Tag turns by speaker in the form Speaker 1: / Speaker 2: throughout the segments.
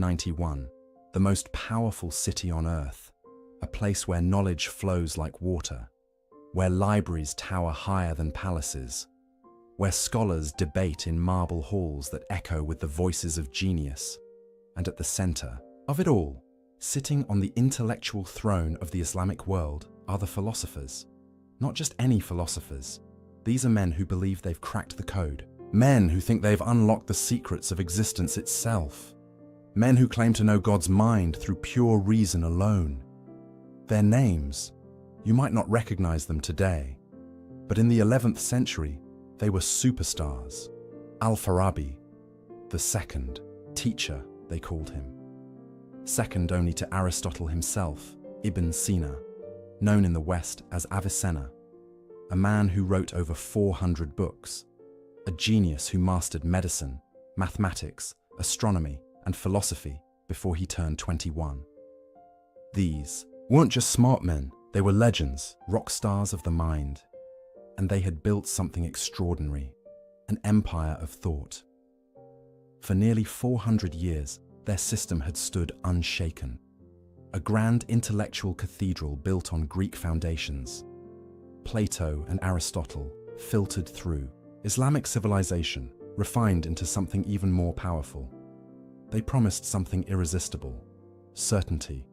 Speaker 1: 1891, the most powerful city on earth, a place where knowledge flows like water, where libraries tower higher than palaces, where scholars debate in marble halls that echo with the voices of genius. And at the center of it all, sitting on the intellectual throne of the Islamic world, are the philosophers. Not just any philosophers. These are men who believe they've cracked the code. Men who think they've unlocked the secrets of existence itself. Men who claim to know God's mind through pure reason alone. Their names, you might not recognize them today, but in the 11th century, they were superstars. Al-Farabi, the second teacher, they called him. Second only to Aristotle himself, Ibn Sina, known in the West as Avicenna, a man who wrote over 400 books, a genius who mastered medicine, mathematics, astronomy, and philosophy before he turned 21. These weren't just smart men, they were legends, rock stars of the mind. And they had built something extraordinary, an empire of thought. For nearly 400 years, their system had stood unshaken. A grand intellectual cathedral built on Greek foundations. Plato and Aristotle filtered through. Islamic civilization refined into something even more powerful. They promised something irresistible, certainty.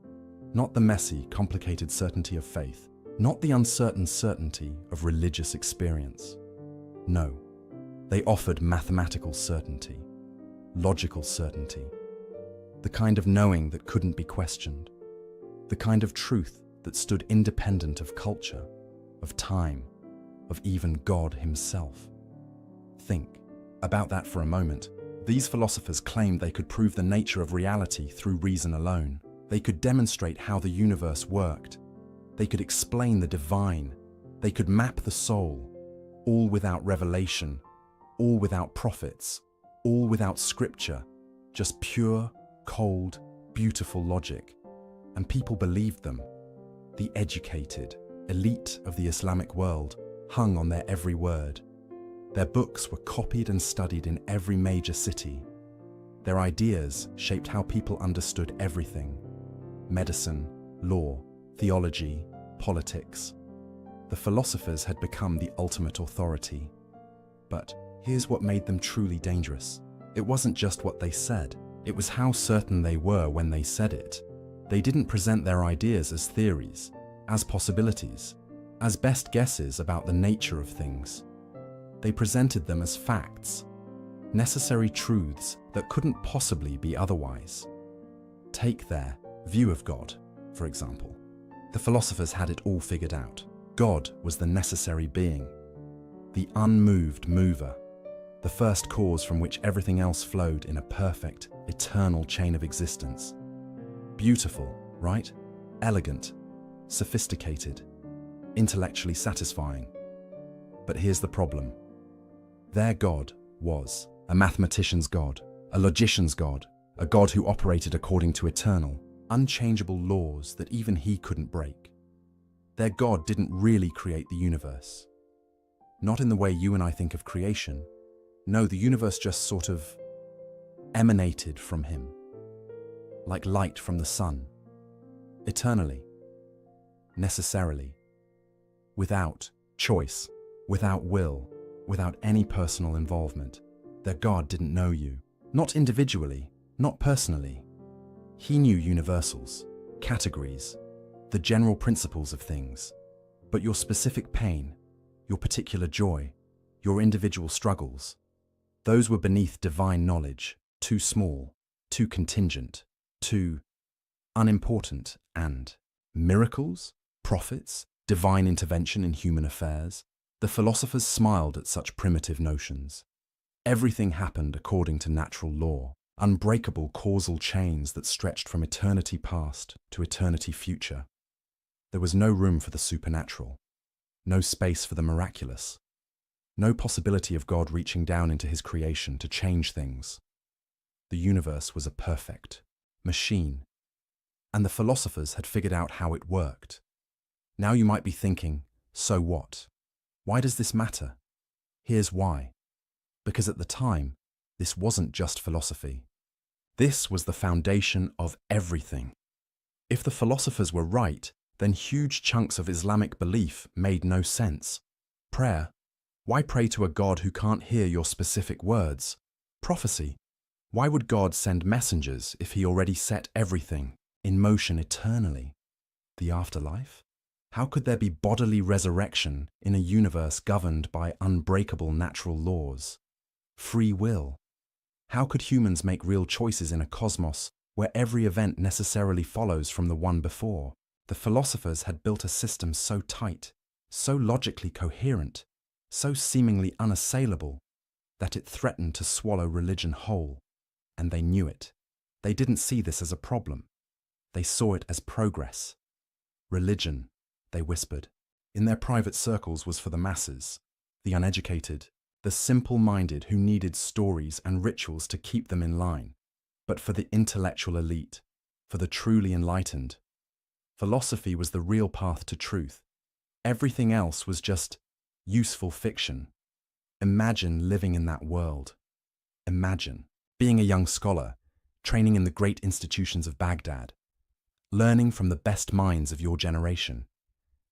Speaker 1: Not the messy, complicated certainty of faith. Not the uncertain certainty of religious experience. No, they offered mathematical certainty, logical certainty, the kind of knowing that couldn't be questioned, the kind of truth that stood independent of culture, of time, of even God himself. Think about that for a moment. These philosophers claimed they could prove the nature of reality through reason alone. They could demonstrate how the universe worked. They could explain the divine. They could map the soul, all without revelation, all without prophets, all without scripture, just pure, cold, beautiful logic. And people believed them. The educated, elite of the Islamic world hung on their every word. Their books were copied and studied in every major city. Their ideas shaped how people understood everything: medicine, law, theology, politics. The philosophers had become the ultimate authority. But here's what made them truly dangerous. It wasn't just what they said, it was how certain they were when they said it. They didn't present their ideas as theories, as possibilities, as best guesses about the nature of things. They presented them as facts, necessary truths that couldn't possibly be otherwise. Take their view of God, for example. The philosophers had it all figured out. God was the necessary being, the unmoved mover, the first cause from which everything else flowed in a perfect, eternal chain of existence. Beautiful, right? Elegant, sophisticated, intellectually satisfying. But here's the problem. Their God was a mathematician's God, a logician's God, a God who operated according to eternal, unchangeable laws that even he couldn't break. Their God didn't really create the universe. Not in the way you and I think of creation. No, the universe just sort of emanated from him, like light from the sun, eternally, necessarily, without choice, without will, without any personal involvement. Their God didn't know you, not individually, not personally. He knew universals, categories, the general principles of things. But your specific pain, your particular joy, your individual struggles, those were beneath divine knowledge, too small, too contingent, too unimportant. And miracles, prophets, divine intervention in human affairs, the philosophers smiled at such primitive notions. Everything happened according to natural law, unbreakable causal chains that stretched from eternity past to eternity future. There was no room for the supernatural, no space for the miraculous, no possibility of God reaching down into his creation to change things. The universe was a perfect machine, and the philosophers had figured out how it worked. Now you might be thinking, so what? Why does this matter? Here's why. Because at the time, this wasn't just philosophy. This was the foundation of everything. If the philosophers were right, then huge chunks of Islamic belief made no sense. Prayer. Why pray to a God who can't hear your specific words? Prophecy. Why would God send messengers if he already set everything in motion eternally? The afterlife? How could there be bodily resurrection in a universe governed by unbreakable natural laws? Free will. How could humans make real choices in a cosmos where every event necessarily follows from the one before? The philosophers had built a system so tight, so logically coherent, so seemingly unassailable, that it threatened to swallow religion whole. And they knew it. They didn't see this as a problem. They saw it as progress. Religion, they whispered, in their private circles was for the masses, the uneducated, the simple-minded who needed stories and rituals to keep them in line. But for the intellectual elite, for the truly enlightened, philosophy was the real path to truth. Everything else was just useful fiction. Imagine living in that world. Imagine being a young scholar, training in the great institutions of Baghdad, learning from the best minds of your generation,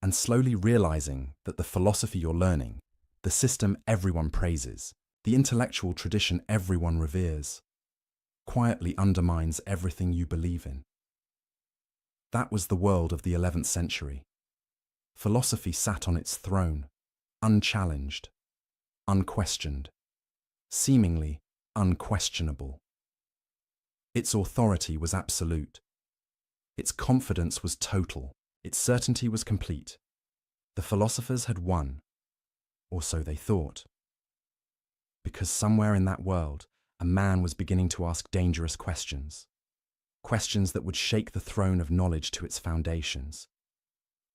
Speaker 1: and slowly realizing that the philosophy you're learning, the system everyone praises, the intellectual tradition everyone reveres, quietly undermines everything you believe in. That was the world of the 11th century. Philosophy sat on its throne, unchallenged, unquestioned, seemingly unquestionable. Its authority was absolute. Its confidence was total. Its certainty was complete. The philosophers had won, or so they thought. Because somewhere in that world, a man was beginning to ask dangerous questions. Questions that would shake the throne of knowledge to its foundations.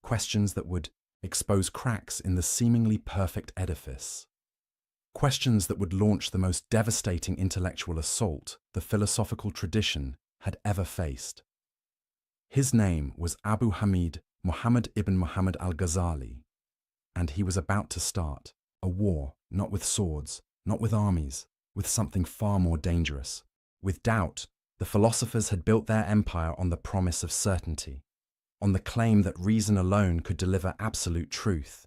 Speaker 1: Questions that would expose cracks in the seemingly perfect edifice. Questions that would launch the most devastating intellectual assault the philosophical tradition had ever faced. His name was Abu Hamid Muhammad ibn Muhammad al-Ghazali, and he was about to start a war, not with swords, not with armies, with something far more dangerous. With doubt, the philosophers had built their empire on the promise of certainty, on the claim that reason alone could deliver absolute truth.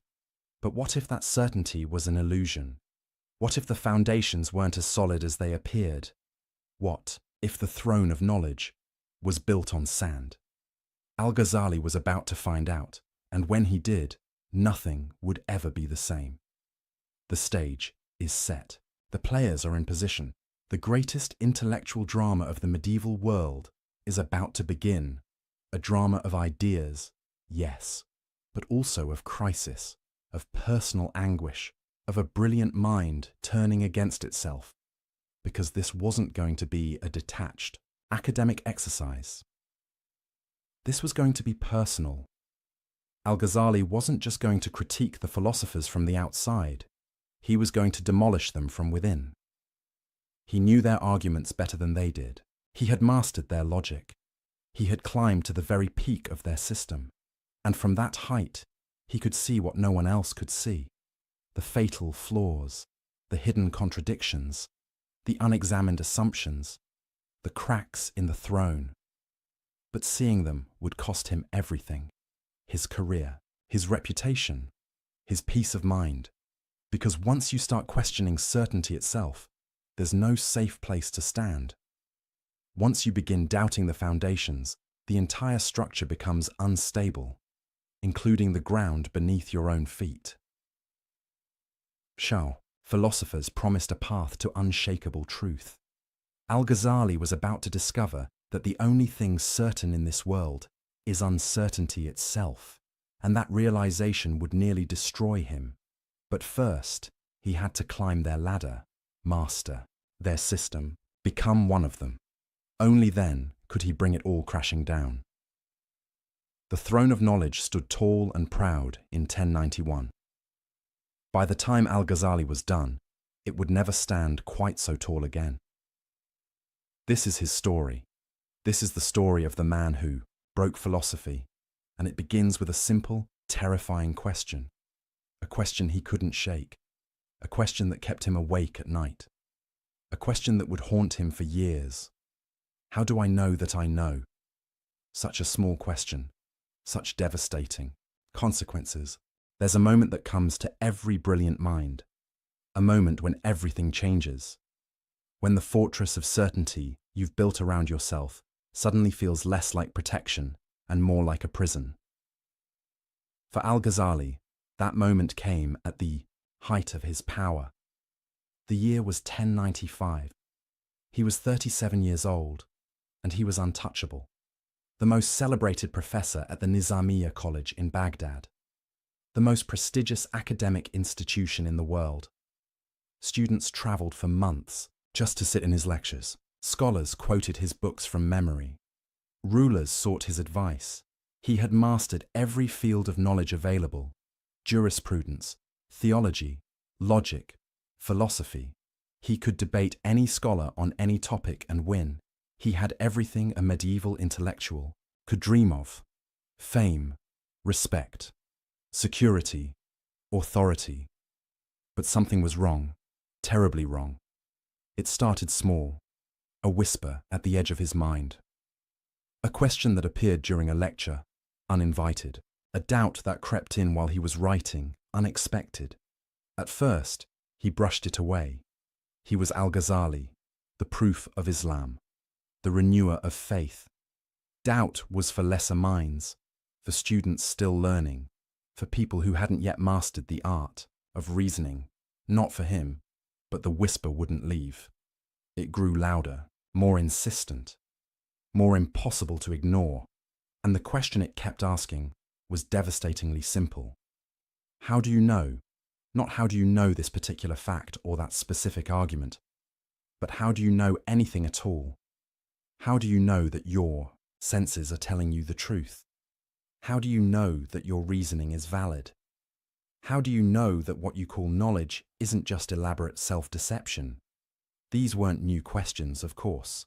Speaker 1: But what if that certainty was an illusion? What if the foundations weren't as solid as they appeared? What if the throne of knowledge was built on sand? Al-Ghazali was about to find out, and when he did, nothing would ever be the same. The stage is set. The players are in position. The greatest intellectual drama of the medieval world is about to begin. A drama of ideas, yes, but also of crisis, of personal anguish, of a brilliant mind turning against itself, because this wasn't going to be a detached, academic exercise. This was going to be personal. Al-Ghazali wasn't just going to critique the philosophers from the outside, he was going to demolish them from within. He knew their arguments better than they did. He had mastered their logic. He had climbed to the very peak of their system, and from that height, he could see what no one else could see. The fatal flaws, the hidden contradictions, the unexamined assumptions, the cracks in the throne. But seeing them would cost him everything: his career, his reputation, his peace of mind. Because once you start questioning certainty itself, there's no safe place to stand. Once you begin doubting the foundations, the entire structure becomes unstable, including the ground beneath your own feet. Philosophers promised a path to unshakable truth. Al-Ghazali was about to discover that the only thing certain in this world is uncertainty itself, and that realization would nearly destroy him. But first, he had to climb their ladder, master their system, become one of them. Only then could he bring it all crashing down. The throne of knowledge stood tall and proud in 1091. By the time Al-Ghazali was done, it would never stand quite so tall again. This is his story. This is the story of the man who broke philosophy, and it begins with a simple, terrifying question. A question he couldn't shake. A question that kept him awake at night. A question that would haunt him for years. How do I know that I know? Such a small question, such devastating consequences. There's a moment that comes to every brilliant mind, a moment when everything changes, when the fortress of certainty you've built around yourself suddenly feels less like protection and more like a prison. For Al-Ghazali, that moment came at the height of his power. The year was 1095. He was 37 years old, and he was untouchable. The most celebrated professor at the Nizamiya College in Baghdad, the most prestigious academic institution in the world. Students traveled for months just to sit in his lectures. Scholars quoted his books from memory. Rulers sought his advice. He had mastered every field of knowledge available: jurisprudence, theology, logic, philosophy. He could debate any scholar on any topic and win. He had everything a medieval intellectual could dream of: fame, respect, security, authority. But something was wrong, terribly wrong. It started small, a whisper at the edge of his mind. A question that appeared during a lecture, uninvited. A doubt that crept in while he was writing, unexpected. At first, he brushed it away. He was Al-Ghazali, the proof of Islam, the renewer of faith. Doubt was for lesser minds, for students still learning, for people who hadn't yet mastered the art of reasoning. Not for him, but the whisper wouldn't leave. It grew louder, more insistent, more impossible to ignore, and the question it kept asking was devastatingly simple. How do you know? Not how do you know this particular fact or that specific argument, but how do you know anything at all? How do you know that your senses are telling you the truth? How do you know that your reasoning is valid? How do you know that what you call knowledge isn't just elaborate self-deception? These weren't new questions, of course.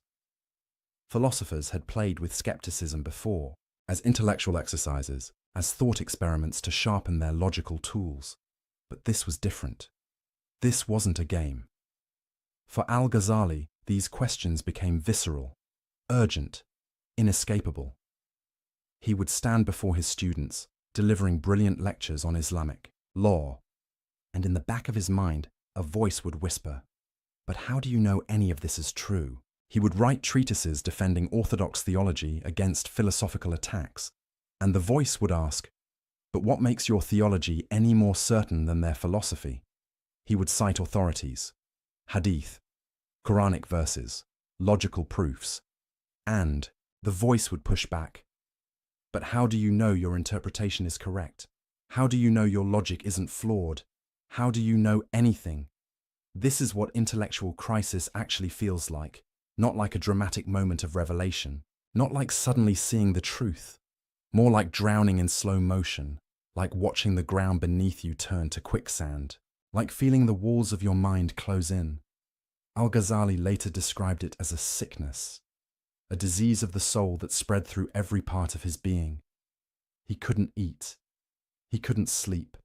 Speaker 1: Philosophers had played with skepticism before, as intellectual exercises, as thought experiments to sharpen their logical tools. But this was different. This wasn't a game. For Al-Ghazali, these questions became visceral, urgent, inescapable. He would stand before his students, delivering brilliant lectures on Islamic law, and in the back of his mind, a voice would whisper, "But how do you know any of this is true?" He would write treatises defending orthodox theology against philosophical attacks, and the voice would ask, "But what makes your theology any more certain than their philosophy?" He would cite authorities, hadith, Quranic verses, logical proofs, and the voice would push back. "But how do you know your interpretation is correct? How do you know your logic isn't flawed? How do you know anything?" This is what intellectual crisis actually feels like, not like a dramatic moment of revelation, not like suddenly seeing the truth, more like drowning in slow motion, like watching the ground beneath you turn to quicksand, like feeling the walls of your mind close in. Al-Ghazali later described it as a sickness, a disease of the soul that spread through every part of his being. He couldn't eat. He couldn't sleep.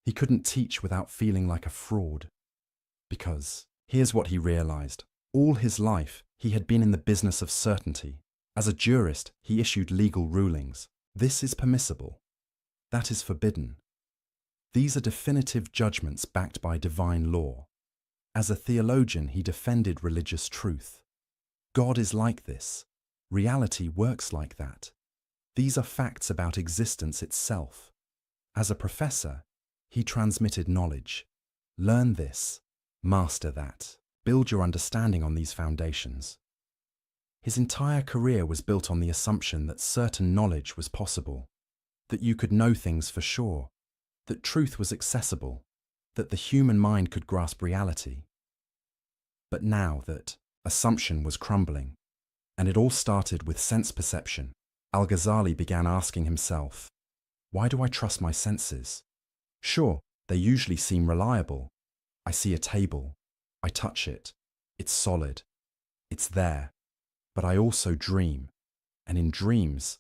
Speaker 1: He couldn't teach without feeling like a fraud. Because here's what he realized. All his life, he had been in the business of certainty. As a jurist, he issued legal rulings. This is permissible. That is forbidden. These are definitive judgments backed by divine law. As a theologian, he defended religious truth. God is like this. Reality works like that. These are facts about existence itself. As a professor, he transmitted knowledge. Learn this, master that, build your understanding on these foundations. His entire career was built on the assumption that certain knowledge was possible, that you could know things for sure, that truth was accessible, that the human mind could grasp reality. But now that assumption was crumbling, and it all started with sense perception, Al-Ghazali began asking himself, why do I trust my senses? Sure, they usually seem reliable. I see a table, I touch it, it's solid, it's there. But I also dream, and in dreams,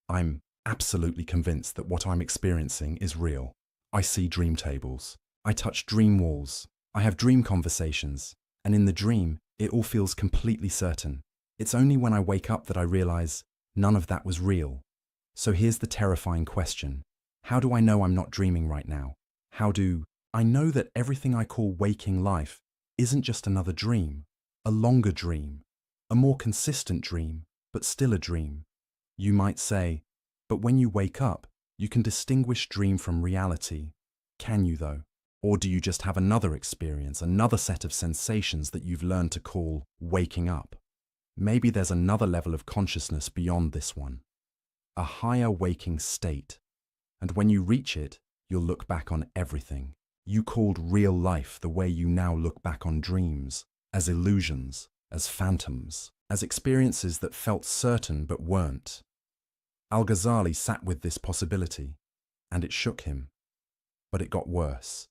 Speaker 1: I'm absolutely convinced that what I'm experiencing is real. I see dream tables, I touch dream walls, I have dream conversations, and in the dream, it all feels completely certain. It's only when I wake up that I realize none of that was real. So here's the terrifying question. How do I know I'm not dreaming right now? How do I know that everything I call waking life isn't just another dream, a longer dream, a more consistent dream, but still a dream? You might say, but when you wake up, you can distinguish dream from reality. Can you though? Or do you just have another experience, another set of sensations that you've learned to call waking up? Maybe there's another level of consciousness beyond this one, a higher waking state. And when you reach it, you'll look back on everything you called real life the way you now look back on dreams, as illusions, as phantoms, as experiences that felt certain but weren't. Al-Ghazali sat with this possibility, and it shook him. But it got worse.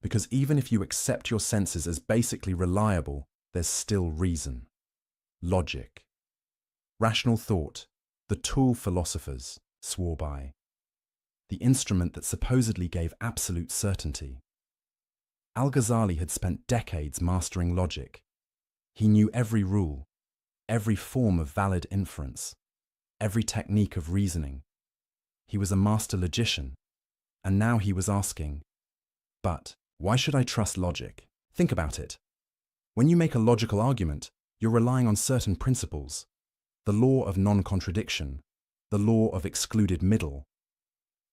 Speaker 1: Because even if you accept your senses as basically reliable, there's still reason. Logic. Rational thought, the tool philosophers swore by. The instrument that supposedly gave absolute certainty. Al-Ghazali had spent decades mastering logic. He knew every rule, every form of valid inference, every technique of reasoning. He was a master logician, and now he was asking, but why should I trust logic? Think about it. When you make a logical argument, you're relying on certain principles. The law of non-contradiction, the law of excluded middle.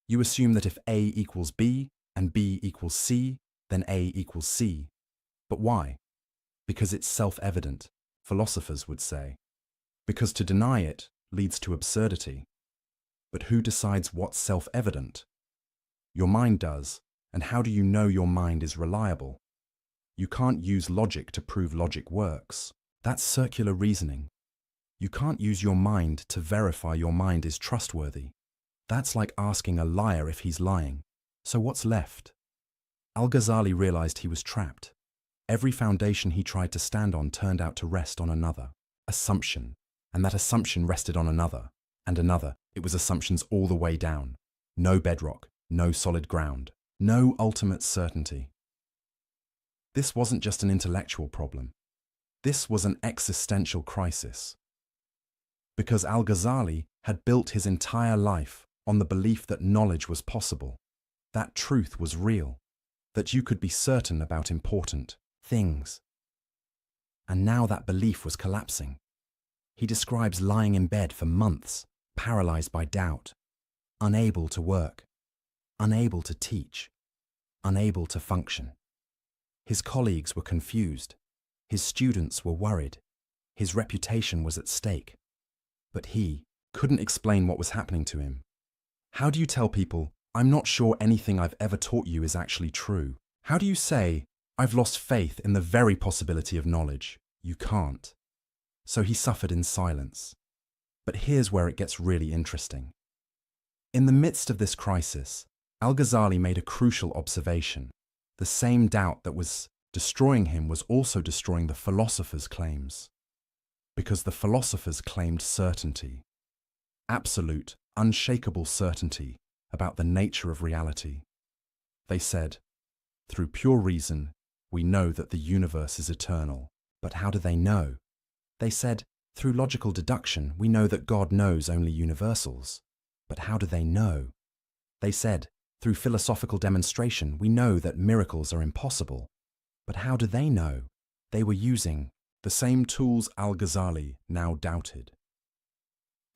Speaker 1: You assume that if A equals B and B equals C, then A equals C. But why? Because it's self-evident, philosophers would say. Because to deny it leads to absurdity. But who decides what's self-evident? Your mind does, and how do you know your mind is reliable? You can't use logic to prove logic works. That's circular reasoning. You can't use your mind to verify your mind is trustworthy. That's like asking a liar if he's lying. So what's left? Al-Ghazali realized he was trapped. Every foundation he tried to stand on turned out to rest on another assumption, and that assumption rested on another, and another. It was assumptions all the way down. No bedrock, no solid ground, no ultimate certainty. This wasn't just an intellectual problem. This was an existential crisis. Because Al-Ghazali had built his entire life on the belief that knowledge was possible, that truth was real, that you could be certain about important things. And now that belief was collapsing. He describes lying in bed for months, paralyzed by doubt, unable to work, unable to teach, unable to function. His colleagues were confused. His students were worried. His reputation was at stake. But he couldn't explain what was happening to him. How do you tell people, I'm not sure anything I've ever taught you is actually true? How do you say, I've lost faith in the very possibility of knowledge? You can't. So he suffered in silence. But here's where it gets really interesting. In the midst of this crisis, Al-Ghazali made a crucial observation. The same doubt that was destroying him was also destroying the philosophers' claims. Because the philosophers claimed certainty. Absolute, unshakable certainty about the nature of reality. They said, through pure reason, we know that the universe is eternal. But how do they know? They said, through logical deduction, we know that God knows only universals. But how do they know? They said, through philosophical demonstration, we know that miracles are impossible. But how do they know? They were using the same tools Al-Ghazali now doubted.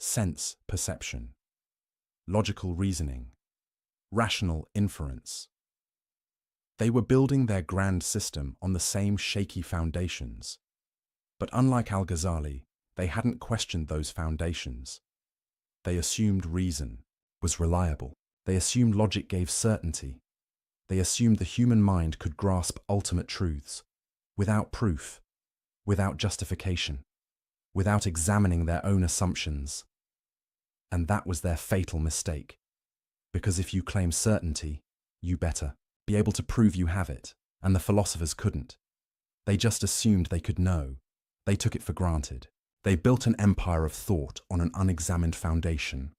Speaker 1: Sense perception, logical reasoning, rational inference. They were building their grand system on the same shaky foundations. But unlike Al-Ghazali, they hadn't questioned those foundations. They assumed reason was reliable. They assumed logic gave certainty. They assumed the human mind could grasp ultimate truths without proof, without justification, without examining their own assumptions. And that was their fatal mistake. Because if you claim certainty, you better be able to prove you have it, and the philosophers couldn't. They just assumed they could know. They took it for granted. They built an empire of thought on an unexamined foundation.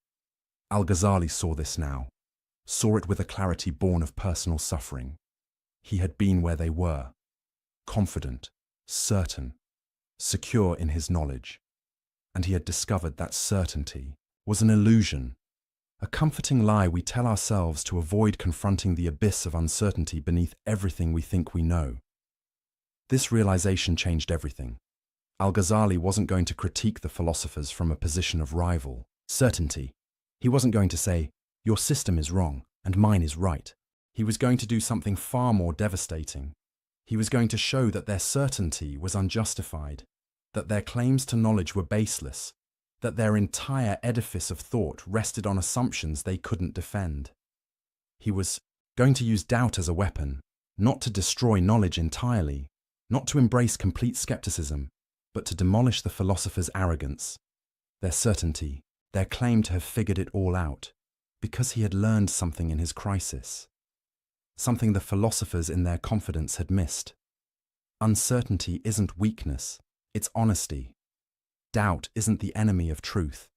Speaker 1: Al-Ghazali saw this now, saw it with a clarity born of personal suffering. He had been where they were, confident, certain, secure in his knowledge. And he had discovered that certainty was an illusion, a comforting lie we tell ourselves to avoid confronting the abyss of uncertainty beneath everything we think we know. This realization changed everything. Al-Ghazali wasn't going to critique the philosophers from a position of rival certainty. He wasn't going to say, "Your system is wrong and mine is right." He was going to do something far more devastating. He was going to show that their certainty was unjustified, that their claims to knowledge were baseless, that their entire edifice of thought rested on assumptions they couldn't defend. He was going to use doubt as a weapon, not to destroy knowledge entirely, not to embrace complete skepticism, but to demolish the philosophers' arrogance, their certainty, their claim to have figured it all out, because he had learned something in his crisis, something the philosophers in their confidence had missed. Uncertainty isn't weakness, it's honesty. Doubt isn't the enemy of truth.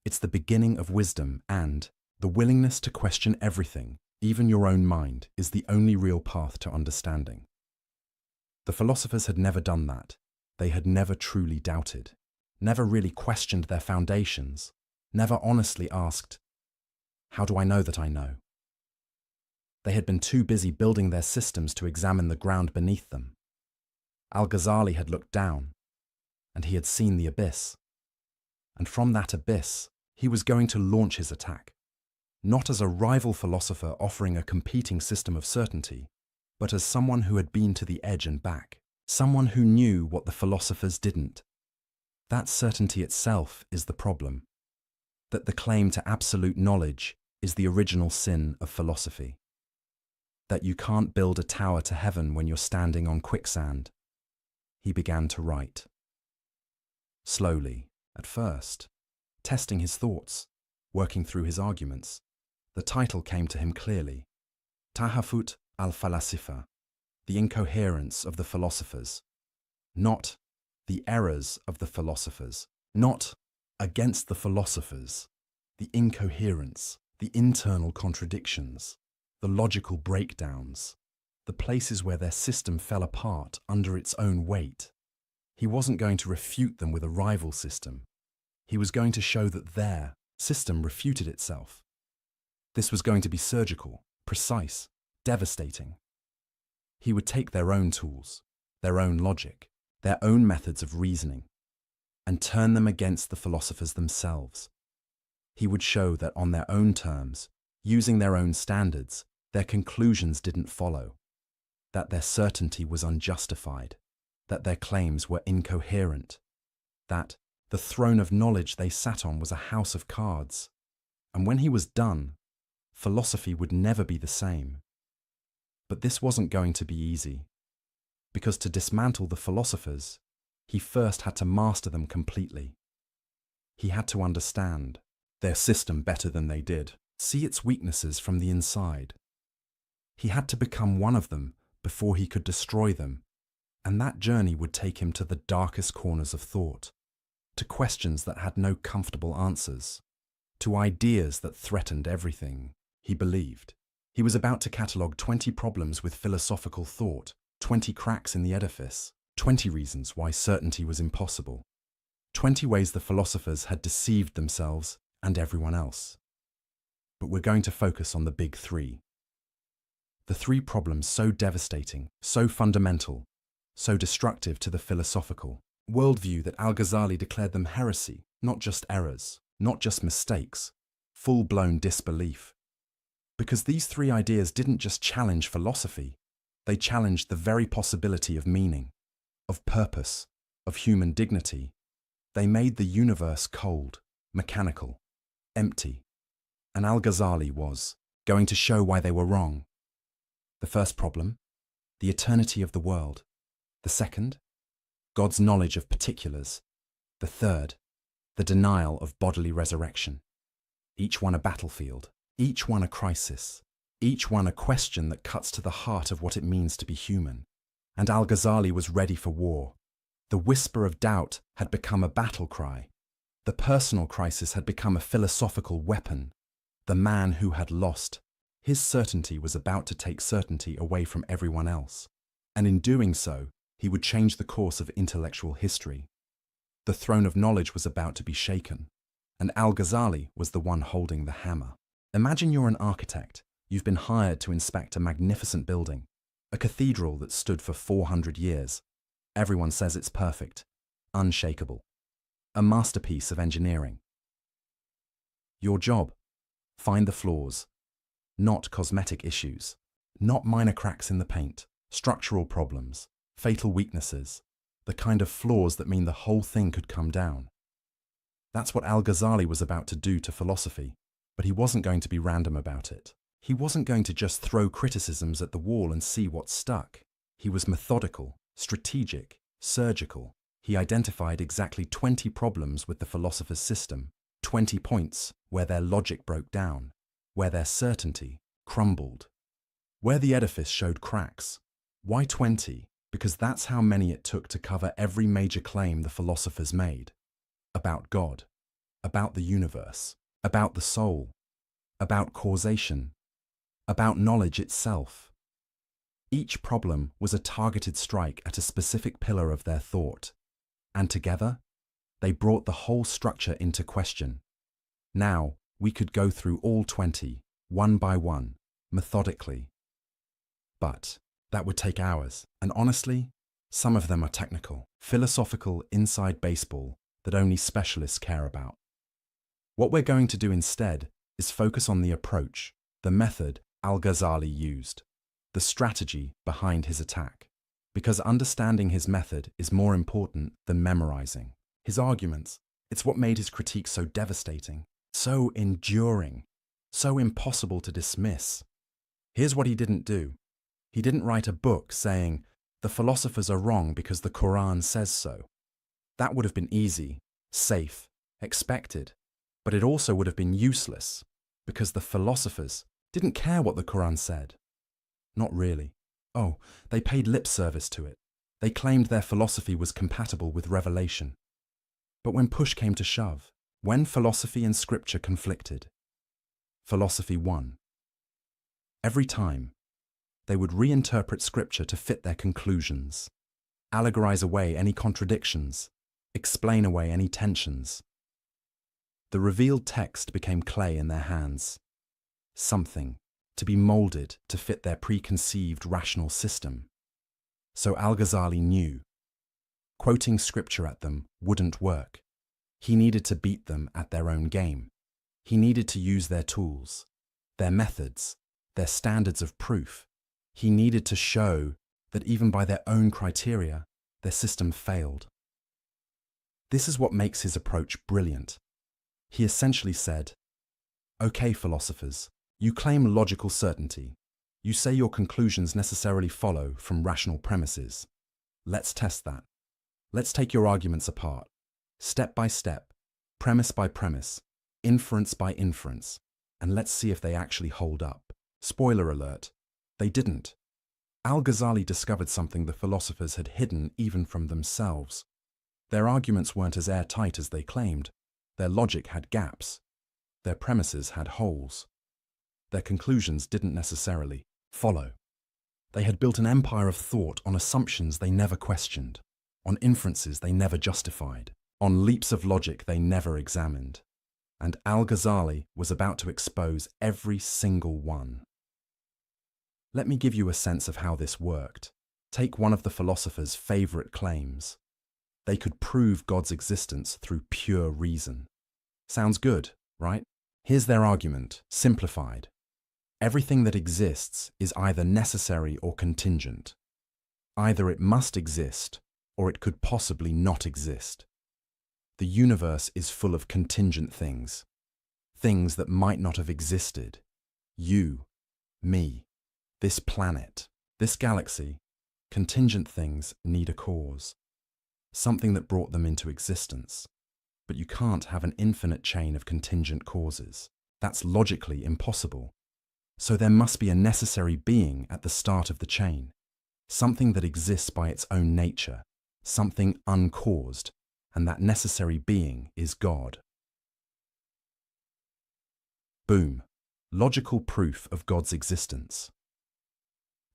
Speaker 1: It's the beginning of wisdom, and the willingness to question everything, even your own mind, is the only real path to understanding. The philosophers had never done that. They had never truly doubted, never really questioned their foundations, never honestly asked, "How do I know that I know?" They had been too busy building their systems to examine the ground beneath them. Al-Ghazali had looked down, and he had seen the abyss. And from that abyss, he was going to launch his attack, not as a rival philosopher offering a competing system of certainty, but as someone who had been to the edge and back, someone who knew what the philosophers didn't. That certainty itself is the problem, that the claim to absolute knowledge is the original sin of philosophy, that you can't build a tower to heaven when you're standing on quicksand. He began to write. Slowly, at first, testing his thoughts, working through his arguments. The title came to him clearly. Tahafut al-Falasifa, the incoherence of the philosophers. Not the errors of the philosophers, not against the philosophers. The incoherence, the internal contradictions, the logical breakdowns, the places where their system fell apart under its own weight. He wasn't going to refute them with a rival system. He was going to show that their system refuted itself. This was going to be surgical, precise, devastating. He would take their own tools, their own logic, their own methods of reasoning, and turn them against the philosophers themselves. He would show that on their own terms, using their own standards, their conclusions didn't follow, that their certainty was unjustified, that their claims were incoherent, that the throne of knowledge they sat on was a house of cards. And when he was done, philosophy would never be the same. But this wasn't going to be easy, because to dismantle the philosophers, he first had to master them completely. He had to understand their system better than they did, see its weaknesses from the inside. He had to become one of them before he could destroy them, and that journey would take him to the darkest corners of thought, to questions that had no comfortable answers, to ideas that threatened everything he believed. He was about to catalogue 20 problems with philosophical thought, 20 cracks in the edifice, 20 reasons why certainty was impossible, 20 ways the philosophers had deceived themselves and everyone else. But we're going to focus on the big three. The three problems so devastating, so fundamental, so destructive to the philosophical worldview that Al-Ghazali declared them heresy, not just errors, not just mistakes, full-blown disbelief. Because these three ideas didn't just challenge philosophy, they challenged the very possibility of meaning, of purpose, of human dignity. They made the universe cold, mechanical, empty. And Al-Ghazali was going to show why they were wrong. The first problem, the eternity of the world. The second, God's knowledge of particulars. The third, the denial of bodily resurrection. Each one a battlefield, each one a crisis, each one a question that cuts to the heart of what it means to be human. And Al-Ghazali was ready for war. The whisper of doubt had become a battle cry. The personal crisis had become a philosophical weapon. The man who had lost, his certainty was about to take certainty away from everyone else. And in doing so, he would change the course of intellectual history. The throne of knowledge was about to be shaken, and Al-Ghazali was the one holding the hammer. Imagine you're an architect. You've been hired to inspect a magnificent building, a cathedral that stood for 400 years. Everyone says it's perfect, unshakable, a masterpiece of engineering. Your job: find the flaws, not cosmetic issues, not minor cracks in the paint, structural problems, fatal weaknesses, the kind of flaws that mean the whole thing could come down. That's what Al-Ghazali was about to do to philosophy, but he wasn't going to be random about it. He wasn't going to just throw criticisms at the wall and see what stuck. He was methodical, strategic, surgical. He identified exactly 20 problems with the philosopher's system, 20 points where their logic broke down, where their certainty crumbled, where the edifice showed cracks. Why 20? Because that's how many it took to cover every major claim the philosophers made. About God, about the universe, about the soul, about causation, about knowledge itself. Each problem was a targeted strike at a specific pillar of their thought, and together, they brought the whole structure into question. Now, we could go through all 20, one by one, methodically. But that would take hours, and honestly, some of them are technical, philosophical inside baseball that only specialists care about. What we're going to do instead is focus on the approach, the method Al-Ghazali used, the strategy behind his attack, because understanding his method is more important than memorizing his arguments. It's what made his critique so devastating, so enduring, so impossible to dismiss. Here's what he didn't do. He didn't write a book saying, "The philosophers are wrong because the Quran says so." That would have been easy, safe, expected, but it also would have been useless, because the philosophers didn't care what the Quran said. Not really. Oh, they paid lip service to it. They claimed their philosophy was compatible with revelation. But when push came to shove, when philosophy and scripture conflicted, philosophy won. Every time, they would reinterpret scripture to fit their conclusions, allegorize away any contradictions, explain away any tensions. The revealed text became clay in their hands, something to be molded to fit their preconceived rational system. So Al-Ghazali knew, quoting scripture at them wouldn't work. He needed to beat them at their own game. He needed to use their tools, their methods, their standards of proof. He needed to show that even by their own criteria, their system failed. This is what makes his approach brilliant. He essentially said, "Okay, philosophers, you claim logical certainty. You say your conclusions necessarily follow from rational premises. Let's test that. Let's take your arguments apart, step by step, premise by premise, inference by inference, and let's see if they actually hold up." Spoiler alert, they didn't. Al-Ghazali discovered something the philosophers had hidden even from themselves. Their arguments weren't as airtight as they claimed. Their logic had gaps. Their premises had holes. Their conclusions didn't necessarily follow. They had built an empire of thought on assumptions they never questioned, on inferences they never justified, on leaps of logic they never examined. And Al-Ghazali was about to expose every single one. Let me give you a sense of how this worked. Take one of the philosophers' favorite claims. They could prove God's existence through pure reason. Sounds good, right? Here's their argument, simplified. Everything that exists is either necessary or contingent. Either it must exist, or it could possibly not exist. The universe is full of contingent things. Things that might not have existed. You, me, this planet, this galaxy. Contingent things need a cause. Something that brought them into existence. But you can't have an infinite chain of contingent causes. That's logically impossible. So there must be a necessary being at the start of the chain. Something that exists by its own nature. Something uncaused. And that necessary being is God. Boom. Logical proof of God's existence.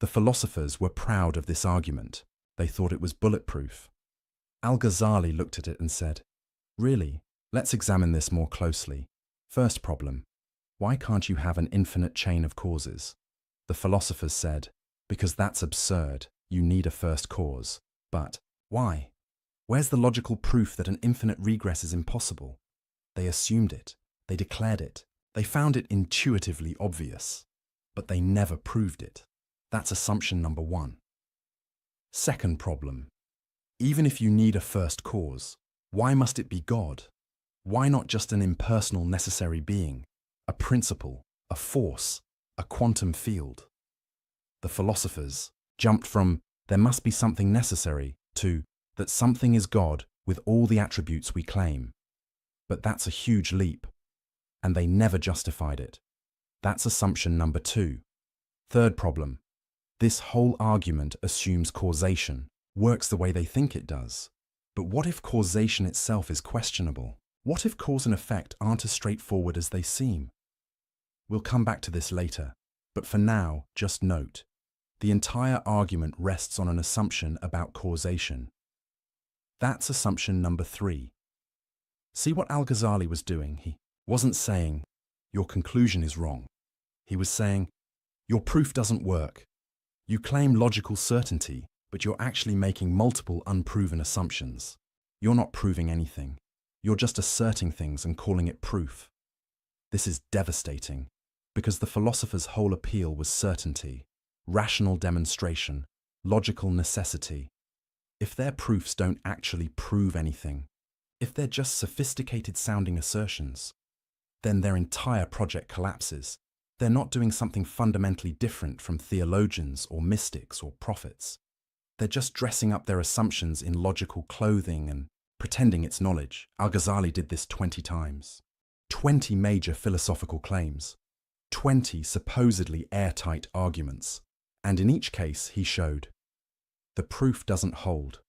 Speaker 1: The philosophers were proud of this argument. They thought it was bulletproof. Al-Ghazali looked at it and said, "Really, let's examine this more closely. First problem, why can't you have an infinite chain of causes?" The philosophers said, "Because that's absurd. You need a first cause." But why? Where's the logical proof that an infinite regress is impossible? They assumed it. They declared it. They found it intuitively obvious. But they never proved it. That's assumption number one. Second problem. Even if you need a first cause, why must it be God? Why not just an impersonal necessary being, a principle, a force, a quantum field? The philosophers jumped from "there must be something necessary" to "that something is God with all the attributes we claim." But that's a huge leap, and they never justified it. That's assumption number two. Third problem. This whole argument assumes causation works the way they think it does. But what if causation itself is questionable? What if cause and effect aren't as straightforward as they seem? We'll come back to this later, but for now, just note, the entire argument rests on an assumption about causation. That's assumption number three. See what Al-Ghazali was doing? He wasn't saying, "Your conclusion is wrong." He was saying, "Your proof doesn't work. You claim logical certainty, but you're actually making multiple unproven assumptions. You're not proving anything. You're just asserting things and calling it proof." This is devastating, because the philosopher's whole appeal was certainty, rational demonstration, logical necessity. If their proofs don't actually prove anything, if they're just sophisticated-sounding assertions, then their entire project collapses. They're not doing something fundamentally different from theologians or mystics or prophets. They're just dressing up their assumptions in logical clothing and pretending it's knowledge. Al-Ghazali did this 20 times. 20 major philosophical claims. 20 supposedly airtight arguments. And in each case, he showed the proof doesn't hold.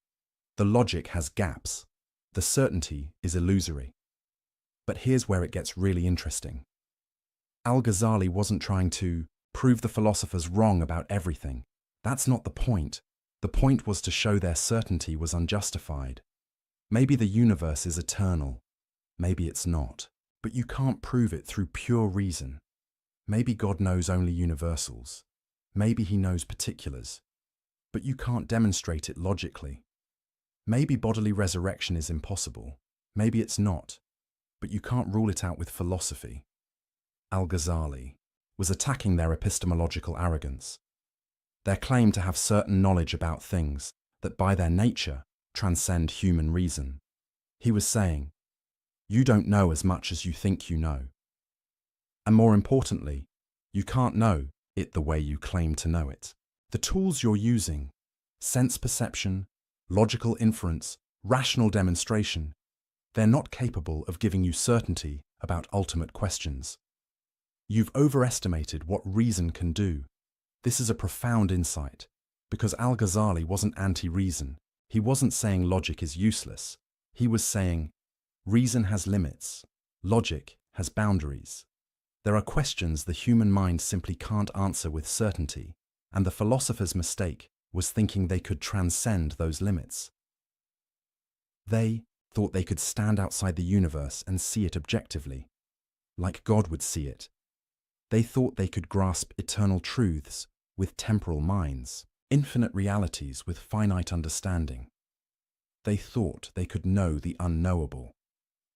Speaker 1: The logic has gaps. The certainty is illusory. But here's where it gets really interesting. Al-Ghazali wasn't trying to prove the philosophers wrong about everything. That's not the point. The point was to show their certainty was unjustified. Maybe the universe is eternal. Maybe it's not. But you can't prove it through pure reason. Maybe God knows only universals. Maybe he knows particulars. But you can't demonstrate it logically. Maybe bodily resurrection is impossible. Maybe it's not. But you can't rule it out with philosophy. Al-Ghazali was attacking their epistemological arrogance, their claim to have certain knowledge about things that by their nature transcend human reason. He was saying, you don't know as much as you think you know. And more importantly, you can't know it the way you claim to know it. The tools you're using, sense perception, logical inference, rational demonstration, they're not capable of giving you certainty about ultimate questions. You've overestimated what reason can do. This is a profound insight, because Al-Ghazali wasn't anti-reason. He wasn't saying logic is useless. He was saying, reason has limits. Logic has boundaries. There are questions the human mind simply can't answer with certainty, and the philosopher's mistake was thinking they could transcend those limits. They thought they could stand outside the universe and see it objectively, like God would see it. They thought they could grasp eternal truths with temporal minds, infinite realities with finite understanding. They thought they could know the unknowable,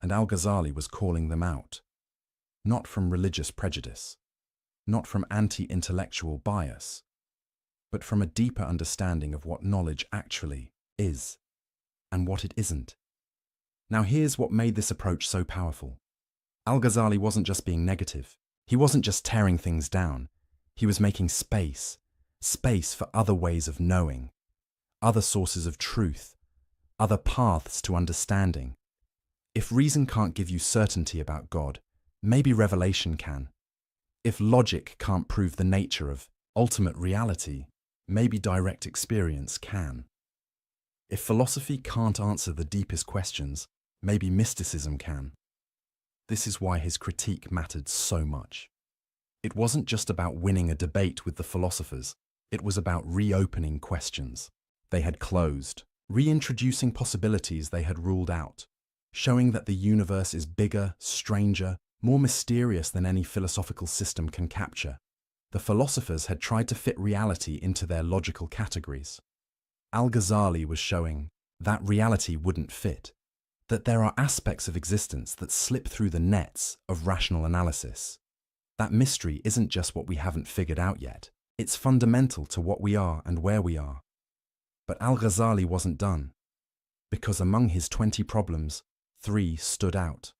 Speaker 1: and Al-Ghazali was calling them out, not from religious prejudice, not from anti-intellectual bias, but from a deeper understanding of what knowledge actually is and what it isn't. Now here's what made this approach so powerful. Al-Ghazali wasn't just being negative. He wasn't just tearing things down. He was making space for other ways of knowing, other sources of truth, other paths to understanding. If reason can't give you certainty about God, maybe revelation can. If logic can't prove the nature of ultimate reality, maybe direct experience can. If philosophy can't answer the deepest questions, maybe mysticism can. This is why his critique mattered so much. It wasn't just about winning a debate with the philosophers, it was about reopening questions they had closed, reintroducing possibilities they had ruled out, showing that the universe is bigger, stranger, more mysterious than any philosophical system can capture. The philosophers had tried to fit reality into their logical categories. Al-Ghazali was showing that reality wouldn't fit, that there are aspects of existence that slip through the nets of rational analysis. That mystery isn't just what we haven't figured out yet, it's fundamental to what we are and where we are. But Al-Ghazali wasn't done, because among his 20 problems, 3 stood out.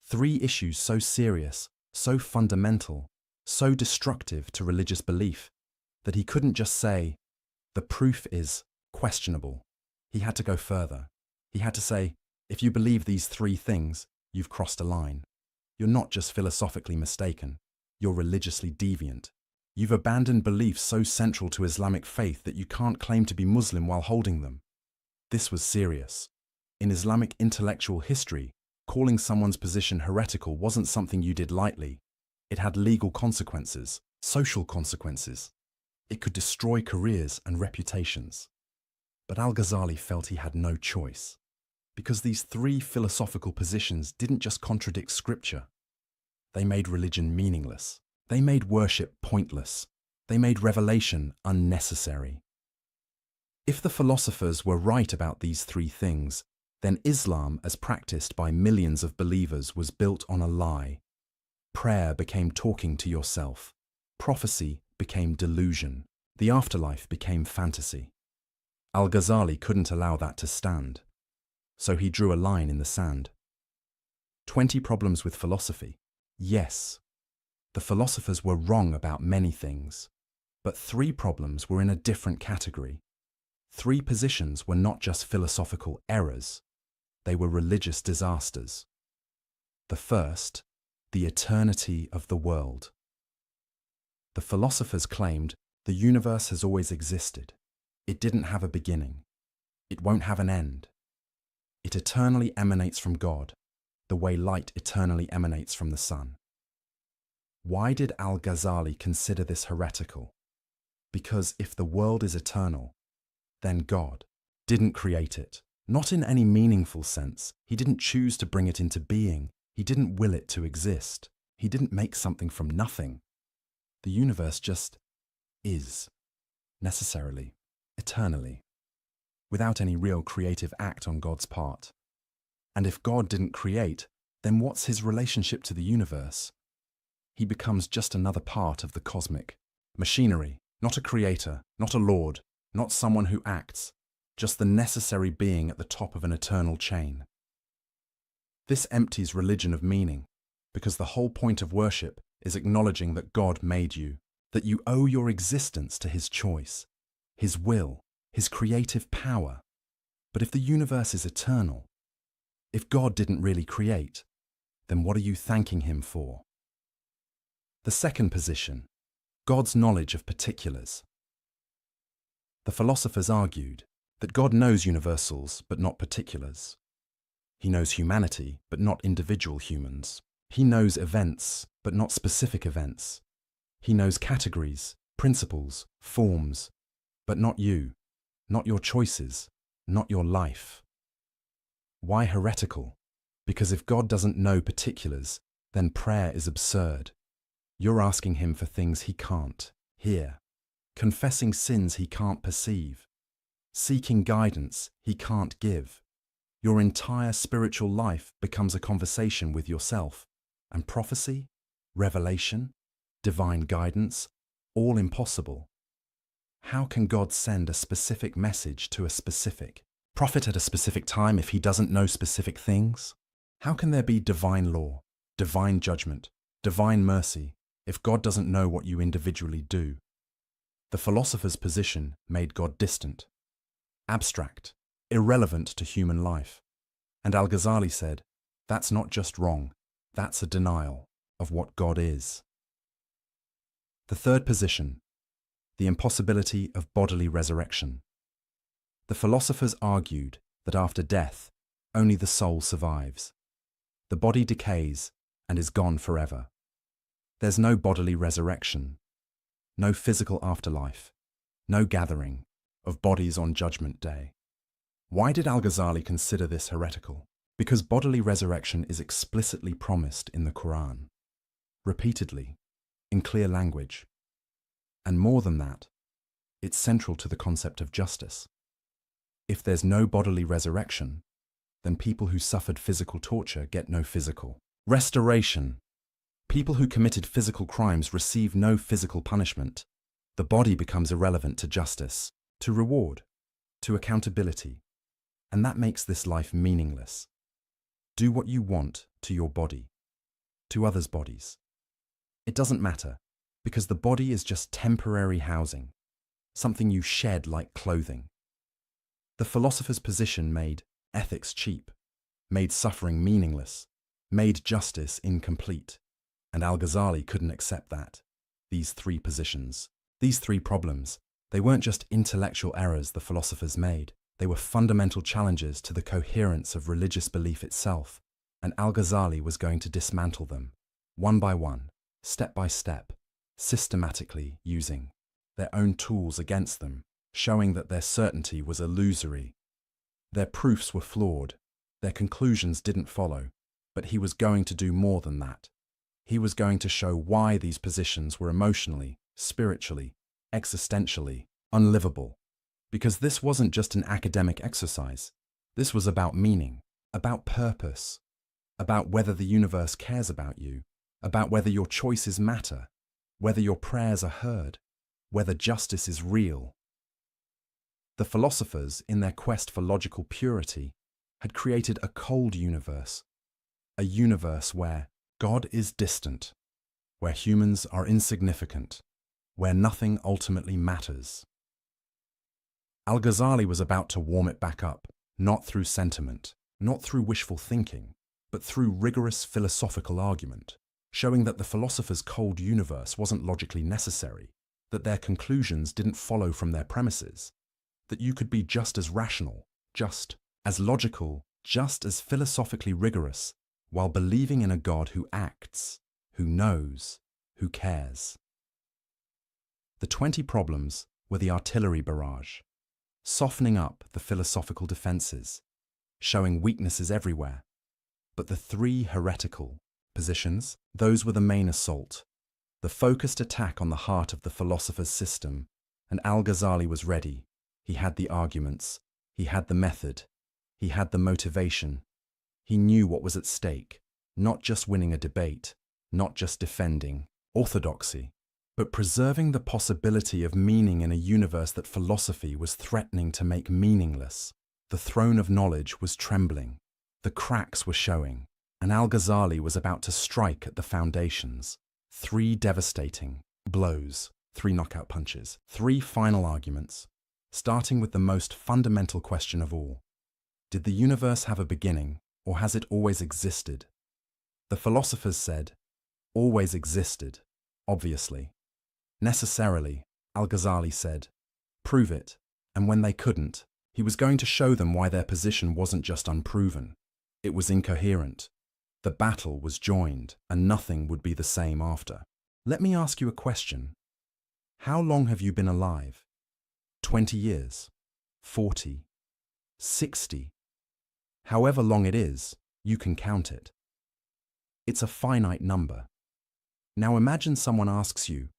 Speaker 1: 3 issues so serious, so fundamental, so destructive to religious belief, that he couldn't just say, the proof is questionable. He had to go further. He had to say, if you believe these 3 things, you've crossed a line. You're not just philosophically mistaken, you're religiously deviant. You've abandoned beliefs so central to Islamic faith that you can't claim to be Muslim while holding them. This was serious. In Islamic intellectual history, calling someone's position heretical wasn't something you did lightly. It had legal consequences, social consequences. It could destroy careers and reputations. But Al-Ghazali felt he had no choice, because these 3 philosophical positions didn't just contradict scripture. They made religion meaningless. They made worship pointless. They made revelation unnecessary. If the philosophers were right about these 3 things, then Islam, as practiced by millions of believers, was built on a lie. Prayer became talking to yourself. Prophecy became delusion. The afterlife became fantasy. Al-Ghazali couldn't allow that to stand, so he drew a line in the sand. 20 problems with philosophy. Yes, the philosophers were wrong about many things, but 3 problems were in a different category. 3 positions were not just philosophical errors, they were religious disasters. The first, the eternity of the world. The philosophers claimed the universe has always existed. It didn't have a beginning. It won't have an end. It eternally emanates from God, the way light eternally emanates from the sun. Why did Al-Ghazali consider this heretical? Because if the world is eternal, then God didn't create it. Not in any meaningful sense. He didn't choose to bring it into being. He didn't will it to exist. He didn't make something from nothing. The universe just is, necessarily, eternally, without any real creative act on God's part. And if God didn't create, then what's his relationship to the universe? He becomes just another part of the cosmic machinery, not a creator, not a lord, not someone who acts, just the necessary being at the top of an eternal chain. This empties religion of meaning, because the whole point of worship is acknowledging that God made you, that you owe your existence to his choice, his will, his creative power. But if the universe is eternal, if God didn't really create, then what are you thanking him for? The second position, God's knowledge of particulars. The philosophers argued that God knows universals but not particulars. He knows humanity but not individual humans. He knows events but not specific events. He knows categories, principles, forms, but not you, not your choices, not your life. Why heretical? Because if God doesn't know particulars, then prayer is absurd. You're asking him for things he can't hear, confessing sins he can't perceive, seeking guidance he can't give. Your entire spiritual life becomes a conversation with yourself, and prophecy, revelation, divine guidance, all impossible. How can God send a specific message to a specific prophet at a specific time if he doesn't know specific things? How can there be divine law, divine judgment, divine mercy, if God doesn't know what you individually do? The philosopher's position made God distant, abstract, irrelevant to human life. And Al-Ghazali said, that's not just wrong, that's a denial of what God is. The third position, the impossibility of bodily resurrection. The philosophers argued that after death, only the soul survives. The body decays and is gone forever. There's no bodily resurrection, no physical afterlife, no gathering of bodies on Judgment Day. Why did Al-Ghazali consider this heretical? Because bodily resurrection is explicitly promised in the Quran, repeatedly, in clear language. And more than that, it's central to the concept of justice. If there's no bodily resurrection, then people who suffered physical torture get no physical restoration. People who committed physical crimes receive no physical punishment. The body becomes irrelevant to justice, to reward, to accountability, and that makes this life meaningless. Do what you want to your body, to others' bodies. It doesn't matter, because the body is just temporary housing, something you shed like clothing. The philosopher's position made ethics cheap, made suffering meaningless, made justice incomplete, and Al-Ghazali couldn't accept that. These three positions, these three problems, they weren't just intellectual errors the philosophers made, they were fundamental challenges to the coherence of religious belief itself, and Al-Ghazali was going to dismantle them, one by one, step by step, systematically using their own tools against them, showing that their certainty was illusory. Their proofs were flawed, their conclusions didn't follow, but he was going to do more than that. He was going to show why these positions were emotionally, spiritually, existentially unlivable. Because this wasn't just an academic exercise. This was about meaning, about purpose, about whether the universe cares about you, about whether your choices matter, whether your prayers are heard, whether justice is real. The philosophers, in their quest for logical purity, had created a cold universe, a universe where God is distant, where humans are insignificant, where nothing ultimately matters. Al-Ghazali was about to warm it back up, not through sentiment, not through wishful thinking, but through rigorous philosophical argument, showing that the philosophers' cold universe wasn't logically necessary, that their conclusions didn't follow from their premises, that you could be just as rational, just as logical, just as philosophically rigorous, while believing in a God who acts, who knows, who cares. The 20 problems were the artillery barrage, softening up the philosophical defenses, showing weaknesses everywhere. But the 3 heretical positions, those were the main assault, the focused attack on the heart of the philosopher's system, and Al-Ghazali was ready. He had the arguments, he had the method, he had the motivation. He knew what was at stake, not just winning a debate, not just defending orthodoxy, but preserving the possibility of meaning in a universe that philosophy was threatening to make meaningless. The throne of knowledge was trembling, the cracks were showing, and Al-Ghazali was about to strike at the foundations. 3 devastating blows, 3 knockout punches, 3 final arguments, starting with the most fundamental question of all. Did the universe have a beginning, or has it always existed? The philosophers said, always existed, obviously. Necessarily, Al-Ghazali said, prove it, and when they couldn't, he was going to show them why their position wasn't just unproven, it was incoherent. The battle was joined, and nothing would be the same after. Let me ask you a question. How long have you been alive? 20 years? 40? 60? However long it is, you can count it. It's a finite number. Now imagine someone asks you,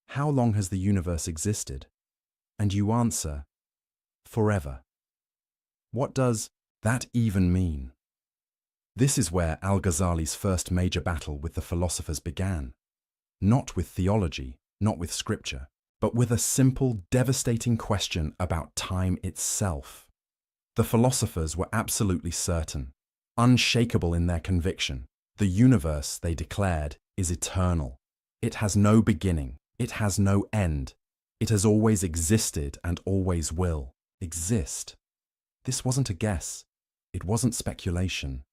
Speaker 1: how long has the universe existed? And you answer, forever. What does that even mean? This is where Al-Ghazali's first major battle with the philosophers began. Not with theology, not with scripture, but with a simple, devastating question about time itself. The philosophers were absolutely certain, unshakable in their conviction. The universe, they declared, is eternal. It has no beginning. It has no end. It has always existed and always will exist. This wasn't a guess. It wasn't speculation.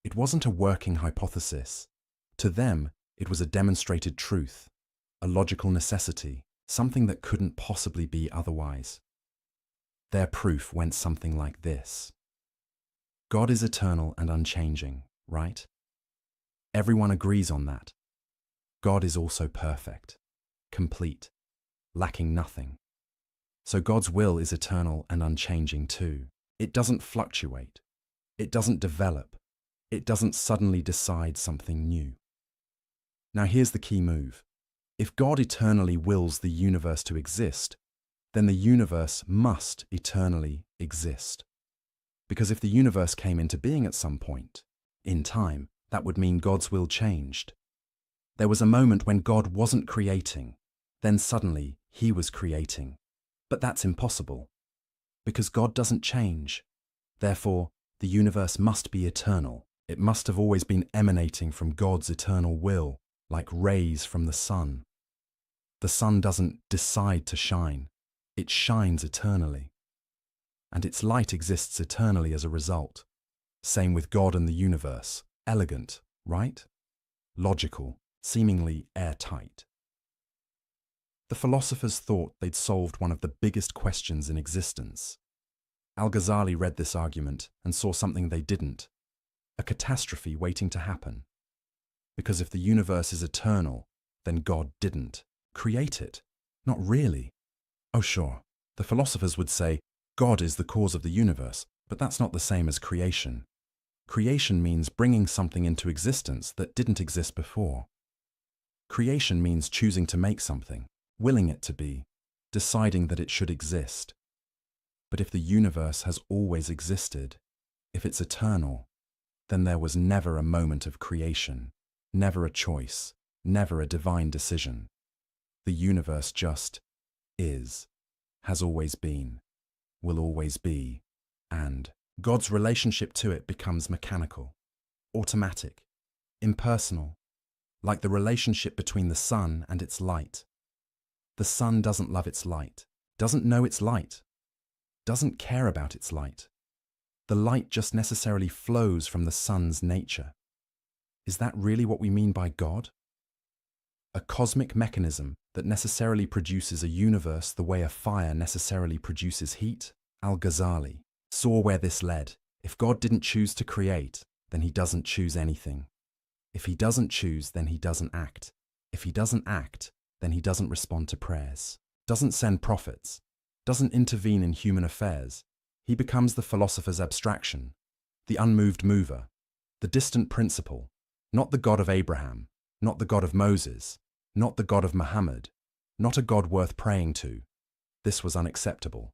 Speaker 1: It wasn't a working hypothesis. To them, it was a demonstrated truth, a logical necessity, something that couldn't possibly be otherwise. Their proof went something like this. God is eternal and unchanging, right? Everyone agrees on that. God is also perfect, complete, lacking nothing. So God's will is eternal and unchanging too. It doesn't fluctuate. It doesn't develop. It doesn't suddenly decide something new. Now here's the key move. If God eternally wills the universe to exist, then the universe must eternally exist. Because if the universe came into being at some point, in time, that would mean God's will changed. There was a moment when God wasn't creating, then suddenly he was creating. But that's impossible, because God doesn't change. Therefore, the universe must be eternal. It must have always been emanating from God's eternal will, like rays from the sun. The sun doesn't decide to shine. It shines eternally. And its light exists eternally as a result. Same with God and the universe. Elegant, right? Logical, seemingly airtight. The philosophers thought they'd solved one of the biggest questions in existence. Al-Ghazali read this argument and saw something they didn't, a catastrophe waiting to happen. Because if the universe is eternal, then God didn't create it. Not really. Oh sure, the philosophers would say, God is the cause of the universe, but that's not the same as creation. Creation means bringing something into existence that didn't exist before. Creation means choosing to make something, willing it to be, deciding that it should exist. But if the universe has always existed, if it's eternal, then there was never a moment of creation, never a choice, never a divine decision. The universe just is, has always been, will always be, and God's relationship to it becomes mechanical, automatic, impersonal, like the relationship between the sun and its light. The sun doesn't love its light, doesn't know its light, doesn't care about its light. The light just necessarily flows from the sun's nature. Is that really what we mean by God? A cosmic mechanism that necessarily produces a universe the way a fire necessarily produces heat? Al-Ghazali saw where this led. If God didn't choose to create, then he doesn't choose anything. If he doesn't choose, then he doesn't act. If he doesn't act, then he doesn't respond to prayers, doesn't send prophets, doesn't intervene in human affairs. He becomes the philosopher's abstraction, the unmoved mover, the distant principle, not the God of Abraham, not the God of Moses, not the God of Muhammad, not a God worth praying to. This was unacceptable.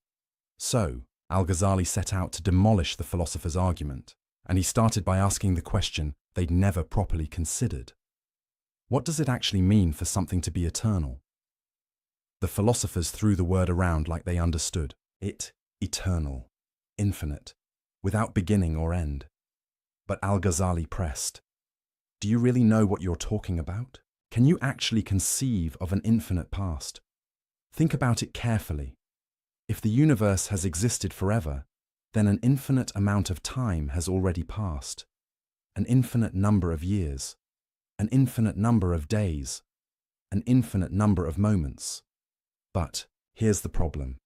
Speaker 1: So, Al-Ghazali set out to demolish the philosopher's argument, and he started by asking the question they'd never properly considered. What does it actually mean for something to be eternal? The philosophers threw the word around like they understood. Eternal, infinite, without beginning or end. But Al-Ghazali pressed. Do you really know what you're talking about? Can you actually conceive of an infinite past? Think about it carefully. If the universe has existed forever, then an infinite amount of time has already passed. An infinite number of years. An infinite number of days. An infinite number of moments. But here's the problem.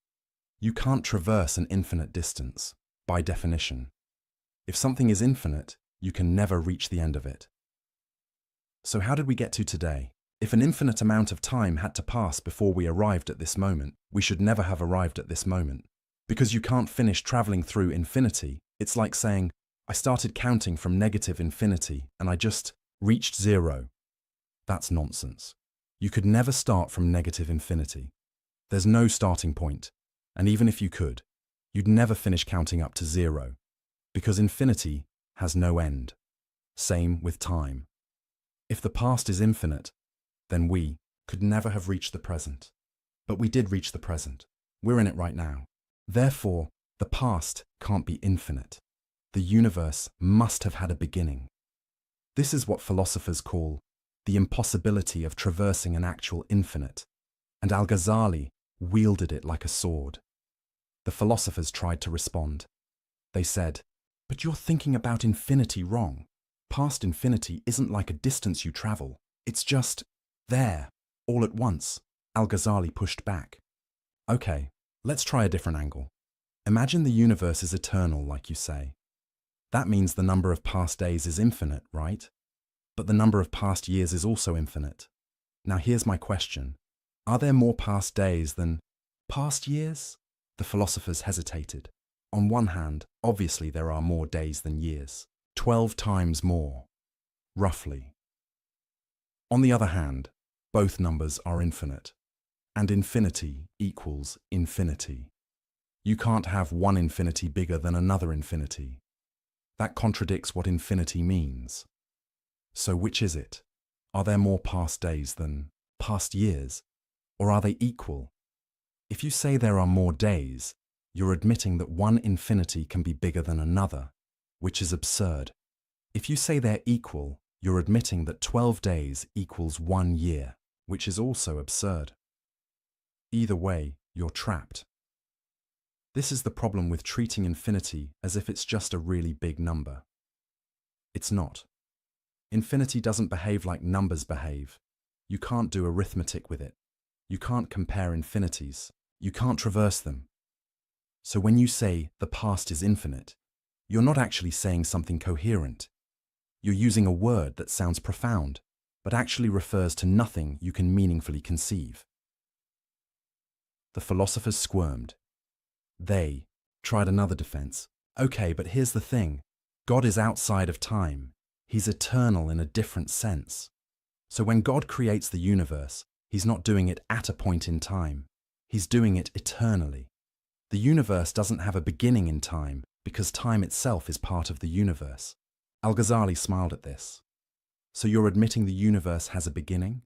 Speaker 1: You can't traverse an infinite distance, by definition. If something is infinite, you can never reach the end of it. So how did we get to today? If an infinite amount of time had to pass before we arrived at this moment, we should never have arrived at this moment. Because you can't finish traveling through infinity. It's like saying, I started counting from negative infinity and I just reached zero. That's nonsense. You could never start from negative infinity. There's no starting point. And even if you could, you'd never finish counting up to zero. Because infinity has no end. Same with time. If the past is infinite, then we could never have reached the present. But we did reach the present. We're in it right now. Therefore, the past can't be infinite. The universe must have had a beginning. This is what philosophers call the impossibility of traversing an actual infinite, and Al-Ghazali wielded it like a sword. The philosophers tried to respond. They said, but you're thinking about infinity wrong. Past infinity isn't like a distance you travel. It's just there, all at once. Al-Ghazali pushed back. Okay, let's try a different angle. Imagine the universe is eternal, like you say. That means the number of past days is infinite, right? But the number of past years is also infinite. Now here's my question. Are there more past days than past years? The philosophers hesitated. On one hand, obviously there are more days than years. 12 times more, roughly. On the other hand, both numbers are infinite, and infinity equals infinity. You can't have one infinity bigger than another infinity. That contradicts what infinity means. So which is it? Are there more past days than past years? Or are they equal? If you say there are more days, you're admitting that one infinity can be bigger than another, which is absurd. If you say they're equal, you're admitting that 12 days equals 1 year, which is also absurd. Either way, you're trapped. This is the problem with treating infinity as if it's just a really big number. It's not. Infinity doesn't behave like numbers behave. You can't do arithmetic with it. You can't compare infinities. You can't traverse them. So when you say the past is infinite, you're not actually saying something coherent. You're using a word that sounds profound, but actually refers to nothing you can meaningfully conceive. The philosophers squirmed. They tried another defense. Okay, but here's the thing. God is outside of time. He's eternal in a different sense. So when God creates the universe, he's not doing it at a point in time. He's doing it eternally. The universe doesn't have a beginning in time because time itself is part of the universe. Al-Ghazali smiled at this. So you're admitting the universe has a beginning?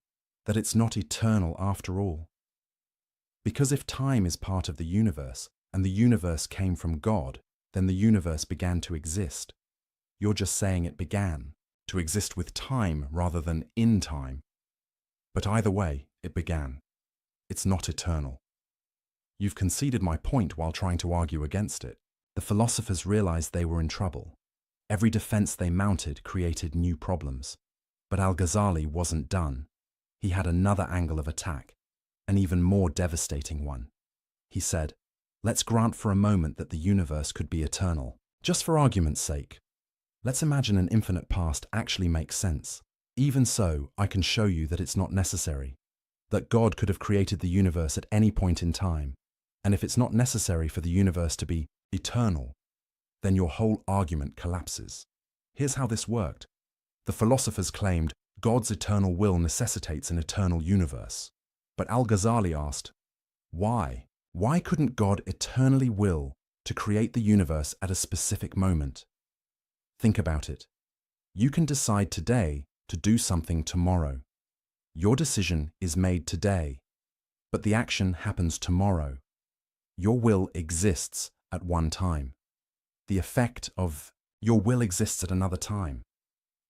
Speaker 1: That it's not eternal after all? Because if time is part of the universe, and the universe came from God, then the universe began to exist. You're just saying it began, to exist with time rather than in time. But either way, it began. It's not eternal. You've conceded my point while trying to argue against it. The philosophers realized they were in trouble. Every defense they mounted created new problems. But Al-Ghazali wasn't done. He had another angle of attack, an even more devastating one. He said, let's grant for a moment that the universe could be eternal. Just for argument's sake. Let's imagine an infinite past actually makes sense. Even so, I can show you that it's not necessary. That God could have created the universe at any point in time. And if it's not necessary for the universe to be eternal, then your whole argument collapses. Here's how this worked. The philosophers claimed God's eternal will necessitates an eternal universe. But Al-Ghazali asked, why? Why couldn't God eternally will to create the universe at a specific moment? Think about it. You can decide today to do something tomorrow. Your decision is made today, but the action happens tomorrow. Your will exists at one time. The effect of your will exists at another time.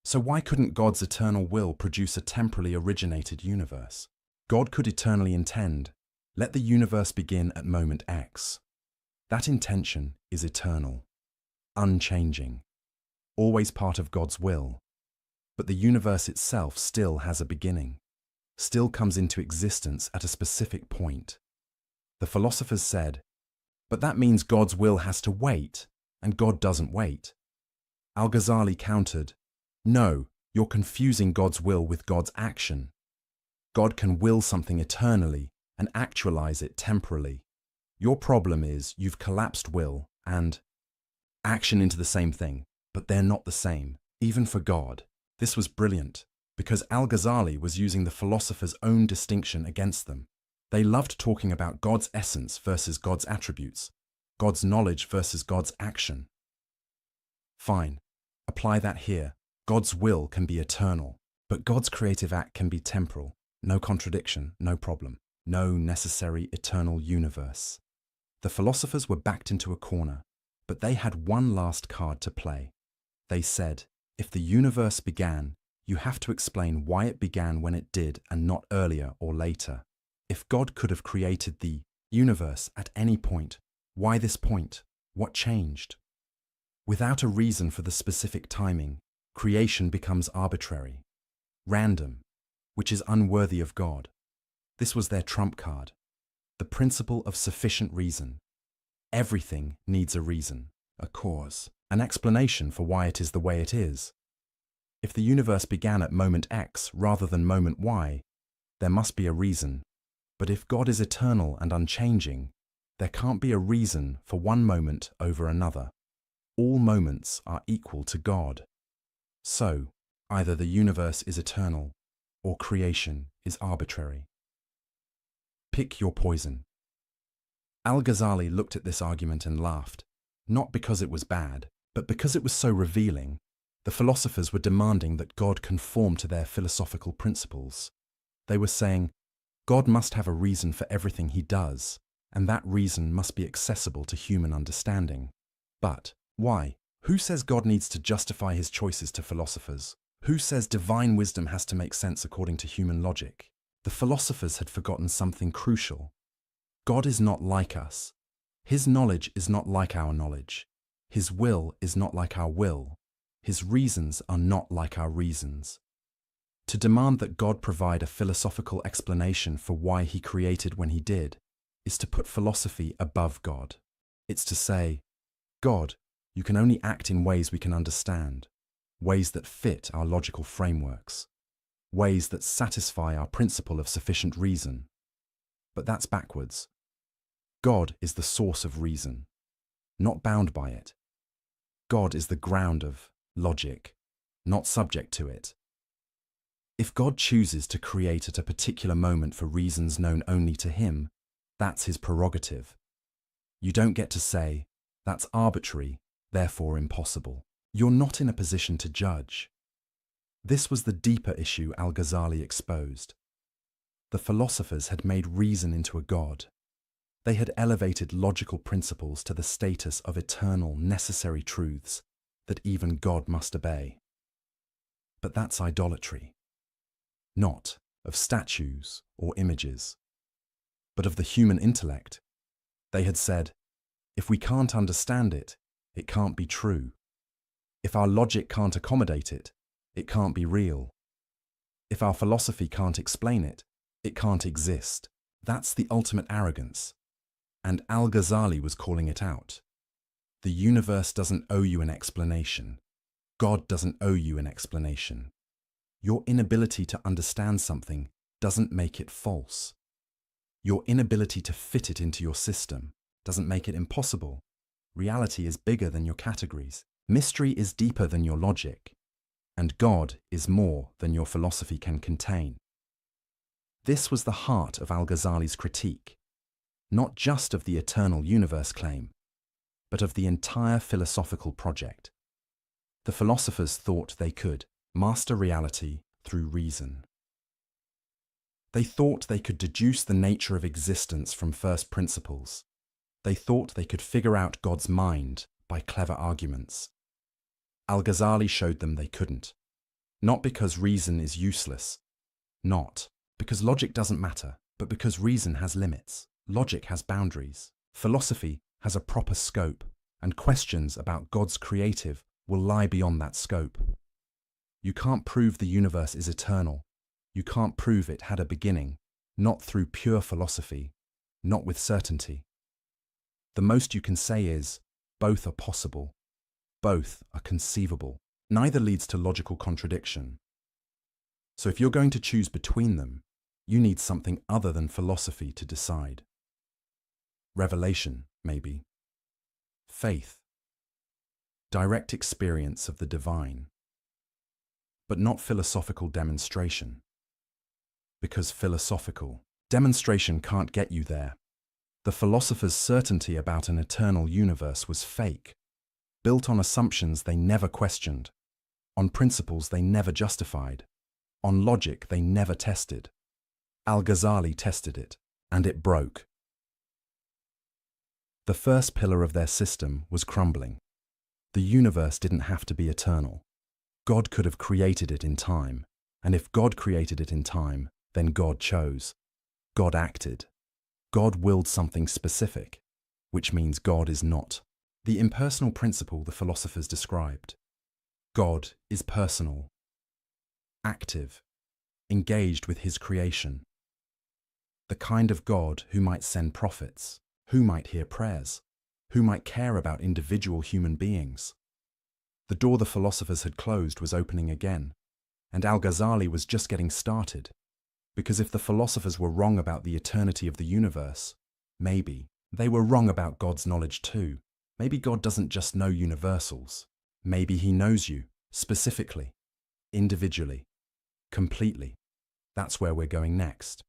Speaker 1: So why couldn't God's eternal will produce a temporally originated universe? God could eternally intend, let the universe begin at moment X. That intention is eternal, unchanging, always part of God's will. But the universe itself still has a beginning, still comes into existence at a specific point. The philosophers said, but that means God's will has to wait, and God doesn't wait. Al-Ghazali countered, no, you're confusing God's will with God's action. God can will something eternally and actualize it temporally. Your problem is you've collapsed will and action into the same thing, but they're not the same, even for God. This was brilliant, because Al-Ghazali was using the philosophers' own distinction against them. They loved talking about God's essence versus God's attributes, God's knowledge versus God's action. Fine, apply that here. God's will can be eternal, but God's creative act can be temporal. No contradiction, no problem. No necessary eternal universe. The philosophers were backed into a corner, but they had one last card to play. They said, if the universe began, you have to explain why it began when it did and not earlier or later. If God could have created the universe at any point, why this point? What changed? Without a reason for the specific timing, creation becomes arbitrary, random, which is unworthy of God. This was their trump card, the principle of sufficient reason. Everything needs a reason, a cause, an explanation for why it is the way it is. If the universe began at moment X rather than moment Y, there must be a reason. But if God is eternal and unchanging, There can't be a reason for one moment over another. All moments are equal to God. So, either the universe is eternal, or creation is arbitrary. Pick your poison. Al-Ghazali looked at this argument and laughed, not because it was bad, but because it was so revealing. The philosophers were demanding that God conform to their philosophical principles. They were saying, God must have a reason for everything he does, and that reason must be accessible to human understanding. But why? Who says God needs to justify his choices to philosophers? Who says divine wisdom has to make sense according to human logic? The philosophers had forgotten something crucial. God is not like us. His knowledge is not like our knowledge. His will is not like our will. His reasons are not like our reasons. To demand that God provide a philosophical explanation for why he created when he did is to put philosophy above God. It's to say, God, you can only act in ways we can understand, ways that fit our logical frameworks, ways that satisfy our principle of sufficient reason. But that's backwards. God is the source of reason, not bound by it. God is the ground of logic, not subject to it. If God chooses to create at a particular moment for reasons known only to him, that's his prerogative. You don't get to say, that's arbitrary, therefore impossible. You're not in a position to judge. This was the deeper issue Al-Ghazali exposed. The philosophers had made reason into a god. They had elevated logical principles to the status of eternal, necessary truths that even God must obey. But that's idolatry. Not of statues or images, but of the human intellect. They had said, if we can't understand it, it can't be true. If our logic can't accommodate it, it can't be real. If our philosophy can't explain it, it can't exist. That's the ultimate arrogance. And Al-Ghazali was calling it out. The universe doesn't owe you an explanation. God doesn't owe you an explanation. Your inability to understand something doesn't make it false. Your inability to fit it into your system doesn't make it impossible. Reality is bigger than your categories. Mystery is deeper than your logic. And God is more than your philosophy can contain. This was the heart of Al-Ghazali's critique, not just of the eternal universe claim, but of the entire philosophical project. The philosophers thought they could master reality through reason. They thought they could deduce the nature of existence from first principles. They thought they could figure out God's mind by clever arguments. Al-Ghazali showed them they couldn't. Not because reason is useless. Not because logic doesn't matter, but because reason has limits. Logic has boundaries. Philosophy has a proper scope, and questions about God's creative will lie beyond that scope. You can't prove the universe is eternal. You can't prove it had a beginning, not through pure philosophy, not with certainty. The most you can say is, both are possible. Both are conceivable. Neither leads to logical contradiction. So if you're going to choose between them, you need something other than philosophy to decide. Revelation, maybe. Faith. Direct experience of the divine. But not philosophical demonstration. Because philosophical demonstration can't get you there. The philosophers' certainty about an eternal universe was fake, built on assumptions they never questioned, on principles they never justified, on logic they never tested. Al-Ghazali tested it, and it broke. The first pillar of their system was crumbling. The universe didn't have to be eternal. God could have created it in time, and if God created it in time, then God chose. God acted. God willed something specific, which means God is not. The impersonal principle the philosophers described. God is personal, active, engaged with his creation. The kind of God who might send prophets, who might hear prayers, who might care about individual human beings. The door the philosophers had closed was opening again, and Al-Ghazali was just getting started. Because if the philosophers were wrong about the eternity of the universe, maybe They were wrong about God's knowledge too. Maybe God doesn't just know universals. Maybe he knows you, specifically, individually, completely. That's where we're going next.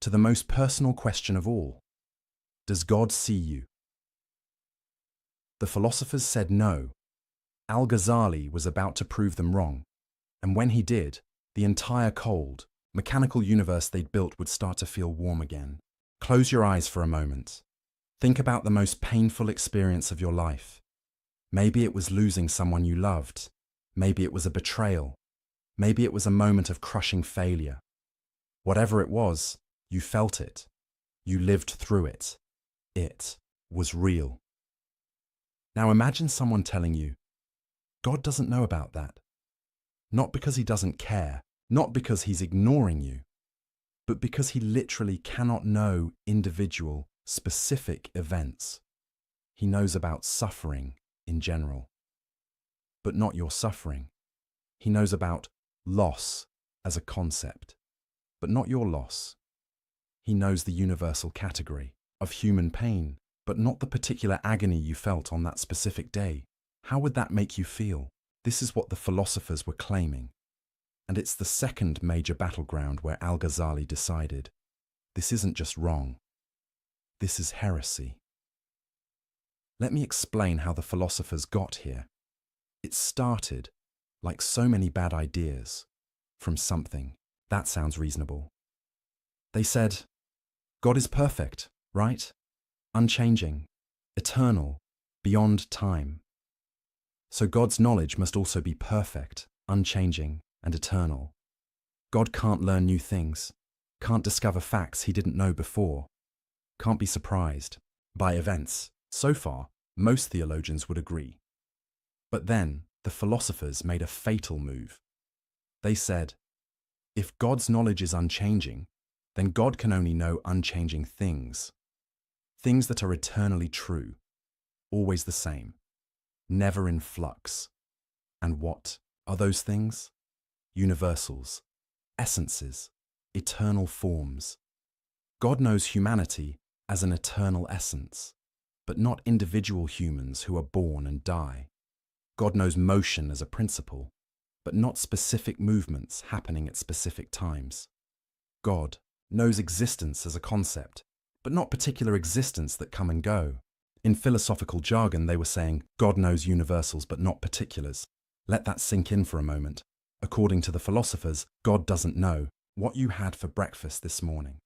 Speaker 1: To the most personal question of all, does God see you? The philosophers said no. Al-Ghazali was about to prove them wrong, and when he did, the entire cold, mechanical universe they'd built would start to feel warm again. Close your eyes for a moment. Think about the most painful experience of your life. Maybe it was losing someone you loved. Maybe it was a betrayal. Maybe it was a moment of crushing failure. Whatever it was, you felt it. You lived through it. It was real. Now imagine someone telling you, God doesn't know about that. Not because he doesn't care, not because he's ignoring you, but because he literally cannot know individual, specific events. He knows about suffering in general, but not your suffering. He knows about loss as a concept, but not your loss. He knows the universal category of human pain, but not the particular agony you felt on that specific day. How would that make you feel? This is what the philosophers were claiming. And it's the second major battleground where Al-Ghazali decided, this isn't just wrong. This is heresy. Let me explain how the philosophers got here. It started, like so many bad ideas, from something. That sounds reasonable. They said, God is perfect, right? Unchanging, eternal, beyond time. So God's knowledge must also be perfect, unchanging, and eternal. God can't learn new things, can't discover facts he didn't know before, can't be surprised by events. So far, most theologians would agree. But then, the philosophers made a fatal move. They said, if God's knowledge is unchanging, then God can only know unchanging things. Things that are eternally true, always the same, never in flux. And what are those things? Universals, essences, eternal forms. God knows humanity as an eternal essence, but not individual humans who are born and die. God knows motion as a principle, but not specific movements happening at specific times. God knows existence as a concept, but not particular existence that come and go. In philosophical jargon, they were saying, God knows universals but not particulars. Let that sink in for a moment. According to the philosophers, God doesn't know what you had for breakfast this morning,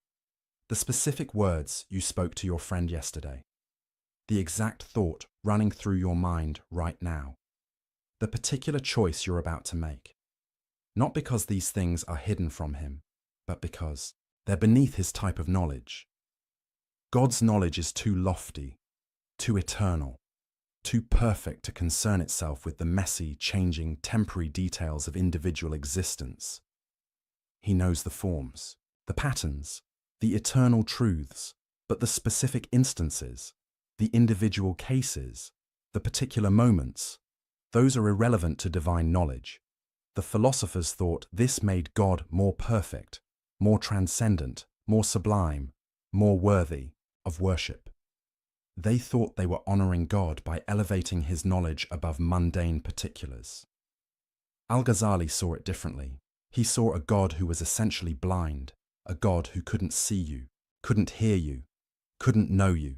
Speaker 1: the specific words you spoke to your friend yesterday, the exact thought running through your mind right now, the particular choice you're about to make. Not because these things are hidden from him, but because they're beneath his type of knowledge. God's knowledge is too lofty, too eternal, too perfect to concern itself with the messy, changing, temporary details of individual existence. He knows the forms, the patterns, the eternal truths, but the specific instances, the individual cases, the particular moments, those are irrelevant to divine knowledge. The philosophers thought this made God more perfect, more transcendent, more sublime, more worthy of worship. They thought they were honoring God by elevating his knowledge above mundane particulars. Al-Ghazali saw it differently. He saw a God who was essentially blind, a God who couldn't see you, couldn't hear you, couldn't know you.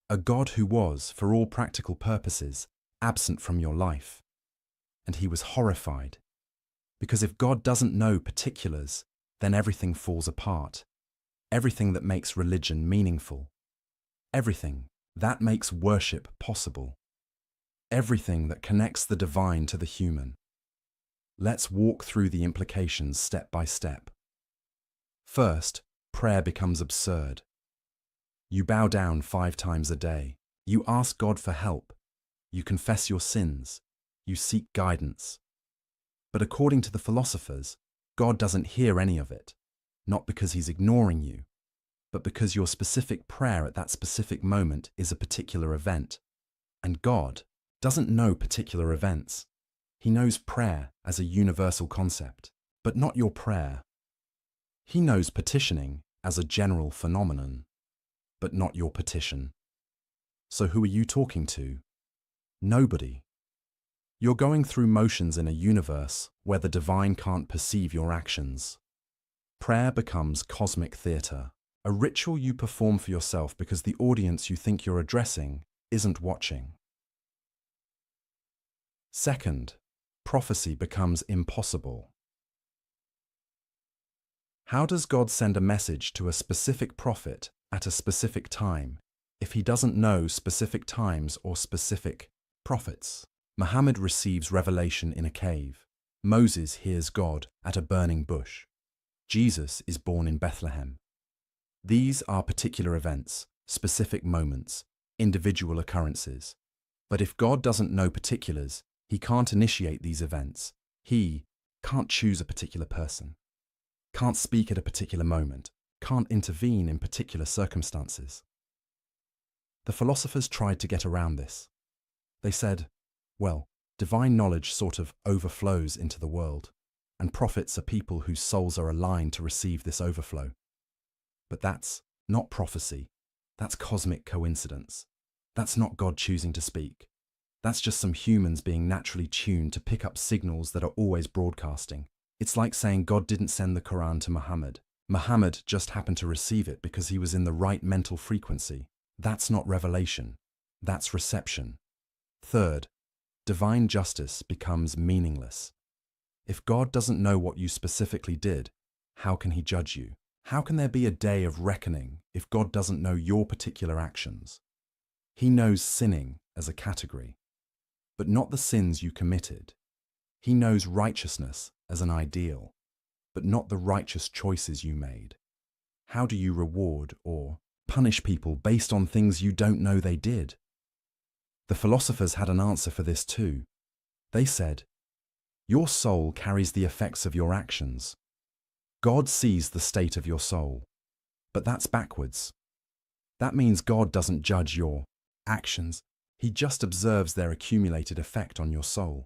Speaker 1: A God who was, for all practical purposes, absent from your life. And he was horrified, because if God doesn't know particulars, then everything falls apart. Everything that makes religion meaningful. Everything that makes worship possible. Everything that connects the divine to the human. Let's walk through the implications step by step. First, prayer becomes absurd. You bow down 5 times a day. You ask God for help. You confess your sins. You seek guidance. But according to the philosophers, God doesn't hear any of it, not because he's ignoring you, but because your specific prayer at that specific moment is a particular event. And God doesn't know particular events. He knows prayer as a universal concept, but not your prayer. He knows petitioning as a general phenomenon, but not your petition. So who are you talking to? Nobody. You're going through motions in a universe where the divine can't perceive your actions. Prayer becomes cosmic theatre, a ritual you perform for yourself because the audience you think you're addressing isn't watching. Second, prophecy becomes impossible. How does God send a message to a specific prophet at a specific time if he doesn't know specific times or specific prophets? Muhammad receives revelation in a cave. Moses hears God at a burning bush. Jesus is born in Bethlehem. These are particular events, specific moments, individual occurrences. But if God doesn't know particulars, he can't initiate these events. He can't choose a particular person, can't speak at a particular moment, can't intervene in particular circumstances. The philosophers tried to get around this. They said, well, divine knowledge sort of overflows into the world, and prophets are people whose souls are aligned to receive this overflow. But that's not prophecy. That's cosmic coincidence. That's not God choosing to speak. That's just some humans being naturally tuned to pick up signals that are always broadcasting. It's like saying God didn't send the Quran to Muhammad. Muhammad just happened to receive it because he was in the right mental frequency. That's not revelation. That's reception. Third, divine justice becomes meaningless. If God doesn't know what you specifically did, how can he judge you? How can there be a day of reckoning if God doesn't know your particular actions? He knows sinning as a category, but not the sins you committed. He knows righteousness as an ideal, but not the righteous choices you made. How do you reward or punish people based on things you don't know they did? The philosophers had an answer for this too. They said, your soul carries the effects of your actions. God sees the state of your soul, but that's backwards. That means God doesn't judge your actions. He just observes their accumulated effect on your soul.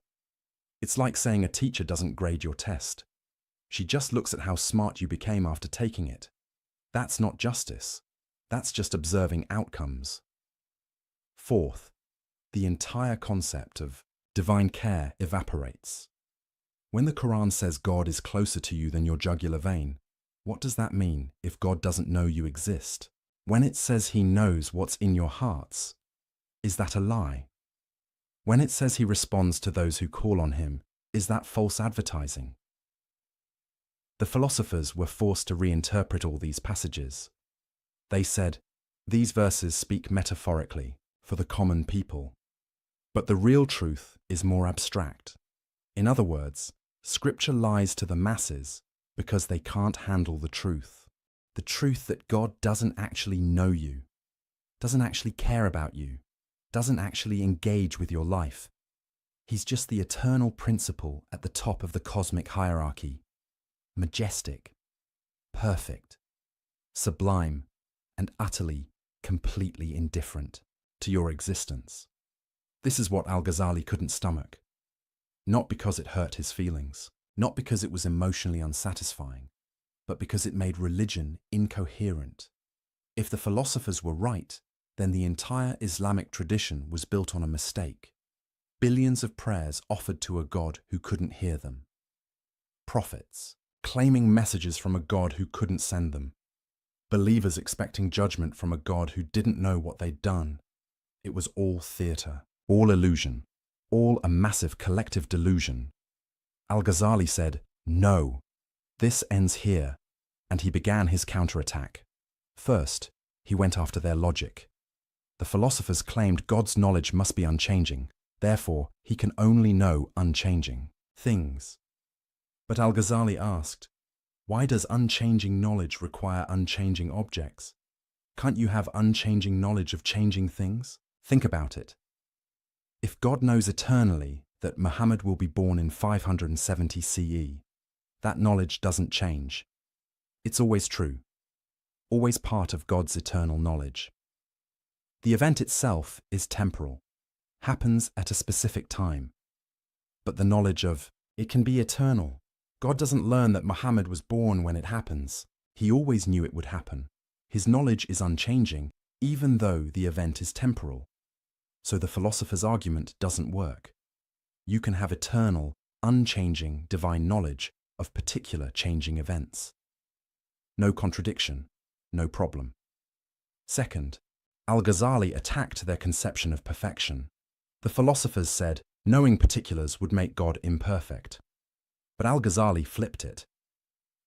Speaker 1: It's like saying a teacher doesn't grade your test. She just looks at how smart you became after taking it. That's not justice. That's just observing outcomes. Fourth, the entire concept of divine care evaporates. When the Quran says God is closer to you than your jugular vein, what does that mean if God doesn't know you exist? When it says he knows what's in your hearts, is that a lie? When it says he responds to those who call on him, is that false advertising? The philosophers were forced to reinterpret all these passages. They said, these verses speak metaphorically for the common people. But the real truth is more abstract. In other words, Scripture lies to the masses because they can't handle the truth that God doesn't actually know you, doesn't actually care about you, doesn't actually engage with your life. He's just the eternal principle at the top of the cosmic hierarchy, majestic, perfect, sublime, and utterly, completely indifferent to your existence. This is what Al-Ghazali couldn't stomach. Not because it hurt his feelings, not because it was emotionally unsatisfying, but because it made religion incoherent. If the philosophers were right, then the entire Islamic tradition was built on a mistake. Billions of prayers offered to a God who couldn't hear them. Prophets claiming messages from a God who couldn't send them. Believers expecting judgment from a God who didn't know what they'd done. It was all theatre, all illusion, all a massive collective delusion. Al-Ghazali said, no, this ends here, and he began his counterattack. First, he went after their logic. The philosophers claimed God's knowledge must be unchanging, therefore he can only know unchanging things. But Al-Ghazali asked, why does unchanging knowledge require unchanging objects? Can't you have unchanging knowledge of changing things? Think about it. If God knows eternally that Muhammad will be born in 570 CE, that knowledge doesn't change. It's always true, always part of God's eternal knowledge. The event itself is temporal, happens at a specific time. But the knowledge of it can be eternal. God doesn't learn that Muhammad was born when it happens. He always knew it would happen. His knowledge is unchanging, even though the event is temporal. So the philosopher's argument doesn't work. You can have eternal, unchanging divine knowledge of particular changing events. No contradiction, no problem. Second, Al-Ghazali attacked their conception of perfection. The philosophers said knowing particulars would make God imperfect. But Al-Ghazali flipped it.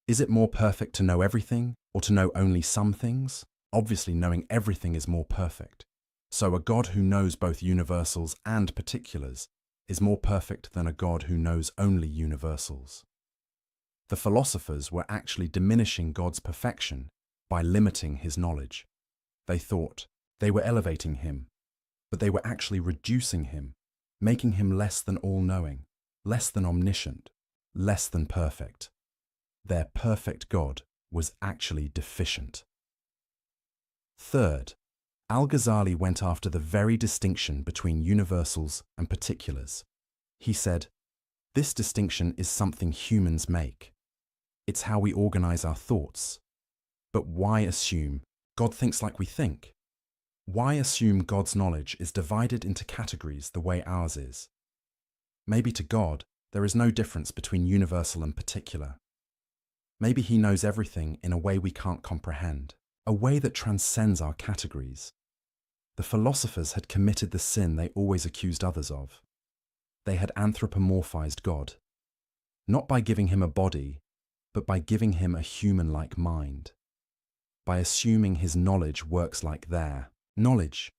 Speaker 1: Is it more perfect to know everything or to know only some things? Obviously, knowing everything is more perfect. So a God who knows both universals and particulars is more perfect than a God who knows only universals. The philosophers were actually diminishing God's perfection by limiting his knowledge. They thought they were elevating him, but they were actually reducing him, making him less than all-knowing, less than omniscient, less than perfect. Their perfect God was actually deficient. Third, Al-Ghazali went after the very distinction between universals and particulars. He said, this distinction is something humans make. It's how we organize our thoughts. But why assume God thinks like we think? Why assume God's knowledge is divided into categories the way ours is? Maybe to God, there is no difference between universal and particular. Maybe he knows everything in a way we can't comprehend, a way that transcends our categories. The philosophers had committed the sin they always accused others of. They had anthropomorphized God, not by giving him a body, but by giving him a human-like mind, by assuming his knowledge works like their knowledge,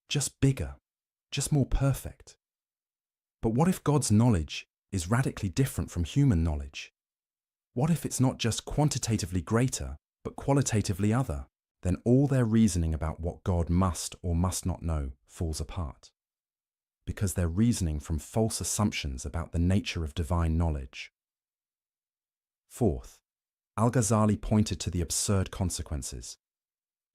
Speaker 1: just bigger, just more perfect. But what if God's knowledge is radically different from human knowledge? What if it's not just quantitatively greater, but qualitatively other? Then all their reasoning about what God must or must not know falls apart, because they're reasoning from false assumptions about the nature of divine knowledge. Fourth, Al-Ghazali pointed to the absurd consequences.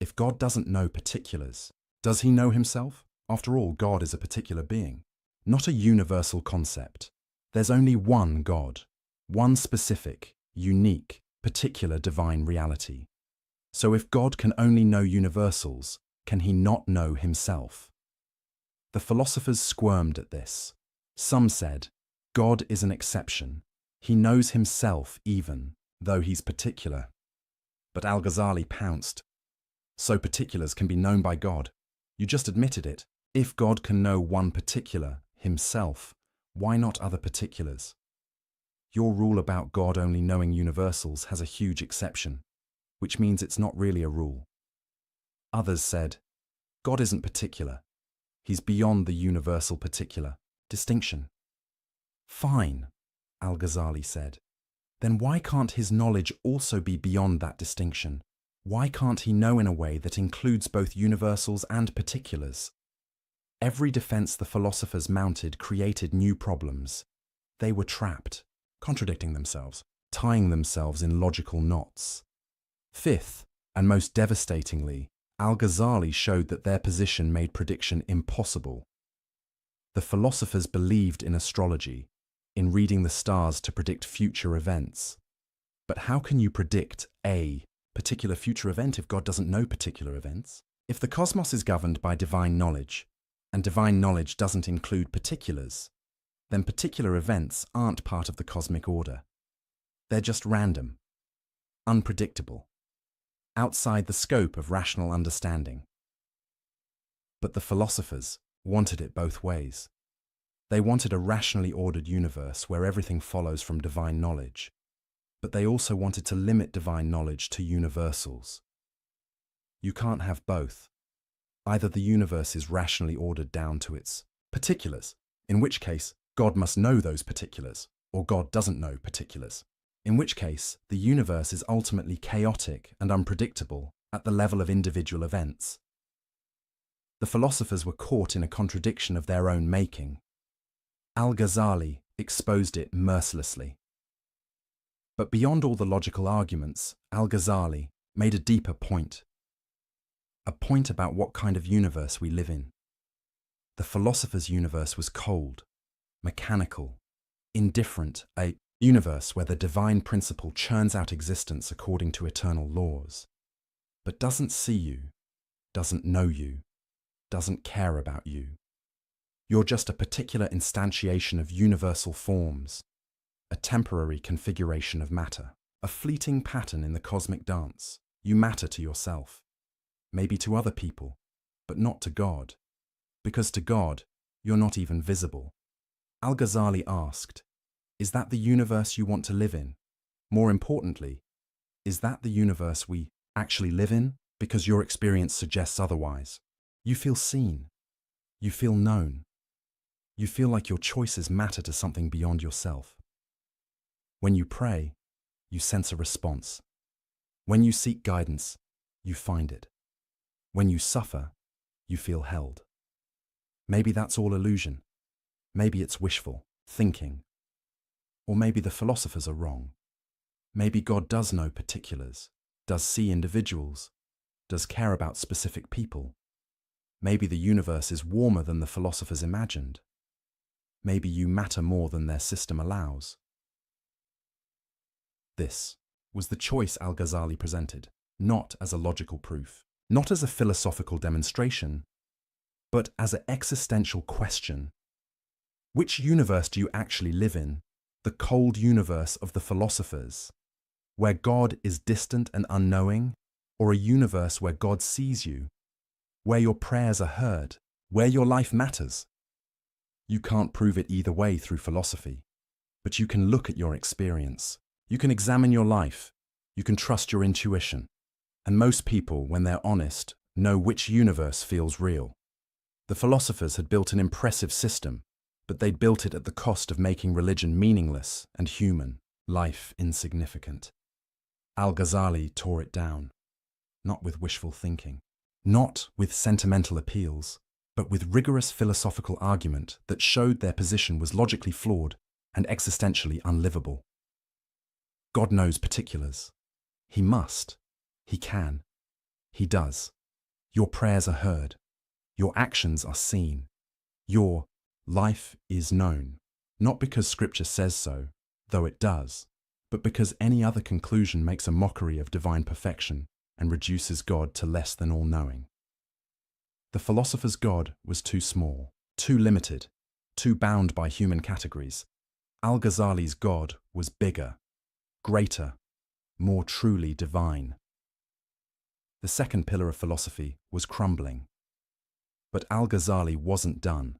Speaker 1: If God doesn't know particulars, does he know himself? After all, God is a particular being, not a universal concept. There's only one God, one specific, unique, particular divine reality. So if God can only know universals, can he not know himself? The philosophers squirmed at this. Some said, God is an exception. He knows himself even, though he's particular. But Al-Ghazali pounced. So particulars can be known by God. You just admitted it. If God can know one particular, himself, why not other particulars? Your rule about God only knowing universals has a huge exception, which means it's not really a rule. Others said, God isn't particular. He's beyond the universal particular distinction. Fine, Al-Ghazali said. Then why can't his knowledge also be beyond that distinction? Why can't he know in a way that includes both universals and particulars? Every defense the philosophers mounted created new problems. They were trapped, contradicting themselves, tying themselves in logical knots. Fifth, and most devastatingly, Al-Ghazali showed that their position made prediction impossible. The philosophers believed in astrology, in reading the stars to predict future events. But how can you predict a particular future event if God doesn't know particular events? If the cosmos is governed by divine knowledge, and divine knowledge doesn't include particulars, then particular events aren't part of the cosmic order. They're just random, unpredictable, outside the scope of rational understanding. But the philosophers wanted it both ways. They wanted a rationally ordered universe where everything follows from divine knowledge, but they also wanted to limit divine knowledge to universals. You can't have both. Either the universe is rationally ordered down to its particulars, in which case God must know those particulars, or God doesn't know particulars, in which case the universe is ultimately chaotic and unpredictable at the level of individual events. The philosophers were caught in a contradiction of their own making. Al-Ghazali exposed it mercilessly. But beyond all the logical arguments, Al-Ghazali made a deeper point. A point about what kind of universe we live in. The philosopher's universe was cold, mechanical, indifferent, a universe where the divine principle churns out existence according to eternal laws, but doesn't see you, doesn't know you, doesn't care about you. You're just a particular instantiation of universal forms, a temporary configuration of matter, a fleeting pattern in the cosmic dance. You matter to yourself, maybe to other people, but not to God, because to God, you're not even visible. Al-Ghazali asked, is that the universe you want to live in? More importantly, is that the universe we actually live in? Because your experience suggests otherwise. You feel seen. You feel known. You feel like your choices matter to something beyond yourself. When you pray, you sense a response. When you seek guidance, you find it. When you suffer, you feel held. Maybe that's all illusion. Maybe it's wishful thinking. Or maybe the philosophers are wrong. Maybe God does know particulars, does see individuals, does care about specific people. Maybe the universe is warmer than the philosophers imagined. Maybe you matter more than their system allows. This was the choice Al-Ghazali presented, not as a logical proof, not as a philosophical demonstration, but as an existential question. Which universe do you actually live in? The cold universe of the philosophers, where God is distant and unknowing, or a universe where God sees you, where your prayers are heard, where your life matters? You can't prove it either way through philosophy, but you can look at your experience. You can examine your life. You can trust your intuition. And most people, when they're honest, know which universe feels real. The philosophers had built an impressive system, but they'd built it at the cost of making religion meaningless and human, life insignificant. Al-Ghazali tore it down, not with wishful thinking, not with sentimental appeals, but with rigorous philosophical argument that showed their position was logically flawed and existentially unlivable. God knows particulars. He must. He can. He does. Your prayers are heard. Your actions are seen. Your life is known, not because Scripture says so, though it does, but because any other conclusion makes a mockery of divine perfection and reduces God to less than all-knowing. The philosopher's God was too small, too limited, too bound by human categories. Al-Ghazali's God was bigger, greater, more truly divine. The second pillar of philosophy was crumbling. But Al-Ghazali wasn't done,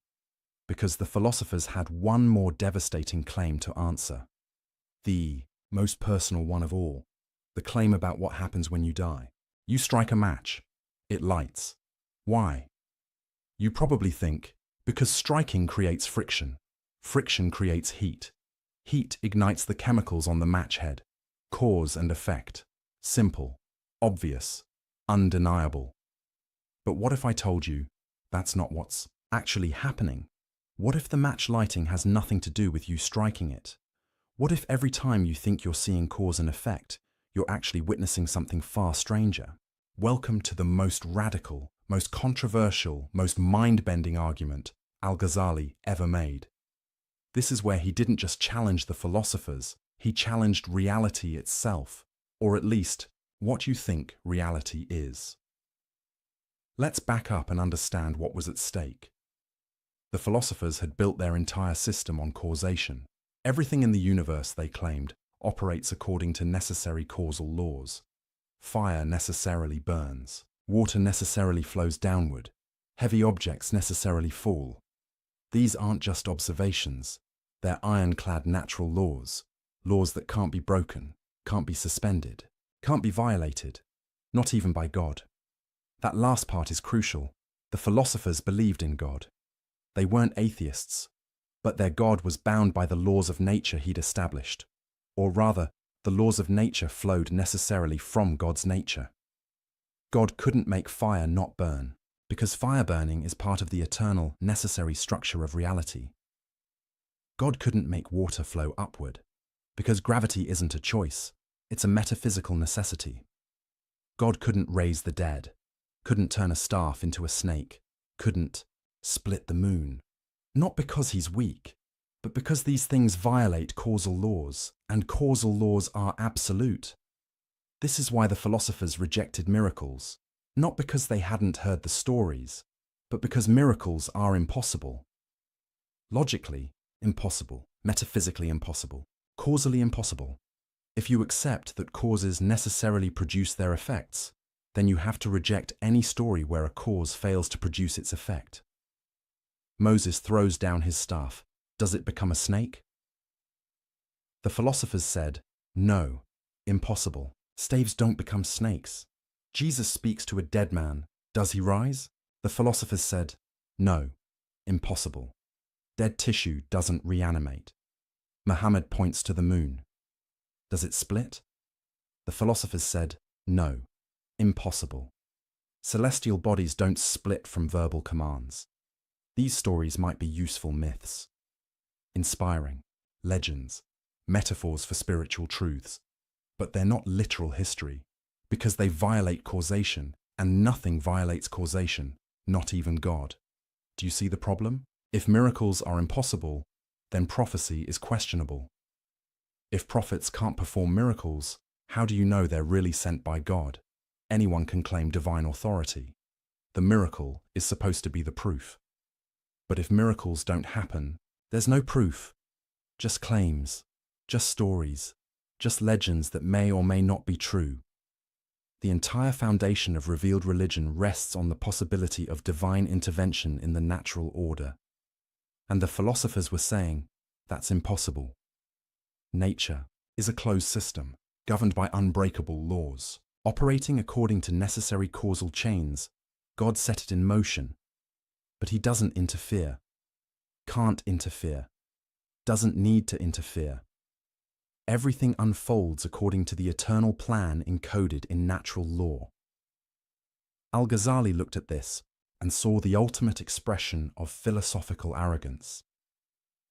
Speaker 1: because the philosophers had one more devastating claim to answer. The most personal one of all, the claim about what happens when you die. You strike a match. It lights. Why? You probably think, because striking creates friction. Friction creates heat. Heat ignites the chemicals on the match head. Cause and effect. Simple, obvious, undeniable. But what if I told you that's not what's actually happening? What if the match lighting has nothing to do with you striking it? What if every time you think you're seeing cause and effect, you're actually witnessing something far stranger? Welcome to the most radical, most controversial, most mind-bending argument Al-Ghazali ever made. This is where he didn't just challenge the philosophers, he challenged reality itself, or at least what you think reality is. Let's back up and understand what was at stake. The philosophers had built their entire system on causation. Everything in the universe, they claimed, operates according to necessary causal laws. Fire necessarily burns. Water necessarily flows downward. Heavy objects necessarily fall. These aren't just observations. They're ironclad natural laws. Laws that can't be broken, can't be suspended, can't be violated, not even by God. That last part is crucial. The philosophers believed in God. They weren't atheists, but their God was bound by the laws of nature he'd established. Or rather, the laws of nature flowed necessarily from God's nature. God couldn't make fire not burn, because fire burning is part of the eternal, necessary structure of reality. God couldn't make water flow upward, because gravity isn't a choice, it's a metaphysical necessity. God couldn't raise the dead, couldn't turn a staff into a snake, couldn't split the moon. Not because he's weak, but because these things violate causal laws, and causal laws are absolute. This is why the philosophers rejected miracles. Not because they hadn't heard the stories, but because miracles are impossible. Logically impossible, metaphysically impossible, causally impossible. If you accept that causes necessarily produce their effects, then you have to reject any story where a cause fails to produce its effect. Moses throws down his staff. Does it become a snake? The philosophers said, no, impossible. Staves don't become snakes. Jesus speaks to a dead man. Does he rise? The philosophers said, no, impossible. Dead tissue doesn't reanimate. Muhammad points to the moon. Does it split? The philosophers said, no, impossible. Celestial bodies don't split from verbal commands. These stories might be useful myths, inspiring, legends, metaphors for spiritual truths, but they're not literal history because they violate causation, and nothing violates causation, not even God. Do you see the problem? If miracles are impossible, then prophecy is questionable. If prophets can't perform miracles, how do you know they're really sent by God? Anyone can claim divine authority. The miracle is supposed to be the proof. But if miracles don't happen, there's no proof, just claims, just stories, just legends that may or may not be true. The entire foundation of revealed religion rests on the possibility of divine intervention in the natural order. And the philosophers were saying, that's impossible. Nature is a closed system, governed by unbreakable laws. Operating according to necessary causal chains, God set it in motion. But he doesn't interfere, can't interfere, doesn't need to interfere. Everything unfolds according to the eternal plan encoded in natural law. Al-Ghazali looked at this and saw the ultimate expression of philosophical arrogance.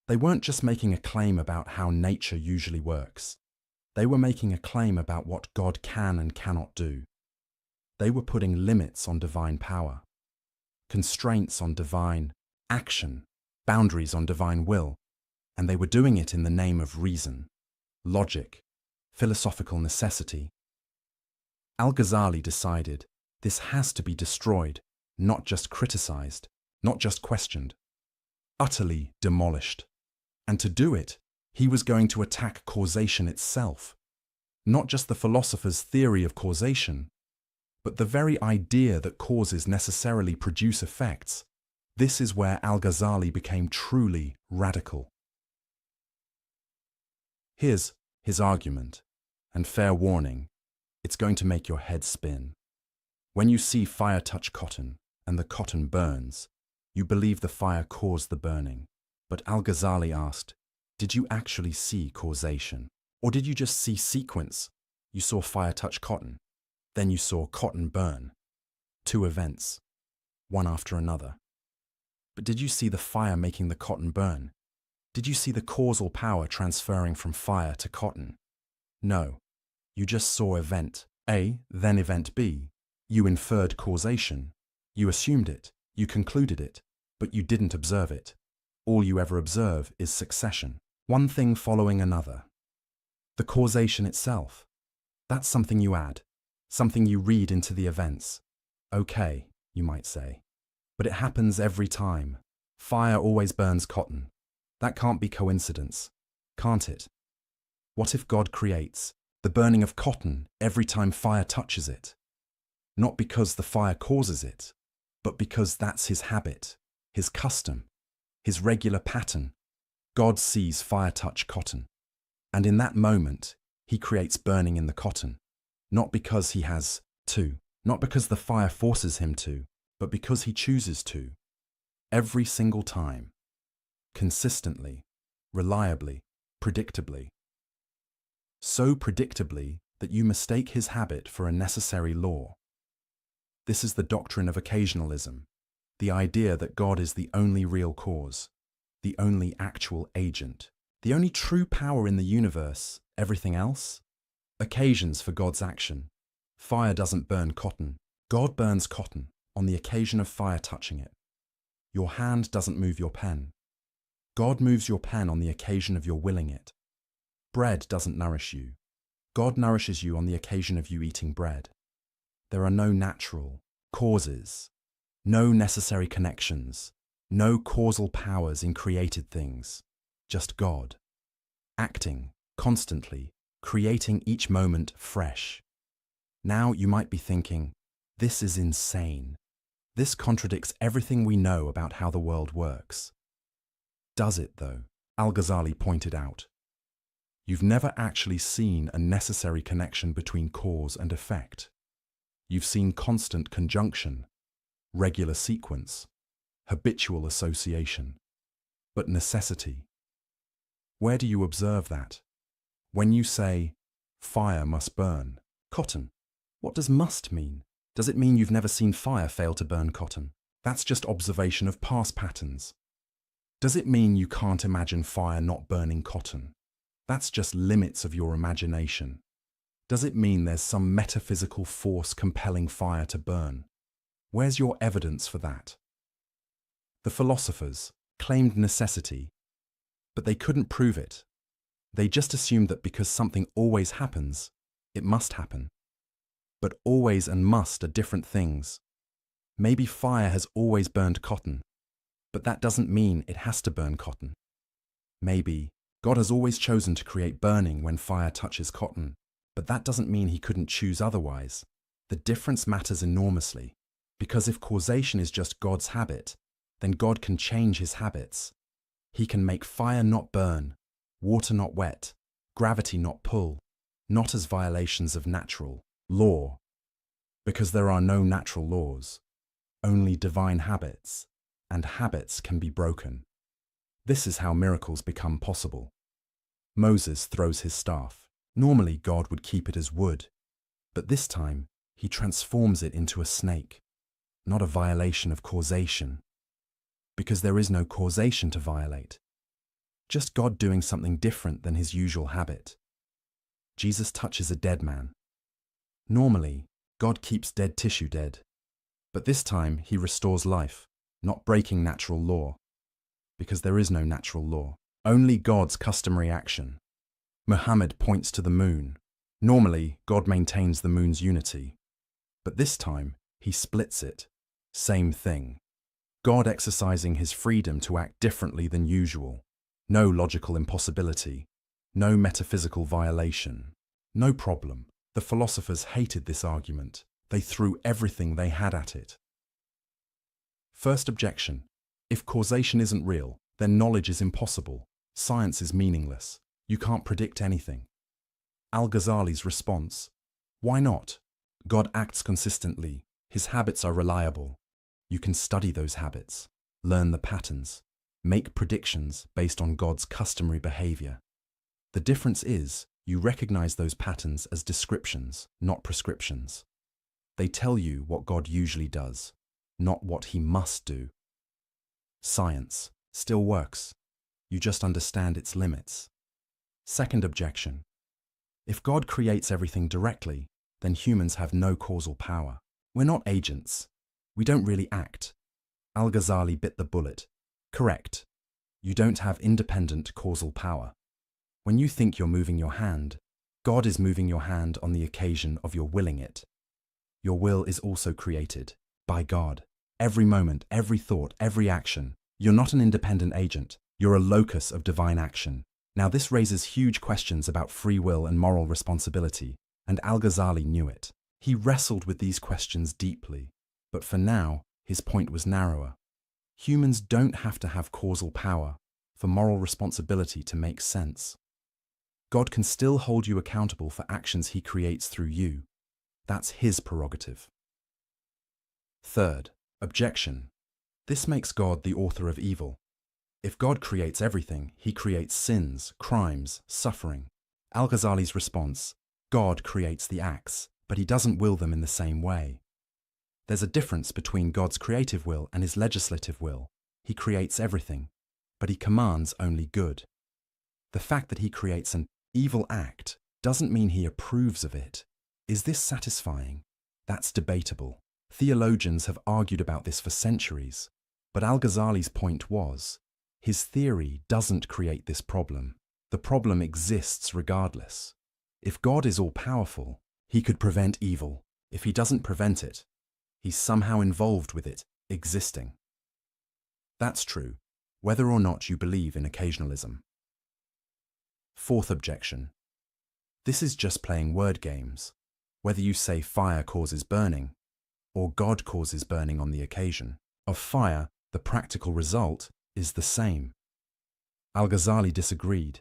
Speaker 1: They weren't just making a claim about how nature usually works. They were making a claim about what God can and cannot do. They were putting limits on divine power, constraints on divine action, boundaries on divine will, and they were doing it in the name of reason, logic, philosophical necessity. Al-Ghazali decided this has to be destroyed, not just criticized, not just questioned, utterly demolished. And to do it, he was going to attack causation itself, not just the philosopher's theory of causation, but the very idea that causes necessarily produce effects. This is where Al-Ghazali became truly radical. Here's his argument, and fair warning, it's going to make your head spin. When you see fire touch cotton, and the cotton burns, you believe the fire caused the burning. But Al-Ghazali asked, did you actually see causation? Or did you just see sequence? You saw fire touch cotton, then you saw cotton burn. Two events, one after another. But did you see the fire making the cotton burn? Did you see the causal power transferring from fire to cotton? No, you just saw event A, then event B. You inferred causation. You assumed it, you concluded it, but you didn't observe it. All you ever observe is succession, one thing following another. The causation itself, that's something you add, something you read into the events. Okay, you might say, but it happens every time. Fire always burns cotton. That can't be coincidence, can't it? What if God creates the burning of cotton every time fire touches it? Not because the fire causes it, but because that's his habit, his custom, his regular pattern. God sees fire touch cotton, and in that moment, he creates burning in the cotton, not because he has to, not because the fire forces him to, but because he chooses to. Every single time, consistently, reliably, predictably. So predictably that you mistake his habit for a necessary law. This is the doctrine of occasionalism, the idea that God is the only real cause, the only actual agent, the only true power in the universe. Everything else? Occasions for God's action. Fire doesn't burn cotton. God burns cotton on the occasion of fire touching it. Your hand doesn't move your pen. God moves your pen on the occasion of your willing it. Bread doesn't nourish you. God nourishes you on the occasion of you eating bread. There are no natural, causes, no necessary connections, no causal powers in created things, just God, acting constantly, creating each moment fresh. Now you might be thinking, this is insane. This contradicts everything we know about how the world works. Does it, though? Al-Ghazali pointed out. You've never actually seen a necessary connection between cause and effect. You've seen constant conjunction, regular sequence, habitual association. But necessity, where do you observe that? When you say, fire must burn cotton, what does must mean? Does it mean you've never seen fire fail to burn cotton? That's just observation of past patterns. Does it mean you can't imagine fire not burning cotton? That's just limits of your imagination. Does it mean there's some metaphysical force compelling fire to burn? Where's your evidence for that? The philosophers claimed necessity, but they couldn't prove it. They just assumed that because something always happens, it must happen. But always and must are different things. Maybe fire has always burned cotton, but that doesn't mean it has to burn cotton. Maybe God has always chosen to create burning when fire touches cotton, but that doesn't mean he couldn't choose otherwise. The difference matters enormously, because if causation is just God's habit, then God can change his habits. He can make fire not burn, water not wet, gravity not pull, not as violations of natural law, because there are no natural laws, only divine habits, and habits can be broken. This is how miracles become possible. Moses throws his staff. Normally God would keep it as wood, but this time he transforms it into a snake, not a violation of causation, because there is no causation to violate, just God doing something different than his usual habit. Jesus touches a dead man. Normally, God keeps dead tissue dead, but this time he restores life, not breaking natural law, because there is no natural law, only God's customary action. Muhammad points to the moon. Normally, God maintains the moon's unity, but this time he splits it. Same thing. God exercising his freedom to act differently than usual. No logical impossibility, no metaphysical violation, no problem. The philosophers hated this argument. They threw everything they had at it. First objection: if causation isn't real, then knowledge is impossible. Science is meaningless. You can't predict anything. Al-Ghazali's response: why not? God acts consistently. His habits are reliable. You can study those habits, learn the patterns, make predictions based on God's customary behavior. The difference is, you recognize those patterns as descriptions, not prescriptions. They tell you what God usually does, not what he must do. Science still works. You just understand its limits. Second objection: if God creates everything directly, then humans have no causal power. We're not agents. We don't really act. Al-Ghazali bit the bullet. Correct. You don't have independent causal power. When you think you're moving your hand, God is moving your hand on the occasion of your willing it. Your will is also created by God. Every moment, every thought, every action. You're not an independent agent. You're a locus of divine action. Now this raises huge questions about free will and moral responsibility, and Al-Ghazali knew it. He wrestled with these questions deeply, but for now, his point was narrower. Humans don't have to have causal power for moral responsibility to make sense. God can still hold you accountable for actions he creates through you. That's his prerogative. Third objection: this makes God the author of evil. If God creates everything, he creates sins, crimes, suffering. Al-Ghazali's response: God creates the acts, but he doesn't will them in the same way. There's a difference between God's creative will and his legislative will. He creates everything, but he commands only good. The fact that he creates an evil act doesn't mean he approves of it. Is this satisfying? That's debatable. Theologians have argued about this for centuries, but Al-Ghazali's point was, his theory doesn't create this problem. The problem exists regardless. If God is all-powerful, he could prevent evil. If he doesn't prevent it, He's somehow involved with it, existing. That's true, whether or not you believe in occasionalism. Fourth objection. This is just playing word games, whether you say fire causes burning, or God causes burning on the occasion. Of fire, the practical result is the same. Al-Ghazali disagreed.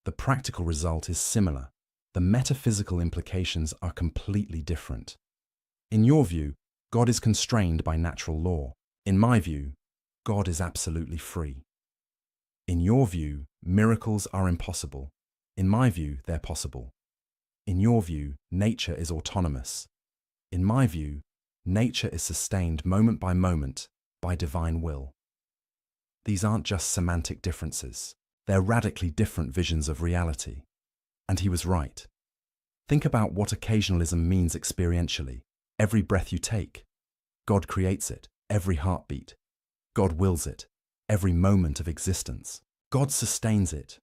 Speaker 1: The practical result is similar. The metaphysical implications are completely different. In your view, God is constrained by natural law. In my view, God is absolutely free. In your view, miracles are impossible. In my view, they're possible. In your view, nature is autonomous. In my view, nature is sustained moment by divine will. These aren't just semantic differences. They're radically different visions of reality. And he was right. Think about what occasionalism means experientially. Every breath you take, God creates it. Every heartbeat, God wills it. Every moment of existence, God sustains it.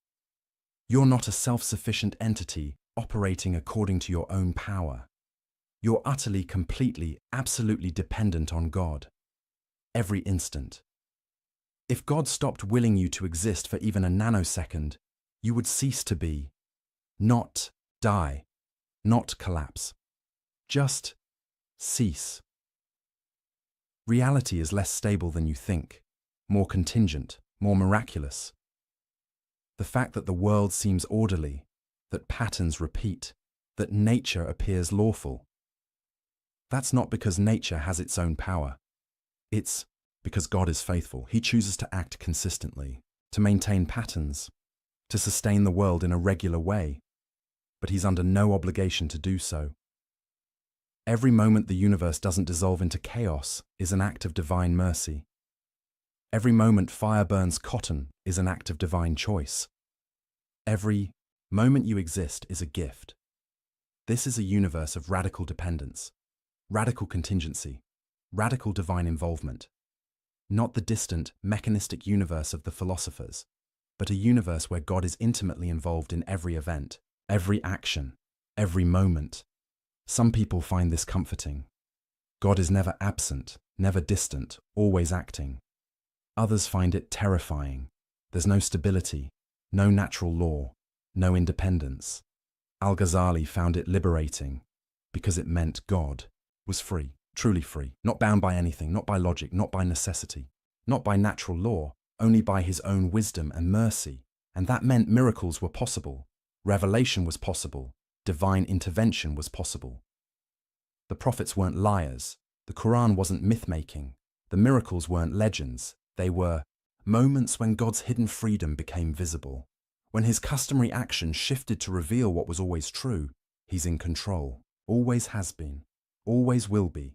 Speaker 1: You're not a self-sufficient entity operating according to your own power. You're utterly, completely, absolutely dependent on God. Every instant. If God stopped willing you to exist for even a nanosecond, you would cease to be. Not die. Not collapse. Just cease. Reality is less stable than you think, more contingent, more miraculous. The fact that the world seems orderly, that patterns repeat, that nature appears lawful. That's not because nature has its own power. It's because God is faithful. He chooses to act consistently, to maintain patterns, to sustain the world in a regular way, but he's under no obligation to do so. Every moment the universe doesn't dissolve into chaos is an act of divine mercy. Every moment fire burns cotton is an act of divine choice. Every moment you exist is a gift. This is a universe of radical dependence, radical contingency, radical divine involvement. Not the distant, mechanistic universe of the philosophers, but a universe where God is intimately involved in every event, every action, every moment. Some people find this comforting. God is never absent, never distant, always acting. Others find it terrifying. There's no stability, no natural law, no independence. Al-Ghazali found it liberating because it meant God was free, truly free, not bound by anything, not by logic, not by necessity, not by natural law, only by his own wisdom and mercy. And that meant miracles were possible, revelation was possible, divine intervention was possible. The prophets weren't liars, the Quran wasn't myth-making, the miracles weren't legends, they were moments when God's hidden freedom became visible, when his customary action shifted to reveal what was always true. He's in control, always has been, always will be.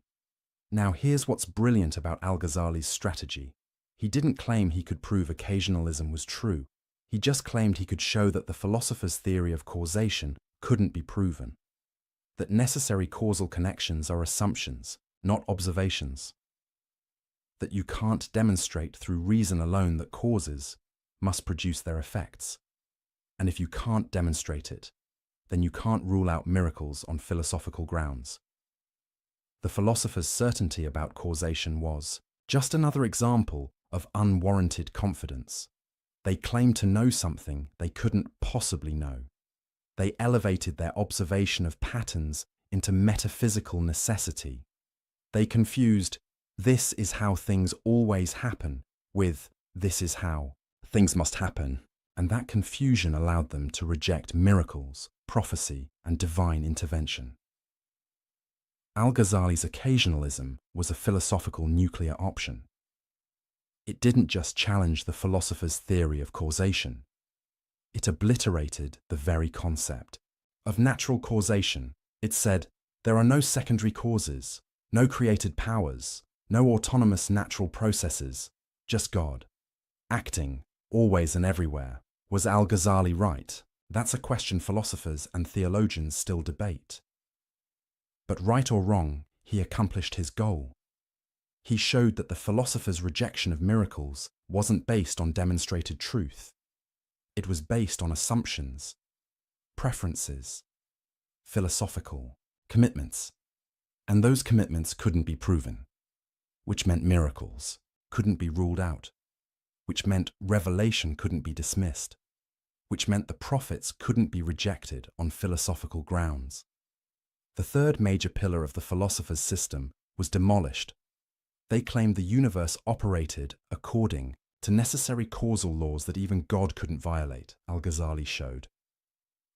Speaker 1: Now here's what's brilliant about Al-Ghazali's strategy. He didn't claim he could prove occasionalism was true. He just claimed he could show that the philosopher's theory of causation couldn't be proven. That necessary causal connections are assumptions, not observations. That you can't demonstrate through reason alone that causes must produce their effects. And if you can't demonstrate it, then you can't rule out miracles on philosophical grounds. The philosopher's certainty about causation was just another example of unwarranted confidence. They claimed to know something they couldn't possibly know. They elevated their observation of patterns into metaphysical necessity. They confused "this is how things always happen" with "this is how things must happen." And that confusion allowed them to reject miracles, prophecy, and divine intervention. Al-Ghazali's occasionalism was a philosophical nuclear option. It didn't just challenge the philosopher's theory of causation. It obliterated the very concept of natural causation. It said, there are no secondary causes, no created powers, no autonomous natural processes, just God, acting, always and everywhere. Was Al-Ghazali right? That's a question philosophers and theologians still debate. But right or wrong, he accomplished his goal. He showed that the philosopher's rejection of miracles wasn't based on demonstrated truth. It was based on assumptions, preferences, philosophical commitments. And those commitments couldn't be proven, which meant miracles couldn't be ruled out, which meant revelation couldn't be dismissed, which meant the prophets couldn't be rejected on philosophical grounds. The third major pillar of the philosophers' system was demolished. They claimed the universe operated according to necessary causal laws that even God couldn't violate, Al-Ghazali showed.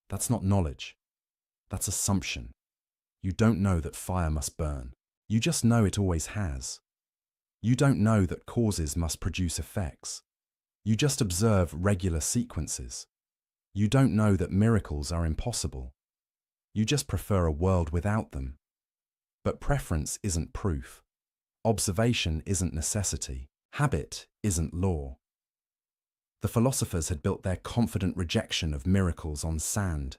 Speaker 1: That's not knowledge. That's assumption. You don't know that fire must burn. You just know it always has. You don't know that causes must produce effects. You just observe regular sequences. You don't know that miracles are impossible. You just prefer a world without them. But preference isn't proof. Observation isn't necessity. Habit isn't law. The philosophers had built their confident rejection of miracles on sand,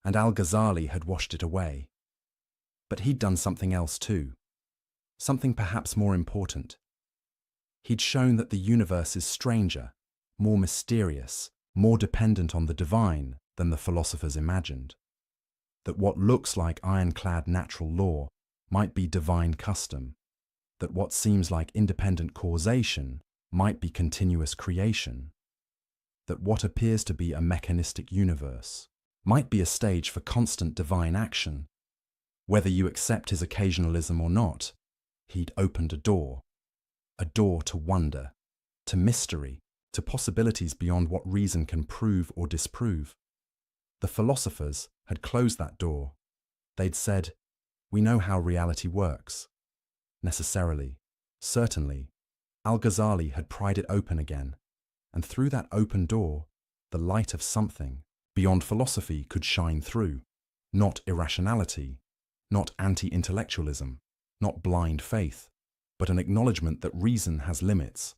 Speaker 1: and Al-Ghazali had washed it away. But he'd done something else too. Something perhaps more important. He'd shown that the universe is stranger, more mysterious, more dependent on the divine than the philosophers imagined. That what looks like ironclad natural law might be divine custom. That what seems like independent causation might be continuous creation. That what appears to be a mechanistic universe might be a stage for constant divine action. Whether you accept his occasionalism or not, he'd opened a door to wonder, to mystery, to possibilities beyond what reason can prove or disprove. The philosophers had closed that door. They'd said, "We know how reality works." Necessarily, certainly, Al-Ghazali had pried it open again, and through that open door, the light of something beyond philosophy could shine through. Not irrationality, not anti-intellectualism, not blind faith, but an acknowledgement that reason has limits.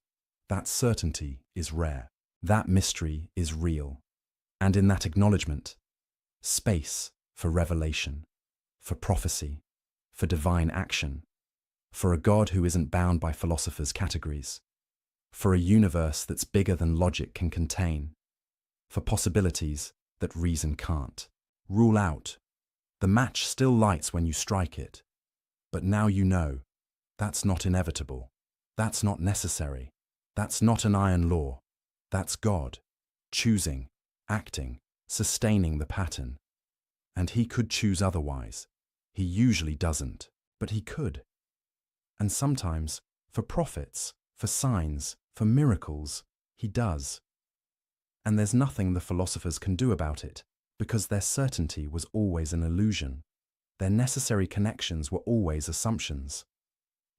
Speaker 1: That certainty is rare. That mystery is real. And in that acknowledgement, space for revelation, for prophecy, for divine action, for a God who isn't bound by philosophers' categories, for a universe that's bigger than logic can contain, for possibilities that reason can't rule out. The match still lights when you strike it, but now you know that's not inevitable, that's not necessary, that's not an iron law, that's God, choosing, acting, sustaining the pattern. And he could choose otherwise. He usually doesn't, but he could. And sometimes, for prophets, for signs, for miracles, he does. And there's nothing the philosophers can do about it, because their certainty was always an illusion. Their necessary connections were always assumptions.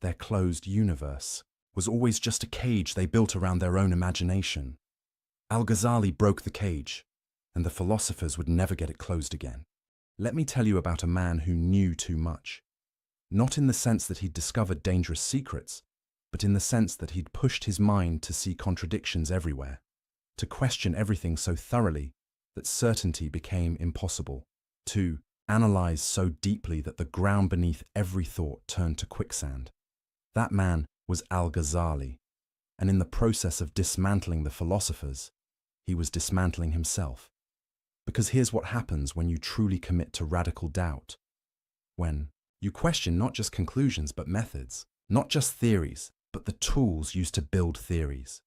Speaker 1: Their closed universe was always just a cage they built around their own imagination. Al-Ghazali broke the cage, and the philosophers would never get it closed again. Let me tell you about a man who knew too much. Not in the sense that he'd discovered dangerous secrets, but in the sense that he'd pushed his mind to see contradictions everywhere, to question everything so thoroughly that certainty became impossible, to analyze so deeply that the ground beneath every thought turned to quicksand. That man was Al-Ghazali, and in the process of dismantling the philosophers, he was dismantling himself. Because here's what happens when you truly commit to radical doubt. When you question not just conclusions but methods, not just theories, but the tools used to build theories.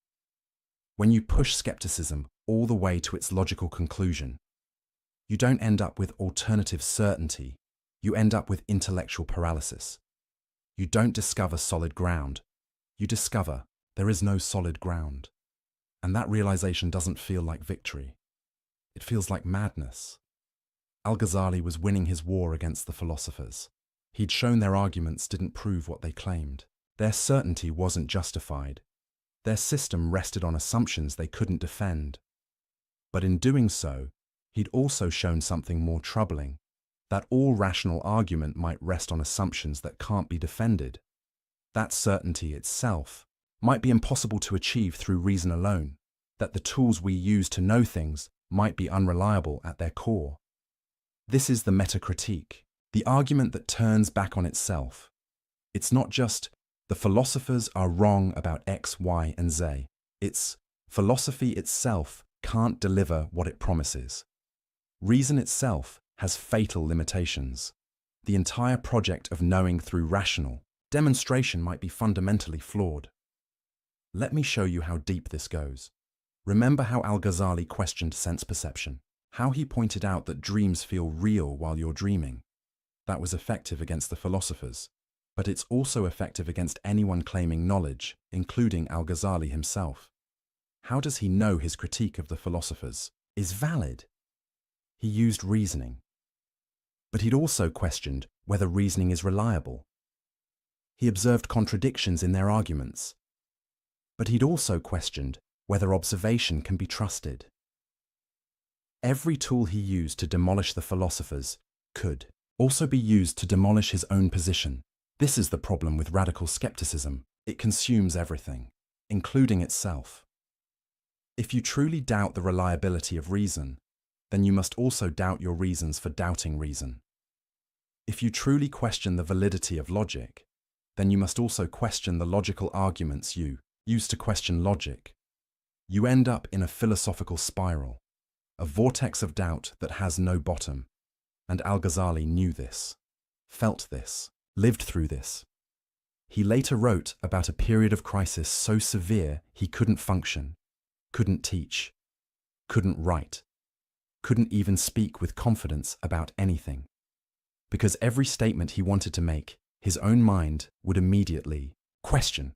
Speaker 1: When you push skepticism all the way to its logical conclusion, you don't end up with alternative certainty, you end up with intellectual paralysis. You don't discover solid ground, you discover there is no solid ground. And that realization doesn't feel like victory. It feels like madness. Al-Ghazali was winning his war against the philosophers. He'd shown their arguments didn't prove what they claimed. Their certainty wasn't justified. Their system rested on assumptions they couldn't defend. But in doing so, he'd also shown something more troubling, that all rational argument might rest on assumptions that can't be defended. That certainty itself might be impossible to achieve through reason alone, that the tools we use to know things might be unreliable at their core. This is the metacritique, the argument that turns back on itself. It's not just, the philosophers are wrong about X, Y, and Z. It's, philosophy itself can't deliver what it promises. Reason itself has fatal limitations. The entire project of knowing through rational demonstration might be fundamentally flawed. Let me show you how deep this goes. Remember how Al-Ghazali questioned sense perception, how he pointed out that dreams feel real while you're dreaming. That was effective against the philosophers, but it's also effective against anyone claiming knowledge, including Al-Ghazali himself. How does he know his critique of the philosophers is valid? He used reasoning. But he'd also questioned whether reasoning is reliable. He observed contradictions in their arguments. But he'd also questioned whether observation can be trusted. Every tool he used to demolish the philosophers could also be used to demolish his own position. This is the problem with radical skepticism. It consumes everything, including itself. If you truly doubt the reliability of reason, then you must also doubt your reasons for doubting reason. If you truly question the validity of logic, then you must also question the logical arguments you use to question logic. You end up in a philosophical spiral, a vortex of doubt that has no bottom. And Al-Ghazali knew this, felt this, lived through this. He later wrote about a period of crisis so severe he couldn't function, couldn't teach, couldn't write, couldn't even speak with confidence about anything. Because every statement he wanted to make, his own mind would immediately question.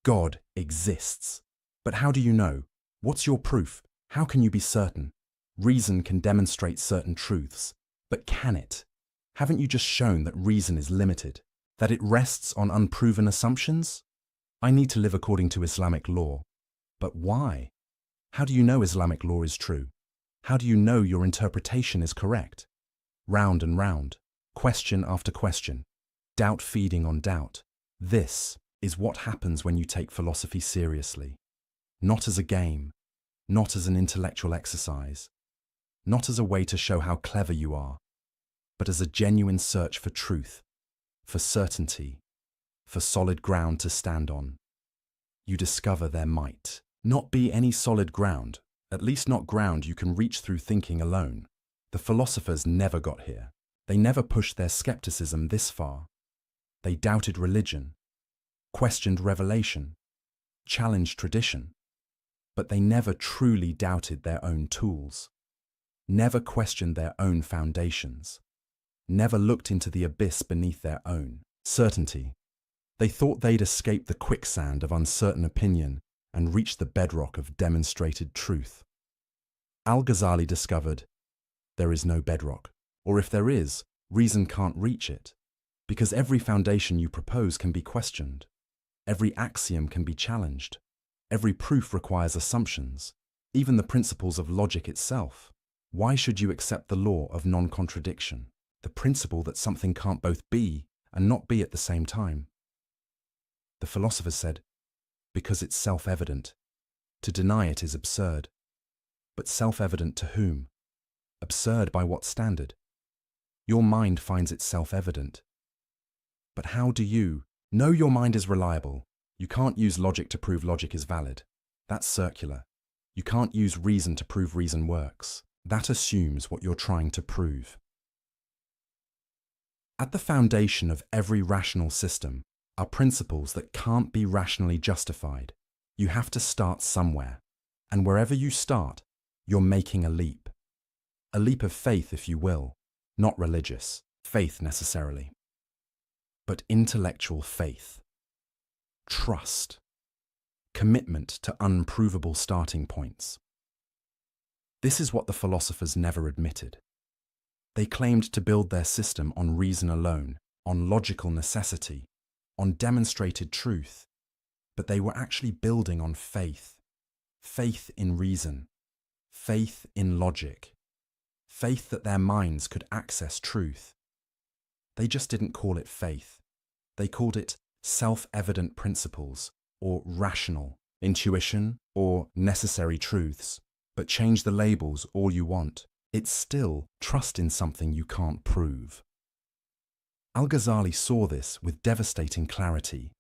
Speaker 1: God exists. But how do you know? What's your proof? How can you be certain? Reason can demonstrate certain truths, but can it? Haven't you just shown that reason is limited, that it rests on unproven assumptions? I need to live according to Islamic law. But why? How do you know Islamic law is true? How do you know your interpretation is correct? Round and round, question after question, doubt feeding on doubt. This is what happens when you take philosophy seriously. Not as a game, not as an intellectual exercise, not as a way to show how clever you are, but as a genuine search for truth, for certainty, for solid ground to stand on. You discover there might not be any solid ground, at least not ground you can reach through thinking alone. The philosophers never got here. They never pushed their skepticism this far. They doubted religion, questioned revelation, challenged tradition, but they never truly doubted their own tools, never questioned their own foundations, never looked into the abyss beneath their own certainty. They thought they'd escaped the quicksand of uncertain opinion and reached the bedrock of demonstrated truth. Al-Ghazali discovered there is no bedrock, or if there is, reason can't reach it, because every foundation you propose can be questioned. Every axiom can be challenged. Every proof requires assumptions, even the principles of logic itself. Why should you accept the law of non-contradiction, the principle that something can't both be and not be at the same time? The philosophers said, because it's self-evident. To deny it is absurd. But self-evident to whom? Absurd by what standard? Your mind finds it self-evident. But how do you know your mind is reliable? You can't use logic to prove logic is valid. That's circular. You can't use reason to prove reason works. That assumes what you're trying to prove. At the foundation of every rational system are principles that can't be rationally justified. You have to start somewhere. And wherever you start, you're making a leap. A leap of faith, if you will, not religious faith necessarily, but intellectual faith. Trust, commitment to unprovable starting points. This is what the philosophers never admitted. They claimed to build their system on reason alone, on logical necessity, on demonstrated truth, but they were actually building on faith. Faith in reason, faith in logic, faith that their minds could access truth. They just didn't call it faith. They called it self-evident principles, or rational, intuition, or necessary truths. But change the labels all you want. It's still trust in something you can't prove. Al-Ghazali saw this with devastating clarity,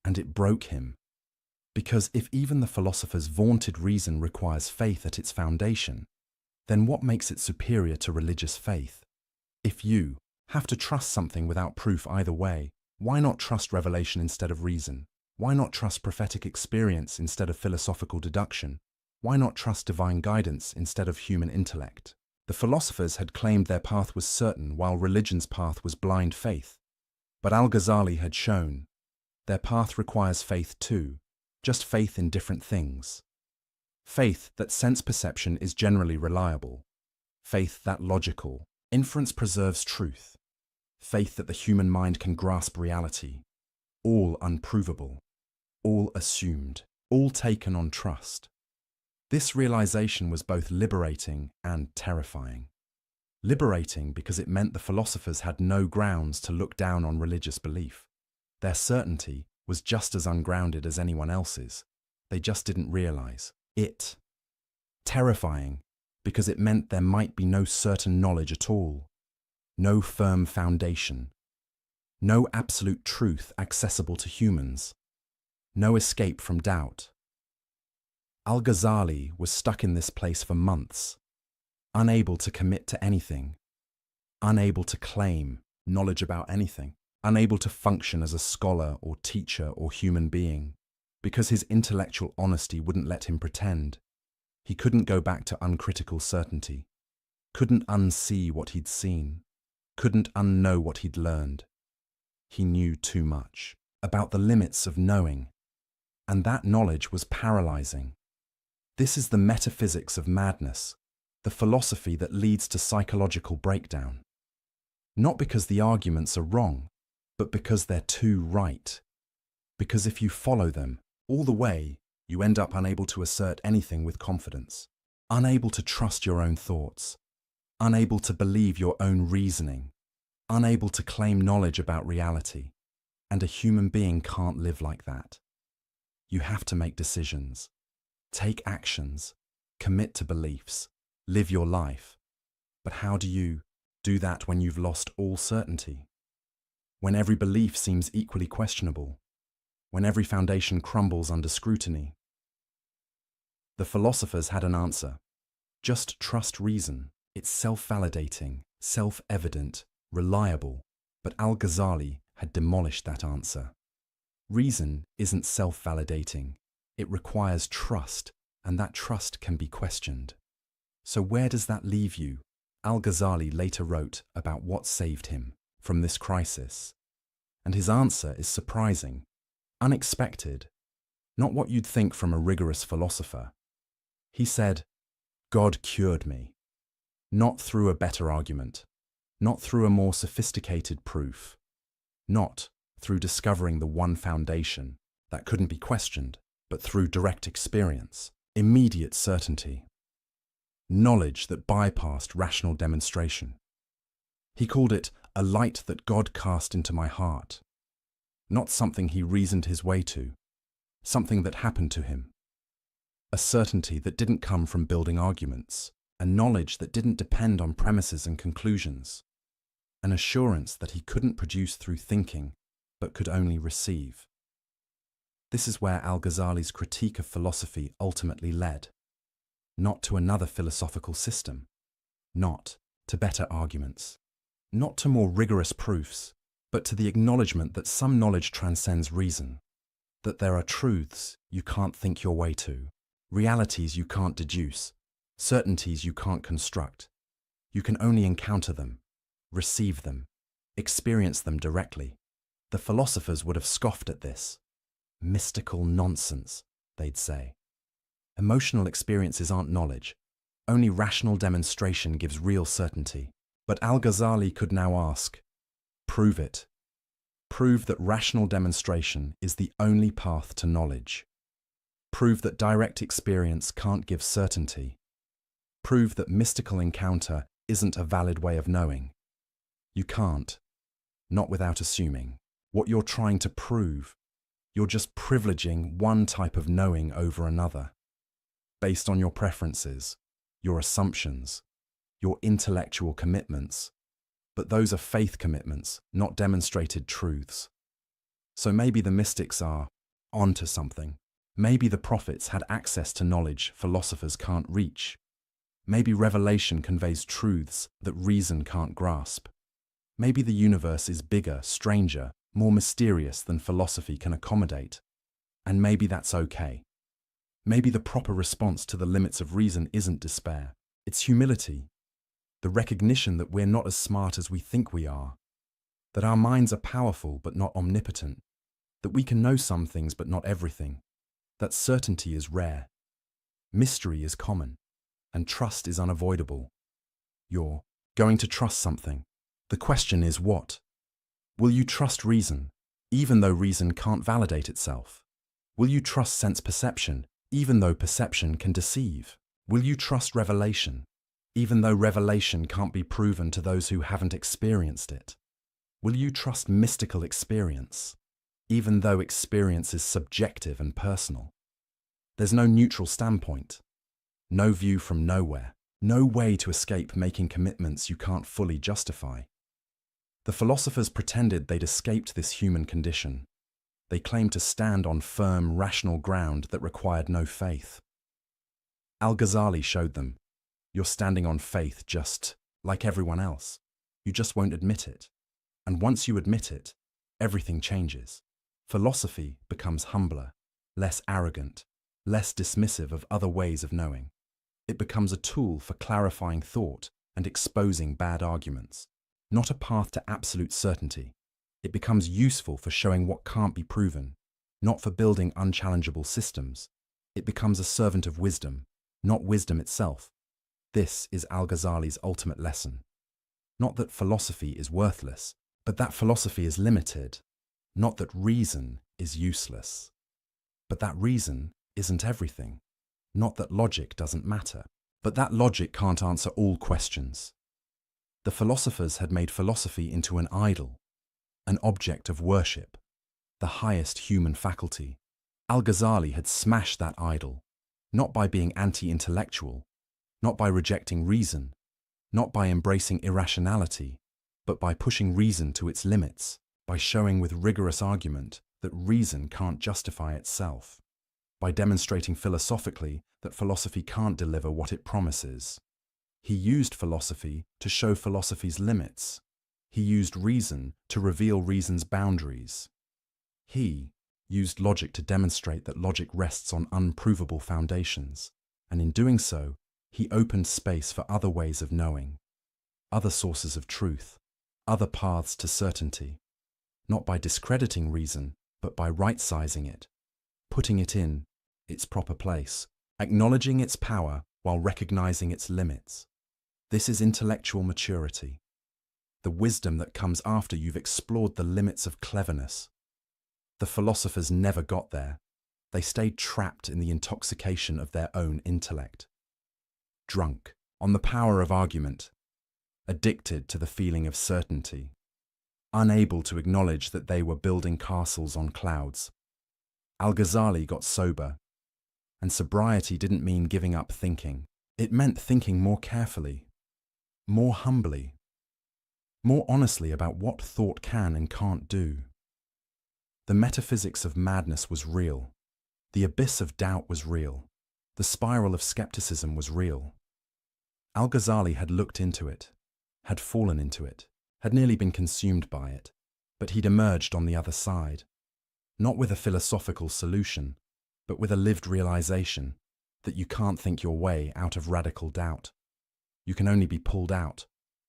Speaker 1: and it broke him. Because if even the philosophers' vaunted reason requires faith at its foundation, then what makes it superior to religious faith? If you have to trust something without proof either way. Why not trust revelation instead of reason? Why not trust prophetic experience instead of philosophical deduction? Why not trust divine guidance instead of human intellect? The philosophers had claimed their path was certain while religion's path was blind faith. But Al-Ghazali had shown their path requires faith too, just faith in different things. Faith that sense perception is generally reliable. Faith that logical inference preserves truth. Faith that the human mind can grasp reality. All unprovable. All assumed. All taken on trust. This realization was both liberating and terrifying. Liberating because it meant the philosophers had no grounds to look down on religious belief. Their certainty was just as ungrounded as anyone else's. They just didn't realize it. Terrifying because it meant there might be no certain knowledge at all. No firm foundation. No absolute truth accessible to humans. No escape from doubt. Al-Ghazali was stuck in this place for months, unable to commit to anything, unable to claim knowledge about anything, unable to function as a scholar or teacher or human being, because his intellectual honesty wouldn't let him pretend. He couldn't go back to uncritical certainty, couldn't unsee what he'd seen, couldn't unknow what he'd learned. He knew too much about the limits of knowing, and that knowledge was paralyzing. This is the metaphysics of madness, the philosophy that leads to psychological breakdown. Not because the arguments are wrong, but because they're too right. Because if you follow them all the way, you end up unable to assert anything with confidence, unable to trust your own thoughts, unable to believe your own reasoning, unable to claim knowledge about reality. And a human being can't live like that. You have to make decisions, take actions, commit to beliefs, live your life. But how do you do that when you've lost all certainty? When every belief seems equally questionable? When every foundation crumbles under scrutiny? The philosophers had an answer. Just trust reason. It's self-validating, self-evident, reliable. But Al-Ghazali had demolished that answer. Reason isn't self-validating. It requires trust, and that trust can be questioned. So where does that leave you? Al-Ghazali later wrote about what saved him from this crisis. And his answer is surprising, unexpected, not what you'd think from a rigorous philosopher. He said, God cured me, not through a better argument, not through a more sophisticated proof, not through discovering the one foundation that couldn't be questioned, but through direct experience, immediate certainty, knowledge that bypassed rational demonstration. He called it a light that God cast into my heart, not something he reasoned his way to, something that happened to him. A certainty that didn't come from building arguments, a knowledge that didn't depend on premises and conclusions, an assurance that he couldn't produce through thinking, but could only receive. This is where Al-Ghazali's critique of philosophy ultimately led. Not to another philosophical system, not to better arguments, not to more rigorous proofs, but to the acknowledgement that some knowledge transcends reason, that there are truths you can't think your way to, realities you can't deduce, certainties you can't construct. You can only encounter them, receive them, experience them directly. The philosophers would have scoffed at this. Mystical nonsense, they'd say. Emotional experiences aren't knowledge. Only rational demonstration gives real certainty. But Al-Ghazali could now ask, prove it. Prove that rational demonstration is the only path to knowledge. Prove that direct experience can't give certainty. Prove that mystical encounter isn't a valid way of knowing. You can't, not without assuming. What you're trying to prove, you're just privileging one type of knowing over another, based on your preferences, your assumptions, your intellectual commitments. But those are faith commitments, not demonstrated truths. So maybe the mystics are onto something. Maybe the prophets had access to knowledge philosophers can't reach. Maybe revelation conveys truths that reason can't grasp. Maybe the universe is bigger, stranger, more mysterious than philosophy can accommodate. And maybe that's okay. Maybe the proper response to the limits of reason isn't despair. It's humility. The recognition that we're not as smart as we think we are. That our minds are powerful but not omnipotent. That we can know some things but not everything. That certainty is rare. Mystery is common. And trust is unavoidable. You're going to trust something. The question is what? Will you trust reason, even though reason can't validate itself? Will you trust sense perception, even though perception can deceive? Will you trust revelation, even though revelation can't be proven to those who haven't experienced it? Will you trust mystical experience, even though experience is subjective and personal? There's no neutral standpoint, no view from nowhere, no way to escape making commitments you can't fully justify. The philosophers pretended they'd escaped this human condition. They claimed to stand on firm, rational ground that required no faith. Al-Ghazali showed them, you're standing on faith just like everyone else. You just won't admit it. And once you admit it, everything changes. Philosophy becomes humbler, less arrogant, less dismissive of other ways of knowing. It becomes a tool for clarifying thought and exposing bad arguments, not a path to absolute certainty. It becomes useful for showing what can't be proven, not for building unchallengeable systems. It becomes a servant of wisdom, not wisdom itself. This is Al-Ghazali's ultimate lesson. Not that philosophy is worthless, but that philosophy is limited. Not that reason is useless, but that reason isn't everything. Not that logic doesn't matter, but that logic can't answer all questions. The philosophers had made philosophy into an idol, an object of worship, the highest human faculty. Al-Ghazali had smashed that idol, not by being anti-intellectual, not by rejecting reason, not by embracing irrationality, but by pushing reason to its limits, by showing with rigorous argument that reason can't justify itself, by demonstrating philosophically that philosophy can't deliver what it promises. He used philosophy to show philosophy's limits. He used reason to reveal reason's boundaries. He used logic to demonstrate that logic rests on unprovable foundations, and in doing so, he opened space for other ways of knowing, other sources of truth, other paths to certainty, not by discrediting reason, but by right-sizing it, putting it in its proper place, acknowledging its power while recognizing its limits. This is intellectual maturity, the wisdom that comes after you've explored the limits of cleverness. The philosophers never got there. They stayed trapped in the intoxication of their own intellect, drunk on the power of argument, addicted to the feeling of certainty, unable to acknowledge that they were building castles on clouds. Al-Ghazali got sober, and sobriety didn't mean giving up thinking. It meant thinking more carefully, more humbly, more honestly about what thought can and can't do. The metaphysics of madness was real. The abyss of doubt was real. The spiral of skepticism was real. Al-Ghazali had looked into it, had fallen into it, had nearly been consumed by it, but he'd emerged on the other side, not with a philosophical solution, but with a lived realization that you can't think your way out of radical doubt. You can only be pulled out,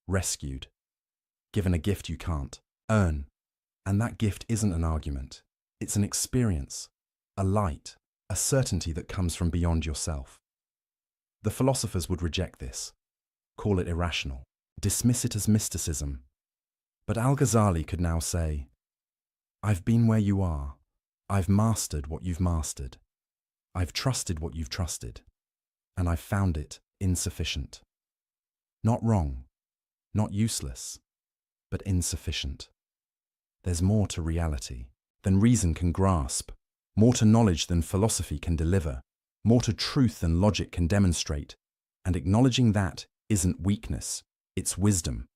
Speaker 1: rescued, given a gift you can't earn. And that gift isn't an argument. It's an experience, a light, a certainty that comes from beyond yourself. The philosophers would reject this, call it irrational, dismiss it as mysticism. But Al-Ghazali could now say, I've been where you are. I've mastered what you've mastered. I've trusted what you've trusted. And I've found it insufficient. Not wrong, not useless, but insufficient. There's more to reality than reason can grasp, more to knowledge than philosophy can deliver, more to truth than logic can demonstrate, and acknowledging that isn't weakness, it's wisdom.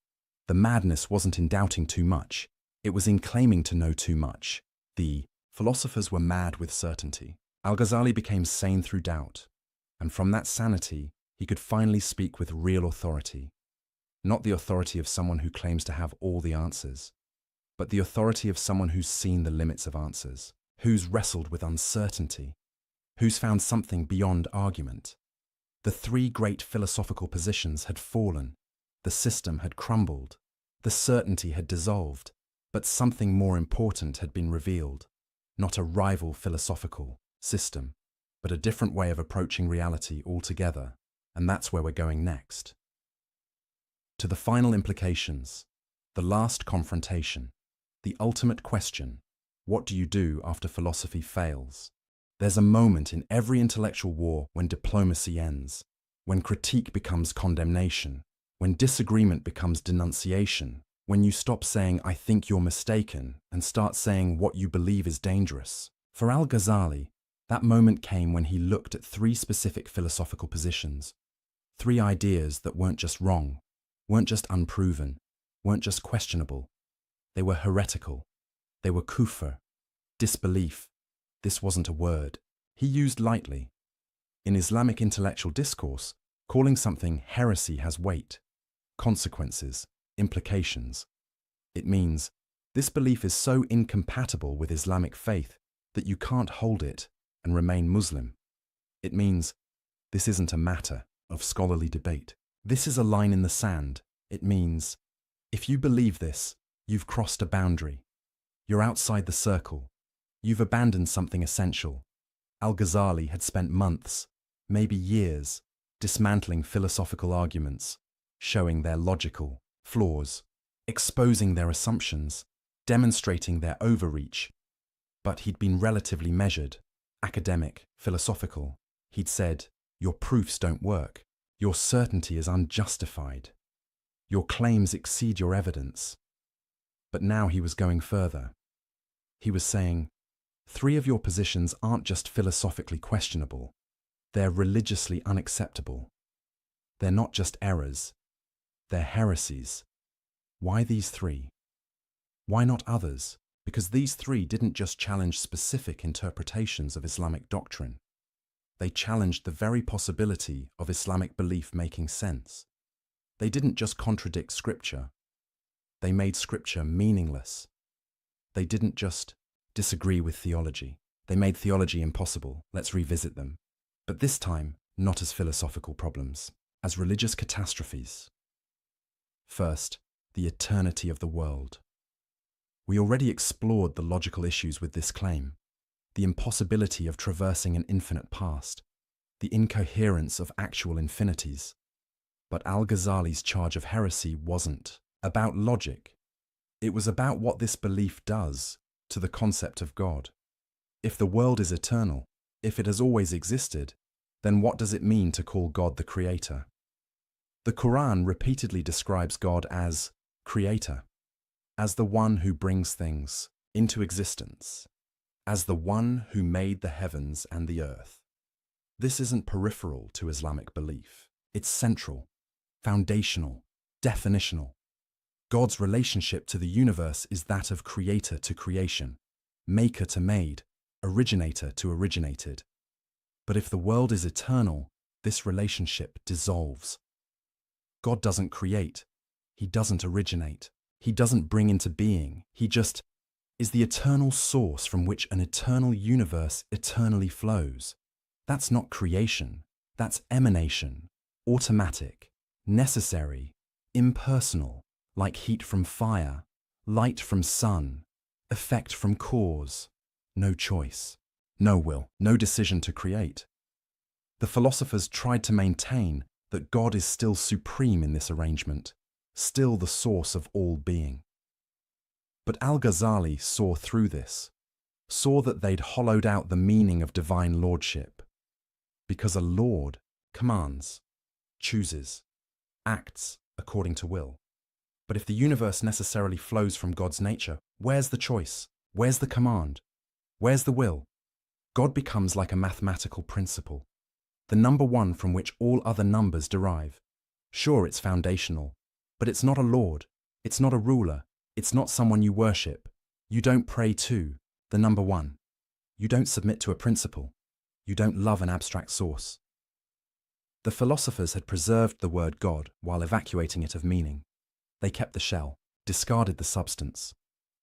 Speaker 1: The madness wasn't in doubting too much, it was in claiming to know too much. The philosophers were mad with certainty. Al-Ghazali became sane through doubt, and from that sanity he could finally speak with real authority. not the authority of someone who claims to have all the answers, but the authority of someone who's seen the limits of answers, who's wrestled with uncertainty, who's found something beyond argument. The three great philosophical positions had fallen, the system had crumbled, the certainty had dissolved, but something more important had been revealed, not a rival philosophical system, but a different way of approaching reality altogether, and that's where we're going next. To the final implications, the last confrontation, the ultimate question, what do you do after philosophy fails? There's a moment in every intellectual war when diplomacy ends, when critique becomes condemnation, when disagreement becomes denunciation, when you stop saying, "I think you're mistaken," and start saying what you believe is dangerous. For Al-Ghazali, that moment came when he looked at three specific philosophical positions, three ideas that weren't just wrong, weren't just unproven, weren't just questionable. They were heretical. They were kufr, disbelief. This wasn't a word he used lightly. In Islamic intellectual discourse, calling something heresy has weight, consequences, implications. It means this belief is so incompatible with Islamic faith that you can't hold it and remain Muslim. It means this isn't a matter of scholarly debate. This is a line in the sand. It means if you believe this, you've crossed a boundary. You're outside the circle. You've abandoned something essential. Al-Ghazali had spent months, maybe years, dismantling philosophical arguments, showing their logical flaws, exposing their assumptions, demonstrating their overreach. But he'd been relatively measured, academic, philosophical. He'd said, "Your proofs don't work. Your certainty is unjustified. Your claims exceed your evidence." But now he was going further. He was saying, three of your positions aren't just philosophically questionable, they're religiously unacceptable. They're not just errors, they're heresies. Why these three? Why not others? Because these three didn't just challenge specific interpretations of Islamic doctrine. They challenged the very possibility of Islamic belief making sense. They didn't just contradict scripture. They made scripture meaningless. They didn't just disagree with theology. They made theology impossible. Let's revisit them. But this time, not as philosophical problems, as religious catastrophes. First, the eternity of the world. We already explored the logical issues with this claim, the impossibility of traversing an infinite past, the incoherence of actual infinities. But Al-Ghazali's charge of heresy wasn't about logic. It was about what this belief does to the concept of God. If the world is eternal, if it has always existed, then what does it mean to call God the Creator? The Quran repeatedly describes God as Creator, as the one who brings things into existence, as the one who made the heavens and the earth. This isn't peripheral to Islamic belief. It's central, foundational, definitional. God's relationship to the universe is that of creator to creation, maker to made, originator to originated. But if the world is eternal, this relationship dissolves. God doesn't create. He doesn't originate. He doesn't bring into being. He just is the eternal source from which an eternal universe eternally flows. That's not creation. That's emanation, automatic, necessary, impersonal. Like heat from fire, light from sun, effect from cause, no choice, no will, no decision to create. The philosophers tried to maintain that God is still supreme in this arrangement, still the source of all being. But Al-Ghazali saw through this, saw that they'd hollowed out the meaning of divine lordship, because a lord commands, chooses, acts according to will. But if the universe necessarily flows from God's nature, where's the choice? Where's the command? Where's the will? God becomes like a mathematical principle, the number one from which all other numbers derive. Sure, it's foundational, but it's not a lord, it's not a ruler, it's not someone you worship. You don't pray to the number one. You don't submit to a principle. You don't love an abstract source. The philosophers had preserved the word God while evacuating it of meaning. They kept the shell, discarded the substance,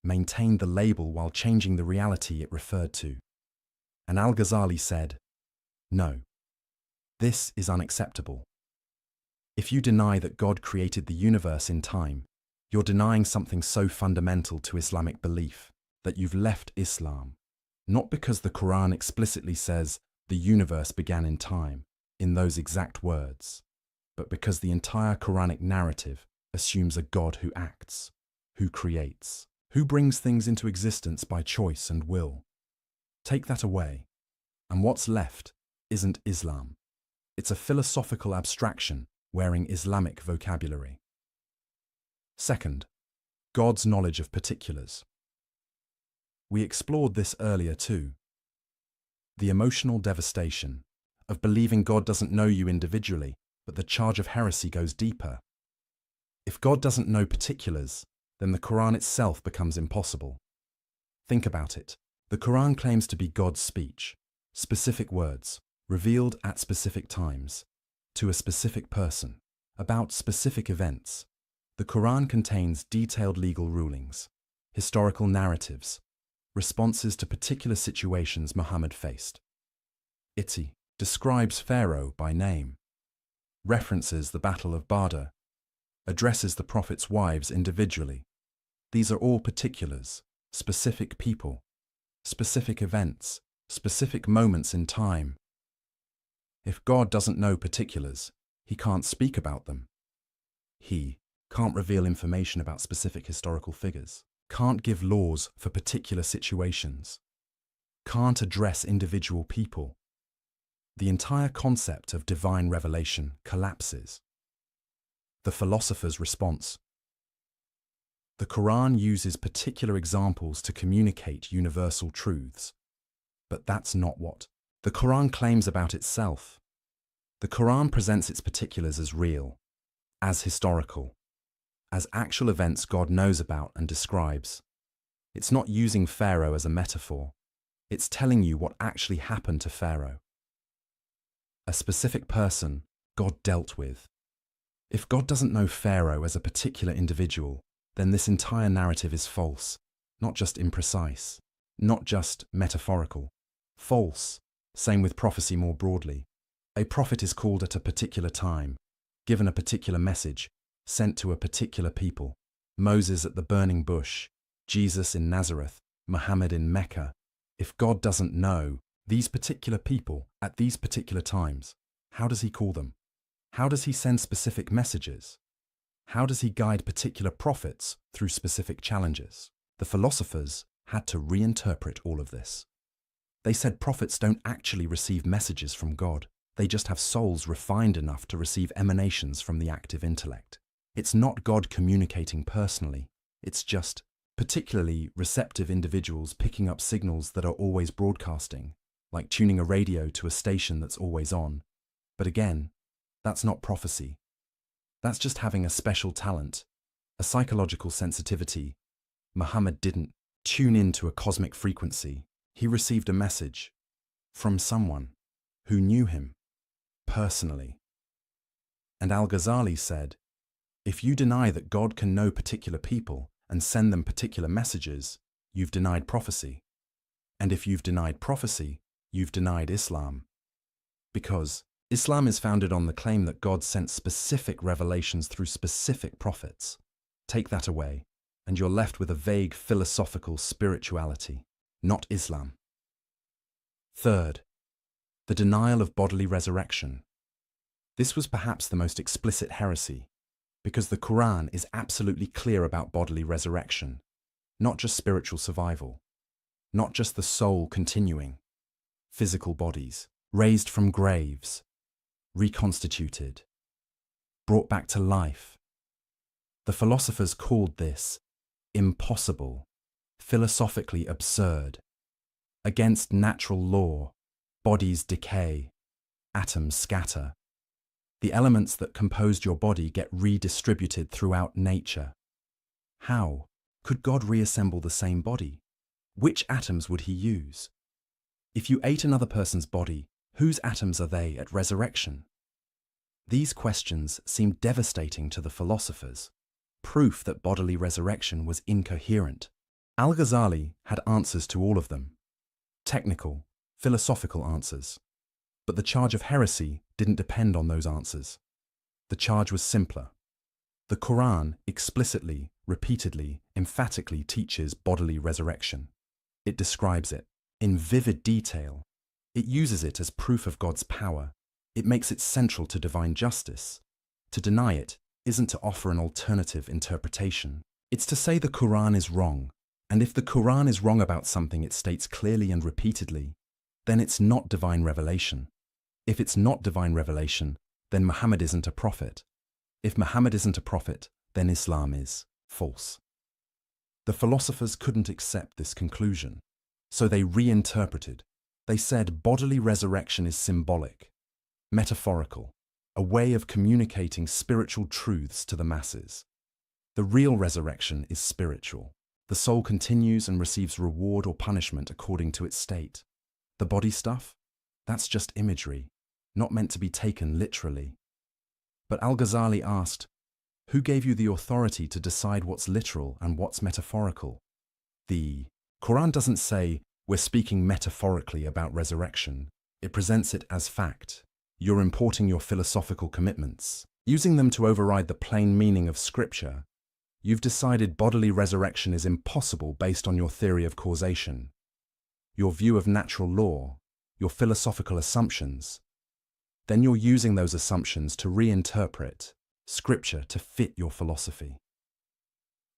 Speaker 1: maintained the label while changing the reality it referred to. And Al-Ghazali said, "No, this is unacceptable. If you deny that God created the universe in time, you're denying something so fundamental to Islamic belief that you've left Islam, not because the Quran explicitly says the universe began in time, in those exact words, but because the entire Quranic narrative assumes a God who acts, who creates, who brings things into existence by choice and will. Take that away, and what's left isn't Islam. It's a philosophical abstraction wearing Islamic vocabulary." Second, God's knowledge of particulars. We explored this earlier too. The emotional devastation of believing God doesn't know you individually, but the charge of heresy goes deeper. If God doesn't know particulars, then the Quran itself becomes impossible. Think about it. The Quran claims to be God's speech, specific words, revealed at specific times, to a specific person, about specific events. The Quran contains detailed legal rulings, historical narratives, responses to particular situations Muhammad faced. It describes Pharaoh by name, references the Battle of Badr, addresses the Prophet's wives individually. These are all particulars, specific people, specific events, specific moments in time. If God doesn't know particulars, he can't speak about them. He can't reveal information about specific historical figures, can't give laws for particular situations, can't address individual people. The entire concept of divine revelation collapses. The philosopher's response. The Quran uses particular examples to communicate universal truths, but that's not what the Quran claims about itself. The Quran presents its particulars as real, as historical, as actual events God knows about and describes. It's not using Pharaoh as a metaphor. It's telling you what actually happened to Pharaoh. A specific person God dealt with. If God doesn't know Pharaoh as a particular individual, then this entire narrative is false, not just imprecise, not just metaphorical. False. Same with prophecy more broadly. A prophet is called at a particular time, given a particular message, sent to a particular people. Moses at the burning bush, Jesus in Nazareth, Muhammad in Mecca. If God doesn't know these particular people at these particular times, how does he call them? How does he send specific messages? How does he guide particular prophets through specific challenges? The philosophers had to reinterpret all of this. They said prophets don't actually receive messages from God. They just have souls refined enough to receive emanations from the active intellect. It's not God communicating personally. It's just particularly receptive individuals picking up signals that are always broadcasting, like tuning a radio to a station that's always on. But again, that's not prophecy. That's just having a special talent, a psychological sensitivity. Muhammad didn't tune in to a cosmic frequency. He received a message from someone who knew him personally. And Al-Ghazali said, if you deny that God can know particular people and send them particular messages, you've denied prophecy. And if you've denied prophecy, you've denied Islam. Because Islam is founded on the claim that God sent specific revelations through specific prophets. Take that away, and you're left with a vague philosophical spirituality, not Islam. Third, the denial of bodily resurrection. This was perhaps the most explicit heresy, because the Quran is absolutely clear about bodily resurrection, not just spiritual survival, not just the soul continuing, physical bodies, raised from graves, reconstituted, brought back to life. The philosophers called this impossible, philosophically absurd, against natural law. Bodies decay, atoms scatter. The elements that composed your body get redistributed throughout nature. How could God reassemble the same body? Which atoms would he use? If you ate another person's body, whose atoms are they at resurrection? These questions seemed devastating to the philosophers, proof that bodily resurrection was incoherent. Al-Ghazali had answers to all of them, technical, philosophical answers. But the charge of heresy didn't depend on those answers. The charge was simpler. The Quran explicitly, repeatedly, emphatically teaches bodily resurrection. It describes it in vivid detail. It uses it as proof of God's power. It makes it central to divine justice. To deny it isn't to offer an alternative interpretation. It's to say the Quran is wrong. And if the Quran is wrong about something it states clearly and repeatedly, then it's not divine revelation. If it's not divine revelation, then Muhammad isn't a prophet. If Muhammad isn't a prophet, then Islam is false. The philosophers couldn't accept this conclusion, so they reinterpreted. They said bodily resurrection is symbolic, metaphorical, a way of communicating spiritual truths to the masses. The real resurrection is spiritual. The soul continues and receives reward or punishment according to its state. The body stuff? That's just imagery, not meant to be taken literally. But Al-Ghazali asked, who gave you the authority to decide what's literal and what's metaphorical? The Quran doesn't say, we're speaking metaphorically about resurrection. It presents it as fact. You're importing your philosophical commitments, using them to override the plain meaning of Scripture. You've decided bodily resurrection is impossible based on your theory of causation, your view of natural law, your philosophical assumptions. Then you're using those assumptions to reinterpret Scripture to fit your philosophy.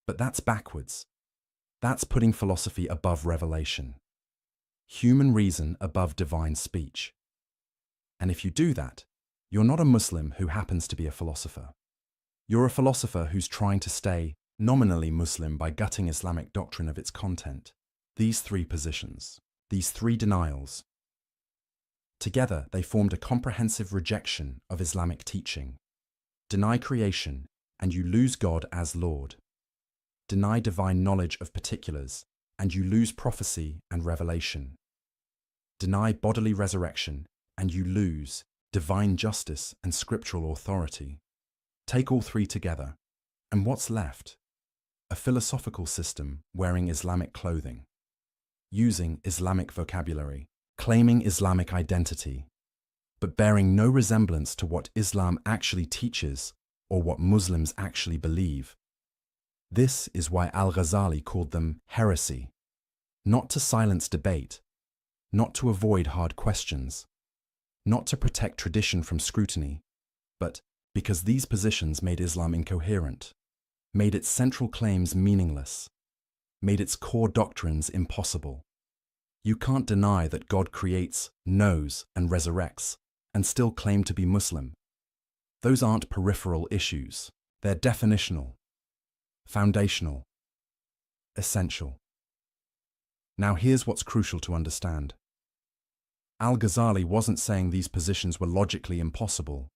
Speaker 1: But that's backwards. That's putting philosophy above revelation, human reason above divine speech. And if you do that, you're not a Muslim who happens to be a philosopher. You're a philosopher who's trying to stay nominally Muslim by gutting Islamic doctrine of its content. These three positions, these three denials, together they formed a comprehensive rejection of Islamic teaching. Deny creation, and you lose God as Lord. Deny divine knowledge of particulars, and you lose prophecy and revelation. Deny bodily resurrection, and you lose divine justice and scriptural authority. Take all three together, and what's left? A philosophical system wearing Islamic clothing, using Islamic vocabulary, claiming Islamic identity, but bearing no resemblance to what Islam actually teaches or what Muslims actually believe. This is why Al-Ghazali called them heresy, not to silence debate, not to avoid hard questions, not to protect tradition from scrutiny, but because these positions made Islam incoherent, made its central claims meaningless, made its core doctrines impossible. You can't deny that God creates, knows, and resurrects, and still claim to be Muslim. Those aren't peripheral issues. They're definitional, foundational, essential. Now here's what's crucial to understand. Al-Ghazali wasn't saying these positions were logically impossible.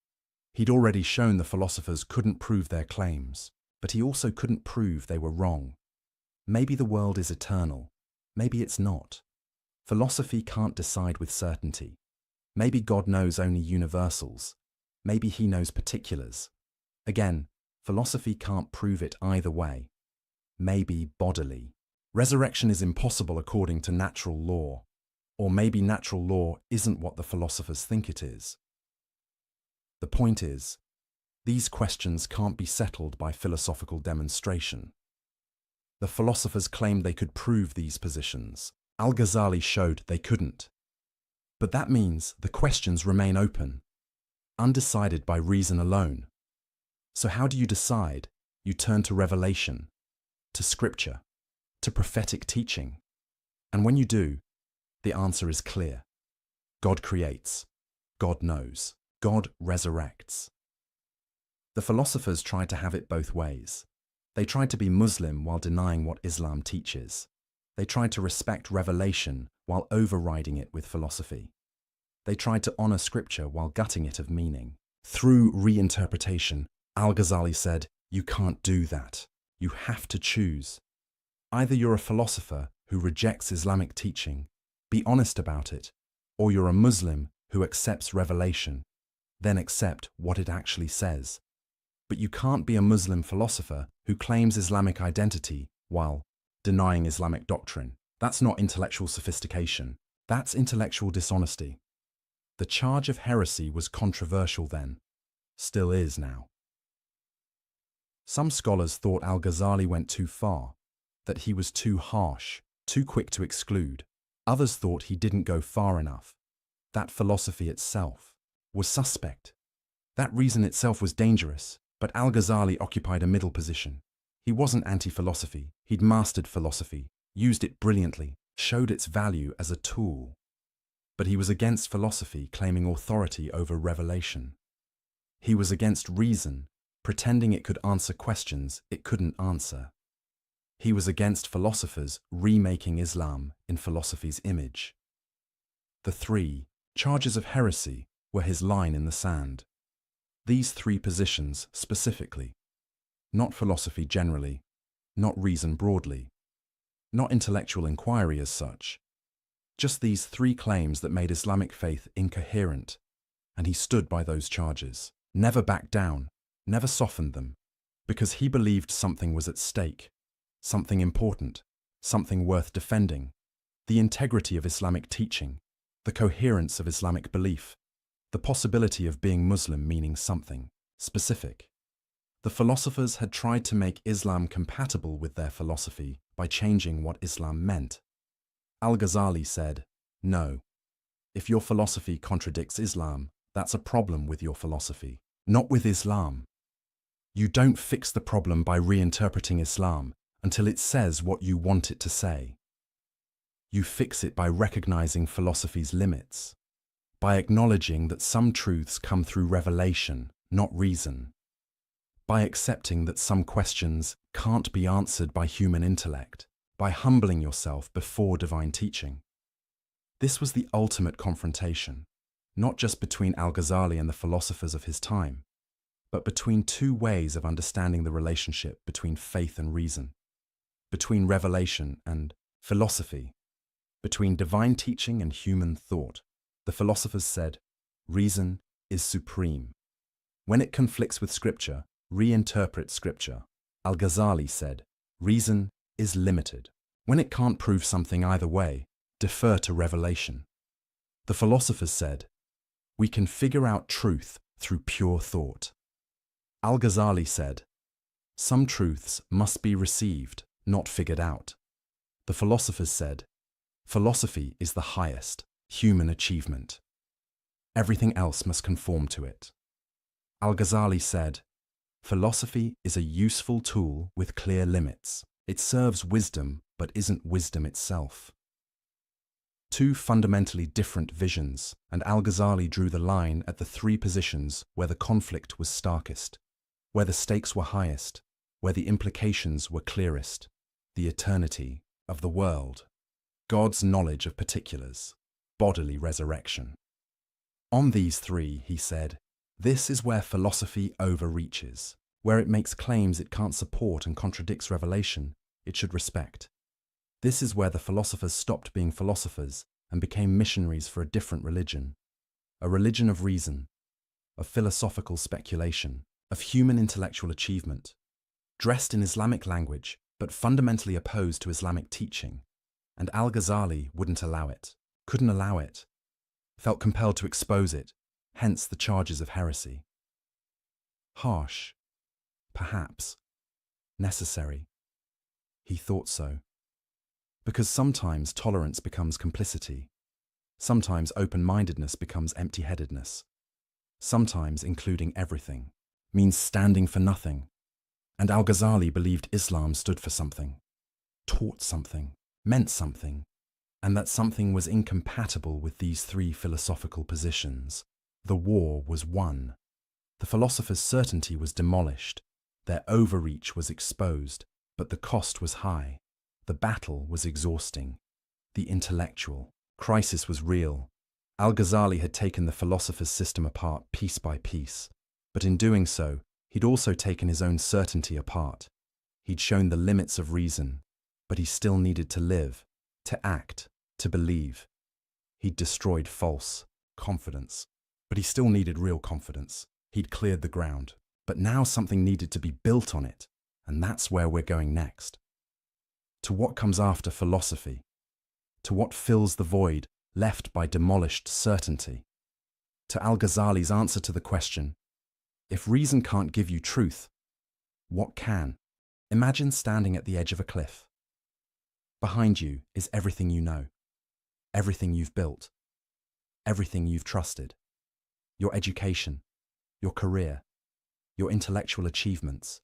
Speaker 1: He'd already shown the philosophers couldn't prove their claims, but he also couldn't prove they were wrong. Maybe the world is eternal. Maybe it's not. Philosophy can't decide with certainty. Maybe God knows only universals. Maybe he knows particulars. Again, philosophy can't prove it either way. Maybe bodily. Resurrection is impossible according to natural law. Or maybe natural law isn't what the philosophers think it is. The point is, these questions can't be settled by philosophical demonstration. The philosophers claimed they could prove these positions. Al-Ghazali showed they couldn't. But that means the questions remain open, undecided by reason alone. So how do you decide? You turn to revelation, to scripture, to prophetic teaching. And when you do, the answer is clear. God creates. God knows. God resurrects. The philosophers tried to have it both ways. They tried to be Muslim while denying what Islam teaches. They tried to respect revelation while overriding it with philosophy. They tried to honor scripture while gutting it of meaning. Through reinterpretation, Al-Ghazali said, you can't do that. You have to choose. Either you're a philosopher who rejects Islamic teaching, be honest about it, or you're a Muslim who accepts revelation, then accept what it actually says. But you can't be a Muslim philosopher who claims Islamic identity while denying Islamic doctrine. That's not intellectual sophistication. That's intellectual dishonesty. The charge of heresy was controversial then, still is now. Some scholars thought Al-Ghazali went too far, that he was too harsh, too quick to exclude. Others thought he didn't go far enough. That philosophy itself was suspect. That reason itself was dangerous, but Al-Ghazali occupied a middle position. He wasn't anti-philosophy, he'd mastered philosophy, used it brilliantly, showed its value as a tool. But he was against philosophy claiming authority over revelation. He was against reason, pretending it could answer questions it couldn't answer. He was against philosophers remaking Islam in philosophy's image. The three charges of heresy were his line in the sand. These three positions specifically, not philosophy generally, not reason broadly, not intellectual inquiry as such, just these three claims that made Islamic faith incoherent, and he stood by those charges, never backed down, never softened them, because he believed something was at stake, something important, something worth defending, the integrity of Islamic teaching, the coherence of Islamic belief, the possibility of being Muslim meaning something specific. The philosophers had tried to make Islam compatible with their philosophy by changing what Islam meant. Al-Ghazali said, "No, if your philosophy contradicts Islam, that's a problem with your philosophy, not with Islam. You don't fix the problem by reinterpreting Islam until it says what you want it to say. You fix it by recognizing philosophy's limits, by acknowledging that some truths come through revelation, not reason, by accepting that some questions can't be answered by human intellect, by humbling yourself before divine teaching." This was the ultimate confrontation, not just between Al-Ghazali and the philosophers of his time, but between two ways of understanding the relationship between faith and reason, between revelation and philosophy, between divine teaching and human thought. The philosophers said, reason is supreme. When it conflicts with Scripture, reinterpret Scripture. Al-Ghazali said, reason is limited. When it can't prove something either way, defer to revelation. The philosophers said, we can figure out truth through pure thought. Al-Ghazali said, some truths must be received, not figured out. The philosophers said, philosophy is the highest human achievement. Everything else must conform to it. Al-Ghazali said, philosophy is a useful tool with clear limits. It serves wisdom, but isn't wisdom itself. Two fundamentally different visions, and Al-Ghazali drew the line at the three positions where the conflict was starkest, where the stakes were highest, where the implications were clearest: the eternity of the world, God's knowledge of particulars, bodily resurrection. On these three, he said, this is where philosophy overreaches, where it makes claims it can't support and contradicts revelation it should respect. This is where the philosophers stopped being philosophers and became missionaries for a different religion, a religion of reason, of philosophical speculation, of human intellectual achievement, dressed in Islamic language but fundamentally opposed to Islamic teaching. And Al-Ghazali wouldn't allow it, couldn't allow it, felt compelled to expose it, hence the charges of heresy. Harsh, perhaps, necessary. He thought so. Because sometimes tolerance becomes complicity. Sometimes open-mindedness becomes empty-headedness. Sometimes including everything means standing for nothing. And Al-Ghazali believed Islam stood for something, taught something, meant something, and that something was incompatible with these three philosophical positions. The war was won. The philosophers' certainty was demolished. Their overreach was exposed, but the cost was high. The battle was exhausting. The intellectual crisis was real. Al-Ghazali had taken the philosopher's system apart piece by piece, but in doing so, he'd also taken his own certainty apart. He'd shown the limits of reason, but he still needed to live, to act, to believe. He'd destroyed false confidence. But he still needed real confidence. He'd cleared the ground. But now something needed to be built on it, and that's where we're going next. To what comes after philosophy, to what fills the void left by demolished certainty, to Al-Ghazali's answer to the question, if reason can't give you truth, what can? Imagine standing at the edge of a cliff. Behind you is everything you know, everything you've built, everything you've trusted, your education, your career, your intellectual achievements,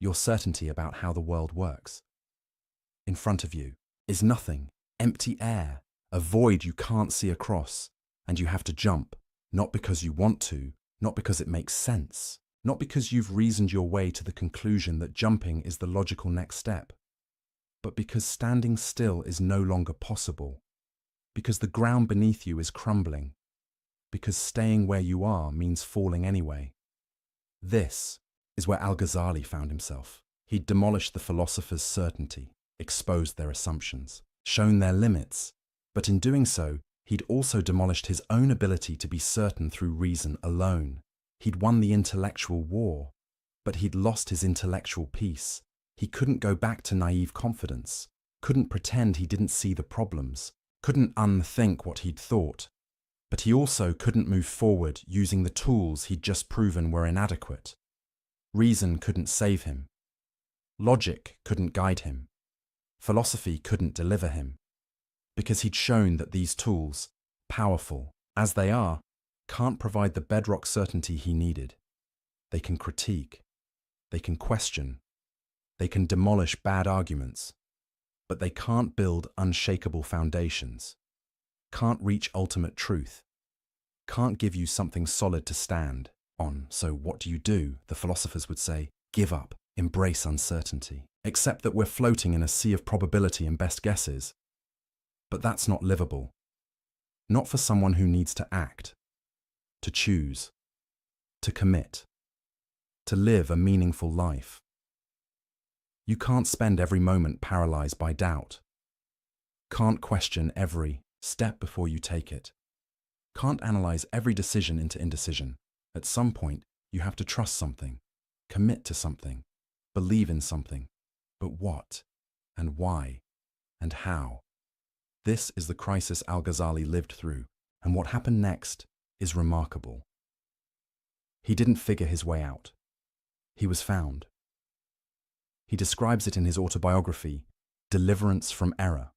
Speaker 1: your certainty about how the world works. In front of you is nothing, empty air, a void you can't see across, and you have to jump, not because you want to, not because it makes sense, not because you've reasoned your way to the conclusion that jumping is the logical next step, but because standing still is no longer possible, because the ground beneath you is crumbling, because staying where you are means falling anyway. This is where Al-Ghazali found himself. He'd demolished the philosophers' certainty, exposed their assumptions, shown their limits, but in doing so, he'd also demolished his own ability to be certain through reason alone. He'd won the intellectual war, but he'd lost his intellectual peace. He couldn't go back to naive confidence, couldn't pretend he didn't see the problems, couldn't unthink what he'd thought. But he also couldn't move forward using the tools he'd just proven were inadequate. Reason couldn't save him. Logic couldn't guide him. Philosophy couldn't deliver him. Because he'd shown that these tools, powerful as they are, can't provide the bedrock certainty he needed. They can critique. They can question. They can demolish bad arguments. But they can't build unshakable foundations. Can't reach ultimate truth, can't give you something solid to stand on. So what do? The philosophers would say, give up, embrace uncertainty, accept that we're floating in a sea of probability and best guesses. But that's not livable. Not for someone who needs to act, to choose, to commit, to live a meaningful life. You can't spend every moment paralyzed by doubt. Can't question every step before you take it. Can't analyze every decision into indecision. At some point, you have to trust something, commit to something, believe in something. But what, and why, and how? This is the crisis Al-Ghazali lived through, and what happened next is remarkable. He didn't figure his way out. He was found. He describes it in his autobiography, Deliverance from Error.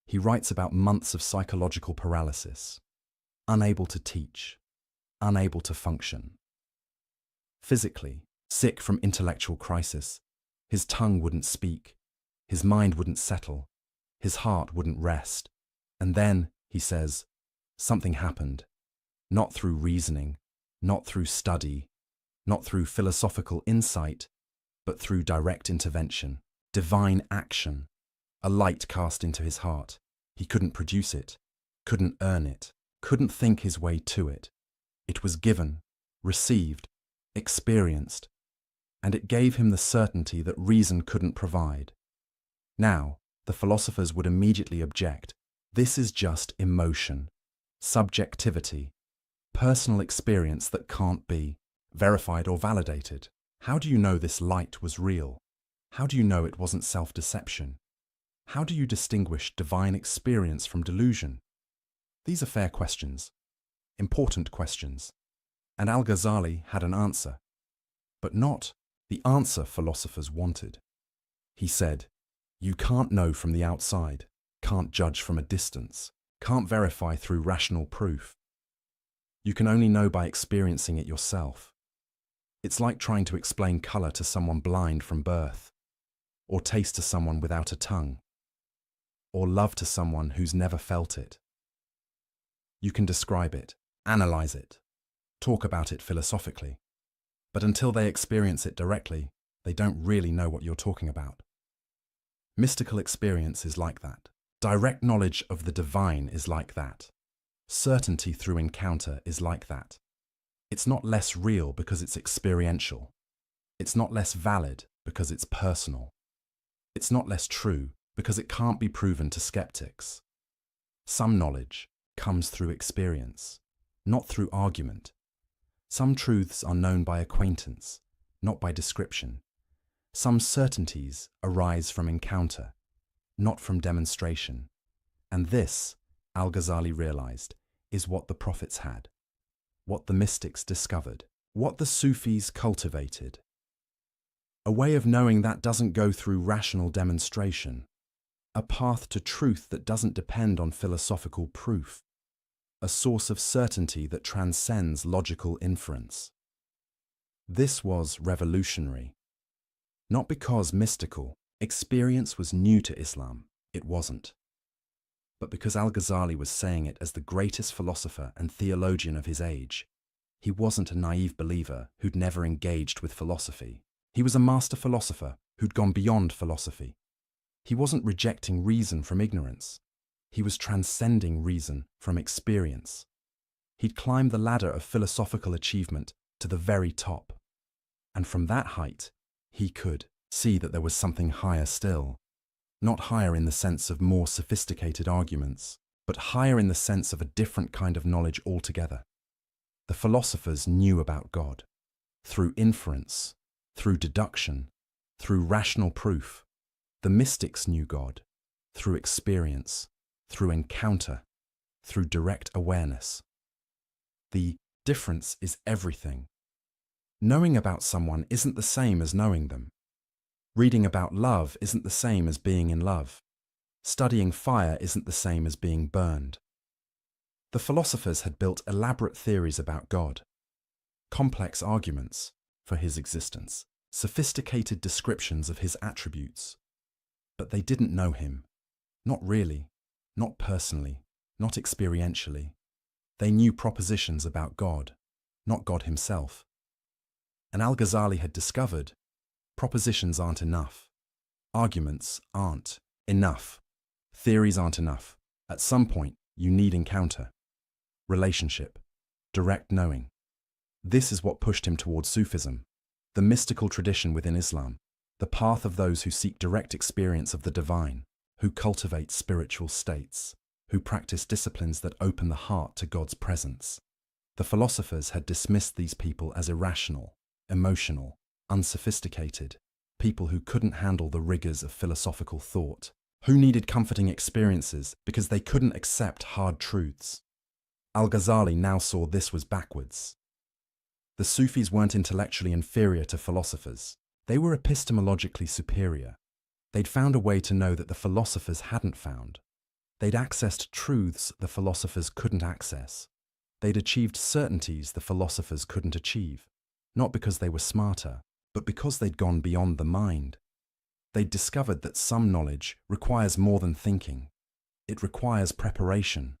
Speaker 1: He writes about months of psychological paralysis, unable to teach, unable to function. Physically, sick from intellectual crisis, his tongue wouldn't speak, his mind wouldn't settle, his heart wouldn't rest. And then, he says, something happened, not through reasoning, not through study, not through philosophical insight, but through direct intervention, divine action. A light cast into his heart. He couldn't produce it, couldn't earn it, couldn't think his way to it. It was given, received, experienced, and it gave him the certainty that reason couldn't provide. Now, the philosophers would immediately object. This is just emotion, subjectivity, personal experience that can't be verified or validated. How do you know this light was real? How do you know it wasn't self-deception? How do you distinguish divine experience from delusion? These are fair questions, important questions, and Al-Ghazali had an answer, but not the answer philosophers wanted. He said, you can't know from the outside, can't judge from a distance, can't verify through rational proof. You can only know by experiencing it yourself. It's like trying to explain color to someone blind from birth, or taste to someone without a tongue, or love to someone who's never felt it. You can describe it, analyze it, talk about it philosophically, but until they experience it directly, they don't really know what you're talking about. Mystical experience is like that. Direct knowledge of the divine is like that. Certainty through encounter is like that. It's not less real because it's experiential. It's not less valid because it's personal. It's not less true because it can't be proven to skeptics. Some knowledge comes through experience, not through argument. Some truths are known by acquaintance, not by description. Some certainties arise from encounter, not from demonstration. And this, Al-Ghazali realized, is what the prophets had, what the mystics discovered, what the Sufis cultivated. A way of knowing that doesn't go through rational demonstration, a path to truth that doesn't depend on philosophical proof, a source of certainty that transcends logical inference. This was revolutionary. Not because mystical experience was new to Islam, it wasn't, but because Al-Ghazali was saying it as the greatest philosopher and theologian of his age. He wasn't a naive believer who'd never engaged with philosophy. He was a master philosopher who'd gone beyond philosophy. He wasn't rejecting reason from ignorance. He was transcending reason from experience. He'd climbed the ladder of philosophical achievement to the very top. And from that height, he could see that there was something higher still. Not higher in the sense of more sophisticated arguments, but higher in the sense of a different kind of knowledge altogether. The philosophers knew about God, through inference, through deduction, through rational proof. The mystics knew God, through experience, through encounter, through direct awareness. The difference is everything. Knowing about someone isn't the same as knowing them. Reading about love isn't the same as being in love. Studying fire isn't the same as being burned. The philosophers had built elaborate theories about God, complex arguments for his existence, sophisticated descriptions of his attributes. But they didn't know him. Not really, not personally, not experientially. They knew propositions about God, not God himself. And Al-Ghazali had discovered propositions aren't enough. Arguments aren't enough. Theories aren't enough. At some point, you need encounter, relationship, direct knowing. This is what pushed him towards Sufism, the mystical tradition within Islam, the path of those who seek direct experience of the divine, who cultivate spiritual states, who practice disciplines that open the heart to God's presence. The philosophers had dismissed these people as irrational, emotional, unsophisticated, people who couldn't handle the rigors of philosophical thought, who needed comforting experiences because they couldn't accept hard truths. Al-Ghazali now saw this was backwards. The Sufis weren't intellectually inferior to philosophers. They were epistemologically superior. They'd found a way to know that the philosophers hadn't found. They'd accessed truths the philosophers couldn't access. They'd achieved certainties the philosophers couldn't achieve, not because they were smarter, but because they'd gone beyond the mind. They'd discovered that some knowledge requires more than thinking. It requires preparation,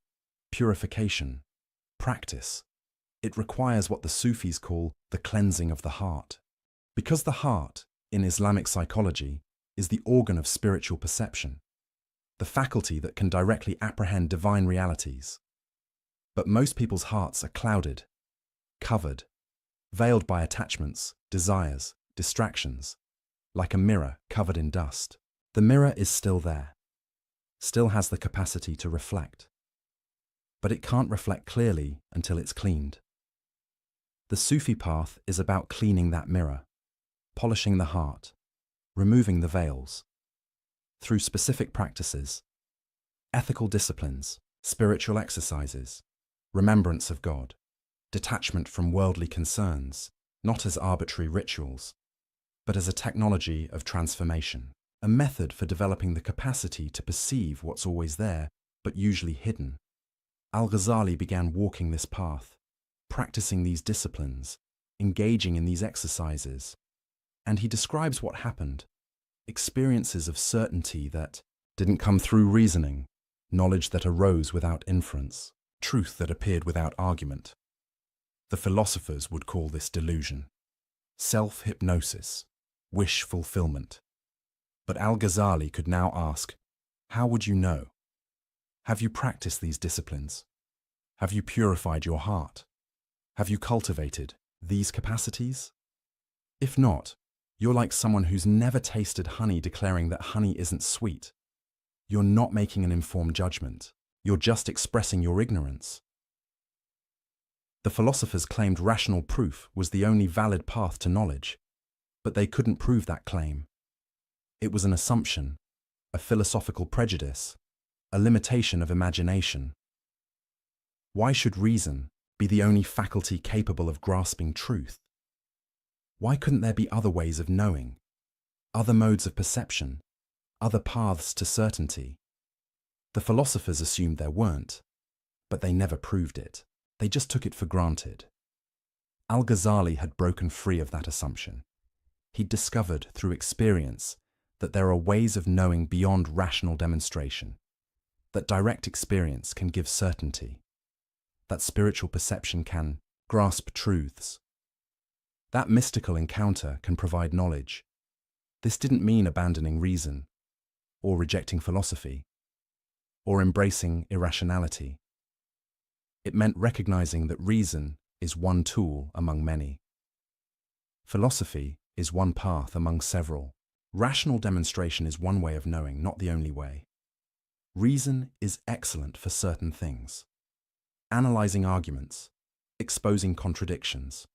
Speaker 1: purification, practice. It requires what the Sufis call the cleansing of the heart. Because the heart, in Islamic psychology, is the organ of spiritual perception, the faculty that can directly apprehend divine realities. But most people's hearts are clouded, covered, veiled by attachments, desires, distractions, like a mirror covered in dust. The mirror is still there, still has the capacity to reflect, but it can't reflect clearly until it's cleaned. The Sufi path is about cleaning that mirror, polishing the heart, removing the veils. Through specific practices, ethical disciplines, spiritual exercises, remembrance of God, detachment from worldly concerns, not as arbitrary rituals, but as a technology of transformation, a method for developing the capacity to perceive what's always there, but usually hidden. Al-Ghazali began walking this path, practicing these disciplines, engaging in these exercises, and he describes what happened. Experiences of certainty that didn't come through reasoning, knowledge that arose without inference, truth that appeared without argument. The philosophers would call this delusion, self-hypnosis, wish fulfillment. But Al-Ghazali could now ask, how would you know? Have you practiced these disciplines? Have you purified your heart? Have you cultivated these capacities? If not, you're like someone who's never tasted honey declaring that honey isn't sweet. You're not making an informed judgment. You're just expressing your ignorance. The philosophers claimed rational proof was the only valid path to knowledge, but they couldn't prove that claim. It was an assumption, a philosophical prejudice, a limitation of imagination. Why should reason be the only faculty capable of grasping truth? Why couldn't there be other ways of knowing, other modes of perception, other paths to certainty? The philosophers assumed there weren't, but they never proved it. They just took it for granted. Al-Ghazali had broken free of that assumption. He'd discovered through experience that there are ways of knowing beyond rational demonstration, that direct experience can give certainty, that spiritual perception can grasp truths. That mystical encounter can provide knowledge. This didn't mean abandoning reason, or rejecting philosophy, or embracing irrationality. It meant recognizing that reason is one tool among many. Philosophy is one path among several. Rational demonstration is one way of knowing, not the only way. Reason is excellent for certain things. Analyzing arguments, exposing contradictions,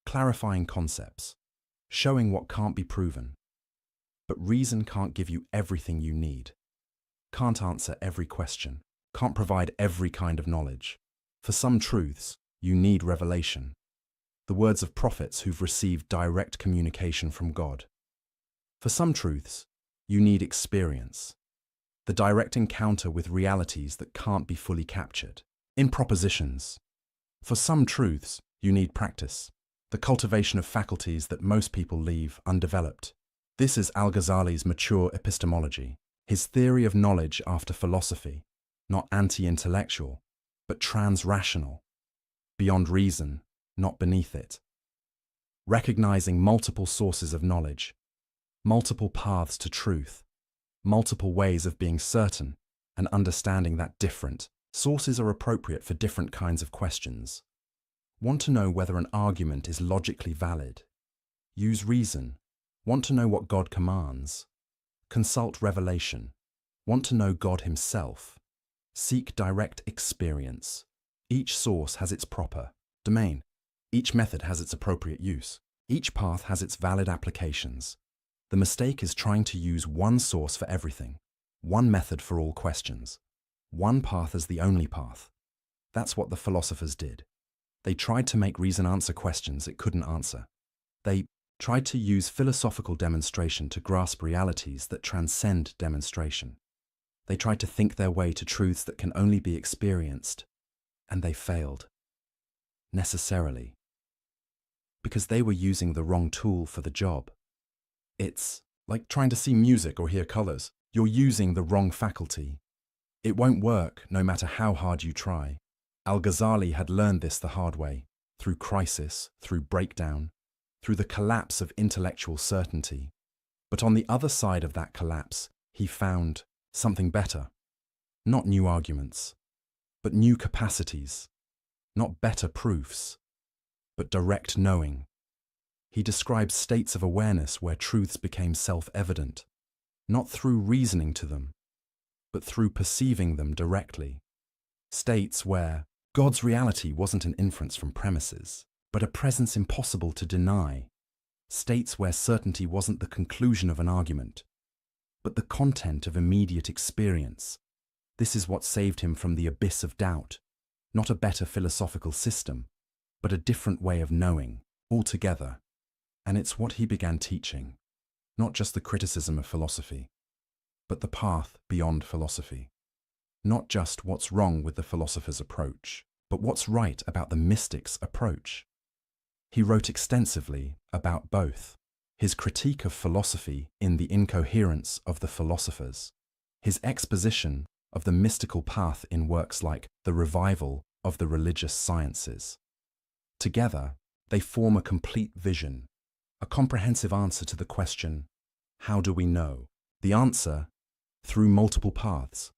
Speaker 1: clarifying concepts, showing what can't be proven. But reason can't give you everything you need, can't answer every question, can't provide every kind of knowledge. For some truths, you need revelation, the words of prophets who've received direct communication from God. For some truths, you need experience, the direct encounter with realities that can't be fully captured in propositions. For some truths, you need practice, the cultivation of faculties that most people leave undeveloped. This is Al-Ghazali's mature epistemology, his theory of knowledge after philosophy, not anti-intellectual, but trans-rational, beyond reason, not beneath it. Recognizing multiple sources of knowledge, multiple paths to truth, multiple ways of being certain, and understanding that different sources are appropriate for different kinds of questions. Want to know whether an argument is logically valid? Use reason. Want to know what God commands? Consult revelation. Want to know God himself? Seek direct experience. Each source has its proper domain. Each method has its appropriate use. Each path has its valid applications. The mistake is trying to use one source for everything, one method for all questions, one path as the only path. That's what the philosophers did. They tried to make reason answer questions it couldn't answer. They tried to use philosophical demonstration to grasp realities that transcend demonstration. They tried to think their way to truths that can only be experienced, and they failed. Necessarily. Because they were using the wrong tool for the job. It's like trying to see music or hear colors. You're using the wrong faculty. It won't work no matter how hard you try. Al-Ghazali had learned this the hard way, through crisis, through breakdown, through the collapse of intellectual certainty. But on the other side of that collapse, he found something better. Not new arguments, but new capacities. Not better proofs, but direct knowing. He describes states of awareness where truths became self-evident, not through reasoning to them, but through perceiving them directly. States where God's reality wasn't an inference from premises, but a presence impossible to deny. States where certainty wasn't the conclusion of an argument, but the content of immediate experience. This is what saved him from the abyss of doubt. Not a better philosophical system, but a different way of knowing, altogether. And it's what he began teaching. Not just the criticism of philosophy, but the path beyond philosophy. Not just what's wrong with the philosopher's approach, but what's right about the mystic's approach. He wrote extensively about both. His critique of philosophy in The Incoherence of the Philosophers, his exposition of the mystical path in works like The Revival of the Religious Sciences. Together, they form a complete vision, a comprehensive answer to the question, how do we know? The answer, through multiple paths.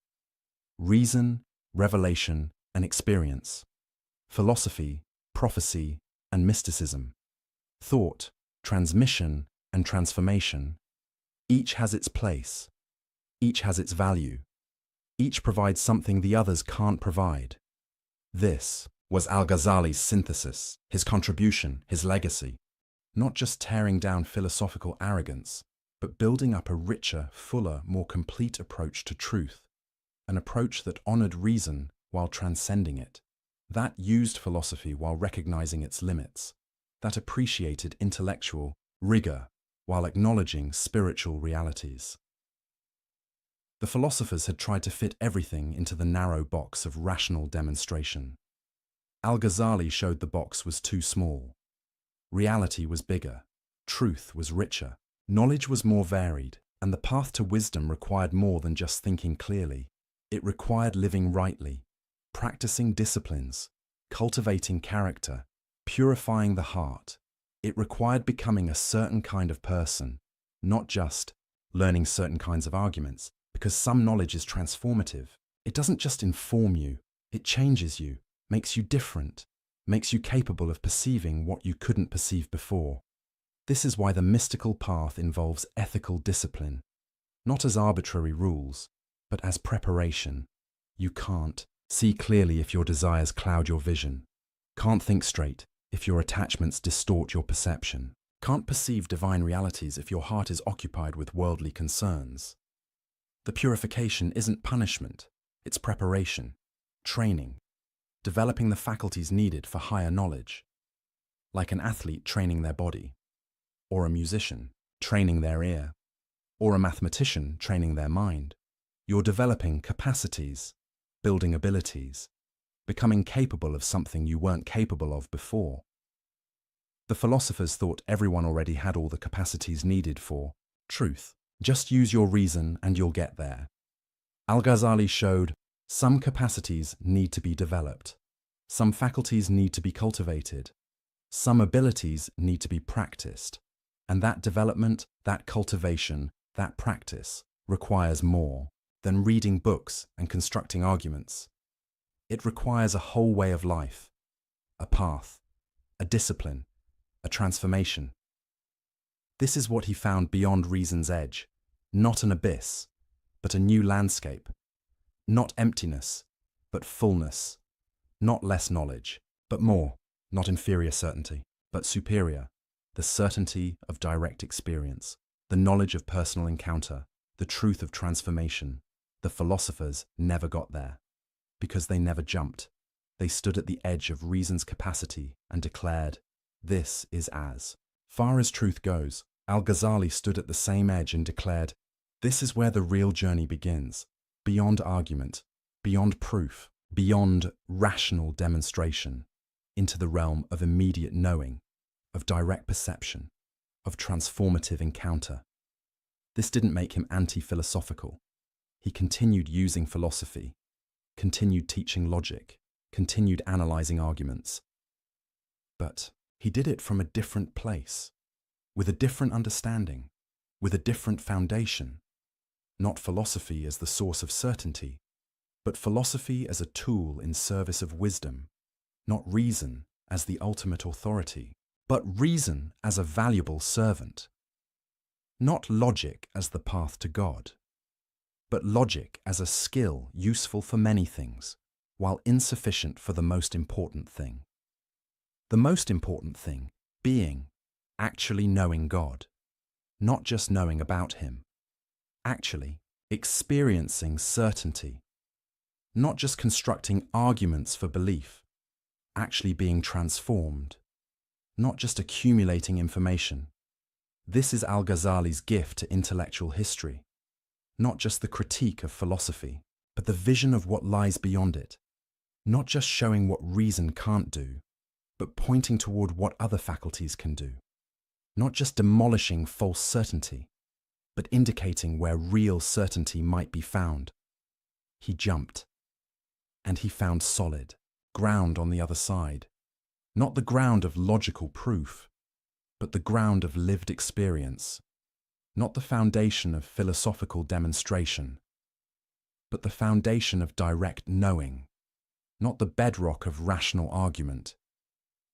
Speaker 1: Reason, revelation, and experience. Philosophy, prophecy, and mysticism. Thought, transmission, and transformation. Each has its place. Each has its value. Each provides something the others can't provide. This was Al-Ghazali's synthesis, his contribution, his legacy, not just tearing down philosophical arrogance, but building up a richer, fuller, more complete approach to truth, an approach that honored reason while transcending it, that used philosophy while recognizing its limits, that appreciated intellectual rigor while acknowledging spiritual realities. The philosophers had tried to fit everything into the narrow box of rational demonstration. Al-Ghazali showed the box was too small. Reality was bigger, truth was richer, knowledge was more varied, and the path to wisdom required more than just thinking clearly. It required living rightly, practicing disciplines, cultivating character, purifying the heart. It required becoming a certain kind of person, not just learning certain kinds of arguments, because some knowledge is transformative. It doesn't just inform you, it changes you, makes you different, makes you capable of perceiving what you couldn't perceive before. This is why the mystical path involves ethical discipline, not as arbitrary rules, but as preparation. You can't see clearly if your desires cloud your vision, can't think straight if your attachments distort your perception, can't perceive divine realities if your heart is occupied with worldly concerns. The purification isn't punishment, it's preparation, training, developing the faculties needed for higher knowledge, like an athlete training their body, or a musician training their ear, or a mathematician training their mind. You're developing capacities, building abilities, becoming capable of something you weren't capable of before. The philosophers thought everyone already had all the capacities needed for truth. Just use your reason and you'll get there. Al-Ghazali showed some capacities need to be developed, some faculties need to be cultivated, some abilities need to be practiced, and that development, that cultivation, that practice requires more than reading books and constructing arguments. It requires a whole way of life, a path, a discipline, a transformation. This is what he found beyond reason's edge, not an abyss, but a new landscape, not emptiness, but fullness, not less knowledge, but more, not inferior certainty, but superior, the certainty of direct experience, the knowledge of personal encounter, the truth of transformation. The philosophers never got there, because they never jumped. They stood at the edge of reason's capacity and declared, "This is as far as truth goes." Al-Ghazali stood at the same edge and declared, "This is where the real journey begins, beyond argument, beyond proof, beyond rational demonstration, into the realm of immediate knowing, of direct perception, of transformative encounter." This didn't make him anti-philosophical. He continued using philosophy, continued teaching logic, continued analyzing arguments. But he did it from a different place, with a different understanding, with a different foundation. Not philosophy as the source of certainty, but philosophy as a tool in service of wisdom. Not reason as the ultimate authority, but reason as a valuable servant. Not logic as the path to God, but logic as a skill useful for many things, while insufficient for the most important thing. The most important thing being actually knowing God, not just knowing about Him, actually experiencing certainty, not just constructing arguments for belief, actually being transformed, not just accumulating information. This is Al-Ghazali's gift to intellectual history, not just the critique of philosophy, but the vision of what lies beyond it, not just showing what reason can't do, but pointing toward what other faculties can do, not just demolishing false certainty, but indicating where real certainty might be found. He jumped, and he found solid ground on the other side, not the ground of logical proof, but the ground of lived experience, not the foundation of philosophical demonstration, but the foundation of direct knowing, not the bedrock of rational argument,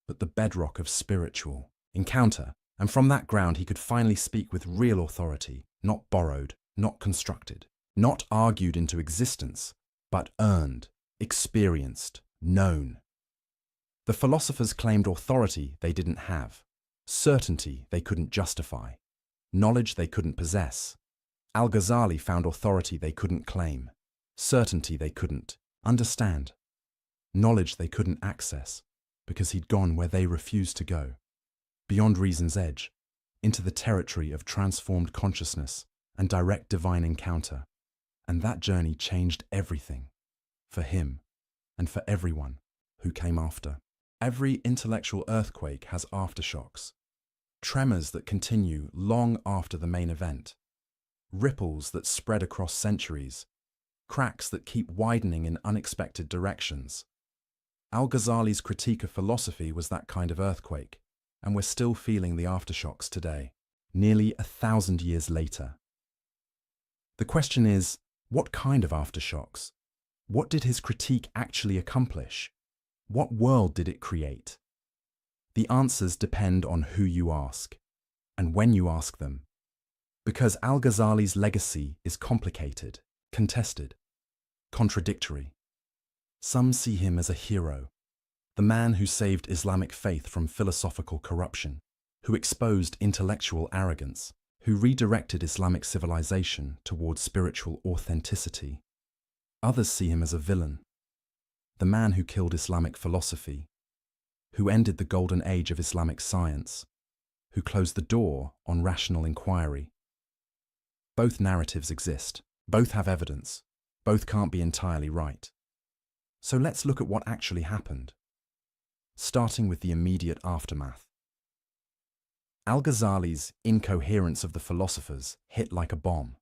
Speaker 1: but the bedrock of spiritual encounter. And from that ground he could finally speak with real authority, not borrowed, not constructed, not argued into existence, but earned, experienced, known. The philosophers claimed authority they didn't have, certainty they couldn't justify, knowledge they couldn't possess. Al-Ghazali found authority they couldn't claim, certainty they couldn't understand, knowledge they couldn't access, because he'd gone where they refused to go, beyond reason's edge, into the territory of transformed consciousness and direct divine encounter. And that journey changed everything, for him and for everyone who came after. Every intellectual earthquake has aftershocks, tremors that continue long after the main event, ripples that spread across centuries, cracks that keep widening in unexpected directions. Al-Ghazali's critique of philosophy was that kind of earthquake, and we're still feeling the aftershocks today, nearly 1,000 years later. The question is, what kind of aftershocks? What did his critique actually accomplish? What world did it create? The answers depend on who you ask, and when you ask them. Because Al-Ghazali's legacy is complicated, contested, contradictory. Some see him as a hero, the man who saved Islamic faith from philosophical corruption, who exposed intellectual arrogance, who redirected Islamic civilization towards spiritual authenticity. Others see him as a villain, the man who killed Islamic philosophy, who ended the golden age of Islamic science, who closed the door on rational inquiry. Both narratives exist, both have evidence, both can't be entirely right. So let's look at what actually happened, starting with the immediate aftermath. Al-Ghazali's incoherence of the philosophers hit like a bomb.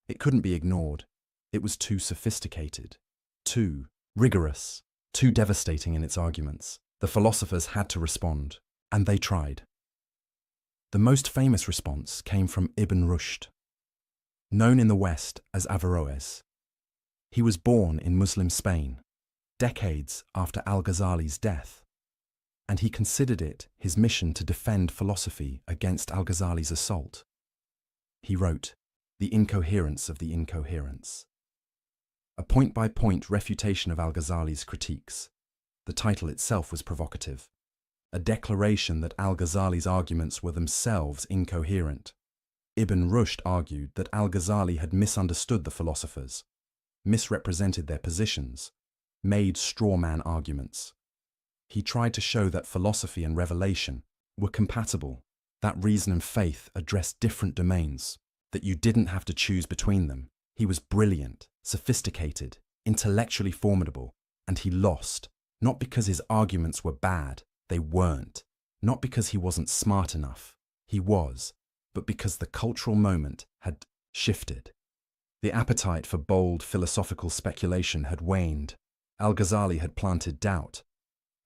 Speaker 1: It couldn't be ignored. It was too sophisticated, too rigorous, too devastating in its arguments. The philosophers had to respond, and they tried. The most famous response came from Ibn Rushd, known in the West as Averroes. He was born in Muslim Spain, decades after Al-Ghazali's death, and he considered it his mission to defend philosophy against Al-Ghazali's assault. He wrote, "The Incoherence of the Incoherence," a point-by-point refutation of Al-Ghazali's critiques. The title itself was provocative, a declaration that Al-Ghazali's arguments were themselves incoherent. Ibn Rushd argued that Al-Ghazali had misunderstood the philosophers, misrepresented their positions, made straw-man arguments. He tried to show that philosophy and revelation were compatible, that reason and faith addressed different domains, that you didn't have to choose between them. He was brilliant, sophisticated, intellectually formidable, and he lost, not because his arguments were bad, they weren't, not because he wasn't smart enough, he was, but because the cultural moment had shifted. The appetite for bold philosophical speculation had waned. Al-Ghazali had planted doubt,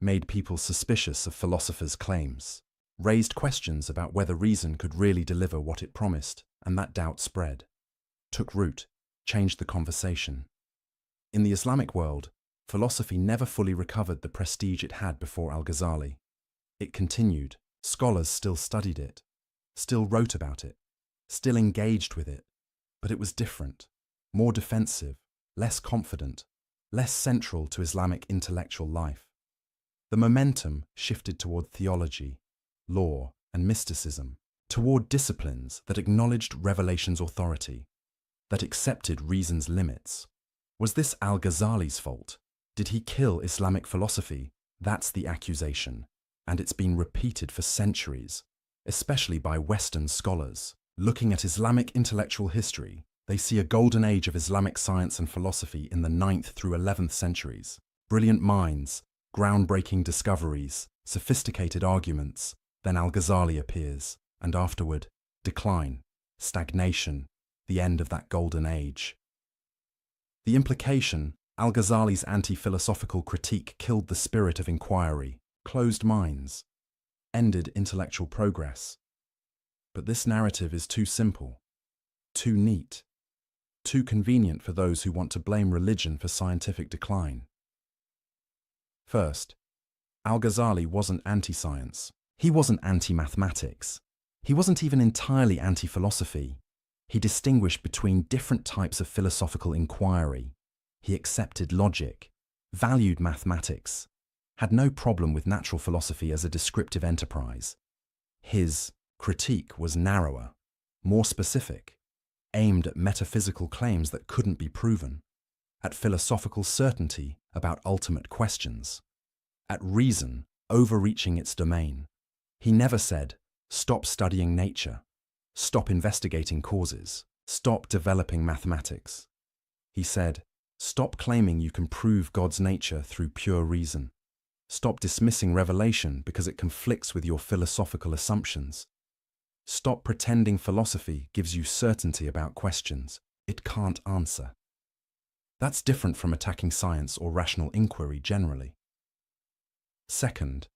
Speaker 1: made people suspicious of philosophers' claims, raised questions about whether reason could really deliver what it promised, and that doubt spread, took root, changed the conversation. In the Islamic world, philosophy never fully recovered the prestige it had before Al-Ghazali. It continued, scholars still studied it, still wrote about it, still engaged with it, but it was different, more defensive, less confident, less central to Islamic intellectual life. The momentum shifted toward theology, law, and mysticism, toward disciplines that acknowledged revelation's authority, that accepted reason's limits. Was this Al-Ghazali's fault? Did he kill Islamic philosophy? That's the accusation, and it's been repeated for centuries, especially by Western scholars. Looking at Islamic intellectual history, they see a golden age of Islamic science and philosophy in the 9th through 11th centuries. Brilliant minds, groundbreaking discoveries, sophisticated arguments. Then Al-Ghazali appears, and afterward, decline, stagnation, the end of that golden age. The implication, Al-Ghazali's anti-philosophical critique killed the spirit of inquiry, closed minds, ended intellectual progress. But this narrative is too simple, too neat, too convenient for those who want to blame religion for scientific decline. First, Al-Ghazali wasn't anti-science. He wasn't anti-mathematics. He wasn't even entirely anti-philosophy. He distinguished between different types of philosophical inquiry. He accepted logic, valued mathematics, had no problem with natural philosophy as a descriptive enterprise. His critique was narrower, more specific, aimed at metaphysical claims that couldn't be proven, at philosophical certainty about ultimate questions, at reason overreaching its domain. He never said, "Stop studying nature, stop investigating causes, stop developing mathematics." He said, "Stop claiming you can prove God's nature through pure reason. Stop dismissing revelation because it conflicts with your philosophical assumptions. Stop pretending philosophy gives you certainty about questions it can't answer." That's different from attacking science or rational inquiry generally. Second,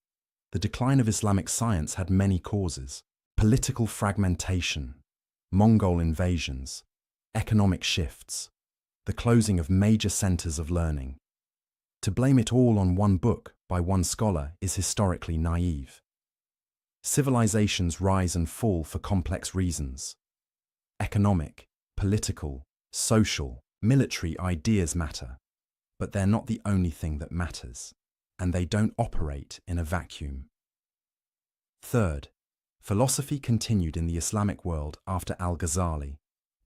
Speaker 1: the decline of Islamic science had many causes: political fragmentation, Mongol invasions, economic shifts, the closing of major centers of learning. To blame it all on one book by one scholar is historically naive. Civilizations rise and fall for complex reasons. Economic, political, social, military ideas matter, but they're not the only thing that matters, and they don't operate in a vacuum. Third, philosophy continued in the Islamic world after Al-Ghazali,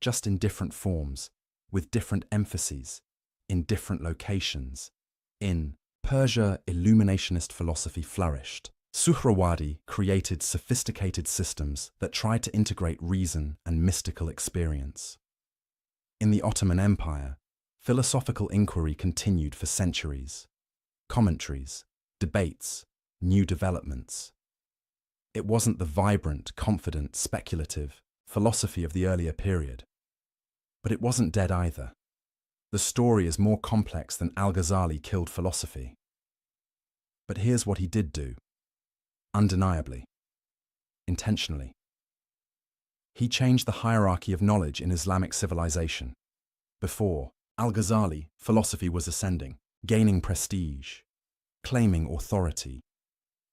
Speaker 1: just in different forms, with different emphases, in different locations. In Persia, illuminationist philosophy flourished. Suhrawardi created sophisticated systems that tried to integrate reason and mystical experience. In the Ottoman Empire, philosophical inquiry continued for centuries. Commentaries, debates, new developments. It wasn't the vibrant, confident, speculative philosophy of the earlier period. But it wasn't dead either. The story is more complex than Al-Ghazali killed philosophy. But here's what he did do. Undeniably. Intentionally. He changed the hierarchy of knowledge in Islamic civilization. Before Al-Ghazali, philosophy was ascending, gaining prestige, claiming authority,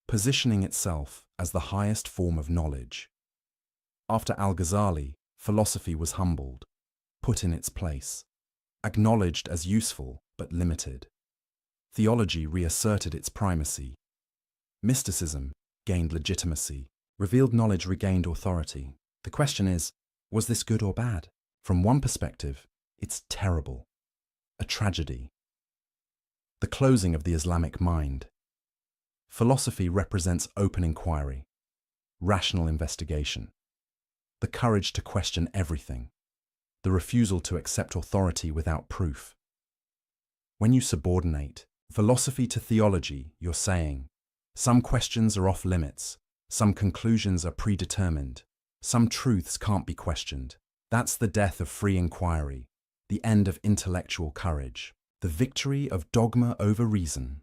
Speaker 1: positioning itself as the highest form of knowledge. After Al-Ghazali, philosophy was humbled, put in its place, acknowledged as useful but limited. Theology reasserted its primacy. Mysticism gained legitimacy. Revealed knowledge regained authority. The question is, was this good or bad? From one perspective, it's terrible. A tragedy. The closing of the Islamic mind. Philosophy represents open inquiry, rational investigation, the courage to question everything, the refusal to accept authority without proof. When you subordinate philosophy to theology, you're saying, some questions are off limits, some conclusions are predetermined, some truths can't be questioned. That's the death of free inquiry, the end of intellectual courage, the victory of dogma over reason.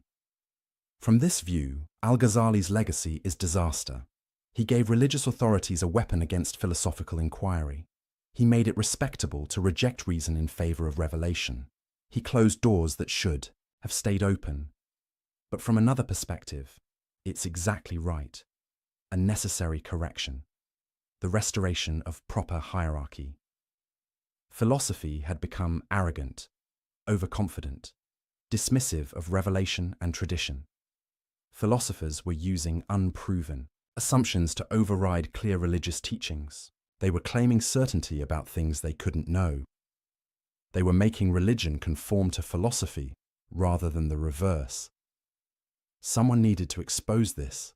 Speaker 1: From this view, Al-Ghazali's legacy is disaster. He gave religious authorities a weapon against philosophical inquiry. He made it respectable to reject reason in favor of revelation. He closed doors that should have stayed open. But from another perspective, it's exactly right. A necessary correction. The restoration of proper hierarchy. Philosophy had become arrogant, overconfident, dismissive of revelation and tradition. Philosophers were using unproven assumptions to override clear religious teachings. They were claiming certainty about things they couldn't know. They were making religion conform to philosophy rather than the reverse. Someone needed to expose this,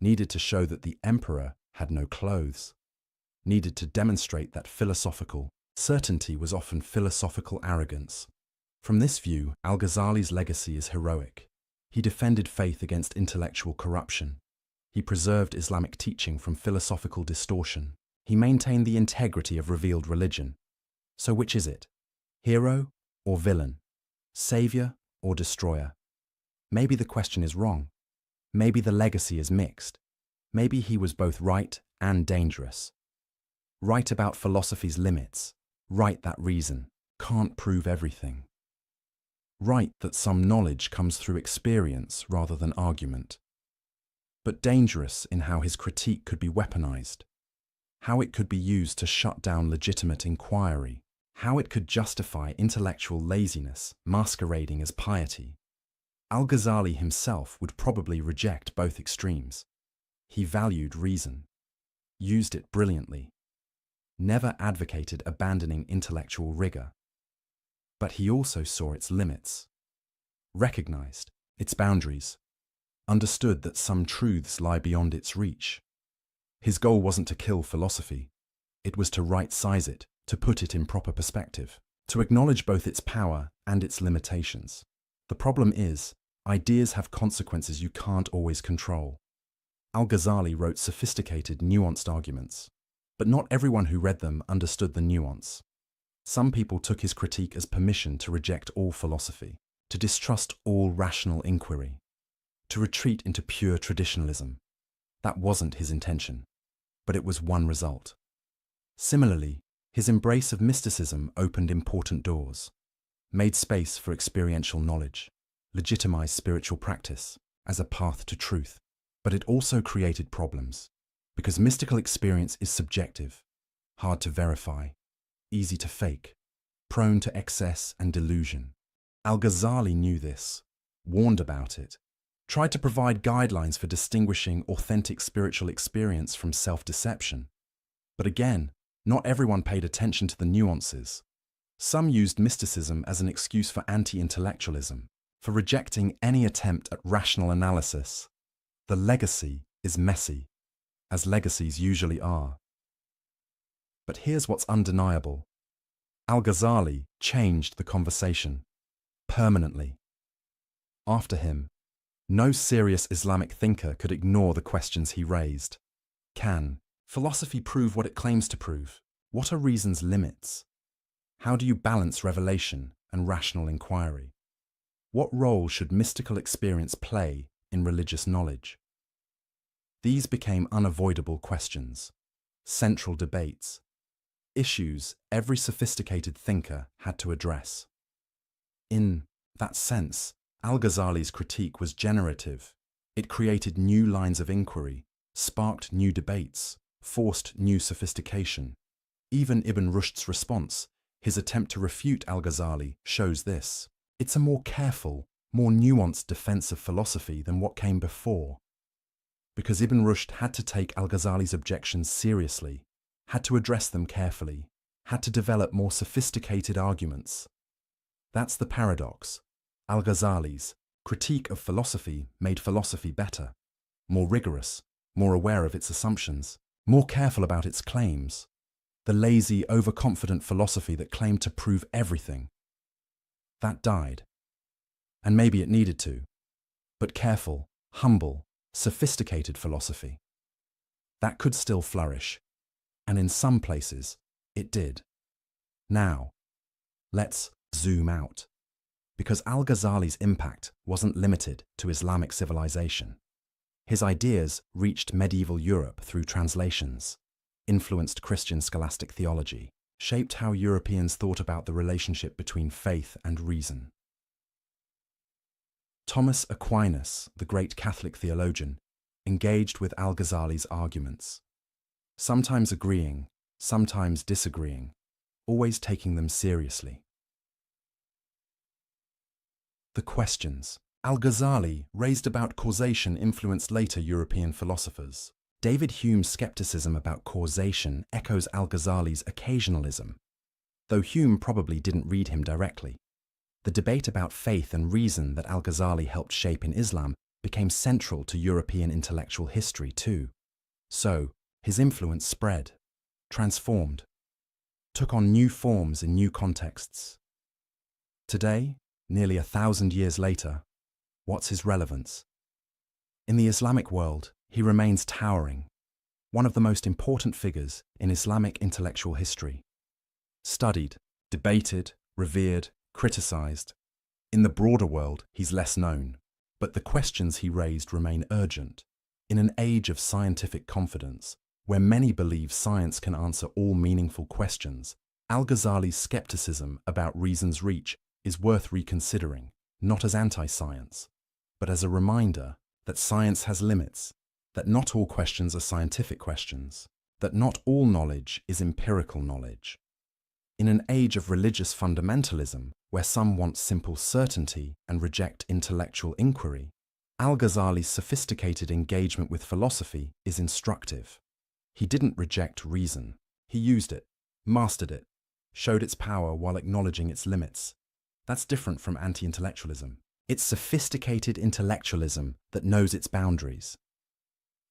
Speaker 1: needed to show that the emperor had no clothes, needed to demonstrate that philosophical certainty was often philosophical arrogance. From this view, Al-Ghazali's legacy is heroic. He defended faith against intellectual corruption. He preserved Islamic teaching from philosophical distortion. He maintained the integrity of revealed religion. So which is it? Hero or villain? Savior or destroyer? Maybe the question is wrong. Maybe the legacy is mixed. Maybe he was both right and dangerous. Right about philosophy's limits. Right that reason can't prove everything. Right that some knowledge comes through experience rather than argument. But dangerous in how his critique could be weaponized, how it could be used to shut down legitimate inquiry, how it could justify intellectual laziness masquerading as piety. Al-Ghazali himself would probably reject both extremes. He valued reason, used it brilliantly, never advocated abandoning intellectual rigor. But he also saw its limits, recognized its boundaries, understood that some truths lie beyond its reach. His goal wasn't to kill philosophy. It was to right-size it, to put it in proper perspective, to acknowledge both its power and its limitations. The problem is, ideas have consequences you can't always control. Al-Ghazali wrote sophisticated, nuanced arguments, but not everyone who read them understood the nuance. Some people took his critique as permission to reject all philosophy, to distrust all rational inquiry, to retreat into pure traditionalism. That wasn't his intention, but it was one result. Similarly, his embrace of mysticism opened important doors, made space for experiential knowledge, legitimized spiritual practice as a path to truth. But it also created problems, because mystical experience is subjective, hard to verify, easy to fake, prone to excess and delusion. Al-Ghazali knew this, warned about it, tried to provide guidelines for distinguishing authentic spiritual experience from self-deception. But again, not everyone paid attention to the nuances. Some used mysticism as an excuse for anti-intellectualism, for rejecting any attempt at rational analysis. The legacy is messy, as legacies usually are. But here's what's undeniable. Al-Ghazali changed the conversation, permanently. After him, no serious Islamic thinker could ignore the questions he raised. Can philosophy prove what it claims to prove? What are reason's limits? How do you balance revelation and rational inquiry? What role should mystical experience play in religious knowledge? These became unavoidable questions, central debates, issues every sophisticated thinker had to address. In that sense, Al-Ghazali's critique was generative. It created new lines of inquiry, sparked new debates, forced new sophistication. Even Ibn Rushd's response, his attempt to refute Al-Ghazali, shows this. It's a more careful, more nuanced defense of philosophy than what came before. Because Ibn Rushd had to take Al-Ghazali's objections seriously, had to address them carefully, had to develop more sophisticated arguments. That's the paradox. Al-Ghazali's critique of philosophy made philosophy better, more rigorous, more aware of its assumptions, more careful about its claims. The lazy, overconfident philosophy that claimed to prove everything. That died. And maybe it needed to. But careful, humble, sophisticated philosophy, that could still flourish. And in some places, it did. Now, let's zoom out. Because Al-Ghazali's impact wasn't limited to Islamic civilization. His ideas reached medieval Europe through translations, influenced Christian scholastic theology, shaped how Europeans thought about the relationship between faith and reason. Thomas Aquinas, the great Catholic theologian, engaged with Al-Ghazali's arguments, sometimes agreeing, sometimes disagreeing, always taking them seriously. The questions Al-Ghazali raised about causation influenced later European philosophers. David Hume's skepticism about causation echoes Al-Ghazali's occasionalism, though Hume probably didn't read him directly. The debate about faith and reason that Al-Ghazali helped shape in Islam became central to European intellectual history too. So, his influence spread, transformed, took on new forms in new contexts. Today, nearly 1,000 years later, what's his relevance? In the Islamic world, he remains towering, one of the most important figures in Islamic intellectual history. Studied, debated, revered, criticized. In the broader world, he's less known, but the questions he raised remain urgent. In an age of scientific confidence, where many believe science can answer all meaningful questions, Al-Ghazali's skepticism about reason's reach is worth reconsidering, not as anti-science, but as a reminder that science has limits, that not all questions are scientific questions, that not all knowledge is empirical knowledge. In an age of religious fundamentalism, where some want simple certainty and reject intellectual inquiry, Al-Ghazali's sophisticated engagement with philosophy is instructive. He didn't reject reason. He used it, mastered it, showed its power while acknowledging its limits. That's different from anti-intellectualism. It's sophisticated intellectualism that knows its boundaries.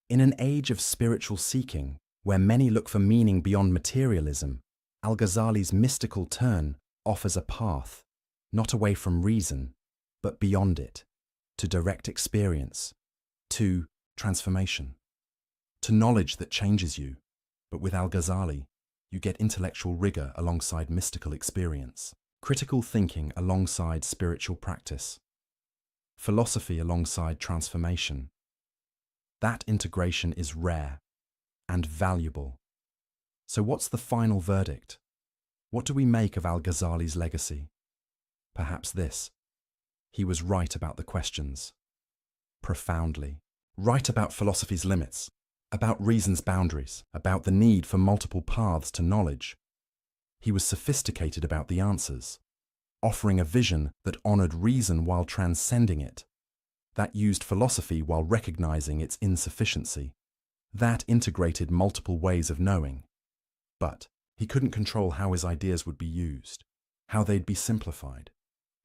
Speaker 1: In an age of spiritual seeking, where many look for meaning beyond materialism, Al-Ghazali's mystical turn offers a path, not away from reason, but beyond it, to direct experience, to transformation, to knowledge that changes you. But with Al-Ghazali, you get intellectual rigor alongside mystical experience, critical thinking alongside spiritual practice, philosophy alongside transformation. That integration is rare and valuable. So what's the final verdict? What do we make of Al-Ghazali's legacy? Perhaps this: he was right about the questions. Profoundly. Right about philosophy's limits, about reason's boundaries, about the need for multiple paths to knowledge. He was sophisticated about the answers, offering a vision that honored reason while transcending it, that used philosophy while recognizing its insufficiency, that integrated multiple ways of knowing. But he couldn't control how his ideas would be used, how they'd be simplified,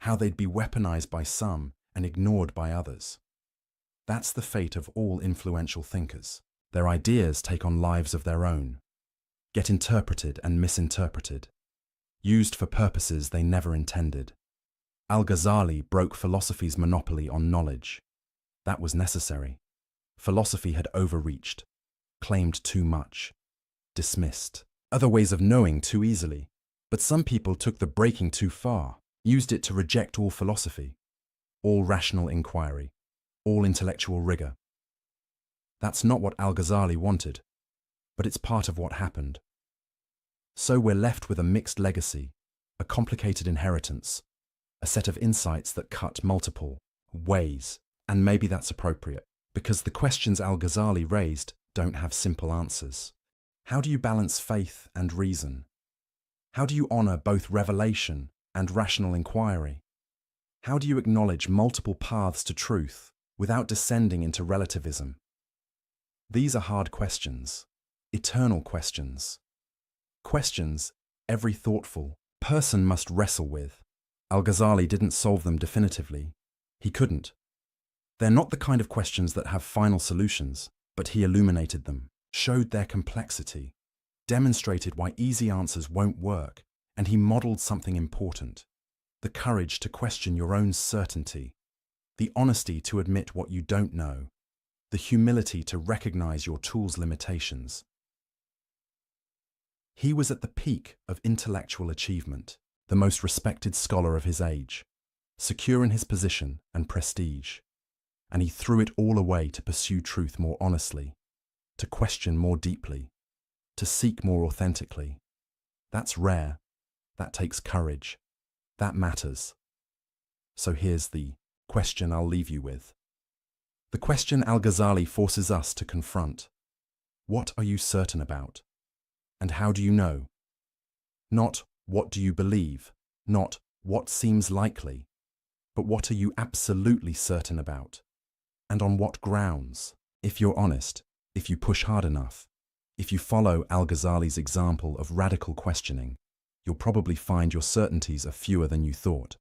Speaker 1: how they'd be weaponized by some and ignored by others. That's the fate of all influential thinkers. Their ideas take on lives of their own, get interpreted and misinterpreted, used for purposes they never intended. Al-Ghazali broke philosophy's monopoly on knowledge. That was necessary. Philosophy had overreached, claimed too much, dismissed other ways of knowing too easily. But some people took the breaking too far, used it to reject all philosophy, all rational inquiry, all intellectual rigor. That's not what Al-Ghazali wanted, but it's part of what happened. So we're left with a mixed legacy, a complicated inheritance, a set of insights that cut multiple ways. And maybe that's appropriate, because the questions Al-Ghazali raised don't have simple answers. How do you balance faith and reason? How do you honor both revelation and rational inquiry? How do you acknowledge multiple paths to truth without descending into relativism? These are hard questions, eternal questions. Questions every thoughtful person must wrestle with. Al-Ghazali didn't solve them definitively. He couldn't. They're not the kind of questions that have final solutions, but he illuminated them, showed their complexity, demonstrated why easy answers won't work, and he modeled something important: the courage to question your own certainty, the honesty to admit what you don't know, the humility to recognize your tool's limitations. He was at the peak of intellectual achievement, the most respected scholar of his age, secure in his position and prestige. And he threw it all away to pursue truth more honestly, to question more deeply, to seek more authentically. That's rare. That takes courage. That matters. So here's the question I'll leave you with. The question Al-Ghazali forces us to confront. What are you certain about? And how do you know? Not what do you believe, not what seems likely, but what are you absolutely certain about? And on what grounds? If you're honest, if you push hard enough, if you follow Al-Ghazali's example of radical questioning, you'll probably find your certainties are fewer than you thought,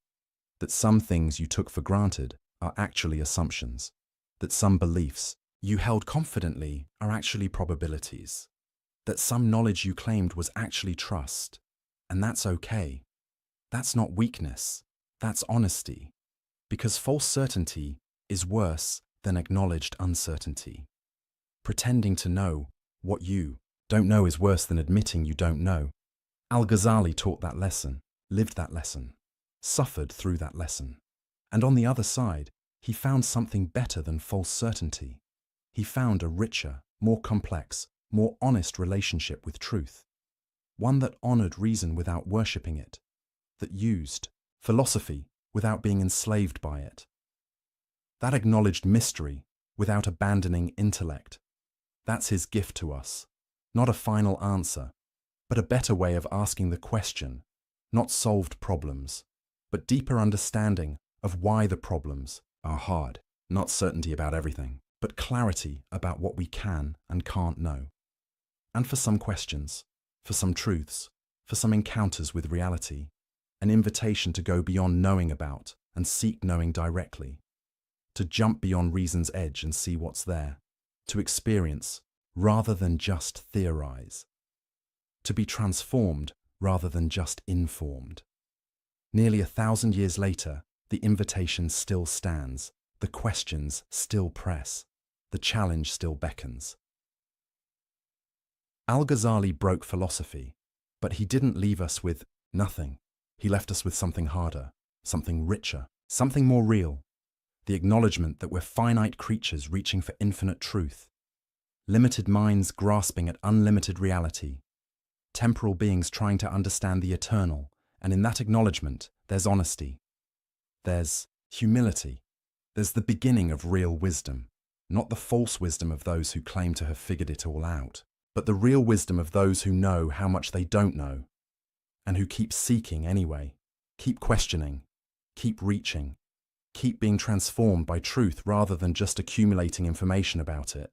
Speaker 1: that some things you took for granted are actually assumptions, that some beliefs you held confidently are actually probabilities, that some knowledge you claimed was actually trust, and that's okay. That's not weakness, that's honesty, because false certainty is worse than acknowledged uncertainty. Pretending to know what you don't know is worse than admitting you don't know. Al-Ghazali taught that lesson, lived that lesson, suffered through that lesson. And on the other side, he found something better than false certainty. He found a richer, more complex, more honest relationship with truth. One that honored reason without worshipping it, that used philosophy without being enslaved by it, that acknowledged mystery without abandoning intellect. That's his gift to us, not a final answer, but a better way of asking the question, not solved problems, but deeper understanding of why the problems are hard. Not certainty about everything, but clarity about what we can and can't know. And for some questions, for some truths, for some encounters with reality, an invitation to go beyond knowing about and seek knowing directly, to jump beyond reason's edge and see what's there, to experience rather than just theorize, to be transformed rather than just informed. Nearly 1,000 years later, the invitation still stands, the questions still press, the challenge still beckons. Al-Ghazali broke philosophy, but he didn't leave us with nothing. He left us with something harder, something richer, something more real. The acknowledgement that we're finite creatures reaching for infinite truth, limited minds grasping at unlimited reality, temporal beings trying to understand the eternal, and in that acknowledgement, there's honesty, there's humility, there's the beginning of real wisdom, not the false wisdom of those who claim to have figured it all out, but the real wisdom of those who know how much they don't know, and who keep seeking anyway, keep questioning, keep reaching, keep being transformed by truth rather than just accumulating information about it.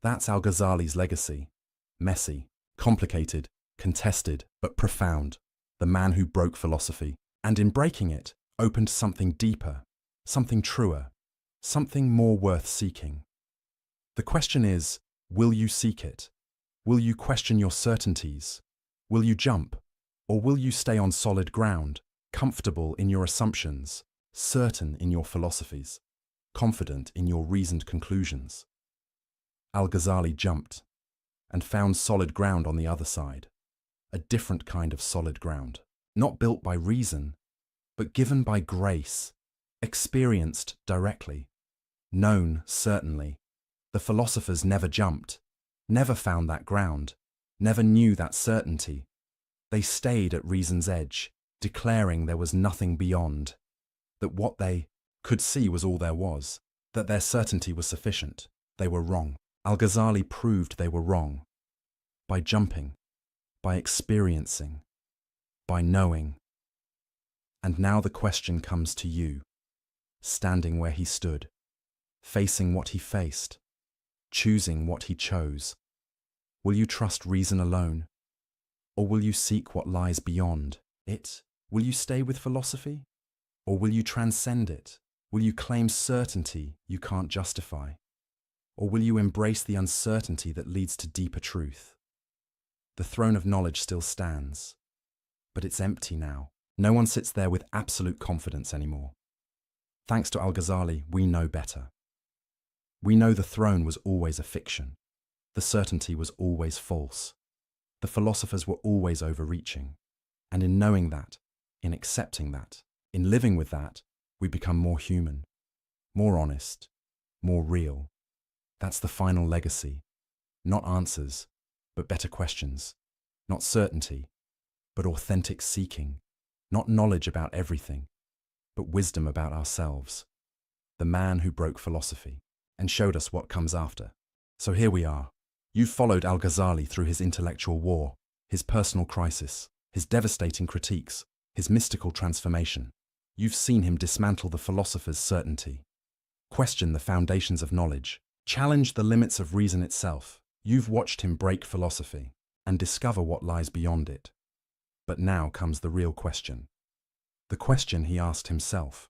Speaker 1: That's Al-Ghazali's legacy. Messy, complicated, contested, but profound. The man who broke philosophy, and in breaking it, opened something deeper, something truer, something more worth seeking. The question is, will you seek it? Will you question your certainties? Will you jump? Or will you stay on solid ground, comfortable in your assumptions, certain in your philosophies, confident in your reasoned conclusions? Al-Ghazali jumped and found solid ground on the other side, a different kind of solid ground, not built by reason, but given by grace, experienced directly, known certainly. The philosophers never jumped, never found that ground, never knew that certainty. They stayed at reason's edge, declaring there was nothing beyond, that what they could see was all there was, that their certainty was sufficient. They were wrong. Al-Ghazali proved they were wrong by jumping, by experiencing, by knowing. And now the question comes to you, standing where he stood, facing what he faced, choosing what he chose. Will you trust reason alone? Or will you seek what lies beyond it? Will you stay with philosophy? Or will you transcend it? Will you claim certainty you can't justify? Or will you embrace the uncertainty that leads to deeper truth? The throne of knowledge still stands, but it's empty now. No one sits there with absolute confidence anymore. Thanks to Al-Ghazali, we know better. We know the throne was always a fiction. The certainty was always false. The philosophers were always overreaching. And in knowing that, in accepting that, in living with that, we become more human, more honest, more real. That's the final legacy. Not answers, but better questions. Not certainty, but authentic seeking. Not knowledge about everything, but wisdom about ourselves. The man who broke philosophy and showed us what comes after. So here we are. You've followed Al-Ghazali through his intellectual war, his personal crisis, his devastating critiques, his mystical transformation. You've seen him dismantle the philosopher's certainty, question the foundations of knowledge, challenge the limits of reason itself. You've watched him break philosophy and discover what lies beyond it. But now comes the real question. The question he asked himself.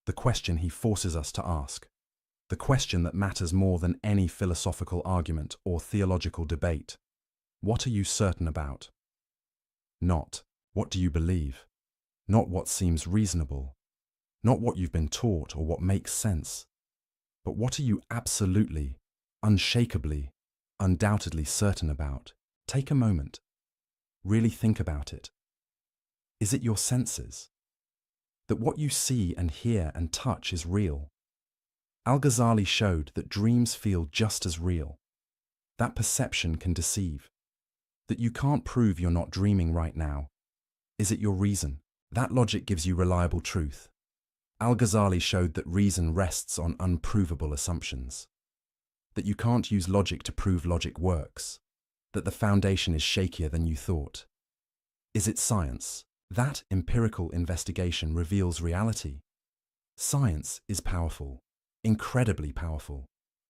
Speaker 1: The question he forces us to ask. The question that matters more than any philosophical argument or theological debate. What are you certain about? Not, what do you believe? Not what seems reasonable. Not what you've been taught or what makes sense. But what are you absolutely, unshakably, undoubtedly certain about? Take a moment. Really think about it. Is it your senses? That what you see and hear and touch is real? Al-Ghazali showed that dreams feel just as real. That perception can deceive. That you can't prove you're not dreaming right now. Is it your reason? That logic gives you reliable truth. Al-Ghazali showed that reason rests on unprovable assumptions. That you can't use logic to prove logic works. That the foundation is shakier than you thought. Is it science? That empirical investigation reveals reality. Science is powerful, incredibly powerful,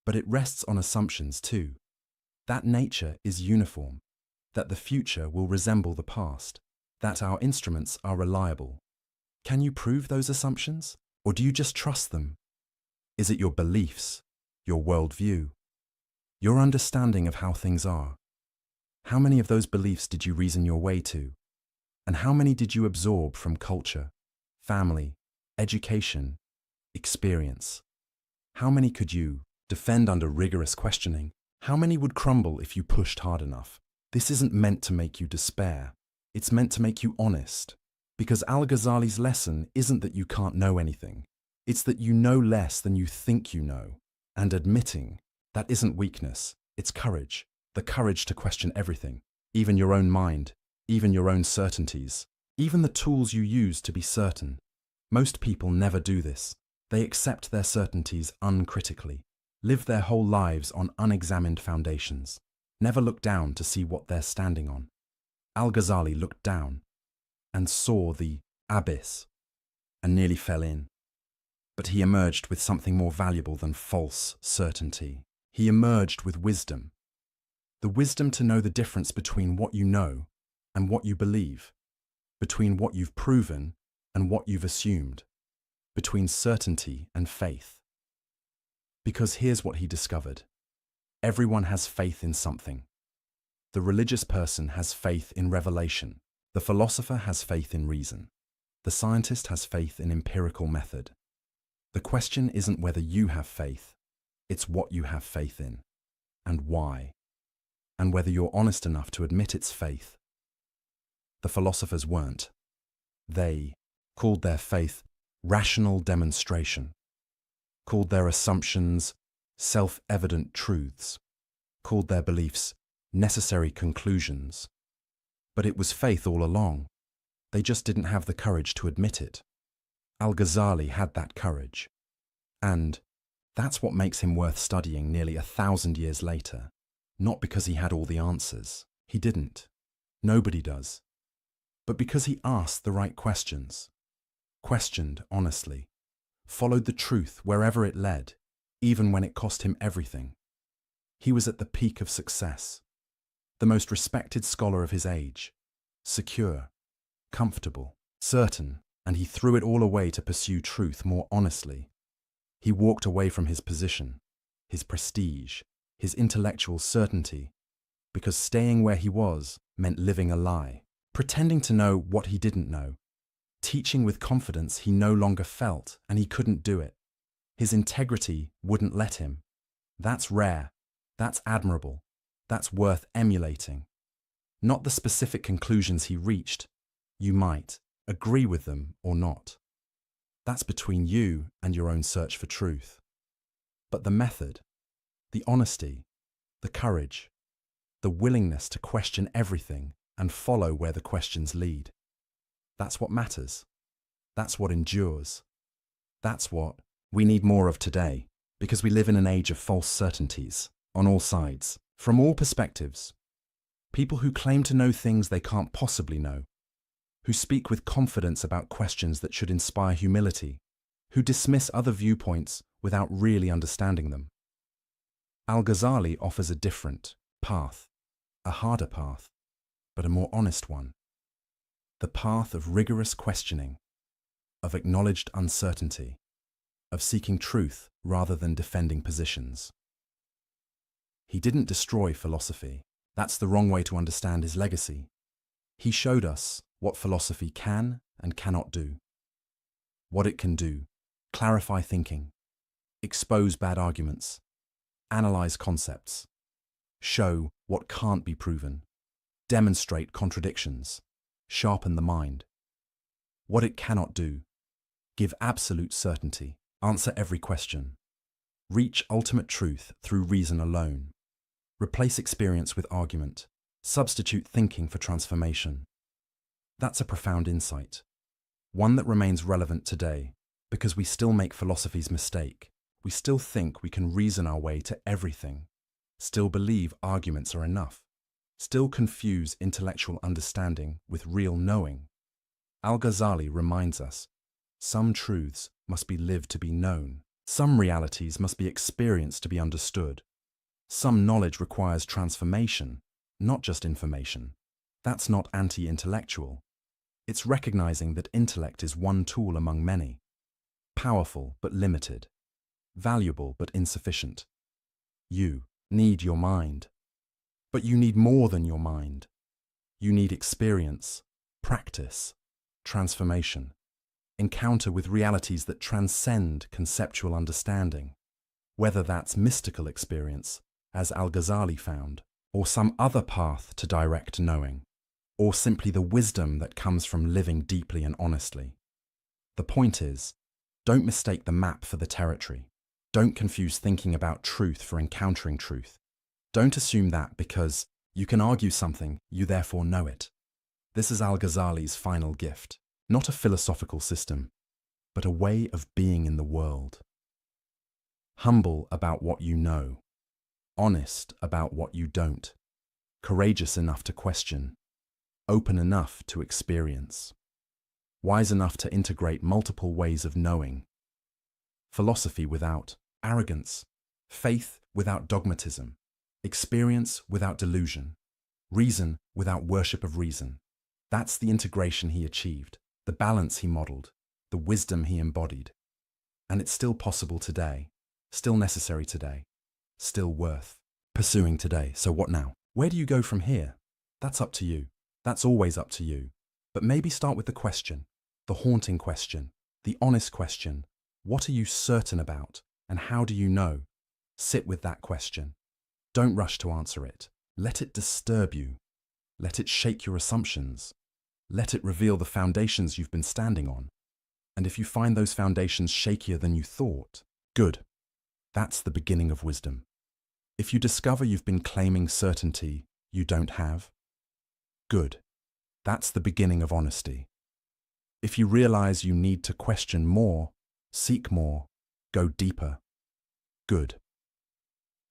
Speaker 1: but it rests on assumptions too. That nature is uniform, that the future will resemble the past, that our instruments are reliable. Can you prove those assumptions, or do you just trust them? Is it your beliefs, your worldview, your understanding of how things are? How many of those beliefs did you reason your way to? And how many did you absorb from culture, family, education, experience? How many could you defend under rigorous questioning? How many would crumble if you pushed hard enough? This isn't meant to make you despair. It's meant to make you honest. Because Al-Ghazali's lesson isn't that you can't know anything. It's that you know less than you think you know. And admitting that isn't weakness, it's courage. The courage to question everything, even your own mind, even your own certainties, even the tools you use to be certain. Most people never do this. They accept their certainties uncritically, live their whole lives on unexamined foundations, never look down to see what they're standing on. Al-Ghazali looked down and saw the abyss and nearly fell in. But he emerged with something more valuable than false certainty. He emerged with wisdom. The wisdom to know the difference between what you know and what you believe, between what you've proven and what you've assumed, between certainty and faith. Because here's what he discovered. Everyone has faith in something. The religious person has faith in revelation. The philosopher has faith in reason. The scientist has faith in empirical method. The question isn't whether you have faith, it's what you have faith in, and why, and whether you're honest enough to admit it's faith. The philosophers weren't. They called their faith rational demonstration, called their assumptions self-evident truths, called their beliefs necessary conclusions. But it was faith all along. They just didn't have the courage to admit it. Al-Ghazali had that courage. And that's what makes him worth studying nearly 1,000 years later. Not because he had all the answers. He didn't. Nobody does. But because he asked the right questions, questioned honestly, followed the truth wherever it led, even when it cost him everything. He was at the peak of success, the most respected scholar of his age, secure, comfortable, certain, and he threw it all away to pursue truth more honestly. He walked away from his position, his prestige, his intellectual certainty, because staying where he was meant living a lie, pretending to know what he didn't know, teaching with confidence he no longer felt and he couldn't do it. His integrity wouldn't let him. That's rare, that's admirable, that's worth emulating. Not the specific conclusions he reached. You might agree with them or not. That's between you and your own search for truth. But the method, the honesty, the courage, the willingness to question everything and follow where the questions lead. That's what matters. That's what endures. That's what we need more of today, because we live in an age of false certainties, on all sides, from all perspectives. People who claim to know things they can't possibly know, who speak with confidence about questions that should inspire humility, who dismiss other viewpoints without really understanding them. Al-Ghazali offers a different path, a harder path, but a more honest one. The path of rigorous questioning, of acknowledged uncertainty, of seeking truth rather than defending positions. He didn't destroy philosophy. That's the wrong way to understand his legacy. He showed us what philosophy can and cannot do. What it can do: clarify thinking, expose bad arguments, analyze concepts, show what can't be proven, demonstrate contradictions, sharpen the mind. What it cannot do: give absolute certainty, answer every question, reach ultimate truth through reason alone, replace experience with argument, substitute thinking for transformation. That's a profound insight, one that remains relevant today, because we still make philosophy's mistake. We still think we can reason our way to everything, still believe arguments are enough, still confuse intellectual understanding with real knowing. Al-Ghazali reminds us, some truths must be lived to be known. Some realities must be experienced to be understood. Some knowledge requires transformation, not just information. That's not anti-intellectual. It's recognizing that intellect is one tool among many. Powerful but limited. Valuable but insufficient. You need your mind. But you need more than your mind. You need experience, practice, transformation, encounter with realities that transcend conceptual understanding, whether that's mystical experience, as Al-Ghazali found, or some other path to direct knowing, or simply the wisdom that comes from living deeply and honestly. The point is, don't mistake the map for the territory. Don't confuse thinking about truth for encountering truth. Don't assume that because you can argue something, you therefore know it. This is Al-Ghazali's final gift, not a philosophical system, but a way of being in the world. Humble about what you know, honest about what you don't, courageous enough to question, open enough to experience, wise enough to integrate multiple ways of knowing, philosophy without arrogance, faith without dogmatism, experience without delusion, reason without worship of reason. That's the integration he achieved, the balance he modeled, the wisdom he embodied. And it's still possible today, still necessary today, still worth pursuing today. So what now? Where do you go from here? That's up to you. That's always up to you. But maybe start with the question, the haunting question, the honest question. What are you certain about, and how do you know? Sit with that question. Don't rush to answer it. Let it disturb you. Let it shake your assumptions. Let it reveal the foundations you've been standing on. And if you find those foundations shakier than you thought, good. That's the beginning of wisdom. If you discover you've been claiming certainty you don't have, good. That's the beginning of honesty. If you realize you need to question more, seek more, go deeper, good.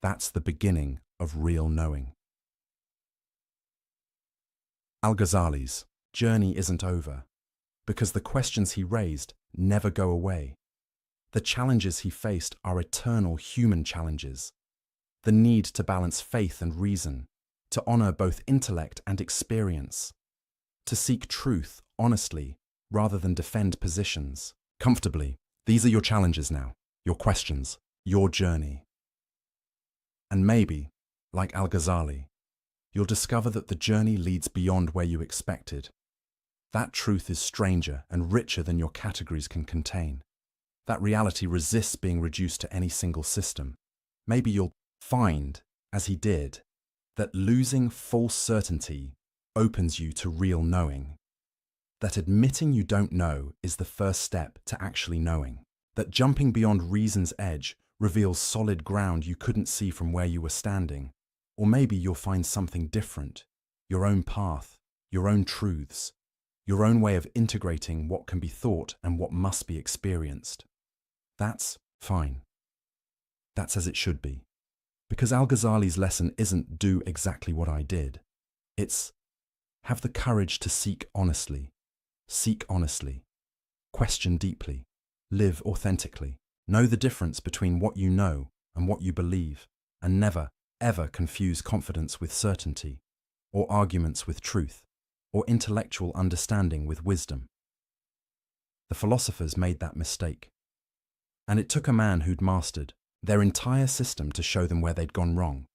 Speaker 1: That's the beginning of real knowing. Al-Ghazali's journey isn't over, because the questions he raised never go away. The challenges he faced are eternal human challenges. The need to balance faith and reason, to honor both intellect and experience, to seek truth honestly rather than defend positions comfortably. These are your challenges now, your questions, your journey. And maybe, like Al-Ghazali, you'll discover that the journey leads beyond where you expected. That truth is stranger and richer than your categories can contain. That reality resists being reduced to any single system. Maybe you'll find, as he did, that losing false certainty opens you to real knowing. That admitting you don't know is the first step to actually knowing. That jumping beyond reason's edge reveals solid ground you couldn't see from where you were standing. Or maybe you'll find something different, your own path, your own truths, your own way of integrating what can be thought and what must be experienced. That's fine. That's as it should be. Because Al-Ghazali's lesson isn't do exactly what I did. It's have the courage to seek honestly, question deeply, live authentically, know the difference between what you know and what you believe, and never, ever confuse confidence with certainty, or arguments with truth, or intellectual understanding with wisdom. The philosophers made that mistake. And it took a man who'd mastered their entire system to show them where they'd gone wrong.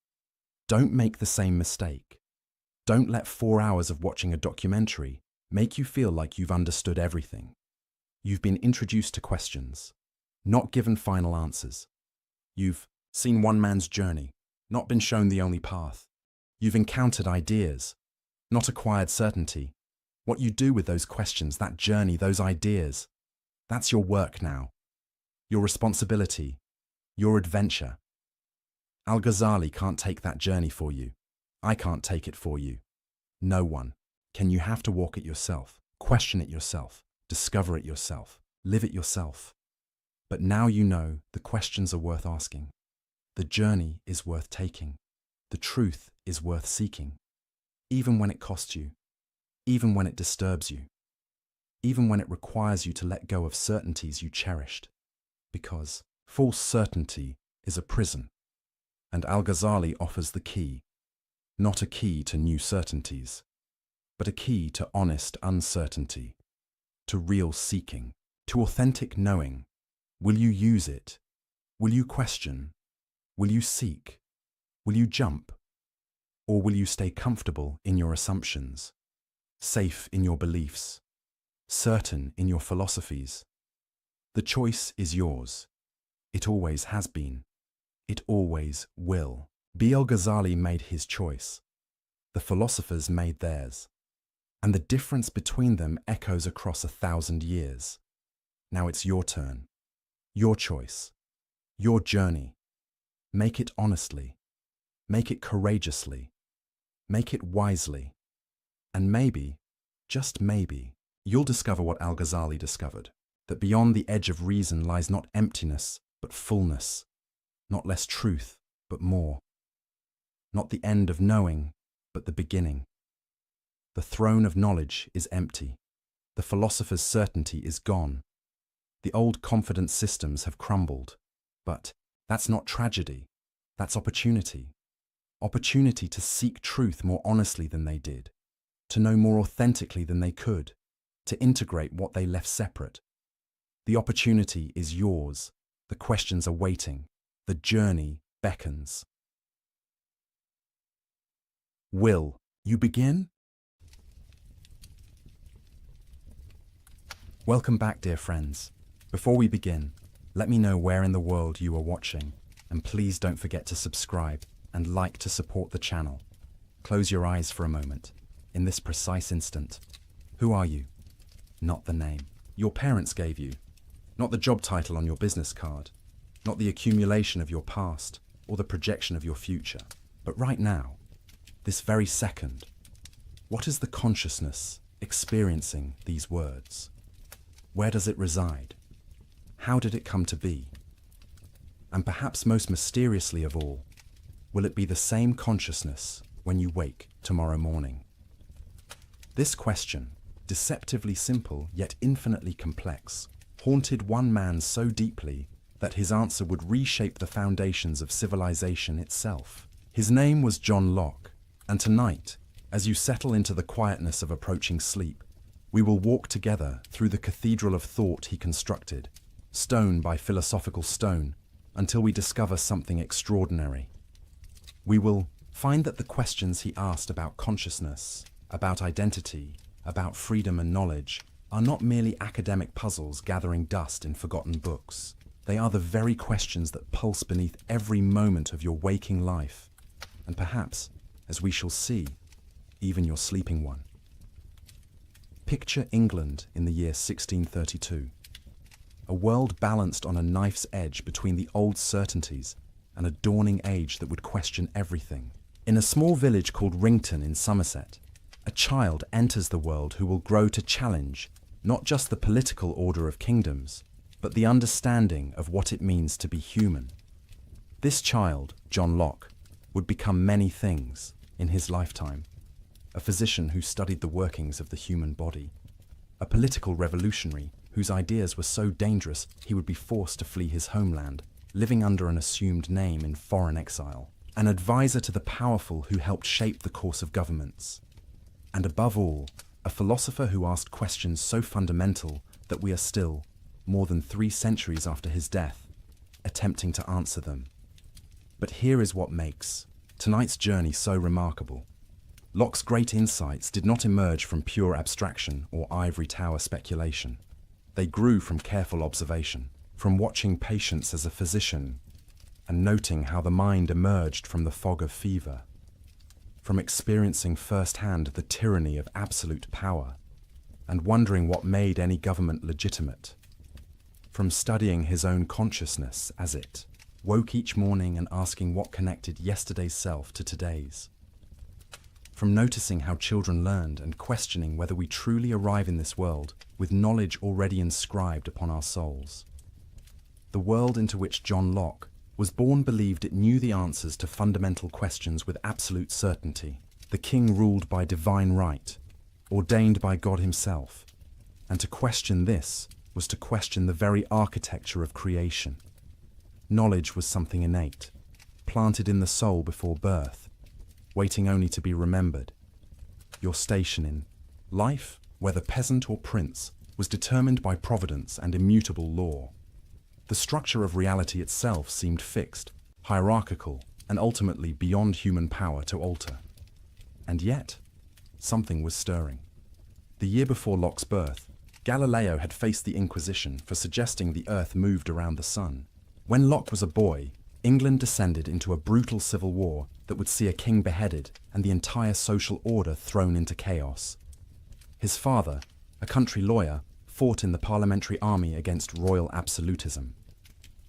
Speaker 1: Don't make the same mistake. Don't let 4 hours of watching a documentary make you feel like you've understood everything. You've been introduced to questions, not given final answers. You've seen one man's journey, not been shown the only path. You've encountered ideas, not acquired certainty. What you do with those questions, that journey, those ideas, that's your work now. Your responsibility, your adventure. Al-Ghazali can't take that journey for you. I can't take it for you. No one. You have to walk it yourself, question it yourself, discover it yourself, live it yourself. But now you know the questions are worth asking. The journey is worth taking. The truth is worth seeking. Even when it costs you, even when it disturbs you. even when it requires you to let go of certainties you cherished. Because false certainty is a prison, and Al-Ghazali offers the key, not a key to new certainties, but a key to honest uncertainty, to real seeking, to authentic knowing. Will you use it? Will you question? Will you seek? Will you jump? Or will you stay comfortable in your assumptions, safe in your beliefs, certain in your philosophies? The choice is yours. It always has been. It always will. Al-Ghazali made his choice. The philosophers made theirs. And the difference between them echoes across 1,000 years. Now it's your turn. Your choice. Your journey. Make it honestly. Make it courageously. Make it wisely. And maybe, just maybe, you'll discover what Al-Ghazali discovered, that beyond the edge of reason lies not emptiness, but fullness, not less truth, but more, not the end of knowing, but the beginning. The throne of knowledge is empty. The philosopher's certainty is gone. The old confident systems have crumbled. But that's not tragedy. That's opportunity. Opportunity to seek truth more honestly than they did, to know more authentically than they could, to integrate what they left separate. The opportunity is yours. The questions are waiting. The journey beckons. Will you begin? Welcome back, dear friends. Before we begin, let me know where in the world you are watching, and please don't forget to subscribe and like to support the channel. Close your eyes for a moment. In this precise instant, who are you? Not the name your parents gave you, not the job title on your business card, not the accumulation of your past or the projection of your future, but right now, this very second, what is the consciousness experiencing these words? Where does it reside? How did it come to be? And perhaps most mysteriously of all, will it be the same consciousness when you wake tomorrow morning? This question, deceptively simple yet infinitely complex, haunted one man so deeply that his answer would reshape the foundations of civilization itself. His name was John Locke, and tonight, as you settle into the quietness of approaching sleep, we will walk together through the cathedral of thought he constructed, stone by philosophical stone, until we discover something extraordinary. We will find that the questions he asked about consciousness, about identity, about freedom and knowledge, are not merely academic puzzles gathering dust in forgotten books. They are the very questions that pulse beneath every moment of your waking life, and perhaps, as we shall see, even your sleeping one. Picture England in the year 1632. A world balanced on a knife's edge between the old certainties and a dawning age that would question everything. In a small village called Rington in Somerset, a child enters the world who will grow to challenge not just the political order of kingdoms, but the understanding of what it means to be human. This child, John Locke, would become many things in his lifetime. A physician who studied the workings of the human body, a political revolutionary whose ideas were so dangerous he would be forced to flee his homeland, living under an assumed name in foreign exile, an advisor to the powerful who helped shape the course of governments, and above all, a philosopher who asked questions so fundamental that we are still, more than 3 centuries after his death, attempting to answer them. But here is what makes tonight's journey so remarkable. Locke's great insights did not emerge from pure abstraction or ivory tower speculation. They grew from careful observation, from watching patients as a physician and noting how the mind emerged from the fog of fever, from experiencing firsthand the tyranny of absolute power and wondering what made any government legitimate, from studying his own consciousness as it woke each morning and asking what connected yesterday's self to today's, from noticing how children learned and questioning whether we truly arrive in this world with knowledge already inscribed upon our souls. The world into which John Locke was born believed it knew the answers to fundamental questions with absolute certainty. The king ruled by divine right, ordained by God himself. And to question this was to question the very architecture of creation. Knowledge was something innate, planted in the soul before birth, waiting only to be remembered. Your station in life, whether peasant or prince, was determined by providence and immutable law. The structure of reality itself seemed fixed, hierarchical, and ultimately beyond human power to alter. And yet, something was stirring. The year before Locke's birth, Galileo had faced the Inquisition for suggesting the Earth moved around the sun. When Locke was a boy, England descended into a brutal civil war that would see a king beheaded and the entire social order thrown into chaos. His father, a country lawyer, fought in the parliamentary army against royal absolutism.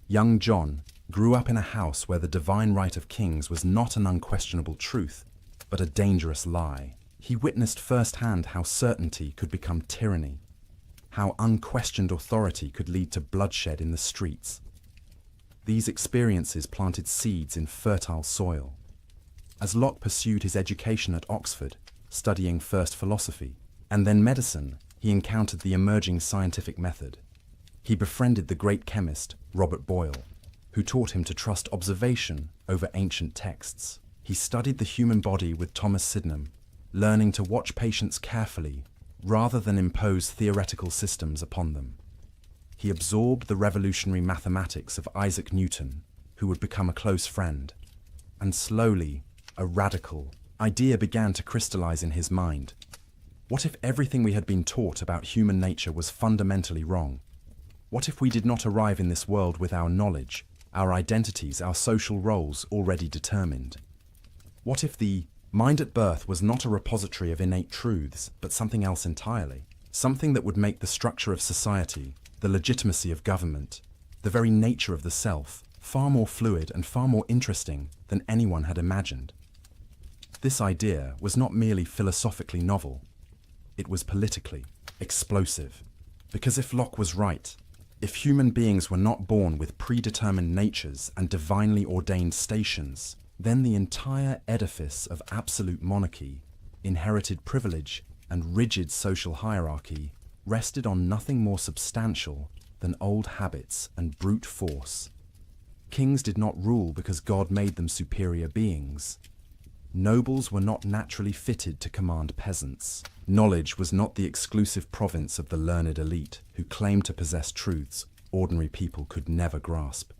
Speaker 1: Young John grew up in a house where the divine right of kings was not an unquestionable truth, but a dangerous lie. He witnessed firsthand how certainty could become tyranny, how unquestioned authority could lead to bloodshed in the streets. These experiences planted seeds in fertile soil. As Locke pursued his education at Oxford, studying first philosophy and then medicine, he encountered the emerging scientific method. He befriended the great chemist Robert Boyle, who taught him to trust observation over ancient texts. He studied the human body with Thomas Sydenham, learning to watch patients carefully rather than impose theoretical systems upon them. He absorbed the revolutionary mathematics of Isaac Newton, who would become a close friend. And slowly, a radical idea began to crystallize in his mind. What if everything we had been taught about human nature was fundamentally wrong? What if we did not arrive in this world with our knowledge, our identities, our social roles already determined? What if the mind at birth was not a repository of innate truths, but something else entirely? Something that would make the structure of society, the legitimacy of government, the very nature of the self, far more fluid and far more interesting than anyone had imagined. This idea was not merely philosophically novel, it was politically explosive. Because if Locke was right, if human beings were not born with predetermined natures and divinely ordained stations, then the entire edifice of absolute monarchy, inherited privilege, and rigid social hierarchy rested on nothing more substantial than old habits and brute force. Kings did not rule because God made them superior beings. Nobles were not naturally fitted to command peasants. Knowledge was not the exclusive province of the learned elite who claimed to possess truths ordinary people could never grasp.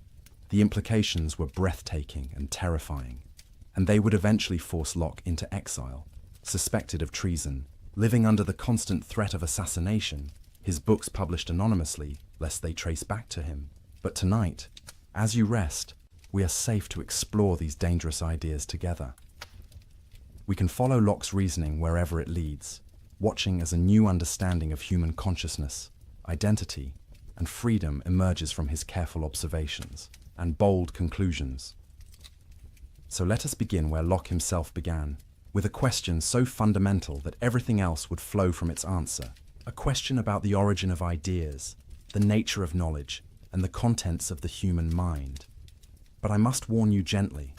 Speaker 1: The implications were breathtaking and terrifying, and they would eventually force Locke into exile, suspected of treason, living under the constant threat of assassination, his books published anonymously lest they trace back to him. But tonight, as you rest, we are safe to explore these dangerous ideas together. We can follow Locke's reasoning wherever it leads, watching as a new understanding of human consciousness, identity, and freedom emerges from his careful observations and bold conclusions. So let us begin where Locke himself began, with a question so fundamental that everything else would flow from its answer, a question about the origin of ideas, the nature of knowledge, and the contents of the human mind. But I must warn you gently.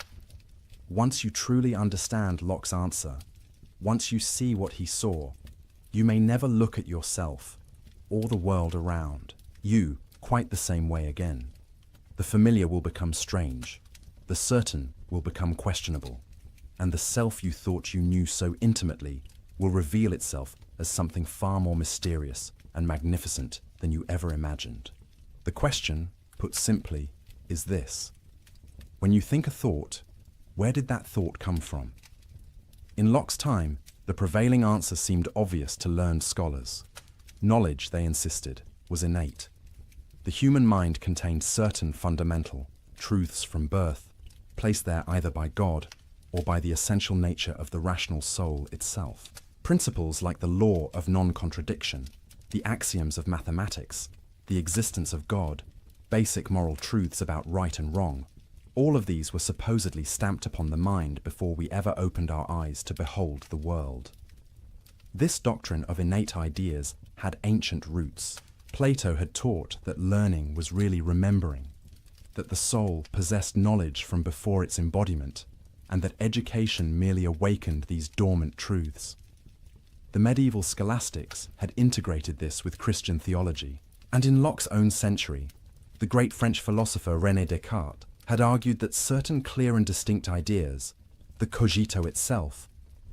Speaker 1: Once you truly understand Locke's answer, once you see what he saw, you may never look at yourself or the world around you quite the same way again. The familiar will become strange, the certain will become questionable, and the self you thought you knew so intimately will reveal itself as something far more mysterious and magnificent than you ever imagined. The question, put simply, is this: when you think a thought, where did that thought come from? In Locke's time, the prevailing answer seemed obvious to learned scholars. Knowledge, they insisted, was innate. The human mind contained certain fundamental truths from birth, placed there either by God or by the essential nature of the rational soul itself. Principles like the law of non-contradiction, the axioms of mathematics, the existence of God, basic moral truths about right and wrong, all of these were supposedly stamped upon the mind before we ever opened our eyes to behold the world. This doctrine of innate ideas had ancient roots. Plato had taught that learning was really remembering, that the soul possessed knowledge from before its embodiment, and that education merely awakened these dormant truths. The medieval scholastics had integrated this with Christian theology, and in Locke's own century, the great French philosopher René Descartes had argued that certain clear and distinct ideas, the cogito itself,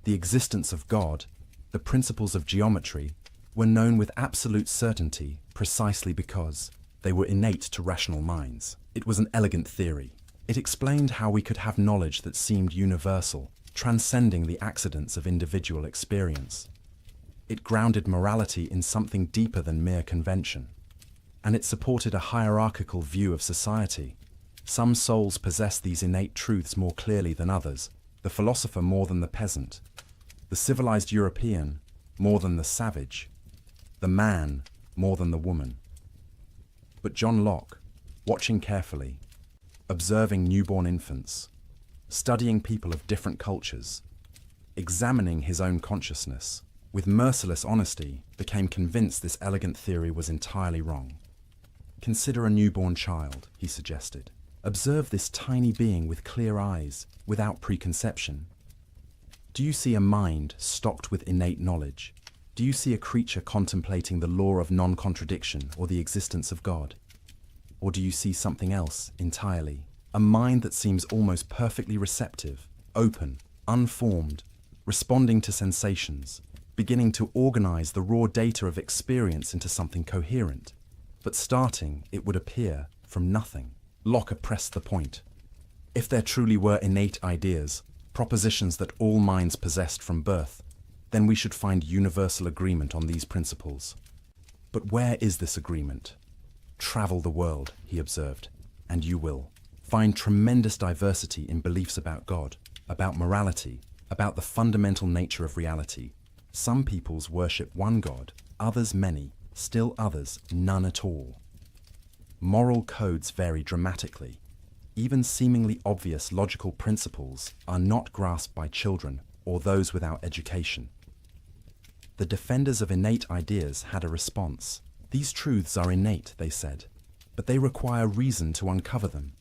Speaker 1: the existence of God, the principles of geometry, were known with absolute certainty precisely because they were innate to rational minds. It was an elegant theory. It explained how we could have knowledge that seemed universal, transcending the accidents of individual experience. It grounded morality in something deeper than mere convention. And it supported a hierarchical view of society. Some souls possess these innate truths more clearly than others, the philosopher more than the peasant, the civilized European more than the savage, the man more than the woman. But John Locke, watching carefully, observing newborn infants, studying people of different cultures, examining his own consciousness, with merciless honesty, became convinced this elegant theory was entirely wrong. Consider a newborn child, he suggested. Observe this tiny being with clear eyes, without preconception. Do you see a mind stocked with innate knowledge? Do you see a creature contemplating the law of non-contradiction or the existence of God? Or do you see something else entirely? A mind that seems almost perfectly receptive, open, unformed, responding to sensations, beginning to organize the raw data of experience into something coherent, but starting, it would appear, from nothing. Locke pressed the point. If there truly were innate ideas, propositions that all minds possessed from birth, then we should find universal agreement on these principles. But where is this agreement? Travel the world, he observed, and you will find tremendous diversity in beliefs about God, about morality, about the fundamental nature of reality. Some peoples worship one God, others many, still others none at all. Moral codes vary dramatically. Even seemingly obvious logical principles are not grasped by children or those without education. The defenders of innate ideas had a response. These truths are innate, they said, but they require reason to uncover them,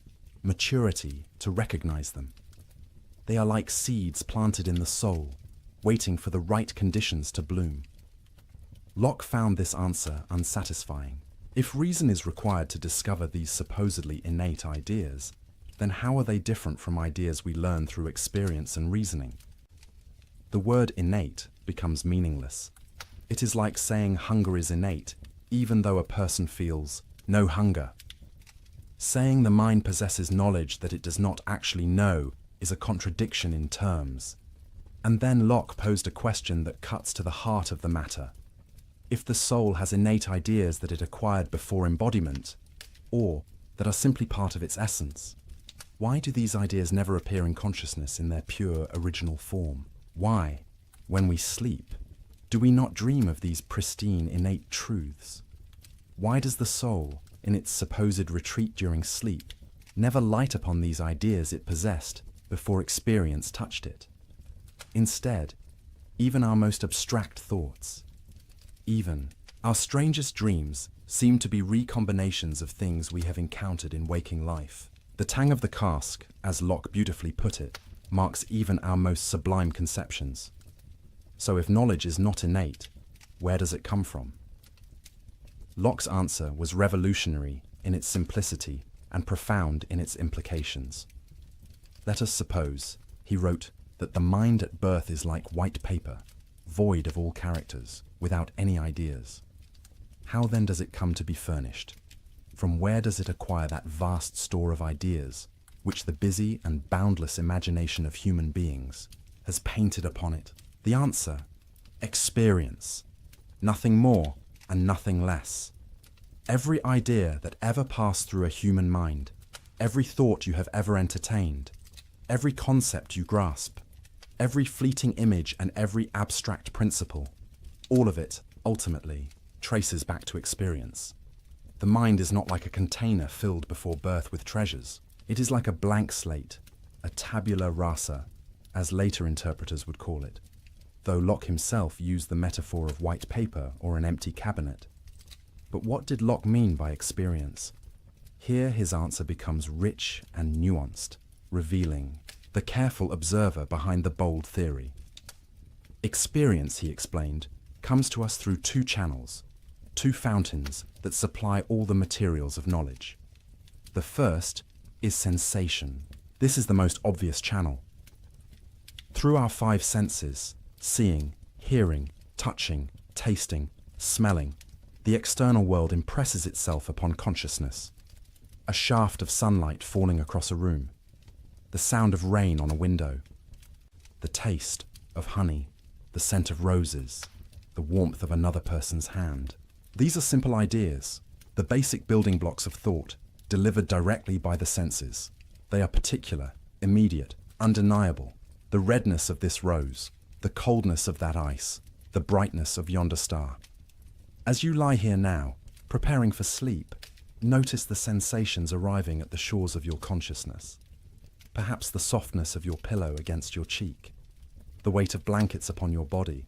Speaker 1: maturity to recognize them. They are like seeds planted in the soul, waiting for the right conditions to bloom. Locke found this answer unsatisfying. If reason is required to discover these supposedly innate ideas, then how are they different from ideas we learn through experience and reasoning? The word innate becomes meaningless. It is like saying hunger is innate, even though a person feels no hunger. Saying the mind possesses knowledge that it does not actually know is a contradiction in terms. And then Locke posed a question that cuts to the heart of the matter. If the soul has innate ideas that it acquired before embodiment, or that are simply part of its essence, why do these ideas never appear in consciousness in their pure original form? Why, when we sleep, do we not dream of these pristine innate truths? Why does the soul, in its supposed retreat during sleep, never light upon these ideas it possessed before experience touched it? Instead, even our most abstract thoughts, even our strangest dreams, seem to be recombinations of things we have encountered in waking life. The tang of the cask, as Locke beautifully put it, marks even our most sublime conceptions. So if knowledge is not innate, where does it come from? Locke's answer was revolutionary in its simplicity and profound in its implications. Let us suppose, he wrote, that the mind at birth is like white paper, void of all characters, without any ideas. How then does it come to be furnished? From where does it acquire that vast store of ideas, which the busy and boundless imagination of human beings has painted upon it? The answer: experience. Nothing more and nothing less. Every idea that ever passed through a human mind, every thought you have ever entertained, every concept you grasp, every fleeting image and every abstract principle, all of it, ultimately, traces back to experience. The mind is not like a container filled before birth with treasures. It is like a blank slate, a tabula rasa, as later interpreters would call it, though Locke himself used the metaphor of white paper or an empty cabinet. But what did Locke mean by experience? Here his answer becomes rich and nuanced, revealing the careful observer behind the bold theory. Experience, he explained, comes to us through two channels, two fountains that supply all the materials of knowledge. The first is sensation. This is the most obvious channel. Through our five senses, seeing, hearing, touching, tasting, smelling, the external world impresses itself upon consciousness. A shaft of sunlight falling across a room, the sound of rain on a window, the taste of honey, the scent of roses, the warmth of another person's hand. These are simple ideas, the basic building blocks of thought, delivered directly by the senses. They are particular, immediate, undeniable. The redness of this rose, the coldness of that ice, the brightness of yonder star. As you lie here now, preparing for sleep, notice the sensations arriving at the shores of your consciousness. Perhaps the softness of your pillow against your cheek, the weight of blankets upon your body,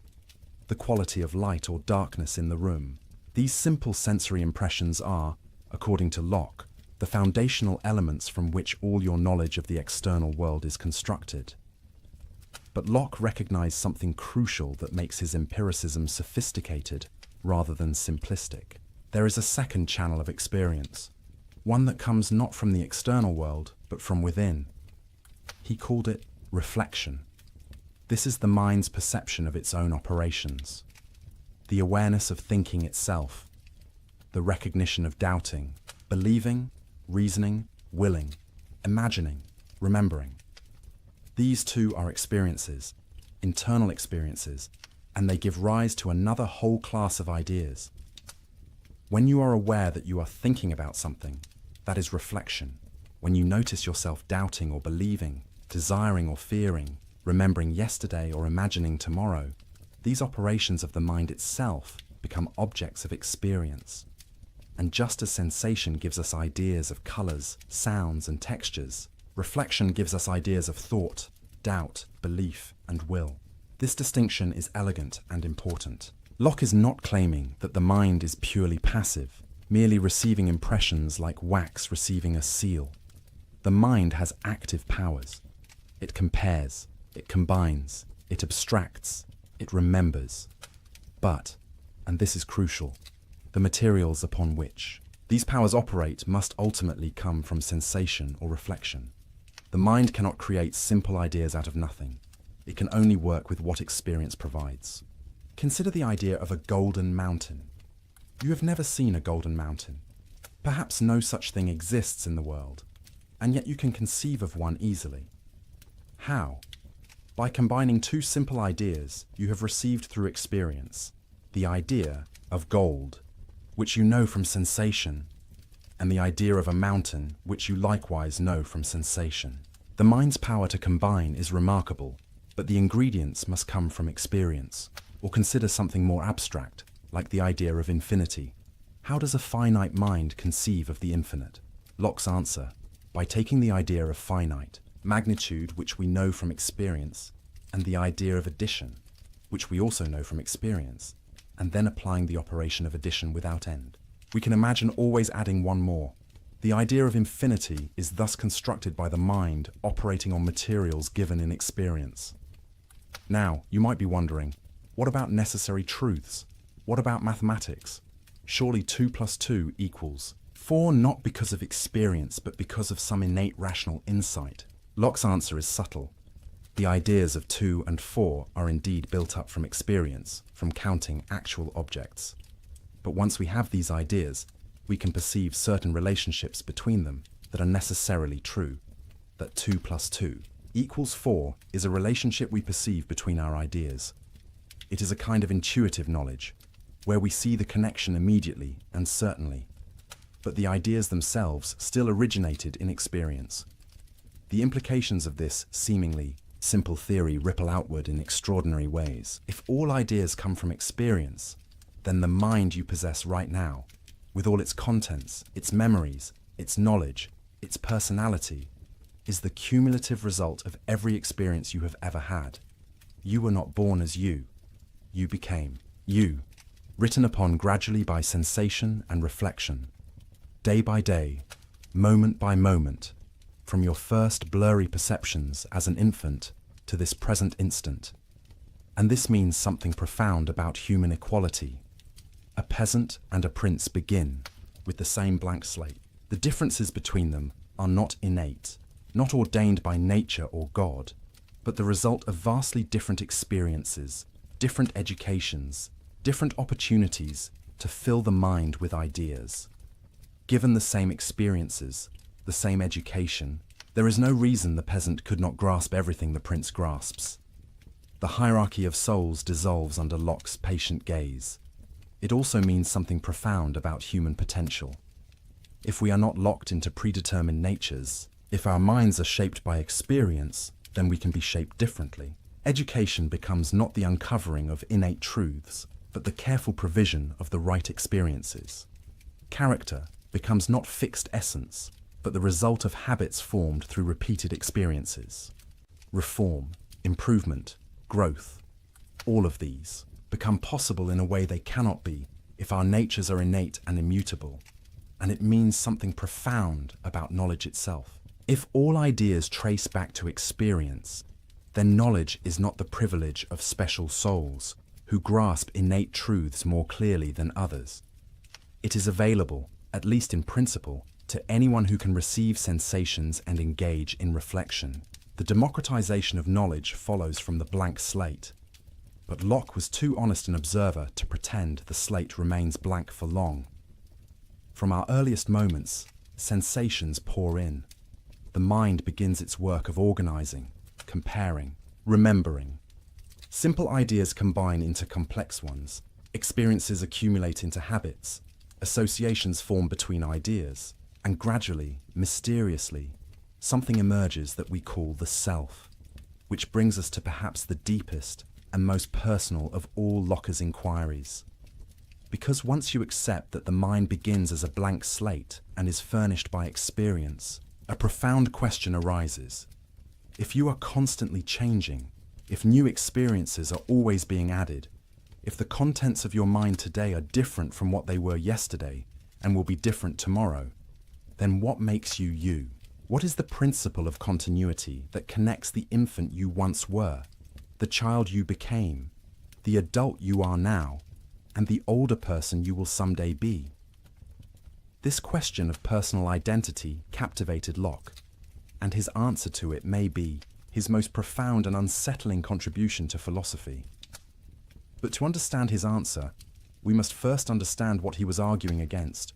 Speaker 1: the quality of light or darkness in the room. These simple sensory impressions are, according to Locke, the foundational elements from which all your knowledge of the external world is constructed. But Locke recognized something crucial that makes his empiricism sophisticated rather than simplistic. There is a second channel of experience, one that comes not from the external world, but from within. He called it reflection. This is the mind's perception of its own operations, the awareness of thinking itself, the recognition of doubting, believing, reasoning, willing, imagining, remembering. These two are experiences, internal experiences, and they give rise to another whole class of ideas. When you are aware that you are thinking about something, that is reflection. When you notice yourself doubting or believing, desiring or fearing, remembering yesterday or imagining tomorrow, these operations of the mind itself become objects of experience. And just as sensation gives us ideas of colors, sounds, and textures, reflection gives us ideas of thought, doubt, belief, and will. This distinction is elegant and important. Locke is not claiming that the mind is purely passive, merely receiving impressions like wax receiving a seal. The mind has active powers. It compares, it combines, it abstracts, it remembers. But, and this is crucial, the materials upon which these powers operate must ultimately come from sensation or reflection. The mind cannot create simple ideas out of nothing. It can only work with what experience provides. Consider the idea of a golden mountain. You have never seen a golden mountain. Perhaps no such thing exists in the world, and yet you can conceive of one easily. How? By combining two simple ideas you have received through experience, the idea of gold, which you know from sensation, and the idea of a mountain, which you likewise know from sensation. The mind's power to combine is remarkable, but the ingredients must come from experience. Or consider something more abstract, like the idea of infinity. How does a finite mind conceive of the infinite? Locke's answer: by taking the idea of finite, magnitude which we know from experience, and the idea of addition, which we also know from experience, and then applying the operation of addition without end. We can imagine always adding one more. The idea of infinity is thus constructed by the mind operating on materials given in experience. Now, you might be wondering, what about necessary truths? What about mathematics? Surely 2 + 2 = 4, not because of experience, but because of some innate rational insight. Locke's answer is subtle. The ideas of 2 and 4 are indeed built up from experience, from counting actual objects. But once we have these ideas, we can perceive certain relationships between them that are necessarily true. That 2 + 2 = 4 is a relationship we perceive between our ideas. It is a kind of intuitive knowledge, where we see the connection immediately and certainly. But the ideas themselves still originated in experience. The implications of this seemingly simple theory ripple outward in extraordinary ways. If all ideas come from experience, then the mind you possess right now, with all its contents, its memories, its knowledge, its personality, is the cumulative result of every experience you have ever had. You were not born as you. You became you, written upon gradually by sensation and reflection, day by day, moment by moment, from your first blurry perceptions as an infant to this present instant. And this means something profound about human equality. A peasant and a prince begin with the same blank slate. The differences between them are not innate, not ordained by nature or God, but the result of vastly different experiences, different educations, different opportunities to fill the mind with ideas. Given the same experiences, the same education, there is no reason the peasant could not grasp everything the prince grasps. The hierarchy of souls dissolves under Locke's patient gaze. It also means something profound about human potential. If we are not locked into predetermined natures, if our minds are shaped by experience, then we can be shaped differently. Education becomes not the uncovering of innate truths, but the careful provision of the right experiences. Character becomes not fixed essence, but the result of habits formed through repeated experiences. Reform, improvement, growth, all of these become possible in a way they cannot be if our natures are innate and immutable. And it means something profound about knowledge itself. If all ideas trace back to experience, then knowledge is not the privilege of special souls who grasp innate truths more clearly than others. It is available, at least in principle, to anyone who can receive sensations and engage in reflection. The democratization of knowledge follows from the blank slate. But Locke was too honest an observer to pretend the slate remains blank for long. From our earliest moments, sensations pour in. The mind begins its work of organizing, comparing, remembering. Simple ideas combine into complex ones. Experiences accumulate into habits. Associations form between ideas. And gradually, mysteriously, something emerges that we call the self, which brings us to perhaps the deepest and most personal of all Locke's inquiries. Because once you accept that the mind begins as a blank slate and is furnished by experience, a profound question arises. If you are constantly changing, if new experiences are always being added, if the contents of your mind today are different from what they were yesterday and will be different tomorrow, then what makes you you? What is the principle of continuity that connects the infant you once were, the child you became, the adult you are now, and the older person you will someday be? This question of personal identity captivated Locke, and his answer to it may be his most profound and unsettling contribution to philosophy. But to understand his answer, we must first understand what he was arguing against.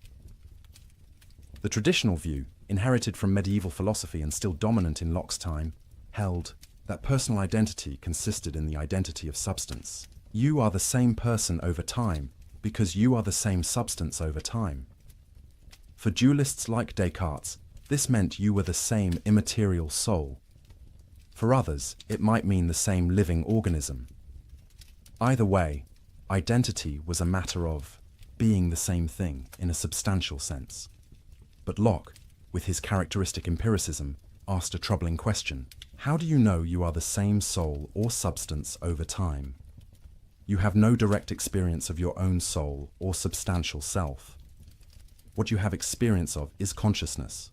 Speaker 1: The traditional view, inherited from medieval philosophy and still dominant in Locke's time, held that personal identity consisted in the identity of substance. You are the same person over time because you are the same substance over time. For dualists like Descartes, this meant you were the same immaterial soul. For others, it might mean the same living organism. Either way, identity was a matter of being the same thing in a substantial sense. But Locke, with his characteristic empiricism, asked a troubling question. How do you know you are the same soul or substance over time? You have no direct experience of your own soul or substantial self. What you have experience of is consciousness.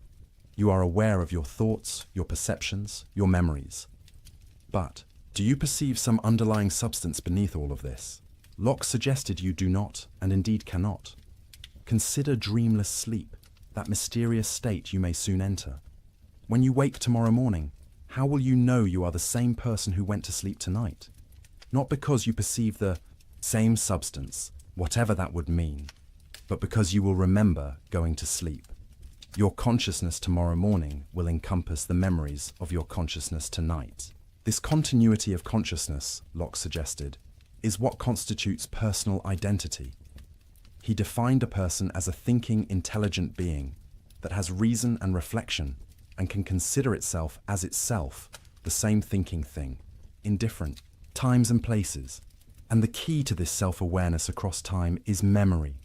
Speaker 1: You are aware of your thoughts, your perceptions, your memories. But do you perceive some underlying substance beneath all of this? Locke suggested you do not, and indeed cannot. Consider dreamless sleep, that mysterious state you may soon enter. When you wake tomorrow morning, how will you know you are the same person who went to sleep tonight? Not because you perceive the same substance, whatever that would mean, but because you will remember going to sleep. Your consciousness tomorrow morning will encompass the memories of your consciousness tonight. This continuity of consciousness, Locke suggested, is what constitutes personal identity. He defined a person as a thinking, intelligent being that has reason and reflection and can consider itself as itself, the same thinking thing, in different times and places. And the key to this self-awareness across time is memory.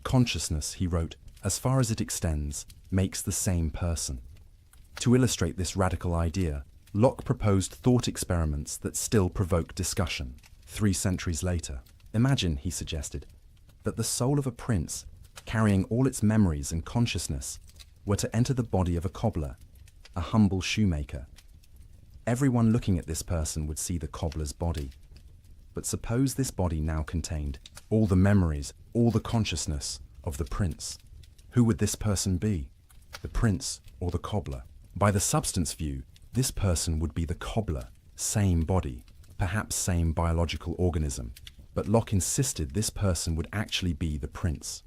Speaker 1: Consciousness, he wrote, as far as it extends, makes the same person. To illustrate this radical idea, Locke proposed thought experiments that still provoke discussion 3 centuries later. Imagine, he suggested, that the soul of a prince, carrying all its memories and consciousness, were to enter the body of a cobbler, a humble shoemaker. Everyone looking at this person would see the cobbler's body. But suppose this body now contained all the memories, all the consciousness of the prince. Who would this person be? The prince or the cobbler? By the substance view, this person would be the cobbler, same body, perhaps same biological organism. But Locke insisted this person would actually be the prince,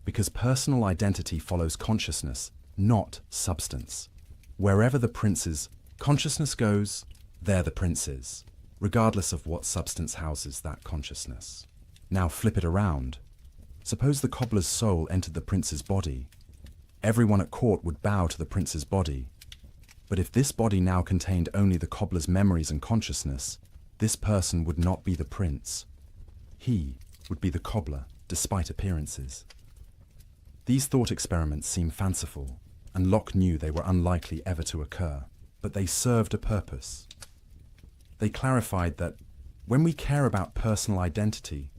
Speaker 1: because personal identity follows consciousness, not substance. Wherever the prince's consciousness goes, there the prince is, regardless of what substance houses that consciousness. Now flip it around. Suppose the cobbler's soul entered the prince's body. Everyone at court would bow to the prince's body. But if this body now contained only the cobbler's memories and consciousness, this person would not be the prince. He would be the cobbler, despite appearances. These thought experiments seem fanciful, and Locke knew they were unlikely ever to occur, but they served a purpose. They clarified that when we care about personal identity,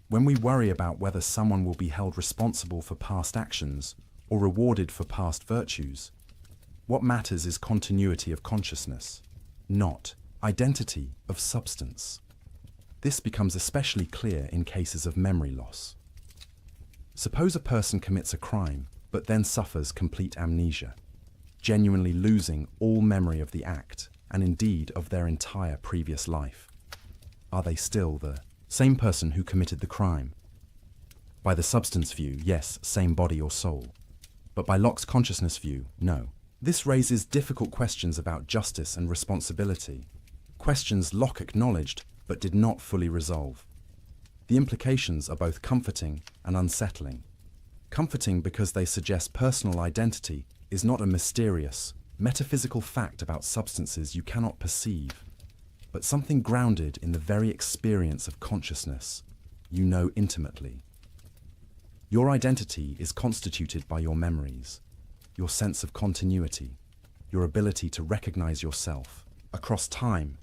Speaker 1: when we worry about whether someone will be held responsible for past actions or rewarded for past virtues, what matters is continuity of consciousness, not identity of substance. This becomes especially clear in cases of memory loss. Suppose a person commits a crime, but then suffers complete amnesia, genuinely losing all memory of the act, and indeed of their entire previous life. Are they still the same person who committed the crime? By the substance view, yes, same body or soul. But by Locke's consciousness view, no. This raises difficult questions about justice and responsibility, questions Locke acknowledged but did not fully resolve. The implications are both comforting and unsettling. Comforting because they suggest personal identity is not a mysterious, metaphysical fact about substances you cannot perceive, but something grounded in the very experience of consciousness you know intimately. Your identity is constituted by your memories, your sense of continuity, your ability to recognize yourself across time,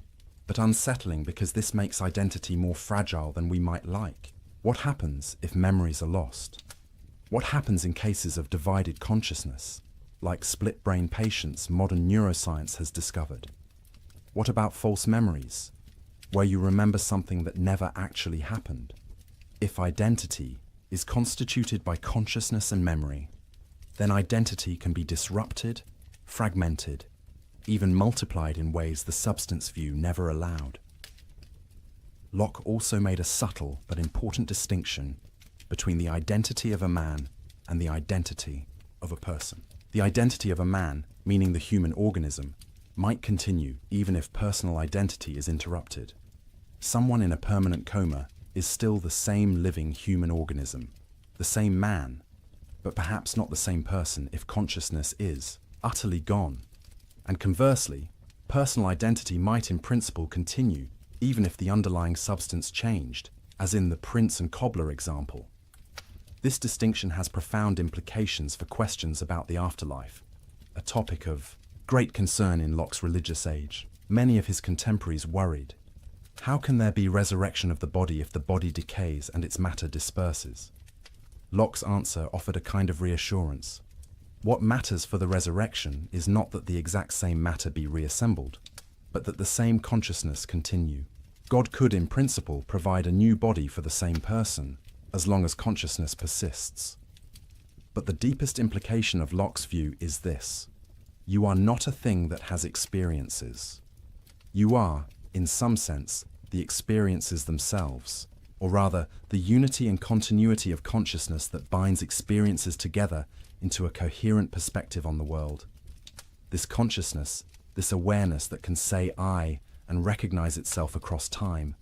Speaker 1: but unsettling because this makes identity more fragile than we might like. What happens if memories are lost? What happens in cases of divided consciousness, like split-brain patients modern neuroscience has discovered? What about false memories, where you remember something that never actually happened? If identity is constituted by consciousness and memory, then identity can be disrupted, fragmented, even multiplied in ways the substance view never allowed. Locke also made a subtle but important distinction between the identity of a man and the identity of a person. The identity of a man, meaning the human organism, might continue even if personal identity is interrupted. Someone in a permanent coma is still the same living human organism, the same man, but perhaps not the same person if consciousness is utterly gone. And conversely, personal identity might in principle continue even if the underlying substance changed, as in the prince and cobbler example. This distinction has profound implications for questions about the afterlife, a topic of great concern in Locke's religious age. Many of his contemporaries worried, how can there be resurrection of the body if the body decays and its matter disperses? Locke's answer offered a kind of reassurance. What matters for the resurrection is not that the exact same matter be reassembled, but that the same consciousness continue. God could, in principle, provide a new body for the same person, as long as consciousness persists. But the deepest implication of Locke's view is this: you are not a thing that has experiences. You are, in some sense, the experiences themselves, or rather, the unity and continuity of consciousness that binds experiences together into a coherent perspective on the world. This consciousness, this awareness that can say I and recognize itself across time,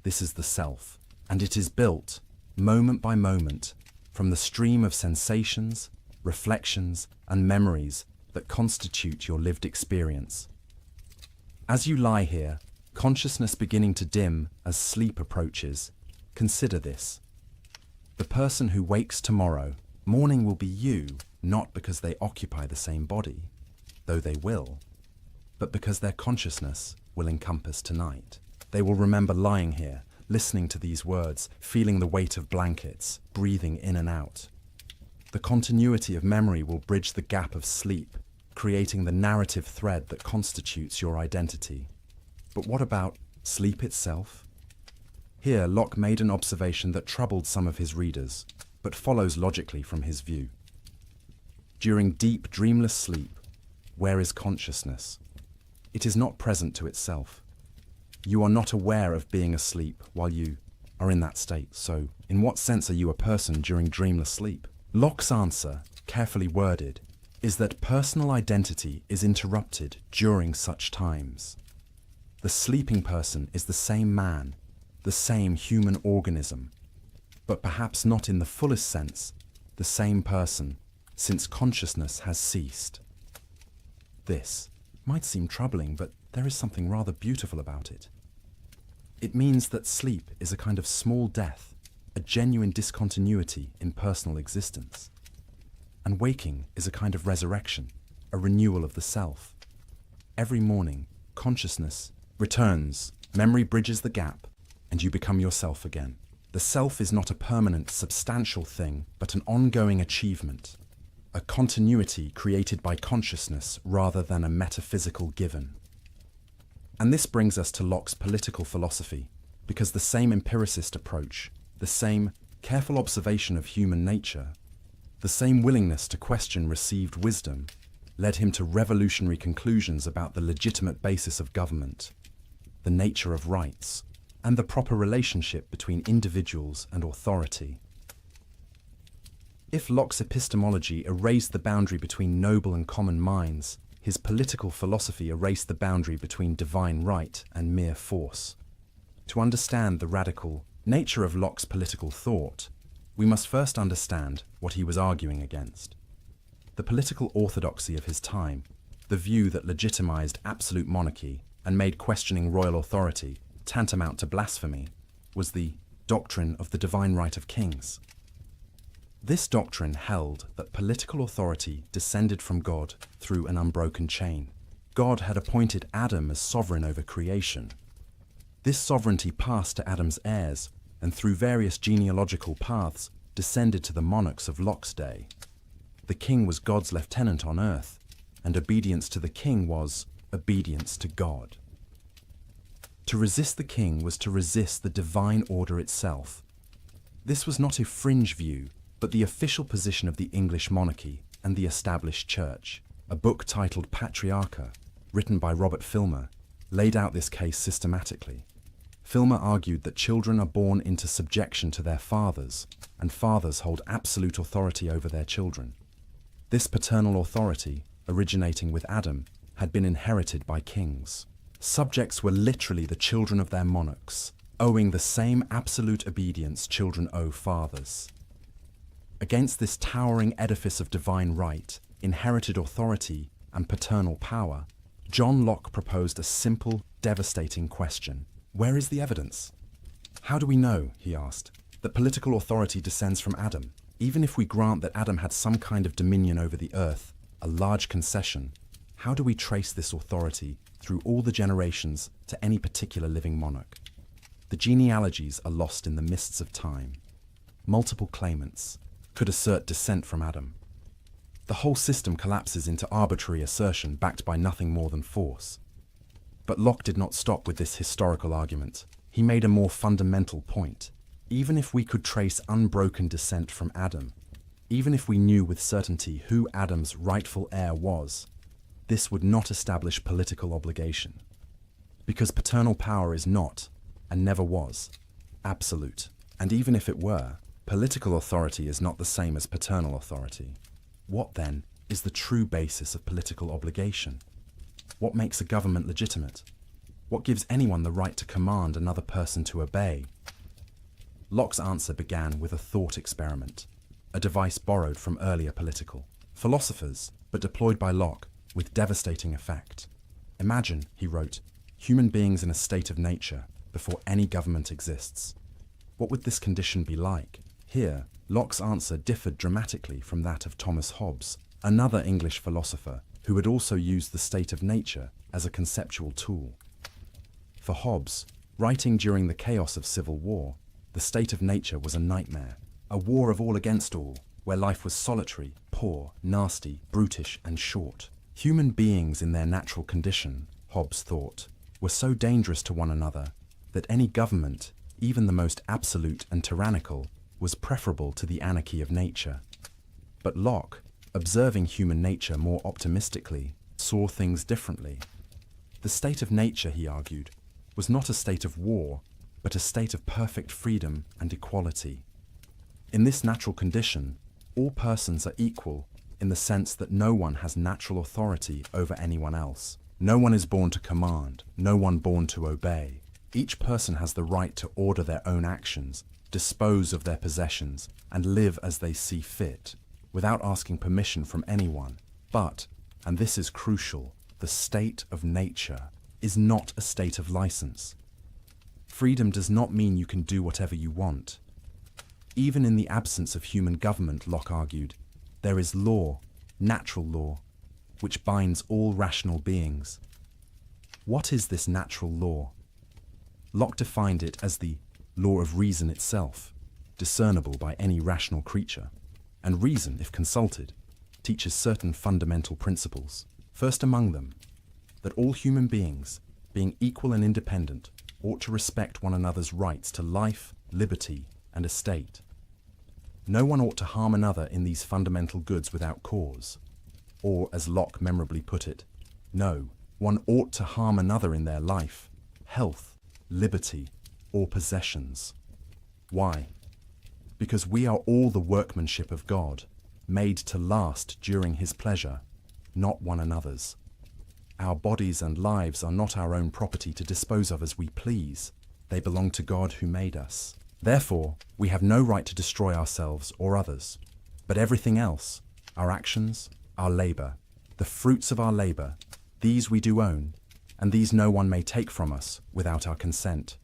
Speaker 1: this is the self, and it is built, moment by moment, from the stream of sensations, reflections, and memories that constitute your lived experience. As you lie here, consciousness beginning to dim as sleep approaches, consider this. The person who wakes tomorrow, morning will be you, not because they occupy the same body, though they will, but because their consciousness will encompass tonight. They will remember lying here, listening to these words, feeling the weight of blankets, breathing in and out. The continuity of memory will bridge the gap of sleep, creating the narrative thread that constitutes your identity. But what about sleep itself? Here, Locke made an observation that troubled some of his readers, but follows logically from his view. During deep, dreamless sleep, where is consciousness? It is not present to itself. You are not aware of being asleep while you are in that state, so in what sense are you a person during dreamless sleep? Locke's answer, carefully worded, is that personal identity is interrupted during such times. The sleeping person is the same man, the same human organism, but perhaps not in the fullest sense, the same person, since consciousness has ceased. This might seem troubling, but there is something rather beautiful about it. It means that sleep is a kind of small death, a genuine discontinuity in personal existence. And waking is a kind of resurrection, a renewal of the self. Every morning, consciousness returns, memory bridges the gap, and you become yourself again. The self is not a permanent, substantial thing, but an ongoing achievement, a continuity created by consciousness rather than a metaphysical given. And this brings us to Locke's political philosophy, because the same empiricist approach, the same careful observation of human nature, the same willingness to question received wisdom, led him to revolutionary conclusions about the legitimate basis of government, the nature of rights, and the proper relationship between individuals and authority. If Locke's epistemology erased the boundary between noble and common minds, his political philosophy erased the boundary between divine right and mere force. To understand the radical nature of Locke's political thought, we must first understand what he was arguing against. The political orthodoxy of his time, the view that legitimized absolute monarchy and made questioning royal authority tantamount to blasphemy, was the doctrine of the divine right of kings. This doctrine held that political authority descended from God through an unbroken chain. God had appointed Adam as sovereign over creation. This sovereignty passed to Adam's heirs, and through various genealogical paths descended to the monarchs of Locke's day. The king was God's lieutenant on earth, and obedience to the king was obedience to God. To resist the king was to resist the divine order itself. This was not a fringe view, but the official position of the English monarchy and the established church. A book titled Patriarcha, written by Robert Filmer, laid out this case systematically. Filmer argued that children are born into subjection to their fathers, and fathers hold absolute authority over their children. This paternal authority, originating with Adam, had been inherited by kings. Subjects were literally the children of their monarchs, owing the same absolute obedience children owe fathers. Against this towering edifice of divine right, inherited authority, and paternal power, John Locke proposed a simple, devastating question. Where is the evidence? How do we know, he asked, that political authority descends from Adam? Even if we grant that Adam had some kind of dominion over the earth, a large concession, how do we trace this authority through all the generations to any particular living monarch? The genealogies are lost in the mists of time. Multiple claimants could assert descent from Adam. The whole system collapses into arbitrary assertion backed by nothing more than force. But Locke did not stop with this historical argument. He made a more fundamental point. Even if we could trace unbroken descent from Adam, even if we knew with certainty who Adam's rightful heir was, this would not establish political obligation. Because paternal power is not, and never was, absolute. And even if it were, political authority is not the same as paternal authority. What, then, is the true basis of political obligation? What makes a government legitimate? What gives anyone the right to command another person to obey? Locke's answer began with a thought experiment, a device borrowed from earlier political philosophers, but deployed by Locke with devastating effect. Imagine, he wrote, human beings in a state of nature before any government exists. What would this condition be like? Here, Locke's answer differed dramatically from that of Thomas Hobbes, another English philosopher who had also used the state of nature as a conceptual tool. For Hobbes, writing during the chaos of civil war, the state of nature was a nightmare, a war of all against all, where life was solitary, poor, nasty, brutish, and short. Human beings in their natural condition, Hobbes thought, were so dangerous to one another that any government, even the most absolute and tyrannical, was preferable to the anarchy of nature. But Locke, observing human nature more optimistically, saw things differently. The state of nature, he argued, was not a state of war, but a state of perfect freedom and equality. In this natural condition, all persons are equal in the sense that no one has natural authority over anyone else. No one is born to command, no one born to obey. Each person has the right to order their own actions, dispose of their possessions, and live as they see fit, without asking permission from anyone. But, and this is crucial, the state of nature is not a state of license. Freedom does not mean you can do whatever you want. Even in the absence of human government, Locke argued, there is law, natural law, which binds all rational beings. What is this natural law? Locke defined it as the law of reason itself, discernible by any rational creature. And reason, if consulted, teaches certain fundamental principles. First among them, that all human beings, being equal and independent, ought to respect one another's rights to life, liberty, and estate. No one ought to harm another in these fundamental goods without cause. Or, as Locke memorably put it, no, one ought to harm another in their life, health, liberty, or possessions. Why? Because we are all the workmanship of God, made to last during His pleasure, not one another's. Our bodies and lives are not our own property to dispose of as we please. They belong to God who made us. Therefore, we have no right to destroy ourselves or others. But everything else, our actions, our labor, the fruits of our labor, these we do own, and these no one may take from us without our consent.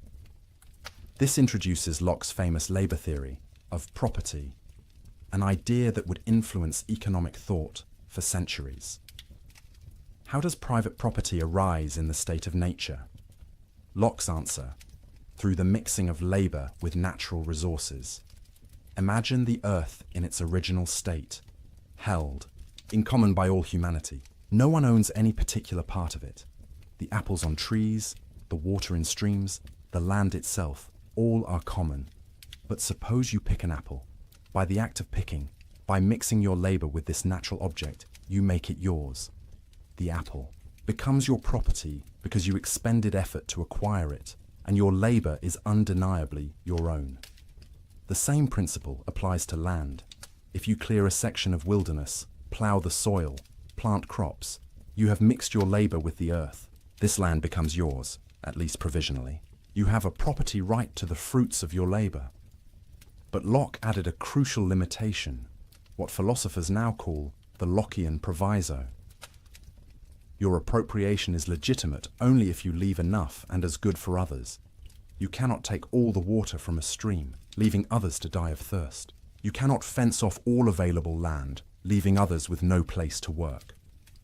Speaker 1: This introduces Locke's famous labor theory of property, an idea that would influence economic thought for centuries. How does private property arise in the state of nature? Locke's answer: through the mixing of labor with natural resources. Imagine the earth in its original state, held, in common by all humanity. No one owns any particular part of it. The apples on trees, the water in streams, the land itself, all are common. But suppose you pick an apple. By the act of picking, by mixing your labor with this natural object, you make it yours. The apple becomes your property because you expended effort to acquire it, and your labor is undeniably your own. The same principle applies to land. If you clear a section of wilderness, plow the soil, plant crops, you have mixed your labor with the earth. This land becomes yours, at least provisionally. You have a property right to the fruits of your labor. But Locke added a crucial limitation, what philosophers now call the Lockean proviso. Your appropriation is legitimate only if you leave enough and as good for others. You cannot take all the water from a stream, leaving others to die of thirst. You cannot fence off all available land, leaving others with no place to work.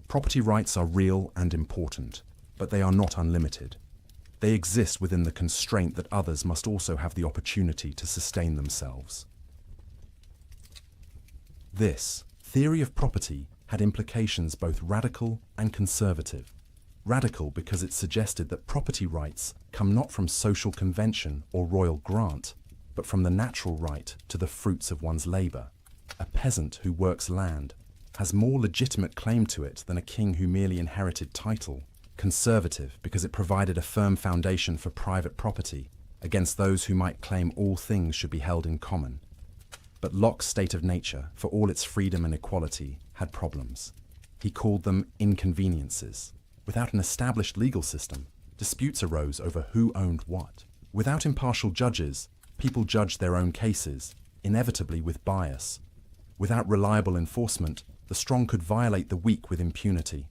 Speaker 1: Property rights are real and important, but they are not unlimited. They exist within the constraint that others must also have the opportunity to sustain themselves. This theory of property had implications both radical and conservative. Radical because it suggested that property rights come not from social convention or royal grant, but from the natural right to the fruits of one's labor. A peasant who works land has more legitimate claim to it than a king who merely inherited title. Conservative because it provided a firm foundation for private property against those who might claim all things should be held in common. But Locke's state of nature, for all its freedom and equality, had problems. He called them inconveniences. Without an established legal system, disputes arose over who owned what. Without impartial judges, people judged their own cases, inevitably with bias. Without reliable enforcement, the strong could violate the weak with impunity.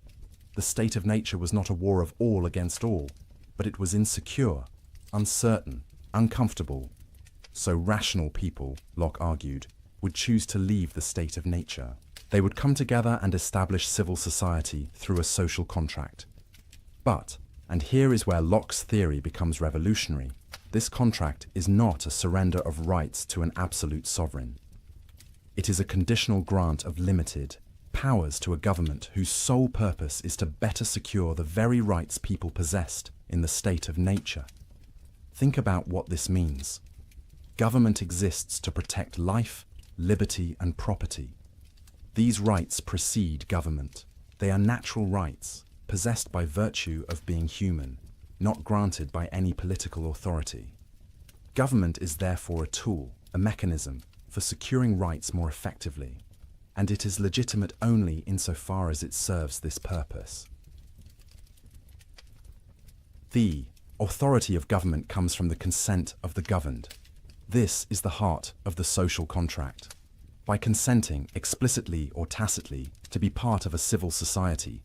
Speaker 1: The state of nature was not a war of all against all, but it was insecure, uncertain, uncomfortable. So rational people, Locke argued, would choose to leave the state of nature. They would come together and establish civil society through a social contract. But, and here is where Locke's theory becomes revolutionary, this contract is not a surrender of rights to an absolute sovereign. It is a conditional grant of limited powers to a government whose sole purpose is to better secure the very rights people possessed in the state of nature. Think about what this means. Government exists to protect life, liberty, and property. These rights precede government. They are natural rights, possessed by virtue of being human, not granted by any political authority. Government is therefore a tool, a mechanism, for securing rights more effectively, and it is legitimate only insofar as it serves this purpose. The authority of government comes from the consent of the governed. This is the heart of the social contract. By consenting, explicitly or tacitly, to be part of a civil society,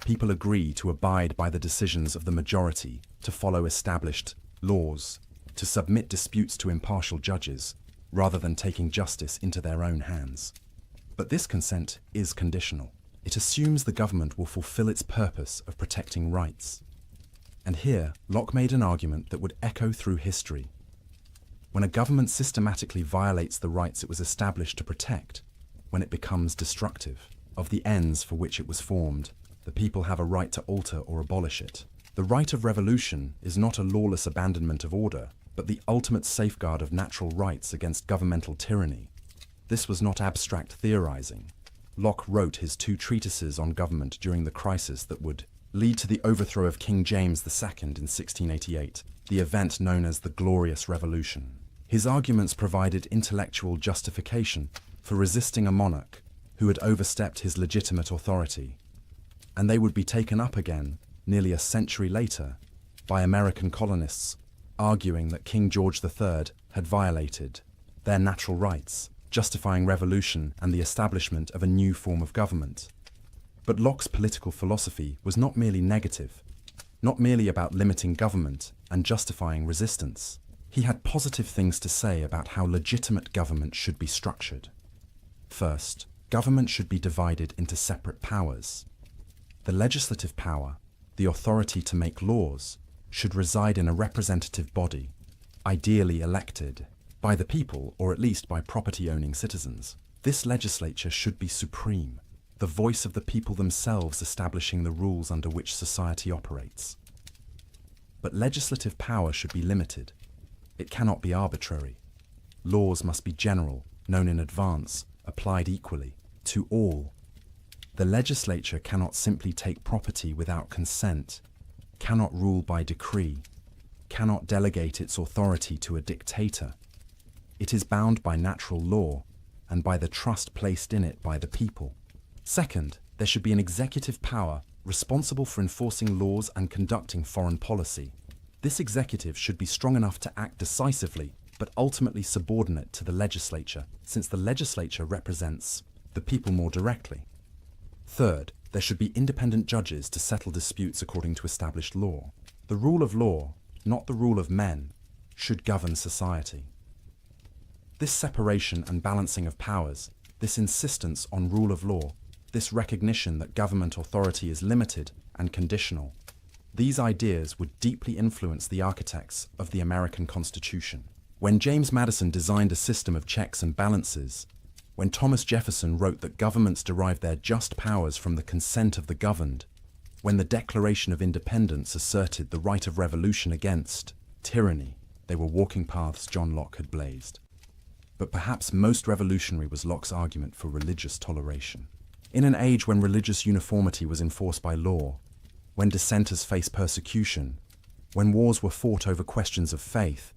Speaker 1: people agree to abide by the decisions of the majority, to follow established laws, to submit disputes to impartial judges, rather than taking justice into their own hands. But this consent is conditional. It assumes the government will fulfill its purpose of protecting rights. And here, Locke made an argument that would echo through history. When a government systematically violates the rights it was established to protect, when it becomes destructive of the ends for which it was formed, the people have a right to alter or abolish it. The right of revolution is not a lawless abandonment of order, but the ultimate safeguard of natural rights against governmental tyranny. This was not abstract theorizing. Locke wrote his 2 treatises on government during the crisis that would lead to the overthrow of King James II in 1688, the event known as the Glorious Revolution. His arguments provided intellectual justification for resisting a monarch who had overstepped his legitimate authority, and they would be taken up again nearly a century later by American colonists arguing that King George III had violated their natural rights, justifying revolution and the establishment of a new form of government. But Locke's political philosophy was not merely negative, not merely about limiting government and justifying resistance. He had positive things to say about how legitimate government should be structured. First, government should be divided into separate powers. The legislative power, the authority to make laws, should reside in a representative body, ideally elected by the people or at least by property-owning citizens. This legislature should be supreme, the voice of the people themselves establishing the rules under which society operates. But legislative power should be limited. It cannot be arbitrary. Laws must be general, known in advance, applied equally, to all. The legislature cannot simply take property without consent, cannot rule by decree, cannot delegate its authority to a dictator. It is bound by natural law and by the trust placed in it by the people. Second, there should be an executive power responsible for enforcing laws and conducting foreign policy. This executive should be strong enough to act decisively, but ultimately subordinate to the legislature, since the legislature represents the people more directly. Third, there should be independent judges to settle disputes according to established law. The rule of law, not the rule of men, should govern society. This separation and balancing of powers, this insistence on rule of law, this recognition that government authority is limited and conditional, these ideas would deeply influence the architects of the American Constitution. When James Madison designed a system of checks and balances, when Thomas Jefferson wrote that governments derive their just powers from the consent of the governed, when the Declaration of Independence asserted the right of revolution against tyranny, they were walking paths John Locke had blazed. But perhaps most revolutionary was Locke's argument for religious toleration. In an age when religious uniformity was enforced by law, when dissenters faced persecution, when wars were fought over questions of faith,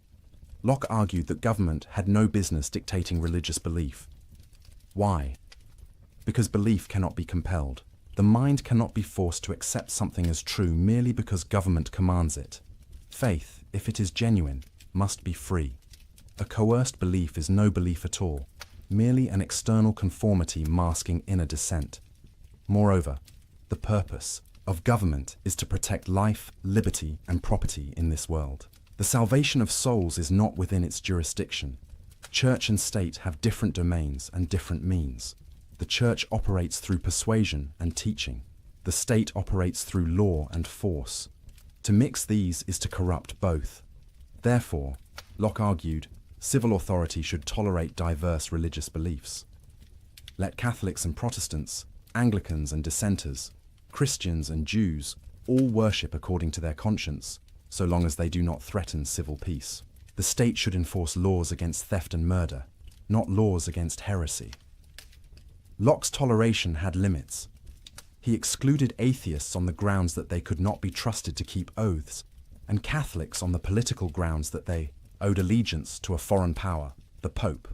Speaker 1: Locke argued that government had no business dictating religious belief. Why? Because belief cannot be compelled. The mind cannot be forced to accept something as true merely because government commands it. Faith, if it is genuine, must be free. A coerced belief is no belief at all, merely an external conformity masking inner dissent. Moreover, the purpose of government is to protect life, liberty, and property in this world. The salvation of souls is not within its jurisdiction. Church and state have different domains and different means. The church operates through persuasion and teaching. The state operates through law and force. To mix these is to corrupt both. Therefore, Locke argued, civil authority should tolerate diverse religious beliefs. Let Catholics and Protestants, Anglicans and dissenters, Christians and Jews all worship according to their conscience, so long as they do not threaten civil peace. The state should enforce laws against theft and murder, not laws against heresy. Locke's toleration had limits. He excluded atheists on the grounds that they could not be trusted to keep oaths, and Catholics on the political grounds that they owed allegiance to a foreign power, the Pope.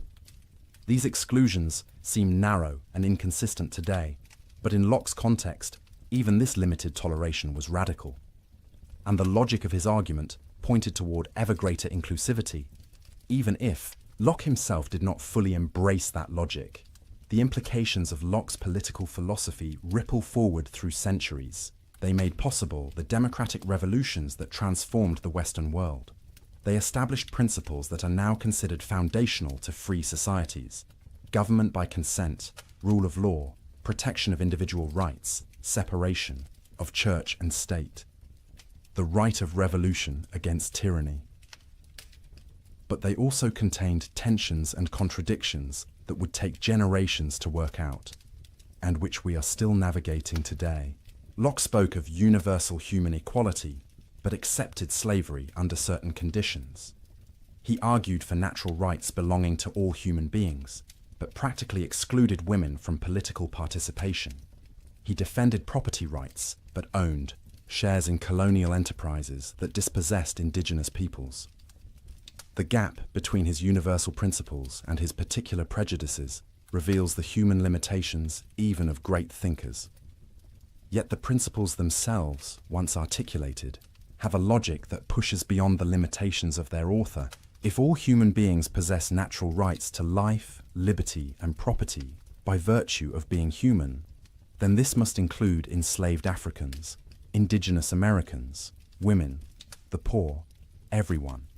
Speaker 1: These exclusions seem narrow and inconsistent today, but in Locke's context, even this limited toleration was radical. And the logic of his argument pointed toward ever greater inclusivity, even if Locke himself did not fully embrace that logic. The implications of Locke's political philosophy ripple forward through centuries. They made possible the democratic revolutions that transformed the Western world. They established principles that are now considered foundational to free societies: government by consent, rule of law, protection of individual rights, separation of church and state, the right of revolution against tyranny. But they also contained tensions and contradictions that would take generations to work out, and which we are still navigating today. Locke spoke of universal human equality, but accepted slavery under certain conditions. He argued for natural rights belonging to all human beings, but practically excluded women from political participation. He defended property rights, but owned shares in colonial enterprises that dispossessed indigenous peoples. The gap between his universal principles and his particular prejudices reveals the human limitations even of great thinkers. Yet the principles themselves, once articulated, have a logic that pushes beyond the limitations of their author. If all human beings possess natural rights to life, liberty, and property by virtue of being human, then this must include enslaved Africans, indigenous Americans, women, the poor, everyone.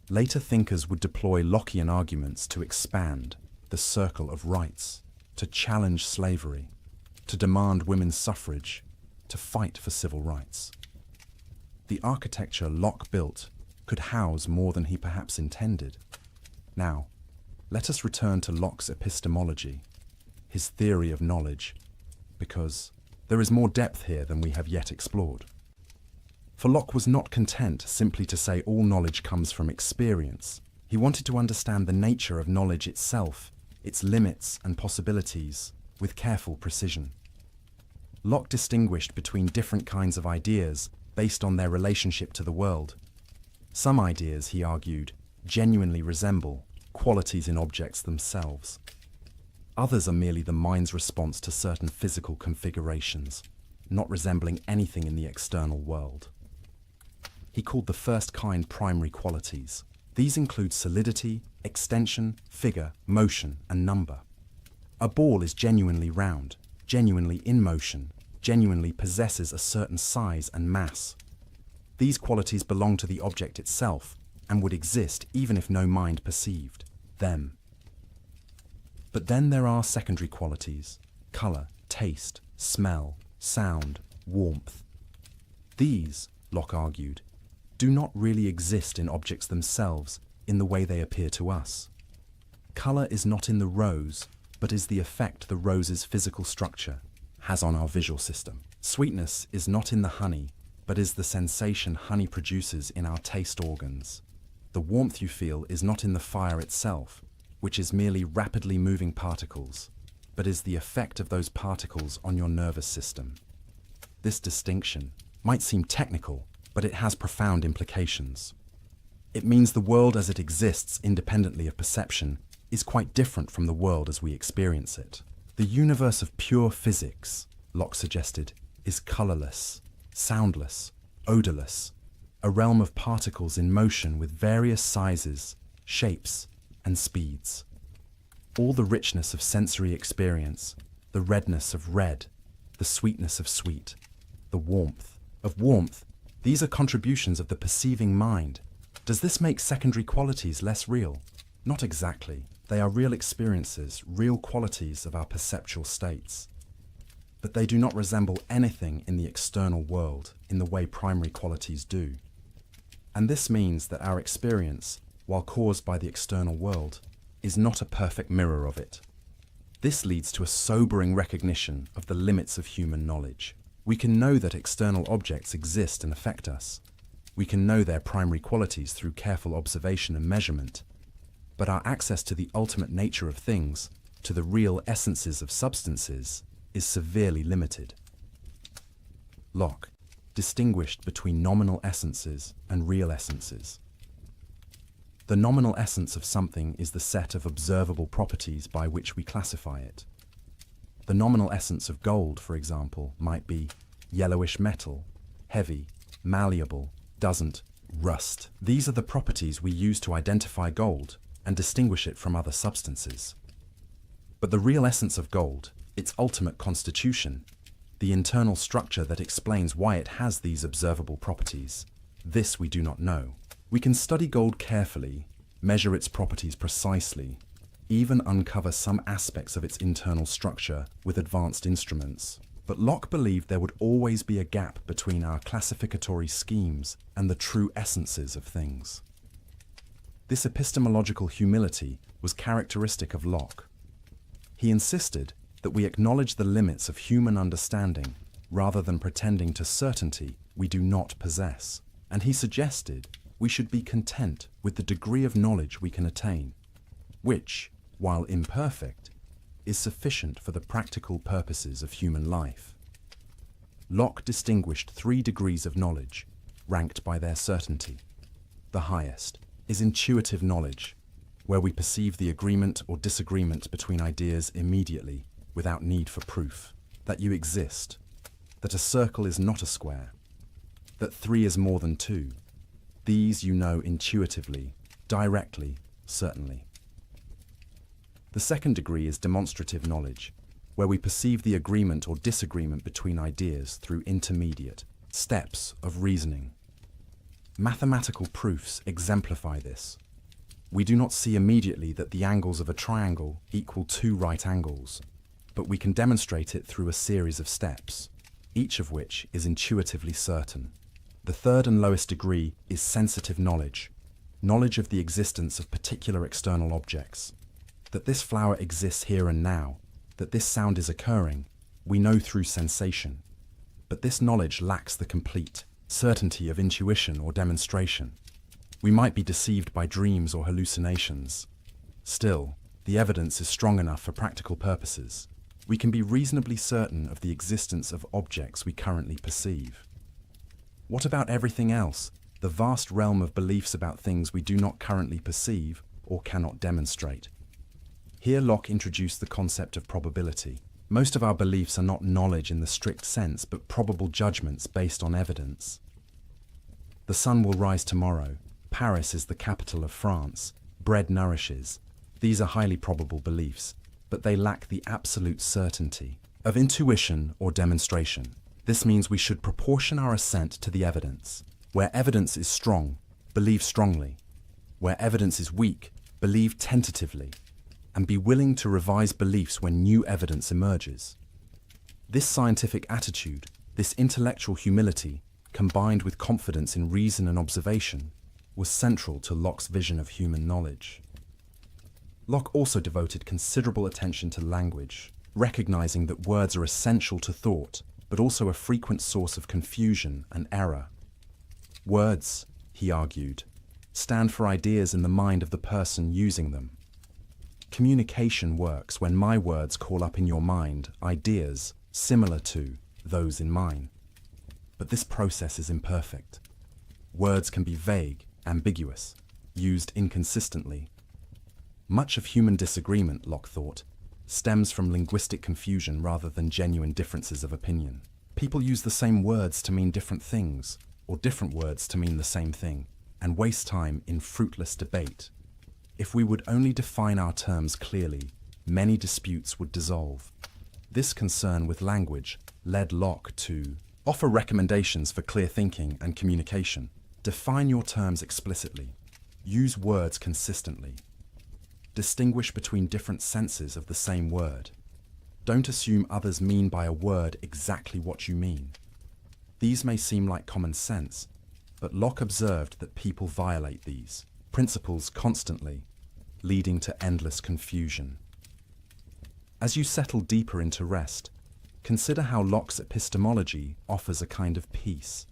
Speaker 1: Later thinkers would deploy Lockean arguments to expand the circle of rights, to challenge slavery, to demand women's suffrage, to fight for civil rights. The architecture Locke built could house more than he perhaps intended. Now, let us return to Locke's epistemology, his theory of knowledge, because there is more depth here than we have yet explored. For Locke was not content simply to say all knowledge comes from experience. He wanted to understand the nature of knowledge itself, its limits and possibilities, with careful precision. Locke distinguished between different kinds of ideas based on their relationship to the world. Some ideas, he argued, genuinely resemble qualities in objects themselves. Others are merely the mind's response to certain physical configurations, not resembling anything in the external world. He called the first kind primary qualities. These include solidity, extension, figure, motion, and number. A ball is genuinely round, genuinely in motion, genuinely possesses a certain size and mass. These qualities belong to the object itself and would exist even if no mind perceived them. But then there are secondary qualities: color, taste, smell, sound, warmth. These, Locke argued, do not really exist in objects themselves in the way they appear to us. Color is not in the rose, but is the effect the rose's physical structure has on our visual system. Sweetness is not in the honey, but is the sensation honey produces in our taste organs. The warmth you feel is not in the fire itself, which is merely rapidly moving particles, but is the effect of those particles on your nervous system. This distinction might seem technical, but it has profound implications. It means the world as it exists independently of perception is quite different from the world as we experience it. The universe of pure physics, Locke suggested, is colorless, soundless, odorless, a realm of particles in motion with various sizes, shapes, and speeds. All the richness of sensory experience, the redness of red, the sweetness of sweet, the warmth of warmth, these are contributions of the perceiving mind. Does this make secondary qualities less real? Not exactly. They are real experiences, real qualities of our perceptual states. But they do not resemble anything in the external world in the way primary qualities do. And this means that our experience, while caused by the external world, is not a perfect mirror of it. This leads to a sobering recognition of the limits of human knowledge. We can know that external objects exist and affect us, We can know their primary qualities through careful observation and measurement, but our access to the ultimate nature of things, to the real essences of substances, is severely limited. Locke distinguished between nominal essences and real essences. The nominal essence of something is the set of observable properties by which we classify it. The nominal essence of gold, for example, might be yellowish metal, heavy, malleable, doesn't rust. These are the properties we use to identify gold and distinguish it from other substances. But the real essence of gold, its ultimate constitution, the internal structure that explains why it has these observable properties, this we do not know. We can study gold carefully, measure its properties precisely, even uncover some aspects of its internal structure with advanced instruments. But Locke believed there would always be a gap between our classificatory schemes and the true essences of things. This epistemological humility was characteristic of Locke. He insisted that we acknowledge the limits of human understanding rather than pretending to certainty we do not possess, and he suggested we should be content with the degree of knowledge we can attain, which, while imperfect, is sufficient for the practical purposes of human life. Locke distinguished 3 degrees of knowledge, ranked by their certainty. The highest is intuitive knowledge, where we perceive the agreement or disagreement between ideas immediately, without need for proof, that you exist, that a circle is not a square, that 3 is more than 2. These you know intuitively, directly, certainly. The second degree is demonstrative knowledge, where we perceive the agreement or disagreement between ideas through intermediate steps of reasoning. Mathematical proofs exemplify this. We do not see immediately that the angles of a triangle equal 2 right angles, but we can demonstrate it through a series of steps, each of which is intuitively certain. The third and lowest degree is sensitive knowledge, knowledge of the existence of particular external objects. That this flower exists here and now, that this sound is occurring, we know through sensation. But this knowledge lacks the complete certainty of intuition or demonstration. We might be deceived by dreams or hallucinations. Still, the evidence is strong enough for practical purposes. We can be reasonably certain of the existence of objects we currently perceive. What about everything else, the vast realm of beliefs about things we do not currently perceive or cannot demonstrate? Here Locke introduced the concept of probability. Most of our beliefs are not knowledge in the strict sense, but probable judgments based on evidence. The sun will rise tomorrow. Paris is the capital of France. Bread nourishes. These are highly probable beliefs, but they lack the absolute certainty of intuition or demonstration. This means we should proportion our assent to the evidence. Where evidence is strong, believe strongly. Where evidence is weak, believe tentatively, and be willing to revise beliefs when new evidence emerges. This scientific attitude, this intellectual humility, combined with confidence in reason and observation, was central to Locke's vision of human knowledge. Locke also devoted considerable attention to language, recognizing that words are essential to thought, but also a frequent source of confusion and error. Words, he argued, stand for ideas in the mind of the person using them. Communication works when my words call up in your mind ideas similar to those in mine. But this process is imperfect. Words can be vague, ambiguous, used inconsistently. Much of human disagreement, Locke thought, stems from linguistic confusion rather than genuine differences of opinion. People use the same words to mean different things, or different words to mean the same thing, and waste time in fruitless debate. If we would only define our terms clearly, many disputes would dissolve. This concern with language led Locke to offer recommendations for clear thinking and communication. Define your terms explicitly. Use words consistently. Distinguish between different senses of the same word. Don't assume others mean by a word exactly what you mean. These may seem like common sense, but Locke observed that people violate these principles constantly, leading to endless confusion. As you settle deeper into rest, consider how Locke's epistemology offers a kind of peace.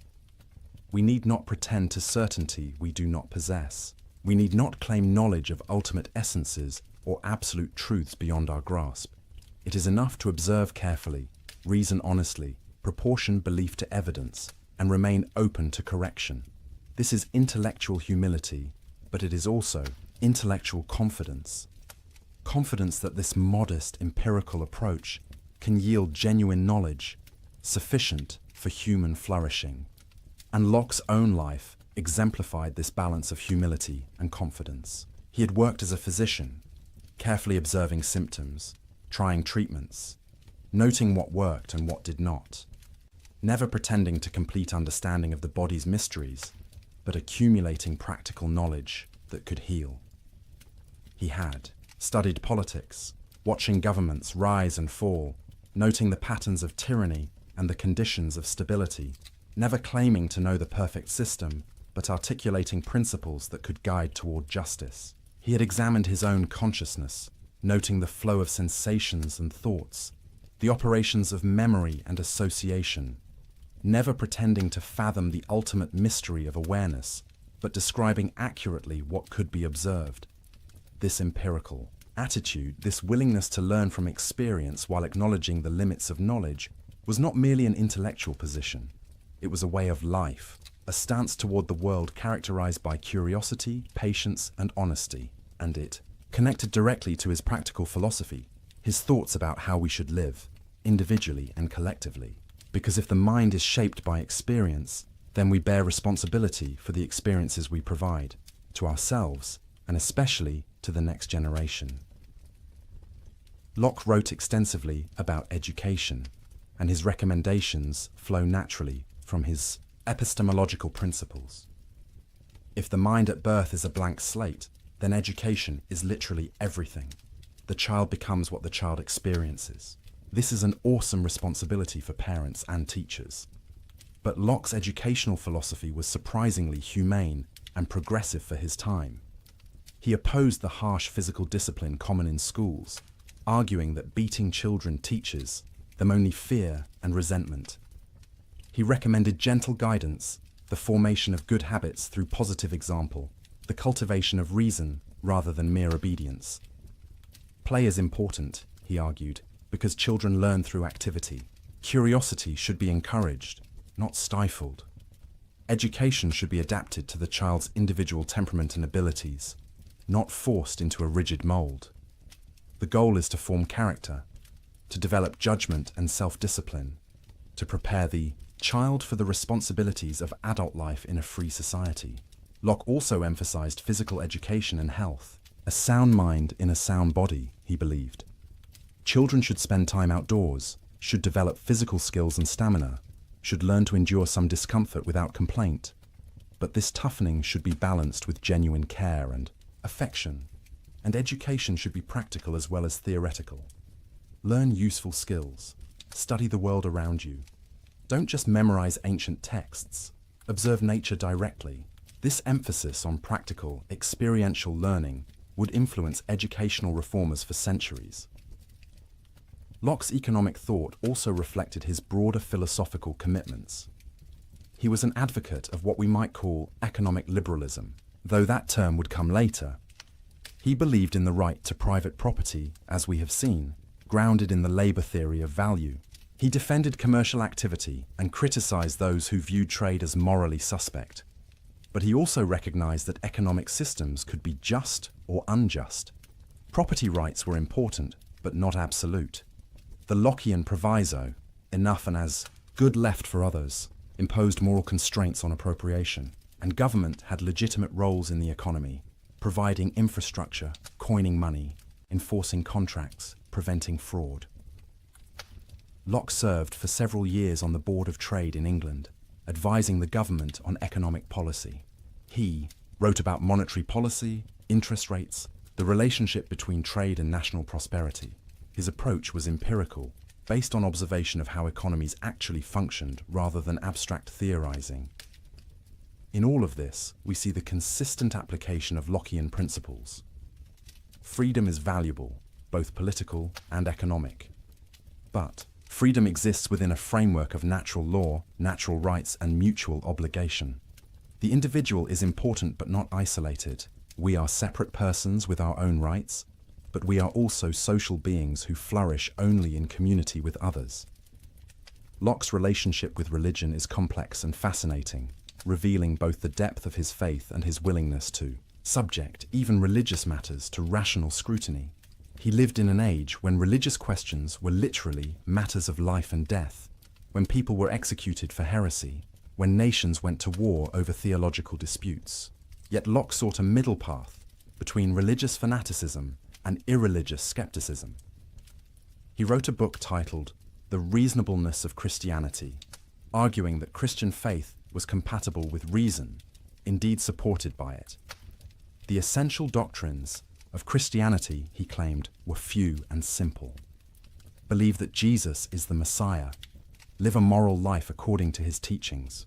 Speaker 1: We need not pretend to certainty we do not possess. We need not claim knowledge of ultimate essences or absolute truths beyond our grasp. It is enough to observe carefully, reason honestly, proportion belief to evidence, and remain open to correction. This is intellectual humility, but it is also intellectual confidence. Confidence that this modest empirical approach can yield genuine knowledge, sufficient for human flourishing. And Locke's own life exemplified this balance of humility and confidence. He had worked as a physician, carefully observing symptoms, trying treatments, noting what worked and what did not, never pretending to complete understanding of the body's mysteries, but accumulating practical knowledge that could heal. He had studied politics, watching governments rise and fall, noting the patterns of tyranny and the conditions of stability, never claiming to know the perfect system, but articulating principles that could guide toward justice. He had examined his own consciousness, noting the flow of sensations and thoughts, the operations of memory and association, never pretending to fathom the ultimate mystery of awareness, but describing accurately what could be observed. This empirical attitude, this willingness to learn from experience while acknowledging the limits of knowledge, was not merely an intellectual position. It was a way of life, a stance toward the world characterized by curiosity, patience, and honesty, and it connected directly to his practical philosophy, his thoughts about how we should live, individually and collectively. Because if the mind is shaped by experience, then we bear responsibility for the experiences we provide, to ourselves, and especially to the next generation. Locke wrote extensively about education, and his recommendations flow naturally from his epistemological principles. If the mind at birth is a blank slate, then education is literally everything. The child becomes what the child experiences. This is an awesome responsibility for parents and teachers. But Locke's educational philosophy was surprisingly humane and progressive for his time. He opposed the harsh physical discipline common in schools, arguing that beating children teaches them only fear and resentment. He recommended gentle guidance, the formation of good habits through positive example, the cultivation of reason rather than mere obedience. Play is important, he argued, because children learn through activity. Curiosity should be encouraged, not stifled. Education should be adapted to the child's individual temperament and abilities, not forced into a rigid mold. The goal is to form character, to develop judgment and self-discipline, to prepare the child for the responsibilities of adult life in a free society. Locke also emphasized physical education and health. A sound mind in a sound body, he believed. Children should spend time outdoors, should develop physical skills and stamina, should learn to endure some discomfort without complaint. But this toughening should be balanced with genuine care and affection. And education should be practical as well as theoretical. Learn useful skills. Study the world around you. Don't just memorize ancient texts. Observe nature directly. This emphasis on practical, experiential learning would influence educational reformers for centuries. Locke's economic thought also reflected his broader philosophical commitments. He was an advocate of what we might call economic liberalism, though that term would come later. He believed in the right to private property, as we have seen, grounded in the labor theory of value. He defended commercial activity and criticized those who viewed trade as morally suspect. But he also recognized that economic systems could be just or unjust. Property rights were important, but not absolute. The Lockean proviso, enough and as good left for others, imposed moral constraints on appropriation, and government had legitimate roles in the economy, providing infrastructure, coining money, enforcing contracts, preventing fraud. Locke served for several years on the Board of Trade in England, advising the government on economic policy. He wrote about monetary policy, interest rates, the relationship between trade and national prosperity. His approach was empirical, based on observation of how economies actually functioned rather than abstract theorizing. In all of this, we see the consistent application of Lockean principles. Freedom is valuable, both political and economic. But Freedom exists within a framework of natural law, natural rights, and mutual obligation. The individual is important but not isolated. We are separate persons with our own rights, but we are also social beings who flourish only in community with others. Locke's relationship with religion is complex and fascinating, revealing both the depth of his faith and his willingness to subject even religious matters to rational scrutiny. He lived in an age when religious questions were literally matters of life and death, when people were executed for heresy, when nations went to war over theological disputes. Yet Locke sought a middle path between religious fanaticism and irreligious skepticism. He wrote a book titled The Reasonableness of Christianity, arguing that Christian faith was compatible with reason, indeed supported by it. The essential doctrines of Christianity, he claimed, were few and simple. Believe that Jesus is the Messiah. Live a moral life according to his teachings.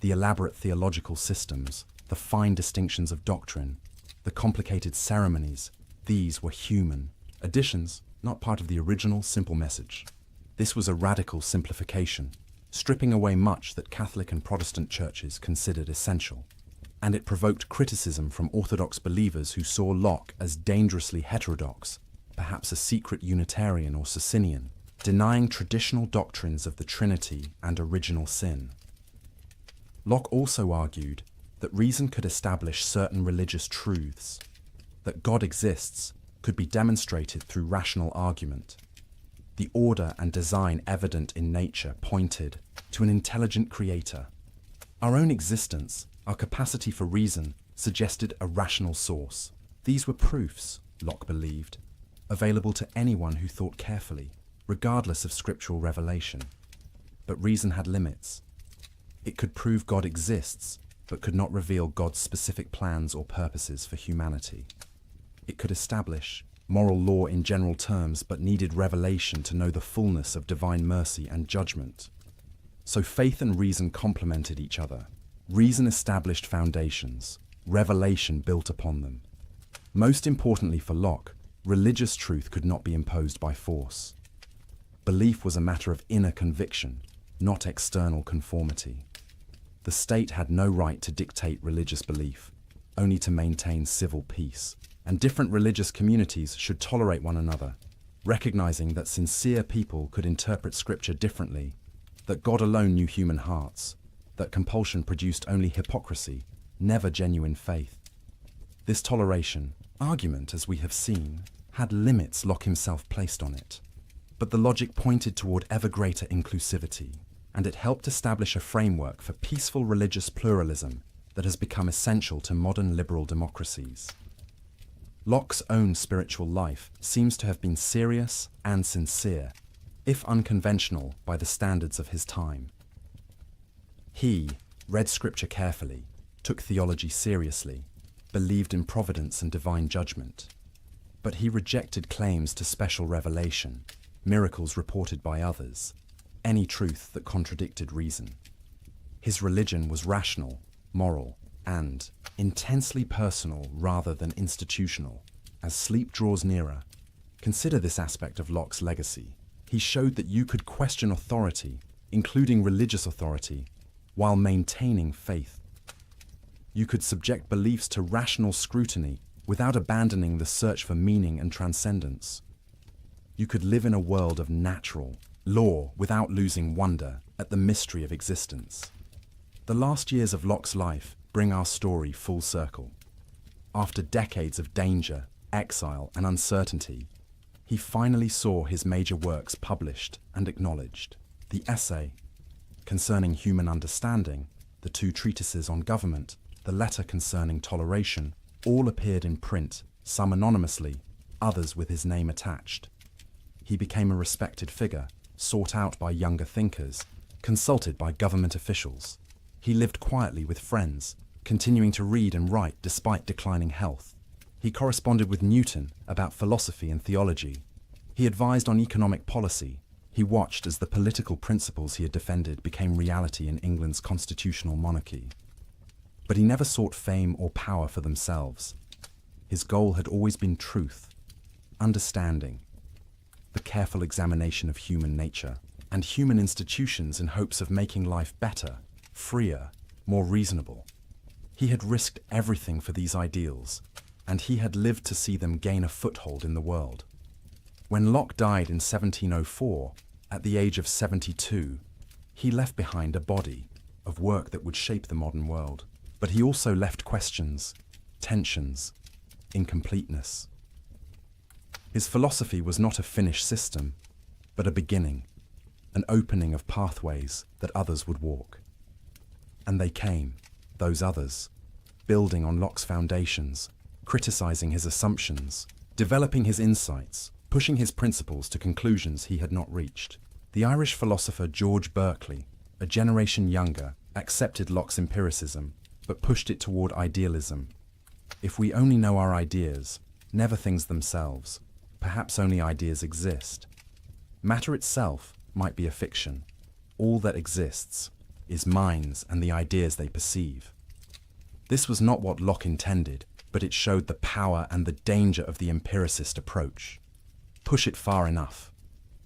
Speaker 1: The elaborate theological systems, the fine distinctions of doctrine, the complicated ceremonies, these were human additions, not part of the original simple message. This was a radical simplification, stripping away much that Catholic and Protestant churches considered essential. And it provoked criticism from Orthodox believers who saw Locke as dangerously heterodox, perhaps a secret Unitarian or Socinian, denying traditional doctrines of the Trinity and original sin. Locke also argued that reason could establish certain religious truths, that God exists could be demonstrated through rational argument. The order and design evident in nature pointed to an intelligent creator. Our own existence, our capacity for reason, suggested a rational source. These were proofs, Locke believed, available to anyone who thought carefully, regardless of scriptural revelation. But reason had limits. It could prove God exists, but could not reveal God's specific plans or purposes for humanity. It could establish moral law in general terms, but needed revelation to know the fullness of divine mercy and judgment. So faith and reason complemented each other. Reason established foundations, revelation built upon them. Most importantly for Locke, religious truth could not be imposed by force. Belief was a matter of inner conviction, not external conformity. The state had no right to dictate religious belief, only to maintain civil peace. And different religious communities should tolerate one another, recognizing that sincere people could interpret Scripture differently, that God alone knew human hearts, that compulsion produced only hypocrisy, never genuine faith. This toleration, argument as we have seen, had limits Locke himself placed on it. But the logic pointed toward ever greater inclusivity, and it helped establish a framework for peaceful religious pluralism that has become essential to modern liberal democracies. Locke's own spiritual life seems to have been serious and sincere, if unconventional by the standards of his time. He read Scripture carefully, took theology seriously, believed in providence and divine judgment. But he rejected claims to special revelation, miracles reported by others, any truth that contradicted reason. His religion was rational, moral, and intensely personal rather than institutional. As sleep draws nearer, consider this aspect of Locke's legacy. He showed that you could question authority, including religious authority, while maintaining faith. You could subject beliefs to rational scrutiny without abandoning the search for meaning and transcendence. You could live in a world of natural law without losing wonder at the mystery of existence. The last years of Locke's life bring our story full circle. After decades of danger, exile, and uncertainty, he finally saw his major works published and acknowledged. The essay concerning human understanding, the two treatises on government, the letter concerning toleration, all appeared in print, some anonymously, others with his name attached. He became a respected figure, sought out by younger thinkers, consulted by government officials. He lived quietly with friends, continuing to read and write despite declining health. He corresponded with Newton about philosophy and theology. He advised on economic policy. He watched as the political principles he had defended became reality in England's constitutional monarchy. But he never sought fame or power for themselves. His goal had always been truth, understanding. the careful examination of human nature and human institutions in hopes of making life better, freer, more reasonable. He had risked everything for these ideals, and he had lived to see them gain a foothold in the world. When Locke died in 1704, at the age of 72, he left behind a body of work that would shape the modern world. But he also left questions, tensions, incompleteness. His philosophy was not a finished system, but a beginning, an opening of pathways that others would walk. And they came, those others, building on Locke's foundations, criticizing his assumptions, developing his insights, pushing his principles to conclusions he had not reached. The Irish philosopher George Berkeley, a generation younger, accepted Locke's empiricism, but pushed it toward idealism. If we only know our ideas, never things themselves, perhaps only ideas exist. Matter itself might be a fiction. All that exists is minds and the ideas they perceive. This was not what Locke intended, but it showed the power and the danger of the empiricist approach. Push it far enough,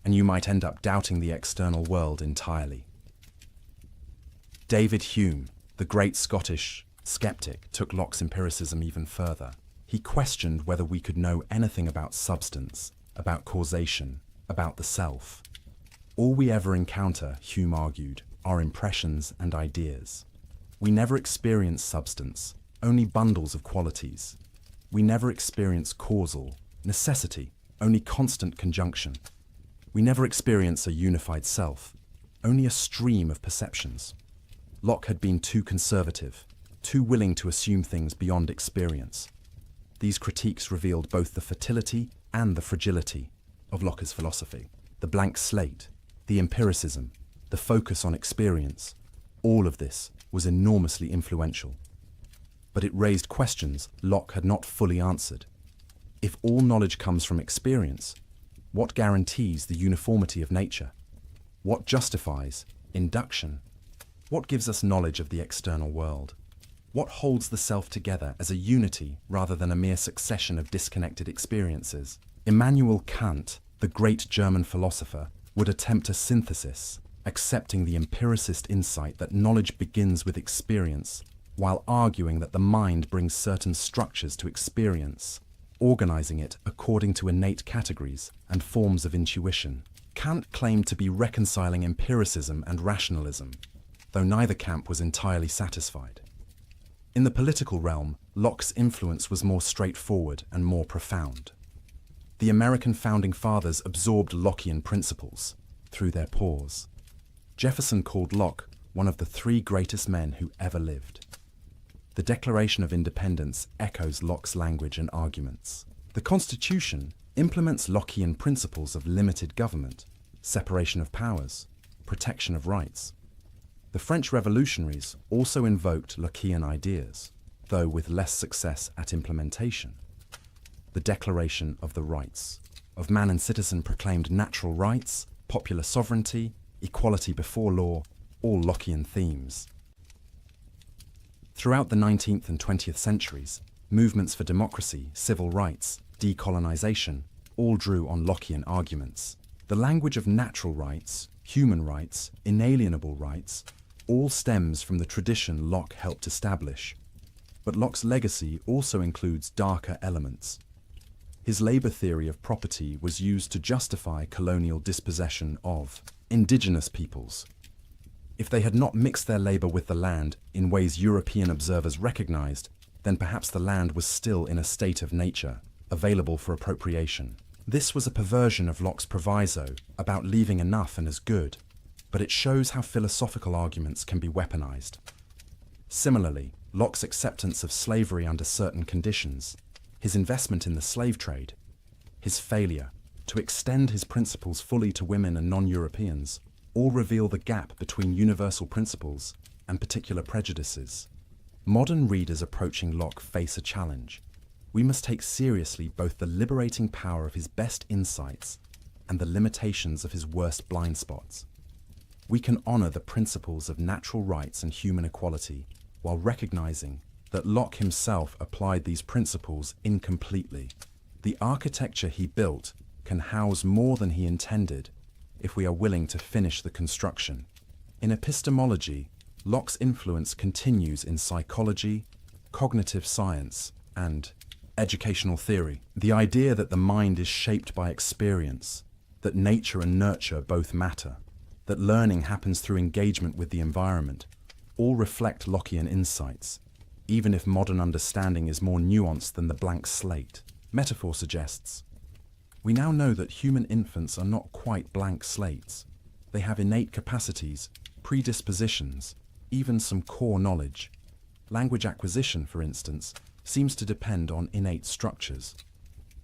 Speaker 1: and you might end up doubting the external world entirely. David Hume, the great Scottish skeptic, took Locke's empiricism even further. He questioned whether we could know anything about substance, about causation, about the self. All we ever encounter, Hume argued, are impressions and ideas. We never experience substance, only bundles of qualities. We never experience causal, necessity, only constant conjunction. We never experience a unified self, only a stream of perceptions. Locke had been too conservative, too willing to assume things beyond experience. These critiques revealed both the fertility and the fragility of Locke's philosophy. The blank slate, the empiricism, the focus on experience, all of this was enormously influential. But it raised questions Locke had not fully answered. If all knowledge comes from experience, what guarantees the uniformity of nature? What justifies induction? What gives us knowledge of the external world? What holds the self together as a unity rather than a mere succession of disconnected experiences? Immanuel Kant, the great German philosopher, would attempt a synthesis, accepting the empiricist insight that knowledge begins with experience, while arguing that the mind brings certain structures to experience, organizing it according to innate categories and forms of intuition. Kant claimed to be reconciling empiricism and rationalism, though neither camp was entirely satisfied. In the political realm, Locke's influence was more straightforward and more profound. The American founding fathers absorbed Lockean principles through their pores. Jefferson called Locke one of the three greatest men who ever lived. The Declaration of Independence echoes Locke's language and arguments. The Constitution implements Lockean principles of limited government, separation of powers, protection of rights. The French revolutionaries also invoked Lockean ideas, though with less success at implementation. The Declaration of the Rights of Man and Citizen proclaimed natural rights, popular sovereignty, equality before law, all Lockean themes. Throughout the 19th and 20th centuries, movements for democracy, civil rights, decolonization, all drew on Lockean arguments. The language of natural rights, human rights, inalienable rights, all stems from the tradition Locke helped establish. But Locke's legacy also includes darker elements. His labor theory of property was used to justify colonial dispossession of indigenous peoples. If they had not mixed their labor with the land in ways European observers recognized, then perhaps the land was still in a state of nature, available for appropriation. This was a perversion of Locke's proviso about leaving enough and as good, but it shows how philosophical arguments can be weaponized. Similarly, Locke's acceptance of slavery under certain conditions, his investment in the slave trade, his failure to extend his principles fully to women and non-Europeans, all reveal the gap between universal principles and particular prejudices. Modern readers approaching Locke face a challenge. We must take seriously both the liberating power of his best insights and the limitations of his worst blind spots. We can honor the principles of natural rights and human equality while recognizing that Locke himself applied these principles incompletely. The architecture he built can house more than he intended if we are willing to finish the construction. In epistemology, Locke's influence continues in psychology, cognitive science, and educational theory. The idea that the mind is shaped by experience, that nature and nurture both matter, that learning happens through engagement with the environment, all reflect Lockean insights, even if modern understanding is more nuanced than the blank slate. Metaphor suggests, we now know that human infants are not quite blank slates. They have innate capacities, predispositions, even some core knowledge. Language acquisition, for instance, seems to depend on innate structures.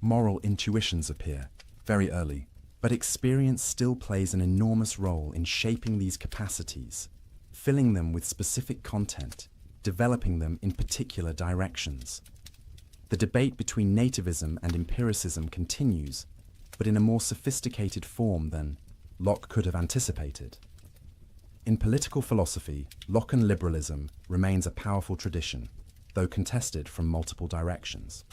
Speaker 1: Moral intuitions appear very early, but experience still plays an enormous role in shaping these capacities, filling them with specific content, developing them in particular directions. The debate between nativism and empiricism continues, but in a more sophisticated form than Locke could have anticipated. In political philosophy, Lockean liberalism remains a powerful tradition, though contested from multiple directions.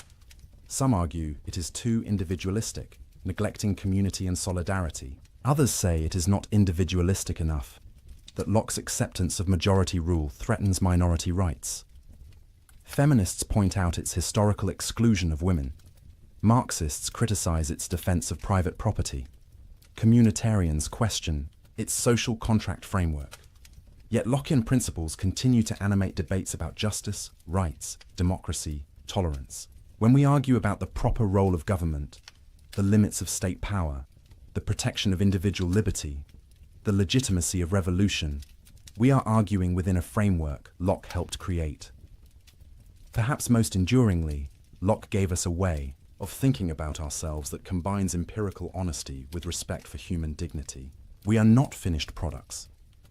Speaker 1: Some argue it is too individualistic, neglecting community and solidarity. Others say it is not individualistic enough, that Locke's acceptance of majority rule threatens minority rights. Feminists point out its historical exclusion of women. Marxists criticize its defense of private property. Communitarians question its social contract framework. Yet Lockean principles continue to animate debates about justice, rights, democracy, tolerance. When we argue about the proper role of government, the limits of state power, the protection of individual liberty, the legitimacy of revolution, we are arguing within a framework Locke helped create. Perhaps most enduringly, Locke gave us a way of thinking about ourselves that combines empirical honesty with respect for human dignity. We are not finished products,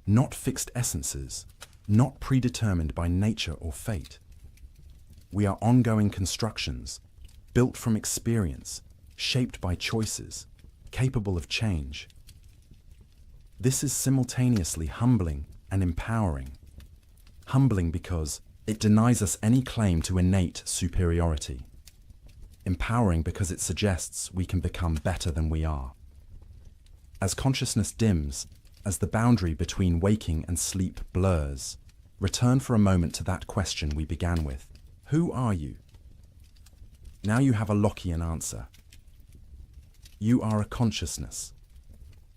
Speaker 1: not fixed essences, not predetermined by nature or fate. We are ongoing constructions, built from experience, shaped by choices, capable of change. This is simultaneously humbling and empowering. Humbling because it denies us any claim to innate superiority. Empowering because it suggests we can become better than we are. As consciousness dims, as the boundary between waking and sleep blurs, return for a moment to that question we began with. Who are you? Now you have a Lockean answer. You are a consciousness,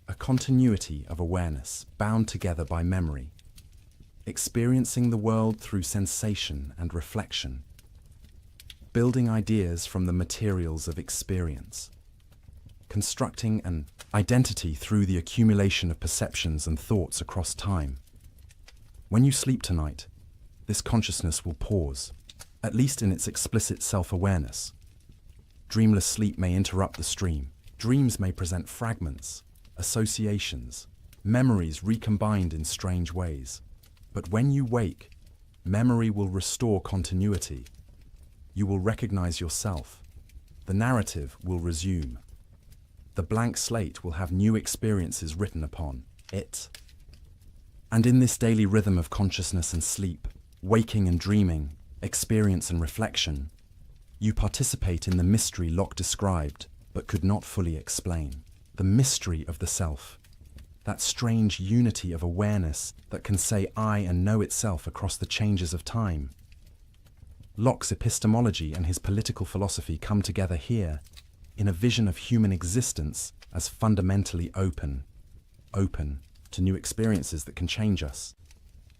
Speaker 1: a continuity of awareness bound together by memory, experiencing the world through sensation and reflection, building ideas from the materials of experience, constructing an identity through the accumulation of perceptions and thoughts across time. When you sleep tonight, this consciousness will pause, at least in its explicit self-awareness. Dreamless sleep may interrupt the stream. Dreams may present fragments, associations, memories recombined in strange ways. But when you wake, memory will restore continuity. You will recognize yourself. The narrative will resume. The blank slate will have new experiences written upon it. And in this daily rhythm of consciousness and sleep, waking and dreaming, experience and reflection, you participate in the mystery Locke described but could not fully explain. The mystery of the self. That strange unity of awareness that can say I and know itself across the changes of time. Locke's epistemology and his political philosophy come together here, in a vision of human existence as fundamentally open to new experiences that can change us,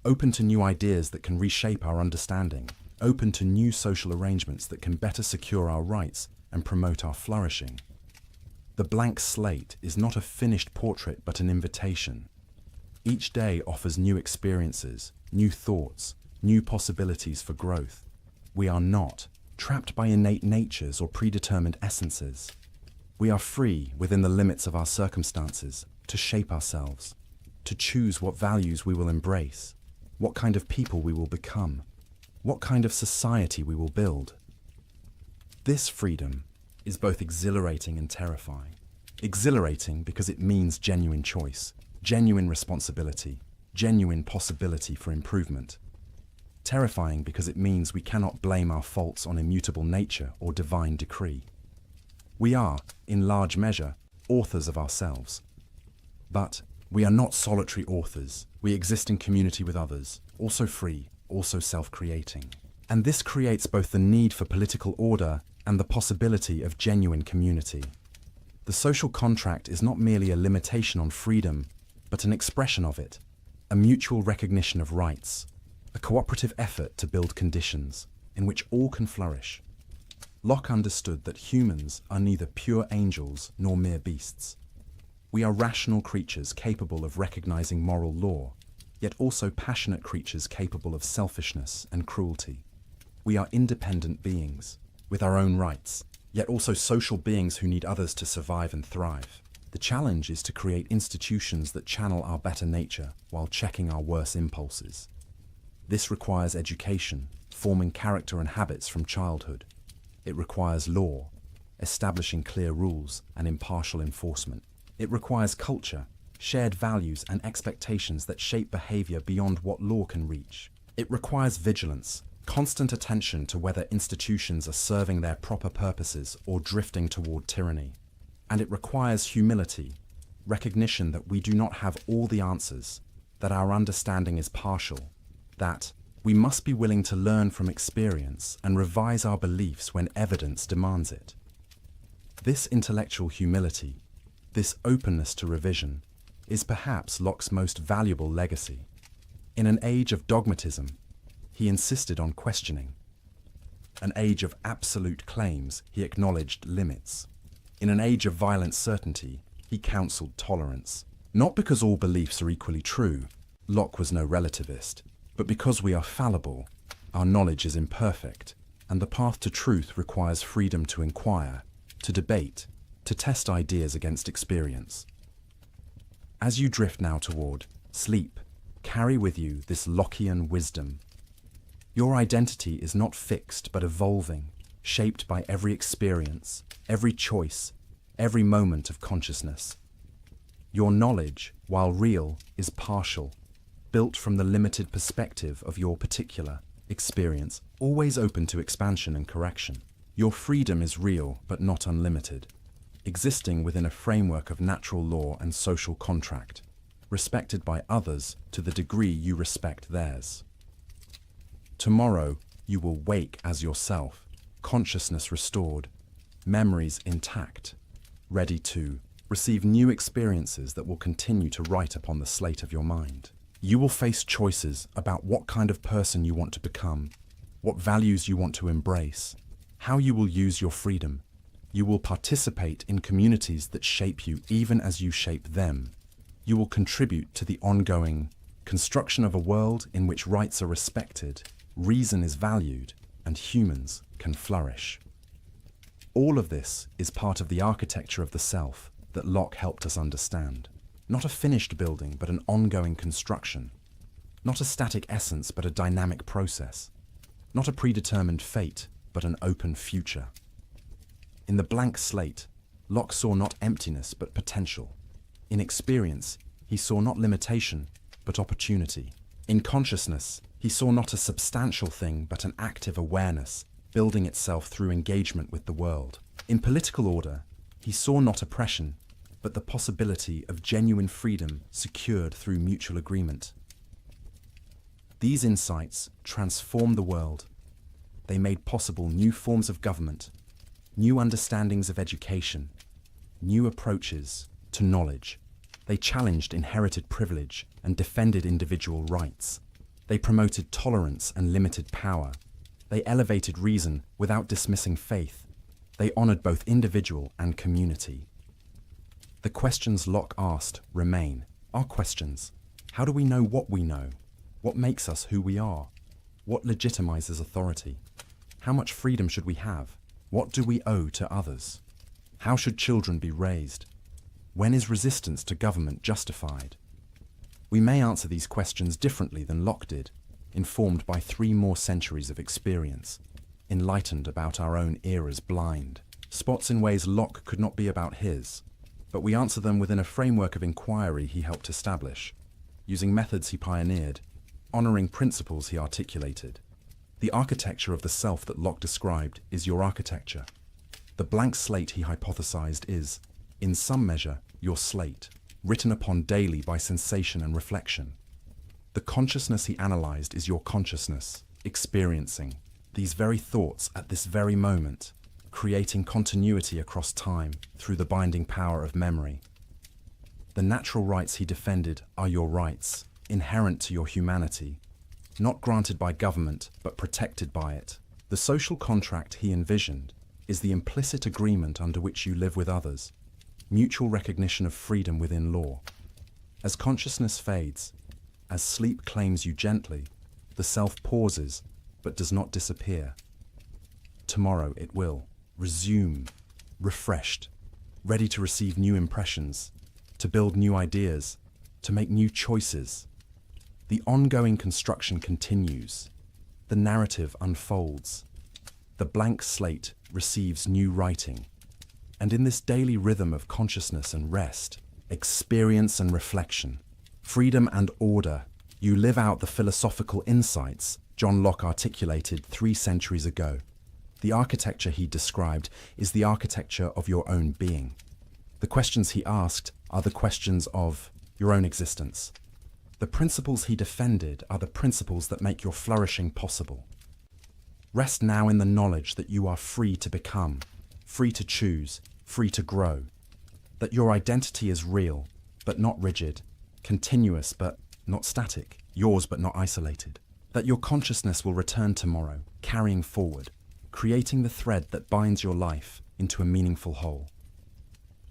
Speaker 1: open to new ideas that can reshape our understanding, open to new social arrangements that can better secure our rights and promote our flourishing. The blank slate is not a finished portrait but an invitation. Each day offers new experiences, new thoughts, new possibilities for growth. We are not trapped by innate natures or predetermined essences. We are free within the limits of our circumstances to shape ourselves, to choose what values we will embrace, what kind of people we will become, what kind of society we will build. This freedom is both exhilarating and terrifying. Exhilarating because it means genuine choice, genuine responsibility, genuine possibility for improvement. Terrifying because it means we cannot blame our faults on immutable nature or divine decree. We are, in large measure, authors of ourselves. But we are not solitary authors. We exist in community with others, also free, also self-creating. And this creates both the need for political order and the possibility of genuine community. The social contract is not merely a limitation on freedom, but an expression of it, a mutual recognition of rights, a cooperative effort to build conditions in which all can flourish. Locke understood that humans are neither pure angels nor mere beasts. We are rational creatures capable of recognizing moral law, yet also passionate creatures capable of selfishness and cruelty. We are independent beings, with our own rights, yet also social beings who need others to survive and thrive. The challenge is to create institutions that channel our better nature while checking our worse impulses. This requires education, forming character and habits from childhood. It requires law, establishing clear rules and impartial enforcement. It requires culture, shared values and expectations that shape behavior beyond what law can reach. It requires vigilance, constant attention to whether institutions are serving their proper purposes or drifting toward tyranny. And it requires humility, recognition that we do not have all the answers, that our understanding is partial, that we must be willing to learn from experience and revise our beliefs when evidence demands it. This intellectual humility, this openness to revision, is perhaps Locke's most valuable legacy. In an age of dogmatism, he insisted on questioning. An age of absolute claims, he acknowledged limits. In an age of violent certainty, he counseled tolerance. Not because all beliefs are equally true, Locke was no relativist, but because we are fallible, our knowledge is imperfect, and the path to truth requires freedom to inquire, to debate, to test ideas against experience. As you drift now toward sleep, carry with you this Lockean wisdom. Your identity is not fixed but evolving, shaped by every experience, every choice, every moment of consciousness. Your knowledge, while real, is partial, built from the limited perspective of your particular experience, always open to expansion and correction. Your freedom is real but not unlimited, existing within a framework of natural law and social contract, respected by others to the degree you respect theirs. Tomorrow, you will wake as yourself, consciousness restored, memories intact, ready to receive new experiences that will continue to write upon the slate of your mind. You will face choices about what kind of person you want to become, what values you want to embrace, how you will use your freedom. You will participate in communities that shape you even as you shape them. You will contribute to the ongoing construction of a world in which rights are respected, reason is valued, and humans can flourish. All of this is part of the architecture of the self that Locke helped us understand. Not a finished building, but an ongoing construction. Not a static essence, but a dynamic process. Not a predetermined fate, but an open future. In the blank slate, Locke saw not emptiness, but potential. In experience, he saw not limitation, but opportunity. In consciousness, he saw not a substantial thing, but an active awareness, building itself through engagement with the world. In political order, he saw not oppression, but the possibility of genuine freedom secured through mutual agreement. These insights transformed the world. They made possible new forms of government, new understandings of education, new approaches to knowledge. They challenged inherited privilege and defended individual rights. They promoted tolerance and limited power. They elevated reason without dismissing faith. They honored both individual and community. The questions Locke asked remain our questions. How do we know what we know? What makes us who we are? What legitimizes authority? How much freedom should we have? What do we owe to others? How should children be raised? When is resistance to government justified? We may answer these questions differently than Locke did, informed by 3 more centuries of experience, enlightened about our own era's blind spots in ways Locke could not be about his. But we answer them within a framework of inquiry he helped establish, using methods he pioneered, honoring principles he articulated. The architecture of the self that Locke described is your architecture. The blank slate he hypothesized is, in some measure, your slate, written upon daily by sensation and reflection. The consciousness he analyzed is your consciousness, experiencing these very thoughts at this very moment, creating continuity across time through the binding power of memory. The natural rights he defended are your rights, inherent to your humanity, not granted by government but protected by it. The social contract he envisioned is the implicit agreement under which you live with others, mutual recognition of freedom within law. As consciousness fades, as sleep claims you gently, the self pauses but does not disappear. Tomorrow it will resume, refreshed, ready to receive new impressions, to build new ideas, to make new choices. The ongoing construction continues. The narrative unfolds. The blank slate receives new writing. And in this daily rhythm of consciousness and rest, experience and reflection, freedom and order, you live out the philosophical insights John Locke articulated 3 centuries ago. The architecture he described is the architecture of your own being. The questions he asked are the questions of your own existence. The principles he defended are the principles that make your flourishing possible. Rest now in the knowledge that you are free to become, free to choose, free to grow. That your identity is real, but not rigid, continuous but not static, yours but not isolated. That your consciousness will return tomorrow, carrying forward, creating the thread that binds your life into a meaningful whole.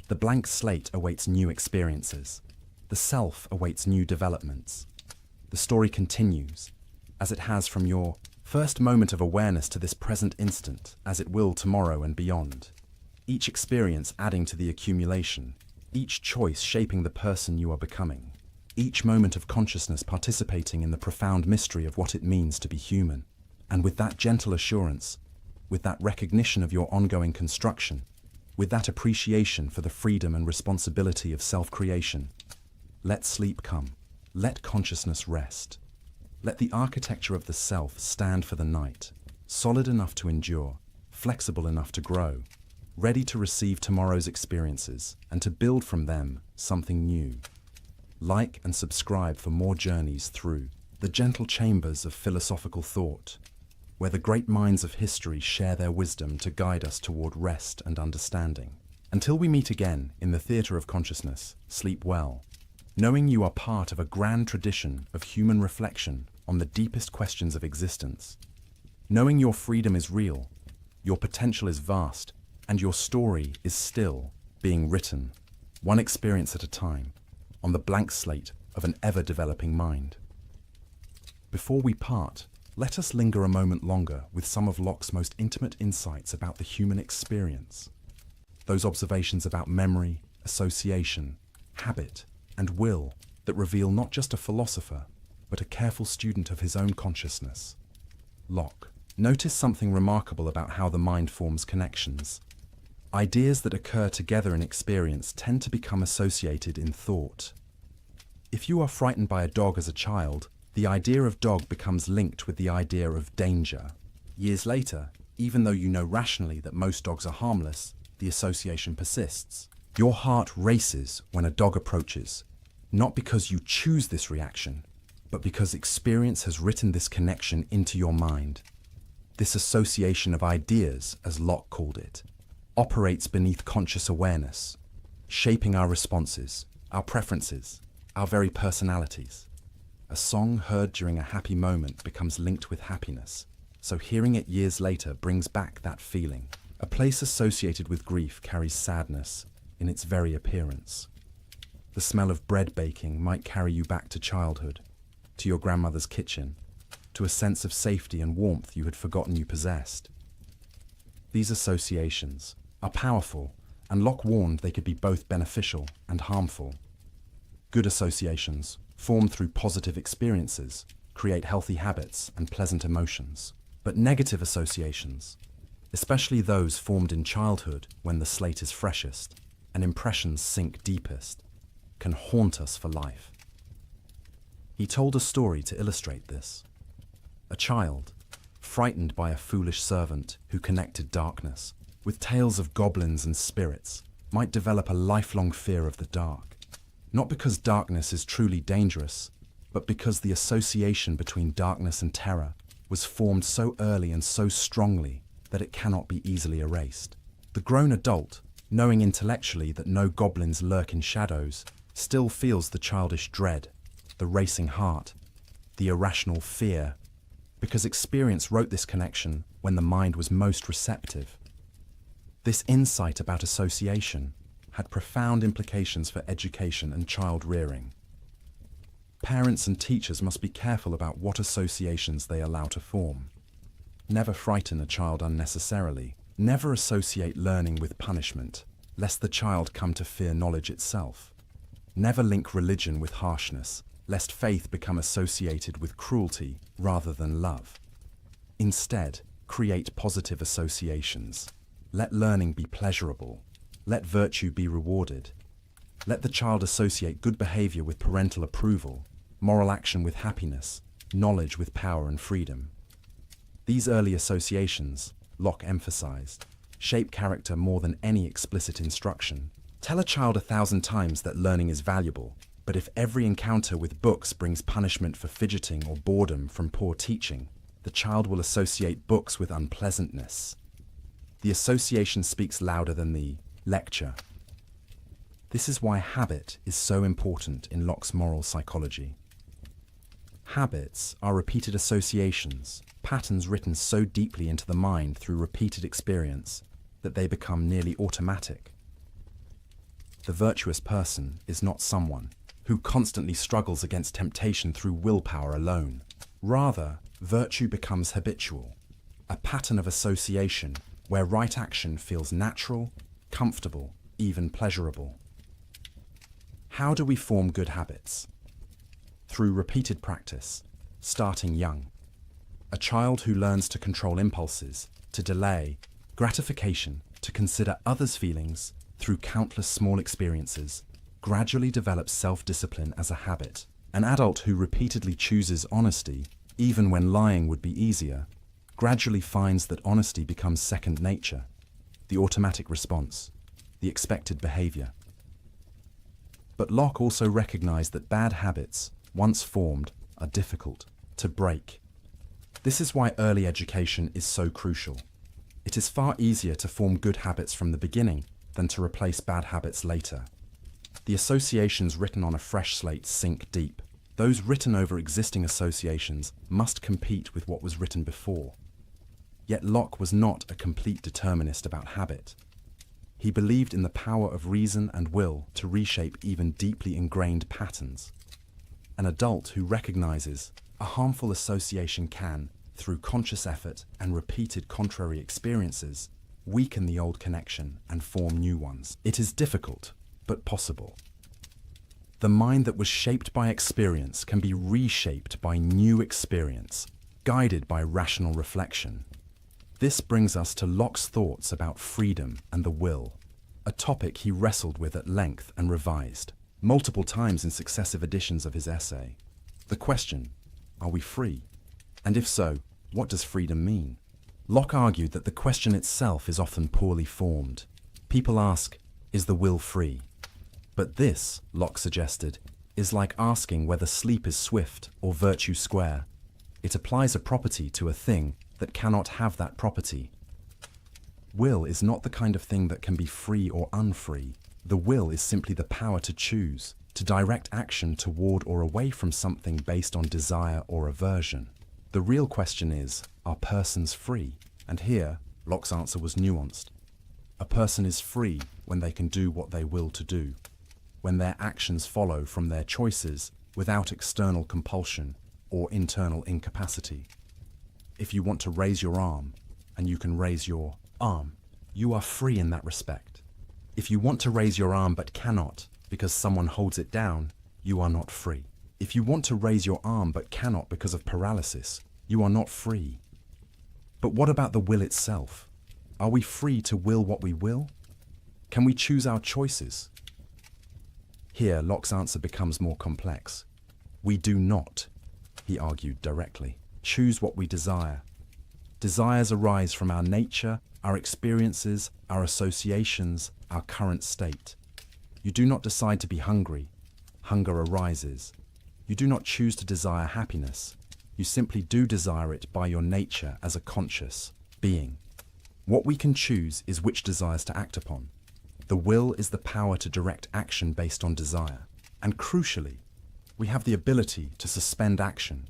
Speaker 1: The blank slate awaits new experiences. The self awaits new developments. The story continues, as it has from your first moment of awareness to this present instant, as it will tomorrow and beyond. Each experience adding to the accumulation, each choice shaping the person you are becoming, each moment of consciousness participating in the profound mystery of what it means to be human. And with that gentle assurance, with that recognition of your ongoing construction, with that appreciation for the freedom and responsibility of self-creation, let sleep come. Let consciousness rest. Let the architecture of the self stand for the night, solid enough to endure, flexible enough to grow, ready to receive tomorrow's experiences and to build from them something new. Like and subscribe for more journeys through the gentle chambers of philosophical thought, where the great minds of history share their wisdom to guide us toward rest and understanding. Until we meet again in the theatre of consciousness, sleep well, knowing you are part of a grand tradition of human reflection on the deepest questions of existence. Knowing your freedom is real, your potential is vast, and your story is still being written, one experience at a time, on the blank slate of an ever-developing mind. Before we part, let us linger a moment longer with some of Locke's most intimate insights about the human experience. Those observations about memory, association, habit, and will that reveal not just a philosopher, but a careful student of his own consciousness. Locke noticed something remarkable about how the mind forms connections. Ideas that occur together in experience tend to become associated in thought. If you are frightened by a dog as a child, the idea of dog becomes linked with the idea of danger. Years later, even though you know rationally that most dogs are harmless, the association persists. Your heart races when a dog approaches, not because you choose this reaction, but because experience has written this connection into your mind. This association of ideas, as Locke called it, operates beneath conscious awareness, shaping our responses, our preferences, our very personalities. A song heard during a happy moment becomes linked with happiness, so hearing it years later brings back that feeling. A place associated with grief carries sadness in its very appearance. The smell of bread baking might carry you back to childhood, to your grandmother's kitchen, to a sense of safety and warmth you had forgotten you possessed. These associations are powerful, and Locke warned they could be both beneficial and harmful. Good associations, formed through positive experiences, create healthy habits and pleasant emotions. But negative associations, especially those formed in childhood when the slate is freshest and impressions sink deepest, can haunt us for life. He told a story to illustrate this. A child, frightened by a foolish servant who connected darkness, with tales of goblins and spirits, might develop a lifelong fear of the dark. Not because darkness is truly dangerous, but because the association between darkness and terror was formed so early and so strongly that it cannot be easily erased. The grown adult, knowing intellectually that no goblins lurk in shadows, still feels the childish dread, the racing heart, the irrational fear, because experience wrote this connection when the mind was most receptive. This insight about association had profound implications for education and child rearing. Parents and teachers must be careful about what associations they allow to form. Never frighten a child unnecessarily. Never associate learning with punishment, lest the child come to fear knowledge itself. Never link religion with harshness, lest faith become associated with cruelty rather than love. Instead, create positive associations. Let learning be pleasurable. Let virtue be rewarded. Let the child associate good behavior with parental approval, moral action with happiness, knowledge with power and freedom. These early associations, Locke emphasized, shape character more than any explicit instruction. Tell a child 1,000 times that learning is valuable, but if every encounter with books brings punishment for fidgeting or boredom from poor teaching, the child will associate books with unpleasantness. The association speaks louder than the lecture. This is why habit is so important in Locke's moral psychology. Habits are repeated associations, patterns written so deeply into the mind through repeated experience that they become nearly automatic. The virtuous person is not someone who constantly struggles against temptation through willpower alone. Rather, virtue becomes habitual, a pattern of association where right action feels natural, comfortable, even pleasurable. How do we form good habits? Through repeated practice, starting young. A child who learns to control impulses, to delay gratification, to consider others' feelings through countless small experiences, gradually develops self-discipline as a habit. An adult who repeatedly chooses honesty, even when lying would be easier, gradually finds that honesty becomes second nature, the automatic response, the expected behavior. But Locke also recognized that bad habits, once formed, are difficult to break. This is why early education is so crucial. It is far easier to form good habits from the beginning than to replace bad habits later. The associations written on a fresh slate sink deep. Those written over existing associations must compete with what was written before. Yet Locke was not a complete determinist about habit. He believed in the power of reason and will to reshape even deeply ingrained patterns. An adult who recognizes a harmful association can, through conscious effort and repeated contrary experiences, weaken the old connection and form new ones. It is difficult, but possible. The mind that was shaped by experience can be reshaped by new experience, guided by rational reflection. This brings us to Locke's thoughts about freedom and the will, a topic he wrestled with at length and revised multiple times in successive editions of his essay. The question, are we free? And if so, what does freedom mean? Locke argued that the question itself is often poorly formed. People ask, is the will free? But this, Locke suggested, is like asking whether sleep is swift or virtue square. It applies a property to a thing that cannot have that property. Will is not the kind of thing that can be free or unfree. The will is simply the power to choose, to direct action toward or away from something based on desire or aversion. The real question is, are persons free? And here, Locke's answer was nuanced. A person is free when they can do what they will to do, when their actions follow from their choices without external compulsion or internal incapacity. If you want to raise your arm, and you can raise your arm, you are free in that respect. If you want to raise your arm but cannot because someone holds it down, you are not free. If you want to raise your arm but cannot because of paralysis, you are not free. But what about the will itself? Are we free to will what we will? Can we choose our choices? Here, Locke's answer becomes more complex. We do not, he argued directly, choose what we desire. Desires arise from our nature, our experiences, our associations, our current state. You do not decide to be hungry. Hunger arises. You do not choose to desire happiness. You simply do desire it by your nature as a conscious being. What we can choose is which desires to act upon. The will is the power to direct action based on desire. And crucially, we have the ability to suspend action,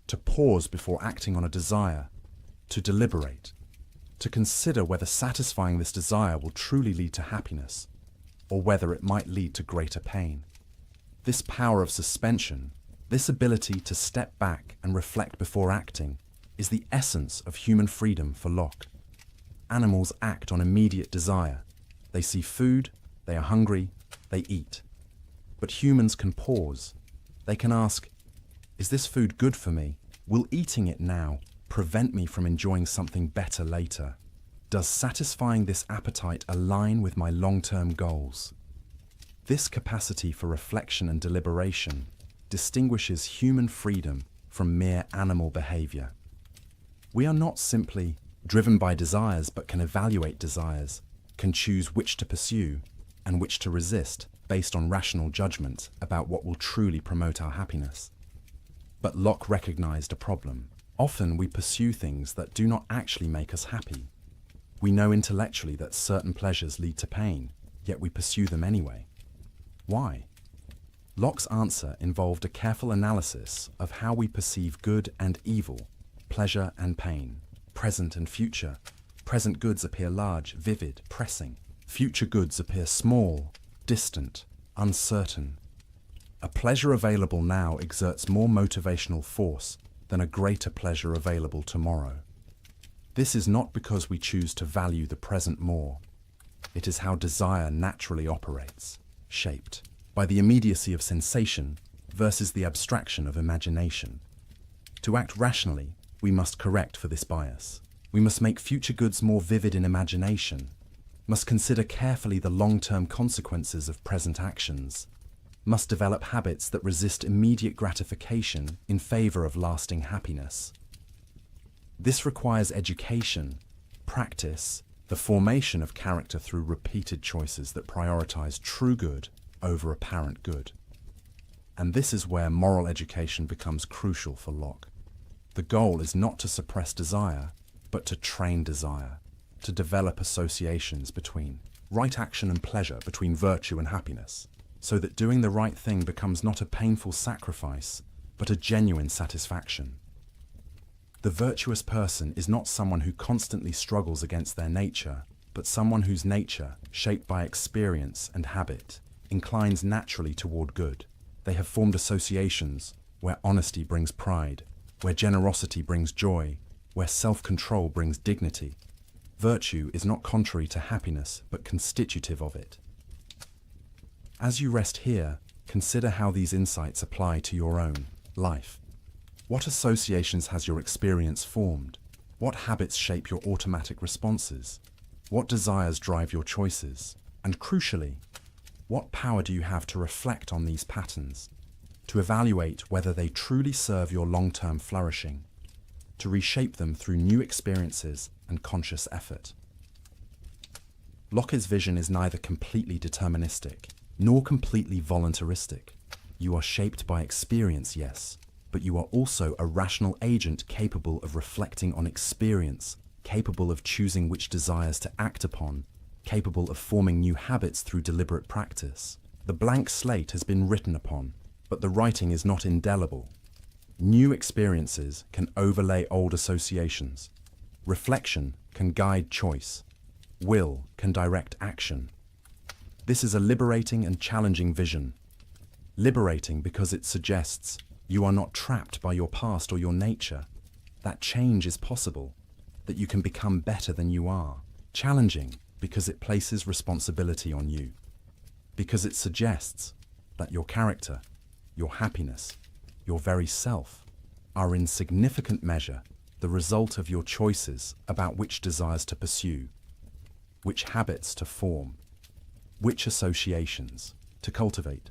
Speaker 1: to pause before acting on a desire, to deliberate, to consider whether satisfying this desire will truly lead to happiness, or whether it might lead to greater pain. This power of suspension, this ability to step back and reflect before acting, is the essence of human freedom for Locke. Animals act on immediate desire. They see food, they are hungry, they eat. But humans can pause. They can ask, is this food good for me? Will eating it now prevent me from enjoying something better later? Does satisfying this appetite align with my long-term goals? This capacity for reflection and deliberation distinguishes human freedom from mere animal behavior. We are not simply driven by desires, but can evaluate desires, can choose which to pursue and which to resist based on rational judgment about what will truly promote our happiness. But Locke recognized a problem. Often we pursue things that do not actually make us happy. We know intellectually that certain pleasures lead to pain, yet we pursue them anyway. Why? Locke's answer involved a careful analysis of how we perceive good and evil, pleasure and pain, present and future. Present goods appear large, vivid, pressing. Future goods appear small, distant, uncertain. A pleasure available now exerts more motivational force than a greater pleasure available tomorrow. This is not because we choose to value the present more. It is how desire naturally operates, shaped by the immediacy of sensation versus the abstraction of imagination. To act rationally, we must correct for this bias. We must make future goods more vivid in imagination, must consider carefully the long-term consequences of present actions, must develop habits that resist immediate gratification in favor of lasting happiness. This requires education, practice, the formation of character through repeated choices that prioritize true good over apparent good. And this is where moral education becomes crucial for Locke. The goal is not to suppress desire, but to train desire, to develop associations between right action and pleasure, between virtue and happiness, so that doing the right thing becomes not a painful sacrifice, but a genuine satisfaction. The virtuous person is not someone who constantly struggles against their nature, but someone whose nature, shaped by experience and habit, inclines naturally toward good. They have formed associations where honesty brings pride, where generosity brings joy, where self-control brings dignity. Virtue is not contrary to happiness, but constitutive of it. As you rest here, consider how these insights apply to your own life. What associations has your experience formed? What habits shape your automatic responses? What desires drive your choices? And crucially, what power do you have to reflect on these patterns, to evaluate whether they truly serve your long-term flourishing, to reshape them through new experiences and conscious effort? Locke's vision is neither completely deterministic, nor completely voluntaristic. You are shaped by experience, yes, but you are also a rational agent capable of reflecting on experience, capable of choosing which desires to act upon, capable of forming new habits through deliberate practice. The blank slate has been written upon, but the writing is not indelible. New experiences can overlay old associations. Reflection can guide choice. Will can direct action. This is a liberating and challenging vision. Liberating because it suggests you are not trapped by your past or your nature, that change is possible, that you can become better than you are. Challenging because it places responsibility on you, because it suggests that your character, your happiness, your very self are in significant measure the result of your choices about which desires to pursue, which habits to form, which associations to cultivate.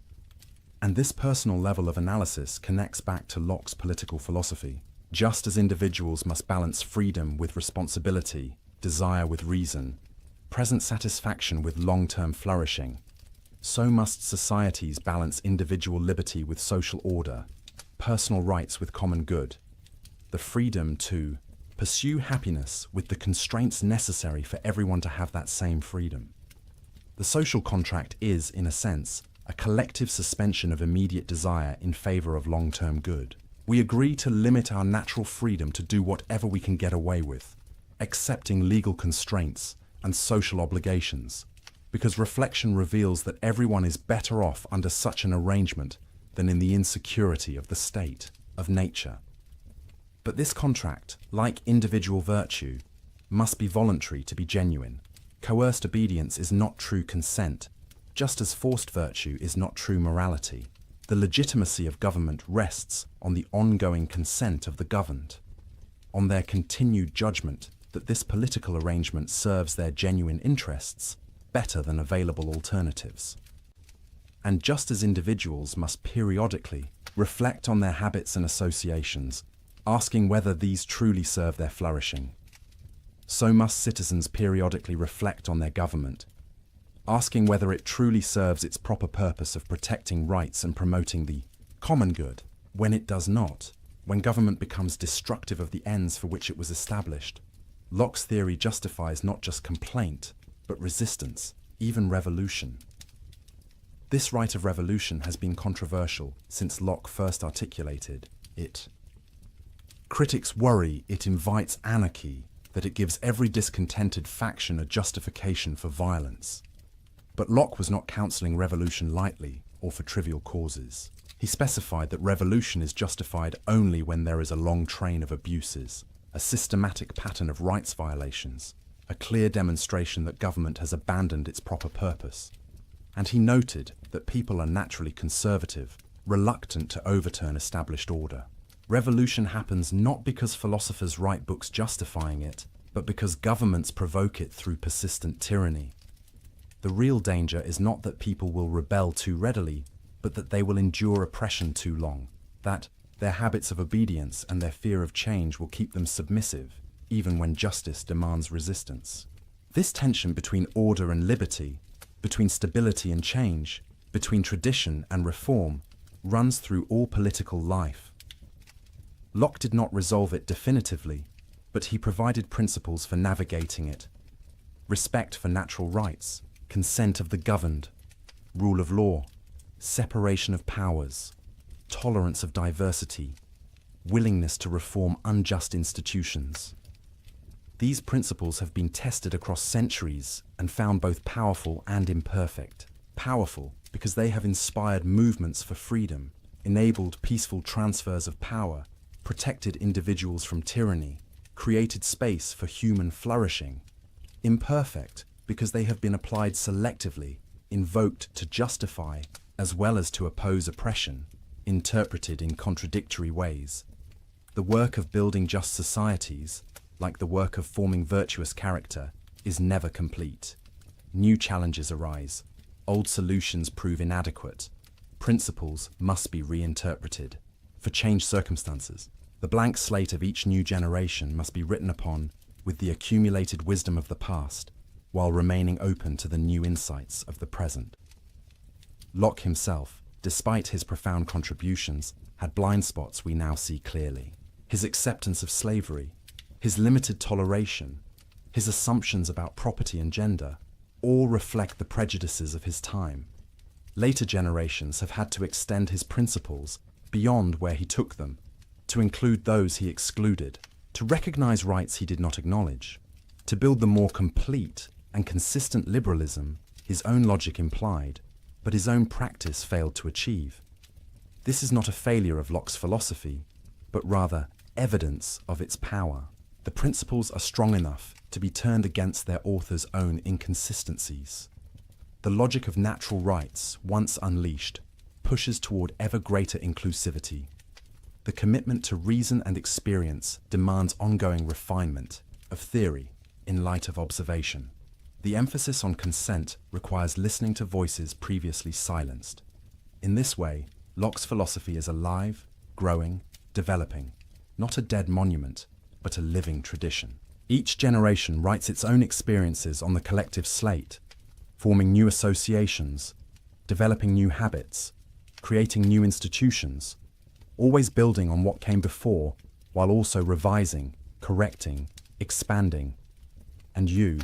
Speaker 1: And this personal level of analysis connects back to Locke's political philosophy. Just as individuals must balance freedom with responsibility, desire with reason, present satisfaction with long-term flourishing, so must societies balance individual liberty with social order, personal rights with common good, the freedom to pursue happiness with the constraints necessary for everyone to have that same freedom. The social contract is, in a sense, a collective suspension of immediate desire in favor of long-term good. We agree to limit our natural freedom to do whatever we can get away with, accepting legal constraints and social obligations, because reflection reveals that everyone is better off under such an arrangement than in the insecurity of the state, of nature. But this contract, like individual virtue, must be voluntary to be genuine. Coerced obedience is not true consent, just as forced virtue is not true morality. The legitimacy of government rests on the ongoing consent of the governed, on their continued judgment that this political arrangement serves their genuine interests better than available alternatives. And just as individuals must periodically reflect on their habits and associations, asking whether these truly serve their flourishing, so must citizens periodically reflect on their government, asking whether it truly serves its proper purpose of protecting rights and promoting the common good. When it does not, when government becomes destructive of the ends for which it was established, Locke's theory justifies not just complaint, but resistance, even revolution. This right of revolution has been controversial since Locke first articulated it. Critics worry it invites anarchy, that it gives every discontented faction a justification for violence. But Locke was not counselling revolution lightly or for trivial causes. He specified that revolution is justified only when there is a long train of abuses, a systematic pattern of rights violations, a clear demonstration that government has abandoned its proper purpose. And he noted that people are naturally conservative, reluctant to overturn established order. Revolution happens not because philosophers write books justifying it, but because governments provoke it through persistent tyranny. The real danger is not that people will rebel too readily, but that they will endure oppression too long, that their habits of obedience and their fear of change will keep them submissive, even when justice demands resistance. This tension between order and liberty, between stability and change, between tradition and reform, runs through all political life. Locke did not resolve it definitively, but he provided principles for navigating it. Respect for natural rights, consent of the governed, rule of law, separation of powers, tolerance of diversity, willingness to reform unjust institutions. These principles have been tested across centuries and found both powerful and imperfect. Powerful because they have inspired movements for freedom, enabled peaceful transfers of power, protected individuals from tyranny, created space for human flourishing. Imperfect because they have been applied selectively, invoked to justify as well as to oppose oppression, interpreted in contradictory ways. The work of building just societies, like the work of forming virtuous character, is never complete. New challenges arise, old solutions prove inadequate, principles must be reinterpreted. For changed circumstances, the blank slate of each new generation must be written upon with the accumulated wisdom of the past, while remaining open to the new insights of the present. Locke himself, despite his profound contributions, had blind spots we now see clearly. His acceptance of slavery, his limited toleration, his assumptions about property and gender, all reflect the prejudices of his time. Later generations have had to extend his principles beyond where he took them, to include those he excluded, to recognize rights he did not acknowledge, to build the more complete and consistent liberalism his own logic implied, but his own practice failed to achieve. This is not a failure of Locke's philosophy, but rather evidence of its power. The principles are strong enough to be turned against their author's own inconsistencies. The logic of natural rights, once unleashed, pushes toward ever greater inclusivity. The commitment to reason and experience demands ongoing refinement of theory in light of observation. The emphasis on consent requires listening to voices previously silenced. In this way, Locke's philosophy is alive, growing, developing, not a dead monument, but a living tradition. Each generation writes its own experiences on the collective slate, forming new associations, developing new habits, creating new institutions, always building on what came before, while also revising, correcting, expanding. And you,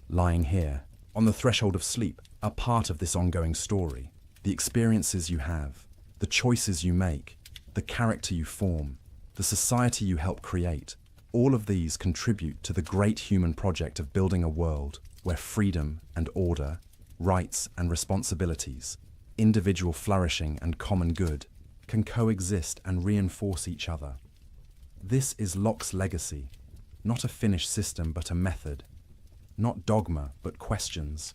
Speaker 1: lying here, on the threshold of sleep, are part of this ongoing story. The experiences you have, the choices you make, the character you form, the society you help create, all of these contribute to the great human project of building a world where freedom and order, rights and responsibilities, individual flourishing and common good can coexist and reinforce each other. This is Locke's legacy, not a finished system but a method, not dogma but questions,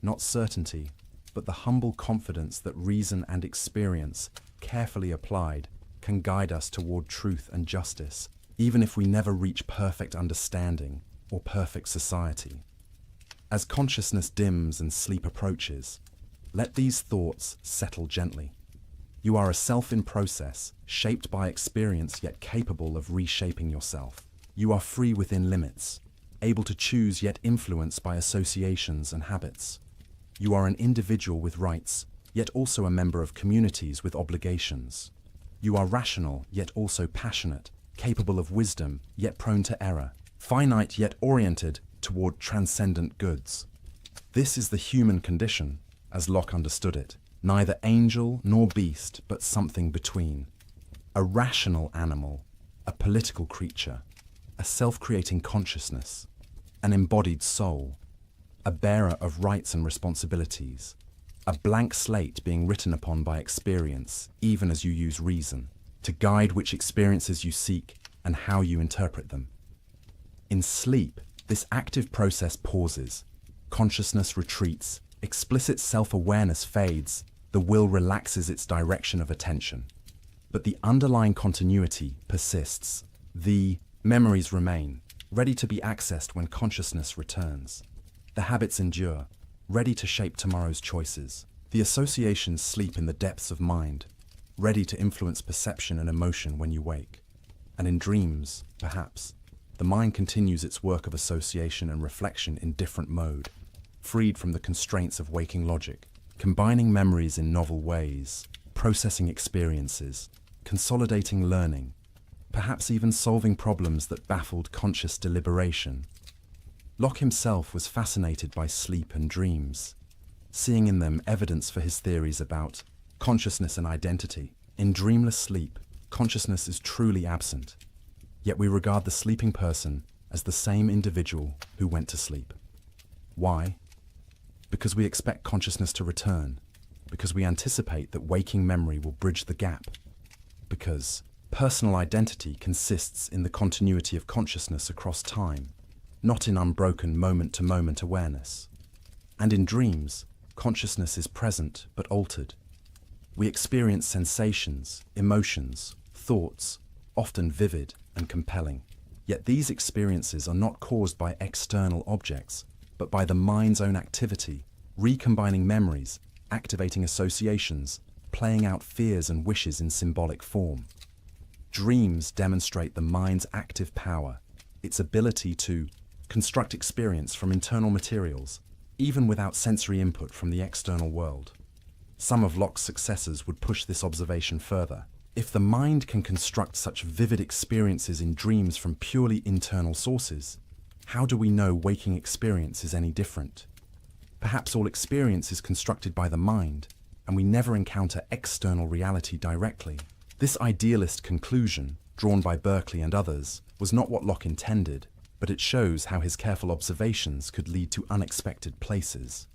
Speaker 1: not certainty but the humble confidence that reason and experience, carefully applied, can guide us toward truth and justice, even if we never reach perfect understanding or perfect society. As consciousness dims and sleep approaches, let these thoughts settle gently. You are a self in process, shaped by experience yet capable of reshaping yourself. You are free within limits, able to choose yet influenced by associations and habits. You are an individual with rights, yet also a member of communities with obligations. You are rational yet also passionate, capable of wisdom yet prone to error, finite yet oriented toward transcendent goods. This is the human condition, as Locke understood it, neither angel nor beast, but something between. A rational animal, a political creature, a self-creating consciousness, an embodied soul, a bearer of rights and responsibilities, a blank slate being written upon by experience, even as you use reason, to guide which experiences you seek and how you interpret them. In sleep, this active process pauses, consciousness retreats, explicit self-awareness fades, the will relaxes its direction of attention. But the underlying continuity persists. The memories remain, ready to be accessed when consciousness returns. The habits endure, ready to shape tomorrow's choices. The associations sleep in the depths of mind, ready to influence perception and emotion when you wake. And in dreams, perhaps, the mind continues its work of association and reflection in different mode, freed from the constraints of waking logic, combining memories in novel ways, processing experiences, consolidating learning, perhaps even solving problems that baffled conscious deliberation. Locke himself was fascinated by sleep and dreams, seeing in them evidence for his theories about consciousness and identity. In dreamless sleep, consciousness is truly absent, yet we regard the sleeping person as the same individual who went to sleep. Why? Because we expect consciousness to return, because we anticipate that waking memory will bridge the gap, because personal identity consists in the continuity of consciousness across time, not in unbroken moment-to-moment awareness. And in dreams, consciousness is present but altered. We experience sensations, emotions, thoughts, often vivid and compelling. Yet these experiences are not caused by external objects, but by the mind's own activity, recombining memories, activating associations, playing out fears and wishes in symbolic form. Dreams demonstrate the mind's active power, its ability to construct experience from internal materials, even without sensory input from the external world. Some of Locke's successors would push this observation further. If the mind can construct such vivid experiences in dreams from purely internal sources, how do we know waking experience is any different? Perhaps all experience is constructed by the mind, and we never encounter external reality directly. This idealist conclusion, drawn by Berkeley and others, was not what Locke intended, but it shows how his careful observations could lead to unexpected places.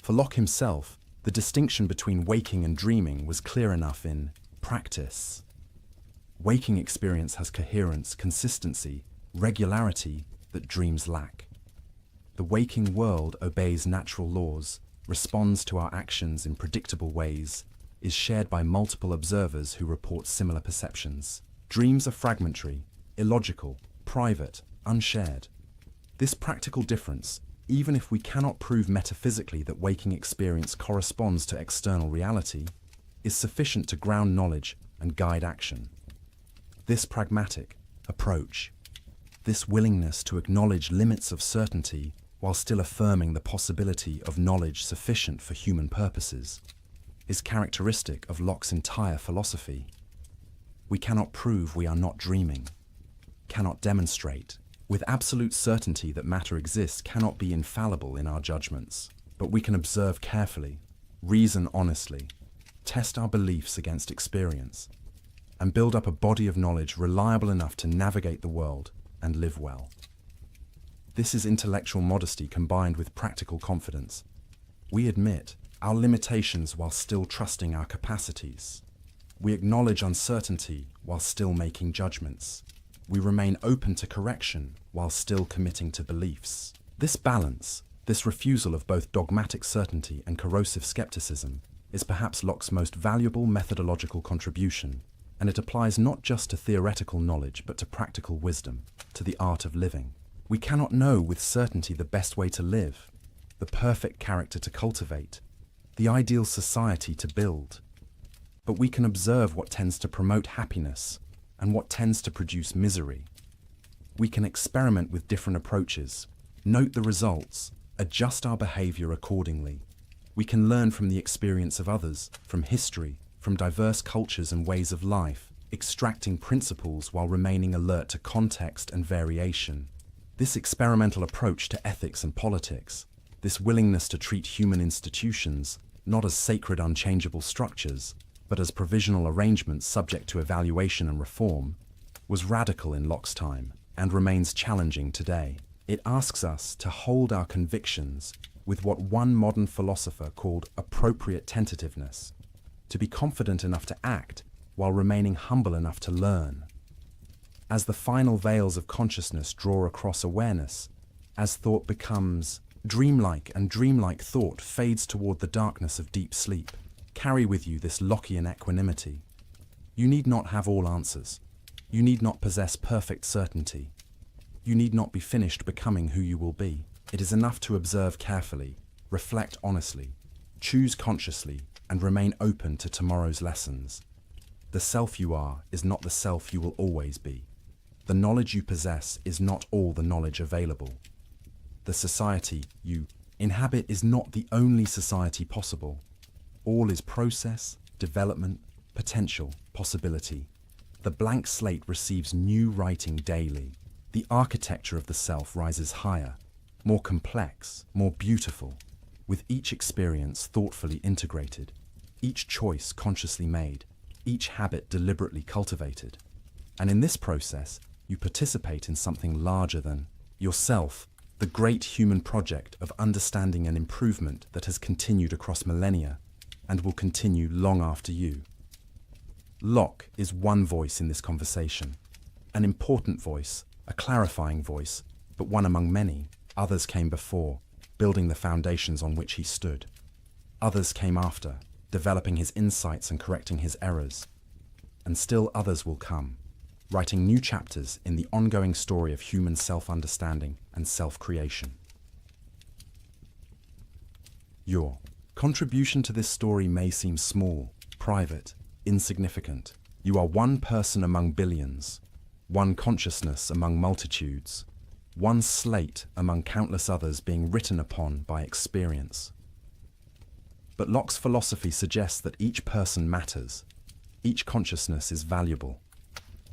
Speaker 1: For Locke himself, the distinction between waking and dreaming was clear enough in practice. Waking experience has coherence, consistency, regularity that dreams lack. The waking world obeys natural laws, responds to our actions in predictable ways, is shared by multiple observers who report similar perceptions. Dreams are fragmentary, illogical, private, unshared. This practical difference, even if we cannot prove metaphysically that waking experience corresponds to external reality, is sufficient to ground knowledge and guide action. This pragmatic approach, this willingness to acknowledge limits of certainty while still affirming the possibility of knowledge sufficient for human purposes, is characteristic of Locke's entire philosophy. We cannot prove we are not dreaming, cannot demonstrate with absolute certainty that matter exists, cannot be infallible in our judgments, but we can observe carefully, reason honestly, test our beliefs against experience, and build up a body of knowledge reliable enough to navigate the world and live well. This is intellectual modesty combined with practical confidence. We admit our limitations while still trusting our capacities. We acknowledge uncertainty while still making judgments. We remain open to correction while still committing to beliefs. This balance, this refusal of both dogmatic certainty and corrosive skepticism, is perhaps Locke's most valuable methodological contribution, and it applies not just to theoretical knowledge but to practical wisdom, to the art of living. We cannot know with certainty the best way to live, the perfect character to cultivate, the ideal society to build. But we can observe what tends to promote happiness and what tends to produce misery. We can experiment with different approaches, note the results, adjust our behavior accordingly. We can learn from the experience of others, from history, from diverse cultures and ways of life, extracting principles while remaining alert to context and variation. This experimental approach to ethics and politics, this willingness to treat human institutions not as sacred unchangeable structures, but as provisional arrangements subject to evaluation and reform, was radical in Locke's time and remains challenging today. It asks us to hold our convictions with what one modern philosopher called appropriate tentativeness, to be confident enough to act while remaining humble enough to learn. As the final veils of consciousness draw across awareness, as thought becomes dreamlike and dreamlike thought fades toward the darkness of deep sleep, carry with you this Lockean equanimity. You need not have all answers. You need not possess perfect certainty. You need not be finished becoming who you will be. It is enough to observe carefully, reflect honestly, choose consciously, and remain open to tomorrow's lessons. The self you are is not the self you will always be. The knowledge you possess is not all the knowledge available. The society you inhabit is not the only society possible. All is process, development, potential, possibility. The blank slate receives new writing daily. The architecture of the self rises higher, more complex, more beautiful, with each experience thoughtfully integrated, each choice consciously made, each habit deliberately cultivated. And in this process, you participate in something larger than yourself, the great human project of understanding and improvement that has continued across millennia and will continue long after you. Locke is one voice in this conversation, an important voice, a clarifying voice, but one among many. Others came before, building the foundations on which he stood. Others came after, developing his insights and correcting his errors. And still others will come, writing new chapters in the ongoing story of human self-understanding and self-creation. Your contribution to this story may seem small, private, insignificant. You are one person among billions, one consciousness among multitudes, one slate among countless others being written upon by experience. But Locke's philosophy suggests that each person matters, each consciousness is valuable,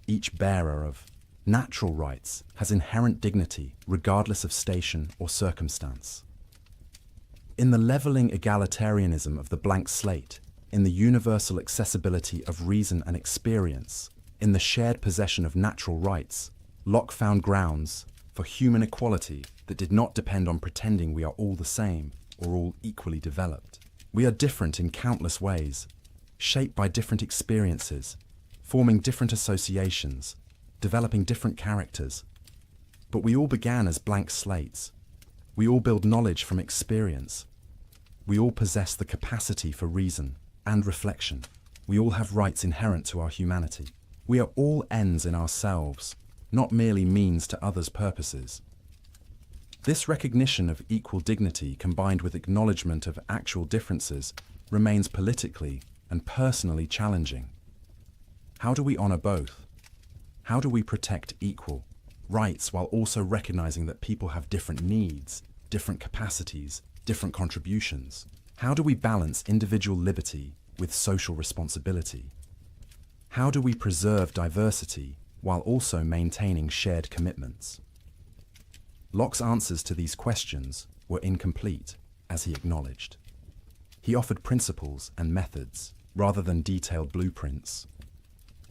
Speaker 1: each bearer of natural rights has inherent dignity regardless of station or circumstance. In the leveling egalitarianism of the blank slate, in the universal accessibility of reason and experience, in the shared possession of natural rights, Locke found grounds for human equality that did not depend on pretending we are all the same or all equally developed. We are different in countless ways, shaped by different experiences, forming different associations, developing different characters. But we all began as blank slates. We all build knowledge from experience. We all possess the capacity for reason and reflection. We all have rights inherent to our humanity. We are all ends in ourselves, not merely means to others' purposes. This recognition of equal dignity combined with acknowledgement of actual differences remains politically and personally challenging. How do we honor both? How do we protect equal rights while also recognizing that people have different needs, different capacities, different contributions? How do we balance individual liberty with social responsibility? How do we preserve diversity while also maintaining shared commitments? Locke's answers to these questions were incomplete, as he acknowledged. He offered principles and methods rather than detailed blueprints.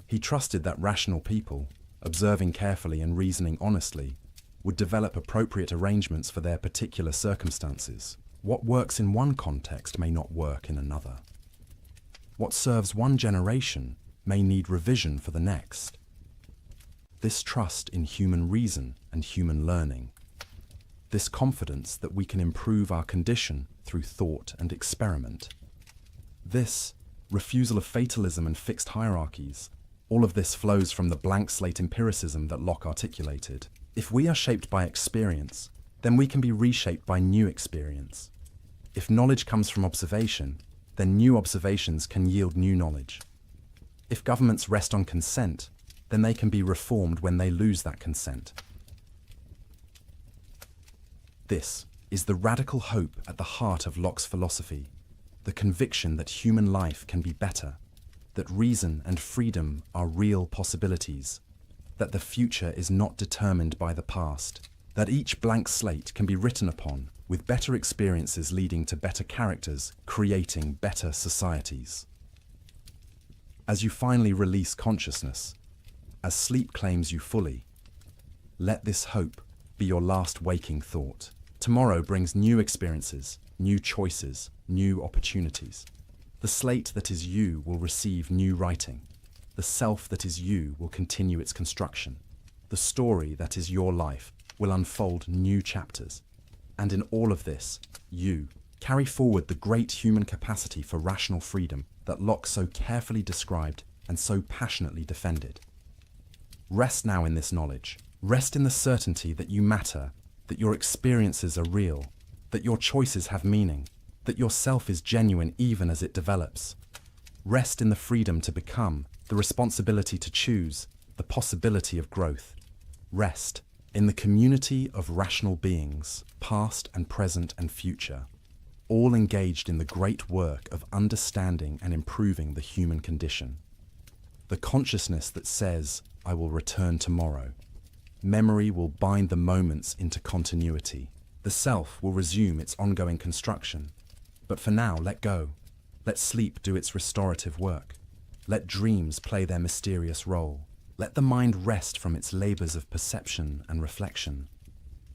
Speaker 1: He trusted that rational people, observing carefully and reasoning honestly, would develop appropriate arrangements for their particular circumstances. What works in one context may not work in another. What serves one generation may need revision for the next. This trust in human reason and human learning, this confidence that we can improve our condition through thought and experiment, this refusal of fatalism and fixed hierarchies, all of this flows from the blank slate empiricism that Locke articulated. If we are shaped by experience, then we can be reshaped by new experience. If knowledge comes from observation, then new observations can yield new knowledge. If governments rest on consent, then they can be reformed when they lose that consent. This is the radical hope at the heart of Locke's philosophy, the conviction that human life can be better, that reason and freedom are real possibilities, that the future is not determined by the past, that each blank slate can be written upon, with better experiences leading to better characters, creating better societies. As you finally release consciousness, as sleep claims you fully, let this hope be your last waking thought. Tomorrow brings new experiences, new choices, new opportunities. The slate that is you will receive new writing. The self that is you will continue its construction. The story that is your life will unfold new chapters. And in all of this, you carry forward the great human capacity for rational freedom that Locke so carefully described and so passionately defended. Rest now in this knowledge. Rest in the certainty that you matter, that your experiences are real, that your choices have meaning, that your self is genuine even as it develops. Rest in the freedom to become, the responsibility to choose, the possibility of growth. Rest in the community of rational beings, past and present and future, all engaged in the great work of understanding and improving the human condition. The consciousness that says, I will return tomorrow. Memory will bind the moments into continuity. The self will resume its ongoing construction. But for now, let go. Let sleep do its restorative work. Let dreams play their mysterious role. Let the mind rest from its labors of perception and reflection.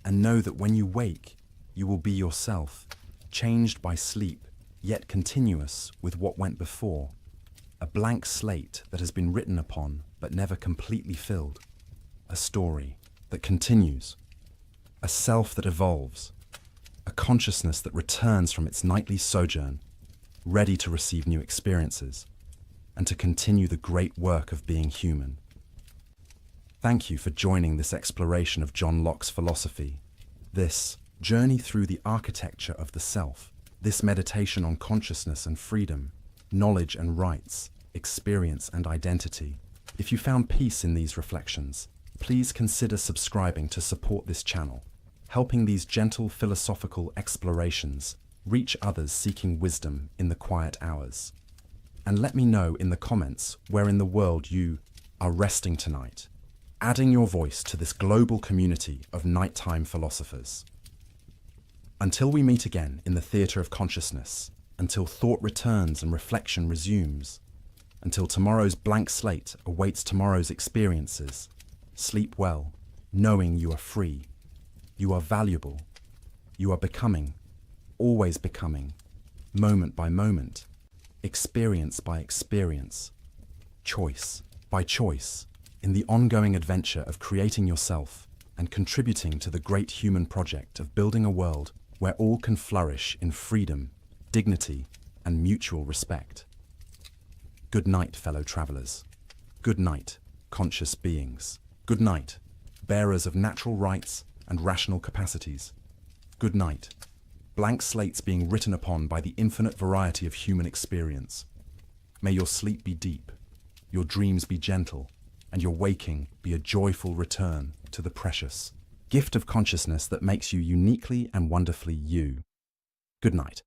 Speaker 1: And know that when you wake, you will be yourself, changed by sleep, yet continuous with what went before. A blank slate that has been written upon but never completely filled. A story that continues. A self that evolves. A consciousness that returns from its nightly sojourn, ready to receive new experiences and to continue the great work of being human. Thank you for joining this exploration of John Locke's philosophy, this journey through the architecture of the self, this meditation on consciousness and freedom, knowledge and rights, experience and identity. If you found peace in these reflections, please consider subscribing to support this channel, helping these gentle philosophical explorations reach others seeking wisdom in the quiet hours. And let me know in the comments where in the world you are resting tonight, adding your voice to this global community of nighttime philosophers. Until we meet again in the theatre of consciousness, until thought returns and reflection resumes, until tomorrow's blank slate awaits tomorrow's experiences, sleep well, knowing you are free, you are valuable, you are becoming, always becoming, moment by moment, experience by experience, choice by choice, in the ongoing adventure of creating yourself and contributing to the great human project of building a world where all can flourish in freedom, dignity, and mutual respect. Good night, fellow travelers. Good night, conscious beings. Good night, bearers of natural rights and rational capacities. Good night, blank slates being written upon by the infinite variety of human experience. May your sleep be deep, your dreams be gentle, and your waking be a joyful return to the precious gift of consciousness that makes you uniquely and wonderfully you. Good night.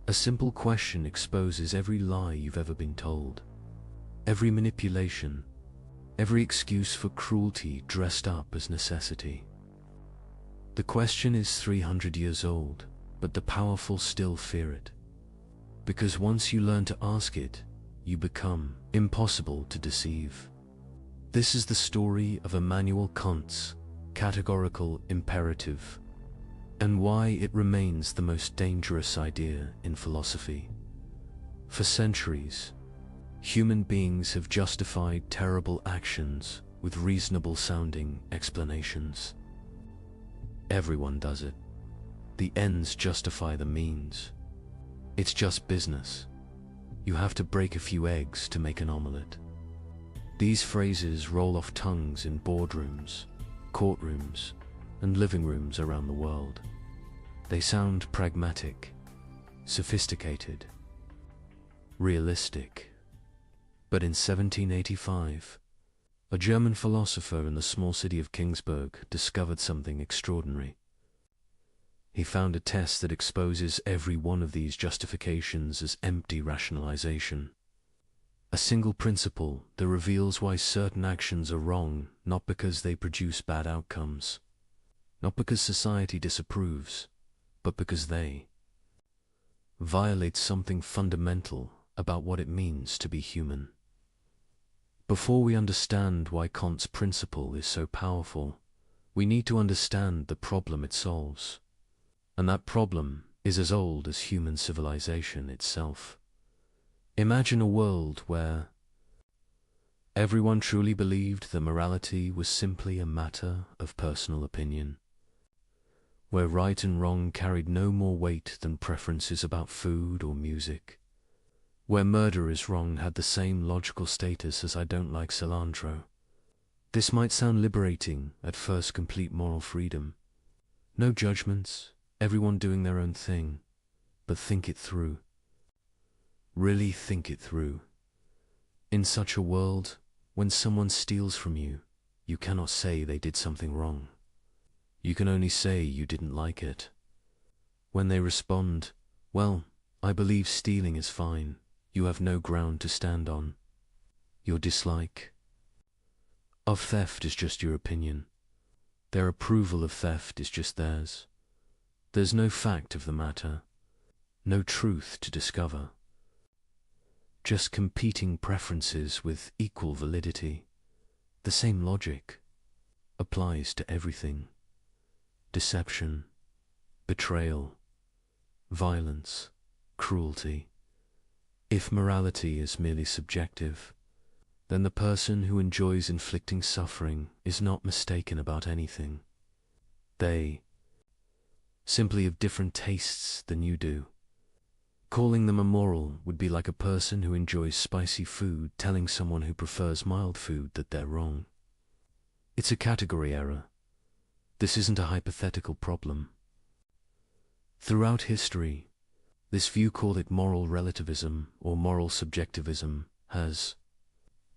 Speaker 2: A simple question exposes every lie you've ever been told, every manipulation, every excuse for cruelty dressed up as necessity. The question is 300 years old, but the powerful still fear it. Because once you learn to ask it, you become impossible to deceive. This is the story of Immanuel Kant's categorical imperative, and why it remains the most dangerous idea in philosophy. For centuries, human beings have justified terrible actions with reasonable-sounding explanations. Everyone does it. The ends justify the means. It's just business. You have to break a few eggs to make an omelette. These phrases roll off tongues in boardrooms, courtrooms, and living rooms around the world. They sound pragmatic, sophisticated, realistic. But in 1785, a German philosopher in the small city of Kingsburg discovered something extraordinary. He found a test that exposes every one of these justifications as empty rationalization. A single principle that reveals why certain actions are wrong, not because they produce bad outcomes, not because society disapproves, but because they violate something fundamental about what it means to be human. Before we understand why Kant's principle is so powerful, we need to understand the problem it solves. And that problem is as old as human civilization itself. Imagine a world where everyone truly believed that morality was simply a matter of personal opinion, where right and wrong carried no more weight than preferences about food or music, where murder is wrong had the same logical status as I don't like cilantro. This might sound liberating at first, complete moral freedom. No judgments, everyone doing their own thing, but think it through. Really think it through. In such a world, when someone steals from you, you cannot say they did something wrong. You can only say you didn't like it. When they respond, well, I believe stealing is fine, you have no ground to stand on. Your dislike of theft is just your opinion. Their approval of theft is just theirs. There's no fact of the matter, no truth to discover. Just competing preferences with equal validity. The same logic applies to everything. Deception, betrayal, violence, cruelty. If morality is merely subjective, then the person who enjoys inflicting suffering is not mistaken about anything. They simply have different tastes than you do. Calling them immoral would be like a person who enjoys spicy food telling someone who prefers mild food that they're wrong. It's a category error. This isn't a hypothetical problem. Throughout history, this view, call it moral relativism or moral subjectivism, has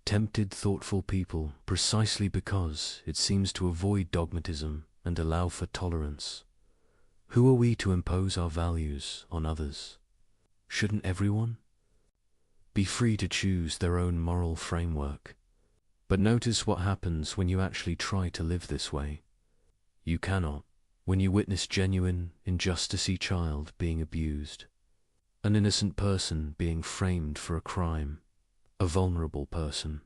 Speaker 2: tempted thoughtful people precisely because it seems to avoid dogmatism and allow for tolerance. Who are we to impose our values on others? Shouldn't everyone be free to choose their own moral framework? But notice what happens when you actually try to live this way. You cannot. When you witness genuine, injustice-y child being abused, an innocent person being framed for a crime, a vulnerable person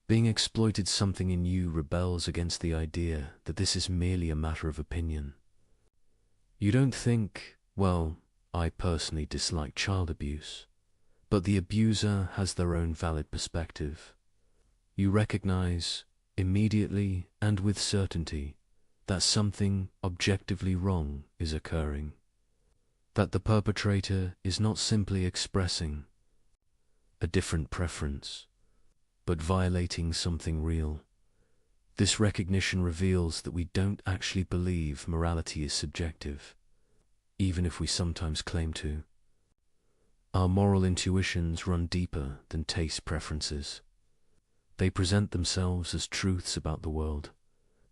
Speaker 2: being exploited, something in you rebels against the idea that this is merely a matter of opinion. You don't think, well, I personally dislike child abuse, but the abuser has their own valid perspective. You recognize immediately and with certainty that something objectively wrong is occurring, that the perpetrator is not simply expressing a different preference, but violating something real. This recognition reveals that we don't actually believe morality is subjective, even if we sometimes claim to. Our moral intuitions run deeper than taste preferences. They present themselves as truths about the world,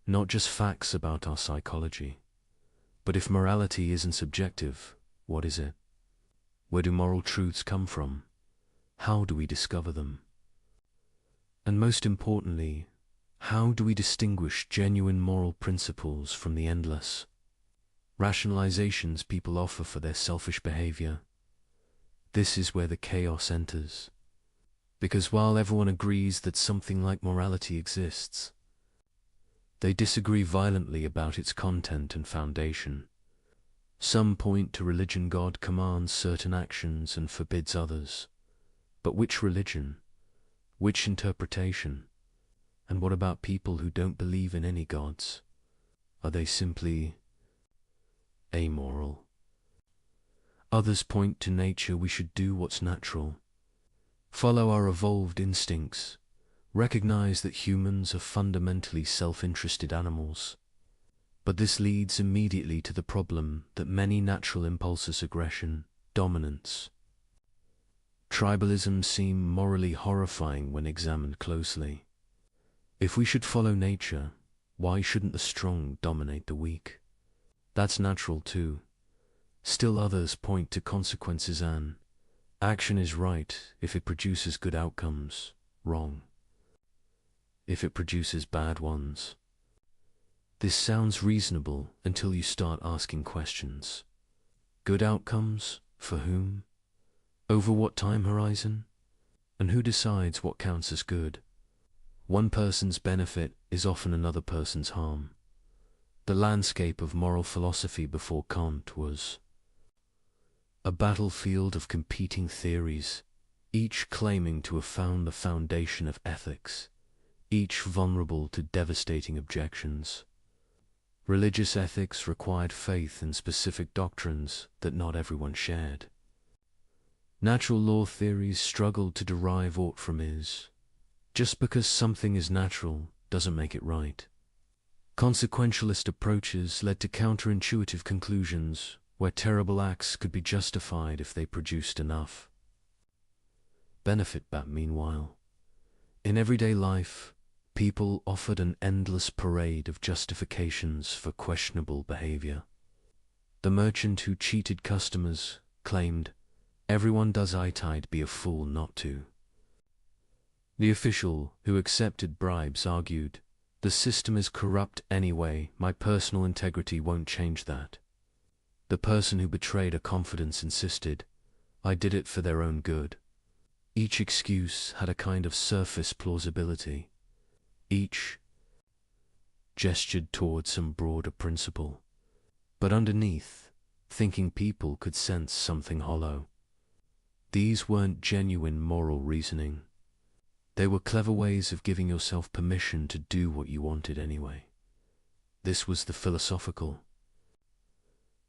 Speaker 2: not just facts about our psychology. But if morality isn't subjective, what is it? Where do moral truths come from? How do we discover them? And most importantly, how do we distinguish genuine moral principles from the endless rationalizations people offer for their selfish behavior? This is where the chaos enters. Because while everyone agrees that something like morality exists, they disagree violently about its content and foundation. Some point to religion. God commands certain actions and forbids others. But which religion? Which interpretation? And what about people who don't believe in any gods? Are they simply amoral? Others point to nature. We should do what's natural, follow our evolved instincts, recognize that humans are fundamentally self-interested animals. But this leads immediately to the problem that many natural impulses, aggression, dominance, tribalism, seem morally horrifying when examined closely. If we should follow nature, why shouldn't the strong dominate the weak? That's natural too. Still others point to consequences. An action is right if it produces good outcomes, wrong if it produces bad ones. This sounds reasonable until you start asking questions. Good outcomes? For whom? Over what time horizon? And who decides what counts as good? One person's benefit is often another person's harm. The landscape of moral philosophy before Kant was a battlefield of competing theories, each claiming to have found the foundation of ethics, each vulnerable to devastating objections. Religious ethics required faith in specific doctrines that not everyone shared. Natural law theories struggled to derive aught from is. Just because something is natural doesn't make it right. Consequentialist approaches led to counterintuitive conclusions where terrible acts could be justified if they produced enough benefit. But meanwhile, in everyday life, people offered an endless parade of justifications for questionable behavior. The merchant who cheated customers claimed, "Everyone does it, I'd be a fool not to." The official who accepted bribes argued, "The system is corrupt anyway, my personal integrity won't change that." The person who betrayed a confidence insisted, "I did it for their own good." Each excuse had a kind of surface plausibility. Each gestured toward some broader principle. But underneath, thinking people could sense something hollow. These weren't genuine moral reasoning. They were clever ways of giving yourself permission to do what you wanted anyway. This was the philosophical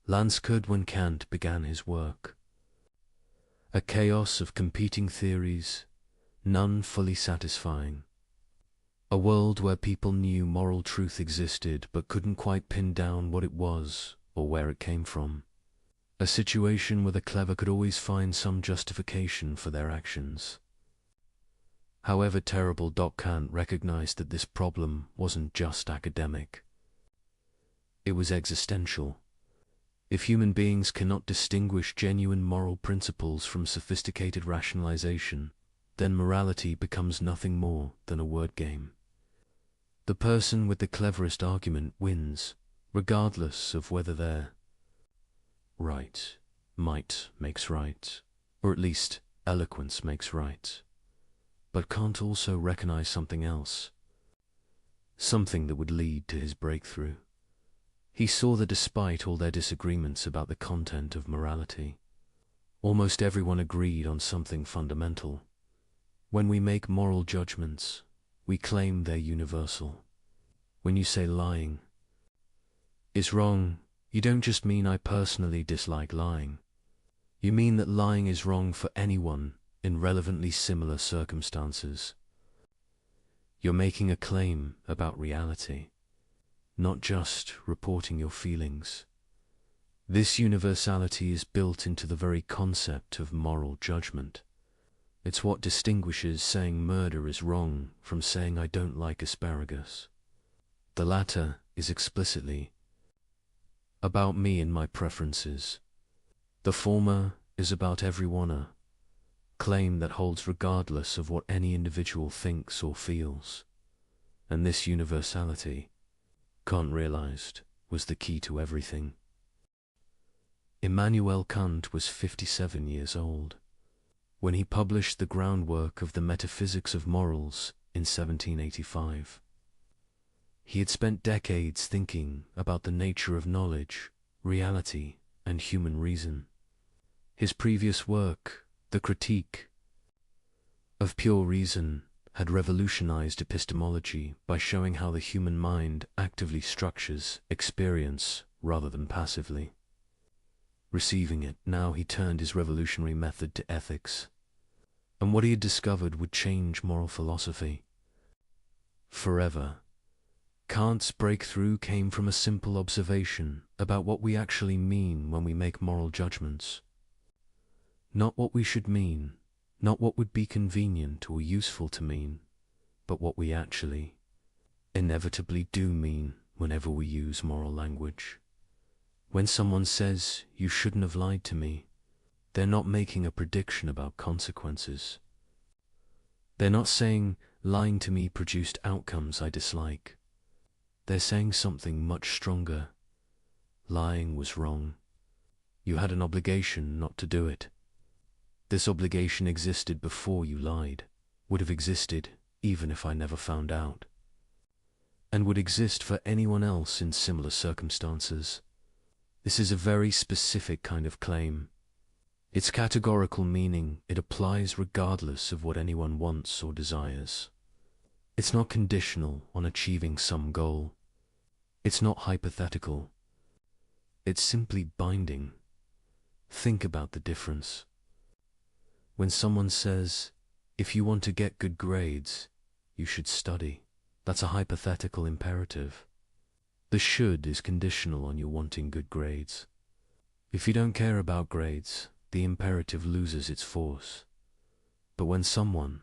Speaker 2: landscape when Kant began his work. A chaos of competing theories, none fully satisfying. A world where people knew moral truth existed but couldn't quite pin down what it was or where it came from. A situation where the clever could always find some justification for their actions. However terrible, Kant recognized that this problem wasn't just academic. It was existential. If human beings cannot distinguish genuine moral principles from sophisticated rationalization, then morality becomes nothing more than a word game. The person with the cleverest argument wins, regardless of whether their right, might makes right, or at least eloquence makes right. But Kant also recognized something else, something that would lead to his breakthrough. He saw that despite all their disagreements about the content of morality, almost everyone agreed on something fundamental. When we make moral judgments, we claim they're universal. When you say lying is wrong, you don't just mean I personally dislike lying. You mean that lying is wrong for anyone in relevantly similar circumstances. You're making a claim about reality, not just reporting your feelings. This universality is built into the very concept of moral judgment. It's what distinguishes saying murder is wrong from saying I don't like asparagus. The latter is explicitly about me and my preferences. The former is about everyone, a claim that holds regardless of what any individual thinks or feels. And this universality, Kant realized, was the key to everything. Immanuel Kant was 57 years old when he published the groundwork of the Metaphysics of Morals in 1785. He had spent decades thinking about the nature of knowledge, reality, and human reason. His previous work, The Critique of Pure Reason, had revolutionized epistemology by showing how the human mind actively structures experience rather than passively receiving it. Now he turned his revolutionary method to ethics, and what he had discovered would change moral philosophy forever. Kant's breakthrough came from a simple observation about what we actually mean when we make moral judgments. Not what we should mean, not what would be convenient or useful to mean, but what we actually, inevitably do mean whenever we use moral language. When someone says, "You shouldn't have lied to me," they're not making a prediction about consequences. They're not saying, "Lying to me produced outcomes I dislike." They're saying something much stronger. Lying was wrong. You had an obligation not to do it. This obligation existed before you lied, would have existed even if I never found out, and would exist for anyone else in similar circumstances. This is a very specific kind of claim. Its categorical meaning, it applies regardless of what anyone wants or desires. It's not conditional on achieving some goal. It's not hypothetical. It's simply binding. Think about the difference. When someone says, "If you want to get good grades, you should study," that's a hypothetical imperative. The should is conditional on you wanting good grades. If you don't care about grades, the imperative loses its force. But when someone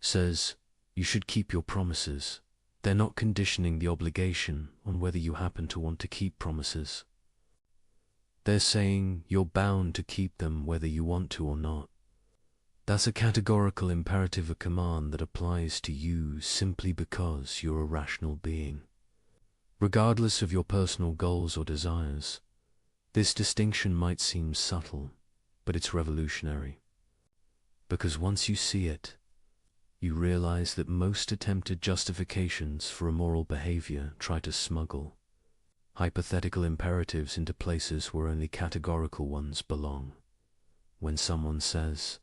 Speaker 2: says, "You should keep your promises," they're not conditioning the obligation on whether you happen to want to keep promises. They're saying you're bound to keep them whether you want to or not. That's a categorical imperative, a command that applies to you simply because you're a rational being, regardless of your personal goals or desires. This distinction might seem subtle, but it's revolutionary. Because once you see it, you realize that most attempted justifications for immoral behavior try to smuggle hypothetical imperatives into places where only categorical ones belong. When someone says,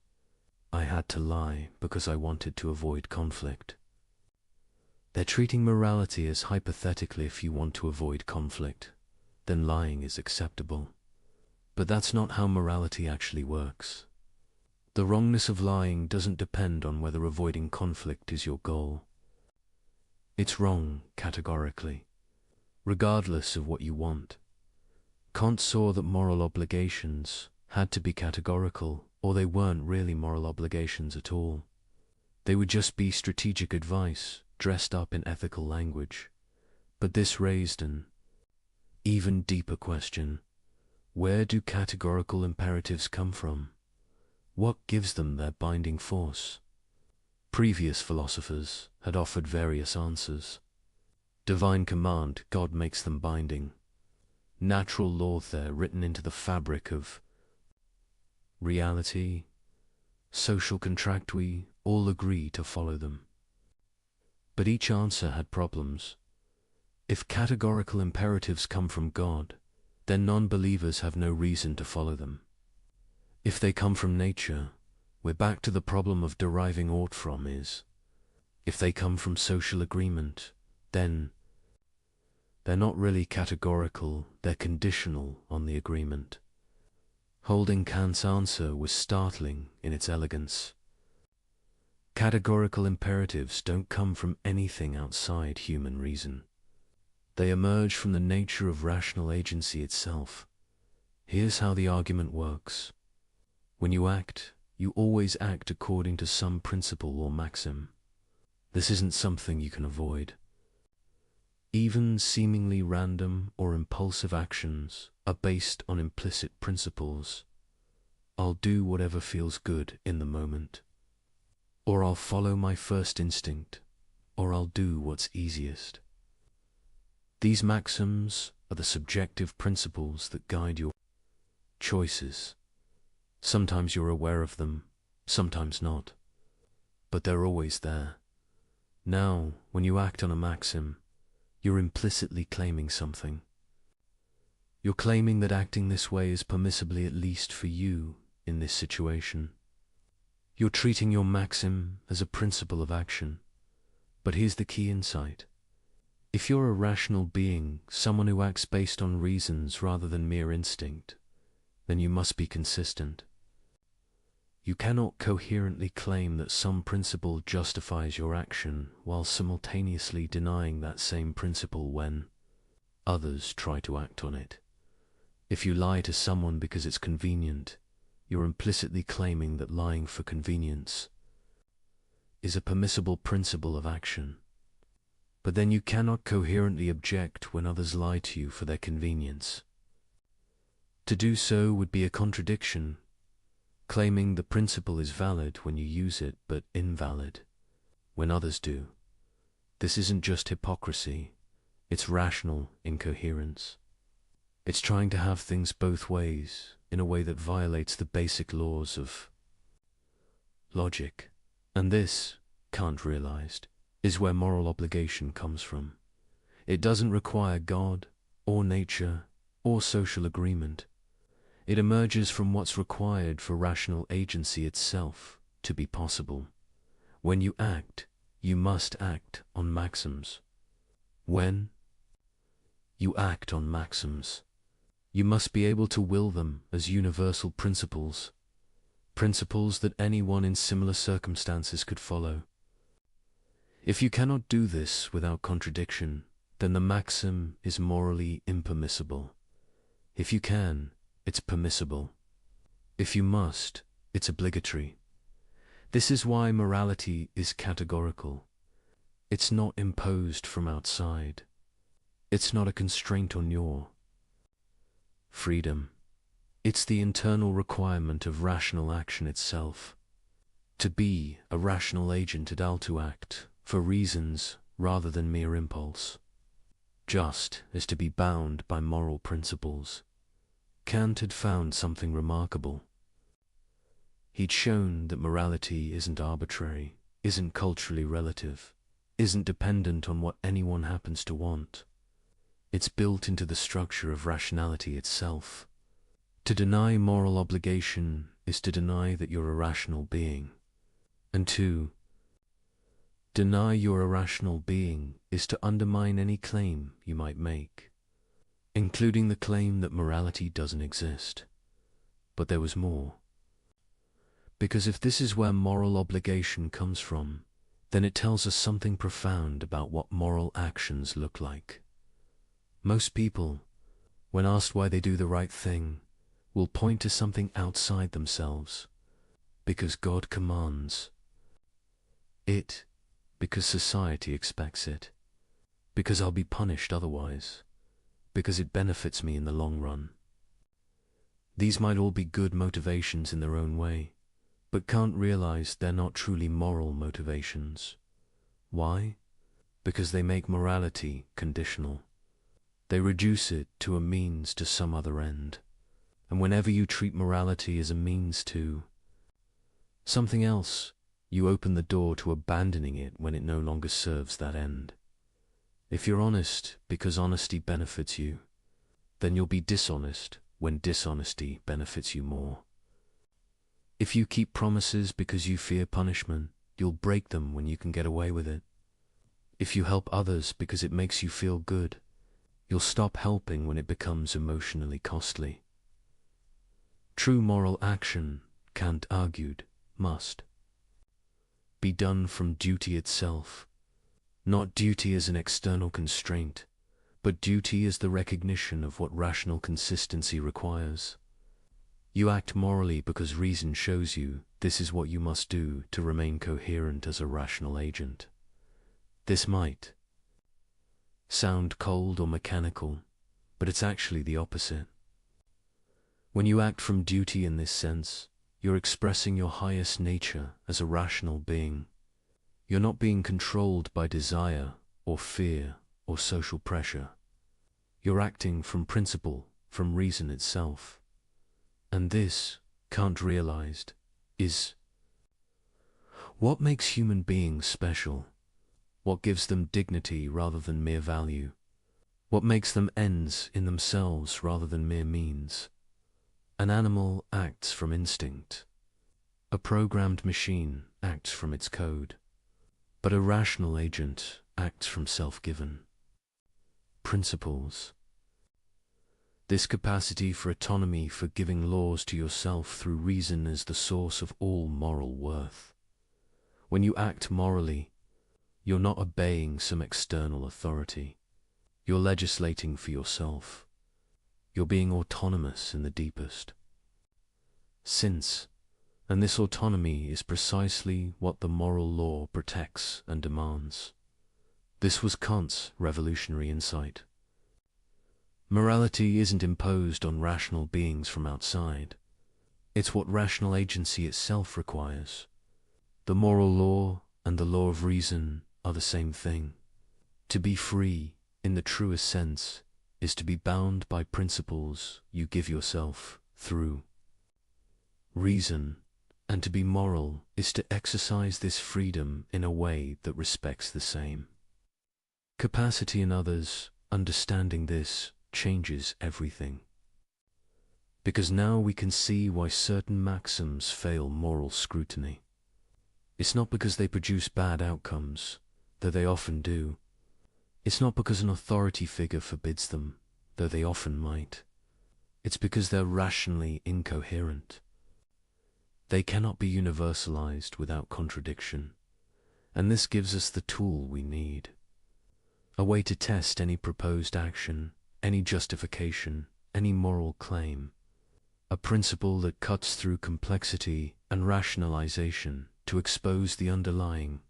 Speaker 2: "I had to lie because I wanted to avoid conflict," they're treating morality as hypothetically, if you want to avoid conflict, then lying is acceptable. But that's not how morality actually works. The wrongness of lying doesn't depend on whether avoiding conflict is your goal. It's wrong categorically, regardless of what you want. Kant saw that moral obligations had to be categorical, or they weren't really moral obligations at all. They would just be strategic advice dressed up in ethical language. But this raised an even deeper question. Where do categorical imperatives come from? What gives them their binding force? Previous philosophers had offered various answers. Divine command, God makes them binding. Natural law, they're written into the fabric of reality. Social contract, we all agree to follow them. But each answer had problems. If categorical imperatives come from God, then non-believers have no reason to follow them. If they come from nature, we're back to the problem of deriving ought from is. If they come from social agreement, then they're not really categorical, they're conditional on the agreement. Holding Kant's answer was startling in its elegance. Categorical imperatives don't come from anything outside human reason. They emerge from the nature of rational agency itself. Here's how the argument works. When you act, you always act according to some principle or maxim. This isn't something you can avoid. Even seemingly random or impulsive actions are based on implicit principles. I'll do whatever feels good in the moment. Or I'll follow my first instinct. Or I'll do what's easiest. These maxims are the subjective principles that guide your choices. Sometimes you're aware of them, sometimes not. But they're always there. Now, when you act on a maxim, you're implicitly claiming something. You're claiming that acting this way is permissibly at least for you in this situation. You're treating your maxim as a principle of action. But here's the key insight. If you're a rational being, someone who acts based on reasons rather than mere instinct, then you must be consistent. You cannot coherently claim that some principle justifies your action while simultaneously denying that same principle when others try to act on it. If you lie to someone because it's convenient, you're implicitly claiming that lying for convenience is a permissible principle of action. But then you cannot coherently object when others lie to you for their convenience. To do so would be a contradiction, claiming the principle is valid when you use it, but invalid when others do. This isn't just hypocrisy, it's rational incoherence. It's trying to have things both ways in a way that violates the basic laws of logic. And this, Kant realized, is where moral obligation comes from. It doesn't require God, or nature, or social agreement. It emerges from what's required for rational agency itself to be possible. When you act, you must act on maxims. When you act on maxims, you must be able to will them as universal principles, principles that anyone in similar circumstances could follow. If you cannot do this without contradiction, then the maxim is morally impermissible. If you can, it's permissible. If you must, it's obligatory. This is why morality is categorical. It's not imposed from outside. It's not a constraint on your freedom. It's the internal requirement of rational action itself. To be a rational agent adult to act for reasons rather than mere impulse. Just as to be bound by moral principles. Kant had found something remarkable. He'd shown that morality isn't arbitrary, isn't culturally relative, isn't dependent on what anyone happens to want. It's built into the structure of rationality itself. To deny moral obligation is to deny that you're a rational being. And to deny you're a rational being is to undermine any claim you might make, including the claim that morality doesn't exist. But there was more. Because if this is where moral obligation comes from, then it tells us something profound about what moral actions look like. Most people, when asked why they do the right thing, will point to something outside themselves, because God commands it, because society expects it, because I'll be punished otherwise, because it benefits me in the long run. These might all be good motivations in their own way, but Kant realized they're not truly moral motivations. Why? Because they make morality conditional. They reduce it to a means to some other end. And whenever you treat morality as a means to something else, you open the door to abandoning it when it no longer serves that end. If you're honest because honesty benefits you, then you'll be dishonest when dishonesty benefits you more. If you keep promises because you fear punishment, you'll break them when you can get away with it. If you help others because it makes you feel good, you'll stop helping when it becomes emotionally costly. True moral action, Kant argued, must be done from duty itself, not duty as an external constraint, but duty is the recognition of what rational consistency requires. You act morally because reason shows you this is what you must do to remain coherent as a rational agent. This might sound cold or mechanical, but it's actually the opposite. When you act from duty in this sense, you're expressing your highest nature as a rational being. You're not being controlled by desire or fear or social pressure. You're acting from principle, from reason itself. And this, Kant realized, is what makes human beings special, what gives them dignity rather than mere value, what makes them ends in themselves rather than mere means. An animal acts from instinct. A programmed machine acts from its code. But a rational agent acts from self-given principles. This capacity for autonomy, for giving laws to yourself through reason, is the source of all moral worth. When you act morally, you're not obeying some external authority. You're legislating for yourself. You're being autonomous in the deepest sense. And this autonomy is precisely what the moral law protects and demands. This was Kant's revolutionary insight. Morality isn't imposed on rational beings from outside. It's what rational agency itself requires. The moral law and the law of reason are the same thing. To be free, in the truest sense, is to be bound by principles you give yourself through reason. And to be moral is to exercise this freedom in a way that respects the same capacity in others. Understanding this changes everything. Because now we can see why certain maxims fail moral scrutiny. It's not because they produce bad outcomes, though they often do. It's not because an authority figure forbids them, though they often might. It's because they're rationally incoherent. They cannot be universalized without contradiction, and this gives us the tool we need. A way to test any proposed action, any justification, any moral claim. A principle that cuts through complexity and rationalization to expose the underlying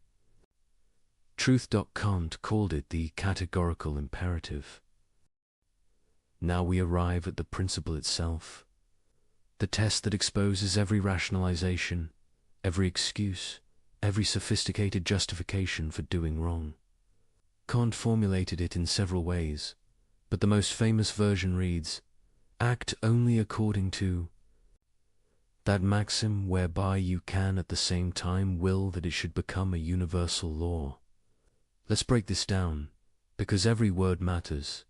Speaker 2: truth. Kant called it the categorical imperative. Now we arrive at the principle itself. The test that exposes every rationalization, every excuse, every sophisticated justification for doing wrong. Kant formulated it in several ways, but the most famous version reads, "Act only according to that maxim whereby you can at the same time will that it should become a universal law." Let's break this down, because every word matters.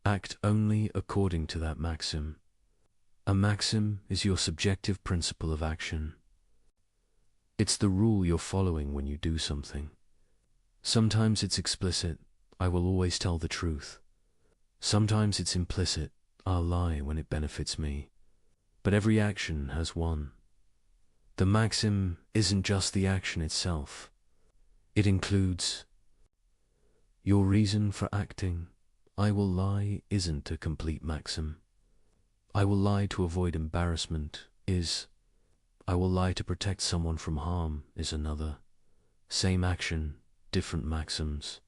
Speaker 2: Act only according to that maxim. A maxim is your subjective principle of action. It's the rule you're following when you do something. Sometimes it's explicit, I will always tell the truth. Sometimes it's implicit, I'll lie when it benefits me. But every action has one. The maxim isn't just the action itself. It includes your reason for acting. I will lie isn't a complete maxim. I will lie to avoid embarrassment is. I will lie to protect someone from harm is another. Same action, different maxims.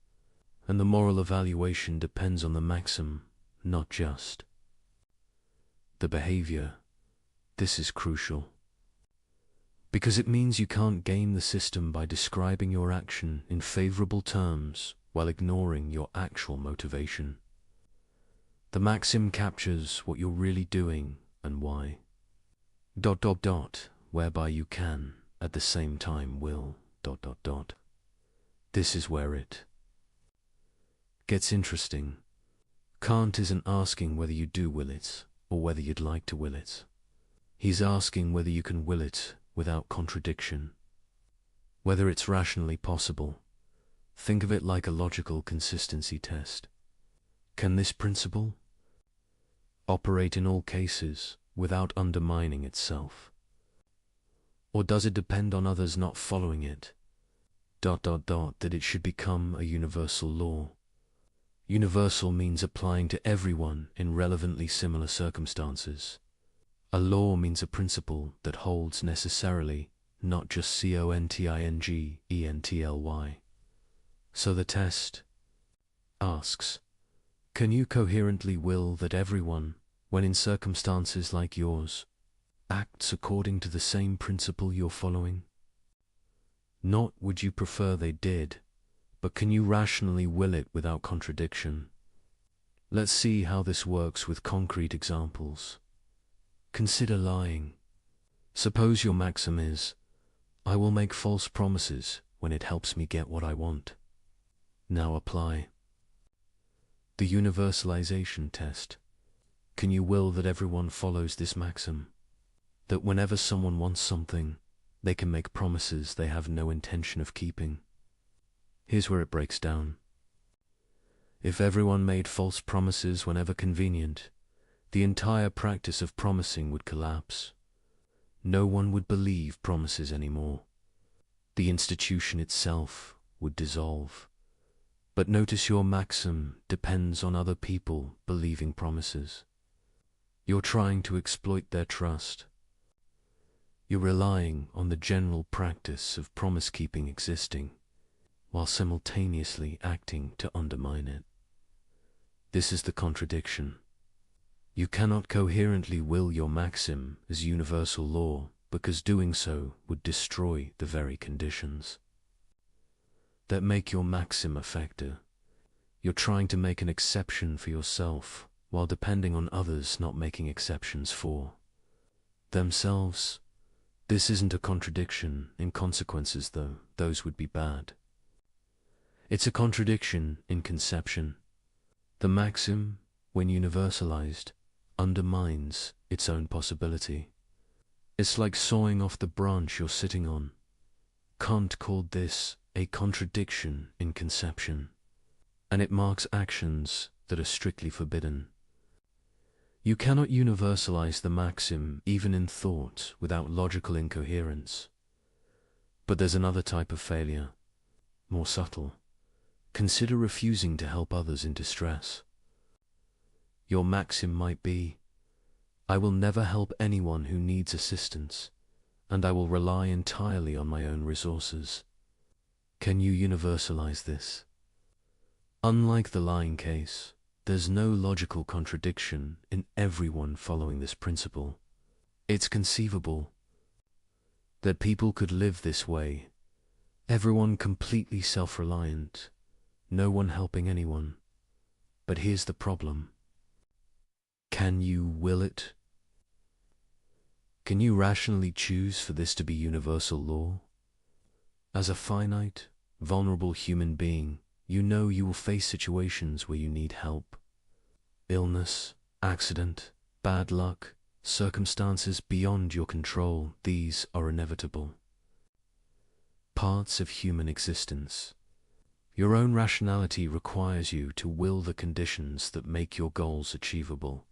Speaker 2: And the moral evaluation depends on the maxim, not just the behavior. This is crucial, because it means you can't game the system by describing your action in favorable terms while ignoring your actual motivation. The maxim captures what you're really doing and why. ... whereby you can, at the same time will... This is where it gets interesting. Kant isn't asking whether you do will it, or whether you'd like to will it. He's asking whether you can will it without contradiction, whether it's rationally possible. Think of it like a logical consistency test. Can this principle operate in all cases without undermining itself? Or does it depend on others not following it? That it should become a universal law. Universal means applying to everyone in relevantly similar circumstances. A law means a principle that holds necessarily, not just contingently. So the test asks, can you coherently will that everyone, when in circumstances like yours, acts according to the same principle you're following? Not would you prefer they did, but can you rationally will it without contradiction? Let's see how this works with concrete examples. Consider lying. Suppose your maxim is, I will make false promises when it helps me get what I want. Now apply the universalization test. Can you will that everyone follows this maxim? That whenever someone wants something, they can make promises they have no intention of keeping? Here's where it breaks down. If everyone made false promises whenever convenient, the entire practice of promising would collapse. No one would believe promises anymore. The institution itself would dissolve. But notice your maxim depends on other people believing promises. You're trying to exploit their trust. You're relying on the general practice of promise-keeping existing, while simultaneously acting to undermine it. This is the contradiction. You cannot coherently will your maxim as universal law, because doing so would destroy the very conditions that make your maxim effective. You're trying to make an exception for yourself, while depending on others not making exceptions for themselves. This isn't a contradiction in consequences, though those would be bad. It's a contradiction in conception. The maxim, when universalized, undermines its own possibility. It's like sawing off the branch you're sitting on. Kant called this a contradiction in conception, and it marks actions that are strictly forbidden. You cannot universalize the maxim even in thought without logical incoherence. But there's another type of failure, more subtle. Consider refusing to help others in distress. Your maxim might be, I will never help anyone who needs assistance, and I will rely entirely on my own resources. Can you universalize this? Unlike the lying case, there's no logical contradiction in everyone following this principle. It's conceivable that people could live this way, everyone completely self-reliant, no one helping anyone. But here's the problem. Can you will it? Can you rationally choose for this to be universal law? As a finite, vulnerable human being, you know you will face situations where you need help. Illness, accident, bad luck, circumstances beyond your control, these are inevitable. Parts of human existence. Your own rationality requires you to will the conditions that make your goals achievable.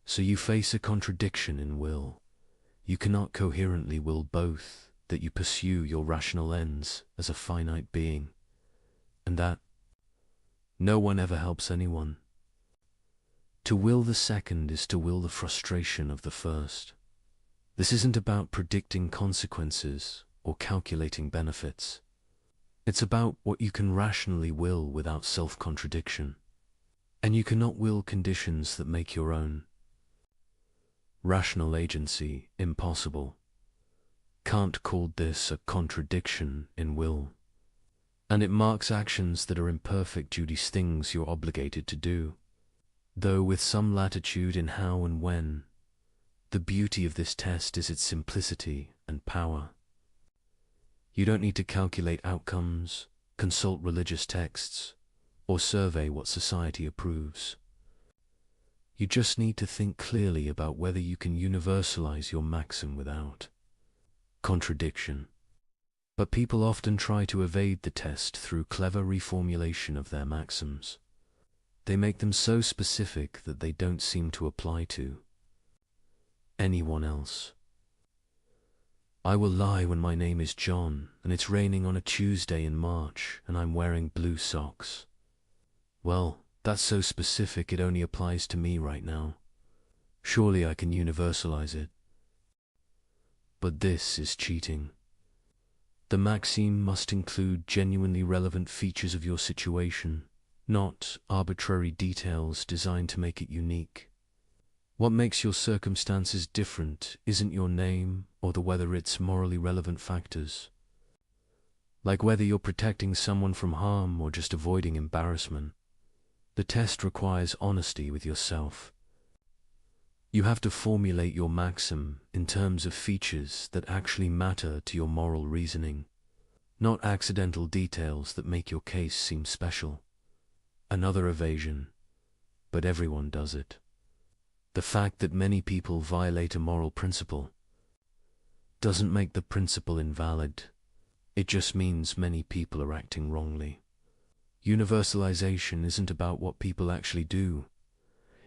Speaker 2: So you face a contradiction in will. You cannot coherently will both, that you pursue your rational ends as a finite being, and that no one ever helps anyone. To will the second is to will the frustration of the first. This isn't about predicting consequences or calculating benefits. It's about what you can rationally will without self-contradiction. And you cannot will conditions that make your own rational agency impossible. Kant called this a contradiction in will, and it marks actions that are imperfect due to things you're obligated to do, though with some latitude in how and when. The beauty of this test is its simplicity and power. You don't need to calculate outcomes, consult religious texts, or survey what society approves. You just need to think clearly about whether you can universalize your maxim without contradiction. But people often try to evade the test through clever reformulation of their maxims. They make them so specific that they don't seem to apply to anyone else. I will lie when my name is John and it's raining on a Tuesday in March and I'm wearing blue socks. Well, That's so specific it only applies to me right now. Surely I can universalize it. But this is cheating. The maxim must include genuinely relevant features of your situation, not arbitrary details designed to make it unique. What makes your circumstances different isn't your name or the whether it's morally relevant factors. Like whether you're protecting someone from harm or just avoiding embarrassment. The test requires honesty with yourself. You have to formulate your maxim in terms of features that actually matter to your moral reasoning, not accidental details that make your case seem special. Another evasion, but everyone does it. The fact that many people violate a moral principle doesn't make the principle invalid. It just means many people are acting wrongly. Universalization isn't about what people actually do.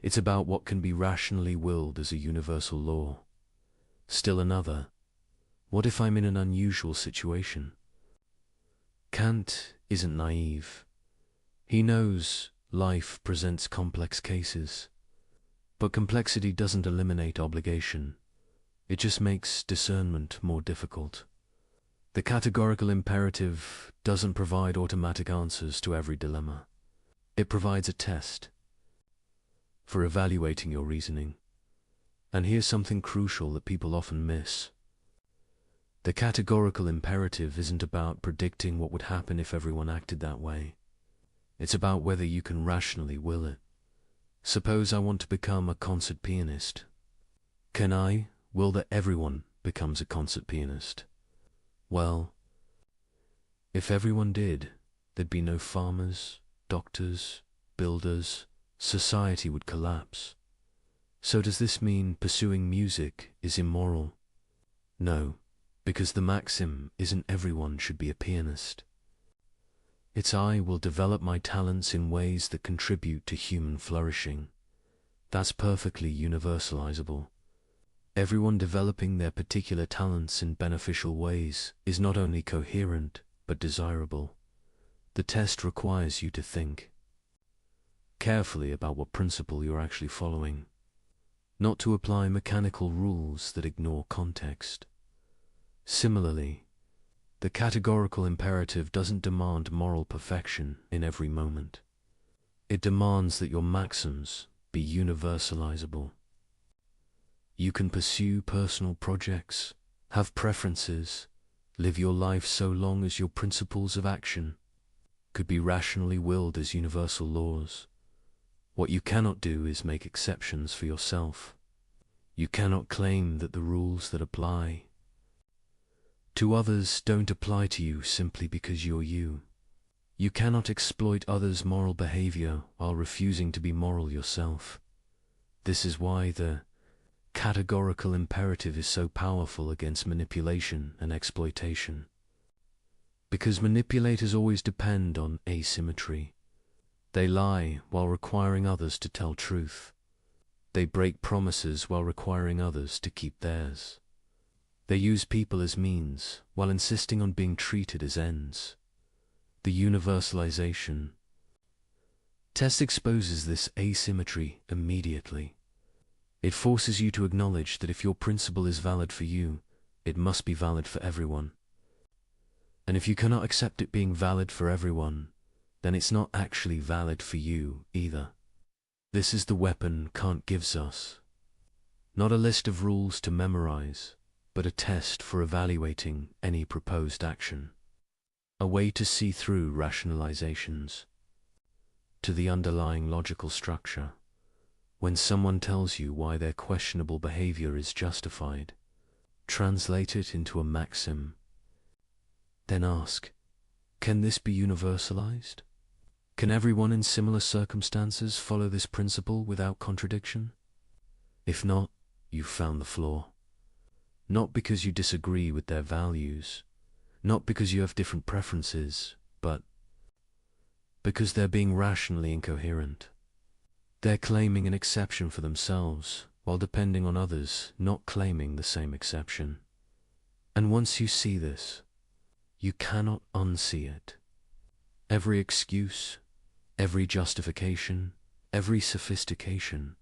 Speaker 2: It's about what can be rationally willed as a universal law. Still another, what if I'm in an unusual situation? Kant isn't naive. He knows life presents complex cases. But complexity doesn't eliminate obligation. It just makes discernment more difficult. The categorical imperative doesn't provide automatic answers to every dilemma. It provides a test for evaluating your reasoning. And here's something crucial that people often miss. The categorical imperative isn't about predicting what would happen if everyone acted that way. It's about whether you can rationally will it. Suppose I want to become a concert pianist. Can I will that everyone becomes a concert pianist? Well, if everyone did, there'd be no farmers, doctors, builders. Society would collapse. So does this mean pursuing music is immoral? No, because the maxim isn't everyone should be a pianist. It's I will develop my talents in ways that contribute to human flourishing. That's perfectly universalizable. Everyone developing their particular talents in beneficial ways is not only coherent, but desirable. The test requires you to think carefully about what principle you're actually following, not to apply mechanical rules that ignore context. Similarly, the categorical imperative doesn't demand moral perfection in every moment. It demands that your maxims be universalizable. You can pursue personal projects, have preferences, live your life so long as your principles of action could be rationally willed as universal laws. What you cannot do is make exceptions for yourself. You cannot claim that the rules that apply to others don't apply to you simply because you're you. You cannot exploit others' moral behavior while refusing to be moral yourself. This is why the categorical imperative is so powerful against manipulation and exploitation. Because manipulators always depend on asymmetry. They lie while requiring others to tell truth. They break promises while requiring others to keep theirs. They use people as means while insisting on being treated as ends. The universalization test exposes this asymmetry immediately. It forces you to acknowledge that if your principle is valid for you, it must be valid for everyone. And if you cannot accept it being valid for everyone, then it's not actually valid for you either. This is the weapon Kant gives us. Not a list of rules to memorize, but a test for evaluating any proposed action. A way to see through rationalizations to the underlying logical structure. When someone tells you why their questionable behavior is justified, translate it into a maxim. Then ask, can this be universalized? Can everyone in similar circumstances follow this principle without contradiction? If not, you've found the flaw. Not because you disagree with their values, not because you have different preferences, but because they're being rationally incoherent. They're claiming an exception for themselves, while depending on others not claiming the same exception. And once you see this, you cannot unsee it. Every excuse, Every justification, every sophistication,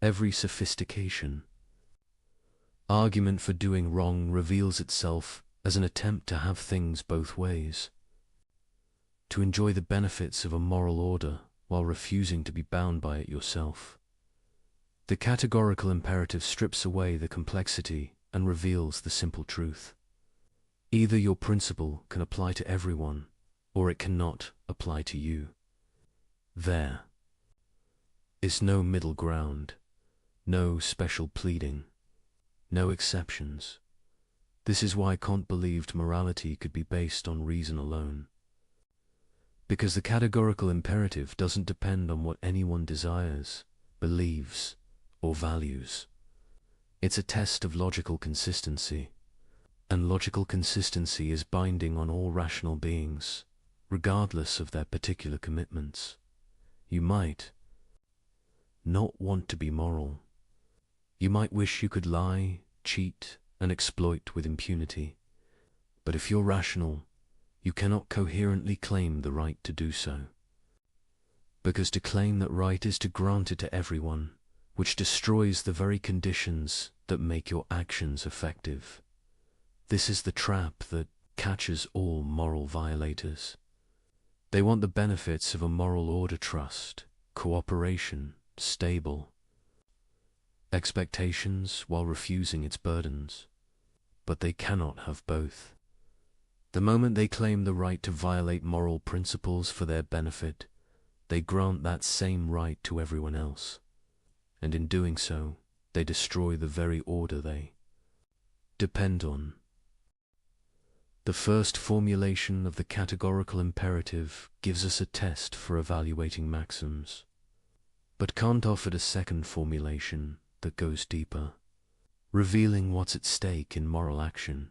Speaker 2: every sophistication argument for doing wrong reveals itself as an attempt to have things both ways, to enjoy the benefits of a moral order while refusing to be bound by it yourself. The categorical imperative strips away the complexity and reveals the simple truth. Either your principle can apply to everyone, or it cannot apply to you. There is no middle ground, no special pleading, no exceptions. This is why Kant believed morality could be based on reason alone. Because the categorical imperative doesn't depend on what anyone desires, believes, or values. It's a test of logical consistency, and logical consistency is binding on all rational beings, regardless of their particular commitments. You might not want to be moral. You might wish you could lie, cheat, and exploit with impunity. But if you're rational, you cannot coherently claim the right to do so. Because to claim that right is to grant it to everyone, which destroys the very conditions that make your actions effective. This is the trap that catches all moral violators. They want the benefits of a moral order, trust, cooperation, stable expectations while refusing its burdens. But they cannot have both. The moment they claim the right to violate moral principles for their benefit, they grant that same right to everyone else. And in doing so, they destroy the very order they depend on. The first formulation of the categorical imperative gives us a test for evaluating maxims. But Kant offered a second formulation that goes deeper, revealing what's at stake in moral action.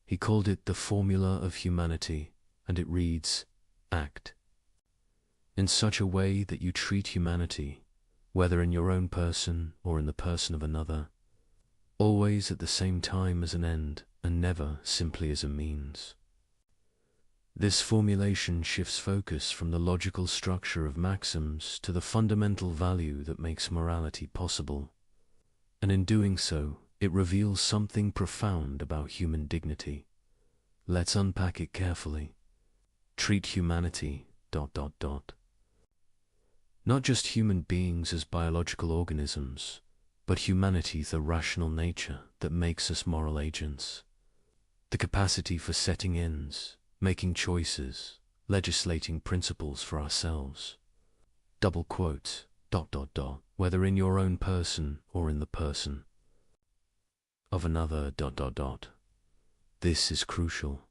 Speaker 2: He called it the formula of humanity, and it reads, act in such a way that you treat humanity, whether in your own person or in the person of another, always at the same time as an end and never simply as a means. This formulation shifts focus from the logical structure of maxims to the fundamental value that makes morality possible. And in doing so, it reveals something profound about human dignity. Let's unpack it carefully. Treat humanity, ... Not just human beings as biological organisms, but humanity, the rational nature that makes us moral agents. The capacity for setting ends, making choices, legislating principles for ourselves. Double quote, ... whether in your own person or in the person of another, ... This is crucial.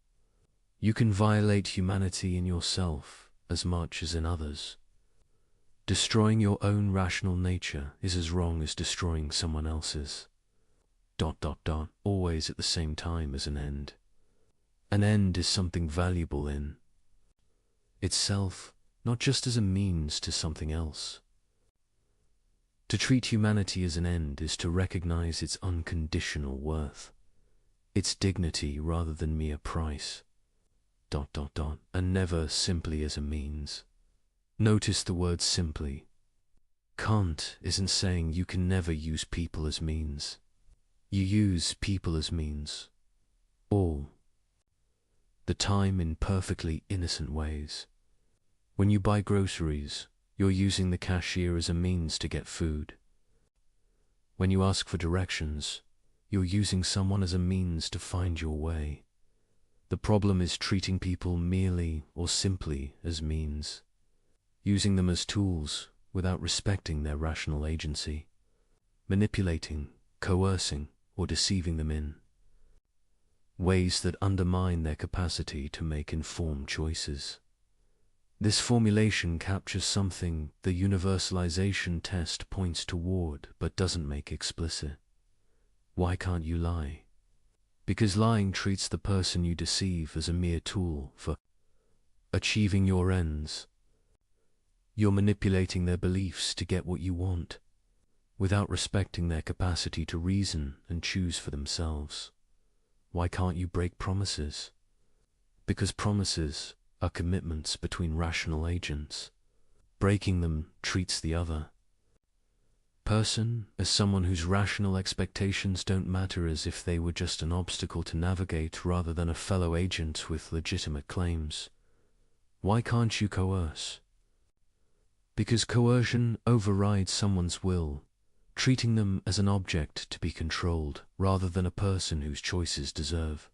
Speaker 2: You can violate humanity in yourself as much as in others. Destroying your own rational nature is as wrong as destroying someone else's. ... Always at the same time as an end. An end is something valuable in itself, not just as a means to something else. To treat humanity as an end is to recognize its unconditional worth, its dignity rather than mere price. ... And never simply as a means. Notice the word simply. Kant isn't saying you can never use people as means. You use people as means all the time in perfectly innocent ways. When you buy groceries, you're using the cashier as a means to get food. When you ask for directions, you're using someone as a means to find your way. The problem is treating people merely or simply as means, using them as tools without respecting their rational agency, manipulating, coercing, or deceiving them in ways that undermine their capacity to make informed choices. This formulation captures something the universalization test points toward but doesn't make explicit. Why can't you lie? Because lying treats the person you deceive as a mere tool for achieving your ends. You're manipulating their beliefs to get what you want, without respecting their capacity to reason and choose for themselves. Why can't you break promises? Because promises are commitments between rational agents. Breaking them treats the other person as someone whose rational expectations don't matter, as if they were just an obstacle to navigate rather than a fellow agent with legitimate claims. Why can't you coerce? Because coercion overrides someone's will, treating them as an object to be controlled rather than a person whose choices deserve.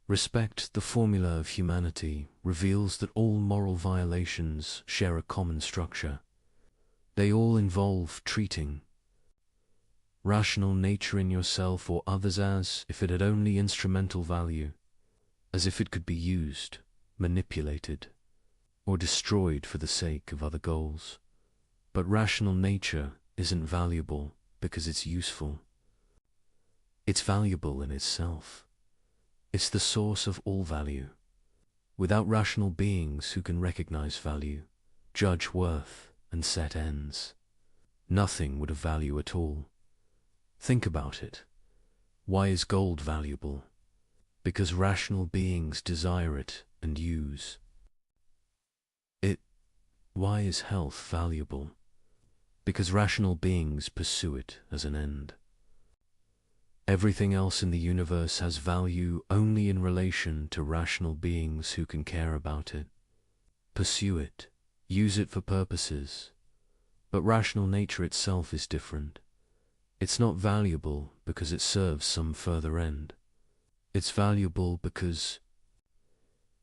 Speaker 2: Respect, the formula of humanity, reveals that all moral violations share a common structure. They all involve treating rational nature in yourself or others as if it had only instrumental value, as if it could be used, manipulated, or destroyed for the sake of other goals. But rational nature isn't valuable because it's useful. It's valuable in itself. It's the source of all value. Without rational beings who can recognize value, judge worth, and set ends, nothing would have value at all. Think about it. Why is gold valuable? Because rational beings desire it and use it. Why is health valuable? Because rational beings pursue it as an end. Everything else in the universe has value only in relation to rational beings who can care about it, pursue it, use it for purposes. But rational nature itself is different. It's not valuable because it serves some further end. It's valuable because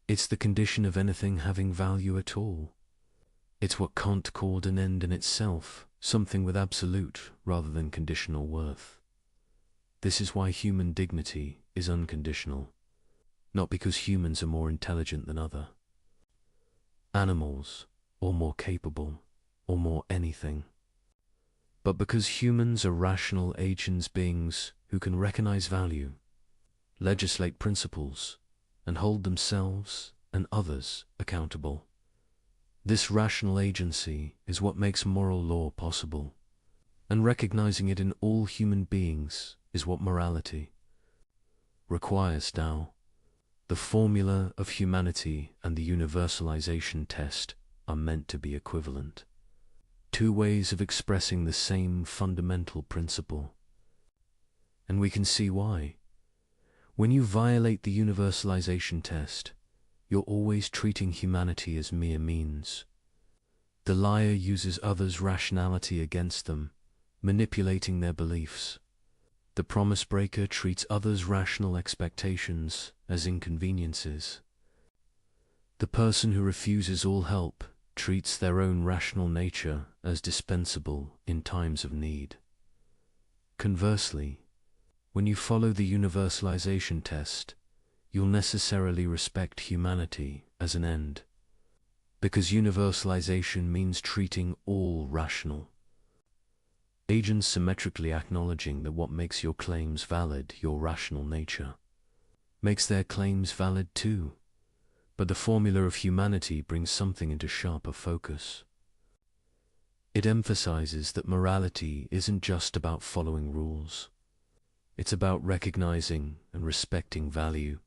Speaker 2: it's the condition of anything having value at all. It's what Kant called an end in itself, something with absolute rather than conditional worth. This is why human dignity is unconditional, not because humans are more intelligent than other animals, or more capable, or more anything, but because humans are rational agents, beings who can recognize value, legislate principles, and hold themselves and others accountable. This rational agency is what makes moral law possible, and recognizing it in all human beings is what morality requires now. The formula of humanity and the universalization test are meant to be equivalent. Two ways of expressing the same fundamental principle. And we can see why. When you violate the universalization test, you're always treating humanity as mere means. The liar uses others' rationality against them, manipulating their beliefs. The promise breaker treats others' rational expectations as inconveniences. The person who refuses all help treats their own rational nature as dispensable in times of need. Conversely, when you follow the universalization test, you'll necessarily respect humanity as an end, because universalization means treating all rational agents symmetrically, acknowledging that what makes your claims valid, your rational nature, makes their claims valid too. But the formula of humanity brings something into sharper focus. It emphasizes that morality isn't just about following rules. It's about recognizing and respecting value,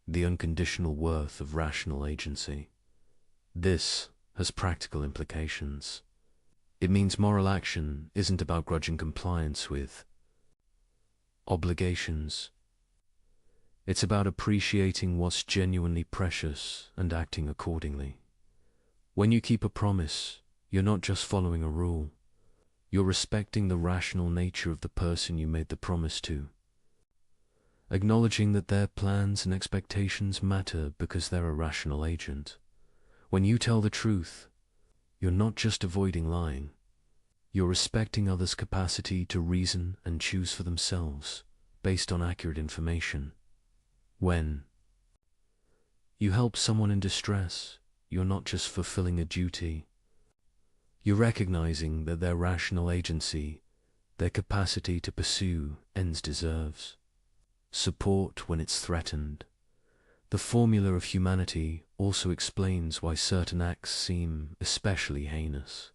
Speaker 2: the unconditional worth of rational agency. This has practical implications. It means moral action isn't about grudging compliance with obligations. It's about appreciating what's genuinely precious and acting accordingly. When you keep a promise, you're not just following a rule. You're respecting the rational nature of the person you made the promise to, acknowledging that their plans and expectations matter because they're a rational agent. When you tell the truth, you're not just avoiding lying. You're respecting others' capacity to reason and choose for themselves based on accurate information. When you help someone in distress, you're not just fulfilling a duty. You're recognizing that their rational agency, their capacity to pursue ends, deserves support when it's threatened. The formula of humanity also explains why certain acts seem especially heinous.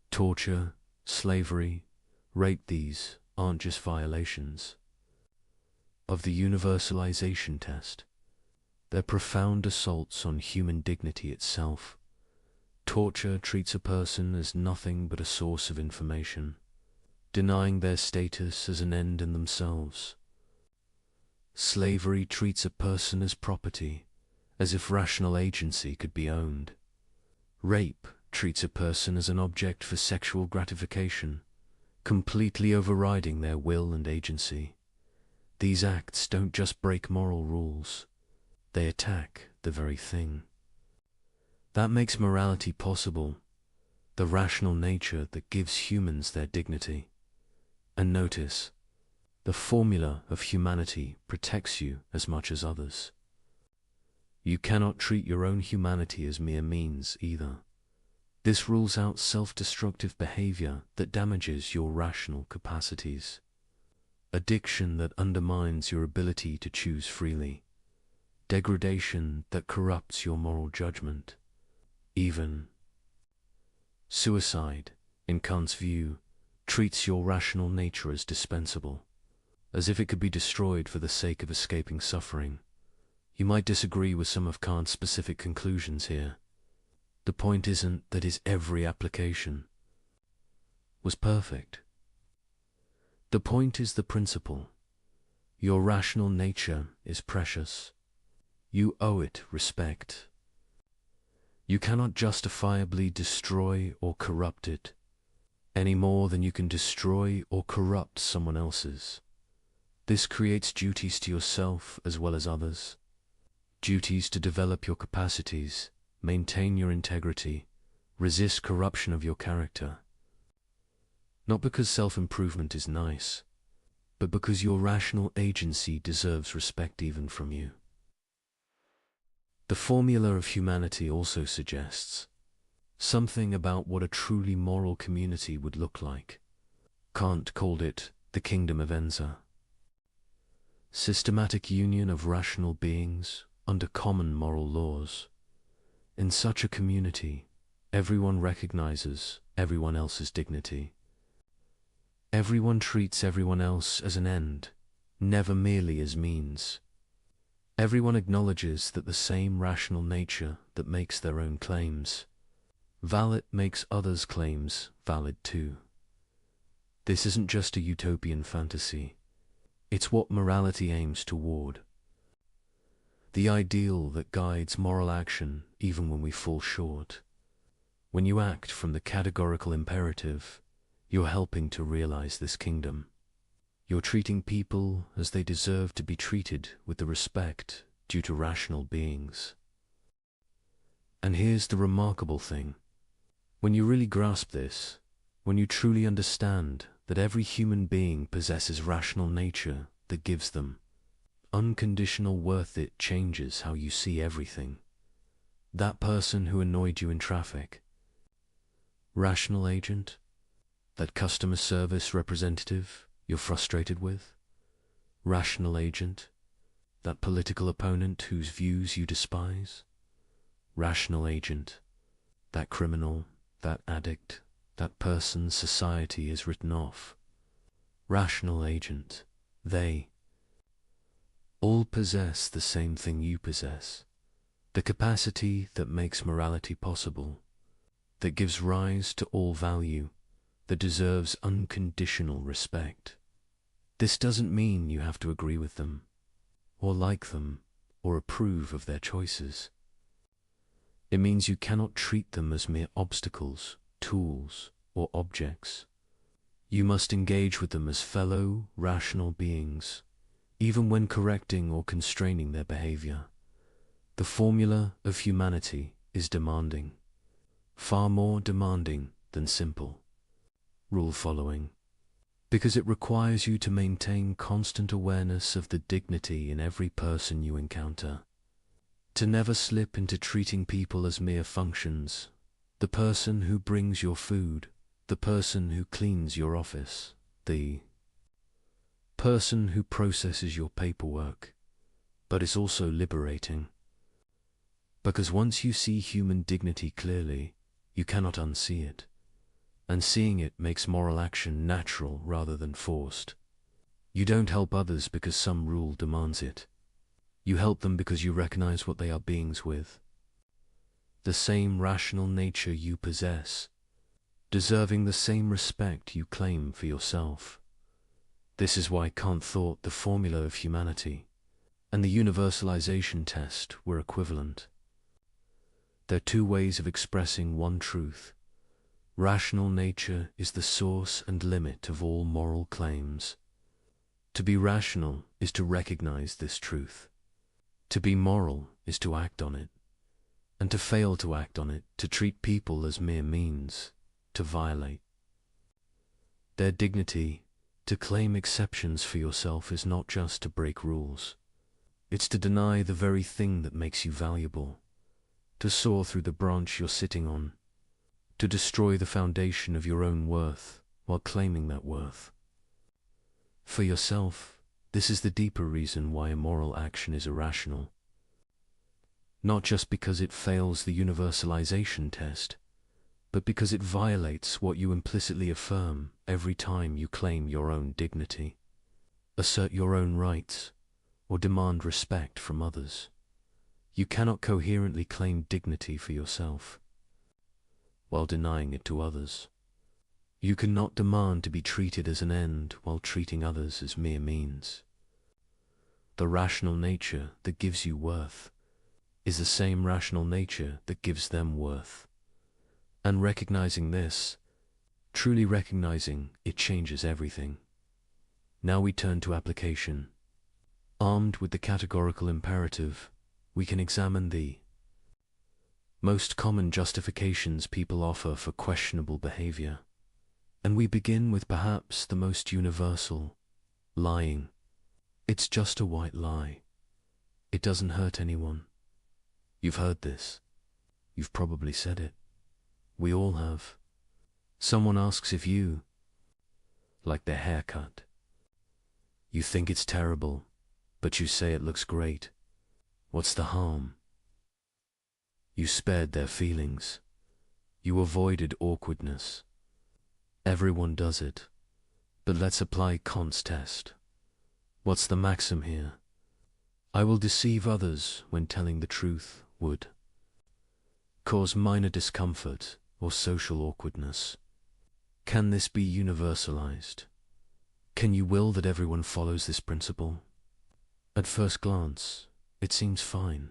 Speaker 2: Torture, slavery, rape, these aren't just violations of the universalization test. They're profound assaults on human dignity itself. Torture treats a person as nothing but a source of information, denying their status as an end in themselves. Slavery treats a person as property, as if rational agency could be owned. Rape treats a person as an object for sexual gratification, completely overriding their will and agency. These acts don't just break moral rules, they attack the very thing that makes morality possible, the rational nature that gives humans their dignity. And notice, the formula of humanity protects you as much as others. You cannot treat your own humanity as mere means either. This rules out self-destructive behavior that damages your rational capacities, addiction that undermines your ability to choose freely, degradation that corrupts your moral judgment. Even suicide, in Kant's view, treats your rational nature as dispensable, as if it could be destroyed for the sake of escaping suffering. You might disagree with some of Kant's specific conclusions here. The point isn't that his every application was perfect. The point is the principle. Your rational nature is precious. You owe it respect. You cannot justifiably destroy or corrupt it, any more than you can destroy or corrupt someone else's. This creates duties to yourself as well as others. Duties to develop your capacities, maintain your integrity, resist corruption of your character. Not because self-improvement is nice, but because your rational agency deserves respect even from you. The formula of humanity also suggests something about what a truly moral community would look like. Kant called it the kingdom of Enza. Systematic union of rational beings under common moral laws. In such a community, everyone recognizes everyone else's dignity. Everyone treats everyone else as an end, never merely as means. Everyone acknowledges that the same rational nature that makes their own claims valid makes others' claims valid too. This isn't just a utopian fantasy. It's what morality aims toward. The ideal that guides moral action even when we fall short. When you act from the categorical imperative, you're helping to realize this kingdom. You're treating people as they deserve to be treated with the respect due to rational beings. And here's the remarkable thing. When you really grasp this, when you truly understand that every human being possesses rational nature that gives them unconditional worth, it changes how you see everything. That person who annoyed you in traffic, rational agent, that customer service representative you're frustrated with, rational agent, that political opponent whose views you despise, rational agent, that criminal, that addict, that person society has written off, rational agent, they all possess the same thing you possess, the capacity that makes morality possible, that gives rise to all value, that deserves unconditional respect. This doesn't mean you have to agree with them, or like them, or approve of their choices. It means you cannot treat them as mere obstacles, tools, or objects. You must engage with them as fellow, rational beings, even when correcting or constraining their behavior. The formula of humanity is demanding, far more demanding than simple rule following, because it requires you to maintain constant awareness of the dignity in every person you encounter, to never slip into treating people as mere functions, the person who brings your food, the person who cleans your office, the person who processes your paperwork. But it's also liberating, because once you see human dignity clearly, you cannot unsee it. And seeing it makes moral action natural rather than forced. You don't help others because some rule demands it. You help them because you recognize what they are beings with. the same rational nature you possess, deserving the same respect you claim for yourself. This is why Kant thought the formula of humanity and the universalization test were equivalent. They're two ways of expressing one truth. Rational nature is the source and limit of all moral claims. To be rational is to recognize this truth. To be moral is to act on it. And to fail to act on it, to treat people as mere means, to violate their dignity. To claim exceptions for yourself is not just to break rules. It's to deny the very thing that makes you valuable, to saw through the branch you're sitting on, to destroy the foundation of your own worth while claiming that worth. For yourself, this is the deeper reason why immoral action is irrational. Not just because it fails the universalization test, but because it violates what you implicitly affirm every time you claim your own dignity, assert your own rights, or demand respect from others. You cannot coherently claim dignity for yourself while denying it to others. You cannot demand to be treated as an end while treating others as mere means. The rational nature that gives you worth is the same rational nature that gives them worth. And recognizing this, truly recognizing it, changes everything. Now we turn to application. Armed with the categorical imperative, we can examine the most common justifications people offer for questionable behavior. And we begin with perhaps the most universal: lying. It's just a white lie. It doesn't hurt anyone. You've heard this. You've probably said it. We all have. Someone asks if you like their haircut. You think it's terrible, but you say it looks great. What's the harm? You spared their feelings. You avoided awkwardness. Everyone does it. But let's apply Kant's test. What's the maxim here? I will deceive others when telling the truth would cause minor discomfort or social awkwardness. Can this be universalized? Can you will that everyone follows this principle? At first glance, it seems fine.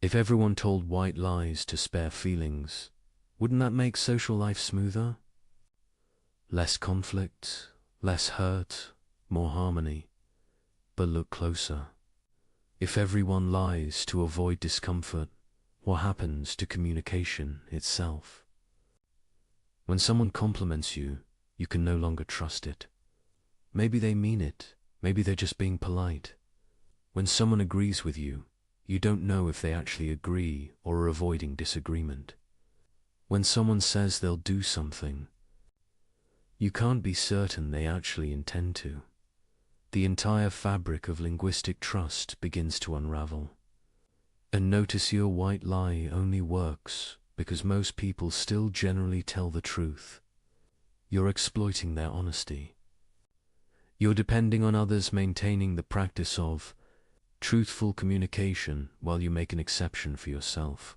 Speaker 2: If everyone told white lies to spare feelings, wouldn't that make social life smoother? Less conflict, less hurt, more harmony. But look closer. If everyone lies to avoid discomfort, what happens to communication itself? When someone compliments you, you can no longer trust it. Maybe they mean it, maybe they're just being polite. When someone agrees with you, you don't know if they actually agree or are avoiding disagreement. When someone says they'll do something, you can't be certain they actually intend to. The entire fabric of linguistic trust begins to unravel. And notice your white lie only works because most people still generally tell the truth. You're exploiting their honesty. You're depending on others maintaining the practice of truthful communication while you make an exception for yourself.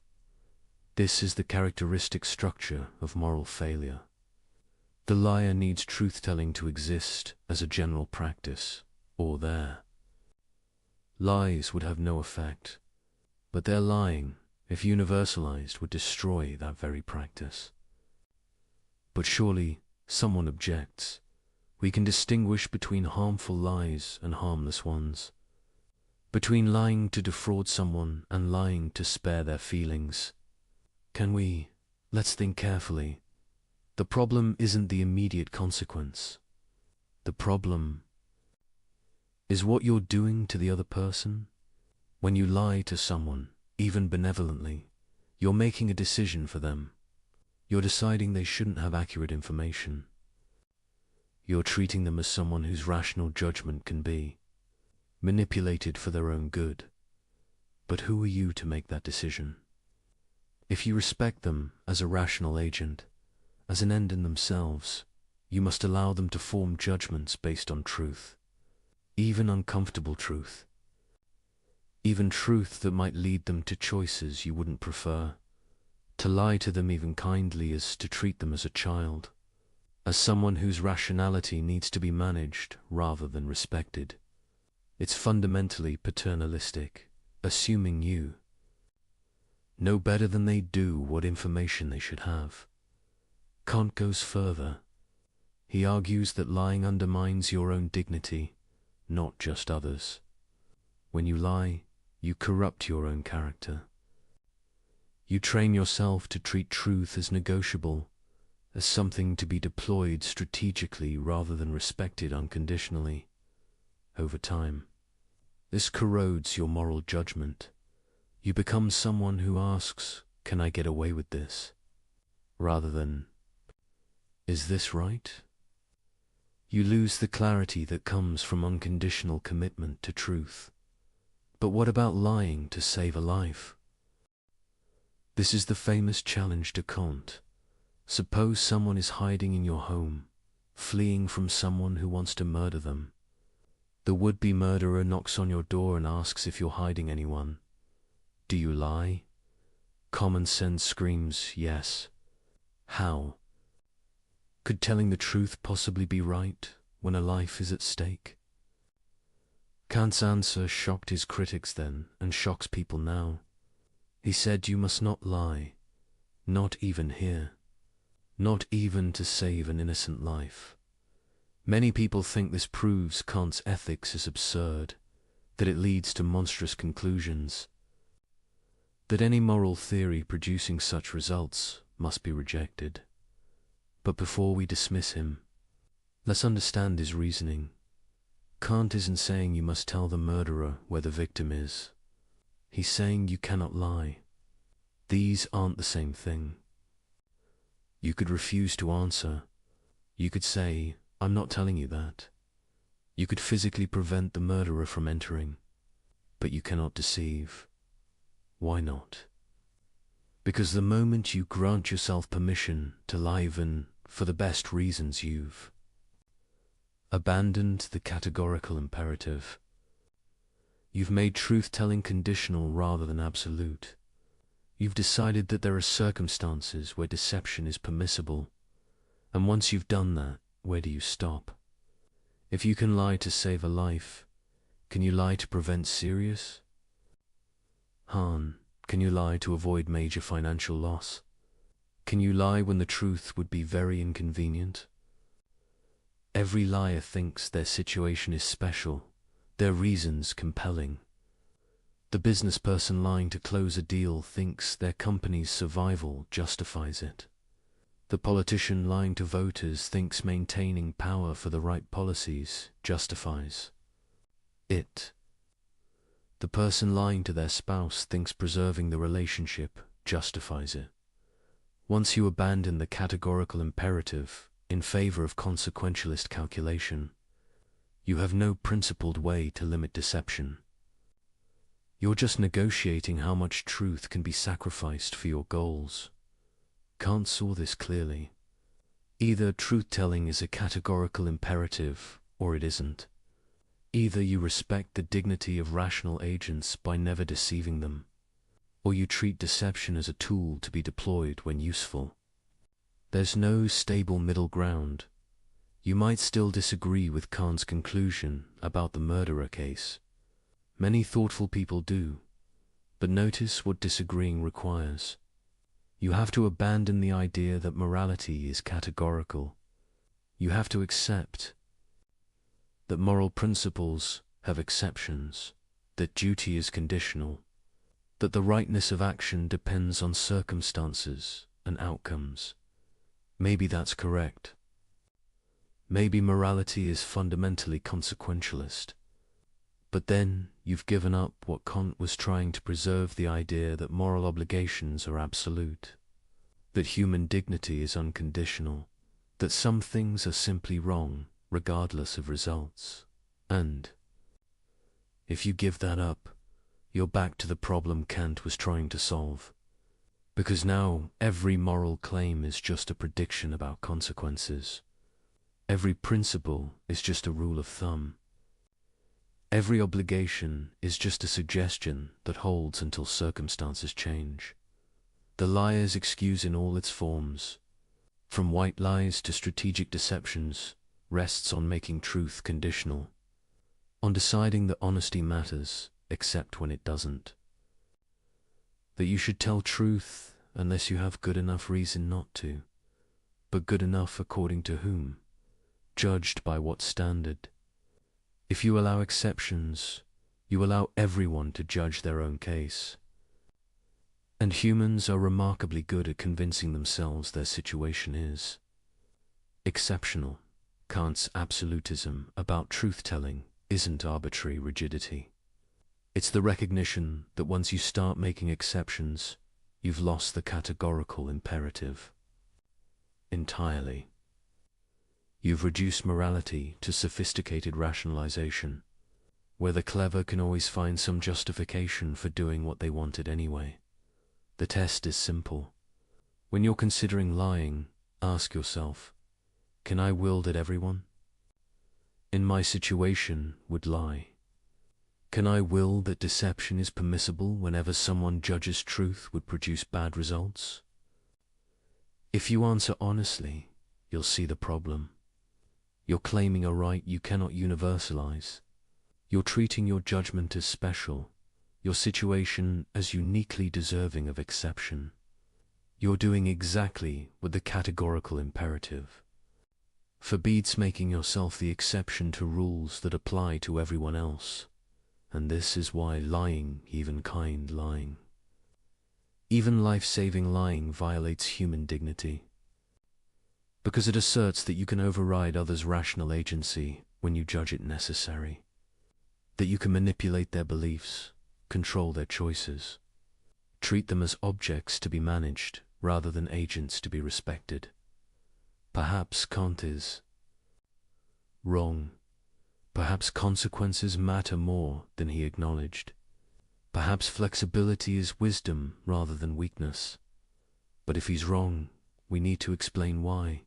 Speaker 2: This is the characteristic structure of moral failure. The liar needs truth-telling to exist as a general practice, or their lies would have no effect. But their lying, if universalized, would destroy that very practice. But surely, someone objects. We can distinguish between harmful lies and harmless ones. Between lying to defraud someone and lying to spare their feelings. Can we? Let's think carefully. The problem isn't the immediate consequence. The problem is what you're doing to the other person. When you lie to someone, even benevolently, you're making a decision for them. You're deciding they shouldn't have accurate information. You're treating them as someone whose rational judgment can be manipulated for their own good. But who are you to make that decision? If you respect them as a rational agent, as an end in themselves, you must allow them to form judgments based on truth, even uncomfortable truth. Even truth that might lead them to choices you wouldn't prefer. To lie to them even kindly is to treat them as a child, as someone whose rationality needs to be managed rather than respected. It's fundamentally paternalistic, assuming you know better than they do what information they should have. Kant goes further. He argues that lying undermines your own dignity, not just others. When you lie, you corrupt your own character. You train yourself to treat truth as negotiable, as something to be deployed strategically rather than respected unconditionally. Over time, this corrodes your moral judgment. You become someone who asks, "Can I get away with this?" rather than, "Is this right?" You lose the clarity that comes from unconditional commitment to truth. But what about lying to save a life? This is the famous challenge to Kant. Suppose someone is hiding in your home, fleeing from someone who wants to murder them. The would-be murderer knocks on your door and asks if you're hiding anyone. Do you lie? Common sense screams yes. How? Could telling the truth possibly be right when a life is at stake? Kant's answer shocked his critics then and shocks people now. He said you must not lie, not even here, not even to save an innocent life. Many people think this proves Kant's ethics is absurd, that it leads to monstrous conclusions, that any moral theory producing such results must be rejected. But before we dismiss him, let's understand his reasoning. Kant isn't saying you must tell the murderer where the victim is. He's saying you cannot lie. These aren't the same thing. You could refuse to answer. You could say, "I'm not telling you that." You could physically prevent the murderer from entering, but you cannot deceive. Why not? Because the moment you grant yourself permission to lie even for the best reasons, you've abandoned the categorical imperative. You've made truth-telling conditional rather than absolute. You've decided that there are circumstances where deception is permissible, and once you've done that, where do you stop? If you can lie to save a life, can you lie to prevent serious harm? Can you lie to avoid major financial loss? Can you lie when the truth would be very inconvenient? Every liar thinks their situation is special, their reasons compelling. The business person lying to close a deal thinks their company's survival justifies it. The politician lying to voters thinks maintaining power for the right policies justifies it. The person lying to their spouse thinks preserving the relationship justifies it. Once you abandon the categorical imperative in favor of consequentialist calculation, you have no principled way to limit deception. You're just negotiating how much truth can be sacrificed for your goals. Kant saw this clearly. Either truth-telling is a categorical imperative, or it isn't. Either you respect the dignity of rational agents by never deceiving them, or you treat deception as a tool to be deployed when useful. There's no stable middle ground. You might still disagree with Kant's conclusion about the murderer case. Many thoughtful people do, but notice what disagreeing requires. You have to abandon the idea that morality is categorical. You have to accept that moral principles have exceptions, that duty is conditional, that the rightness of action depends on circumstances and outcomes. Maybe that's correct. Maybe morality is fundamentally consequentialist. But then you've given up what Kant was trying to preserve, the idea that moral obligations are absolute, that human dignity is unconditional, that some things are simply wrong regardless of results. And if you give that up, you're back to the problem Kant was trying to solve. Because now every moral claim is just a prediction about consequences. Every principle is just a rule of thumb. Every obligation is just a suggestion that holds until circumstances change. The liar's excuse in all its forms, from white lies to strategic deceptions, rests on making truth conditional, on deciding that honesty matters, except when it doesn't. That you should tell truth unless you have good enough reason not to, but good enough according to whom? Judged by what standard? If you allow exceptions, you allow everyone to judge their own case. And humans are remarkably good at convincing themselves their situation is exceptional. Kant's absolutism about truth-telling isn't arbitrary rigidity. It's the recognition that once you start making exceptions, you've lost the categorical imperative entirely. You've reduced morality to sophisticated rationalization, where the clever can always find some justification for doing what they wanted anyway. The test is simple. When you're considering lying, ask yourself, can I will that everyone in my situation would lie? Can I will that deception is permissible whenever someone judges truth would produce bad results? If you answer honestly, you'll see the problem. You're claiming a right you cannot universalize. You're treating your judgment as special, your situation as uniquely deserving of exception. You're doing exactly what the categorical imperative forbids, making yourself the exception to rules that apply to everyone else. And this is why lying, even kind lying, even life-saving lying, violates human dignity. Because it asserts that you can override others' rational agency when you judge it necessary, that you can manipulate their beliefs, control their choices, treat them as objects to be managed rather than agents to be respected. Perhaps Kant is wrong. Perhaps consequences matter more than he acknowledged. Perhaps flexibility is wisdom rather than weakness. But if he's wrong, we need to explain why.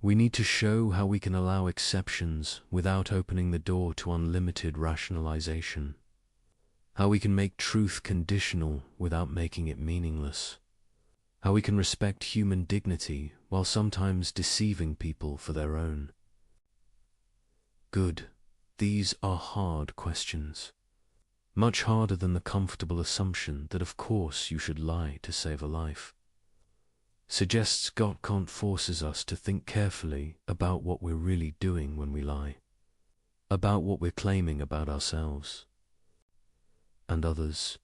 Speaker 2: We need to show how we can allow exceptions without opening the door to unlimited rationalization. How we can make truth conditional without making it meaningless. How we can respect human dignity while sometimes deceiving people for their own. Good. These are hard questions. Much harder than the comfortable assumption that of course you should lie to save a life. Suggests Kant forces us to think carefully about what we're really doing when we lie, about what we're claiming about ourselves and others,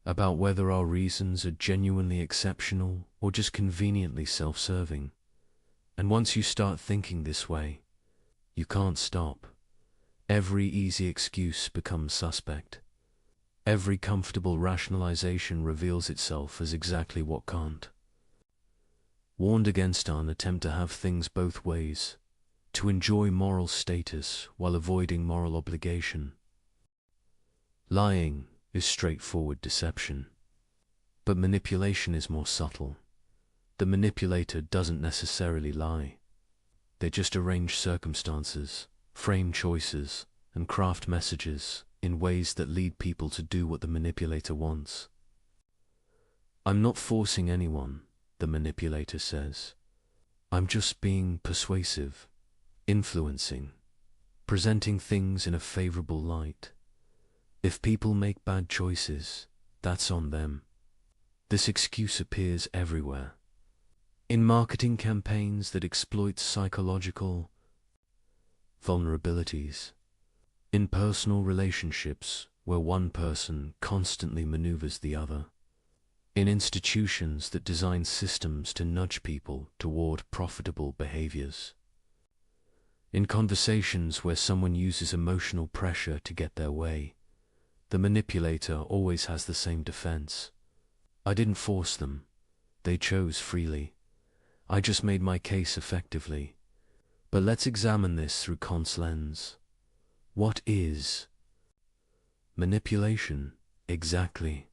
Speaker 2: about whether our reasons are genuinely exceptional or just conveniently self-serving. And once you start thinking this way, you can't stop. Every easy excuse becomes suspect. Every comfortable rationalization reveals itself as exactly what Kant warned against: an attempt to have things both ways, to enjoy moral status while avoiding moral obligation. Lying is straightforward deception, but manipulation is more subtle. The manipulator doesn't necessarily lie. They just arrange circumstances, frame choices, and craft messages in ways that lead people to do what the manipulator wants. I'm not forcing anyone, the manipulator says. I'm just being persuasive, influencing, presenting things in a favorable light. If people make bad choices, that's on them. This excuse appears everywhere. In marketing campaigns that exploit psychological vulnerabilities, in personal relationships where one person constantly maneuvers the other, in institutions that design systems to nudge people toward profitable behaviors, in conversations where someone uses emotional pressure to get their way, the manipulator always has the same defense. I didn't force them. They chose freely. I just made my case effectively. But let's examine this through Kant's lens. What is manipulation? Exactly.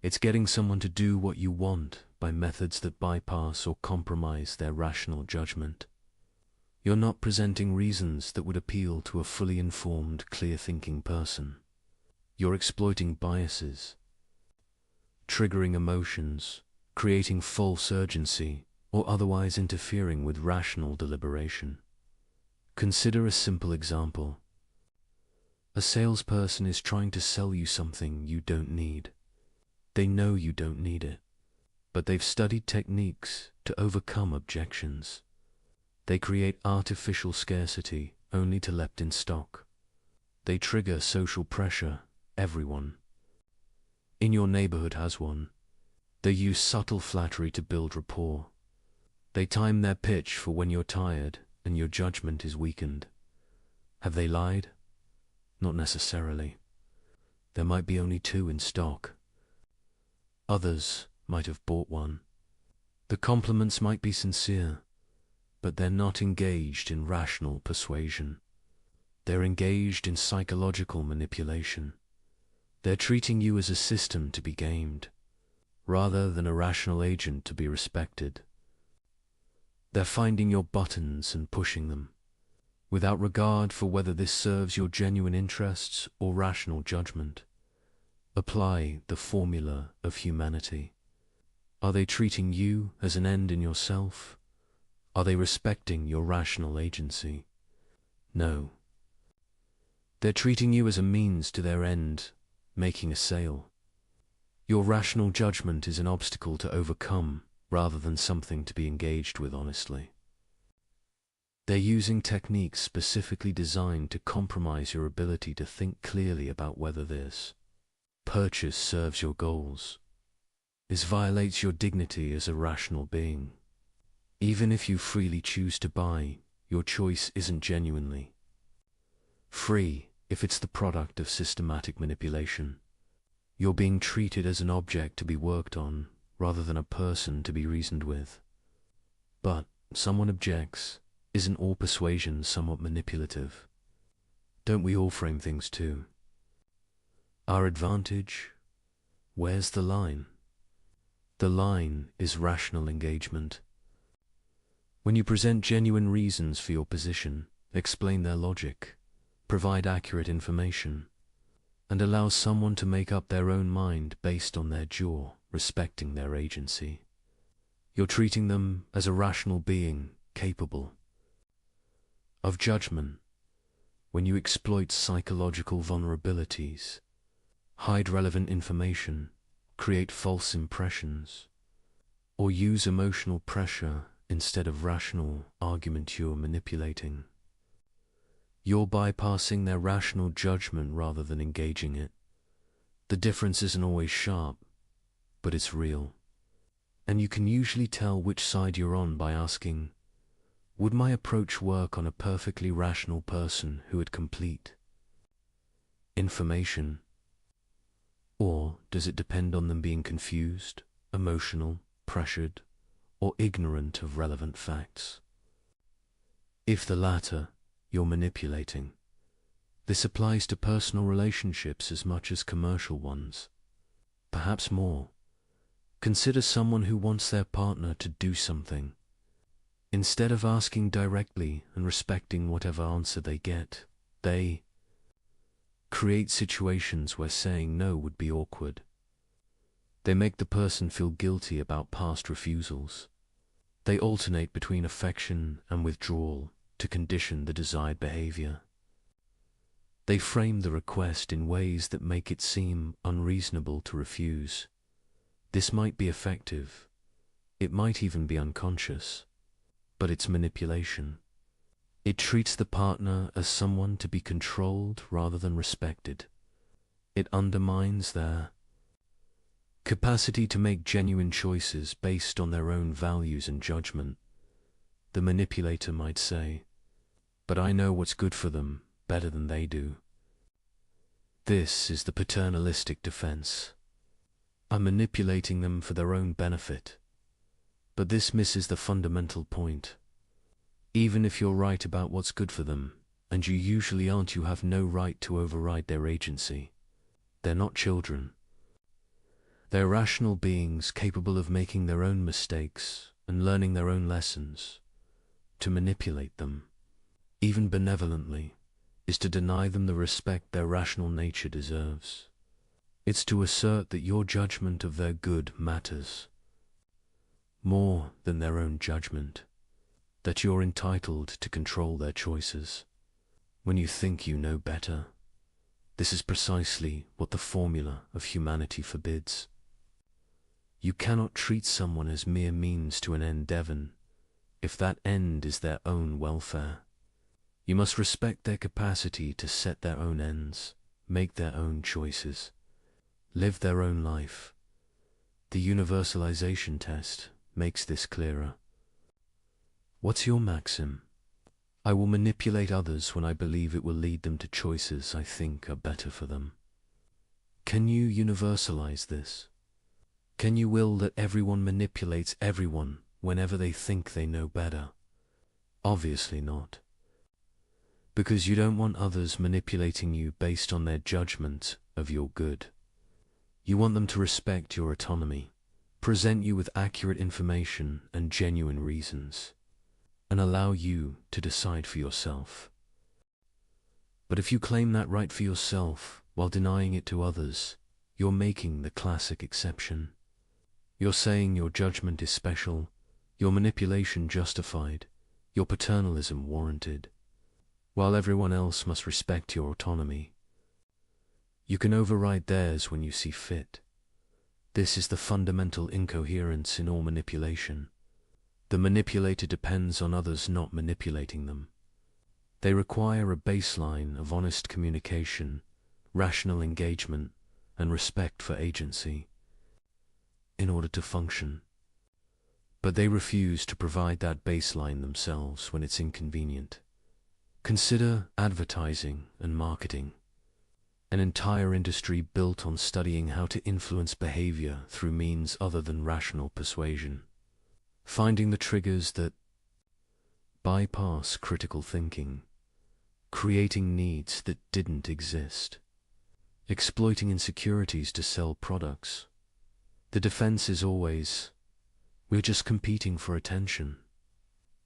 Speaker 2: It's getting someone to do what you want by methods that bypass or compromise their rational judgment. You're not presenting reasons that would appeal to a fully informed, clear-thinking person. You're exploiting biases, triggering emotions, creating false urgency, or otherwise interfering with rational deliberation. Consider a simple example. A salesperson is trying to sell you something you don't need. They know you don't need it, but they've studied techniques to overcome objections. They create artificial scarcity only to left in stock. They trigger social pressure. Everyone in your neighborhood has one. They use subtle flattery to build rapport. They time their pitch for when you're tired and your judgment is weakened. Have they lied? Not necessarily. There might be only 2 in stock. Others might have bought one. The compliments might be sincere, but they're not engaged in rational persuasion. They're engaged in psychological manipulation. They're treating you as a system to be gamed, rather than a rational agent to be respected. They're finding your buttons and pushing them, without regard for whether this serves your genuine interests or rational judgment. Apply the formula of humanity. Are they treating you as an end in yourself? Are they respecting your rational agency? No. They're treating you as a means to their end, making a sale. Your rational judgment is an obstacle to overcome rather than something to be engaged with honestly. They're using techniques specifically designed to compromise your ability to think clearly about whether this purchase serves your goals. This violates your dignity as a rational being. Even if you freely choose to buy, your choice isn't genuinely free if it's the product of systematic manipulation. You're being treated as an object to be worked on rather than a person to be reasoned with. But someone objects. Isn't all persuasion somewhat manipulative? Don't we all frame things too? Our advantage? Where's the line? The line is rational engagement. When you present genuine reasons for your position, explain their logic, provide accurate information, and allow someone to make up their own mind based on their jaw, respecting their agency. You're treating them as a rational being capable of judgment. When you exploit psychological vulnerabilities, hide relevant information, create false impressions, or use emotional pressure instead of rational argument, you're manipulating. You're bypassing their rational judgment rather than engaging it. The difference isn't always sharp, but it's real. And you can usually tell which side you're on by asking, would my approach work on a perfectly rational person who had complete information? Or does it depend on them being confused, emotional, pressured, or ignorant of relevant facts? If the latter, you're manipulating. This applies to personal relationships as much as commercial ones. Perhaps more. Consider someone who wants their partner to do something. Instead of asking directly and respecting whatever answer they get, they create situations where saying no would be awkward. They make the person feel guilty about past refusals. They alternate between affection and withdrawal to condition the desired behavior. They frame the request in ways that make it seem unreasonable to refuse. This might be effective. It might even be unconscious. But it's manipulation. It treats the partner as someone to be controlled rather than respected. It undermines their capacity to make genuine choices based on their own values and judgment. The manipulator might say, but I know what's good for them better than they do. This is the paternalistic defense. I'm manipulating them for their own benefit. But this misses the fundamental point. Even if you're right about what's good for them, and you usually aren't, you have no right to override their agency. They're not children. They're rational beings capable of making their own mistakes and learning their own lessons. To manipulate them, even benevolently, is to deny them the respect their rational nature deserves. It's to assert that your judgment of their good matters more than their own judgment, that you're entitled to control their choices when you think you know better. This is precisely what the formula of humanity forbids. You cannot treat someone as mere means to an end, Devon, if that end is their own welfare. You must respect their capacity to set their own ends, make their own choices, live their own life. The universalization test makes this clearer. What's your maxim? I will manipulate others when I believe it will lead them to choices I think are better for them. Can you universalize this? Can you will that everyone manipulates everyone whenever they think they know better? Obviously not. Because you don't want others manipulating you based on their judgment of your good. You want them to respect your autonomy, present you with accurate information and genuine reasons, and allow you to decide for yourself. But if you claim that right for yourself while denying it to others, you're making the classic exception. You're saying your judgment is special, your manipulation justified, your paternalism warranted, while everyone else must respect your autonomy. You can override theirs when you see fit. This is the fundamental incoherence in all manipulation. The manipulator depends on others not manipulating them. They require a baseline of honest communication, rational engagement, and respect for agency in order to function. But they refuse to provide that baseline themselves when it's inconvenient. Consider advertising and marketing, an entire industry built on studying how to influence behavior through means other than rational persuasion, finding the triggers that bypass critical thinking, creating needs that didn't exist, exploiting insecurities to sell products. The defense is always, we're just competing for attention,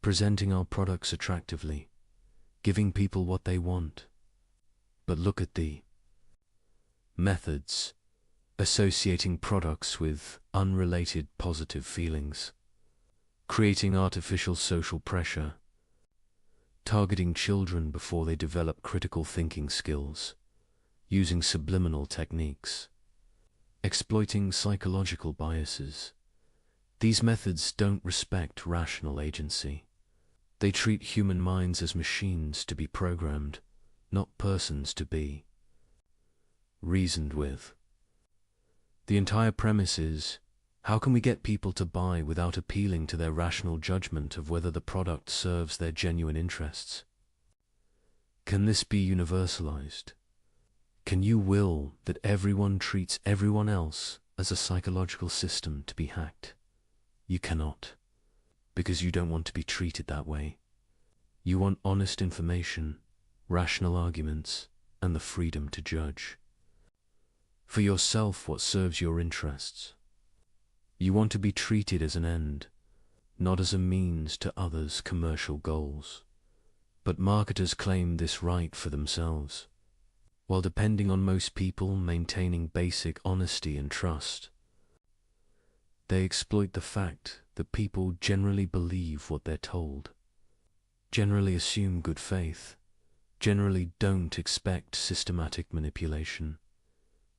Speaker 2: presenting our products attractively, giving people what they want. But look at the methods, associating products with unrelated positive feelings, creating artificial social pressure, targeting children before they develop critical thinking skills, using subliminal techniques, exploiting psychological biases. These methods don't respect rational agency. They treat human minds as machines to be programmed, not persons to be reasoned with. The entire premise is, how can we get people to buy without appealing to their rational judgment of whether the product serves their genuine interests? Can this be universalized? Can you will that everyone treats everyone else as a psychological system to be hacked? You cannot, because you don't want to be treated that way. You want honest information, rational arguments, and the freedom to judge for yourself what serves your interests. You want to be treated as an end, not as a means to others' commercial goals. But marketers claim this right for themselves, while depending on most people maintaining basic honesty and trust. They exploit the fact that people generally believe what they're told, generally assume good faith, generally don't expect systematic manipulation.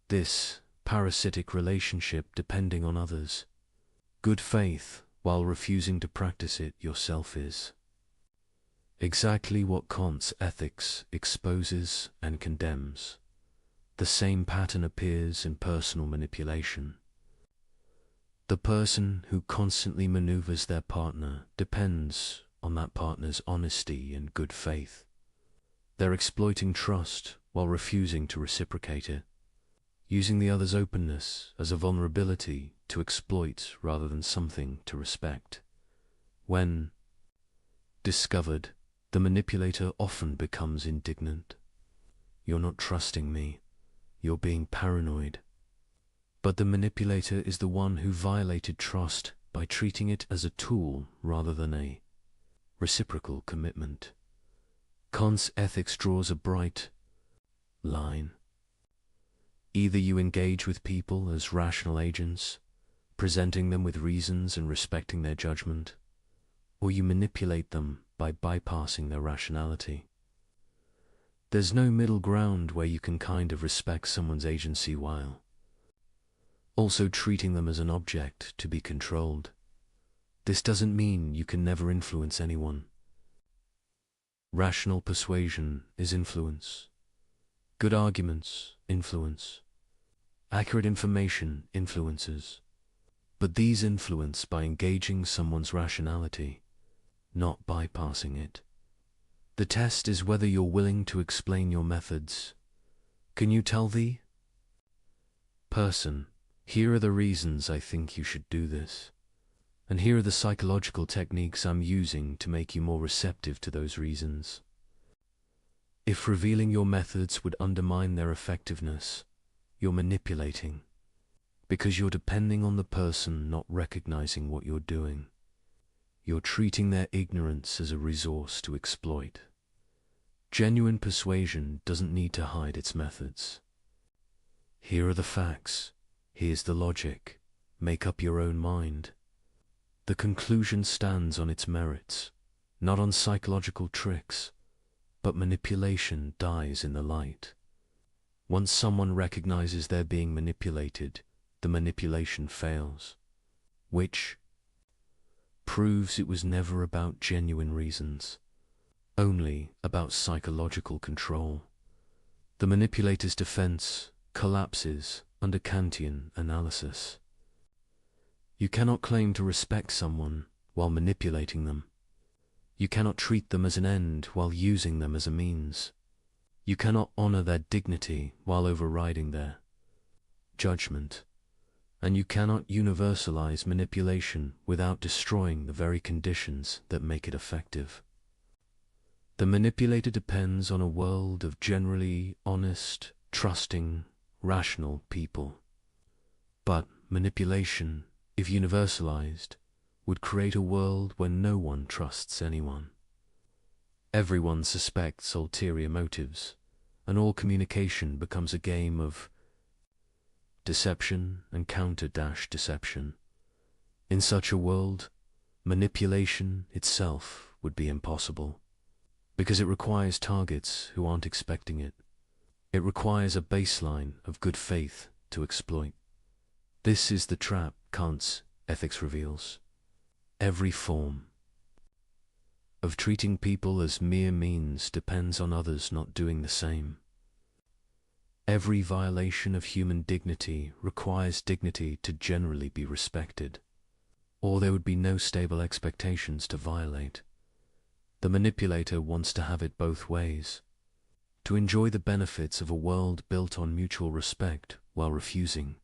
Speaker 2: This parasitic relationship depending on others, good faith while refusing to practice it yourself is exactly what Kant's ethics exposes and condemns. The same pattern appears in personal manipulation. The person who constantly maneuvers their partner depends on that partner's honesty and good faith. They're exploiting trust while refusing to reciprocate it, using the other's openness as a vulnerability to exploit rather than something to respect. When discovered, the manipulator often becomes indignant. You're not trusting me. You're being paranoid. But the manipulator is the one who violated trust by treating it as a tool rather than a reciprocal commitment. Kant's ethics draws a bright line. Either you engage with people as rational agents, presenting them with reasons and respecting their judgment, or you manipulate them by bypassing their rationality. There's no middle ground where you can kind of respect someone's agency while also treating them as an object to be controlled. This doesn't mean you can never influence anyone. Rational persuasion is influence. Good arguments, influence. Accurate information influences. But these influence by engaging someone's rationality, not bypassing it. The test is whether you're willing to explain your methods. Can you tell the person, here are the reasons I think you should do this, and here are the psychological techniques I'm using to make you more receptive to those reasons. If revealing your methods would undermine their effectiveness, you're manipulating, because you're depending on the person not recognizing what you're doing. You're treating their ignorance as a resource to exploit. Genuine persuasion doesn't need to hide its methods. Here are the facts. Here's the logic. Make up your own mind. The conclusion stands on its merits, not on psychological tricks, but manipulation dies in the light. Once someone recognizes they're being manipulated, the manipulation fails, which proves it was never about genuine reasons, only about psychological control. The manipulator's defense collapses under Kantian analysis. You cannot claim to respect someone while manipulating them. You cannot treat them as an end while using them as a means. You cannot honor their dignity while overriding their judgment. And you cannot universalize manipulation without destroying the very conditions that make it effective. The manipulator depends on a world of generally honest, trusting, rational people. But manipulation, if universalized, would create a world where no one trusts anyone. Everyone suspects ulterior motives, and all communication becomes a game of deception and counter-deception. In such a world, manipulation itself would be impossible, because it requires targets who aren't expecting it. It requires a baseline of good faith to exploit. This is the trap Kant's ethics reveals. Every form of treating people as mere means depends on others not doing the same. Every violation of human dignity requires dignity to generally be respected, or there would be no stable expectations to violate. The manipulator wants to have it both ways, to enjoy the benefits of a world built on mutual respect while refusing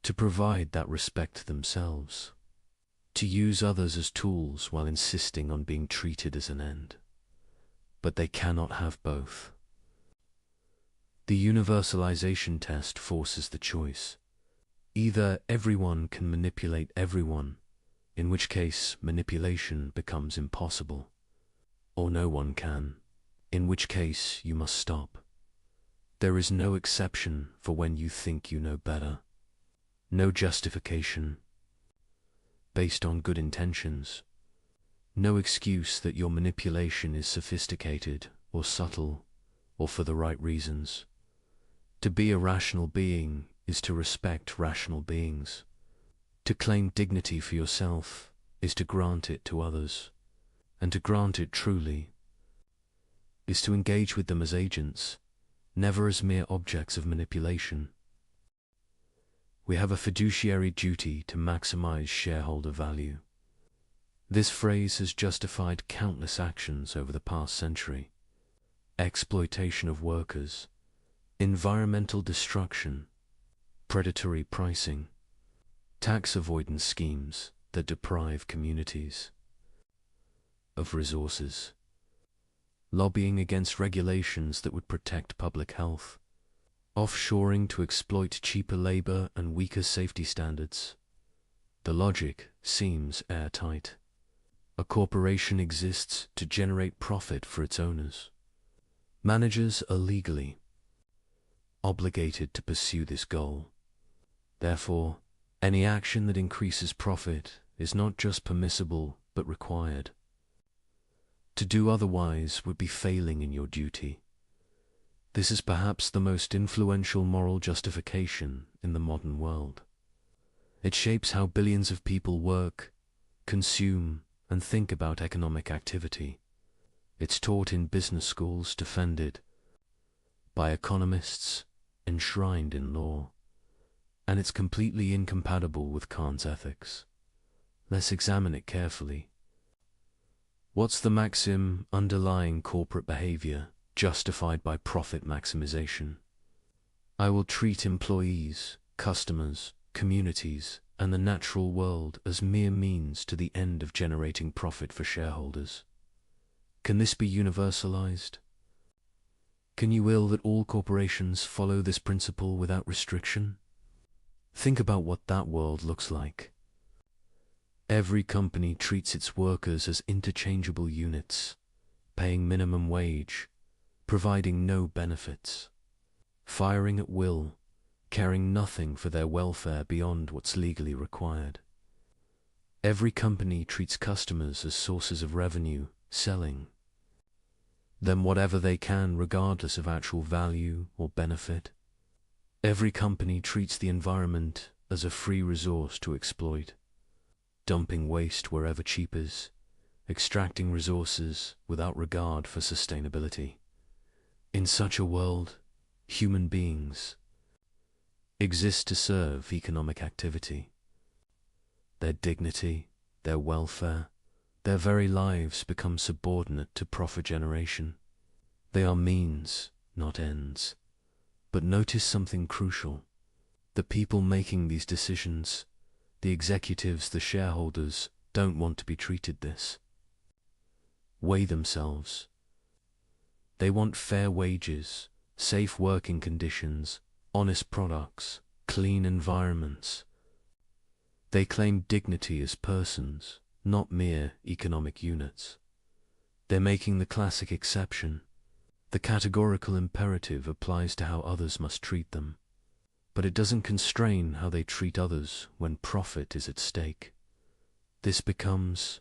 Speaker 2: to provide that respect themselves, to use others as tools while insisting on being treated as an end. But they cannot have both. The universalization test forces the choice. Either everyone can manipulate everyone, in which case manipulation becomes impossible, or no one can, in which case you must stop. There is no exception for when you think you know better. No justification based on good intentions. No excuse that your manipulation is sophisticated or subtle or for the right reasons. To be a rational being is to respect rational beings. To claim dignity for yourself is to grant it to others, and to grant it truly is to engage with them as agents, never as mere objects of manipulation. We have a fiduciary duty to maximize shareholder value. This phrase has justified countless actions over the past century. Exploitation of workers, environmental destruction, predatory pricing, tax avoidance schemes that deprive communities of resources, lobbying against regulations that would protect public health, offshoring to exploit cheaper labor and weaker safety standards. The logic seems airtight. A corporation exists to generate profit for its owners. Managers are legally obligated to pursue this goal. Therefore, any action that increases profit is not just permissible but required. To do otherwise would be failing in your duty. This is perhaps the most influential moral justification in the modern world. It shapes how billions of people work, consume, and think about economic activity. It's taught in business schools, defended by economists, enshrined in law, and it's completely incompatible with Kant's ethics. Let's examine it carefully. What's the maxim underlying corporate behavior justified by profit maximization? I will treat employees, customers, communities, and the natural world as mere means to the end of generating profit for shareholders. Can this be universalized? Can you will that all corporations follow this principle without restriction? Think about what that world looks like. Every company treats its workers as interchangeable units, paying minimum wage, providing no benefits, firing at will, caring nothing for their welfare beyond what's legally required. Every company treats customers as sources of revenue, selling them whatever they can regardless of actual value or benefit. Every company treats the environment as a free resource to exploit, dumping waste wherever cheap is, extracting resources without regard for sustainability. In such a world, human beings exist to serve economic activity. Their dignity, their welfare, their very lives become subordinate to profit generation. They are means, not ends. But notice something crucial. The people making these decisions, the executives, the shareholders, don't want to be treated this way themselves. They want fair wages, safe working conditions, honest products, clean environments. They claim dignity as persons, not mere economic units. They're making the classic exception. The categorical imperative applies to how others must treat them, but it doesn't constrain how they treat others when profit is at stake. This becomes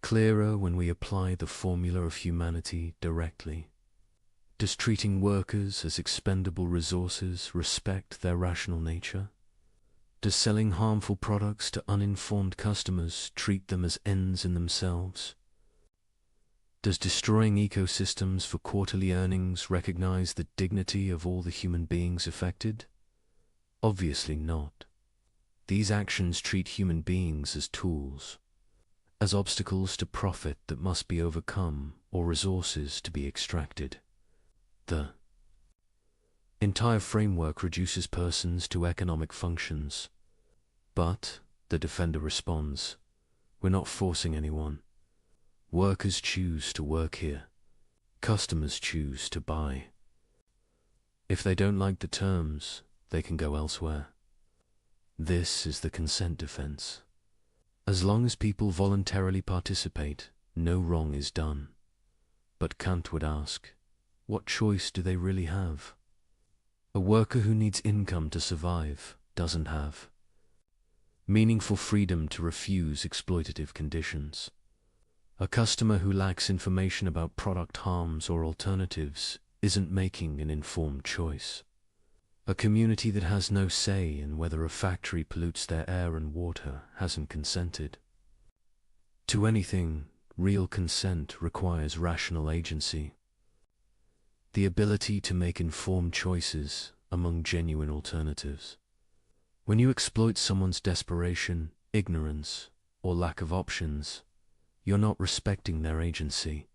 Speaker 2: clearer when we apply the formula of humanity directly. Does treating workers as expendable resources respect their rational nature? Does selling harmful products to uninformed customers treat them as ends in themselves? Does destroying ecosystems for quarterly earnings recognize the dignity of all the human beings affected? Obviously not. These actions treat human beings as tools, as obstacles to profit that must be overcome or resources to be extracted. The entire framework reduces persons to economic functions. But, the defender responds, we're not forcing anyone. Workers choose to work here. Customers choose to buy. If they don't like the terms, they can go elsewhere. This is the consent defense. As long as people voluntarily participate, no wrong is done. But Kant would ask, what choice do they really have? A worker who needs income to survive doesn't have meaningful freedom to refuse exploitative conditions. A customer who lacks information about product harms or alternatives isn't making an informed choice. A community that has no say in whether a factory pollutes their air and water hasn't consented. To anything, real consent requires rational agency. The ability to make informed choices among genuine alternatives. When you exploit someone's desperation, ignorance, or lack of options, you're not respecting their agency.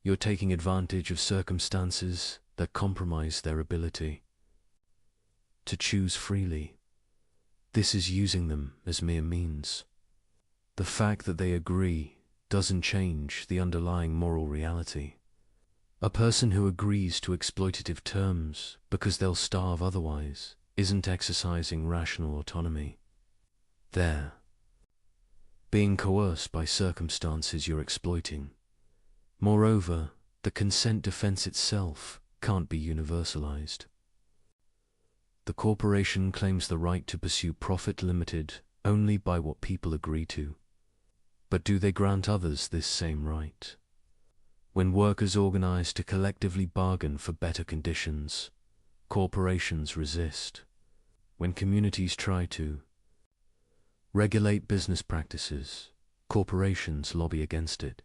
Speaker 2: You're taking advantage of circumstances that compromise their ability to choose freely. This is using them as mere means. The fact that they agree doesn't change the underlying moral reality. A person who agrees to exploitative terms because they'll starve otherwise isn't exercising rational autonomy. They're being coerced by circumstances you're exploiting. Moreover, the consent defense itself can't be universalized. the corporation claims the right to pursue profit limited only by what people agree to. But do they grant others this same right? When workers organize to collectively bargain for better conditions, corporations resist. When communities try to regulate business practices, corporations lobby against it.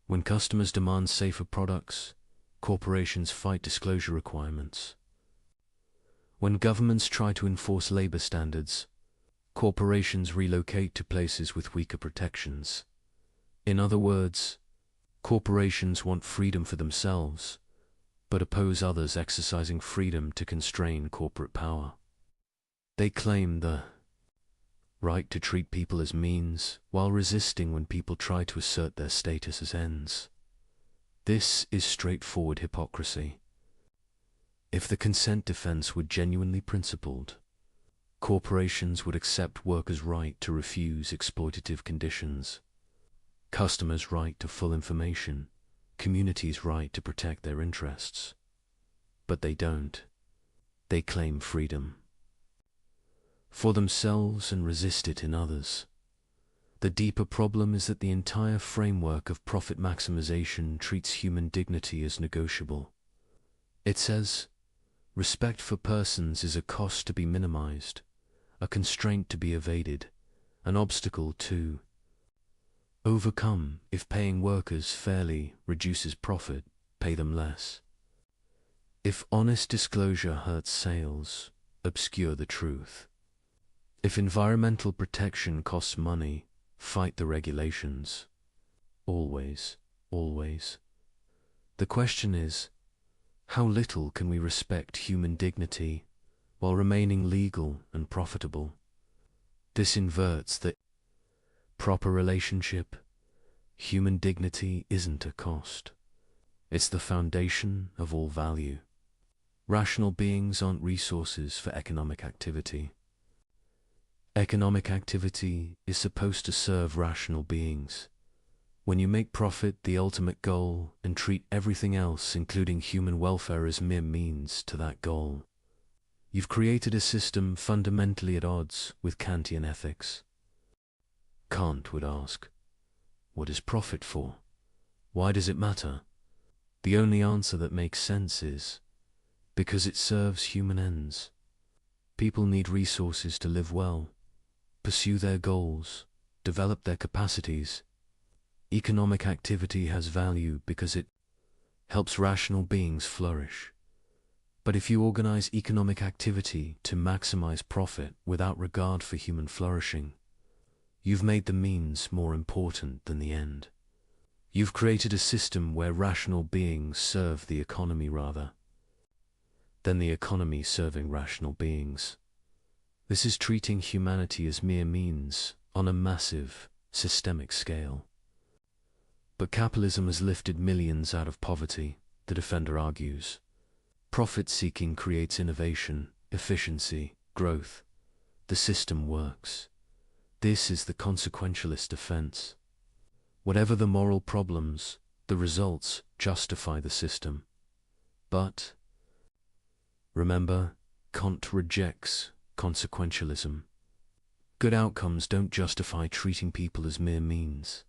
Speaker 2: When customers demand safer products, corporations fight disclosure requirements. When governments try to enforce labor standards, corporations relocate to places with weaker protections. In other words, corporations want freedom for themselves, but oppose others exercising freedom to constrain corporate power. They claim the right to treat people as means, while resisting when people try to assert their status as ends. This is straightforward hypocrisy. If the consent defense were genuinely principled, corporations would accept workers' right to refuse exploitative conditions, customers' right to full information, communities' right to protect their interests. But they don't. They claim freedom for themselves and resist it in others. The deeper problem is that the entire framework of profit maximization treats human dignity as negotiable. It says, respect for persons is a cost to be minimized, a constraint to be evaded, an obstacle to overcome. If paying workers fairly reduces profit, pay them less. If honest disclosure hurts sales, obscure the truth. If environmental protection costs money, fight the regulations. Always, always. The question is, how little can we respect human dignity while remaining legal and profitable? This inverts the proper relationship. Human dignity isn't a cost. It's the foundation of all value. Rational beings aren't resources for economic activity. Economic activity is supposed to serve rational beings. When you make profit the ultimate goal and treat everything else, including human welfare, as mere means to that goal, you've created a system fundamentally at odds with Kantian ethics. Kant would ask, what is profit for? Why does it matter? The only answer that makes sense is, because it serves human ends. People need resources to live well, pursue their goals, develop their capacities. Economic activity has value because it helps rational beings flourish. But if you organize economic activity to maximize profit without regard for human flourishing, you've made the means more important than the end. You've created a system where rational beings serve the economy rather than the economy serving rational beings. This is treating humanity as mere means on a massive, systemic scale. But capitalism has lifted millions out of poverty, the defender argues. Profit-seeking creates innovation, efficiency, growth. The system works. This is the consequentialist defense. Whatever the moral problems, the results justify the system. But remember, Kant rejects consequentialism. Good outcomes don't justify treating people as mere means.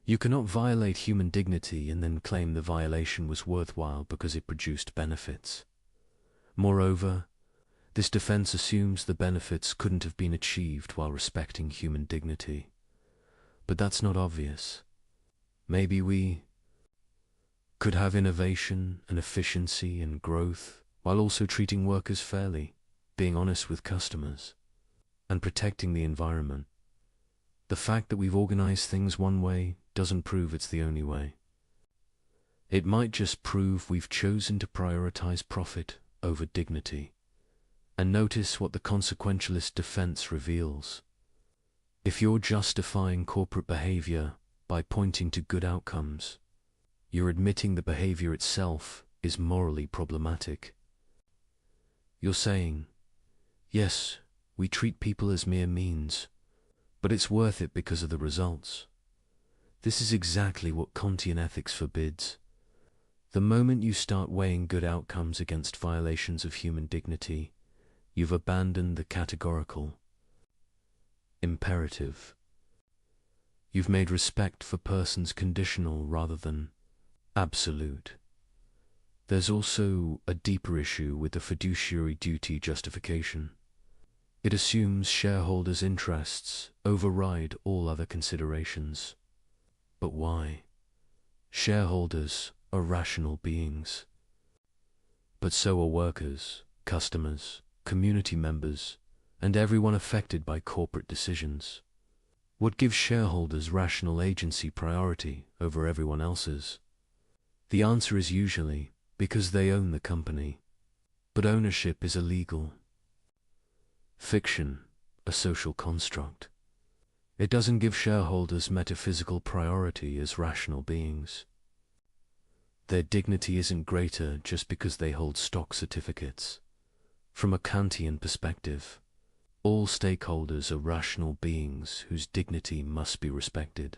Speaker 2: You cannot violate human dignity and then claim the violation was worthwhile because it produced benefits. Moreover, this defense assumes the benefits couldn't have been achieved while respecting human dignity. But that's not obvious. Maybe we could have innovation and efficiency and growth while also treating workers fairly, being honest with customers, and protecting the environment. The fact that we've organized things one way doesn't prove it's the only way. It might just prove we've chosen to prioritize profit over dignity. And notice what the consequentialist defense reveals. If you're justifying corporate behavior by pointing to good outcomes, you're admitting the behavior itself is morally problematic. You're saying, yes, we treat people as mere means, but it's worth it because of the results. This is exactly what Kantian ethics forbids. The moment you start weighing good outcomes against violations of human dignity, you've abandoned the categorical imperative. You've made respect for persons conditional rather than absolute. There's also a deeper issue with the fiduciary duty justification. It assumes shareholders' interests override all other considerations. But why? Shareholders are rational beings. But so are workers, customers, community members, and everyone affected by corporate decisions. What gives shareholders rational agency priority over everyone else's? The answer is usually because they own the company. But ownership is a legal fiction, a social construct. It doesn't give shareholders metaphysical priority as rational beings. Their dignity isn't greater just because they hold stock certificates. From a Kantian perspective, all stakeholders are rational beings whose dignity must be respected.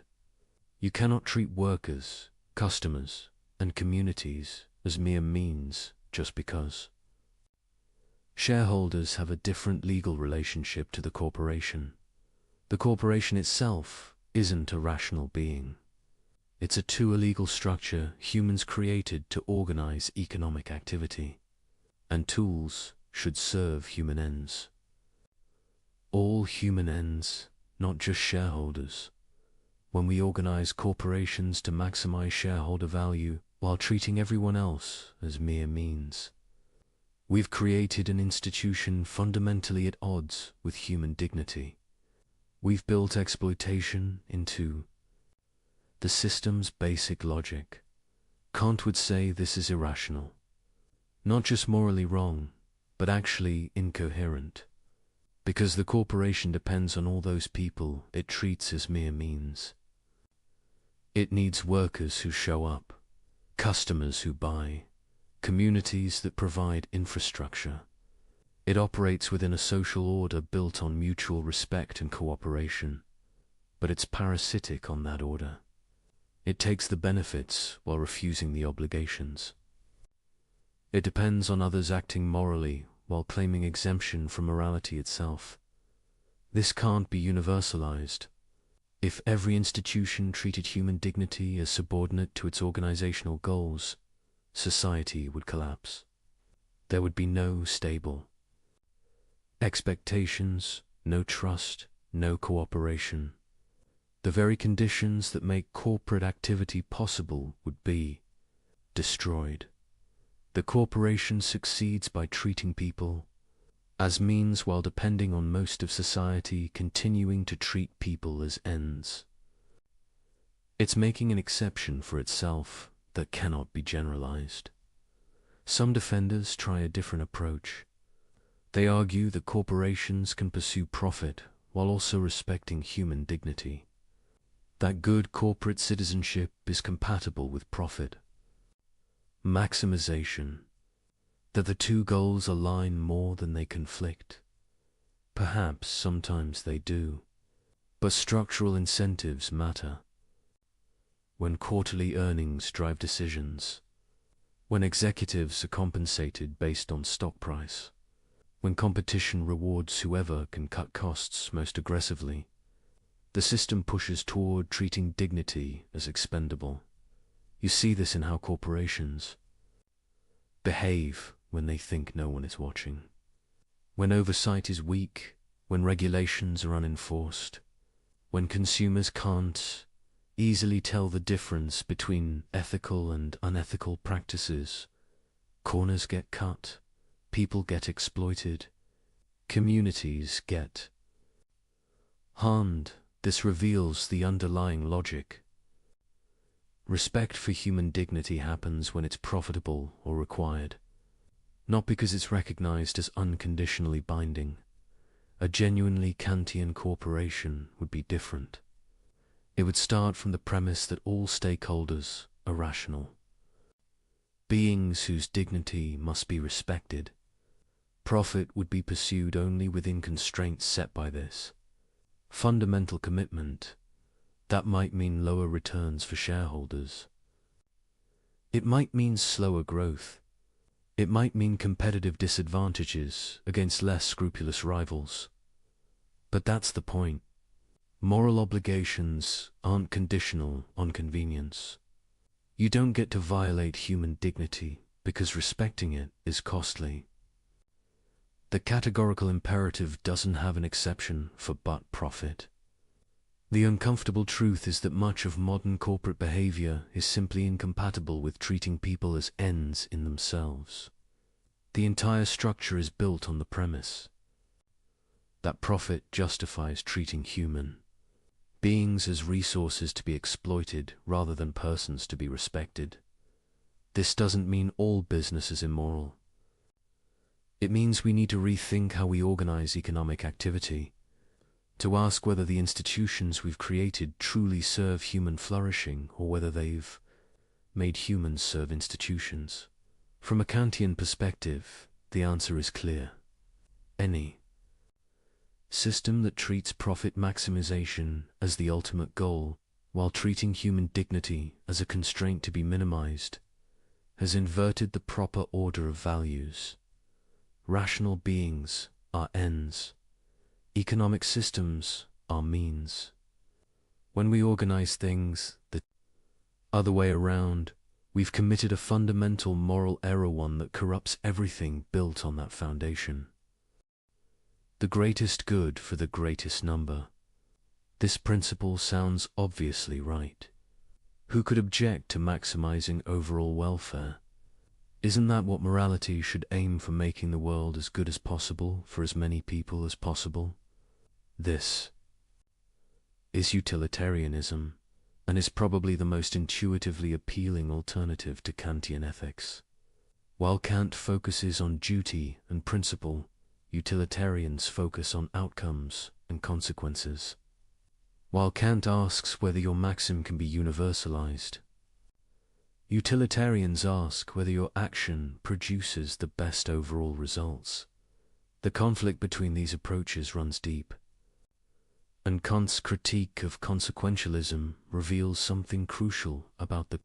Speaker 2: You cannot treat workers, customers, and communities as mere means just because. Shareholders have a different legal relationship to the corporation. The corporation itself isn't a rational being. It's a too illegal structure humans created to organize economic activity. And tools should serve human ends. All human ends, not just shareholders. When we organize corporations to maximize shareholder value while treating everyone else as mere means, we've created an institution fundamentally at odds with human dignity. We've built exploitation into the system's basic logic. Kant would say this is irrational. Not just morally wrong, but actually incoherent. Because the corporation depends on all those people it treats as mere means. It needs workers who show up, customers who buy, communities that provide infrastructure. It operates within a social order built on mutual respect and cooperation, but it's parasitic on that order. It takes the benefits while refusing the obligations. It depends on others acting morally while claiming exemption from morality itself. This can't be universalized. If every institution treated human dignity as subordinate to its organizational goals, society would collapse. There would be no stable expectations, no trust, no cooperation. The very conditions that make corporate activity possible would be destroyed. The corporation succeeds by treating people as means while depending on most of society continuing to treat people as ends. It's making an exception for itself that cannot be generalized. Some defenders try a different approach. They argue that corporations can pursue profit while also respecting human dignity. That good corporate citizenship is compatible with profit maximization, that the two goals align more than they conflict. Perhaps sometimes they do, but structural incentives matter. When quarterly earnings drive decisions, when executives are compensated based on stock price, when competition rewards whoever can cut costs most aggressively, the system pushes toward treating dignity as expendable. You see this in how corporations behave when they think no one is watching. When oversight is weak, when regulations are unenforced, when consumers can't easily tell the difference between ethical and unethical practices, corners get cut, people get exploited, communities get harmed. This reveals the underlying logic. Respect for human dignity happens when it's profitable or required, not because it's recognized as unconditionally binding. A genuinely Kantian corporation would be different. It would start from the premise that all stakeholders are rational, beings whose dignity must be respected. Profit would be pursued only within constraints set by this fundamental commitment. That might mean lower returns for shareholders. It might mean slower growth. It might mean competitive disadvantages against less scrupulous rivals. But that's the point. Moral obligations aren't conditional on convenience. You don't get to violate human dignity because respecting it is costly. The categorical imperative doesn't have an exception for but profit. The uncomfortable truth is that much of modern corporate behavior is simply incompatible with treating people as ends in themselves. The entire structure is built on the premise that profit justifies treating human beings as resources to be exploited rather than persons to be respected. This doesn't mean all business is immoral. It means we need to rethink how we organize economic activity, to ask whether the institutions we've created truly serve human flourishing or whether they've made humans serve institutions. From a Kantian perspective, the answer is clear. Any system that treats profit maximization as the ultimate goal, while treating human dignity as a constraint to be minimized, has inverted the proper order of values. Rational beings are ends. Economic systems are means. When we organize things the other way around, we've committed a fundamental moral error, one that corrupts everything built on that foundation. The greatest good for the greatest number. This principle sounds obviously right. Who could object to maximizing overall welfare? Isn't that what morality should aim for, making the world as good as possible for as many people as possible? This is utilitarianism, and is probably the most intuitively appealing alternative to Kantian ethics. While Kant focuses on duty and principle, utilitarians focus on outcomes and consequences. While Kant asks whether your maxim can be universalized, utilitarians ask whether your action produces the best overall results. The conflict between these approaches runs deep, and Kant's critique of consequentialism reveals something crucial about the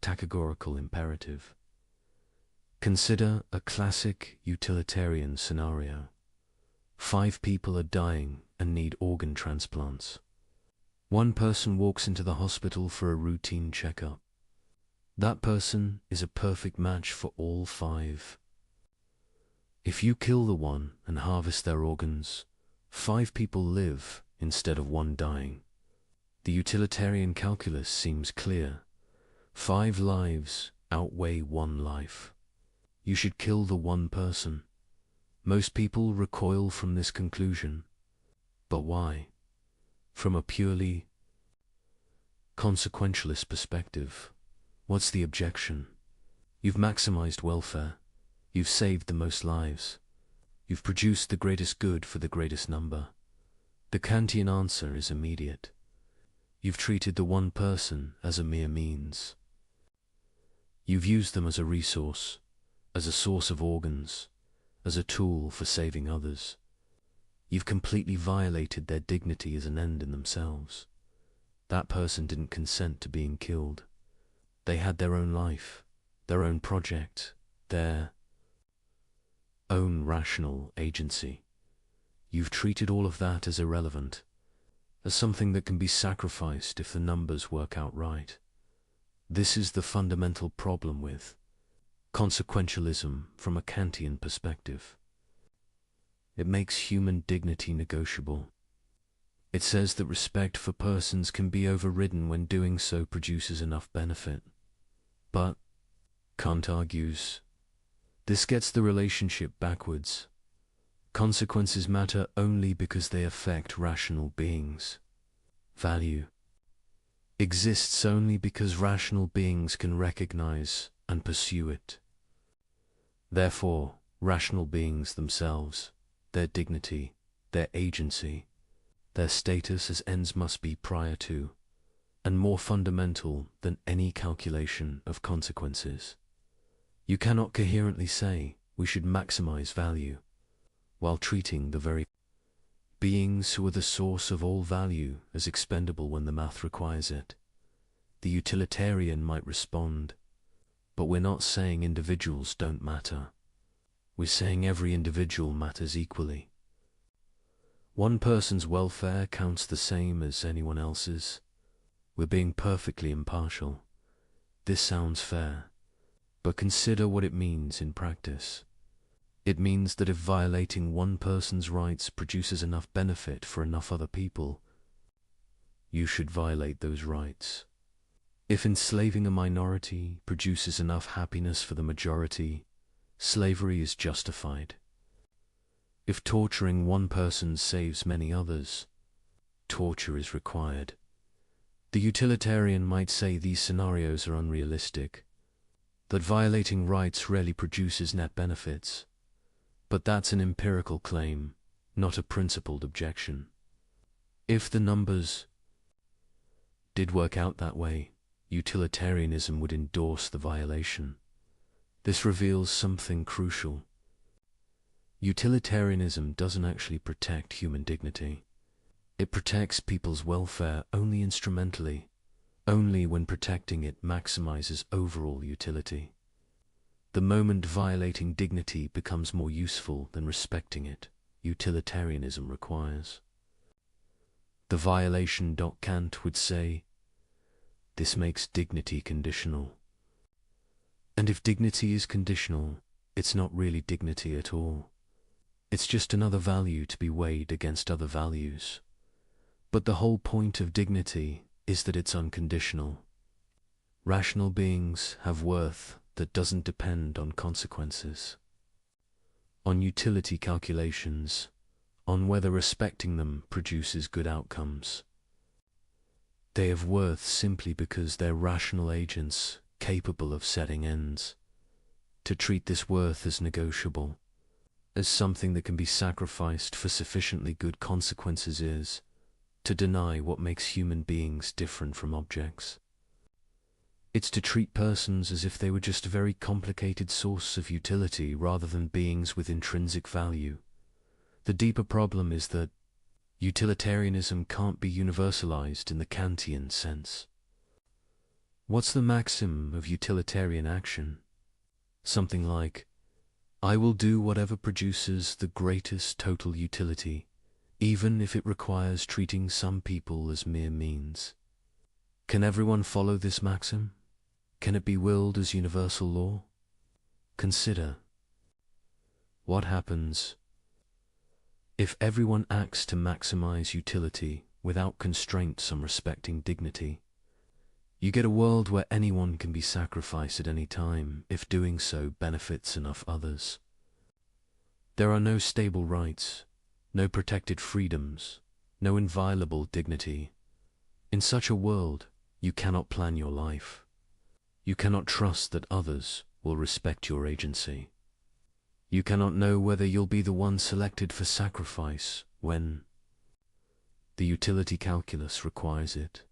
Speaker 2: categorical imperative. Consider a classic utilitarian scenario. 5 people are dying and need organ transplants. One person walks into the hospital for a routine checkup. That person is a perfect match for all 5. If you kill the one and harvest their organs, 5 people live instead of 1 dying. The utilitarian calculus seems clear. 5 lives outweigh 1 life. You should kill the one person. Most people recoil from this conclusion. But why? From a purely consequentialist perspective, what's the objection? You've maximized welfare. You've saved the most lives. You've produced the greatest good for the greatest number. The Kantian answer is immediate. You've treated the one person as a mere means. You've used them as a resource, as a source of organs, as a tool for saving others. You've completely violated their dignity as an end in themselves. That person didn't consent to being killed. They had their own life, their own project, their own rational agency. You've treated all of that as irrelevant, as something that can be sacrificed if the numbers work out right. This is the fundamental problem with consequentialism from a Kantian perspective. It makes human dignity negotiable. It says that respect for persons can be overridden when doing so produces enough benefit. But, Kant argues, this gets the relationship backwards. Consequences matter only because they affect rational beings. Value exists only because rational beings can recognize and pursue it. Therefore, rational beings themselves, their dignity, their agency, their status as ends must be prior to, and more fundamental than any calculation of consequences. You cannot coherently say we should maximize value, while treating the very beings who are the source of all value as expendable when the math requires it. The utilitarian might respond, But we're not saying individuals don't matter. We're saying every individual matters equally. One person's welfare counts the same as anyone else's. We're being perfectly impartial. This sounds fair, but consider what it means in practice. It means that if violating one person's rights produces enough benefit for enough other people, you should violate those rights. If enslaving a minority produces enough happiness for the majority, slavery is justified. If torturing one person saves many others, torture is required. The utilitarian might say these scenarios are unrealistic, that violating rights rarely produces net benefits. But that's an empirical claim, not a principled objection. If the numbers did work out that way, utilitarianism would endorse the violation. This reveals something crucial. Utilitarianism doesn't actually protect human dignity. It protects people's welfare only instrumentally, only when protecting it maximizes overall utility. The moment violating dignity becomes more useful than respecting it, utilitarianism requires. The violation, Kant would say, this makes dignity conditional. And if dignity is conditional, it's not really dignity at all. It's just another value to be weighed against other values. But the whole point of dignity is that it's unconditional. Rational beings have worth that doesn't depend on consequences, on utility calculations, on whether respecting them produces good outcomes. They have worth simply because they're rational agents capable of setting ends. To treat this worth as negotiable, as something that can be sacrificed for sufficiently good consequences, is to deny what makes human beings different from objects. It's to treat persons as if they were just a very complicated source of utility rather than beings with intrinsic value. The deeper problem is that utilitarianism can't be universalized in the Kantian sense. What's the maxim of utilitarian action? Something like, I will do whatever produces the greatest total utility, even if it requires treating some people as mere means. Can everyone follow this maxim? Can it be willed as universal law? Consider, what happens if everyone acts to maximize utility without constraints on respecting dignity? You get a world where anyone can be sacrificed at any time if doing so benefits enough others. There are no stable rights, no protected freedoms, no inviolable dignity. In such a world, you cannot plan your life. You cannot trust that others will respect your agency. You cannot know whether you'll be the one selected for sacrifice when the utility calculus requires it.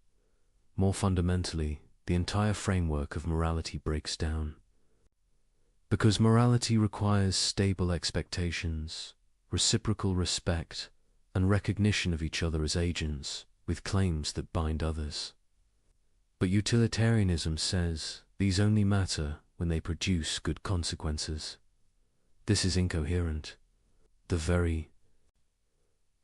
Speaker 2: More fundamentally, the entire framework of morality breaks down. Because morality requires stable expectations, reciprocal respect, and recognition of each other as agents with claims that bind others. But utilitarianism says these only matter when they produce good consequences. This is incoherent. The very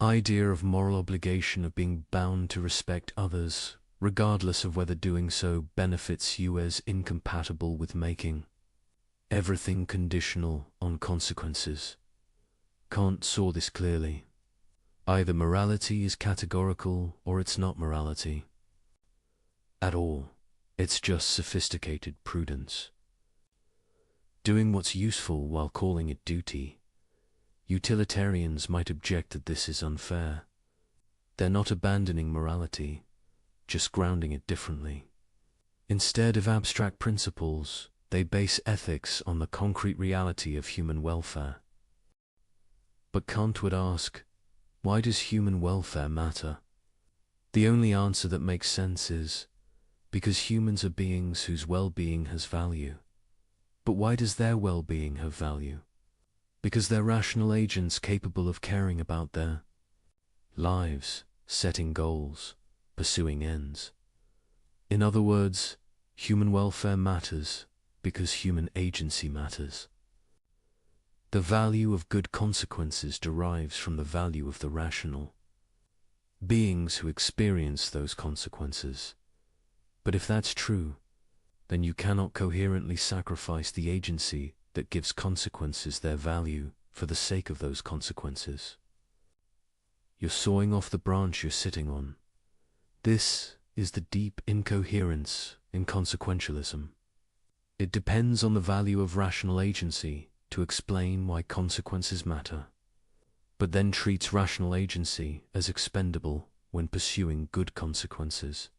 Speaker 2: idea of moral obligation of being bound to respect others, regardless of whether doing so benefits you, is incompatible with making everything conditional on consequences. Kant saw this clearly. Either morality is categorical or it's not morality at all. It's just sophisticated prudence. Doing what's useful while calling it duty. Utilitarians might object that this is unfair. They're not abandoning morality, just grounding it differently. Instead of abstract principles, they base ethics on the concrete reality of human welfare. But Kant would ask, why does human welfare matter? The only answer that makes sense is, because humans are beings whose well-being has value. But why does their well-being have value? Because they're rational agents capable of caring about their lives, setting goals, pursuing ends. In other words, human welfare matters because human agency matters. The value of good consequences derives from the value of the rational beings who experience those consequences. But if that's true, then you cannot coherently sacrifice the agency that gives consequences their value for the sake of those consequences. You're sawing off the branch you're sitting on. This is the deep incoherence in consequentialism. It depends on the value of rational agency to explain why consequences matter, but then treats rational agency as expendable when pursuing good consequences.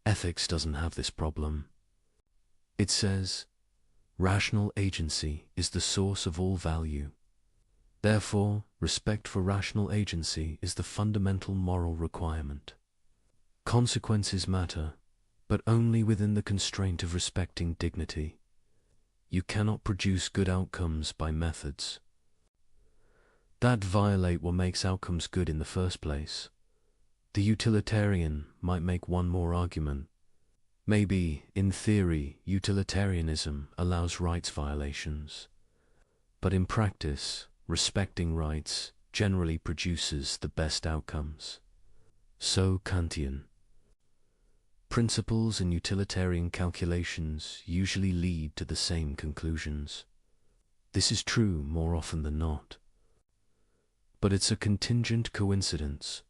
Speaker 2: Ethics doesn't have this problem. It says, rational agency is the source of all value. Therefore, respect for rational agency is the fundamental moral requirement. Consequences matter, but only within the constraint of respecting dignity. You cannot produce good outcomes by methods that violate what makes outcomes good in the first place. The utilitarian might make one more argument. Maybe, in theory, utilitarianism allows rights violations. But in practice, respecting rights generally produces the best outcomes. So Kantian. Principles and utilitarian calculations usually lead to the same conclusions. This is true more often than not. But it's a contingent coincidence,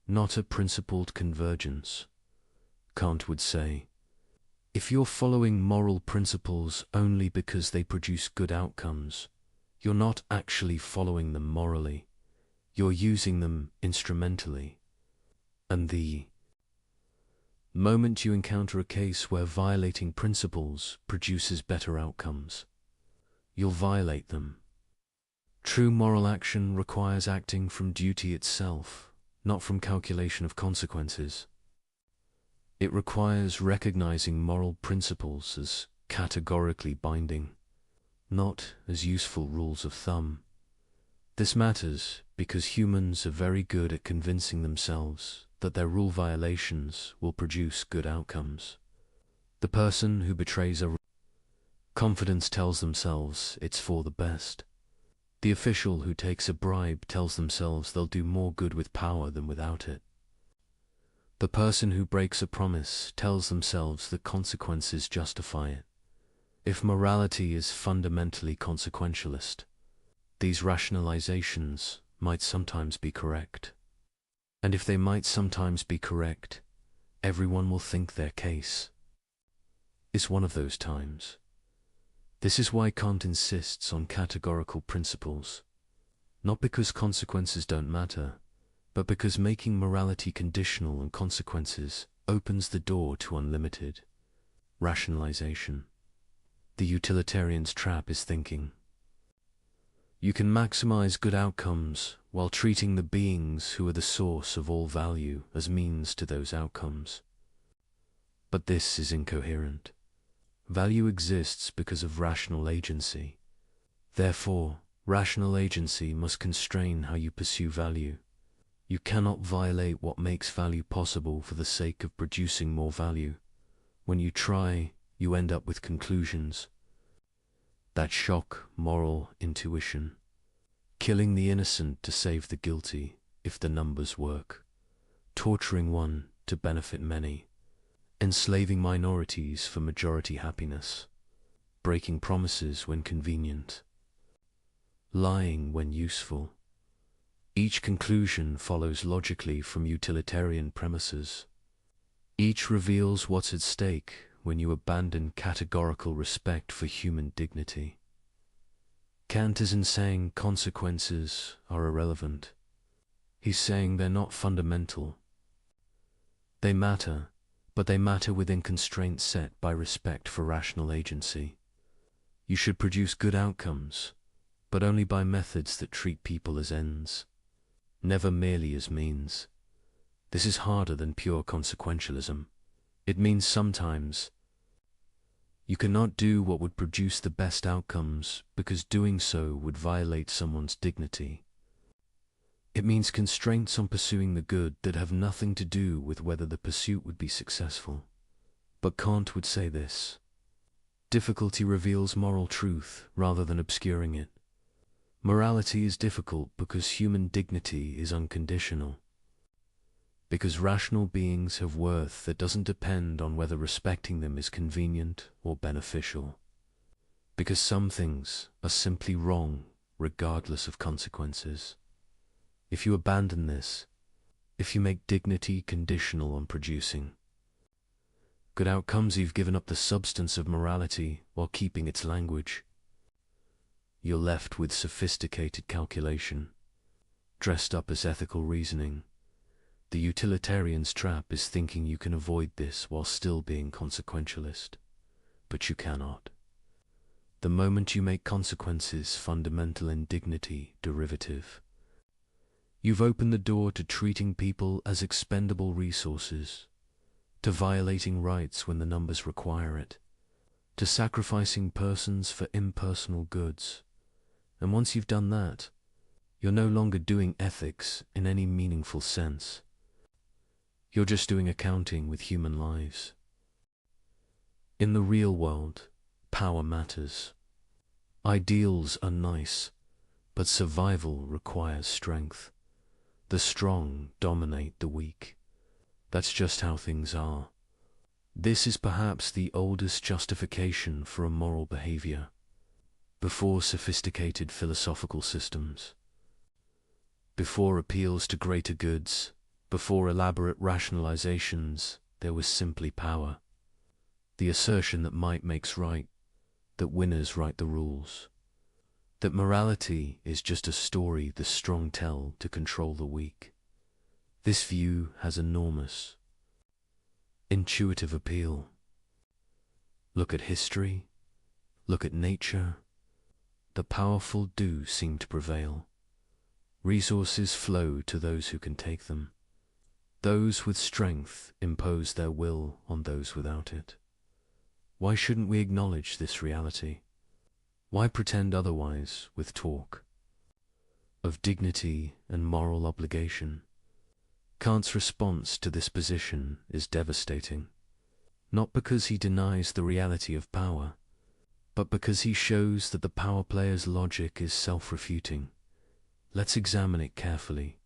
Speaker 2: not a principled convergence. Kant would say, if you're following moral principles only because they produce good outcomes, you're not actually following them morally. You're using them instrumentally. And the moment you encounter a case where violating principles produces better outcomes, you'll violate them. True moral action requires acting from duty itself, not from calculation of consequences. It requires recognizing moral principles as categorically binding, not as useful rules of thumb. This matters because humans are very good at convincing themselves that their rule violations will produce good outcomes. The person who betrays a confidence tells themselves it's for the best. The official who takes a bribe tells themselves they'll do more good with power than without it. The person who breaks a promise tells themselves that consequences justify it. If morality is fundamentally consequentialist, these rationalizations might sometimes be correct. And if they might sometimes be correct, everyone will think their case is one of those times. This is why Kant insists on categorical principles, not because consequences don't matter, but because making morality conditional on consequences opens the door to unlimited rationalization. The utilitarian's trap is thinking you can maximize good outcomes while treating the beings who are the source of all value as means to those outcomes. But this is incoherent. Value exists because of rational agency. Therefore, rational agency must constrain how you pursue value. You cannot violate what makes value possible for the sake of producing more value. When you try, you end up with conclusions that shock moral intuition. Killing the innocent to save the guilty if the numbers work. Torturing one to benefit many. Enslaving minorities for majority happiness. Breaking promises when convenient. Lying when useful. Each conclusion follows logically from utilitarian premises. Each reveals what's at stake when you abandon categorical respect for human dignity. Kant isn't saying consequences are irrelevant. He's saying they're not fundamental. They matter, but they matter within constraints set by respect for rational agency. You should produce good outcomes, but only by methods that treat people as ends, never merely as means. This is harder than pure consequentialism. It means sometimes you cannot do what would produce the best outcomes because doing so would violate someone's dignity. It means constraints on pursuing the good that have nothing to do with whether the pursuit would be successful. But Kant would say this: difficulty reveals moral truth rather than obscuring it. Morality is difficult because human dignity is unconditional. Because rational beings have worth that doesn't depend on whether respecting them is convenient or beneficial. Because some things are simply wrong regardless of consequences. If you abandon this, if you make dignity conditional on producing good outcomes, you've given up the substance of morality while keeping its language. You're left with sophisticated calculation, dressed up as ethical reasoning. The utilitarian's trap is thinking you can avoid this while still being consequentialist. But you cannot. The moment you make consequences fundamental and dignity derivative, you've opened the door to treating people as expendable resources, to violating rights when the numbers require it, to sacrificing persons for impersonal goods. And once you've done that, you're no longer doing ethics in any meaningful sense. You're just doing accounting with human lives. In the real world, power matters. Ideals are nice, but survival requires strength. The strong dominate the weak. That's just how things are. This is perhaps the oldest justification for a moral behavior. Before sophisticated philosophical systems, before appeals to greater goods, before elaborate rationalizations, there was simply power. The assertion that might makes right, that winners write the rules, that morality is just a story the strong tell to control the weak. This view has enormous, intuitive appeal. Look at history, look at nature. The powerful do seem to prevail. Resources flow to those who can take them. Those with strength impose their will on those without it. Why shouldn't we acknowledge this reality? Why pretend otherwise with talk of dignity and moral obligation? Kant's response to this position is devastating, not because he denies the reality of power, but because he shows that the power player's logic is self-refuting. Let's examine it carefully.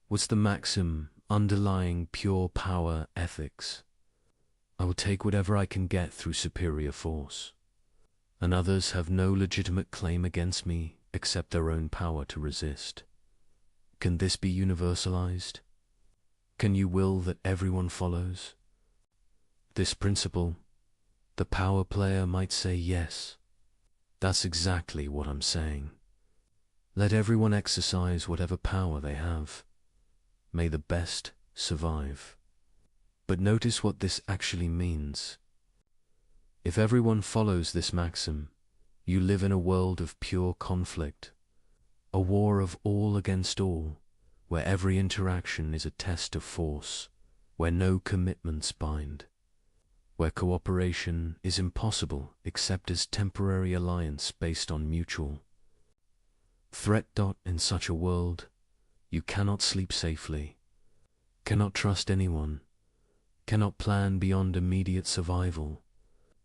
Speaker 2: What's the maxim underlying pure power ethics? I will take whatever I can get through superior force, and others have no legitimate claim against me except their own power to resist. Can this be universalized? Can you will that everyone follows this principle? The power player might say yes. That's exactly what I'm saying. Let everyone exercise whatever power they have. May the best survive. But notice what this actually means. If everyone follows this maxim, you live in a world of pure conflict, a war of all against all, where every interaction is a test of force, where no commitments bind, where cooperation is impossible except as temporary alliance based on mutual threat. In such a world, you cannot sleep safely, cannot trust anyone, cannot plan beyond immediate survival,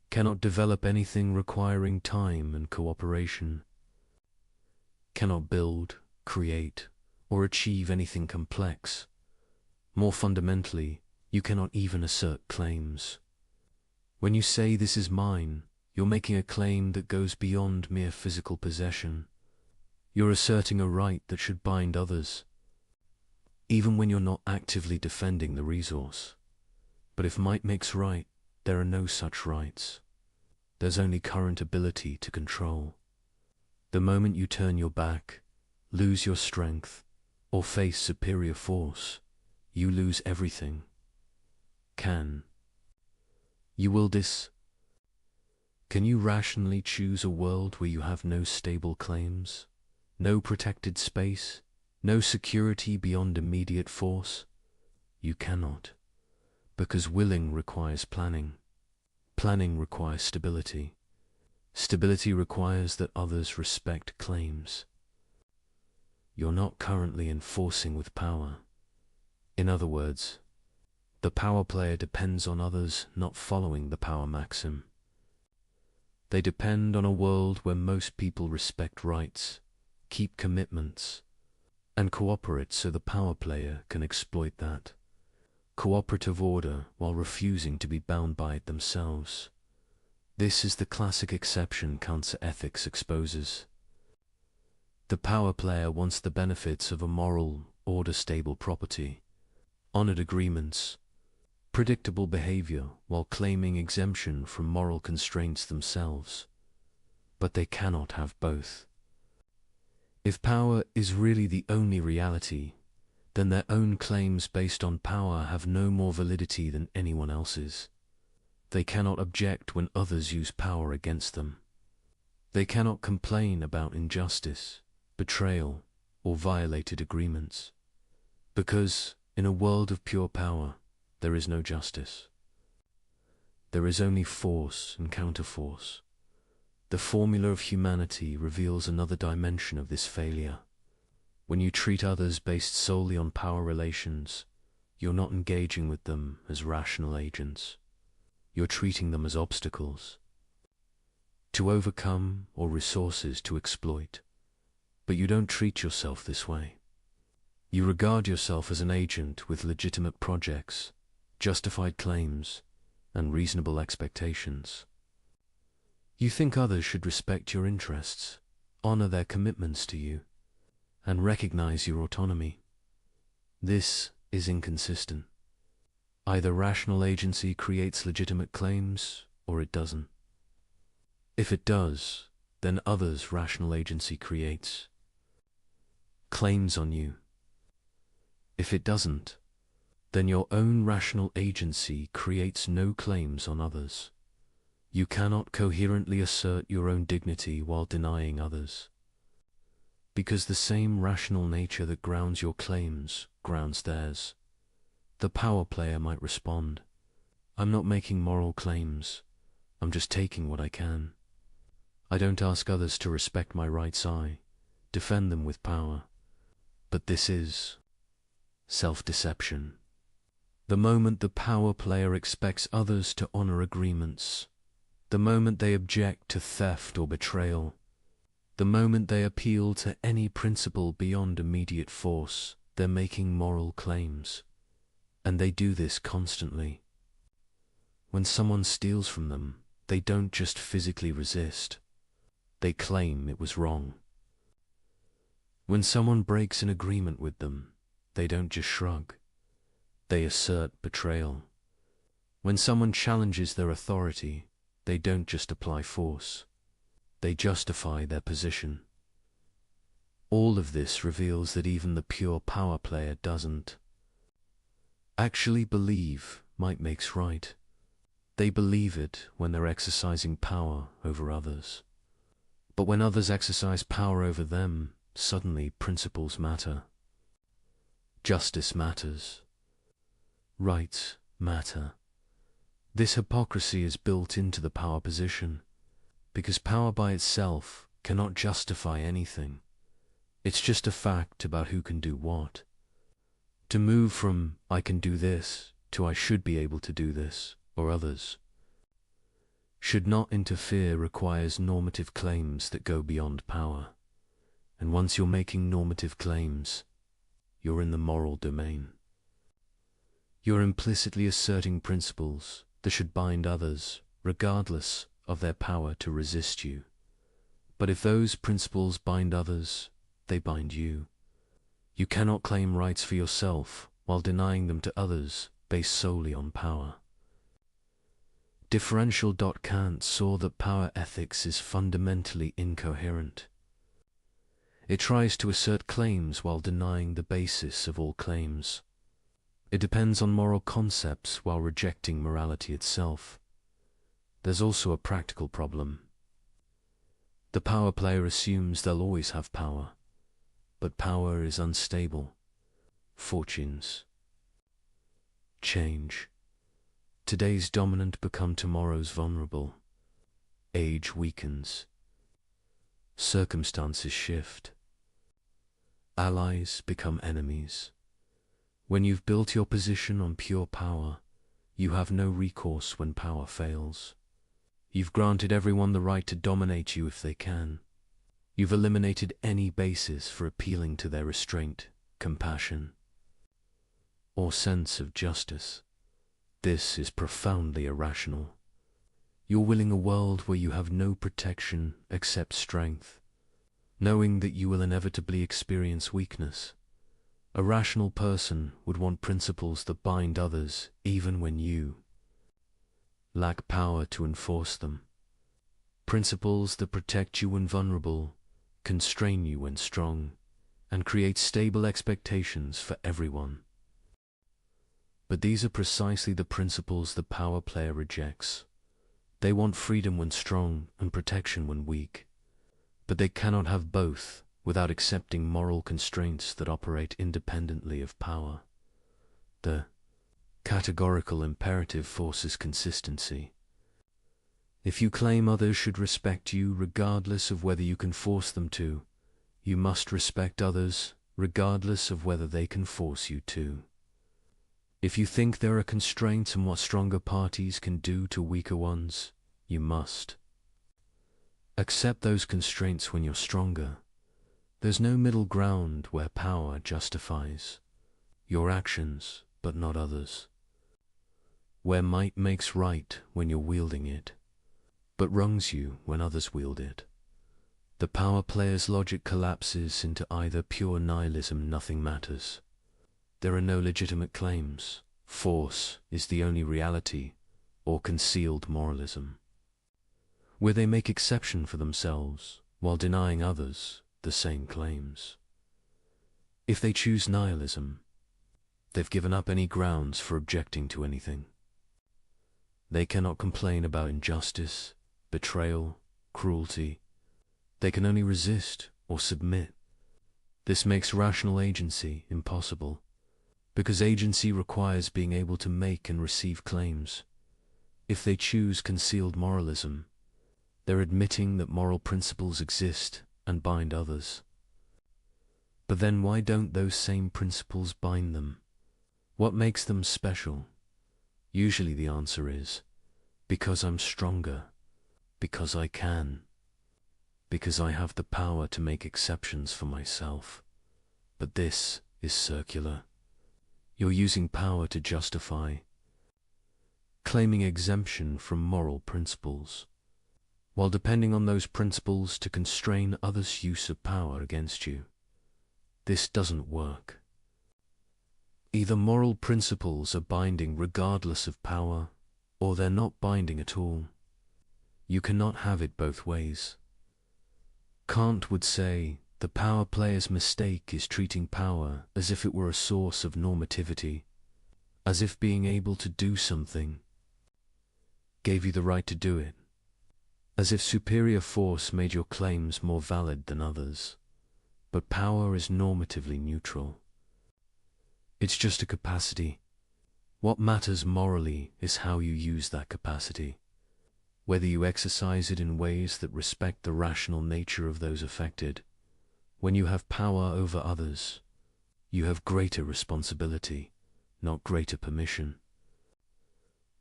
Speaker 2: cannot develop anything requiring time and cooperation, cannot build, create, or achieve anything complex. More fundamentally, you cannot even assert claims. When you say this is mine, you're making a claim that goes beyond mere physical possession. You're asserting a right that should bind others, even when you're not actively defending the resource. But if might makes right, there are no such rights. There's only current ability to control. The moment you turn your back, lose your strength, or face superior force, you lose everything. Can you will this? Can you rationally choose a world where you have no stable claims, no protected space, no security beyond immediate force? You cannot, because willing requires planning. Planning requires stability. Stability requires that others respect claims. You're not currently enforcing with power. In other words, The power player depends on others not following the power maxim. They depend on a world where most people respect rights, keep commitments, and cooperate so the power player can exploit that cooperative order while refusing to be bound by it themselves. This is the classic exception counter ethics exposes. The power player wants the benefits of a moral, order-stable property, honored agreements, predictable behavior while claiming exemption from moral constraints themselves. But they cannot have both. If power is really the only reality, then their own claims based on power have no more validity than anyone else's. They cannot object when others use power against them. They cannot complain about injustice, betrayal, or violated agreements. Because, in a world of pure power, there is no justice. There is only force and counterforce. The formula of humanity reveals another dimension of this failure. When you treat others based solely on power relations, you're not engaging with them as rational agents. You're treating them as obstacles to overcome or resources to exploit. But you don't treat yourself this way. You regard yourself as an agent with legitimate projects, justified claims, and reasonable expectations. You think others should respect your interests, honor their commitments to you, and recognize your autonomy. This is inconsistent. Either rational agency creates legitimate claims, or it doesn't. If it does, then others' rational agency creates claims on you. If it doesn't, then your own rational agency creates no claims on others. You cannot coherently assert your own dignity while denying others. Because the same rational nature that grounds your claims grounds theirs. The power player might respond, "I'm not making moral claims. I'm just taking what I can. I don't ask others to respect my rights. I defend them with power." But this is self-deception. The moment the power player expects others to honor agreements, the moment they object to theft or betrayal, the moment they appeal to any principle beyond immediate force, they're making moral claims. And they do this constantly. When someone steals from them, they don't just physically resist. They claim it was wrong. When someone breaks an agreement with them, they don't just shrug. They assert betrayal. When someone challenges their authority, they don't just apply force. They justify their position. All of this reveals that even the pure power player doesn't actually believe might makes right. They believe it when they're exercising power over others. But when others exercise power over them, suddenly principles matter. Justice matters. Rights matter. This hypocrisy is built into the power position, because power by itself cannot justify anything. It's just a fact about who can do what. To move from "I can do this" to "I should be able to do this," or others should not interfere requires normative claims that go beyond power. And once you're making normative claims, you're in the moral domain. You're implicitly asserting principles that should bind others, regardless of their power to resist you. But if those principles bind others, they bind you. You cannot claim rights for yourself while denying them to others based solely on power. Differential. Kant saw that power ethics is fundamentally incoherent. It tries to assert claims while denying the basis of all claims. It depends on moral concepts while rejecting morality itself. There's also a practical problem. The power player assumes they'll always have power, but power is unstable. Fortunes change. Today's dominant become tomorrow's vulnerable. Age weakens. Circumstances shift. Allies become enemies. When you've built your position on pure power, you have no recourse when power fails. You've granted everyone the right to dominate you if they can. You've eliminated any basis for appealing to their restraint, compassion, or sense of justice. This is profoundly irrational. You're willing a world where you have no protection except strength, knowing that you will inevitably experience weakness. A rational person would want principles that bind others even when you lack power to enforce them. Principles that protect you when vulnerable, constrain you when strong, and create stable expectations for everyone. But these are precisely the principles the power player rejects. They want freedom when strong and protection when weak. But they cannot have both without accepting moral constraints that operate independently of power. The categorical imperative forces consistency. If you claim others should respect you regardless of whether you can force them to, you must respect others regardless of whether they can force you to. If you think there are constraints on what stronger parties can do to weaker ones, you must accept those constraints when you're stronger. There's no middle ground where power justifies your actions, but not others. Where might makes right when you're wielding it, but wrongs you when others wield it. The power player's logic collapses into either pure nihilism, nothing matters. There are no legitimate claims, force is the only reality, or concealed moralism, where they make exception for themselves while denying others the same claims. If they choose nihilism, they've given up any grounds for objecting to anything. They cannot complain about injustice, betrayal, cruelty. They can only resist or submit. This makes rational agency impossible, because agency requires being able to make and receive claims. If they choose concealed moralism, they're admitting that moral principles exist and bind others. But then why don't those same principles bind them? What makes them special? Usually the answer is, because I'm stronger, because I can, because I have the power to make exceptions for myself. But this is circular. You're using power to justify claiming exemption from moral principles, while depending on those principles to constrain others' use of power against you. This doesn't work. Either moral principles are binding regardless of power, or they're not binding at all. You cannot have it both ways. Kant would say, the power player's mistake is treating power as if it were a source of normativity, as if being able to do something gave you the right to do it, as if superior force made your claims more valid than others. But power is normatively neutral. It's just a capacity. What matters morally is how you use that capacity, whether you exercise it in ways that respect the rational nature of those affected. When you have power over others, you have greater responsibility, not greater permission.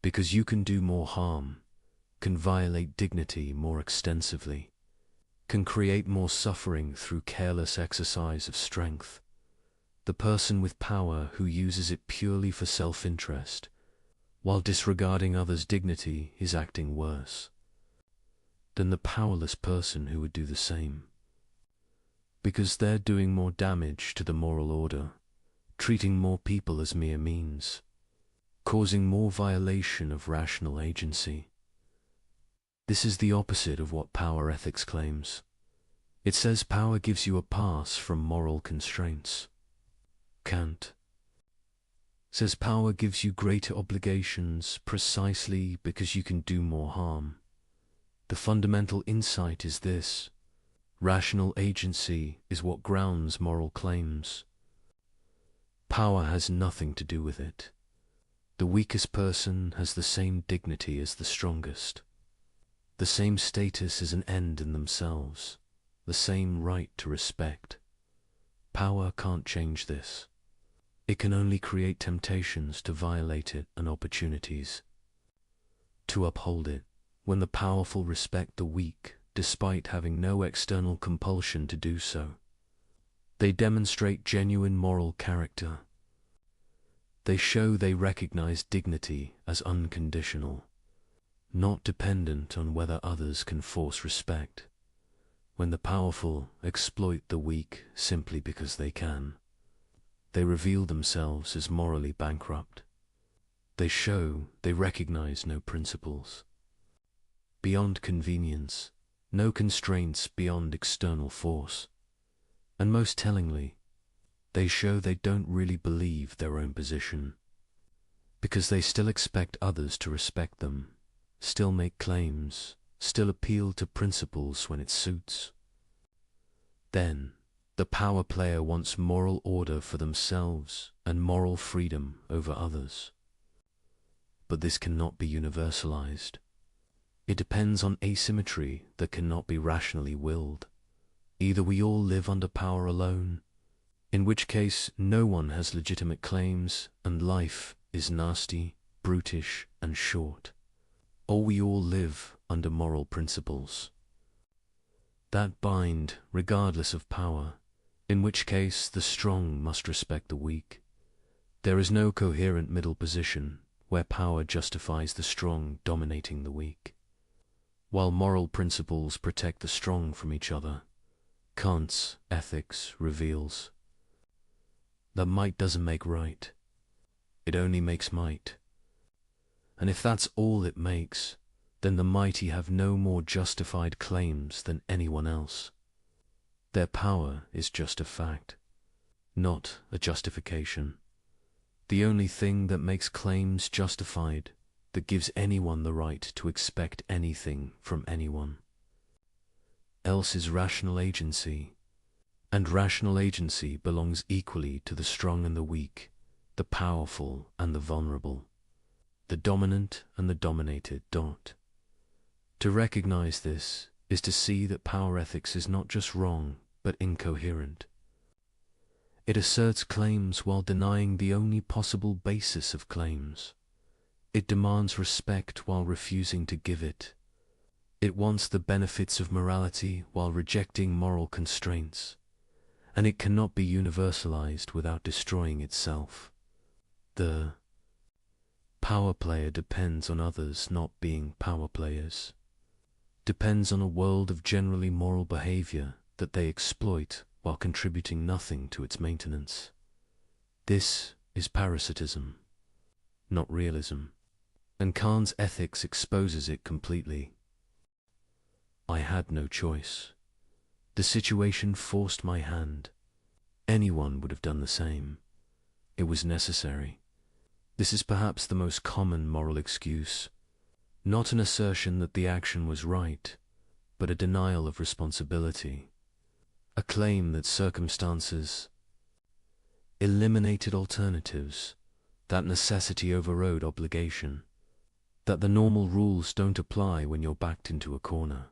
Speaker 2: Because you can do more harm, can violate dignity more extensively, can create more suffering through careless exercise of strength. The person with power who uses it purely for self-interest, while disregarding others' dignity, is acting worse than the powerless person who would do the same. Because they're doing more damage to the moral order, treating more people as mere means, causing more violation of rational agency. This is the opposite of what power ethics claims. It says power gives you a pass from moral constraints. Kant says power gives you greater obligations precisely because you can do more harm. The fundamental insight is this: rational agency is what grounds moral claims. Power has nothing to do with it. The weakest person has the same dignity as the strongest, the same status as an end in themselves, the same right to respect. Power can't change this. It can only create temptations to violate it and opportunities to uphold it. When the powerful respect the weak, despite having no external compulsion to do so, they demonstrate genuine moral character. They show they recognize dignity as unconditional, not dependent on whether others can force respect. When the powerful exploit the weak simply because they can, they reveal themselves as morally bankrupt. They show they recognize no principles beyond convenience, no constraints beyond external force. And most tellingly, they show they don't really believe their own position, because they still expect others to respect them, still make claims, still appeal to principles when it suits. Then, the power player wants moral order for themselves and moral freedom over others. But this cannot be universalized. It depends on asymmetry that cannot be rationally willed. Either we all live under power alone, in which case no one has legitimate claims and life is nasty, brutish, and short, or we all live under moral principles that bind regardless of power, in which case the strong must respect the weak. There is no coherent middle position where power justifies the strong dominating the weak, while moral principles protect the strong from each other. Kant's ethics reveals that might doesn't make right, it only makes might. And if that's all it makes, then the mighty have no more justified claims than anyone else. Their power is just a fact, not a justification. The only thing that makes claims justified, that gives anyone the right to expect anything from anyone else, is rational agency. And rational agency belongs equally to the strong and the weak, the powerful and the vulnerable, the dominant and the dominated. To recognize this is to see that power ethics is not just wrong, but incoherent. It asserts claims while denying the only possible basis of claims. It demands respect while refusing to give it. It wants the benefits of morality while rejecting moral constraints. And it cannot be universalized without destroying itself. The power player depends on others not being power players, depends on a world of generally moral behavior that they exploit while contributing nothing to its maintenance. This is parasitism, not realism, and Kant's ethics exposes it completely. I had no choice. The situation forced my hand. Anyone would have done the same. It was necessary. This is perhaps the most common moral excuse, not an assertion that the action was right, but a denial of responsibility, a claim that circumstances eliminated alternatives, that necessity overrode obligation, that the normal rules don't apply when you're backed into a corner.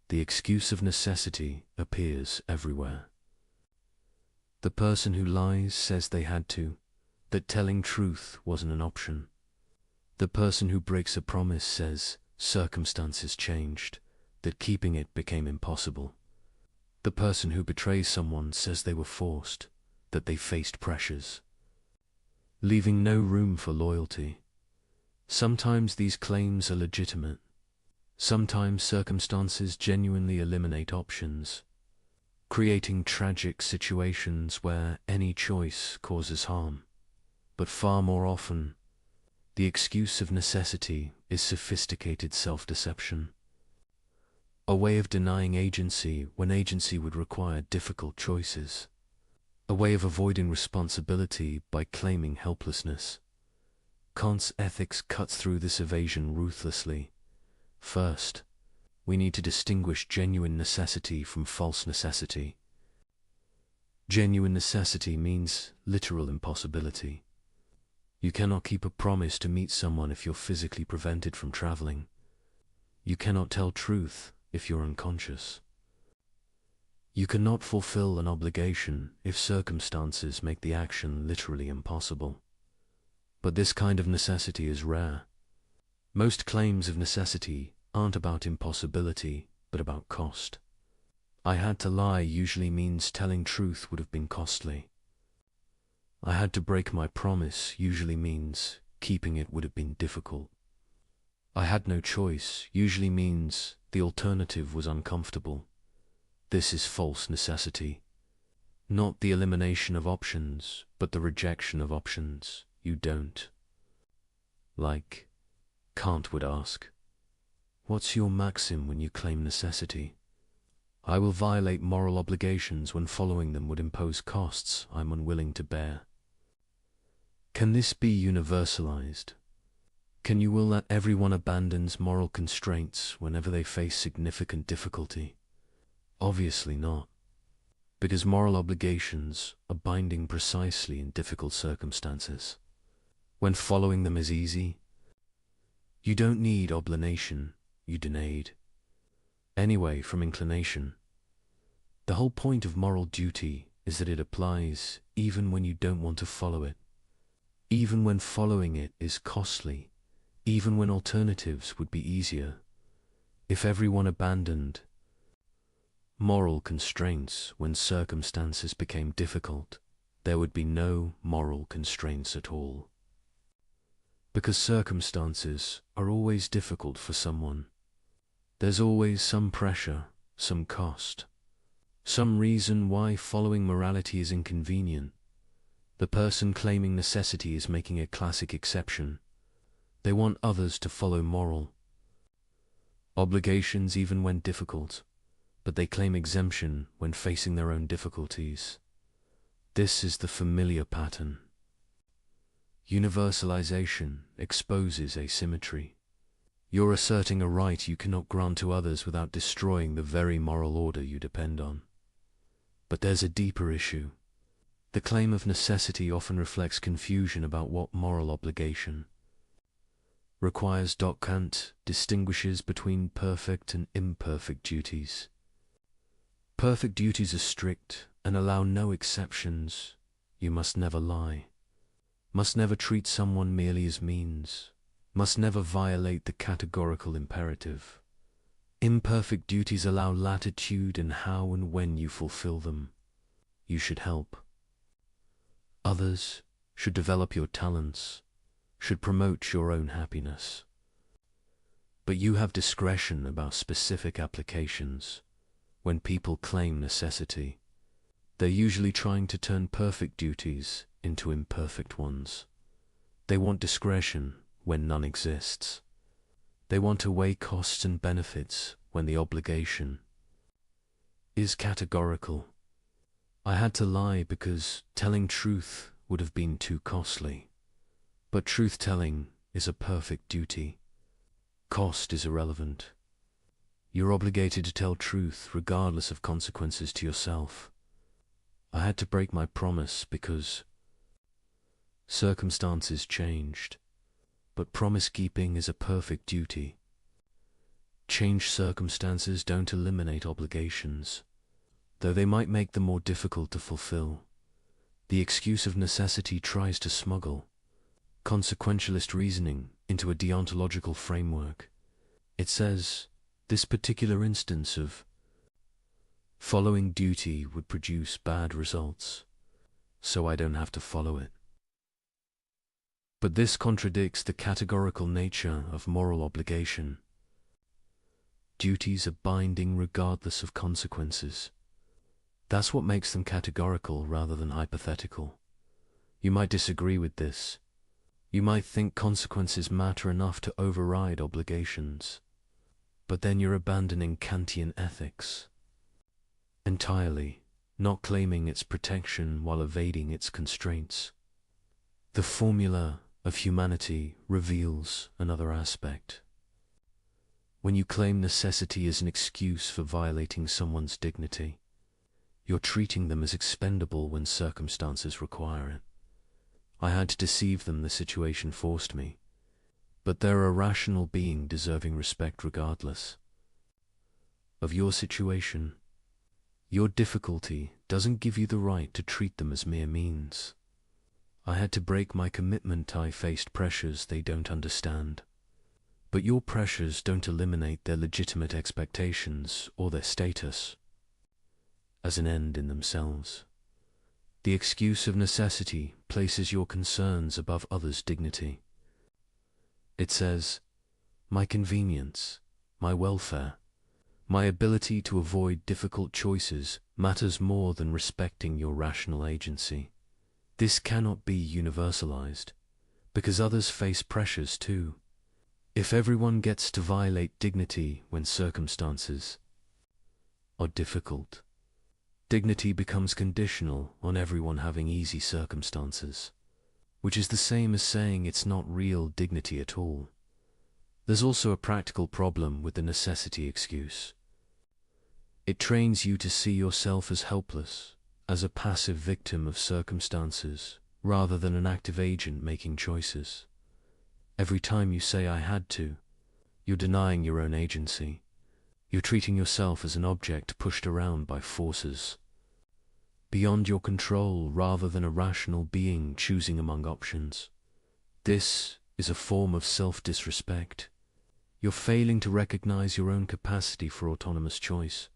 Speaker 2: The excuse of necessity appears everywhere. The person who lies says they had to, that telling truth wasn't an option. The person who breaks a promise says circumstances changed, that keeping it became impossible. The person who betrays someone says they were forced, that they faced pressures, leaving no room for loyalty. Sometimes these claims are legitimate. Sometimes circumstances genuinely eliminate options, creating tragic situations where any choice causes harm. But far more often, the excuse of necessity is sophisticated self-deception, a way of denying agency when agency would require difficult choices, a way of avoiding responsibility by claiming helplessness. Kant's ethics cuts through this evasion ruthlessly. First, we need to distinguish genuine necessity from false necessity. Genuine necessity means literal impossibility. You cannot keep a promise to meet someone if you're physically prevented from traveling. You cannot tell truth if you're unconscious. You cannot fulfill an obligation if circumstances make the action literally impossible. But this kind of necessity is rare. Most claims of necessity aren't about impossibility, but about cost. I had to lie usually means telling truth would have been costly. I had to break my promise usually means keeping it would have been difficult. I had no choice usually means the alternative was uncomfortable. This is false necessity. Not the elimination of options, but the rejection of options. You don't. Like, Kant would ask, what's your maxim when you claim necessity? I will violate moral obligations when following them would impose costs I'm unwilling to bear. Can this be universalized? Can you will that everyone abandons moral constraints whenever they face significant difficulty? Obviously not, because moral obligations are binding precisely in difficult circumstances. When following them is easy, you don't need obligation, you denade. Anyway, from inclination. The whole point of moral duty is that it applies even when you don't want to follow it, even when following it is costly, even when alternatives would be easier. If everyone abandoned moral constraints when circumstances became difficult, there would be no moral constraints at all. Because circumstances are always difficult for someone. There's always some pressure, some cost, some reason why following morality is inconvenient. The person claiming necessity is making a classic exception. They want others to follow moral obligations even when difficult, but they claim exemption when facing their own difficulties. This is the familiar pattern. Universalization exposes asymmetry. You're asserting a right you cannot grant to others without destroying the very moral order you depend on. But there's a deeper issue. The claim of necessity often reflects confusion about what moral obligation requires. Kant distinguishes between perfect and imperfect duties. Perfect duties are strict and allow no exceptions. You must never lie, must never treat someone merely as means, must never violate the categorical imperative. Imperfect duties allow latitude in how and when you fulfill them. You should help others, should develop your talents, should promote your own happiness. But you have discretion about specific applications. When people claim necessity, they're usually trying to turn perfect duties into imperfect ones. They want discretion when none exists. They want to weigh costs and benefits when the obligation is categorical. I had to lie because telling truth would have been too costly. But truth-telling is a perfect duty. Cost is irrelevant. You're obligated to tell truth regardless of consequences to yourself. I had to break my promise because circumstances changed, but promise-keeping is a perfect duty. Changed circumstances don't eliminate obligations, though they might make them more difficult to fulfill. The excuse of necessity tries to smuggle consequentialist reasoning into a deontological framework. It says, this particular instance of following duty would produce bad results, so I don't have to follow it. But this contradicts the categorical nature of moral obligation. Duties are binding regardless of consequences. That's what makes them categorical rather than hypothetical. You might disagree with this. You might think consequences matter enough to override obligations. But then you're abandoning Kantian ethics entirely, not claiming its protection while evading its constraints. The formula of humanity reveals another aspect. When you claim necessity as an excuse for violating someone's dignity, you're treating them as expendable when circumstances require it. I had to deceive them, the situation forced me. But they're a rational being deserving respect regardless of your situation. Your difficulty doesn't give you the right to treat them as mere means. I had to break my commitment. I faced pressures they don't understand. But your pressures don't eliminate their legitimate expectations or their status as an end in themselves. The excuse of necessity places your concerns above others' dignity. It says, my convenience, my welfare, my ability to avoid difficult choices matters more than respecting your rational agency. This cannot be universalized, because others face pressures too. If everyone gets to violate dignity when circumstances are difficult, dignity becomes conditional on everyone having easy circumstances, which is the same as saying it's not real dignity at all. There's also a practical problem with the necessity excuse. It trains you to see yourself as helpless, as a passive victim of circumstances, rather than an active agent making choices. Every time you say I had to, you're denying your own agency. You're treating yourself as an object pushed around by forces beyond your control rather than a rational being choosing among options. This is a form of self-disrespect. You're failing to recognize your own capacity for autonomous choice.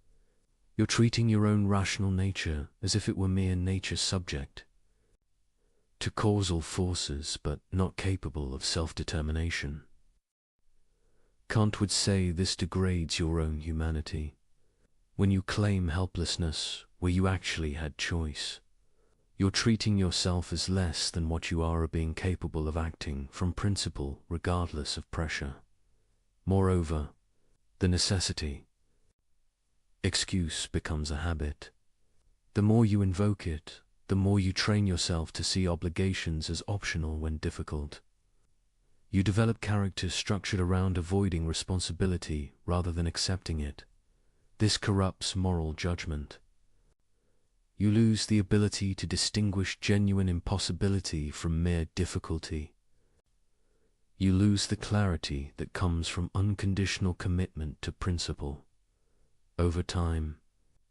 Speaker 2: You're treating your own rational nature as if it were mere nature subject to causal forces but not capable of self-determination. Kant would say this degrades your own humanity. When you claim helplessness where you actually had choice, you're treating yourself as less than what you are being capable of acting from principle regardless of pressure. Moreover, the necessity excuse becomes a habit. The more you invoke it, the more you train yourself to see obligations as optional when difficult. You develop character structured around avoiding responsibility rather than accepting it. This corrupts moral judgment. You lose the ability to distinguish genuine impossibility from mere difficulty. You lose the clarity that comes from unconditional commitment to principle. Over time,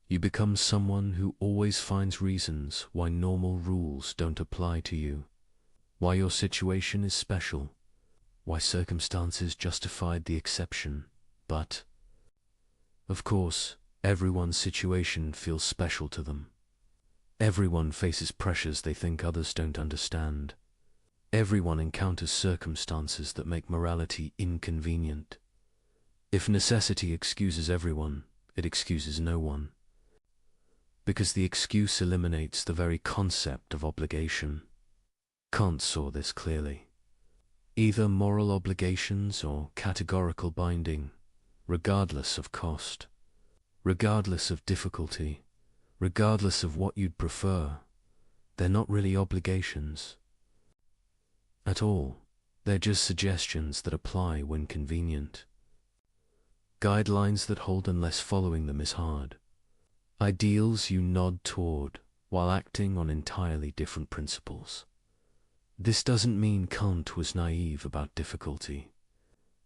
Speaker 2: you become someone who always finds reasons why normal rules don't apply to you, why your situation is special, why circumstances justified the exception. But, of course, everyone's situation feels special to them. Everyone faces pressures they think others don't understand. Everyone encounters circumstances that make morality inconvenient. If necessity excuses everyone, it excuses no one. Because the excuse eliminates the very concept of obligation. Kant saw this clearly. Either moral obligations or categorical binding, regardless of cost, regardless of difficulty, regardless of what you'd prefer, they're not really obligations at all. They're just suggestions that apply when convenient. Guidelines that hold unless following them is hard. Ideals you nod toward while acting on entirely different principles. This doesn't mean Kant was naive about difficulty.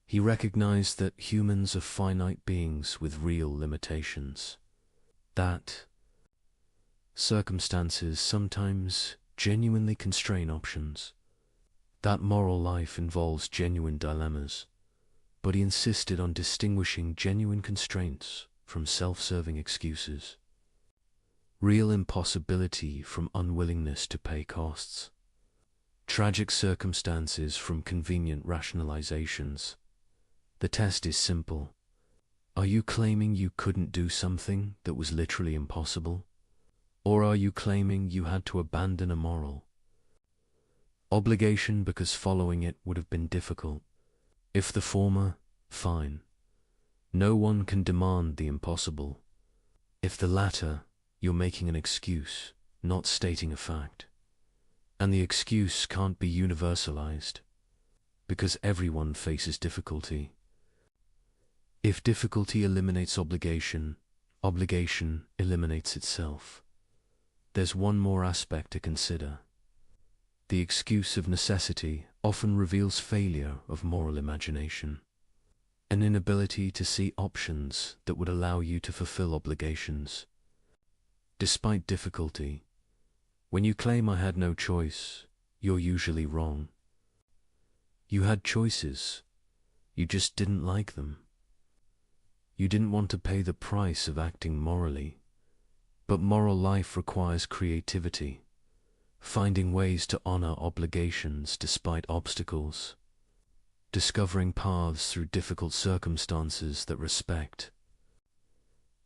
Speaker 2: He recognized that humans are finite beings with real limitations. That circumstances sometimes genuinely constrain options. That moral life involves genuine dilemmas. But he insisted on distinguishing genuine constraints from self-serving excuses. Real impossibility from unwillingness to pay costs. Tragic circumstances from convenient rationalizations. The test is simple. Are you claiming you couldn't do something that was literally impossible? Or are you claiming you had to abandon a moral obligation because following it would have been difficult? If the former, fine. No one can demand the impossible. If the latter, you're making an excuse, not stating a fact. And the excuse can't be universalized, because everyone faces difficulty. If difficulty eliminates obligation, obligation eliminates itself. There's one more aspect to consider. The excuse of necessity often reveals failure of moral imagination, an inability to see options that would allow you to fulfill obligations. Despite difficulty, when you claim I had no choice, you're usually wrong. You had choices, you just didn't like them. You didn't want to pay the price of acting morally, but moral life requires creativity, finding ways to honor obligations despite obstacles, discovering paths through difficult circumstances that respect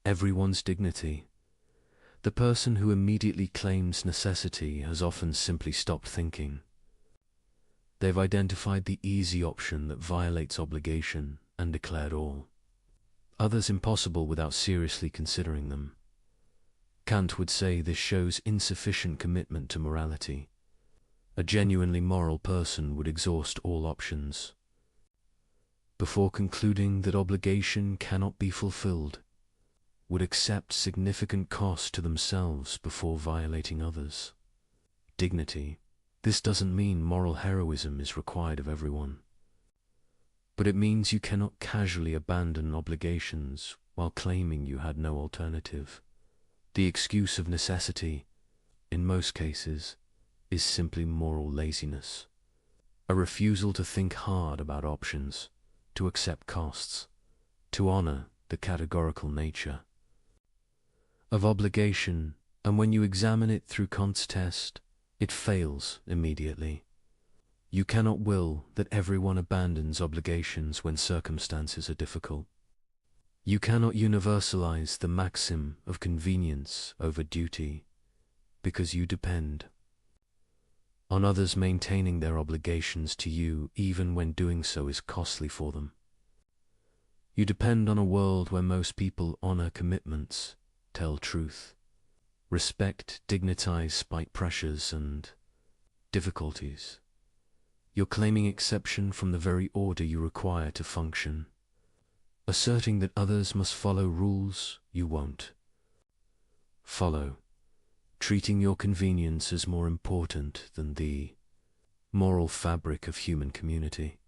Speaker 2: everyone's dignity. The person who immediately claims necessity has often simply stopped thinking. They've identified the easy option that violates obligation and declared all others impossible without seriously considering them. Kant would say this shows insufficient commitment to morality. A genuinely moral person would exhaust all options before concluding that obligation cannot be fulfilled, would accept significant cost to themselves before violating others. Dignity. This doesn't mean moral heroism is required of everyone, but it means you cannot casually abandon obligations while claiming you had no alternative. The excuse of necessity, in most cases, is simply moral laziness, a refusal to think hard about options, to accept costs, to honor the categorical nature of obligation, and when you examine it through Kant's test, it fails immediately. You cannot will that everyone abandons obligations when circumstances are difficult. You cannot universalize the maxim of convenience over duty, because you depend on others maintaining their obligations to you even when doing so is costly for them. You depend on a world where most people honor commitments, tell truth, respect, dignitize spite pressures and difficulties. You're claiming exception from the very order you require to function, asserting that others must follow rules you won't follow, treating your convenience as more important than the moral fabric of human community.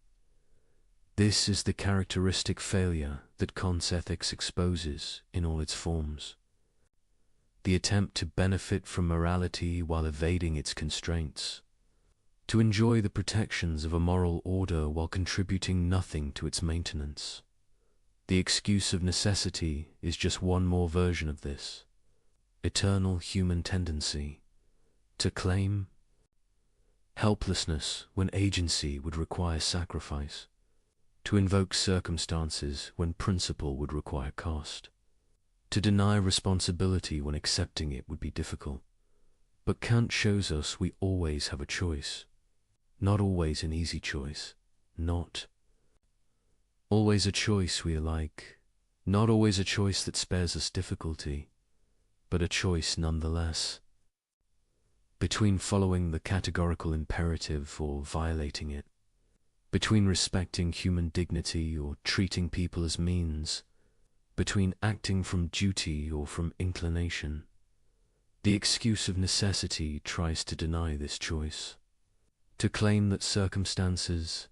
Speaker 2: This is the characteristic failure that Kant's ethics exposes in all its forms. The attempt to benefit from morality while evading its constraints, to enjoy the protections of a moral order while contributing nothing to its maintenance. The excuse of necessity is just one more version of this eternal human tendency to claim helplessness when agency would require sacrifice, to invoke circumstances when principle would require cost, to deny responsibility when accepting it would be difficult. But Kant shows us we always have a choice. Not always an easy choice. Not always a choice we like. Not always a choice that spares us difficulty, but a choice nonetheless. Between following the categorical imperative or violating it, between respecting human dignity or treating people as means, between acting from duty or from inclination. The excuse of necessity tries to deny this choice, to claim that circumstances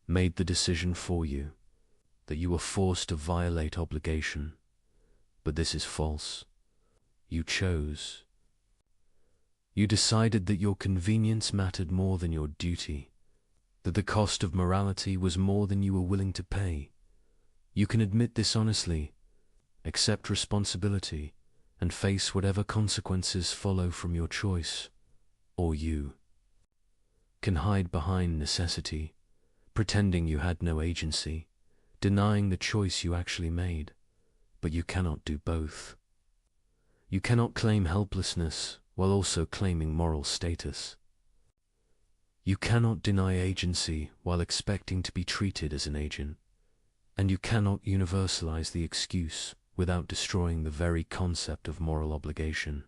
Speaker 2: made the decision for you, that you were forced to violate obligation. But this is false. You chose. You decided that your convenience mattered more than your duty, that the cost of morality was more than you were willing to pay. You can admit this honestly, accept responsibility, and face whatever consequences follow from your choice. Or you can hide behind necessity, pretending you had no agency, denying the choice you actually made. But you cannot do both. You cannot claim helplessness while also claiming moral status. You cannot deny agency while expecting to be treated as an agent. And you cannot universalize the excuse without destroying the very concept of moral obligation,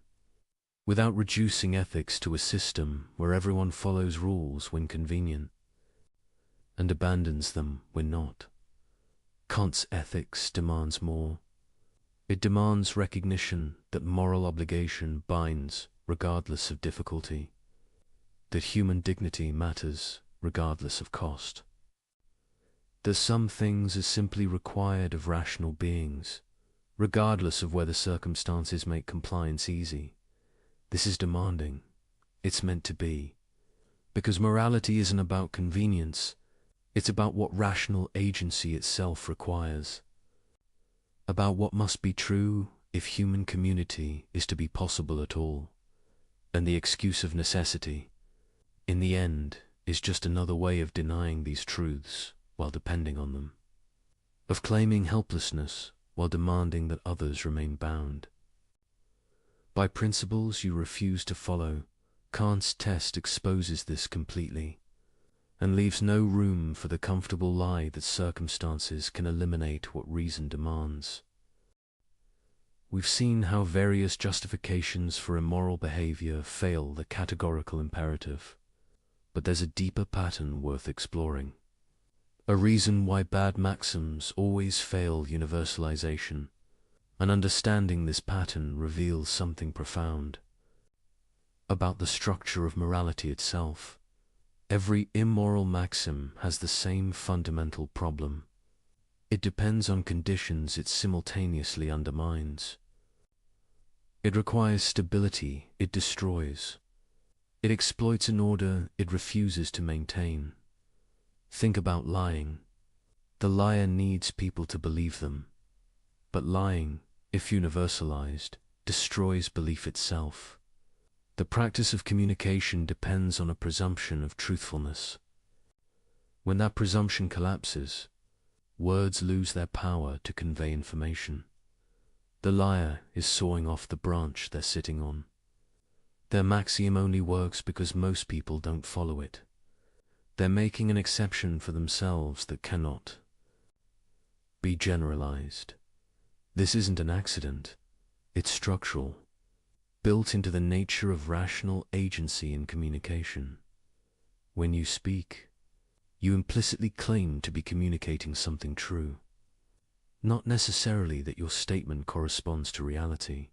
Speaker 2: without reducing ethics to a system where everyone follows rules when convenient and abandons them when not. Kant's ethics demands more. It demands recognition that moral obligation binds regardless of difficulty, that human dignity matters regardless of cost, that some things are simply required of rational beings, regardless of whether circumstances make compliance easy. This is demanding. It's meant to be. Because morality isn't about convenience, it's about what rational agency itself requires. About what must be true if human community is to be possible at all. And the excuse of necessity, in the end, is just another way of denying these truths while depending on them. Of claiming helplessness while demanding that others remain bound. By principles you refuse to follow, Kant's test exposes this completely, and leaves no room for the comfortable lie that circumstances can eliminate what reason demands. We've seen how various justifications for immoral behavior fail the categorical imperative, but there's a deeper pattern worth exploring. A reason why bad maxims always fail universalization, and understanding this pattern reveals something profound about the structure of morality itself. Every immoral maxim has the same fundamental problem. It depends on conditions it simultaneously undermines. It requires stability it destroys. It exploits an order it refuses to maintain. Think about lying. The liar needs people to believe them. But lying, if universalized, destroys belief itself. The practice of communication depends on a presumption of truthfulness. When that presumption collapses, words lose their power to convey information. The liar is sawing off the branch they're sitting on. Their maxim only works because most people don't follow it. They're making an exception for themselves that cannot be generalized. This isn't an accident. It's structural, built into the nature of rational agency in communication. When you speak, you implicitly claim to be communicating something true. Not necessarily that your statement corresponds to reality,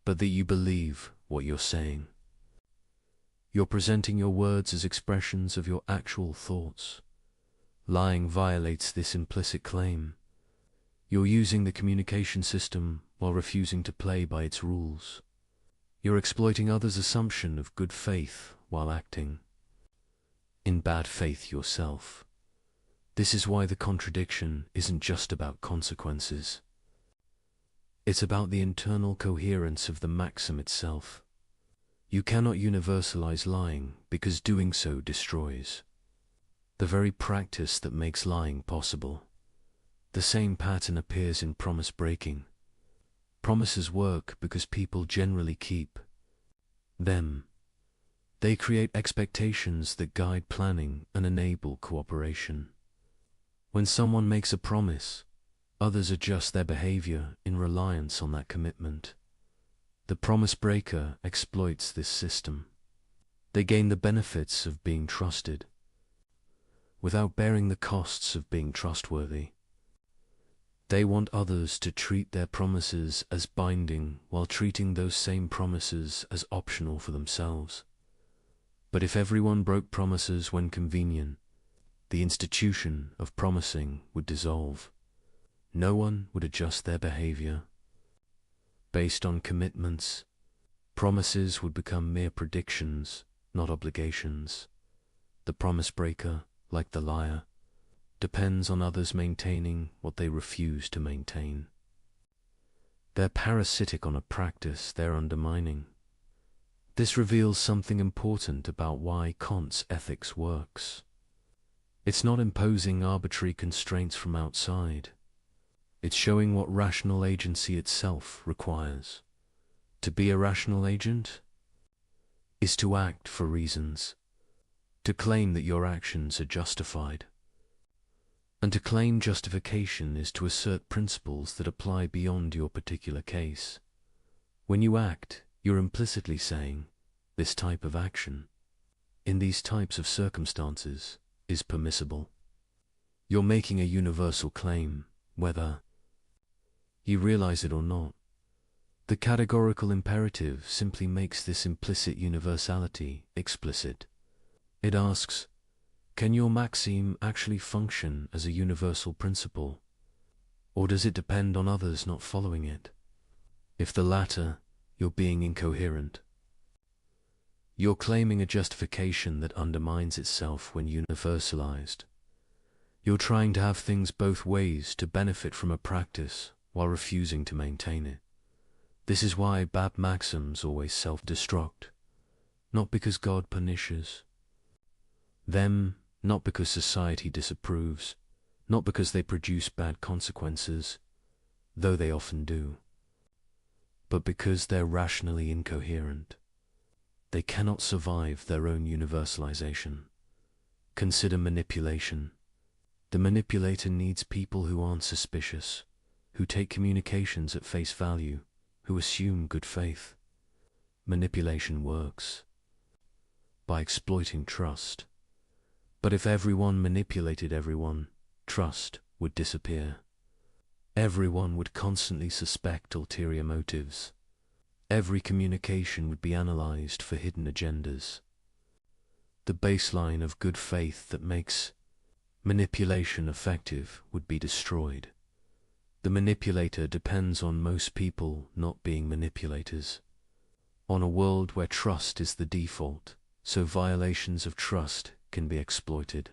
Speaker 2: but that you believe what you're saying. You're presenting your words as expressions of your actual thoughts. Lying violates this implicit claim. You're using the communication system while refusing to play by its rules. You're exploiting others' assumption of good faith while acting in bad faith yourself. This is why the contradiction isn't just about consequences. It's about the internal coherence of the maxim itself. You cannot universalize lying because doing so destroys the very practice that makes lying possible. The same pattern appears in promise breaking. Promises work because people generally keep them. They create expectations that guide planning and enable cooperation. When someone makes a promise, others adjust their behavior in reliance on that commitment. The promise breaker exploits this system. They gain the benefits of being trusted, without bearing the costs of being trustworthy. They want others to treat their promises as binding while treating those same promises as optional for themselves. But if everyone broke promises when convenient, the institution of promising would dissolve. No one would adjust their behavior based on commitments. Promises would become mere predictions, not obligations. The promise breaker, like the liar, depends on others maintaining what they refuse to maintain. They're parasitic on a practice they're undermining. This reveals something important about why Kant's ethics works. It's not imposing arbitrary constraints from outside. It's showing what rational agency itself requires. To be a rational agent is to act for reasons, to claim that your actions are justified. And to claim justification is to assert principles that apply beyond your particular case. When you act, you're implicitly saying, this type of action, in these types of circumstances, is permissible. You're making a universal claim, whether you realize it or not. The categorical imperative simply makes this implicit universality explicit. It asks, can your maxim actually function as a universal principle? Or does it depend on others not following it? If the latter, you're being incoherent. You're claiming a justification that undermines itself when universalized. You're trying to have things both ways to benefit from a practice while refusing to maintain it. This is why bad maxims always self-destruct, not because God punishes them, not because society disapproves, not because they produce bad consequences, though they often do, but because they're rationally incoherent. They cannot survive their own universalization. Consider manipulation. The manipulator needs people who aren't suspicious, who take communications at face value, who assume good faith. Manipulation works by exploiting trust. But if everyone manipulated everyone, trust would disappear. Everyone would constantly suspect ulterior motives. Every communication would be analyzed for hidden agendas. The baseline of good faith that makes manipulation effective would be destroyed. The manipulator depends on most people not being manipulators, on a world where trust is the default, so violations of trust can be exploited.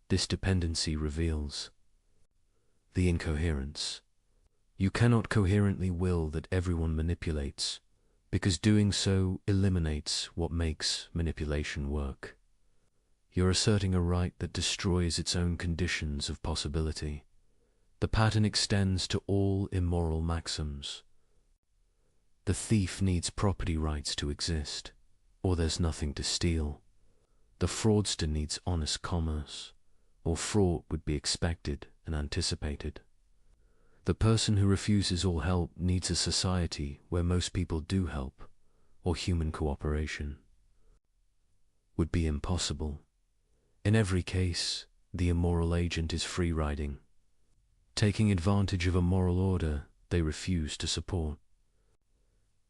Speaker 2: This dependency reveals the incoherence. You cannot coherently will that everyone manipulates, because doing so eliminates what makes manipulation work. You're asserting a right that destroys its own conditions of possibility. The pattern extends to all immoral maxims. The thief needs property rights to exist, or there's nothing to steal. The fraudster needs honest commerce, or fraud would be expected and anticipated. The person who refuses all help needs a society where most people do help, or human cooperation would be impossible. In every case, the immoral agent is free-riding, taking advantage of a moral order they refuse to support,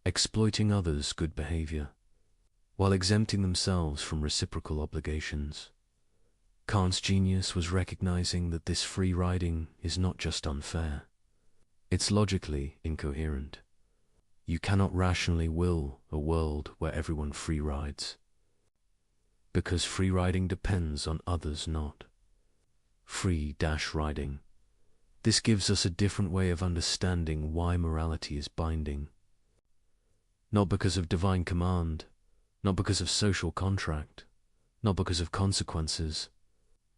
Speaker 2: exploiting others' good behavior, while exempting themselves from reciprocal obligations. Kant's genius was recognizing that this free-riding is not just unfair, it's logically incoherent. You cannot rationally will a world where everyone free-rides, because free-riding depends on others not free-riding. This gives us a different way of understanding why morality is binding. Not because of divine command, not because of social contract, not because of consequences,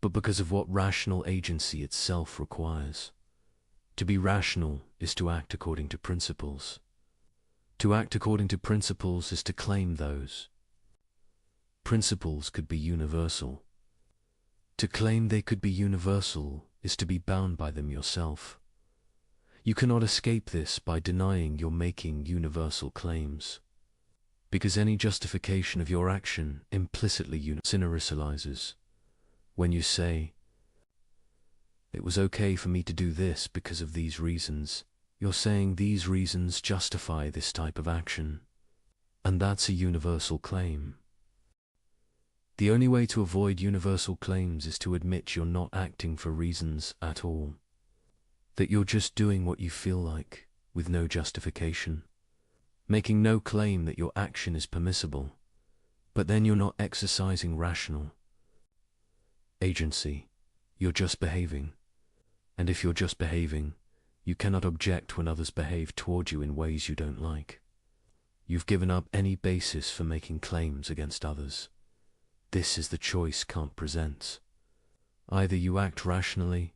Speaker 2: but because of what rational agency itself requires. To be rational is to act according to principles. To act according to principles is to claim those. Principles could be universal. To claim they could be universal is to be bound by them yourself. You cannot escape this by denying you're making universal claims, because any justification of your action implicitly universalizes. When you say, "It was okay for me to do this because of these reasons," you're saying these reasons justify this type of action, and that's a universal claim. The only way to avoid universal claims is to admit you're not acting for reasons at all, that you're just doing what you feel like, with no justification, making no claim that your action is permissible, but then you're not exercising rational agency. You're just behaving. And if you're just behaving, you cannot object when others behave toward you in ways you don't like. You've given up any basis for making claims against others. This is the choice Kant presents. Either you act rationally,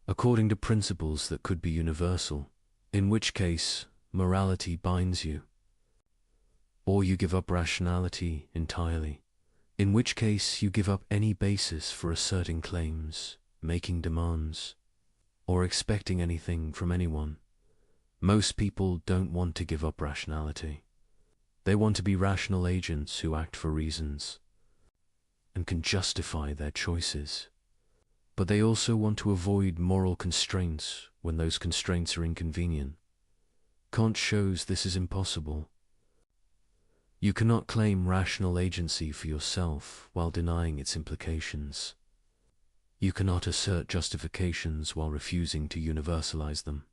Speaker 2: according to principles that could be universal, in which case morality binds you, or you give up rationality entirely, in which case you give up any basis for asserting claims, making demands, or expecting anything from anyone. Most people don't want to give up rationality. They want to be rational agents who act for reasons and can justify their choices. But they also want to avoid moral constraints when those constraints are inconvenient. Kant shows this is impossible. You cannot claim rational agency for yourself while denying its implications. You cannot assert justifications while refusing to universalize them.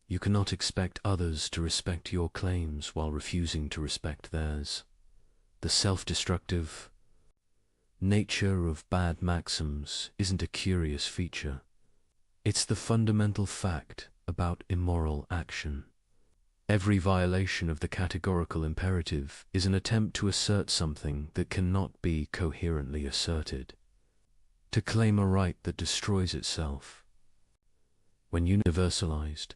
Speaker 2: You cannot expect others to respect your claims while refusing to respect theirs. The self-destructive nature of bad maxims isn't a curious feature. It's the fundamental fact about immoral action. Every violation of the categorical imperative is an attempt to assert something that cannot be coherently asserted, to claim a right that destroys itself. When universalized,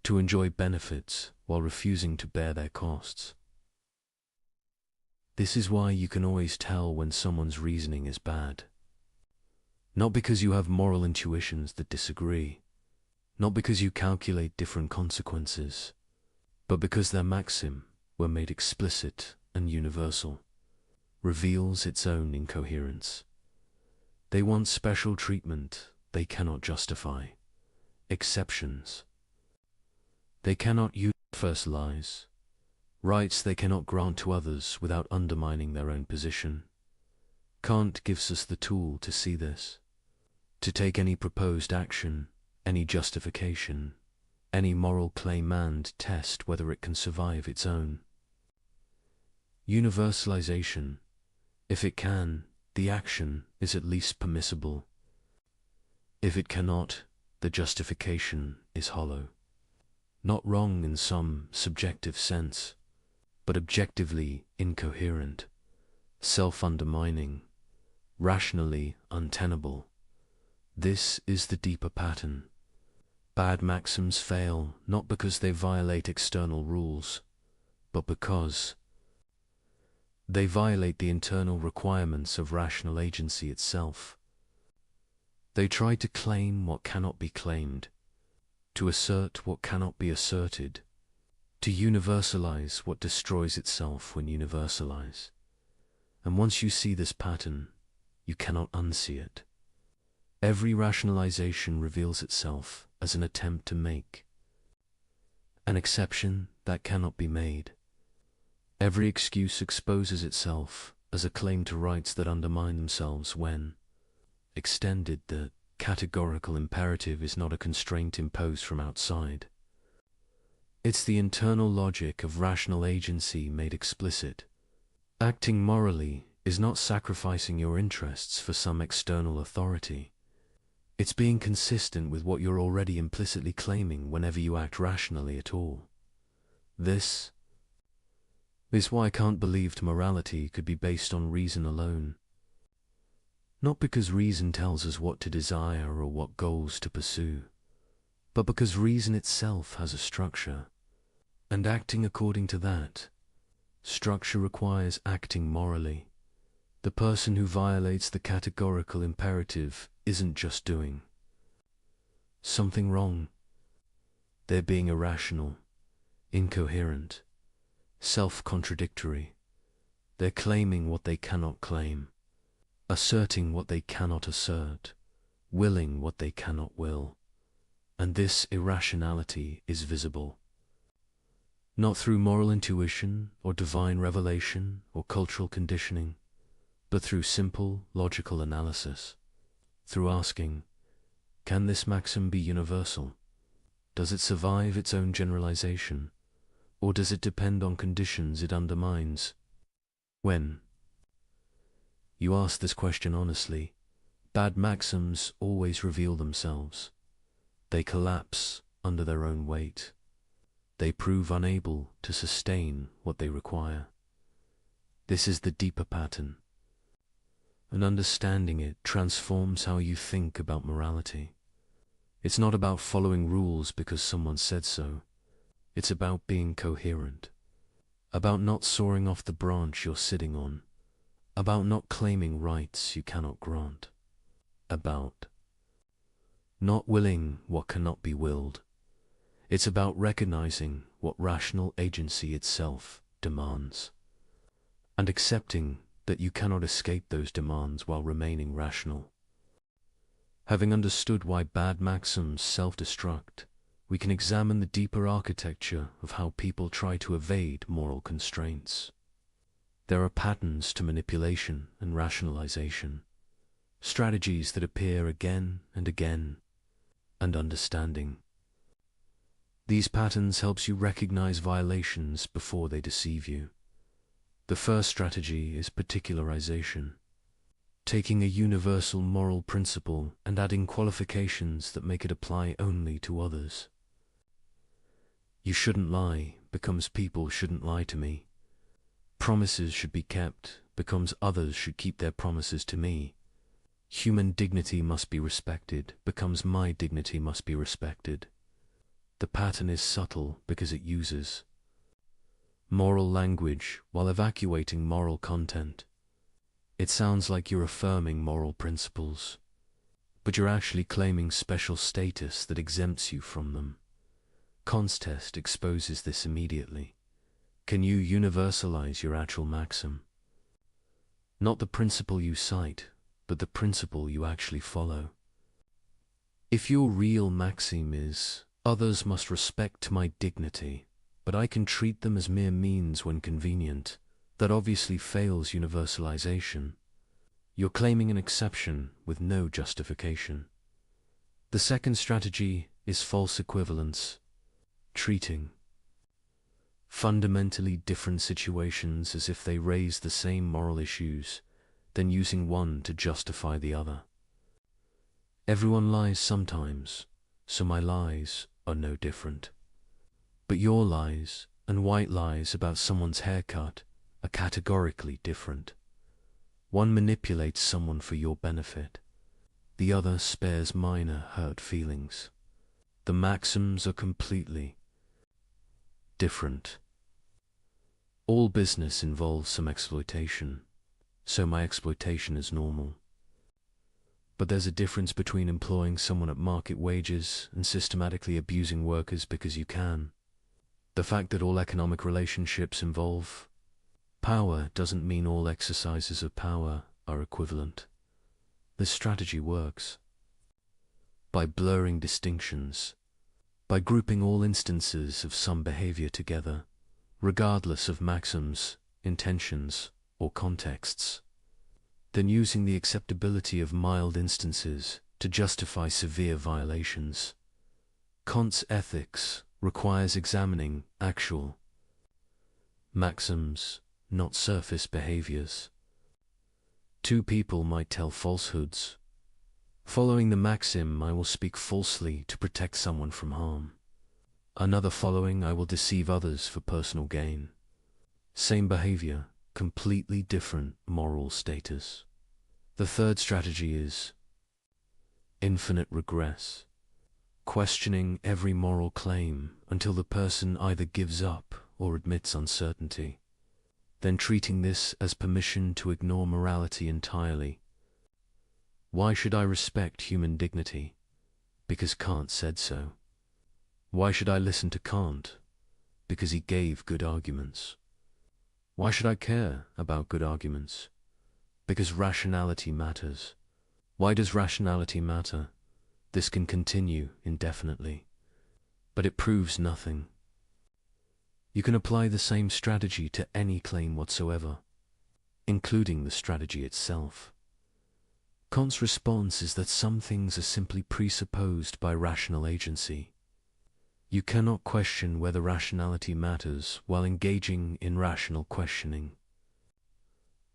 Speaker 2: to enjoy benefits while refusing to bear their costs. This is why you can always tell when someone's reasoning is bad. Not because you have moral intuitions that disagree, not because you calculate different consequences, but because their maxim, when made explicit and universal, reveals its own incoherence. They want special treatment they cannot justify, exceptions they cannot universalize, rights they cannot grant to others without undermining their own position. Kant gives us the tool to see this, to take any proposed action, any justification, any moral claim and test whether it can survive its own universalization. If it can, the action is at least permissible. If it cannot, the justification is hollow. Not wrong in some subjective sense, but objectively incoherent, self-undermining, rationally untenable. This is the deeper pattern. Bad maxims fail not because they violate external rules, but because they violate the internal requirements of rational agency itself. They try to claim what cannot be claimed, to assert what cannot be asserted, to universalize what destroys itself when universalized. And once you see this pattern, you cannot unsee it. Every rationalization reveals itself as an attempt to make an exception that cannot be made. Every excuse exposes itself as a claim to rights that undermine themselves when extended. The categorical imperative is not a constraint imposed from outside. It's the internal logic of rational agency made explicit. Acting morally is not sacrificing your interests for some external authority. It's being consistent with what you're already implicitly claiming whenever you act rationally at all. This is why Kant believed morality could be based on reason alone. Not because reason tells us what to desire or what goals to pursue, but because reason itself has a structure, and acting according to that structure requires acting morally. The person who violates the categorical imperative isn't just doing something wrong. They're being irrational, incoherent, self-contradictory. They're claiming what they cannot claim, asserting what they cannot assert, willing what they cannot will. And this irrationality is visible, not through moral intuition or divine revelation or cultural conditioning, but through simple logical analysis, through asking, can this maxim be universal? Does it survive its own generalization, or does it depend on conditions it undermines? When you ask this question honestly, bad maxims always reveal themselves. They collapse under their own weight. They prove unable to sustain what they require. This is the deeper pattern, and understanding it transforms how you think about morality. It's not about following rules because someone said so. It's about being coherent, about not soaring off the branch you're sitting on, about not claiming rights you cannot grant, about not willing what cannot be willed. It's about recognizing what rational agency itself demands, and accepting that you cannot escape those demands while remaining rational. Having understood why bad maxims self-destruct, we can examine the deeper architecture of how people try to evade moral constraints. There are patterns to manipulation and rationalization. strategies that appear again and again, and understanding. These patterns helps you recognize violations before they deceive you. The first strategy is particularization, taking a universal moral principle and adding qualifications that make it apply only to others. You shouldn't lie becomes people shouldn't lie to me. Promises should be kept becomes others should keep their promises to me. Human dignity must be respected becomes my dignity must be respected. The pattern is subtle because it uses moral language while evacuating moral content. It sounds like you're affirming moral principles, but you're actually claiming special status that exempts you from them. Kant's test exposes this immediately. Can you universalize your actual maxim? Not the principle you cite, but the principle you actually follow. If your real maxim is, others must respect my dignity, but I can treat them as mere means when convenient, that obviously fails universalization. You're claiming an exception with no justification. The second strategy is false equivalence, treating fundamentally different situations as if they raise the same moral issues, then using one to justify the other. Everyone lies sometimes, so my lies are no different. But your lies and white lies about someone's haircut are categorically different. One manipulates someone for your benefit. The other spares minor hurt feelings. The maxims are completely different. All business involves some exploitation, so my exploitation is normal. But there's a difference between employing someone at market wages and systematically abusing workers because you can. The fact that all economic relationships involve power doesn't mean all exercises of power are equivalent. This strategy works by blurring distinctions, by grouping all instances of some behavior together, regardless of maxims, intentions, or contexts, then using the acceptability of mild instances to justify severe violations. Kant's ethics requires examining actual maxims, not surface behaviors. Two people might tell falsehoods. Following the maxim, I will speak falsely to protect someone from harm. Another following, I will deceive others for personal gain. Same behavior, completely different moral status. The third strategy is infinite regress, questioning every moral claim until the person either gives up or admits uncertainty, then treating this as permission to ignore morality entirely. Why should I respect human dignity? Because Kant said so. Why should I listen to Kant? Because he gave good arguments. Why should I care about good arguments? Because rationality matters. Why does rationality matter? This can continue indefinitely, but it proves nothing. You can apply the same strategy to any claim whatsoever, including the strategy itself. Kant's response is that some things are simply presupposed by rational agency. You cannot question whether rationality matters while engaging in rational questioning.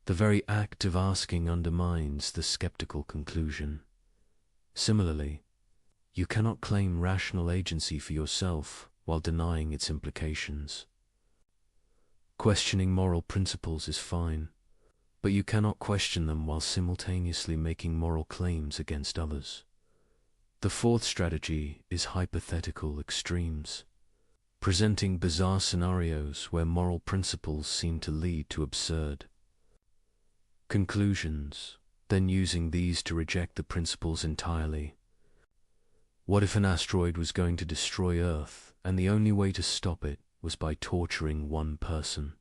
Speaker 2: The very act of asking undermines the skeptical conclusion. Similarly, you cannot claim rational agency for yourself while denying its implications. Questioning moral principles is fine, but you cannot question them while simultaneously making moral claims against others. The fourth strategy is hypothetical extremes, presenting bizarre scenarios where moral principles seem to lead to absurd conclusions, then using these to reject the principles entirely. What if an asteroid was going to destroy Earth, and the only way to stop it was by torturing one person?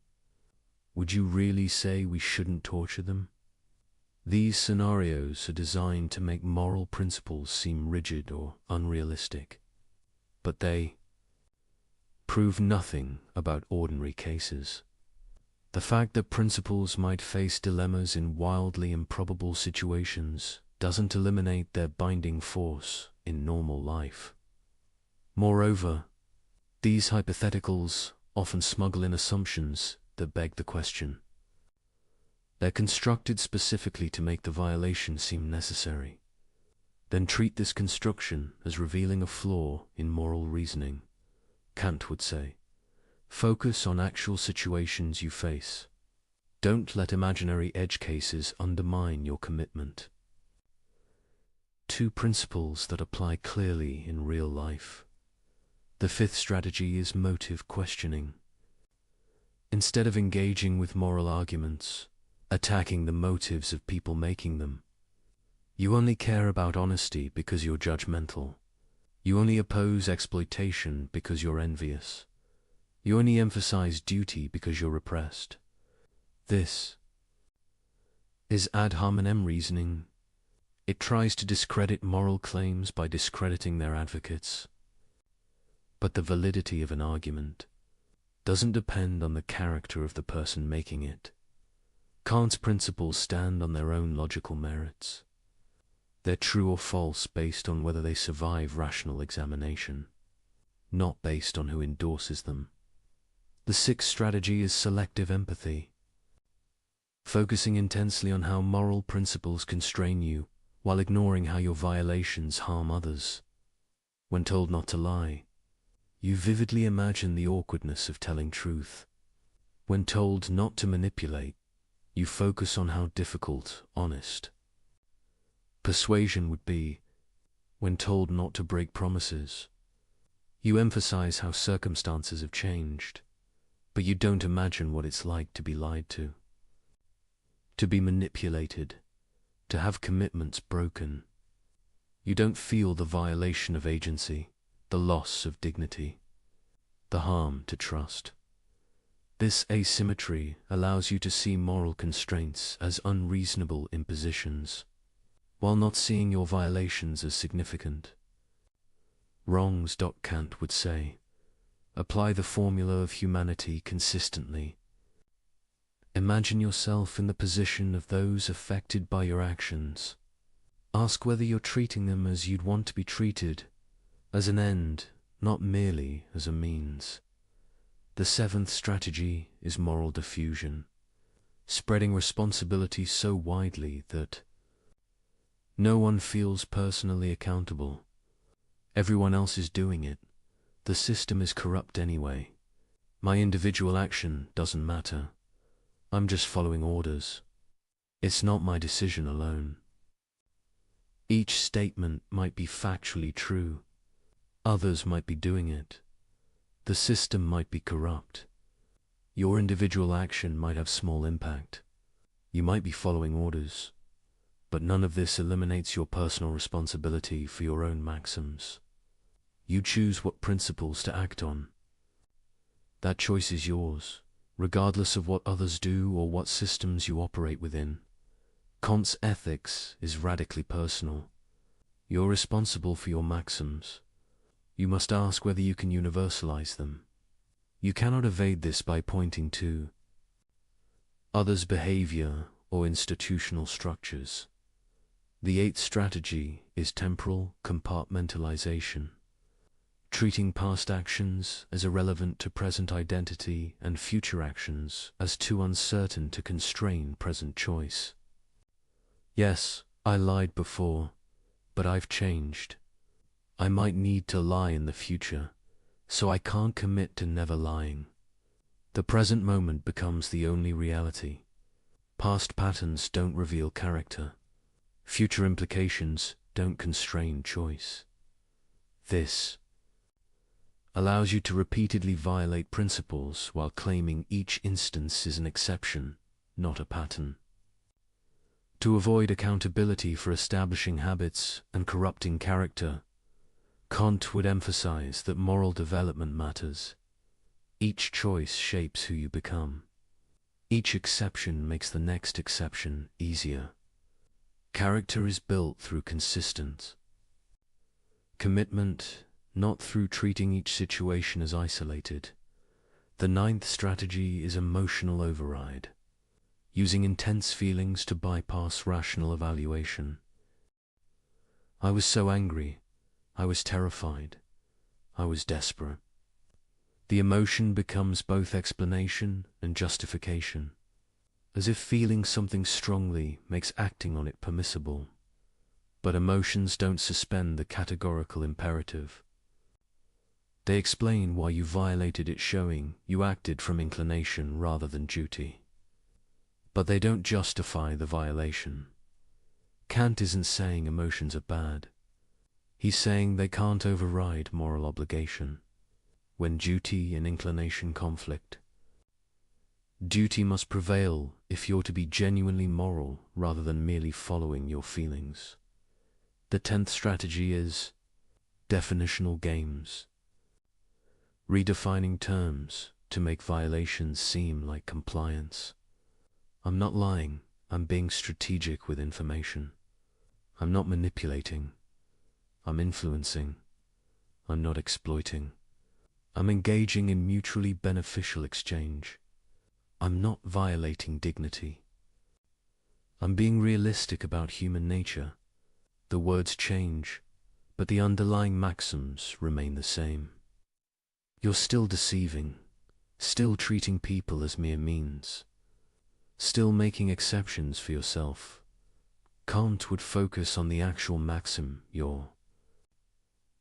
Speaker 2: Would you really say we shouldn't torture them? These scenarios are designed to make moral principles seem rigid or unrealistic, but they prove nothing about ordinary cases. The fact that principles might face dilemmas in wildly improbable situations doesn't eliminate their binding force in normal life. Moreover, these hypotheticals often smuggle in assumptions that beg the question. They're constructed specifically to make the violation seem necessary. Then treat this construction as revealing a flaw in moral reasoning. Kant would say, focus on actual situations you face. Don't let imaginary edge cases undermine your commitment. Two principles that apply clearly in real life. The fifth strategy is motive questioning. Instead of engaging with moral arguments, attacking the motives of people making them, you only care about honesty because you're judgmental. You only oppose exploitation because you're envious. You only emphasize duty because you're repressed. This is ad hominem reasoning. It tries to discredit moral claims by discrediting their advocates. But the validity of an argument doesn't depend on the character of the person making it. Kant's principles stand on their own logical merits. They're true or false based on whether they survive rational examination, not based on who endorses them. The sixth strategy is selective empathy. Focusing intensely on how moral principles constrain you, while ignoring how your violations harm others. When told not to lie, you vividly imagine the awkwardness of telling truth. When told not to manipulate, you focus on how difficult, honest persuasion would be. When told not to break promises, you emphasize how circumstances have changed, but you don't imagine what it's like to be lied to be manipulated, to have commitments broken. You don't feel the violation of agency, the loss of dignity, the harm to trust. This asymmetry allows you to see moral constraints as unreasonable impositions, while not seeing your violations as significant. Wrongs. Kant would say, apply the formula of humanity consistently. Imagine yourself in the position of those affected by your actions. Ask whether you're treating them as you'd want to be treated, as an end, not merely as a means. The seventh strategy is moral diffusion, spreading responsibility so widely that no one feels personally accountable. Everyone else is doing it. The system is corrupt anyway. My individual action doesn't matter. I'm just following orders. It's not my decision alone. Each statement might be factually true. Others might be doing it. The system might be corrupt. Your individual action might have small impact. You might be following orders. But none of this eliminates your personal responsibility for your own maxims. You choose what principles to act on. That choice is yours, regardless of what others do or what systems you operate within. Kant's ethics is radically personal. You're responsible for your maxims. You must ask whether you can universalize them. You cannot evade this by pointing to others' behavior or institutional structures. The eighth strategy is temporal compartmentalization, treating past actions as irrelevant to present identity and future actions as too uncertain to constrain present choice. Yes, I lied before, but I've changed. I might need to lie in the future, so I can't commit to never lying. The present moment becomes the only reality. Past patterns don't reveal character. Future implications don't constrain choice. This allows you to repeatedly violate principles while claiming each instance is an exception, not a pattern. To avoid accountability for establishing habits and corrupting character, Kant would emphasize that moral development matters. Each choice shapes who you become. Each exception makes the next exception easier. Character is built through consistent commitment, not through treating each situation as isolated. The ninth strategy is emotional override, using intense feelings to bypass rational evaluation. I was so angry. I was terrified. I was desperate. The emotion becomes both explanation and justification, as if feeling something strongly makes acting on it permissible. But emotions don't suspend the categorical imperative. They explain why you violated it, showing you acted from inclination rather than duty. But they don't justify the violation. Kant isn't saying emotions are bad. He's saying they can't override moral obligation. When duty and inclination conflict, duty must prevail if you're to be genuinely moral rather than merely following your feelings. The 10th strategy is definitional games. Redefining terms to make violations seem like compliance. I'm not lying, I'm being strategic with information. I'm not manipulating, I'm influencing. I'm not exploiting. I'm engaging in mutually beneficial exchange. I'm not violating dignity. I'm being realistic about human nature. The words change, but the underlying maxims remain the same. You're still deceiving, still treating people as mere means, still making exceptions for yourself. Kant would focus on the actual maxim you're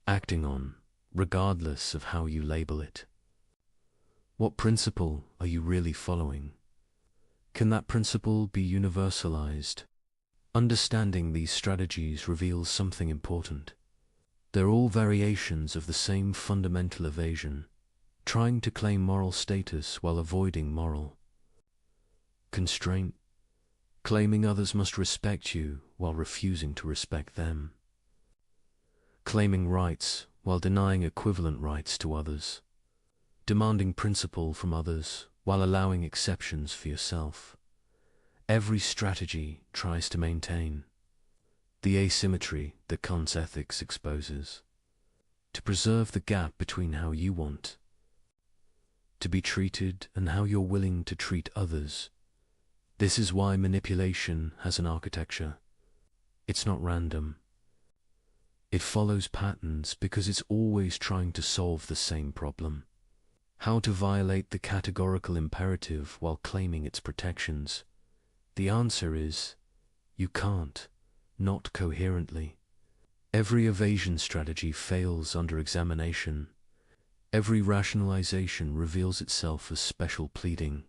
Speaker 2: acting on, regardless of how you label it. What principle are you really following? Can that principle be universalized? Understanding these strategies reveals something important. They're all variations of the same fundamental evasion, trying to claim moral status while avoiding moral constraint, claiming others must respect you while refusing to respect them, claiming rights while denying equivalent rights to others, demanding principle from others while allowing exceptions for yourself. Every strategy tries to maintain the asymmetry that Kant's ethics exposes, to preserve the gap between how you want to be treated and how you're willing to treat others. This is why manipulation has an architecture. It's not random. It follows patterns because it's always trying to solve the same problem. How to violate the categorical imperative while claiming its protections? The answer is, you can't, not coherently. Every evasion strategy fails under examination. Every rationalization reveals itself as special pleading.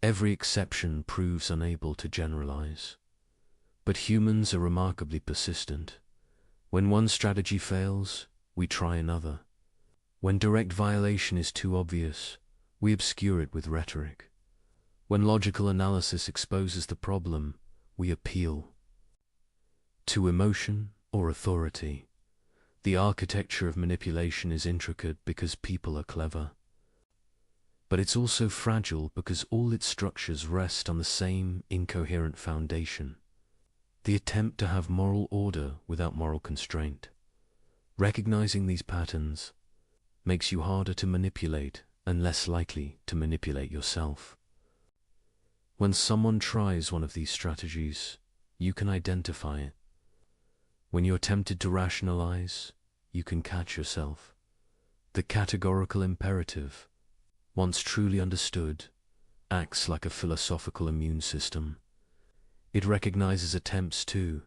Speaker 2: Every exception proves unable to generalize. But humans are remarkably persistent. When one strategy fails, we try another. When direct violation is too obvious, we obscure it with rhetoric. When logical analysis exposes the problem, we appeal to emotion or authority. The architecture of manipulation is intricate because people are clever. But it's also fragile because all its structures rest on the same incoherent foundation. The attempt to have moral order without moral constraint. Recognizing these patterns makes you harder to manipulate and less likely to manipulate yourself. When someone tries one of these strategies, you can identify it. When you're tempted to rationalize, you can catch yourself. The categorical imperative, once truly understood, acts like a philosophical immune system. It recognizes attempts to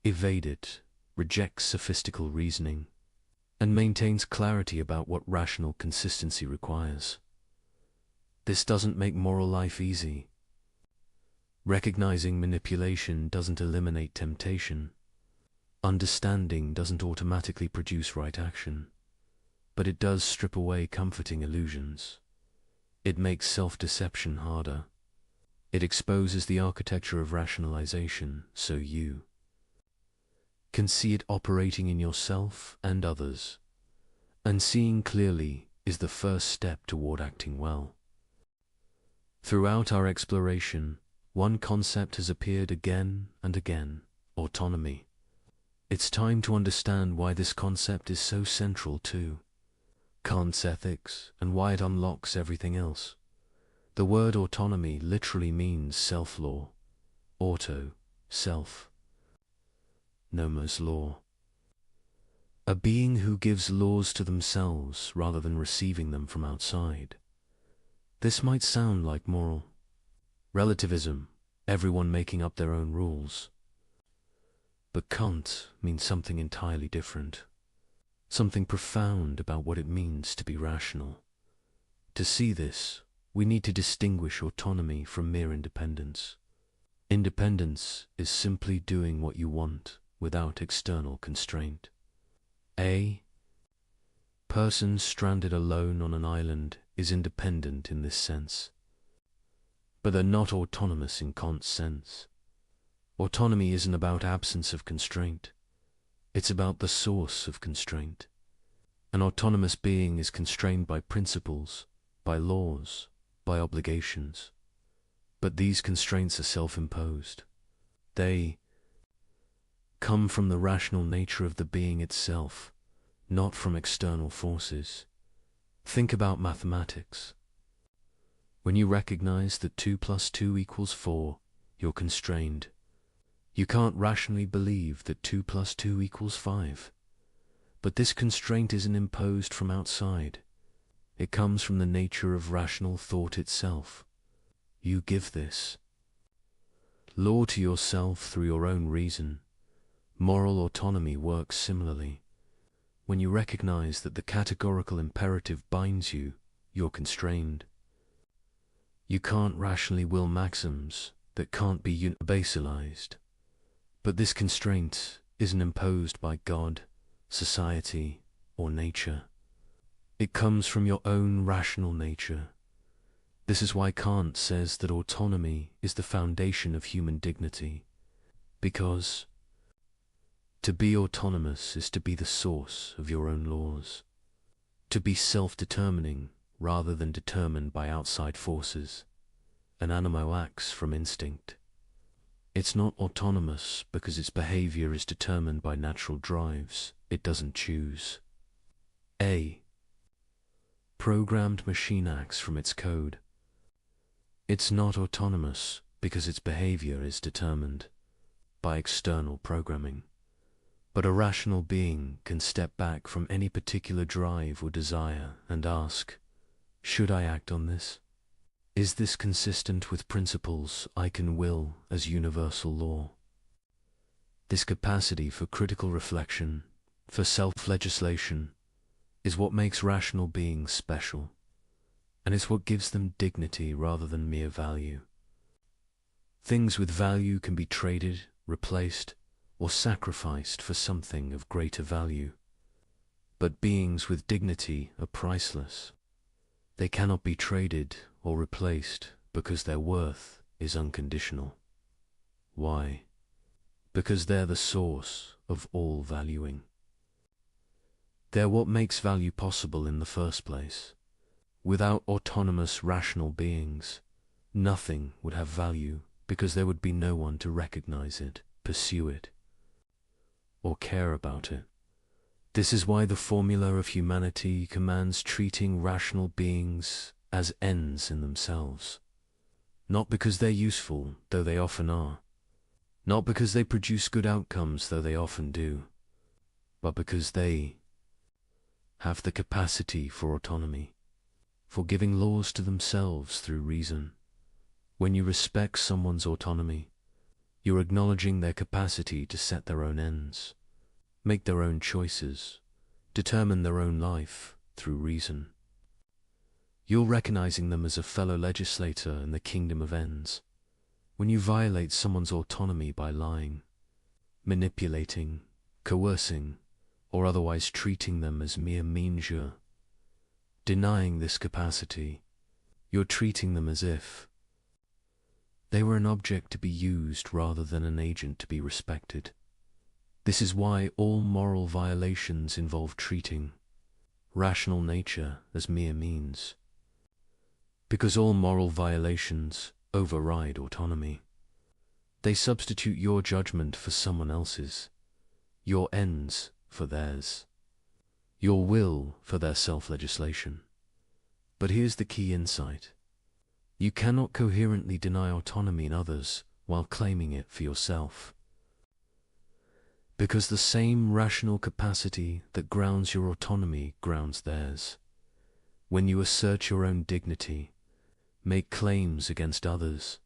Speaker 2: evade it, rejects sophistical reasoning, and maintains clarity about what rational consistency requires. This doesn't make moral life easy. Recognizing manipulation doesn't eliminate temptation. Understanding doesn't automatically produce right action, but it does strip away comforting illusions. It makes self-deception harder. It exposes the architecture of rationalization so you can see it operating in yourself and others. And seeing clearly is the first step toward acting well. Throughout our exploration, one concept has appeared again and again: autonomy. It's time to understand why this concept is so central to Kant's ethics and why it unlocks everything else. The word autonomy literally means self-law, auto, self. nomos law. A being who gives laws to themselves rather than receiving them from outside. This might sound like moral relativism, everyone making up their own rules. But Kant means something entirely different, something profound about what it means to be rational. To see this, we need to distinguish autonomy from mere independence. Independence is simply doing what you want without external constraint. A person stranded alone on an island is independent in this sense, but they're not autonomous in Kant's sense. Autonomy isn't about absence of constraint. It's about the source of constraint. An autonomous being is constrained by principles, by laws, by obligations. But these constraints are self-imposed. They come from the rational nature of the being itself, not from external forces. Think about mathematics. When you recognize that 2 + 2 = 4, you're constrained. You can't rationally believe that 2 + 2 = 5. But this constraint isn't imposed from outside. It comes from the nature of rational thought itself. You give this law to yourself through your own reason. Moral autonomy works similarly. When you recognize that the categorical imperative binds you, you're constrained. You can't rationally will maxims that can't be universalized. But this constraint isn't imposed by God, society, or nature. It comes from your own rational nature. This is why Kant says that autonomy is the foundation of human dignity, because to be autonomous is to be the source of your own laws, to be self-determining rather than determined by outside forces. An animal acts from instinct. It's not autonomous because its behavior is determined by natural drives. It doesn't choose. A programmed machine acts from its code. It's not autonomous because its behavior is determined by external programming. But a rational being can step back from any particular drive or desire and ask, should I act on this? Is this consistent with principles I can will as universal law? This capacity for critical reflection, for self-legislation, is what makes rational beings special, and it's what gives them dignity rather than mere value. Things with value can be traded, replaced, or sacrificed for something of greater value. But beings with dignity are priceless. They cannot be traded or replaced because their worth is unconditional. Why? Because they're the source of all valuing. They're what makes value possible in the first place. Without autonomous, rational beings, nothing would have value because there would be no one to recognize it, pursue it, or care about it. This is why the formula of humanity commands treating rational beings as ends in themselves. Not because they're useful, though they often are. Not because they produce good outcomes, though they often do. But because they have the capacity for autonomy, for giving laws to themselves through reason. When you respect someone's autonomy, you're acknowledging their capacity to set their own ends, make their own choices, determine their own life through reason. You're recognizing them as a fellow legislator in the kingdom of ends. When you violate someone's autonomy by lying, manipulating, coercing, or otherwise treating them as mere means, denying this capacity, you're treating them as if they were an object to be used rather than an agent to be respected. This is why all moral violations involve treating rational nature as mere means. Because all moral violations override autonomy. They substitute your judgment for someone else's, your ends for theirs, your will for their self-legislation. But here's the key insight. You cannot coherently deny autonomy in others while claiming it for yourself. Because the same rational capacity that grounds your autonomy grounds theirs. When you assert your own dignity, make claims against others,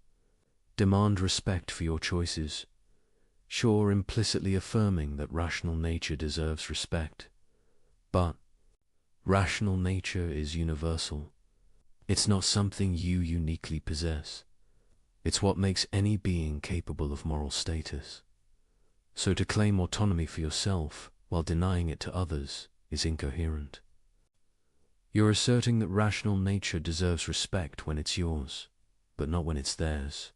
Speaker 2: demand respect for your choices, sure, implicitly affirming that rational nature deserves respect. But rational nature is universal. It's not something you uniquely possess. It's what makes any being capable of moral status. So to claim autonomy for yourself while denying it to others is incoherent. You're asserting that rational nature deserves respect when it's yours, but not when it's theirs.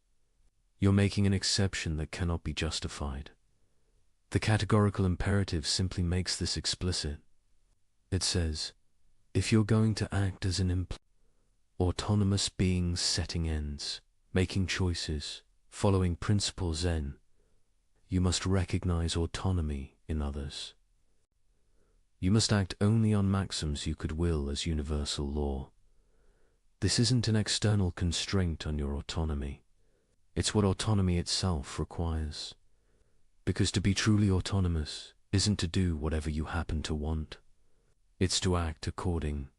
Speaker 2: You're making an exception that cannot be justified. The categorical imperative simply makes this explicit. It says, if you're going to act as an autonomous being setting ends, making choices, following principles Zen, you must recognize autonomy in others. You must act only on maxims you could will as universal law. This isn't an external constraint on your autonomy. It's what autonomy itself requires. Because to be truly autonomous isn't to do whatever you happen to want. It's to act according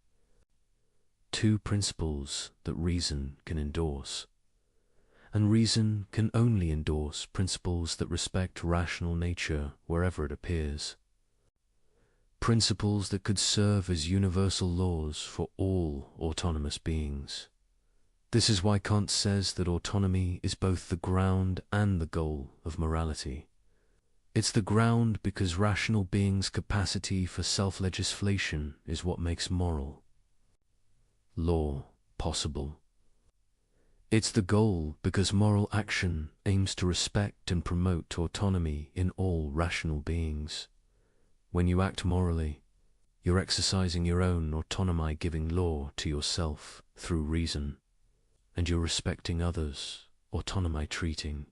Speaker 2: to principles that reason can endorse. And reason can only endorse principles that respect rational nature wherever it appears. Principles that could serve as universal laws for all autonomous beings. This is why Kant says that autonomy is both the ground and the goal of morality. It's the ground because rational beings' capacity for self-legislation is what makes moral law possible. It's the goal because moral action aims to respect and promote autonomy in all rational beings. When you act morally, you're exercising your own autonomy, giving law to yourself through reason, and you're respecting others, autonomy treating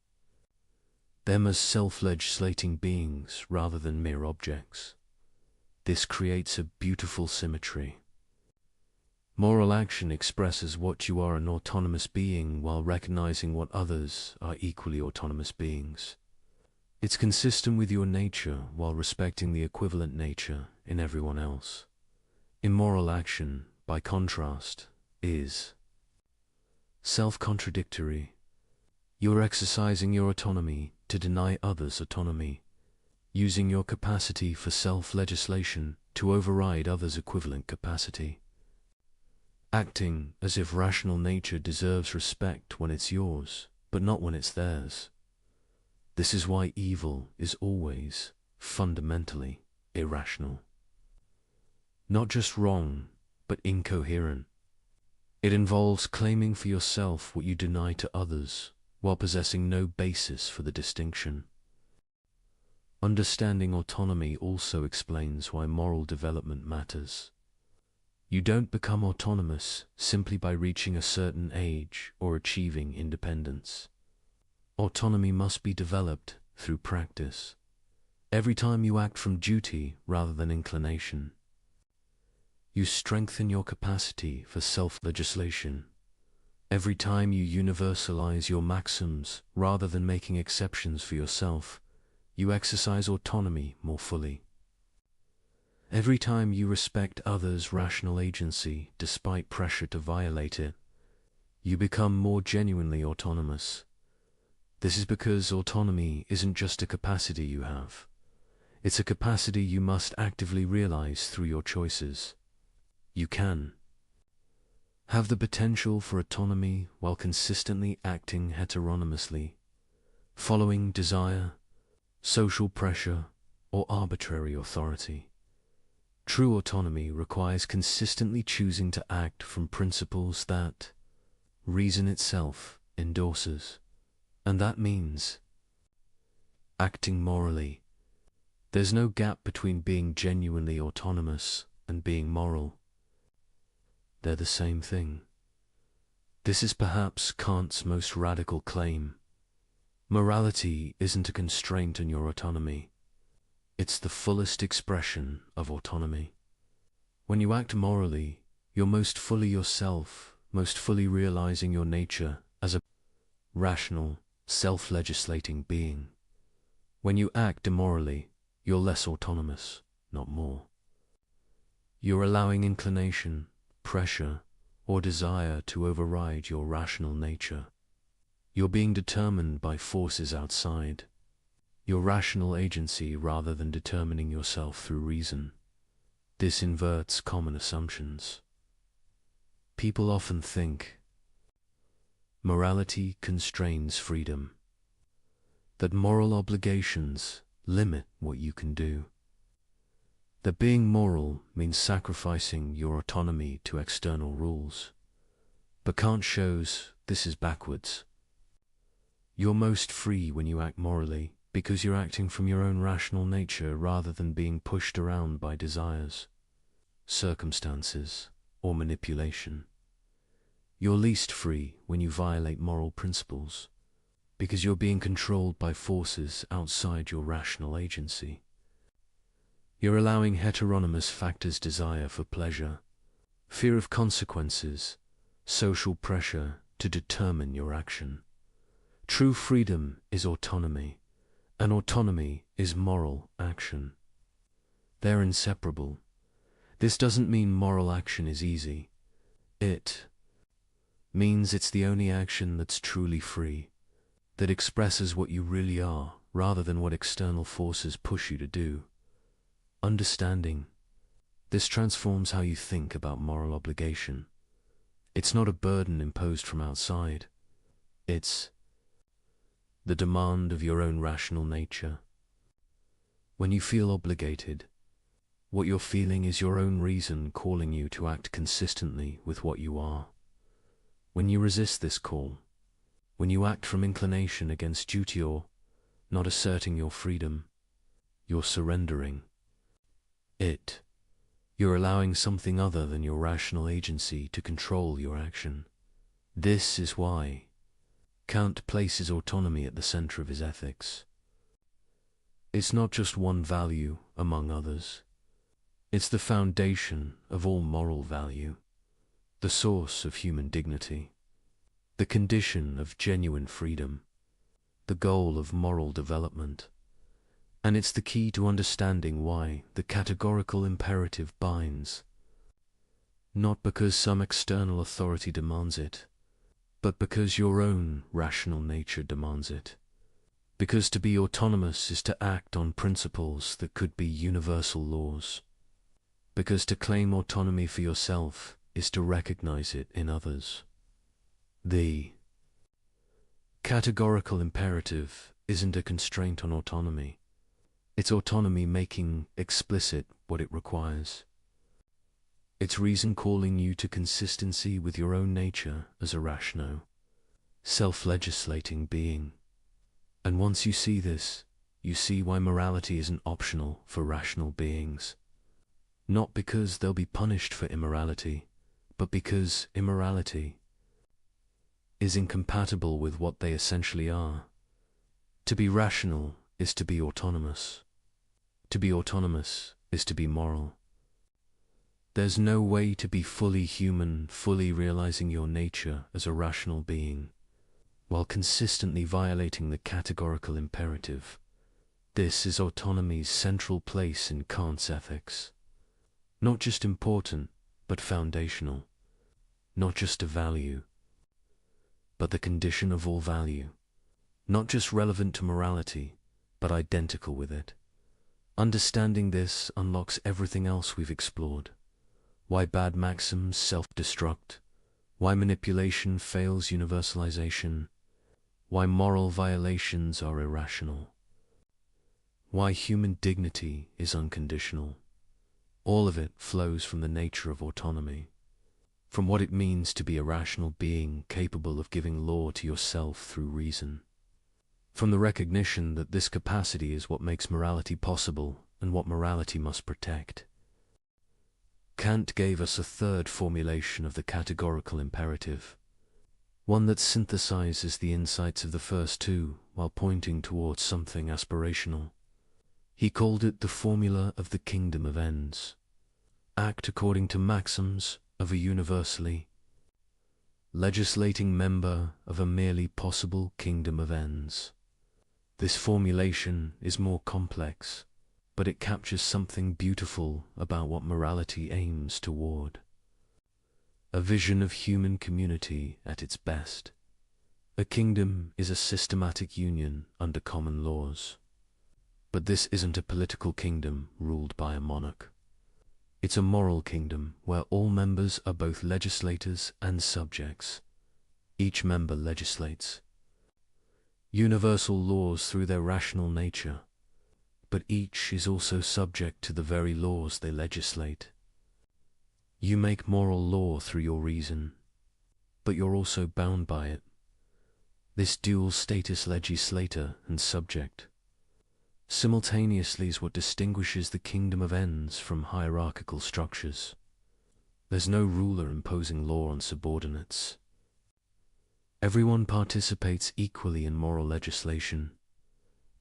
Speaker 2: them as self-legislating beings rather than mere objects. This creates a beautiful symmetry. Moral action expresses what you are, an autonomous being, while recognizing what others are equally autonomous beings. It's consistent with your nature while respecting the equivalent nature in everyone else. Immoral action, by contrast, is self-contradictory. You're exercising your autonomy to deny others autonomy, using your capacity for self-legislation to override others' equivalent capacity. Acting as if rational nature deserves respect when it's yours, but not when it's theirs. This is why evil is always, fundamentally, irrational. Not just wrong, but incoherent. It involves claiming for yourself what you deny to others, while possessing no basis for the distinction. Understanding autonomy also explains why moral development matters. You don't become autonomous simply by reaching a certain age or achieving independence. Autonomy must be developed through practice. Every time you act from duty rather than inclination, you strengthen your capacity for self-legislation. Every time you universalize your maxims rather than making exceptions for yourself, you exercise autonomy more fully. Every time you respect others' rational agency despite pressure to violate it, you become more genuinely autonomous. This is because autonomy isn't just a capacity you have. It's a capacity you must actively realize through your choices. You can have the potential for autonomy while consistently acting heteronomously, following desire, social pressure, or arbitrary authority. True autonomy requires consistently choosing to act from principles that reason itself endorses, and that means acting morally. There's no gap between being genuinely autonomous and being moral. They're the same thing. This is perhaps Kant's most radical claim. Morality isn't a constraint on your autonomy. It's the fullest expression of autonomy. When you act morally, you're most fully yourself, most fully realizing your nature as a rational, self-legislating being. When you act immorally, you're less autonomous, not more. You're allowing inclination, pressure, or desire to override your rational nature. You're being determined by forces outside, your rational agency rather than determining yourself through reason. This inverts common assumptions. People often think morality constrains freedom, that moral obligations limit what you can do, that being moral means sacrificing your autonomy to external rules. But Kant shows this is backwards. You're most free when you act morally because you're acting from your own rational nature rather than being pushed around by desires, circumstances, or manipulation. You're least free when you violate moral principles because you're being controlled by forces outside your rational agency. You're allowing heteronymous factors: desire for pleasure, fear of consequences, social pressure to determine your action. True freedom is autonomy, and autonomy is moral action. They're inseparable. This doesn't mean moral action is easy. It means it's the only action that's truly free, that expresses what you really are rather than what external forces push you to do. Understanding this transforms how you think about moral obligation. It's not a burden imposed from outside. It's the demand of your own rational nature. When you feel obligated, what you're feeling is your own reason calling you to act consistently with what you are. When you resist this call, when you act from inclination against duty or not asserting your freedom, you're surrendering it. You're allowing something other than your rational agency to control your action. This is why Kant places autonomy at the center of his ethics. It's not just one value among others. It's the foundation of all moral value, the source of human dignity, the condition of genuine freedom, the goal of moral development. And it's the key to understanding why the categorical imperative binds, not because some external authority demands it, but because your own rational nature demands it. Because to be autonomous is to act on principles that could be universal laws. Because to claim autonomy for yourself is to recognize it in others. The categorical imperative isn't a constraint on autonomy. It's autonomy making explicit what it requires. It's reason calling you to consistency with your own nature as a rational, self-legislating being. And once you see this, you see why morality isn't optional for rational beings. Not because they'll be punished for immorality, but because immorality is incompatible with what they essentially are. To be rational is to be autonomous. To be autonomous is to be moral. There's no way to be fully human, fully realizing your nature as a rational being, while consistently violating the categorical imperative. This is autonomy's central place in Kant's ethics. Not just important, but foundational. Not just a value, but the condition of all value. Not just relevant to morality, but identical with it. Understanding this unlocks everything else we've explored. Why bad maxims self-destruct, why manipulation fails universalization, why moral violations are irrational, why human dignity is unconditional. All of it flows from the nature of autonomy, from what it means to be a rational being capable of giving law to yourself through reason, from the recognition that this capacity is what makes morality possible and what morality must protect. Kant gave us a third formulation of the categorical imperative, one that synthesizes the insights of the first two while pointing towards something aspirational. He called it the formula of the kingdom of ends. Act according to maxims of a universally legislating member of a merely possible kingdom of ends. This formulation is more complex. but it captures something beautiful about what morality aims toward. A vision of human community at its best. A kingdom is a systematic union under common laws. But this isn't a political kingdom ruled by a monarch. It's a moral kingdom where all members are both legislators and subjects. Each member legislates universal laws through their rational nature, but each is also subject to the very laws they legislate. You make moral law through your reason, but you're also bound by it. This dual status, legislator and subject, simultaneously is what distinguishes the kingdom of ends from hierarchical structures. There's no ruler imposing law on subordinates. Everyone participates equally in moral legislation.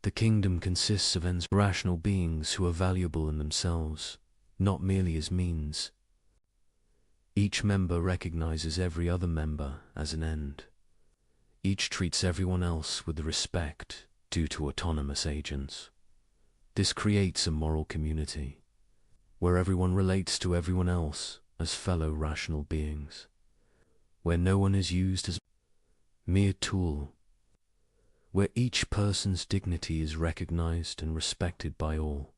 Speaker 2: The kingdom consists of ends, rational beings who are valuable in themselves, not merely as means. Each member recognizes every other member as an end. Each treats everyone else with the respect due to autonomous agents. This creates a moral community, where everyone relates to everyone else as fellow rational beings, where no one is used as a mere tool, where each person's dignity is recognized and respected by all.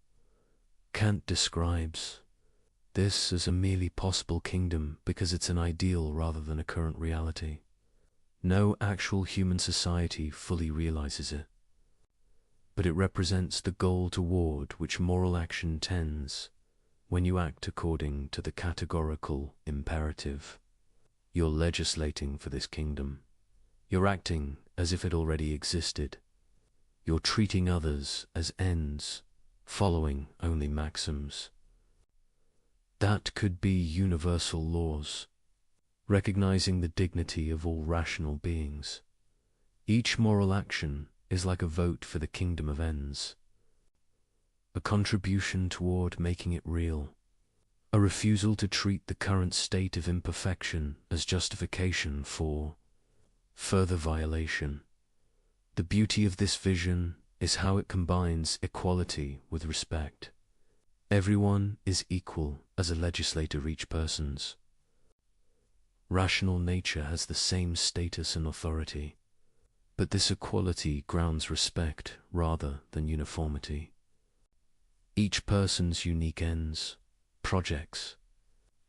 Speaker 2: Kant describes this as a merely possible kingdom because it's an ideal rather than a current reality. No actual human society fully realizes it, but it represents the goal toward which moral action tends when you act according to the categorical imperative. You're legislating for this kingdom. You're acting as if it already existed. You're treating others as ends, following only maxims. That could be universal laws, recognizing the dignity of all rational beings. Each moral action is like a vote for the kingdom of ends, a contribution toward making it real, a refusal to treat the current state of imperfection as justification for further violation. The beauty of this vision is how it combines equality with respect. Everyone is equal as a legislator, each person's rational nature has the same status and authority, but this equality grounds respect rather than uniformity. Each person's unique ends, projects,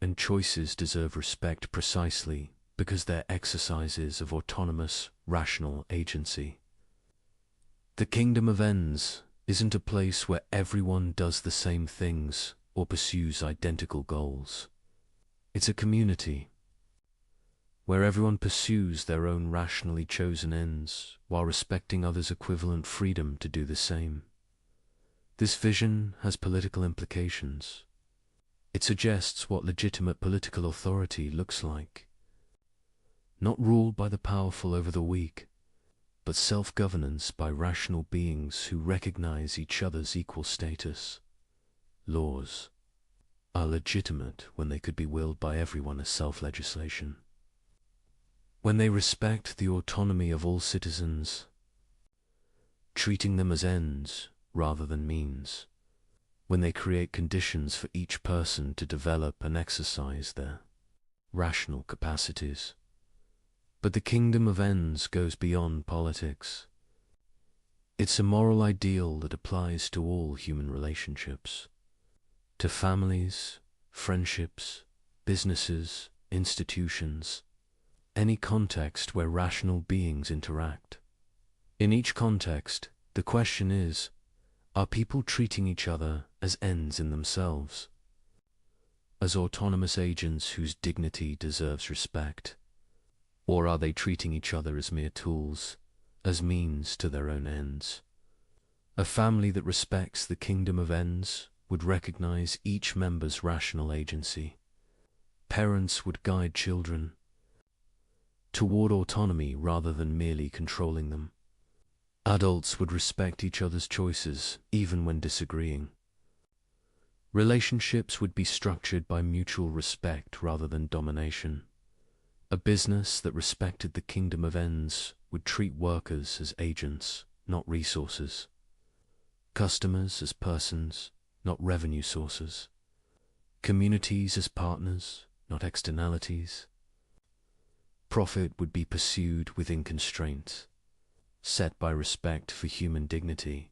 Speaker 2: and choices deserve respect precisely because they're exercises of autonomous, rational agency. The kingdom of ends isn't a place where everyone does the same things or pursues identical goals. It's a community where everyone pursues their own rationally chosen ends while respecting others' equivalent freedom to do the same. This vision has political implications. It suggests what legitimate political authority looks like. Not ruled by the powerful over the weak, but self-governance by rational beings who recognize each other's equal status. Laws are legitimate when they could be willed by everyone as self-legislation. When they respect the autonomy of all citizens, treating them as ends rather than means. When they create conditions for each person to develop and exercise their rational capacities. But the kingdom of ends goes beyond politics. It's a moral ideal that applies to all human relationships, to families, friendships, businesses, institutions, any context where rational beings interact. In each context, the question is, are people treating each other as ends in themselves, as autonomous agents whose dignity deserves respect? Or are they treating each other as mere tools, as means to their own ends? A family that respects the kingdom of ends would recognize each member's rational agency. Parents would guide children toward autonomy rather than merely controlling them. Adults would respect each other's choices, even when disagreeing. Relationships would be structured by mutual respect rather than domination. A business that respected the kingdom of ends would treat workers as agents, not resources. Customers as persons, not revenue sources. Communities as partners, not externalities. Profit would be pursued within constraints, set by respect for human dignity.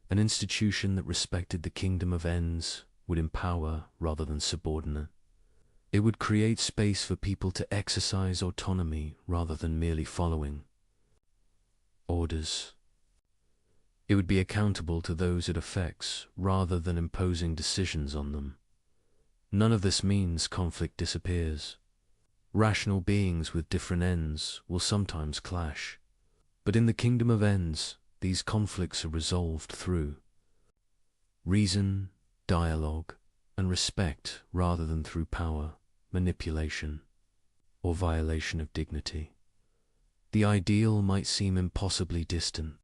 Speaker 2: An institution that respected the kingdom of ends would empower rather than subordinate. It would create space for people to exercise autonomy rather than merely following orders. It would be accountable to those it affects rather than imposing decisions on them. None of this means conflict disappears. Rational beings with different ends will sometimes clash. But in the kingdom of ends, these conflicts are resolved through reason, dialogue, and respect rather than through power, manipulation, or violation of dignity. The ideal might seem impossibly distant.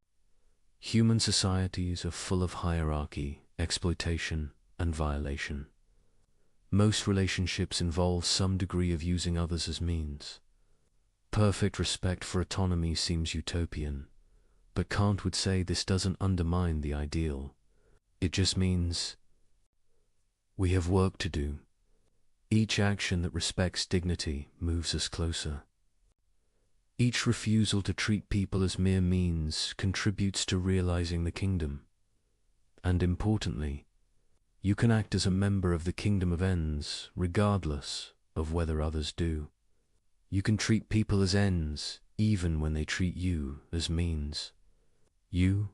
Speaker 2: Human societies are full of hierarchy, exploitation, and violation. Most relationships involve some degree of using others as means. Perfect respect for autonomy seems utopian, but Kant would say this doesn't undermine the ideal. It just means we have work to do. Each action that respects dignity moves us closer. Each refusal to treat people as mere means contributes to realizing the kingdom. And importantly, you can act as a member of the kingdom of ends regardless of whether others do. You can treat people as ends even when they treat you as means. You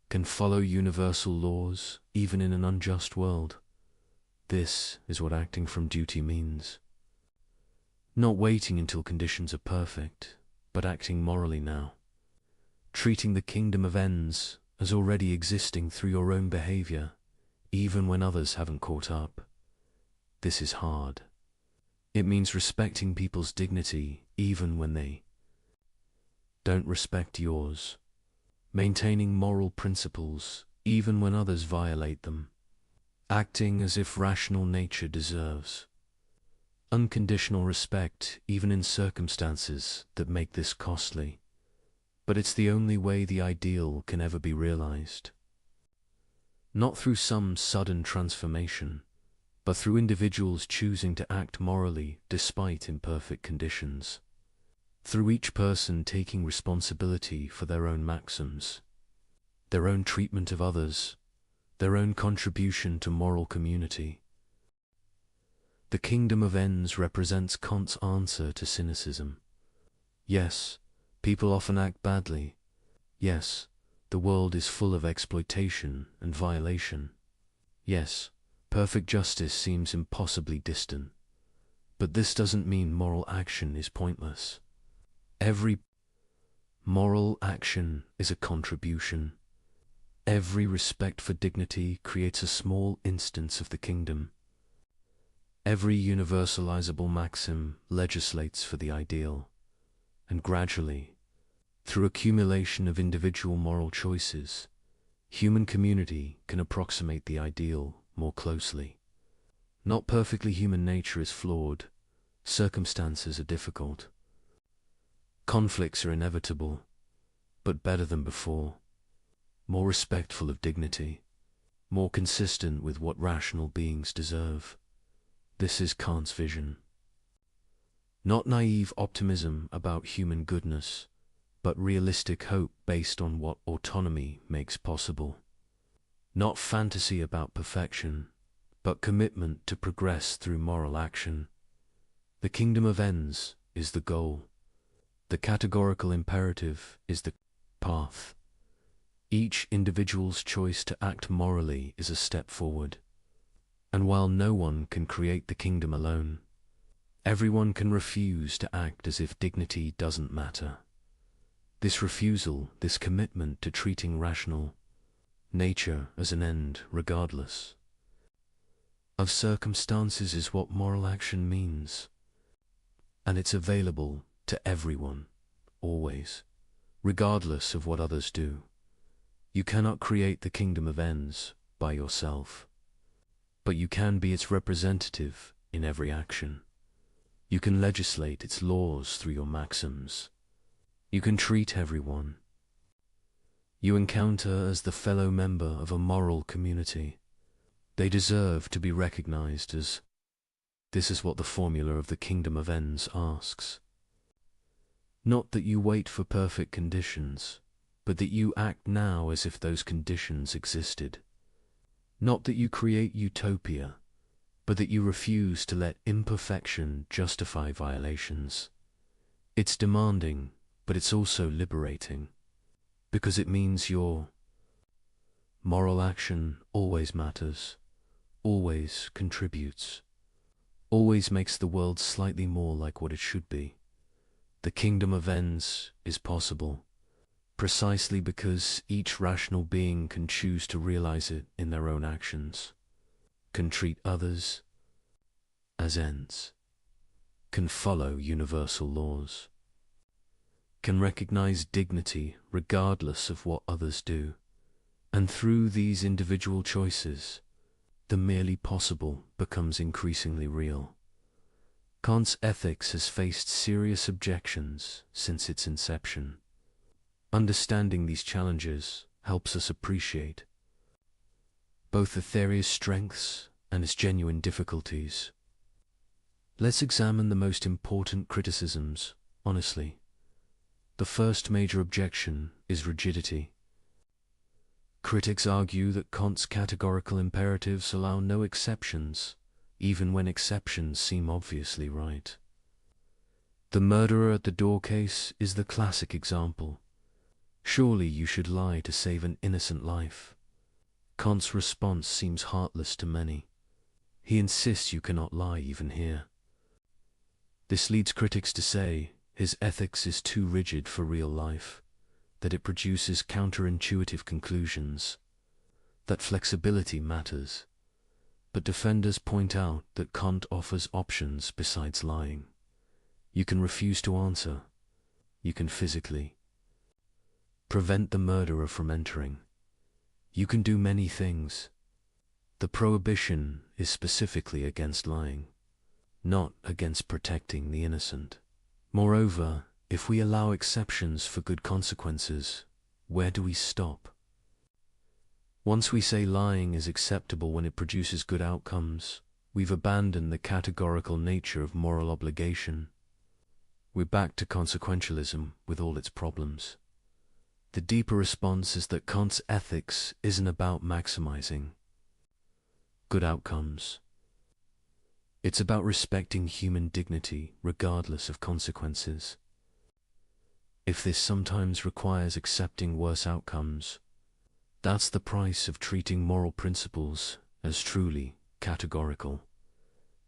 Speaker 2: can follow universal laws even in an unjust world. This is what acting from duty means. Not waiting until conditions are perfect, but acting morally now. Treating the kingdom of ends as already existing through your own behavior, even when others haven't caught up. This is hard. It means respecting people's dignity even when they don't respect yours. Maintaining moral principles even when others violate them. Acting as if rational nature deserves unconditional respect even in circumstances that make this costly. But it's the only way the ideal can ever be realized. Not through some sudden transformation, but through individuals choosing to act morally despite imperfect conditions. Through each person taking responsibility for their own maxims, their own treatment of others, their own contribution to moral community. The kingdom of ends represents Kant's answer to cynicism. Yes, people often act badly. Yes, the world is full of exploitation and violation. Yes, perfect justice seems impossibly distant. But this doesn't mean moral action is pointless. Every moral action is a contribution. Every respect for dignity creates a small instance of the kingdom. Every universalizable maxim legislates for the ideal, and gradually, through accumulation of individual moral choices, human community can approximate the ideal more closely. Not perfectly. Human nature is flawed, circumstances are difficult, conflicts are inevitable, but better than before, more respectful of dignity, more consistent with what rational beings deserve. This is Kant's vision. Not naive optimism about human goodness, but realistic hope based on what autonomy makes possible. Not fantasy about perfection, but commitment to progress through moral action. The kingdom of ends is the goal. The categorical imperative is the path. Each individual's choice to act morally is a step forward. And while no one can create the kingdom alone, everyone can refuse to act as if dignity doesn't matter. This refusal, this commitment to treating rational nature as an end regardless of circumstances is what moral action means. And it's available to everyone, always, regardless of what others do. You cannot create the kingdom of ends by yourself, but you can be its representative in every action. You can legislate its laws through your maxims. You can treat everyone You encounter as the fellow member of a moral community. They deserve to be recognized as. This is what the formula of the kingdom of ends asks. Not that you wait for perfect conditions, but that you act now as if those conditions existed. Not that you create utopia, but that you refuse to let imperfection justify violations. It's demanding, but it's also liberating, because it means your moral action always matters, always contributes, always makes the world slightly more like what it should be. The kingdom of ends is possible, precisely because each rational being can choose to realize it in their own actions, can treat others as ends, can follow universal laws, can recognize dignity regardless of what others do, and through these individual choices, the merely possible becomes increasingly real. Kant's ethics has faced serious objections since its inception. Understanding these challenges helps us appreciate both the theory's strengths and its genuine difficulties. Let's examine the most important criticisms, honestly. The first major objection is rigidity. Critics argue that Kant's categorical imperatives allow no exceptions, even when exceptions seem obviously right. The murderer at the door case is the classic example. Surely you should lie to save an innocent life. Kant's response seems heartless to many. He insists you cannot lie even here. This leads critics to say his ethics is too rigid for real life, that it produces counterintuitive conclusions, that flexibility matters. But defenders point out that Kant offers options besides lying. You can refuse to answer. You can physically prevent the murderer from entering. You can do many things. The prohibition is specifically against lying, not against protecting the innocent. Moreover, if we allow exceptions for good consequences, where do we stop? Once we say lying is acceptable when it produces good outcomes, we've abandoned the categorical nature of moral obligation. We're back to consequentialism with all its problems. The deeper response is that Kant's ethics isn't about maximizing good outcomes. It's about respecting human dignity regardless of consequences. If this sometimes requires accepting worse outcomes, that's the price of treating moral principles as truly categorical.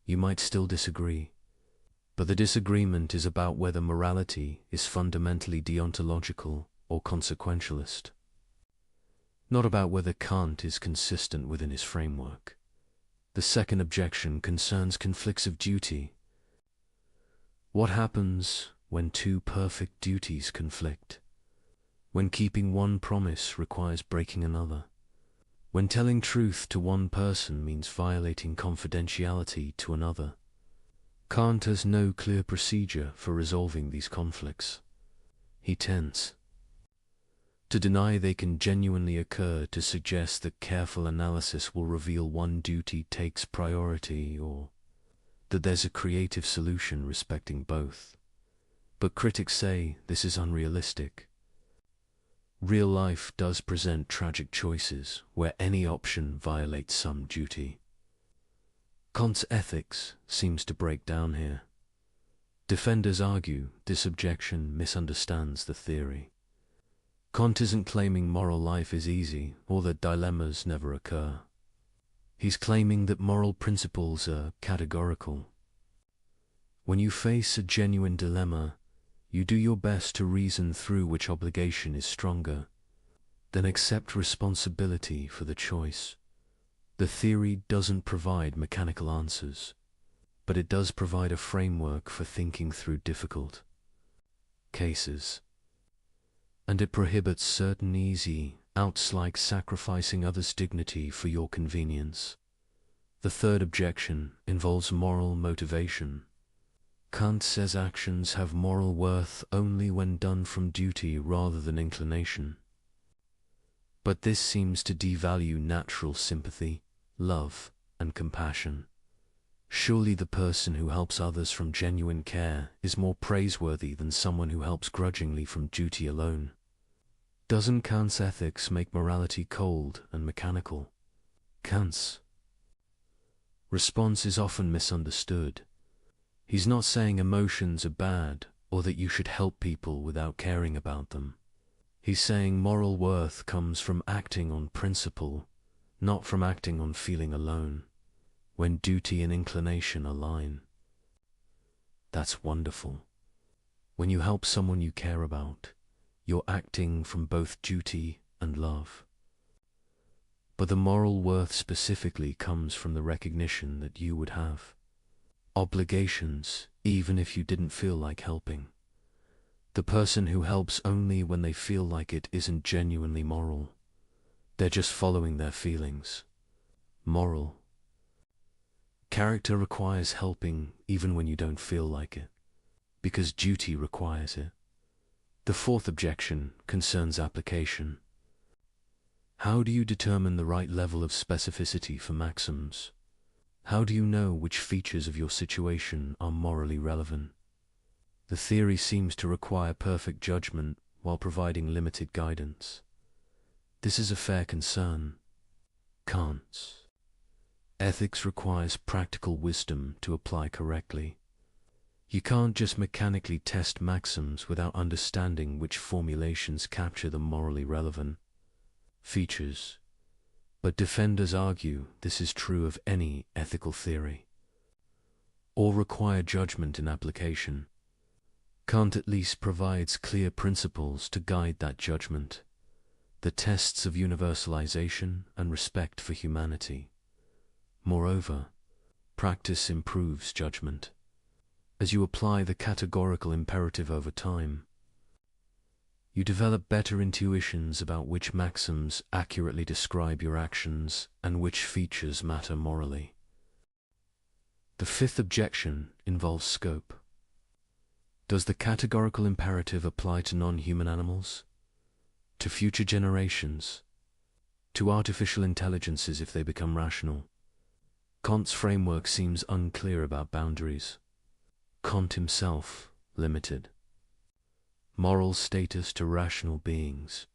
Speaker 2: You might still disagree, but the disagreement is about whether morality is fundamentally deontological or consequentialist, not about whether Kant is consistent within his framework. The second objection concerns conflicts of duty. What happens when two perfect duties conflict? When keeping one promise requires breaking another? When telling truth to one person means violating confidentiality to another? Kant has no clear procedure for resolving these conflicts. He tends to deny they can genuinely occur, to suggest that careful analysis will reveal one duty takes priority, or that there's a creative solution respecting both. But critics say this is unrealistic. Real life does present tragic choices where any option violates some duty. Kant's ethics seems to break down here. Defenders argue this objection misunderstands the theory. Kant isn't claiming moral life is easy or that dilemmas never occur. He's claiming that moral principles are categorical. When you face a genuine dilemma, you do your best to reason through which obligation is stronger, then accept responsibility for the choice. The theory doesn't provide mechanical answers, but it does provide a framework for thinking through difficult cases. And it prohibits certain easy outs like sacrificing others' dignity for your convenience. The third objection involves moral motivation. Kant says actions have moral worth only when done from duty rather than inclination. But this seems to devalue natural sympathy, love, and compassion. Surely the person who helps others from genuine care is more praiseworthy than someone who helps grudgingly from duty alone. Doesn't Kant's ethics make morality cold and mechanical? Kant's response is often misunderstood. He's not saying emotions are bad or that you should help people without caring about them. He's saying moral worth comes from acting on principle, not from acting on feeling alone, when duty and inclination align. That's wonderful. When you help someone you care about, you're acting from both duty and love. But the moral worth specifically comes from the recognition that you would have obligations even if you didn't feel like helping. The person who helps only when they feel like it isn't genuinely moral. They're just following their feelings. Moral character requires helping even when you don't feel like it, because duty requires it. The fourth objection concerns application. How do you determine the right level of specificity for maxims? How do you know which features of your situation are morally relevant? The theory seems to require perfect judgment while providing limited guidance. This is a fair concern. Kant's ethics requires practical wisdom to apply correctly. You can't just mechanically test maxims without understanding which formulations capture the morally relevant features. But defenders argue this is true of any ethical theory. All require judgment in application. Kant at least provides clear principles to guide that judgment, the tests of universalization and respect for humanity. Moreover, practice improves judgment. As you apply the categorical imperative over time, you develop better intuitions about which maxims accurately describe your actions and which features matter morally. The fifth objection involves scope. Does the categorical imperative apply to non-human animals, to future generations, to artificial intelligences if they become rational? Kant's framework seems unclear about boundaries. Kant himself limited moral status to rational beings.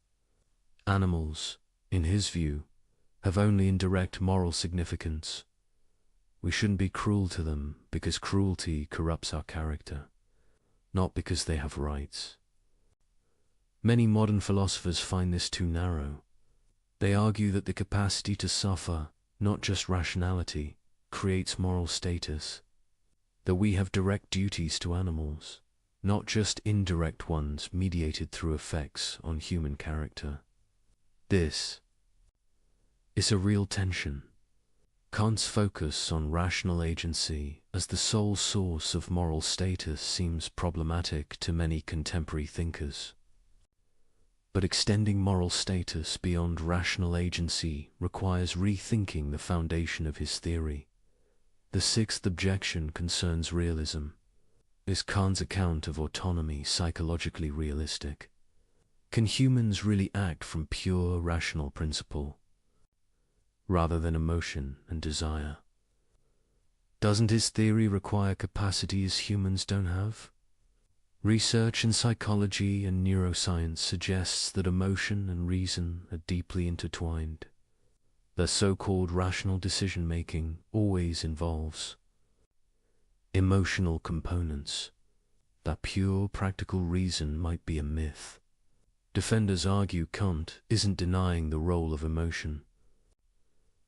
Speaker 2: Animals, in his view, have only indirect moral significance. We shouldn't be cruel to them because cruelty corrupts our character, not because they have rights. Many modern philosophers find this too narrow. They argue that the capacity to suffer, not just rationality, creates moral status, that we have direct duties to animals, not just indirect ones mediated through effects on human character. This is a real tension. Kant's focus on rational agency as the sole source of moral status seems problematic to many contemporary thinkers. But extending moral status beyond rational agency requires rethinking the foundation of his theory. The sixth objection concerns realism. Is Kant's account of autonomy psychologically realistic? Can humans really act from pure rational principle, rather than emotion and desire? Doesn't his theory require capacities humans don't have? Research in psychology and neuroscience suggests that emotion and reason are deeply intertwined. The so-called rational decision-making always involves emotional components. That pure practical reason might be a myth. Defenders argue Kant isn't denying the role of emotion.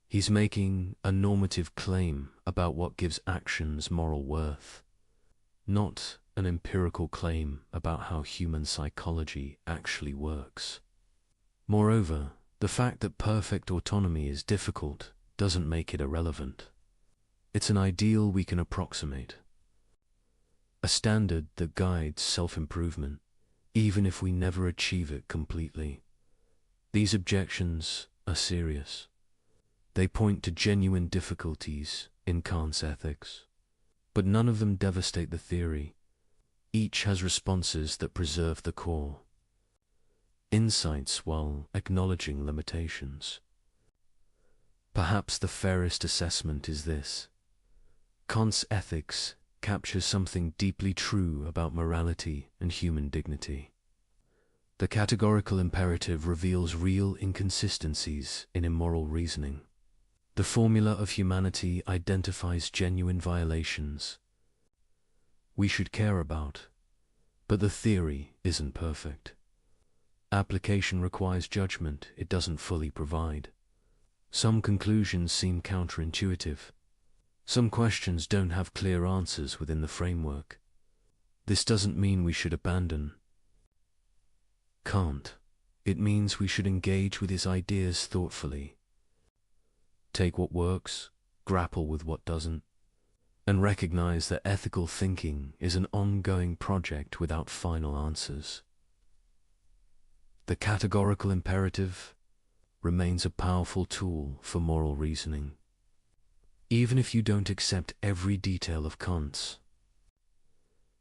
Speaker 2: He's making a normative claim about what gives actions moral worth, not an empirical claim about how human psychology actually works. Moreover, the fact that perfect autonomy is difficult doesn't make it irrelevant. It's an ideal we can approximate, a standard that guides self-improvement, even if we never achieve it completely. These objections are serious. They point to genuine difficulties in Kant's ethics, but none of them devastate the theory. Each has responses that preserve the core. insights while acknowledging limitations. Perhaps the fairest assessment is this: Kant's ethics captures something deeply true about morality and human dignity. The categorical imperative reveals real inconsistencies in immoral reasoning. The formula of humanity identifies genuine violations we should care about, but the theory isn't perfect. Application requires judgment it doesn't fully provide. Some conclusions seem counterintuitive. Some questions don't have clear answers within the framework. This doesn't mean we should abandon Kant. It means we should engage with his ideas thoughtfully. Take what works, grapple with what doesn't, and recognize that ethical thinking is an ongoing project without final answers. The categorical imperative remains a powerful tool for moral reasoning, even if you don't accept every detail of Kant's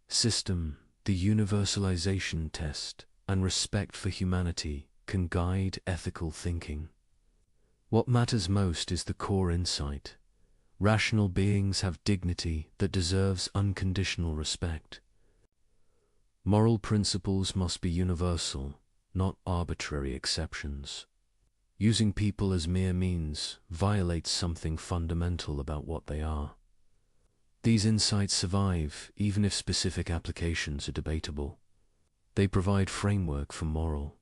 Speaker 2: system. The universalization test and respect for humanity can guide ethical thinking. What matters most is the core insight. Rational beings have dignity that deserves unconditional respect. Moral principles must be universal, not arbitrary exceptions. Using people as mere means violates something fundamental about what they are. These insights survive even if specific applications are debatable. They provide framework for moral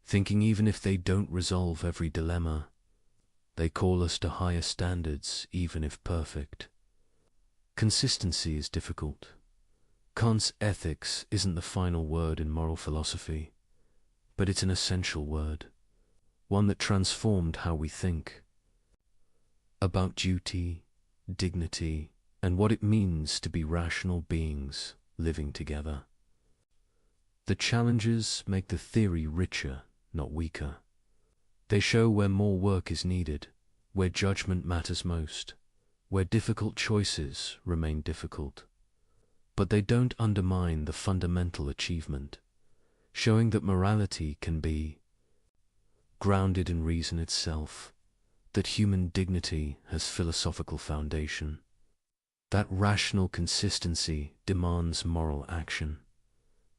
Speaker 2: thinking even if they don't resolve every dilemma. They call us to higher standards even if perfect. Consistency is difficult. Kant's ethics isn't the final word in moral philosophy, but it's an essential word, one that transformed how we think about duty, dignity, and what it means to be rational beings living together. The challenges make the theory richer, not weaker. They show where more work is needed, where judgment matters most, where difficult choices remain difficult. But they don't undermine the fundamental achievement, showing that morality can be grounded in reason itself, that human dignity has philosophical foundation, that rational consistency demands moral action.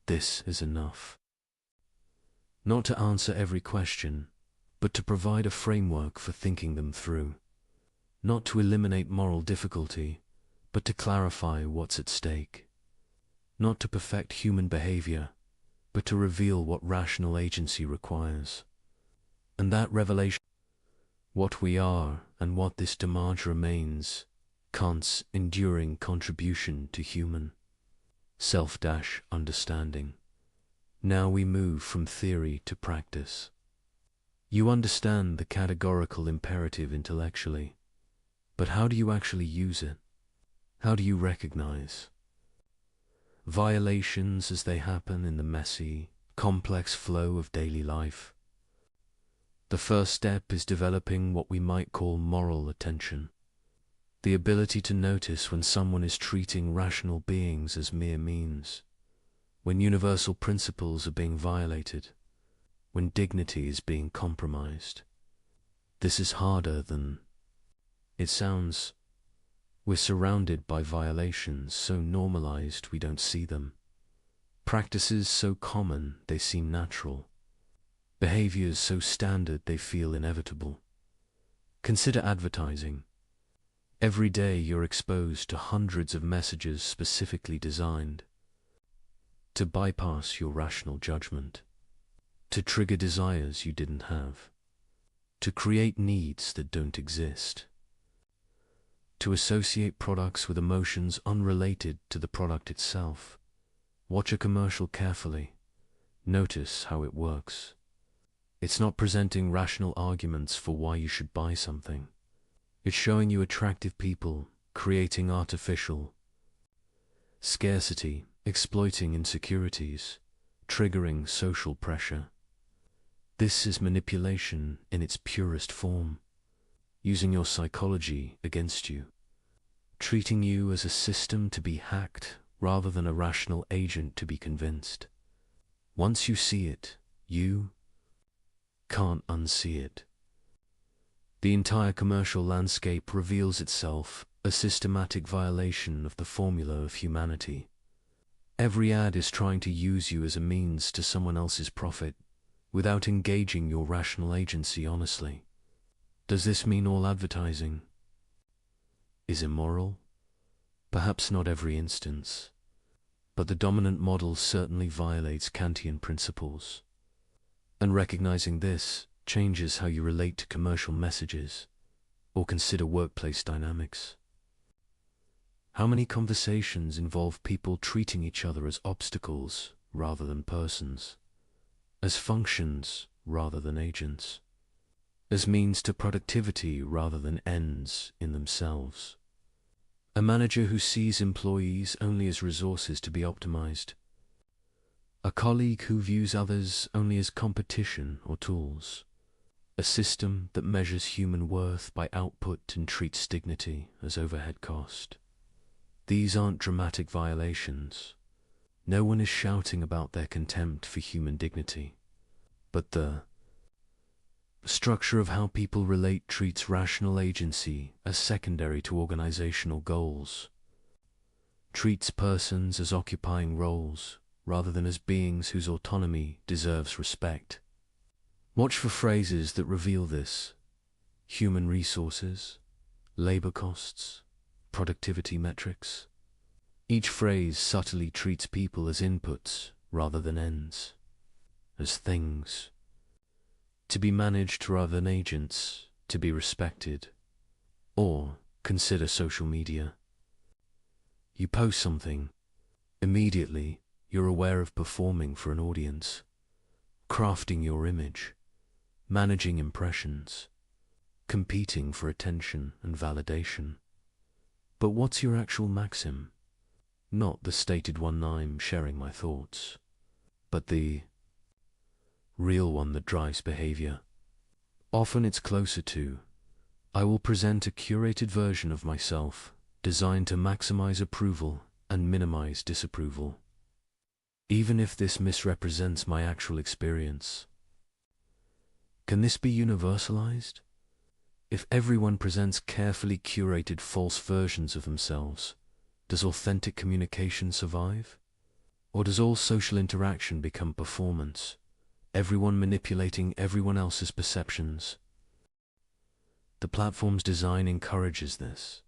Speaker 2: This is enough. Not to answer every question, but to provide a framework for thinking them through. Not to eliminate moral difficulty, but to clarify what's at stake. Not to perfect human behavior, but to reveal what rational agency requires. And that revelation, what we are and what this demarche remains, Kant's enduring contribution to human self-understanding. Now we move from theory to practice. You understand the categorical imperative intellectually, but how do you actually use it? How do you recognize violations as they happen in the messy, complex flow of daily life? The first step is developing what we might call moral attention, the ability to notice when someone is treating rational beings as mere means, when universal principles are being violated, when dignity is being compromised. This is harder than it sounds. We're surrounded by violations so normalized we don't see them, practices so common they seem natural, behaviors so standard they feel inevitable. Consider advertising. Every day you're exposed to hundreds of messages specifically designed to bypass your rational judgment, to trigger desires you didn't have, to create needs that don't exist, to associate products with emotions unrelated to the product itself. Watch a commercial carefully. Notice how it works. It's not presenting rational arguments for why you should buy something. It's showing you attractive people, creating artificial scarcity, exploiting insecurities, triggering social pressure. This is manipulation in its purest form, using your psychology against you, treating you as a system to be hacked rather than a rational agent to be convinced. Once you see it, You can't unsee it. The entire commercial landscape reveals itself a systematic violation of the formula of humanity. Every ad is trying to use you as a means to someone else's profit, without engaging your rational agency honestly. Does this mean all advertising is immoral? Perhaps not every instance, but the dominant model certainly violates Kantian principles. And recognizing this changes how you relate to commercial messages or consider workplace dynamics. How many conversations involve people treating each other as obstacles rather than persons, as functions rather than agents, as means to productivity rather than ends in themselves? A manager who sees employees only as resources to be optimized. A colleague who views others only as competition or tools. A system that measures human worth by output and treats dignity as overhead cost. These aren't dramatic violations. No one is shouting about their contempt for human dignity. But the structure of how people relate treats rational agency as secondary to organizational goals. Treats persons as occupying roles rather than as beings whose autonomy deserves respect. Watch for phrases that reveal this. Human resources, labor costs, productivity metrics. Each phrase subtly treats people as inputs rather than ends, as things to be managed rather than agents, to be respected. Or consider social media. You post something, immediately you're aware of performing for an audience, crafting your image, managing impressions, competing for attention and validation. But what's your actual maxim? Not the stated one I'm sharing my thoughts, but the real one that drives behavior. Often it's closer to, I will present a curated version of myself designed to maximize approval and minimize disapproval, even if this misrepresents my actual experience. Can this be universalized? If everyone presents carefully curated false versions of themselves, does authentic communication survive? Or does all social interaction become performance, everyone manipulating everyone else's perceptions? The platform's design encourages this.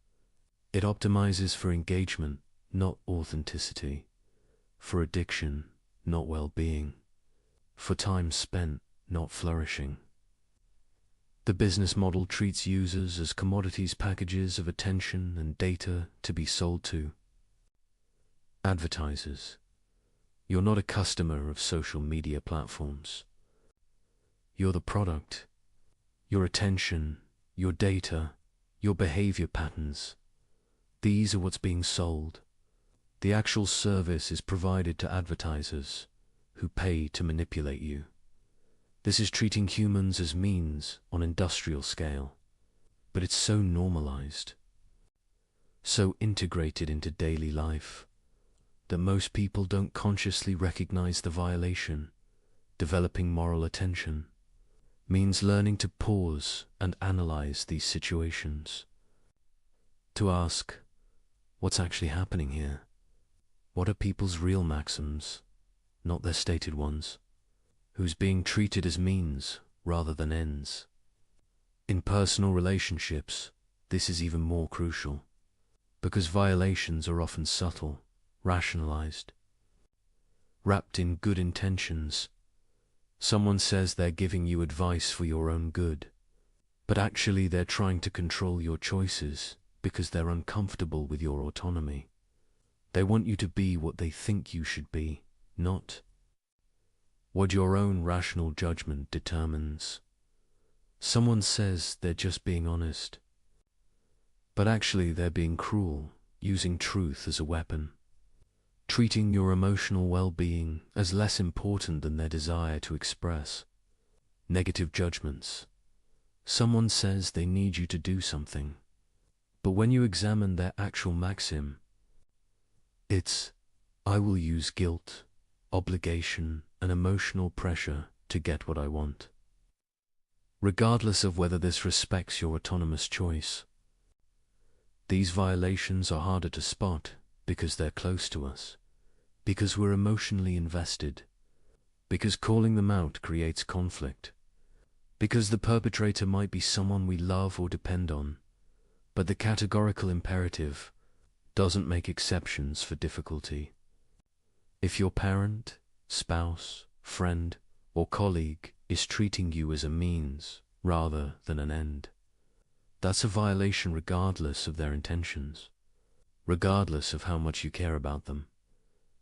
Speaker 2: It optimizes for engagement, not authenticity, for addiction, not well-being, for time spent, not flourishing. The business model treats users as commodities, packages of attention and data to be sold to. Advertisers, you're not a customer of social media platforms. You're the product. Your attention, your data, your behavior patterns. These are what's being sold. The actual service is provided to advertisers who pay to manipulate you. This is treating humans as means on industrial scale, but it's so normalized, so integrated into daily life, that most people don't consciously recognize the violation. Developing moral attention means learning to pause and analyze these situations. To ask, what's actually happening here? What are people's real maxims, not their stated ones? Who's being treated as means rather than ends? In personal relationships, this is even more crucial, because violations are often subtle, rationalized, wrapped in good intentions. Someone says they're giving you advice for your own good, but actually they're trying to control your choices because they're uncomfortable with your autonomy. They want you to be what they think you should be, not what your own rational judgment determines. Someone says they're just being honest, but actually they're being cruel, using truth as a weapon, treating your emotional well-being as less important than their desire to express. Negative judgments. Someone says they need you to do something, but when you examine their actual maxim, it's, I will use guilt, obligation, and emotional pressure to get what I want, regardless of whether this respects your autonomous choice. These violations are harder to spot because they're close to us, because we're emotionally invested, because calling them out creates conflict, because the perpetrator might be someone we love or depend on, but the categorical imperative doesn't make exceptions for difficulty. If your parent, spouse, friend, or colleague is treating you as a means rather than an end, that's a violation regardless of their intentions, regardless of how much you care about them.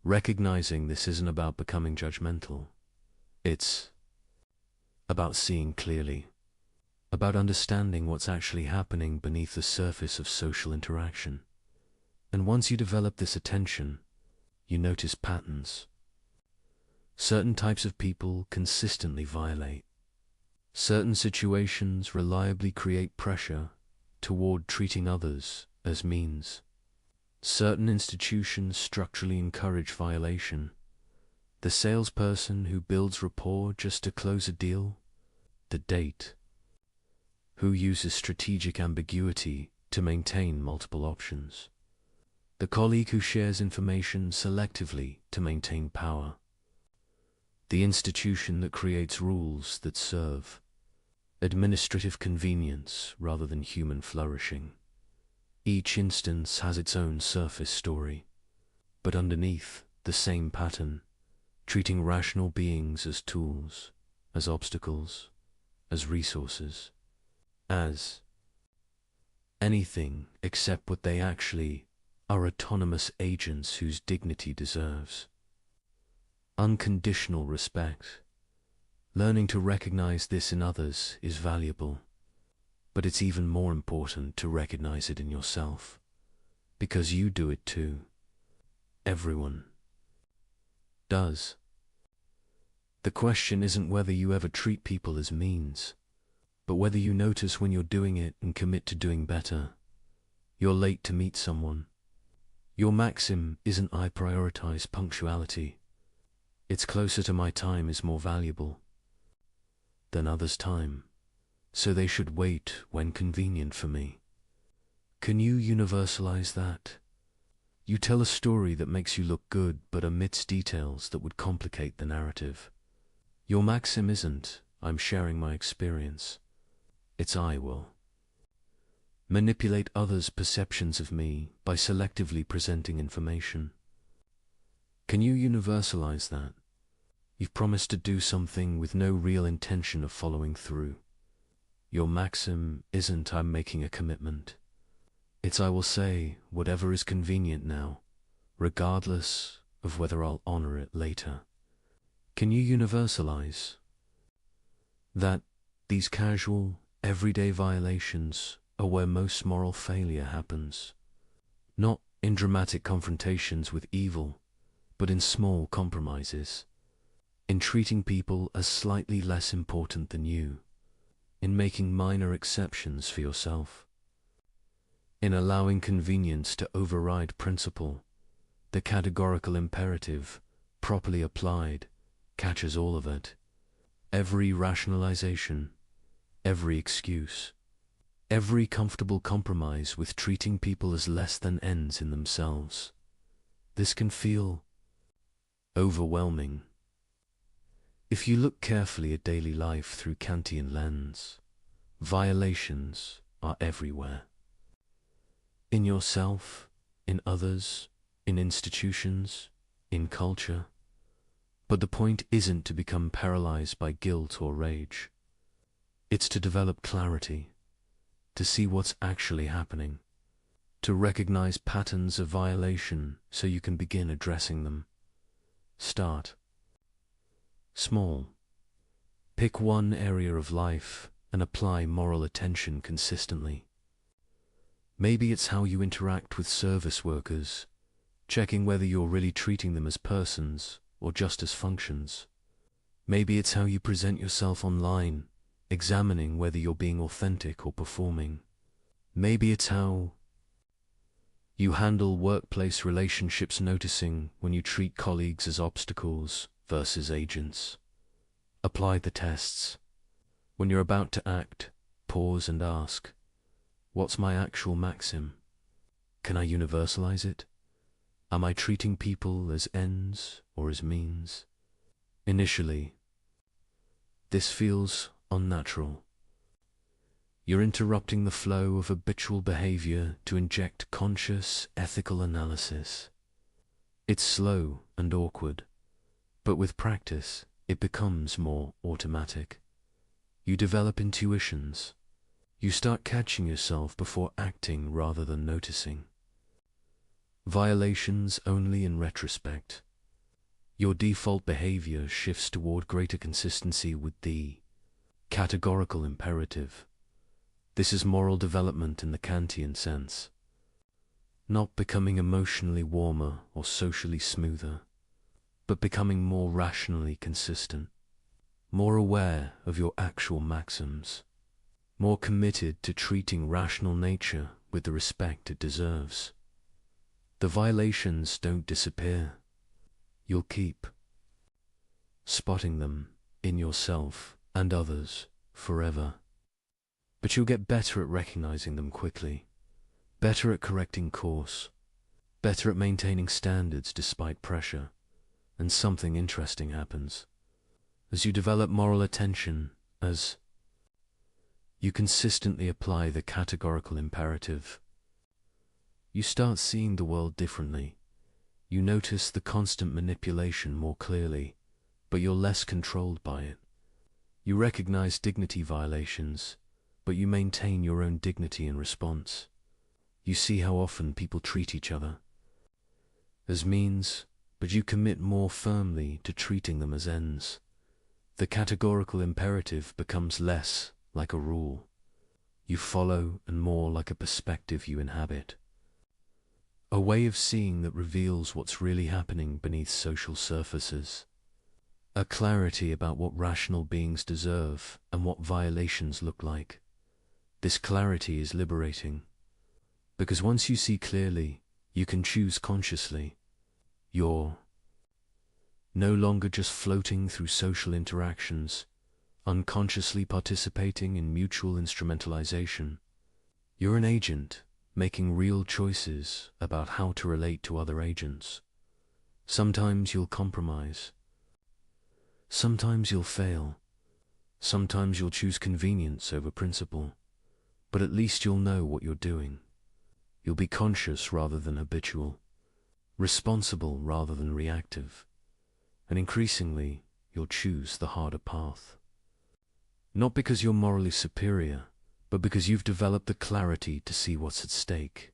Speaker 2: Recognizing this isn't about becoming judgmental. It's about seeing clearly, about understanding what's actually happening beneath the surface of social interaction. And once you develop this attention, you notice patterns. Certain types of people consistently violate. Certain situations reliably create pressure toward treating others as means. Certain institutions structurally encourage violation. The salesperson who builds rapport just to close a deal, the date who uses strategic ambiguity to maintain multiple options, the colleague who shares information selectively to maintain power, the institution that creates rules that serve administrative convenience rather than human flourishing. Each instance has its own surface story, but underneath, the same pattern, treating rational beings as tools, as obstacles, as resources, as anything except what they actually are: autonomous agents whose dignity deserves unconditional respect. Learning to recognize this in others is valuable, but it's even more important to recognize it in yourself, because you do it too. Everyone does. The question isn't whether you ever treat people as means, but whether you notice when you're doing it and commit to doing better. You're late to meet someone. Your maxim isn't "I prioritize punctuality." It's "closer to my time is more valuable than others' time, so they should wait when convenient for me." Can you universalize that? You tell a story that makes you look good but omits details that would complicate the narrative. Your maxim isn't "I'm sharing my experience." It's "I will manipulate others' perceptions of me by selectively presenting information." Can you universalize that? You've promised to do something with no real intention of following through. Your maxim isn't "I'm making a commitment." It's "I will say whatever is convenient now, regardless of whether I'll honor it later." Can you universalize that these casual, everyday violations are where most moral failure happens? Not in dramatic confrontations with evil, but in small compromises, in treating people as slightly less important than you, in making minor exceptions for yourself, in allowing convenience to override principle. The categorical imperative, properly applied, catches all of it. Every rationalization, every excuse, every comfortable compromise with treating people as less than ends in themselves. This can feel overwhelming. If you look carefully at daily life through Kantian lens, violations are everywhere. In yourself, in others, in institutions, in culture. But the point isn't to become paralyzed by guilt or rage. It's to develop clarity, to see what's actually happening, to recognize patterns of violation so you can begin addressing them. Start small. Pick one area of life and apply moral attention consistently. Maybe it's how you interact with service workers, checking whether you're really treating them as persons or just as functions. Maybe it's how you present yourself online, examining whether you're being authentic or performing. Maybe it's how you handle workplace relationships, noticing when you treat colleagues as obstacles versus agents. Apply the tests. When you're about to act, pause and ask, what's my actual maxim? Can I universalize it? Am I treating people as ends or as means? Initially, this feels unnatural. You're interrupting the flow of habitual behavior to inject conscious, ethical analysis. It's slow and awkward, but with practice, it becomes more automatic. You develop intuitions. You start catching yourself before acting rather than noticing. Violations only in retrospect. Your default behavior shifts toward greater consistency with the categorical imperative. This is moral development in the Kantian sense. Not becoming emotionally warmer or socially smoother, but becoming more rationally consistent, more aware of your actual maxims, more committed to treating rational nature with the respect it deserves. The violations don't disappear. You'll keep spotting them in yourself and others forever. But you'll get better at recognizing them quickly, better at correcting course, better at maintaining standards despite pressure, and something interesting happens. As you develop moral attention, as you consistently apply the categorical imperative, you start seeing the world differently. You notice the constant manipulation more clearly, but you're less controlled by it. You recognize dignity violations, but you maintain your own dignity in response. You see how often people treat each other as means, but you commit more firmly to treating them as ends. The categorical imperative becomes less like a rule you follow and more like a perspective you inhabit. A way of seeing that reveals what's really happening beneath social surfaces. A clarity about what rational beings deserve and what violations look like. This clarity is liberating, because once you see clearly, you can choose consciously. You're no longer just floating through social interactions, unconsciously participating in mutual instrumentalization. You're an agent, making real choices about how to relate to other agents. Sometimes you'll compromise. Sometimes you'll fail. Sometimes you'll choose convenience over principle. But at least you'll know what you're doing. You'll be conscious rather than habitual, responsible rather than reactive, and increasingly you'll choose the harder path. Not because you're morally superior, but because you've developed the clarity to see what's at stake.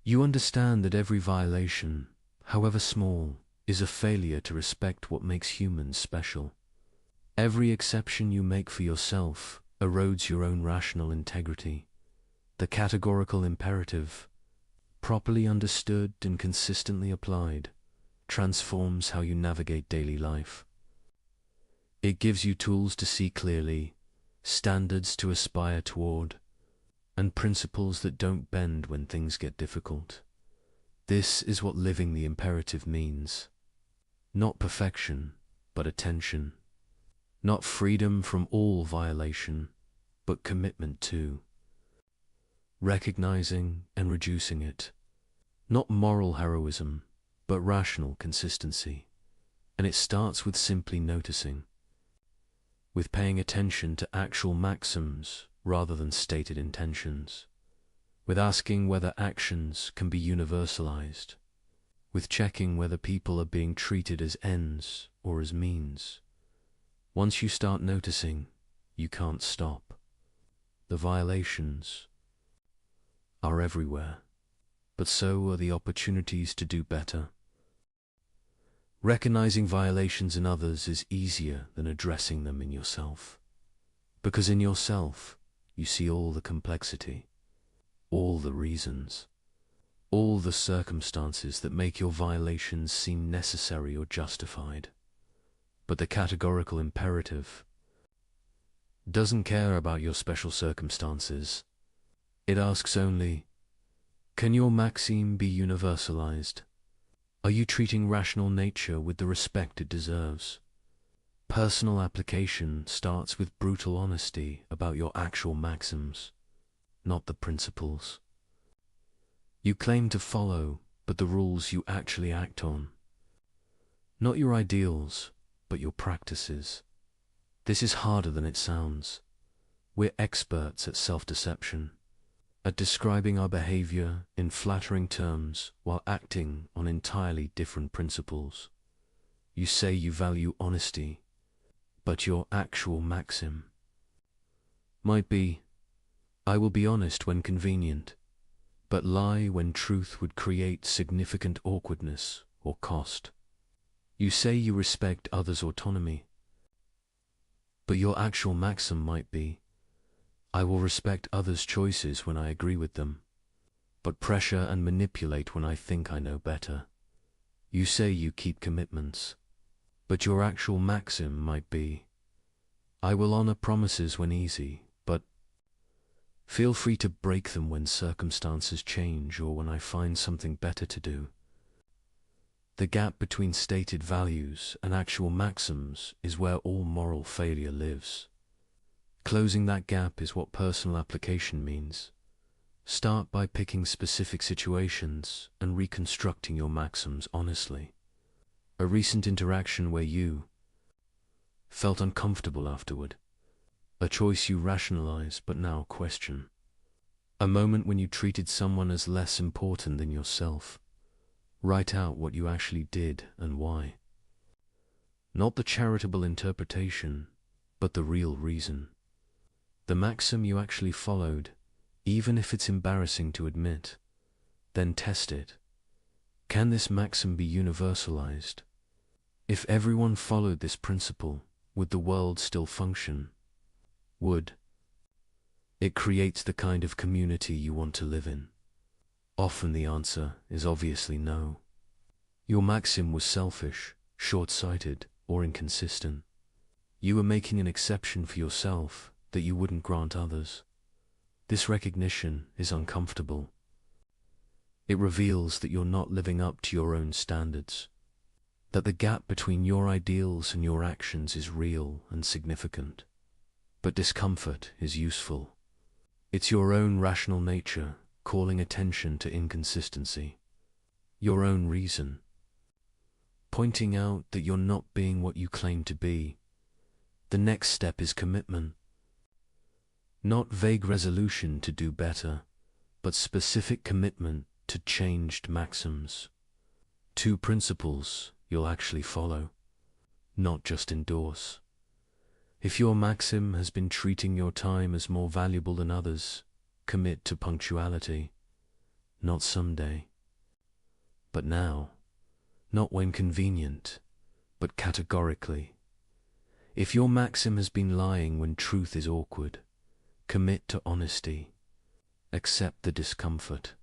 Speaker 2: You understand that every violation, however small, is a failure to respect what makes humans special. Every exception you make for yourself erodes your own rational integrity. The categorical imperative, properly understood and consistently applied, transforms how you navigate daily life. It gives you tools to see clearly, standards to aspire toward, and principles that don't bend when things get difficult. This is what living the imperative means. Not perfection, but attention. Not freedom from all violation, but commitment to recognizing and reducing it. Not moral heroism, but rational consistency. And it starts with simply noticing, with paying attention to actual maxims rather than stated intentions, with asking whether actions can be universalized, with checking whether people are being treated as ends or as means. Once you start noticing, you can't stop. The violations are everywhere, but so are the opportunities to do better. Recognizing violations in others is easier than addressing them in yourself, because in yourself you see all the complexity, all the reasons, all the circumstances that make your violations seem necessary or justified. But the categorical imperative doesn't care about your special circumstances. It asks only, can your maxim be universalized? Are you treating rational nature with the respect it deserves? Personal application starts with brutal honesty about your actual maxims, not the principles you claim to follow, but the rules you actually act on. Not your ideals, but your practices. This is harder than it sounds. We're experts at self-deception, at describing our behavior in flattering terms while acting on entirely different principles. You say you value honesty, but your actual maxim might be, I will be honest when convenient, but lie when truth would create significant awkwardness or cost. You say you respect others' autonomy, but your actual maxim might be, I will respect others' choices when I agree with them, but pressure and manipulate when I think I know better. You say you keep commitments, but your actual maxim might be, I will honor promises when easy, but feel free to break them when circumstances change or when I find something better to do. The gap between stated values and actual maxims is where all moral failure lives. Closing that gap is what personal application means. Start by picking specific situations and reconstructing your maxims honestly. A recent interaction where you felt uncomfortable afterward. A choice you rationalize but now question. A moment when you treated someone as less important than yourself. Write out what you actually did and why. Not the charitable interpretation, but the real reason. The maxim you actually followed, even if it's embarrassing to admit. Then test it. Can this maxim be universalized? If everyone followed this principle, would the world still function? Would it create the kind of community you want to live in? Often the answer is obviously no. Your maxim was selfish, short-sighted, or inconsistent. You were making an exception for yourself that you wouldn't grant others. This recognition is uncomfortable. It reveals that you're not living up to your own standards, that the gap between your ideals and your actions is real and significant. But discomfort is useful. It's your own rational nature calling attention to inconsistency, your own reason, pointing out that you're not being what you claim to be. The next step is commitment. Not vague resolution to do better, but specific commitment to changed maxims. 2 principles you'll actually follow, not just endorse. If your maxim has been treating your time as more valuable than others, commit to punctuality. Not someday, but now. Not when convenient, but categorically. If your maxim has been lying when truth is awkward, commit to honesty. Accept the discomfort.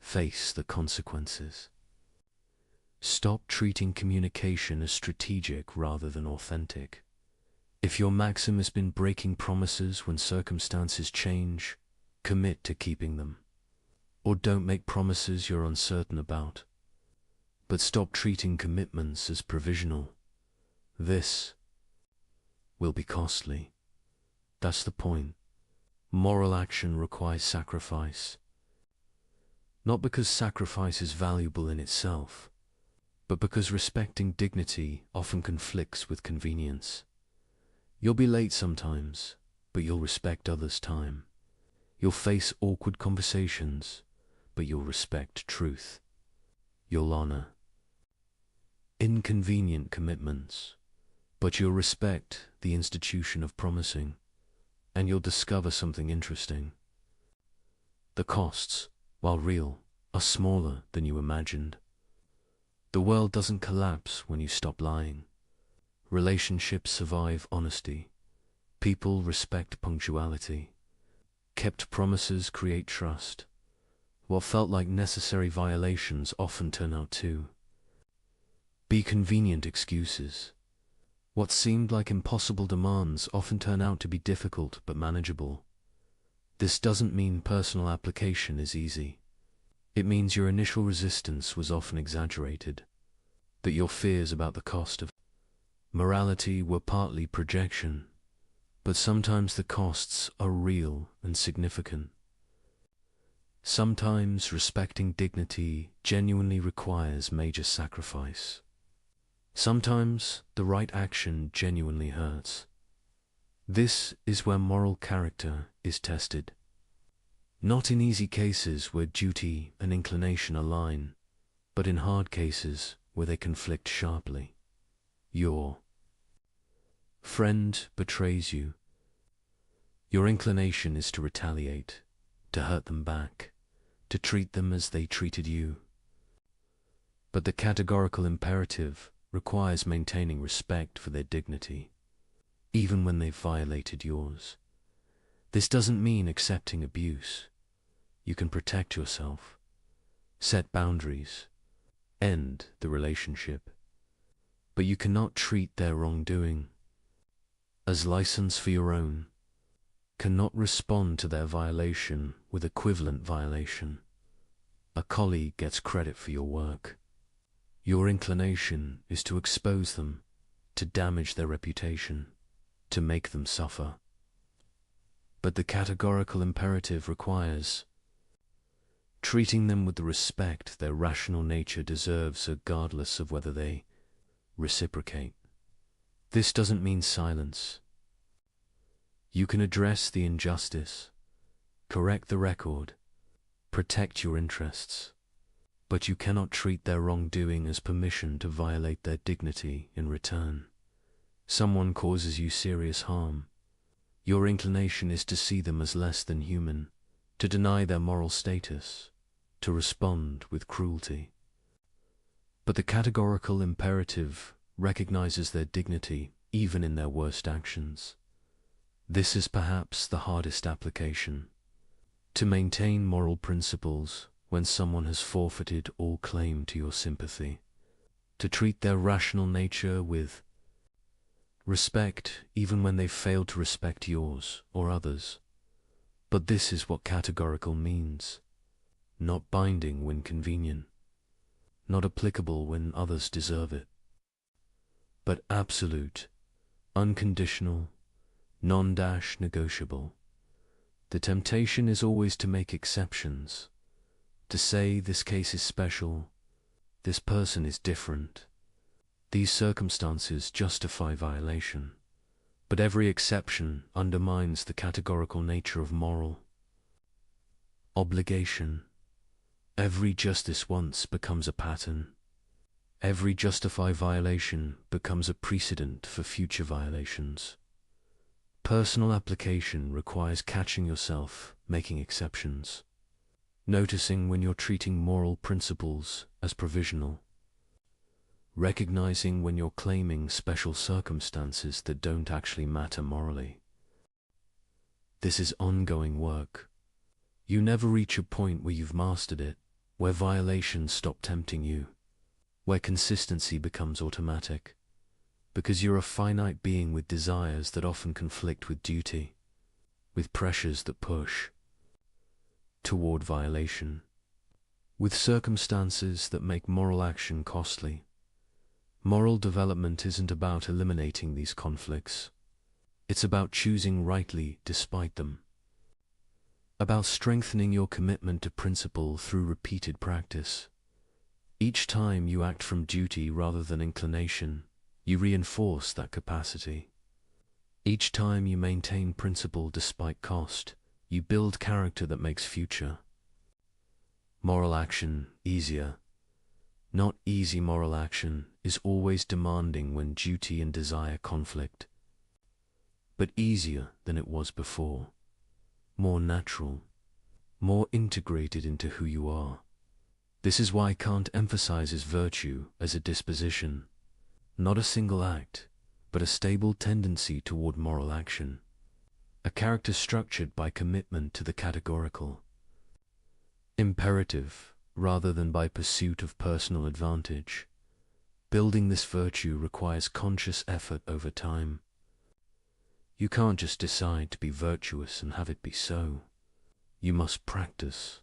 Speaker 2: Face the consequences. Stop treating communication as strategic rather than authentic. If your maxim has been breaking promises when circumstances change, commit to keeping them. Or don't make promises you're uncertain about. But stop treating commitments as provisional. This will be costly. That's the point. Moral action requires sacrifice. Not because sacrifice is valuable in itself, but because respecting dignity often conflicts with convenience. You'll be late sometimes, but you'll respect others' time. You'll face awkward conversations, but you'll respect truth. You'll honor inconvenient commitments, but you'll respect the institution of promising, and you'll discover something interesting. The costs, while real, are smaller than you imagined. The world doesn't collapse when you stop lying. Relationships survive honesty. People respect punctuality. Kept promises create trust. What felt like necessary violations often turn out to be convenient excuses. What seemed like impossible demands often turn out to be difficult but manageable. This doesn't mean personal application is easy. It means your initial resistance was often exaggerated, that your fears about the cost of Morality were partly projection, but sometimes the costs are real and significant. Sometimes respecting dignity genuinely requires major sacrifice. Sometimes the right action genuinely hurts. This is where moral character is tested. Not in easy cases where duty and inclination align, but in hard cases where they conflict sharply. Your friend betrays you. Your inclination is to retaliate, to hurt them back, to treat them as they treated you. But the categorical imperative requires maintaining respect for their dignity, even when they've violated yours. This doesn't mean accepting abuse. You can protect yourself, set boundaries, end the relationship, but you cannot treat their wrongdoing as license for your own, cannot respond to their violation with equivalent violation. A colleague gets credit for your work. Your inclination is to expose them, to damage their reputation, to make them suffer. But the categorical imperative requires treating them with the respect their rational nature deserves, regardless of whether they reciprocate. This doesn't mean silence. You can address the injustice, correct the record, protect your interests, but you cannot treat their wrongdoing as permission to violate their dignity in return. Someone causes you serious harm. Your inclination is to see them as less than human, to deny their moral status, to respond with cruelty. But the categorical imperative recognizes their dignity even in their worst actions. This is perhaps the hardest application. To maintain moral principles when someone has forfeited all claim to your sympathy. To treat their rational nature with respect even when they've failed to respect yours or others. But this is what categorical means. Not binding when convenient, not applicable when others deserve it, but absolute, unconditional, non-negotiable. The temptation is always to make exceptions, to say this case is special, this person is different, these circumstances justify violation. But every exception undermines the categorical nature of moral obligation. Every justice once becomes a pattern. Every justified violation becomes a precedent for future violations. Personal application requires catching yourself making exceptions, noticing when you're treating moral principles as provisional, recognizing when you're claiming special circumstances that don't actually matter morally. This is ongoing work. You never reach a point where you've mastered it, where violations stop tempting you, where consistency becomes automatic, because you're a finite being with desires that often conflict with duty, with pressures that push toward violation, with circumstances that make moral action costly. Moral development isn't about eliminating these conflicts. It's about choosing rightly despite them, about strengthening your commitment to principle through repeated practice. Each time you act from duty rather than inclination, you reinforce that capacity. Each time you maintain principle despite cost, you build character that makes future moral action easier. Not easy moral action is always demanding when duty and desire conflict, but easier than it was before, more natural, more integrated into who you are. This is why Kant emphasizes virtue as a disposition, not a single act, but a stable tendency toward moral action, a character structured by commitment to the categorical imperative rather than by pursuit of personal advantage. Building this virtue requires conscious effort over time. You can't just decide to be virtuous and have it be so. You must practice,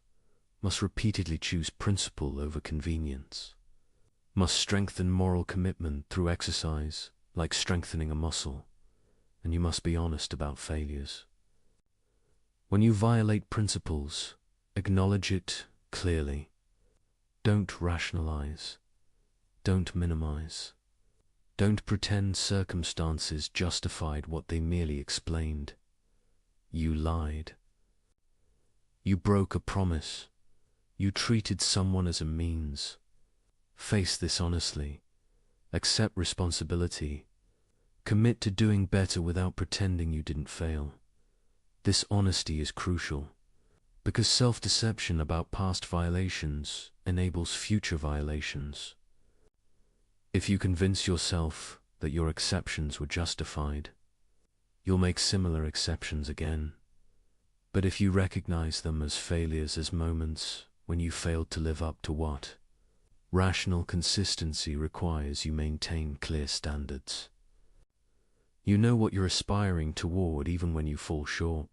Speaker 2: must repeatedly choose principle over convenience, must strengthen moral commitment through exercise, like strengthening a muscle, and you must be honest about failures. When you violate principles, acknowledge it clearly. Don't rationalize. Don't minimize. Don't pretend circumstances justified what they merely explained. You lied. You broke a promise. You treated someone as a means. Face this honestly. Accept responsibility. Commit to doing better without pretending you didn't fail. This honesty is crucial, because self-deception about past violations enables future violations. If you convince yourself that your exceptions were justified, you'll make similar exceptions again. But if you recognize them as failures, as moments when you failed to live up to what rational consistency requires, you maintain clear standards. You know what you're aspiring toward even when you fall short.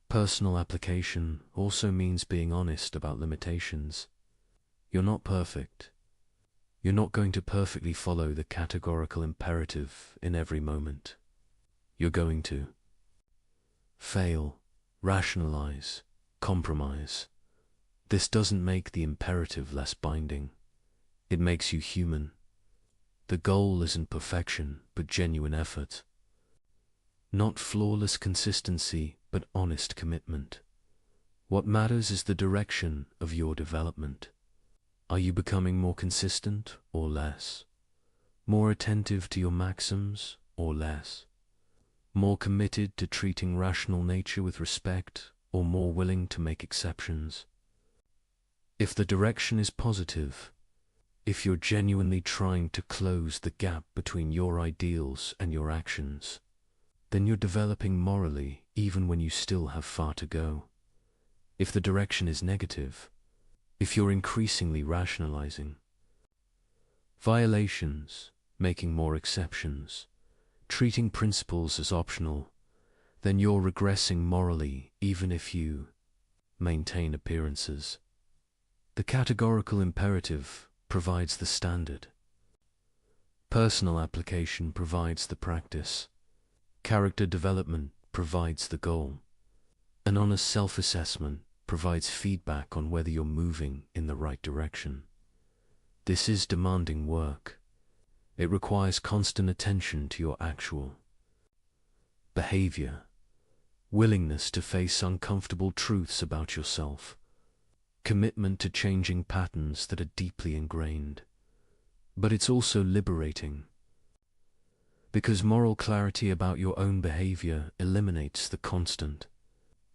Speaker 2: Personal application also means being honest about limitations. You're not perfect. You're not going to perfectly follow the categorical imperative in every moment. You're going to fail, rationalize, compromise. This doesn't make the imperative less binding. It makes you human. The goal isn't perfection, but genuine effort. Not flawless consistency, but honest commitment. What matters is the direction of your development. Are you becoming more consistent or less? More attentive to your maxims or less? More committed to treating rational nature with respect or more willing to make exceptions? If the direction is positive, if you're genuinely trying to close the gap between your ideals and your actions, then you're developing morally even when you still have far to go. If the direction is negative, if you're increasingly rationalizing violations, making more exceptions, treating principles as optional, then you're regressing morally even if you maintain appearances. The categorical imperative provides the standard. Personal application provides the practice. Character development provides the goal. An honest self-assessment provides feedback on whether you're moving in the right direction. This is demanding work. It requires constant attention to your actual behavior, willingness to face uncomfortable truths about yourself, commitment to changing patterns that are deeply ingrained. But it's also liberating, because moral clarity about your own behavior eliminates the constant,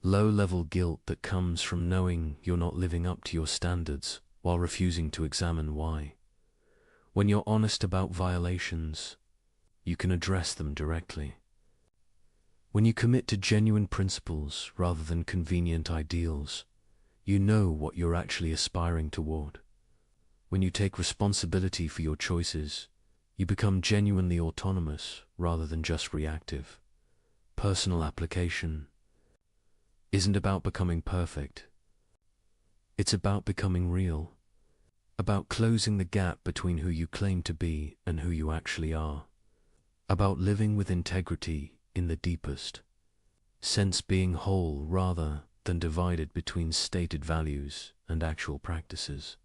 Speaker 2: low-level guilt that comes from knowing you're not living up to your standards while refusing to examine why. When you're honest about violations, you can address them directly. When you commit to genuine principles rather than convenient ideals, you know what you're actually aspiring toward. When you take responsibility for your choices, you become genuinely autonomous rather than just reactive. Personal application isn't about becoming perfect. It's about becoming real, about closing the gap between who you claim to be and who you actually are, about living with integrity in the deepest sense, being whole rather than divided between stated values and actual practices.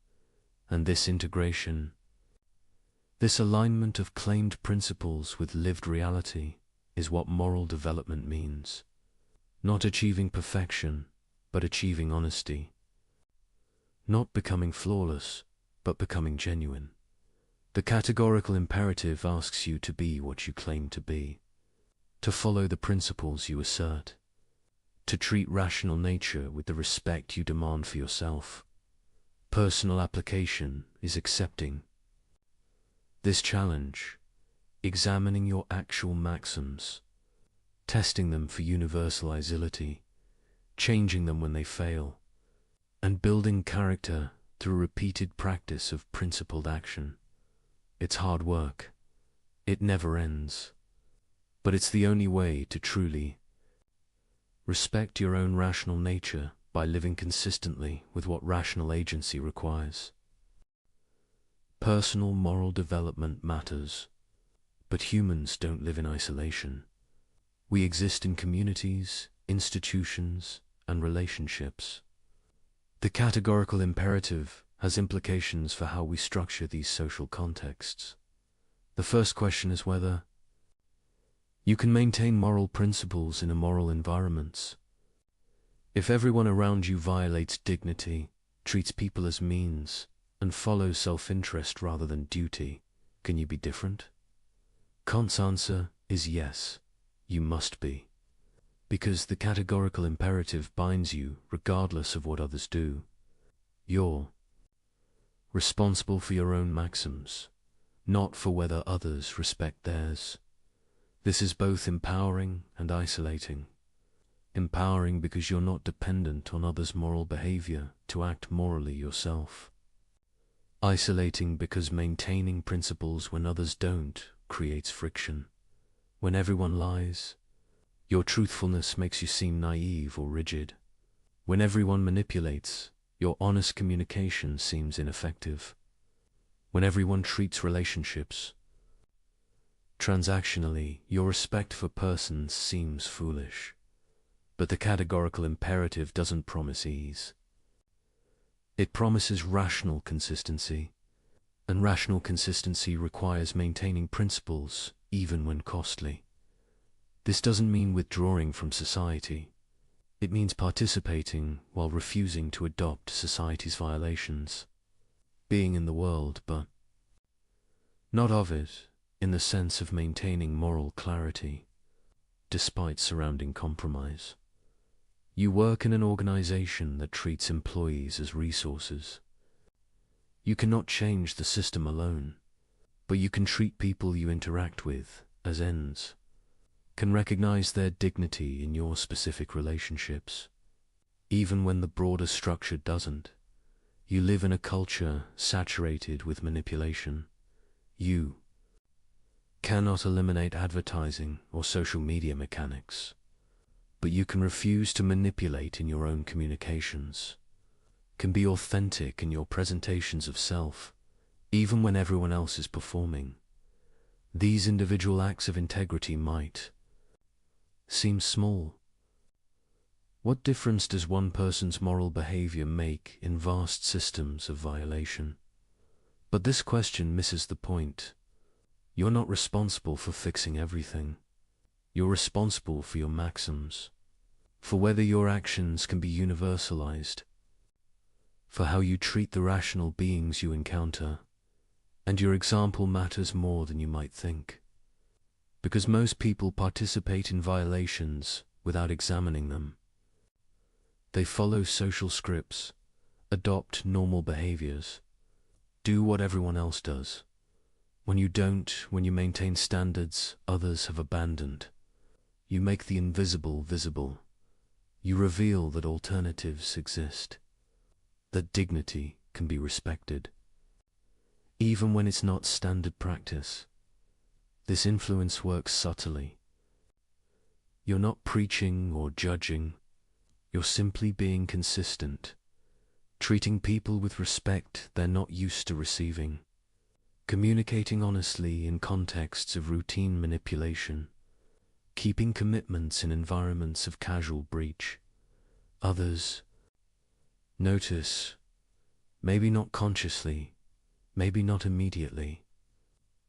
Speaker 2: And this integration, this alignment of claimed principles with lived reality, is what moral development means. Not achieving perfection, but achieving honesty. Not becoming flawless, but becoming genuine. The categorical imperative asks you to be what you claim to be, to follow the principles you assert, to treat rational nature with the respect you demand for yourself. Personal application is accepting this challenge, examining your actual maxims, testing them for universalizability, changing them when they fail, and building character through repeated practice of principled action. It's hard work. It never ends. But it's the only way to truly respect your own rational nature by living consistently with what rational agency requires. Personal moral development matters, But humans don't live in isolation. We exist in communities, institutions, and relationships. The categorical imperative has implications for how we structure these social contexts. The first question is whether you can maintain moral principles in immoral environments. If everyone around you violates dignity, treats people as means, and follows self-interest rather than duty, can you be different? Kant's answer is yes, you must be. Because the categorical imperative binds you regardless of what others do. You're responsible for your own maxims, not for whether others respect theirs. This is both empowering and isolating. Empowering because you're not dependent on others' moral behavior to act morally yourself. Isolating because maintaining principles when others don't creates friction. When everyone lies, your truthfulness makes you seem naive or rigid. When everyone manipulates, your honest communication seems ineffective. When everyone treats relationships transactionally, your respect for persons seems foolish. But the categorical imperative doesn't promise ease. It promises rational consistency, and rational consistency requires maintaining principles even when costly. This doesn't mean withdrawing from society. It means participating while refusing to adopt society's violations. Being in the world, but not of it, in the sense of maintaining moral clarity, despite surrounding compromise. You work in an organization that treats employees as resources. You cannot change the system alone, but you can treat people you interact with as ends, can recognize their dignity in your specific relationships. Even when the broader structure doesn't, you live in a culture saturated with manipulation. You cannot eliminate advertising or social media mechanics, but you can refuse to manipulate in your own communications, can be authentic in your presentations of self, even when everyone else is performing. These individual acts of integrity might seem small. What difference does one person's moral behavior make in vast systems of violation? But this question misses the point. You're not responsible for fixing everything. You're responsible for your maxims, for whether your actions can be universalized, for how you treat the rational beings you encounter, and your example matters more than you might think. Because most people participate in violations without examining them. They follow social scripts, adopt normal behaviors, do what everyone else does. When you don't, when you maintain standards others have abandoned, you make the invisible visible. You reveal that alternatives exist, that dignity can be respected, even when it's not standard practice. This influence works subtly. You're not preaching or judging, you're simply being consistent, treating people with respect they're not used to receiving, communicating honestly in contexts of routine manipulation, keeping commitments in environments of casual breach. Others notice, maybe not consciously, maybe not immediately,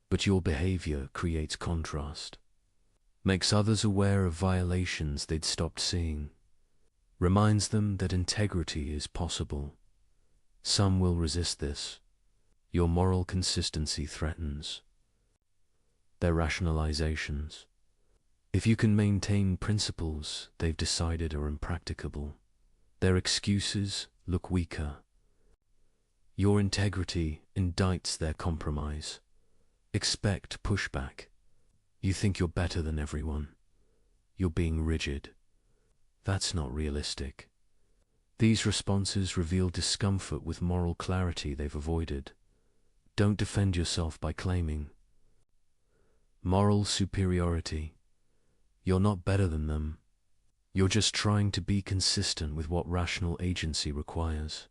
Speaker 2: but your behavior creates contrast, makes others aware of violations they'd stopped seeing, reminds them that integrity is possible. Some will resist this. Your moral consistency threatens their rationalizations. If you can maintain principles they've decided are impracticable, their excuses look weaker. Your integrity indicts their compromise. Expect pushback. You think you're better than everyone. You're being rigid. That's not realistic. These responses reveal discomfort with moral clarity they've avoided. Don't defend yourself by claiming moral superiority. You're not better than them. You're just trying to be consistent with what rational agency requires.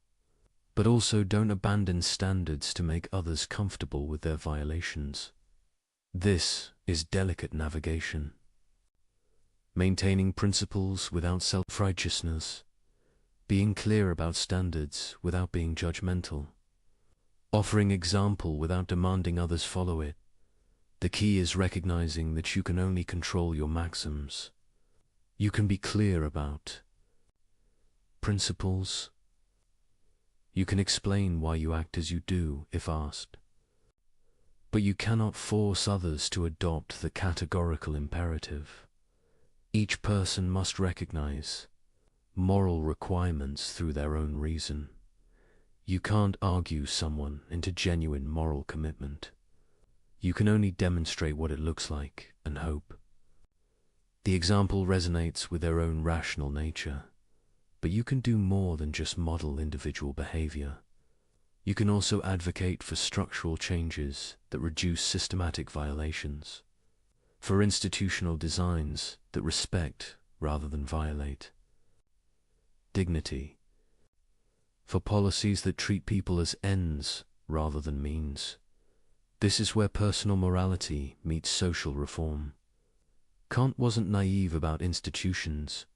Speaker 2: But also don't abandon standards to make others comfortable with their violations. This is delicate navigation, maintaining principles without self-righteousness, being clear about standards without being judgmental, offering example without demanding others follow it. The key is recognizing that you can only control your maxims. You can be clear about principles. You can explain why you act as you do if asked. But you cannot force others to adopt the categorical imperative. Each person must recognize moral requirements through their own reason. You can't argue someone into genuine moral commitment. You can only demonstrate what it looks like and hope the example resonates with their own rational nature. But you can do more than just model individual behavior. You can also advocate for structural changes that reduce systematic violations, for institutional designs that respect rather than violate, dignity, for policies that treat people as ends rather than means. This is where personal morality meets social reform. Kant wasn't naive about institutions.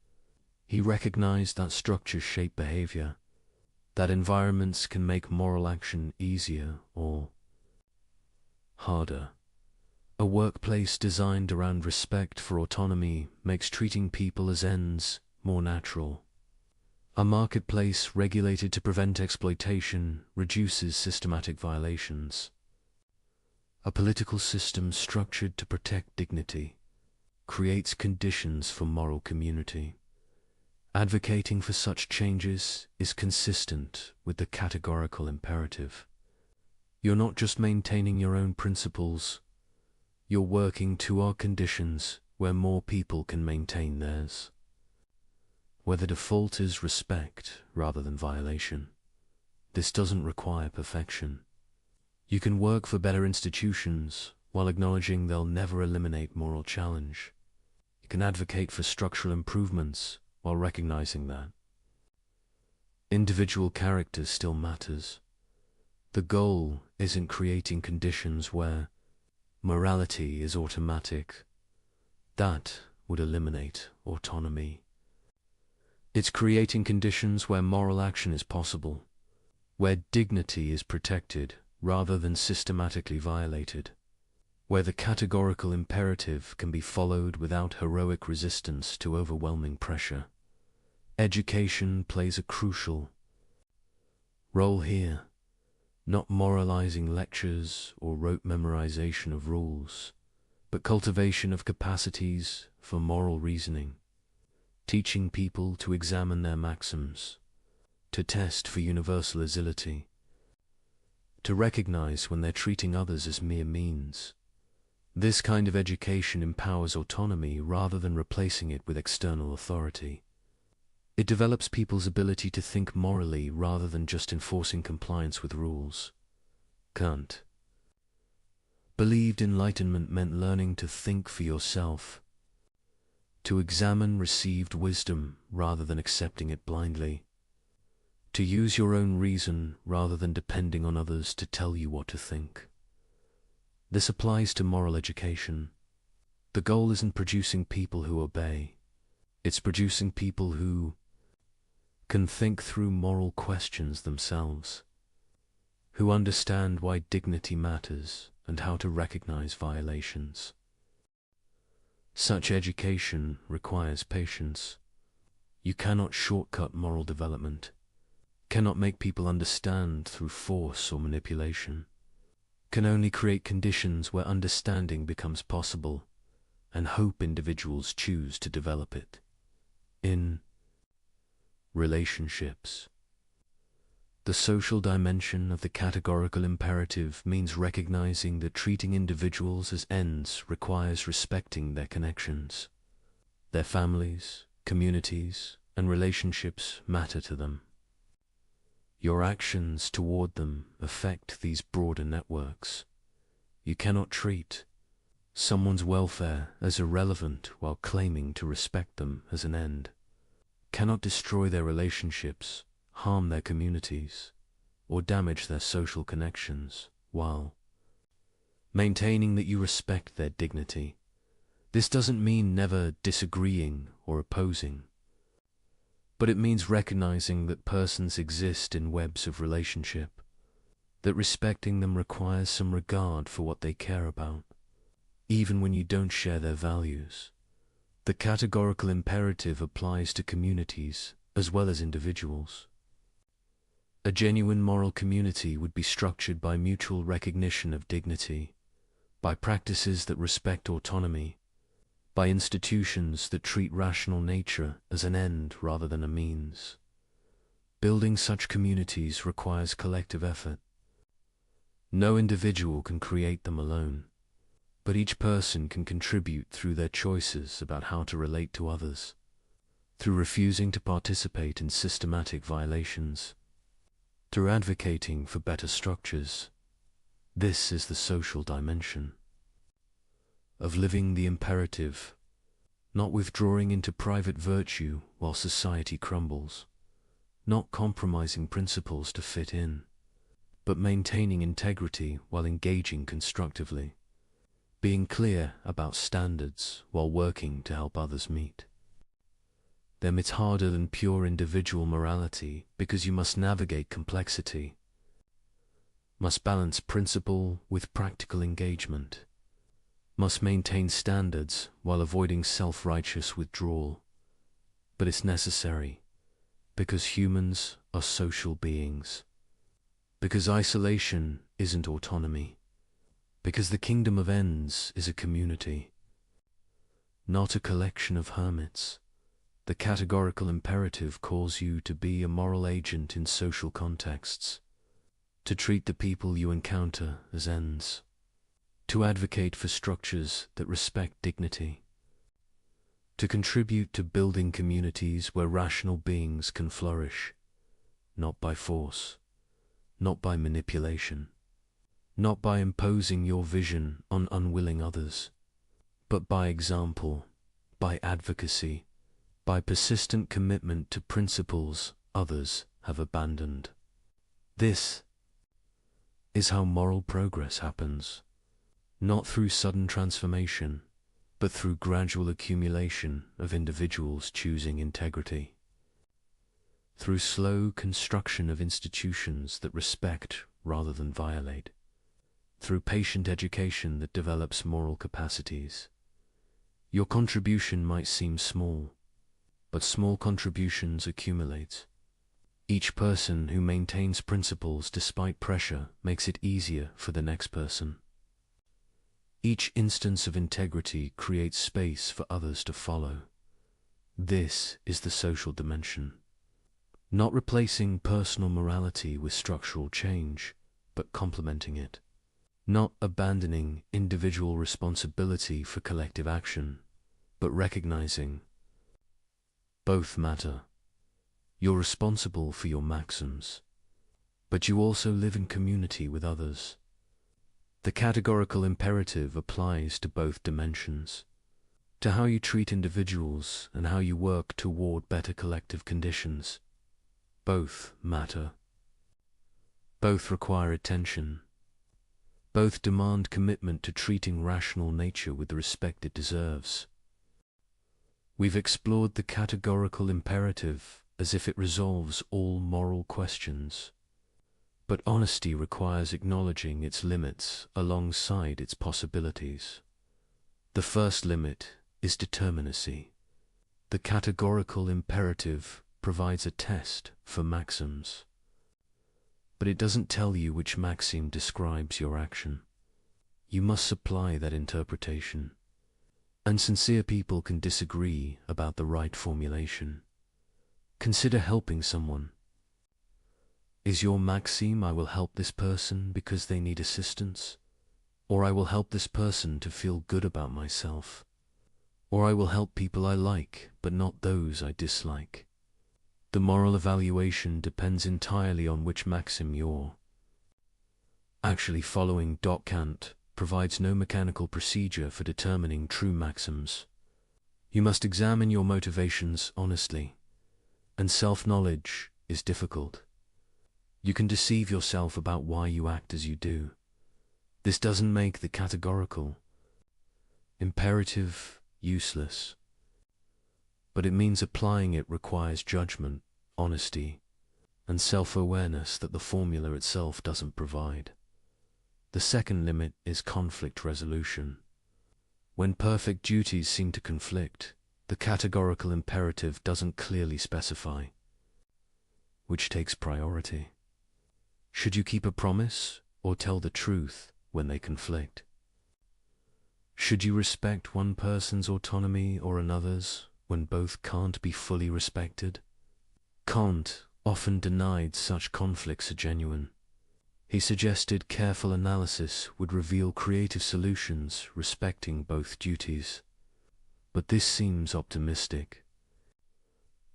Speaker 2: He recognized that structures shape behavior, that environments can make moral action easier or harder. A workplace designed around respect for autonomy makes treating people as ends more natural. A marketplace regulated to prevent exploitation reduces systematic violations. A political system structured to protect dignity creates conditions for moral community. Advocating for such changes is consistent with the categorical imperative. You're not just maintaining your own principles, you're working toward conditions where more people can maintain theirs, where the default is respect rather than violation. This doesn't require perfection. You can work for better institutions while acknowledging they'll never eliminate moral challenge. You can advocate for structural improvements while recognizing that individual character still matters. The goal isn't creating conditions where morality is automatic. That would eliminate autonomy. It's creating conditions where moral action is possible, where dignity is protected rather than systematically violated, where the categorical imperative can be followed without heroic resistance to overwhelming pressure. Education plays a crucial role here, not moralizing lectures or rote memorization of rules, but cultivation of capacities for moral reasoning, teaching people to examine their maxims, to test for universality, to recognize when they're treating others as mere means. This kind of education empowers autonomy rather than replacing it with external authority. It develops people's ability to think morally rather than just enforcing compliance with rules. Kant believed enlightenment meant learning to think for yourself, to examine received wisdom rather than accepting it blindly, to use your own reason rather than depending on others to tell you what to think. This applies to moral education. The goal isn't producing people who obey. It's producing people who can think through moral questions themselves, who understand why dignity matters and how to recognize violations. Such education requires patience. You cannot shortcut moral development, cannot make people understand through force or manipulation, can only create conditions where understanding becomes possible and hope individuals choose to develop it. In relationships, the social dimension of the categorical imperative means recognizing that treating individuals as ends requires respecting their connections. Their families, communities, and relationships matter to them. Your actions toward them affect these broader networks. You cannot treat someone's welfare as irrelevant while claiming to respect them as an end. Cannot destroy their relationships, harm their communities, or damage their social connections while maintaining that you respect their dignity. This doesn't mean never disagreeing or opposing, but it means recognizing that persons exist in webs of relationship, that respecting them requires some regard for what they care about, even when you don't share their values. The categorical imperative applies to communities as well as individuals. A genuine moral community would be structured by mutual recognition of dignity, by practices that respect autonomy, by institutions that treat rational nature as an end rather than a means. Building such communities requires collective effort. No individual can create them alone, but each person can contribute through their choices about how to relate to others, through refusing to participate in systematic violations, through advocating for better structures. This is the social dimension of living the imperative, not withdrawing into private virtue while society crumbles, not compromising principles to fit in, but maintaining integrity while engaging constructively, being clear about standards while working to help others meet them. It's harder than pure individual morality because you must navigate complexity, must balance principle with practical engagement, must maintain standards while avoiding self-righteous withdrawal. But it's necessary because humans are social beings, because isolation isn't autonomy, because the kingdom of ends is a community, not a collection of hermits. The categorical imperative calls you to be a moral agent in social contexts, to treat the people you encounter as ends, to advocate for structures that respect dignity, to contribute to building communities where rational beings can flourish, not by force, not by manipulation, not by imposing your vision on unwilling others, but by example, by advocacy, by persistent commitment to principles others have abandoned. This is how moral progress happens, not through sudden transformation, but through gradual accumulation of individuals choosing integrity, through slow construction of institutions that respect rather than violate, through patient education that develops moral capacities. Your contribution might seem small, but small contributions accumulate. Each person who maintains principles despite pressure makes it easier for the next person. Each instance of integrity creates space for others to follow. This is the social dimension. Not replacing personal morality with structural change, but complementing it. Not abandoning individual responsibility for collective action, but recognizing both matter. You're responsible for your maxims, but you also live in community with others. The categorical imperative applies to both dimensions, to how you treat individuals and how you work toward better collective conditions. Both matter. Both require attention. Both demand commitment to treating rational nature with the respect it deserves. We've explored the categorical imperative as if it resolves all moral questions. But honesty requires acknowledging its limits alongside its possibilities. The first limit is determinacy. The categorical imperative provides a test for maxims, but it doesn't tell you which maxim describes your action. You must supply that interpretation, and sincere people can disagree about the right formulation. Consider helping someone. Is your maxim, I will help this person because they need assistance? Or I will help this person to feel good about myself? Or I will help people I like, but not those I dislike? The moral evaluation depends entirely on which maxim you're actually following. Kant provides no mechanical procedure for determining true maxims. You must examine your motivations honestly, and self-knowledge is difficult. You can deceive yourself about why you act as you do. This doesn't make the categorical imperative useless, but it means applying it requires judgment, honesty, and self-awareness that the formula itself doesn't provide. The second limit is conflict resolution. When perfect duties seem to conflict, the categorical imperative doesn't clearly specify which takes priority. Should you keep a promise or tell the truth when they conflict? Should you respect one person's autonomy or another's when both can't be fully respected? Kant often denied such conflicts are genuine. He suggested careful analysis would reveal creative solutions respecting both duties. But this seems optimistic.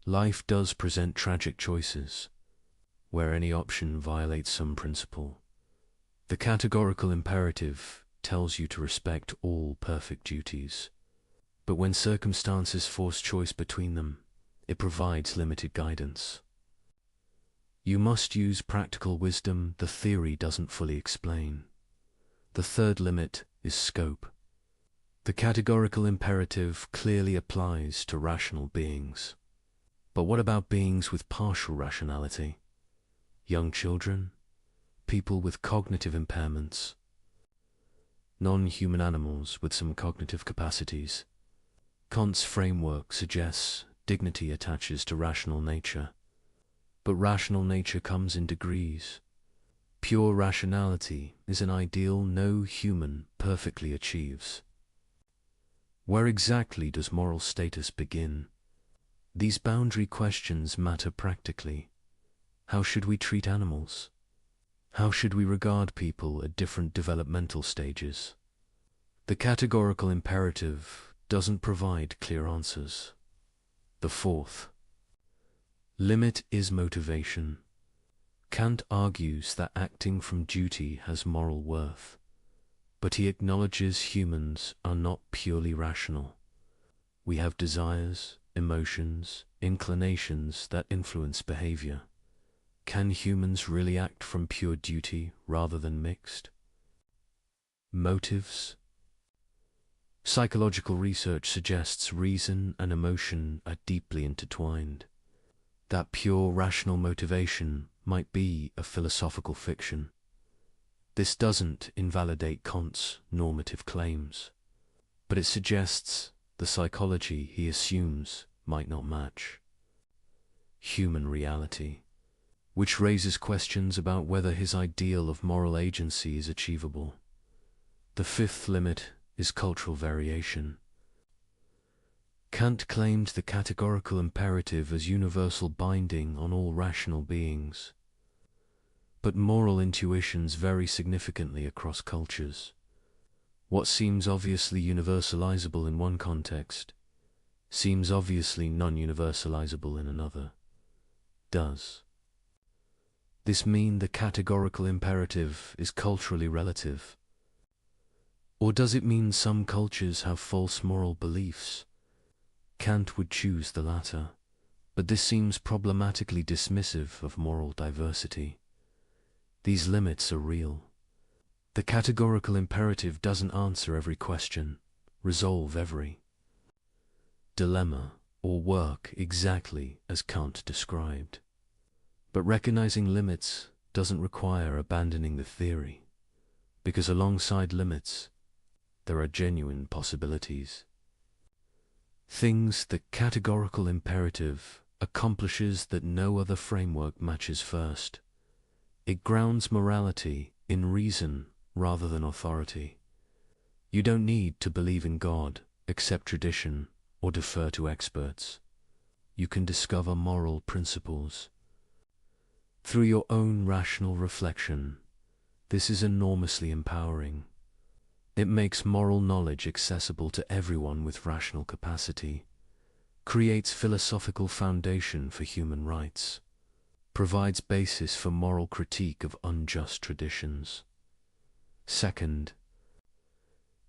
Speaker 2: Life does present tragic choices, where any option violates some principle. The categorical imperative tells you to respect all perfect duties, but when circumstances force choice between them, it provides limited guidance. You must use practical wisdom the theory doesn't fully explain. The third limit is scope. The categorical imperative clearly applies to rational beings. But what about beings with partial rationality? Young children? People with cognitive impairments? Non-human animals with some cognitive capacities? Kant's framework suggests dignity attaches to rational nature. But rational nature comes in degrees. Pure rationality is an ideal no human perfectly achieves. Where exactly does moral status begin? These boundary questions matter practically. How should we treat animals? How should we regard people at different developmental stages? The categorical imperative doesn't provide clear answers. The fourth limit is motivation. Kant argues that acting from duty has moral worth, but he acknowledges humans are not purely rational. We have desires, emotions, inclinations that influence behavior. Can humans really act from pure duty rather than mixed? Motives. Psychological research suggests reason and emotion are deeply intertwined. That pure rational motivation might be a philosophical fiction. This doesn't invalidate Kant's normative claims, but it suggests the psychology he assumes might not match human reality, which raises questions about whether his ideal of moral agency is achievable. The fifth limit is cultural variation. Kant claimed the categorical imperative as universal binding on all rational beings. But moral intuitions vary significantly across cultures. What seems obviously universalizable in one context seems obviously non-universalizable in another. Does this mean the categorical imperative is culturally relative? Or does it mean some cultures have false moral beliefs? Kant would choose the latter, but this seems problematically dismissive of moral diversity. These limits are real. The categorical imperative doesn't answer every question, resolve every dilemma, or work exactly as Kant described. But recognizing limits doesn't require abandoning the theory, because alongside limits, there are genuine possibilities. Things the categorical imperative accomplishes that no other framework matches first. It grounds morality in reason rather than authority. You don't need to believe in God, accept tradition, or defer to experts. You can discover moral principles through your own rational reflection. This is enormously empowering. It makes moral knowledge accessible to everyone with rational capacity, creates philosophical foundation for human rights, provides basis for moral critique of unjust traditions. Second,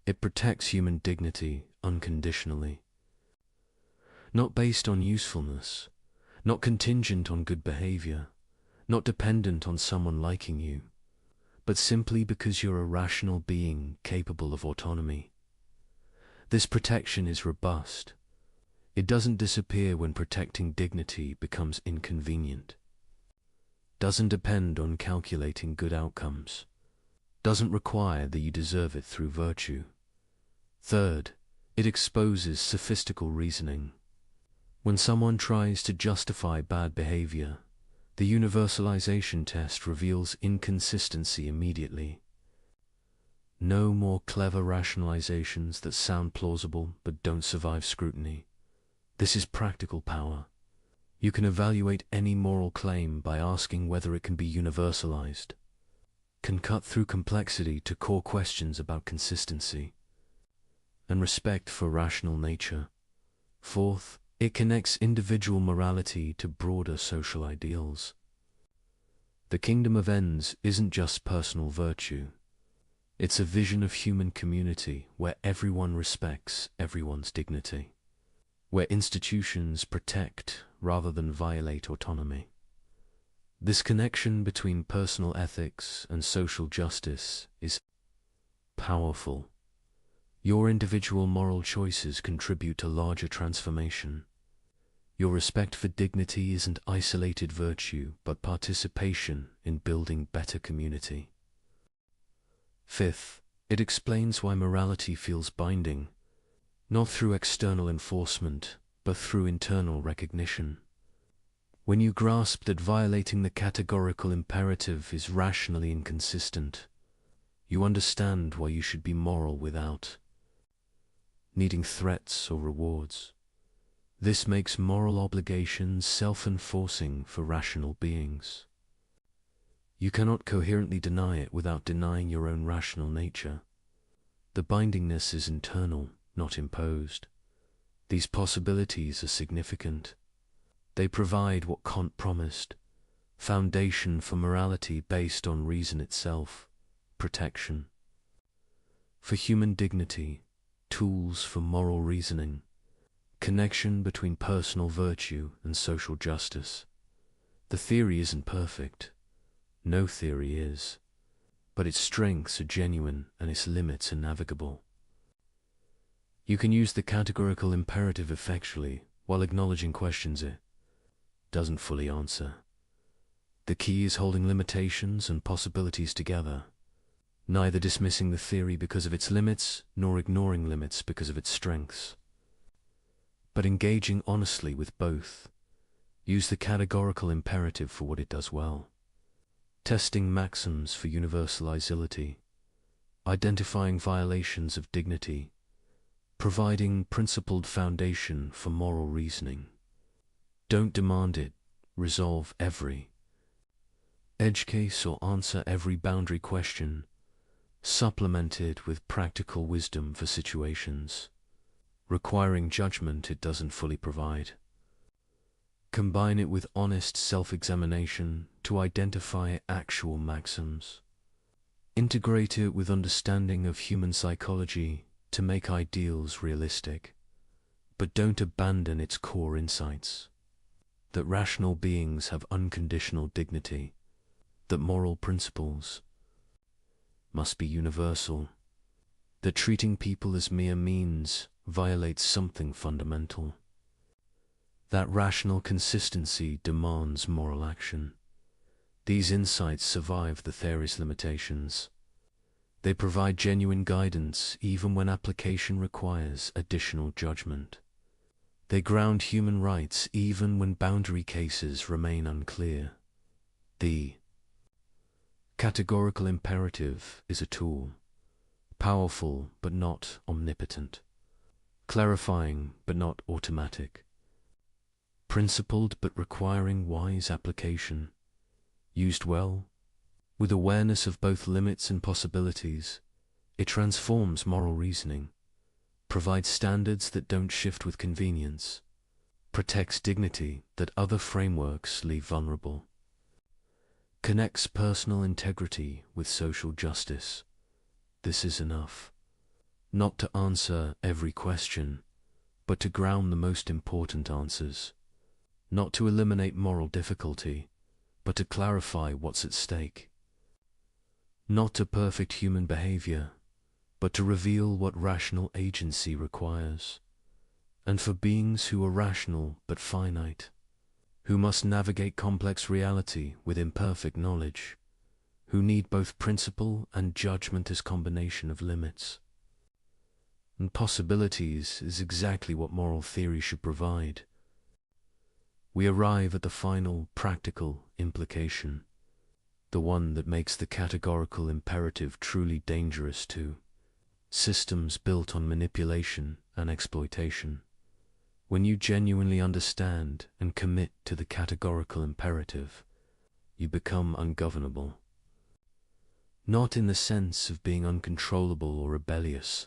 Speaker 2: it protects human dignity unconditionally. Not based on usefulness, not contingent on good behavior, not dependent on someone liking you, but simply because you're a rational being capable of autonomy. This protection is robust. It doesn't disappear when protecting dignity becomes inconvenient. Doesn't depend on calculating good outcomes. Doesn't require that you deserve it through virtue. Third, it exposes sophistical reasoning. When someone tries to justify bad behavior, the universalization test reveals inconsistency immediately. No more clever rationalizations that sound plausible but don't survive scrutiny. This is practical power. You can evaluate any moral claim by asking whether it can be universalized. Can cut through complexity to core questions about consistency and respect for rational nature. Fourth, it connects individual morality to broader social ideals. The kingdom of ends isn't just personal virtue. It's a vision of human community where everyone respects everyone's dignity, where institutions protect rather than violate autonomy. This connection between personal ethics and social justice is powerful. Your individual moral choices contribute to larger transformation. Your respect for dignity isn't isolated virtue, but participation in building better community. Fifth, it explains why morality feels binding, not through external enforcement, but through internal recognition. When you grasp that violating the categorical imperative is rationally inconsistent, you understand why you should be moral without needing threats or rewards. This makes moral obligations self-enforcing for rational beings. You cannot coherently deny it without denying your own rational nature. The bindingness is internal, not imposed. These possibilities are significant. They provide what Kant promised, foundation for morality based on reason itself, protection. For human dignity, tools for moral reasoning, connection between personal virtue and social justice. The theory isn't perfect. No theory is. But its strengths are genuine and its limits are navigable. You can use the categorical imperative effectually while acknowledging questions it doesn't fully answer. The key is holding limitations and possibilities together, neither dismissing the theory because of its limits nor ignoring limits because of its strengths, but engaging honestly with both. Use the categorical imperative for what it does well, testing maxims for universalizability, identifying violations of dignity, providing principled foundation for moral reasoning. Don't demand it resolve every edge case or answer every boundary question. Supplement it with practical wisdom for situations requiring judgment it doesn't fully provide. Combine it with honest self-examination to identify actual maxims. Integrate it with understanding of human psychology to make ideals realistic. But don't abandon its core insights. That rational beings have unconditional dignity, that moral principles must be universal, that treating people as mere means violates something fundamental. That rational consistency demands moral action. These insights survive the theory's limitations. They provide genuine guidance even when application requires additional judgment. They ground human rights even when boundary cases remain unclear. The categorical imperative is a tool, powerful but not omnipotent, clarifying but not automatic, principled but requiring wise application. Used well, with awareness of both limits and possibilities, it transforms moral reasoning, provides standards that don't shift with convenience, protects dignity that other frameworks leave vulnerable, connects personal integrity with social justice. This is enough. Not to answer every question, but to ground the most important answers. Not to eliminate moral difficulty, but to clarify what's at stake. not to perfect human behavior, but to reveal what rational agency requires. And for beings who are rational but finite, who must navigate complex reality with imperfect knowledge, who need both principle and judgment as combination of limits and possibilities, is exactly what moral theory should provide. We arrive at the final, practical implication, the one that makes the categorical imperative truly dangerous to systems built on manipulation and exploitation. When you genuinely understand and commit to the categorical imperative, you become ungovernable. Not in the sense of being uncontrollable or rebellious,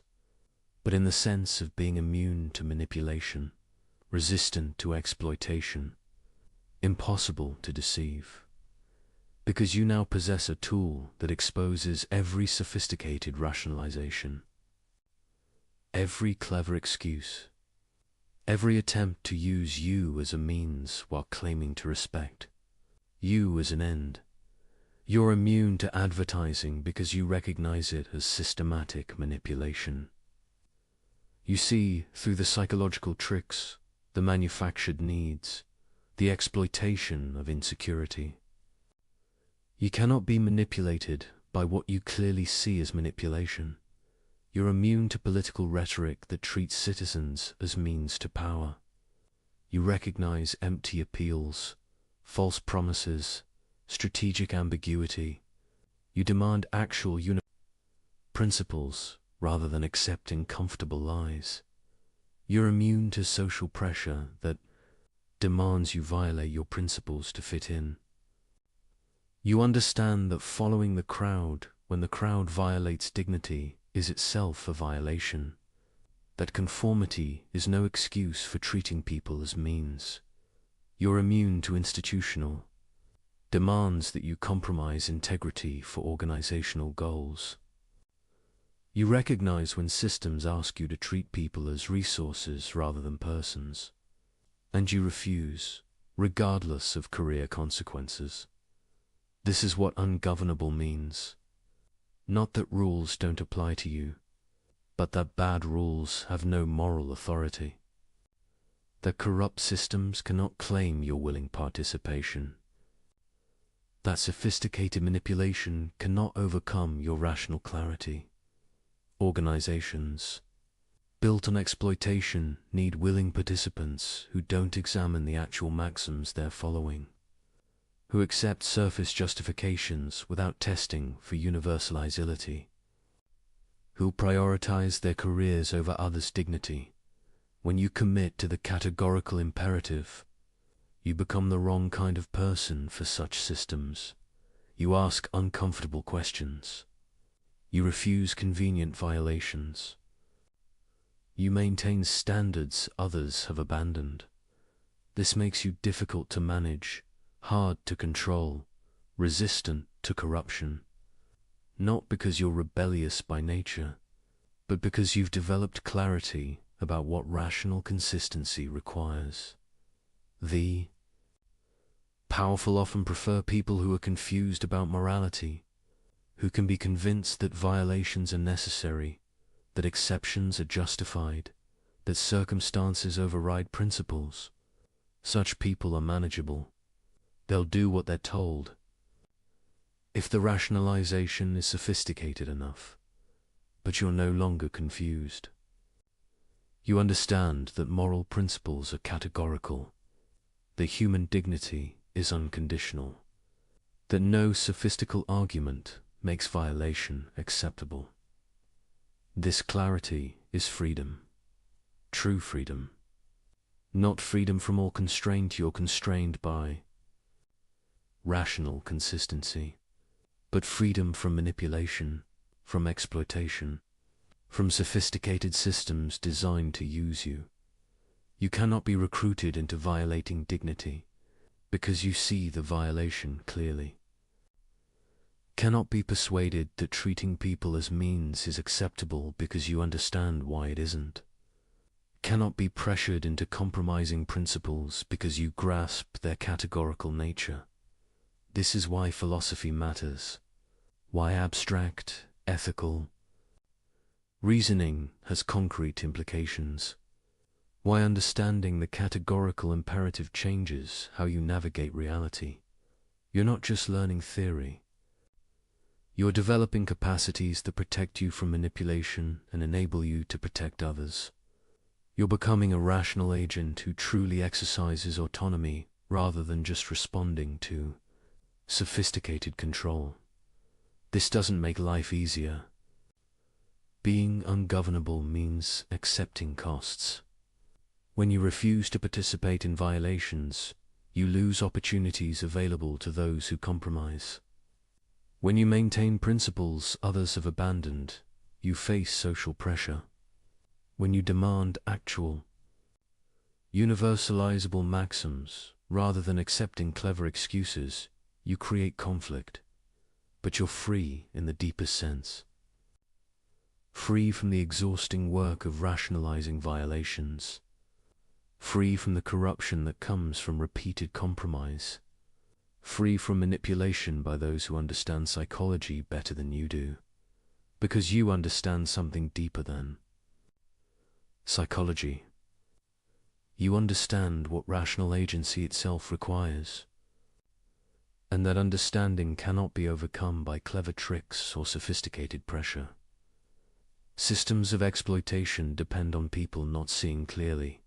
Speaker 2: but in the sense of being immune to manipulation, resistant to exploitation, impossible to deceive. Because you now possess a tool that exposes every sophisticated rationalization, every clever excuse, every attempt to use you as a means while claiming to respect you as an end. You're immune to advertising because you recognize it as systematic manipulation. You see through the psychological tricks, the manufactured needs, the exploitation of insecurity. You cannot be manipulated by what you clearly see as manipulation. You're immune to political rhetoric that treats citizens as means to power. You recognize empty appeals, false promises, strategic ambiguity. You demand actual principles rather than accepting comfortable lies. You're immune to social pressure that demands you violate your principles to fit in. You understand that following the crowd when the crowd violates dignity is itself a violation, that conformity is no excuse for treating people as means. You're immune to institutional demands that you compromise integrity for organizational goals. You recognize when systems ask you to treat people as resources rather than persons, and you refuse, regardless of career consequences. This is what ungovernable means. Not that rules don't apply to you, but that bad rules have no moral authority. That corrupt systems cannot claim your willing participation. That sophisticated manipulation cannot overcome your rational clarity. Organizations built on exploitation need willing participants who don't examine the actual maxims they're following, who accept surface justifications without testing for universality, who prioritize their careers over others' dignity. When you commit to the categorical imperative, you become the wrong kind of person for such systems. You ask uncomfortable questions. You refuse convenient violations. You maintain standards others have abandoned. This makes you difficult to manage, hard to control, resistant to corruption. Not because you're rebellious by nature, but because you've developed clarity about what rational consistency requires. The powerful often prefer people who are confused about morality, who can be convinced that violations are necessary, that exceptions are justified, that circumstances override principles. Such people are manageable. They'll do what they're told. If the rationalization is sophisticated enough, but you're no longer confused. You understand that moral principles are categorical, that human dignity is unconditional, that no sophistical argument makes violation acceptable. This clarity is freedom, true freedom, not freedom from all constraint you're constrained by rational consistency, but freedom from manipulation, from exploitation, from sophisticated systems designed to use you. You cannot be recruited into violating dignity because you see the violation clearly. Cannot be persuaded that treating people as means is acceptable because you understand why it isn't. Cannot be pressured into compromising principles because you grasp their categorical nature. This is why philosophy matters. Why abstract, ethical reasoning has concrete implications. Why understanding the categorical imperative changes how you navigate reality. You're not just learning theory. You're developing capacities that protect you from manipulation and enable you to protect others. You're becoming a rational agent who truly exercises autonomy rather than just responding to sophisticated control. This doesn't make life easier. Being ungovernable means accepting costs. When you refuse to participate in violations, you lose opportunities available to those who compromise. When you maintain principles others have abandoned, you face social pressure. When you demand actual, universalizable maxims rather than accepting clever excuses, you create conflict. But you're free in the deepest sense. Free from the exhausting work of rationalizing violations. Free from the corruption that comes from repeated compromise. Free from manipulation by those who understand psychology better than you do, because you understand something deeper than psychology. You understand what rational agency itself requires, and that understanding cannot be overcome by clever tricks or sophisticated pressure. Systems of exploitation depend on people not seeing clearly,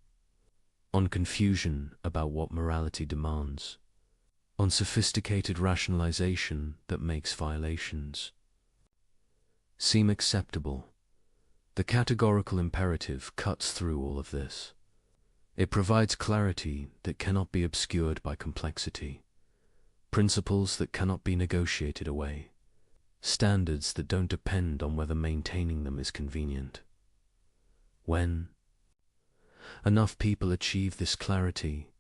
Speaker 2: on confusion about what morality demands, on sophisticated rationalization that makes violations seem acceptable. The categorical imperative cuts through all of this. It provides clarity that cannot be obscured by complexity, principles that cannot be negotiated away, standards that don't depend on whether maintaining them is convenient. When enough people achieve this clarity,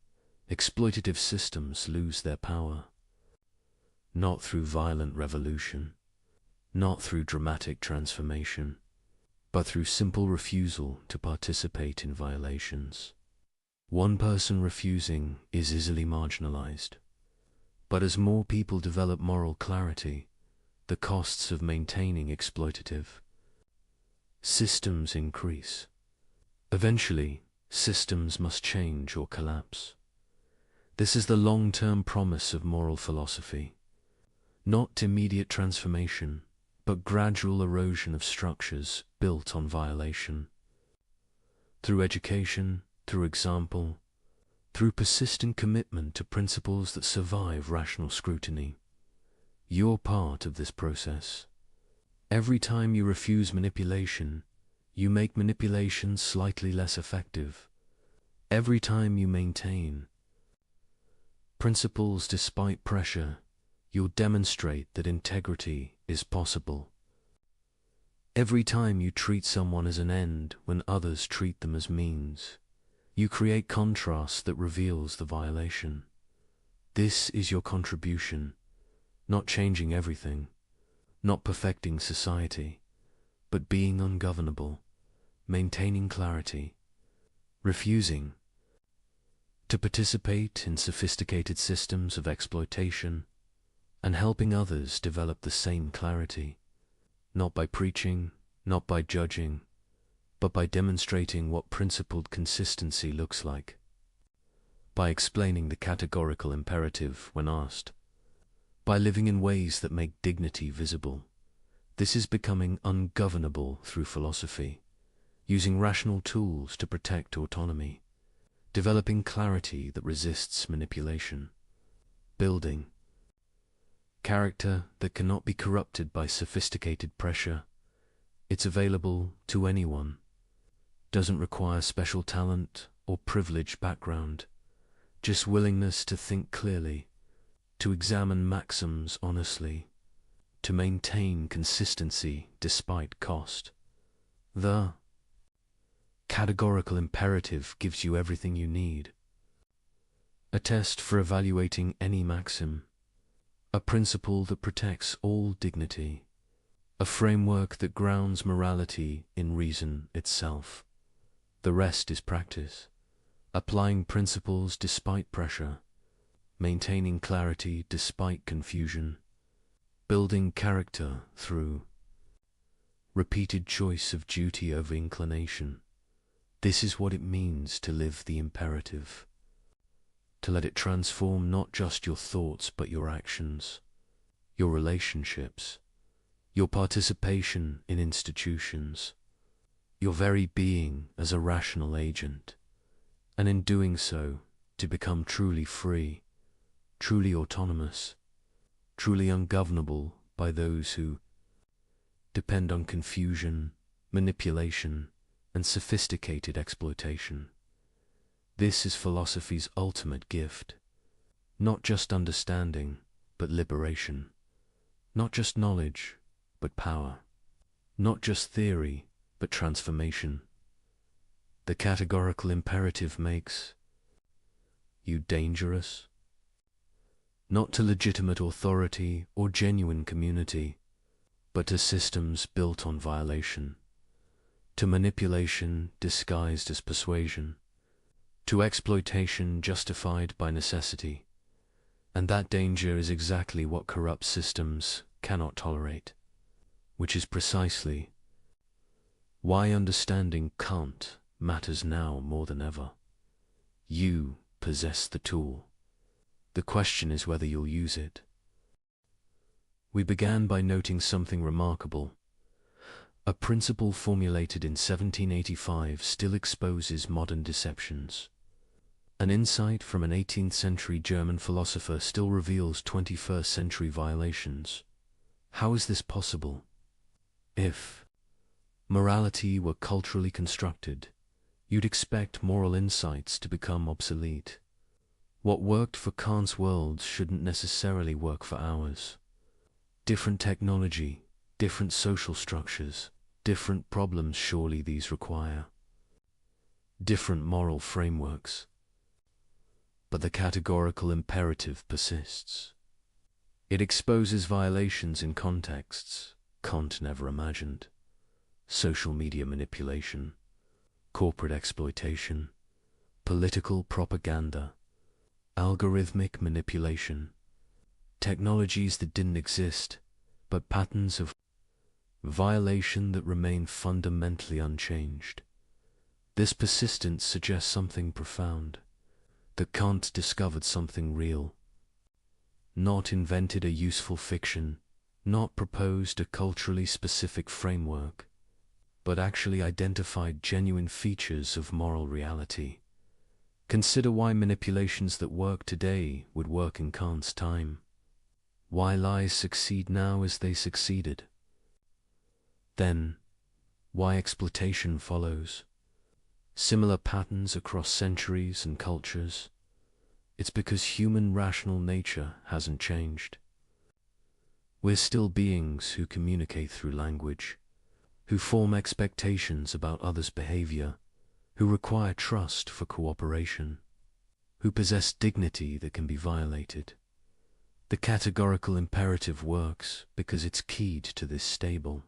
Speaker 2: exploitative systems lose their power. Not through violent revolution, not through dramatic transformation, but through simple refusal to participate in violations. One person refusing is easily marginalized, but as more people develop moral clarity, the costs of maintaining exploitative systems increase. Eventually, systems must change or collapse. This is the long-term promise of moral philosophy. Not immediate transformation, but gradual erosion of structures built on violation. Through education, through example, through persistent commitment to principles that survive rational scrutiny. You're part of this process. Every time you refuse manipulation, you make manipulation slightly less effective. Every time you maintain principles despite pressure, you'll demonstrate that integrity is possible. Every time you treat someone as an end when others treat them as means, you create contrast that reveals the violation. This is your contribution, not changing everything, not perfecting society, but being ungovernable, maintaining clarity, refusing to participate in sophisticated systems of exploitation, and helping others develop the same clarity, not by preaching, not by judging, but by demonstrating what principled consistency looks like, by explaining the categorical imperative when asked, by living in ways that make dignity visible. This is becoming ungovernable through philosophy, using rational tools to protect autonomy, developing clarity that resists manipulation, building character that cannot be corrupted by sophisticated pressure. It's available to anyone, doesn't require special talent or privileged background, just willingness to think clearly, to examine maxims honestly, to maintain consistency despite cost. The categorical imperative gives you everything you need. A test for evaluating any maxim, a principle that protects all dignity, a framework that grounds morality in reason itself. The rest is practice, applying principles despite pressure, maintaining clarity despite confusion, building character through repeated choice of duty over inclination. This is what it means to live the imperative, to let it transform not just your thoughts but your actions, your relationships, your participation in institutions, your very being as a rational agent, and in doing so, to become truly free, truly autonomous, truly ungovernable by those who depend on confusion, manipulation, and sophisticated exploitation. This is philosophy's ultimate gift. Not just understanding, but liberation. Not just knowledge, but power. Not just theory, but transformation. The categorical imperative makes you dangerous, not to legitimate authority or genuine community, but to systems built on violation, to manipulation disguised as persuasion, to exploitation justified by necessity. And that danger is exactly what corrupt systems cannot tolerate, which is precisely why understanding Kant matters now more than ever. You possess the tool. The question is whether you'll use it. We began by noting something remarkable. A principle formulated in 1785 still exposes modern deceptions. An insight from an 18th century German philosopher still reveals 21st century violations. How is this possible? If morality were culturally constructed, you'd expect moral insights to become obsolete. What worked for Kant's world shouldn't necessarily work for ours. Different technology, different social structures, different problems surely these require. Different moral frameworks. But the categorical imperative persists. It exposes violations in contexts Kant never imagined. Social media manipulation, corporate exploitation, political propaganda, algorithmic manipulation, technologies that didn't exist, but patterns of violation that remain fundamentally unchanged. This persistence suggests something profound, that Kant discovered something real, not invented a useful fiction, not proposed a culturally specific framework, but actually identified genuine features of moral reality. Consider why manipulations that work today would work in Kant's time. Why lies succeed now as they succeeded. Then, why exploitation follows. Similar patterns across centuries and cultures. It's because human rational nature hasn't changed. We're still beings who communicate through language, who form expectations about others' behavior, who require trust for cooperation, who possess dignity that can be violated. The categorical imperative works because it's keyed to this stable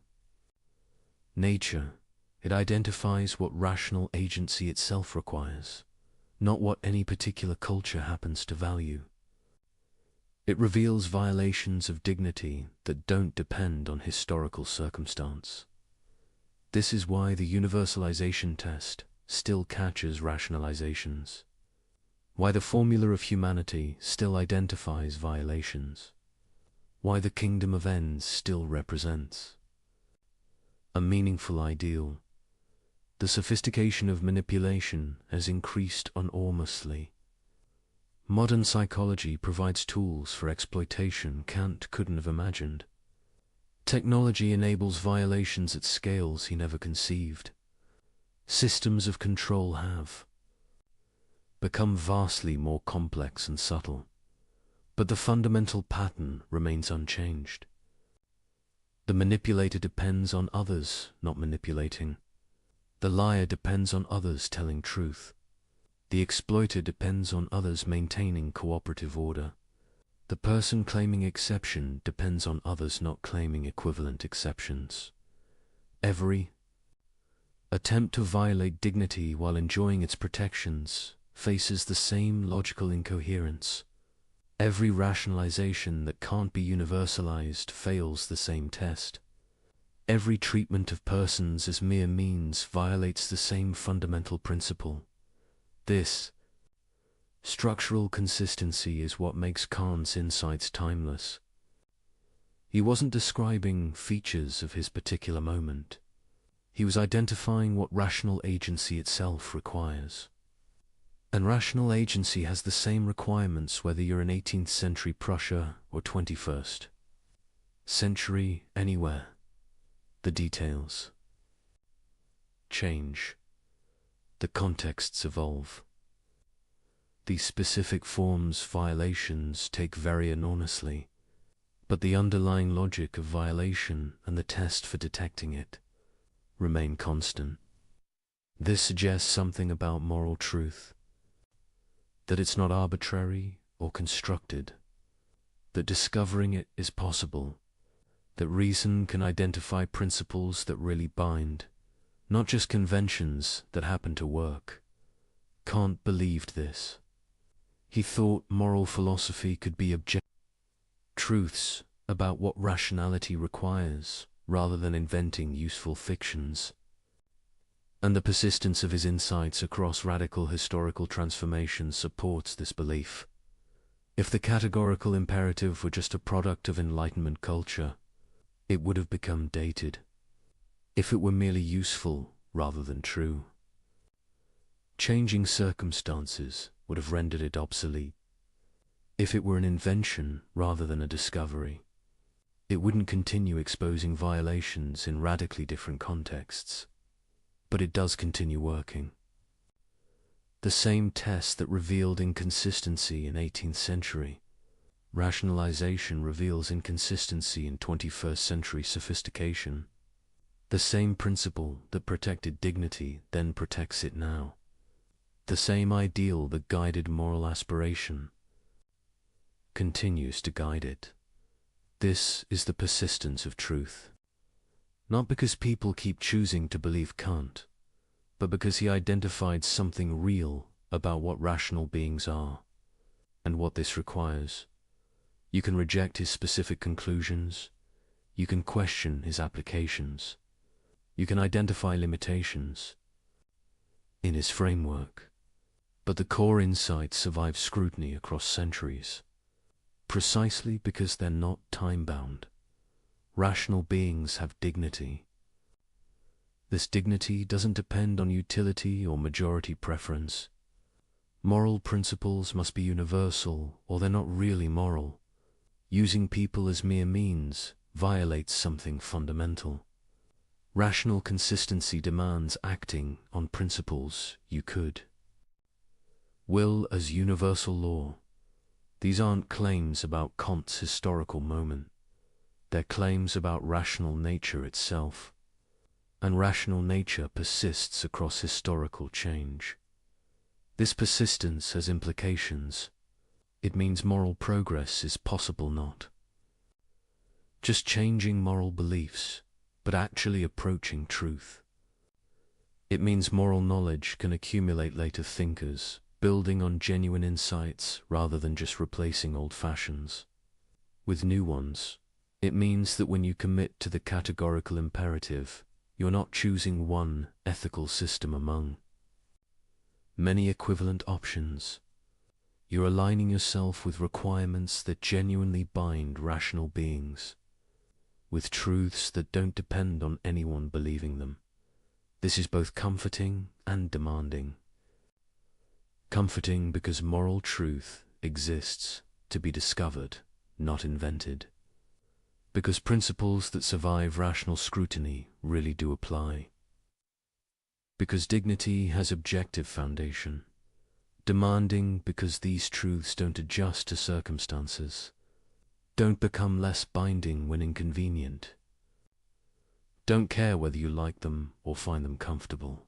Speaker 2: nature. It identifies what rational agency itself requires, not what any particular culture happens to value. It reveals violations of dignity that don't depend on historical circumstance. This is why the universalization test still catches rationalizations, why the formula of humanity still identifies violations, why the kingdom of ends still represents a meaningful ideal. The sophistication of manipulation has increased enormously. Modern psychology provides tools for exploitation Kant couldn't have imagined. Technology enables violations at scales he never conceived. Systems of control have become vastly more complex and subtle, but the fundamental pattern remains unchanged. The manipulator depends on others not manipulating. The liar depends on others telling truth. The exploiter depends on others maintaining cooperative order. The person claiming exception depends on others not claiming equivalent exceptions. Every attempt to violate dignity while enjoying its protections faces the same logical incoherence. Every rationalization that can't be universalized fails the same test. Every treatment of persons as mere means violates the same fundamental principle. This structural consistency is what makes Kant's insights timeless. He wasn't describing features of his particular moment. He was identifying what rational agency itself requires. And rational agency has the same requirements whether you're in 18th century Prussia or 21st century anywhere. The details change. The contexts evolve. These specific forms violations take very enormously, but the underlying logic of violation and the test for detecting it remain constant. This suggests something about moral truth, that it's not arbitrary or constructed, that discovering it is possible, that reason can identify principles that really bind, not just conventions that happen to work. Kant believed this. He thought moral philosophy could be objective truths about what rationality requires, rather than inventing useful fictions. And the persistence of his insights across radical historical transformations supports this belief. If the categorical imperative were just a product of Enlightenment culture, it would have become dated. If it were merely useful rather than true, changing circumstances would have rendered it obsolete. If it were an invention rather than a discovery, it wouldn't continue exposing violations in radically different contexts. But it does continue working. The same test that revealed inconsistency in 18th century rationalization reveals inconsistency in 21st century sophistication. The same principle that protected dignity then protects it now. The same ideal that guided moral aspiration continues to guide it. This is the persistence of truth. Not because people keep choosing to believe Kant, but because he identified something real about what rational beings are, and what this requires. You can reject his specific conclusions, you can question his applications, you can identify limitations in his framework, but the core insights survive scrutiny across centuries, precisely because they're not time-bound. Rational beings have dignity. This dignity doesn't depend on utility or majority preference. Moral principles must be universal, or they're not really moral. Using people as mere means violates something fundamental. Rational consistency demands acting on principles you could. Will as universal law. These aren't claims about Kant's historical moment. They're claims about rational nature itself. And rational nature persists across historical change. This persistence has implications. It means moral progress is possible not just changing moral beliefs, but actually approaching truth. It means moral knowledge can accumulate later thinkers, building on genuine insights rather than just replacing old fashions with new ones. It means that when you commit to the categorical imperative, you're not choosing one ethical system among many equivalent options. You're aligning yourself with requirements that genuinely bind rational beings, with truths that don't depend on anyone believing them. This is both comforting and demanding. Comforting because moral truth exists to be discovered, not invented. Because principles that survive rational scrutiny really do apply. Because dignity has objective foundation. Demanding because these truths don't adjust to circumstances, don't become less binding when inconvenient, don't care whether you like them or find them comfortable.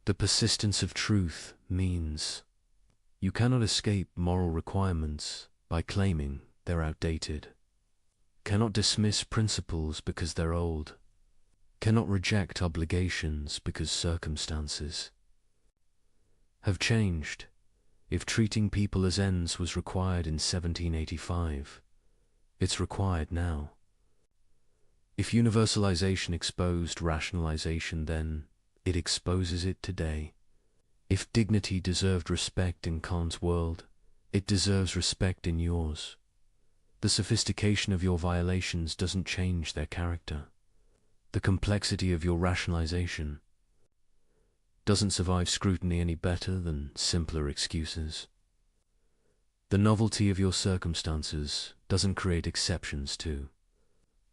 Speaker 2: The persistence of truth means you cannot escape moral requirements by claiming they're outdated, cannot dismiss principles because they're old, cannot reject obligations because circumstances have changed. If treating people as ends was required in 1785, it's required now. If universalization exposed rationalization then, it exposes it today. If dignity deserved respect in Kant's world, it deserves respect in yours. The sophistication of your violations doesn't change their character. The complexity of your rationalization doesn't survive scrutiny any better than simpler excuses. The novelty of your circumstances doesn't create exceptions to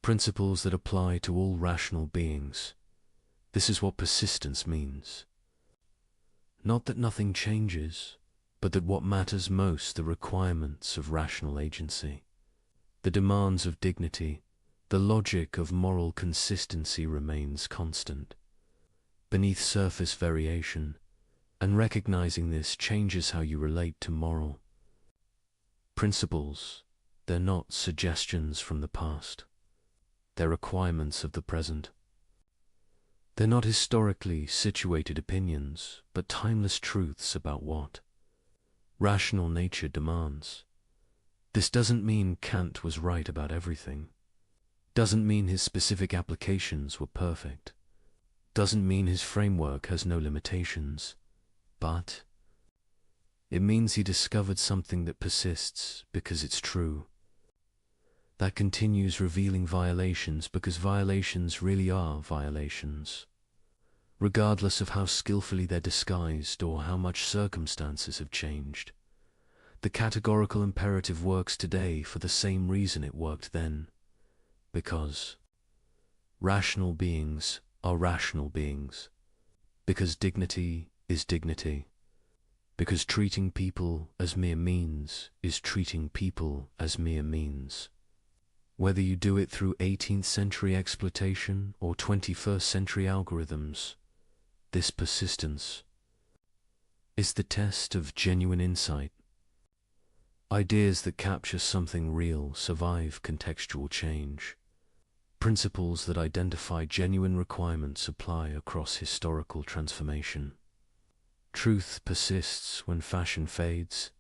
Speaker 2: principles that apply to all rational beings. This is what persistence means. Not that nothing changes, but that what matters most, the requirements of rational agency, the demands of dignity, the logic of moral consistency remains constant, beneath surface variation, and recognizing this changes how you relate to moral principles. They're not suggestions from the past. They're requirements of the present. They're not historically situated opinions, but timeless truths about what rational nature demands. This doesn't mean Kant was right about everything. Doesn't mean his specific applications were perfect. Doesn't mean his framework has no limitations. But it means he discovered something that persists because it's true. That continues revealing violations because violations really are violations, regardless of how skillfully they're disguised or how much circumstances have changed. The categorical imperative works today for the same reason it worked then, because rational beings are rational beings, because dignity is dignity, because treating people as mere means is treating people as mere means. Whether you do it through 18th century exploitation or 21st century algorithms, this persistence is the test of genuine insight. Ideas that capture something real survive contextual change. Principles that identify genuine requirements apply across historical transformation. Truth persists when fashion fades,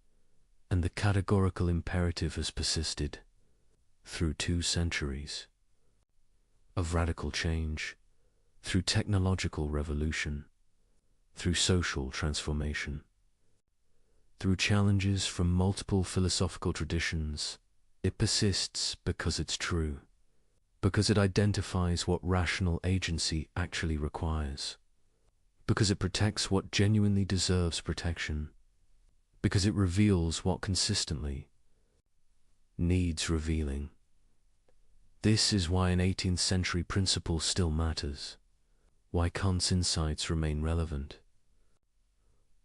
Speaker 2: and the categorical imperative has persisted through 2 centuries of radical change, through technological revolution, through social transformation, through challenges from multiple philosophical traditions. It persists because it's true, because it identifies what rational agency actually requires, because it protects what genuinely deserves protection, because it reveals what consistently needs revealing. This is why an 18th century principle still matters, why Kant's insights remain relevant,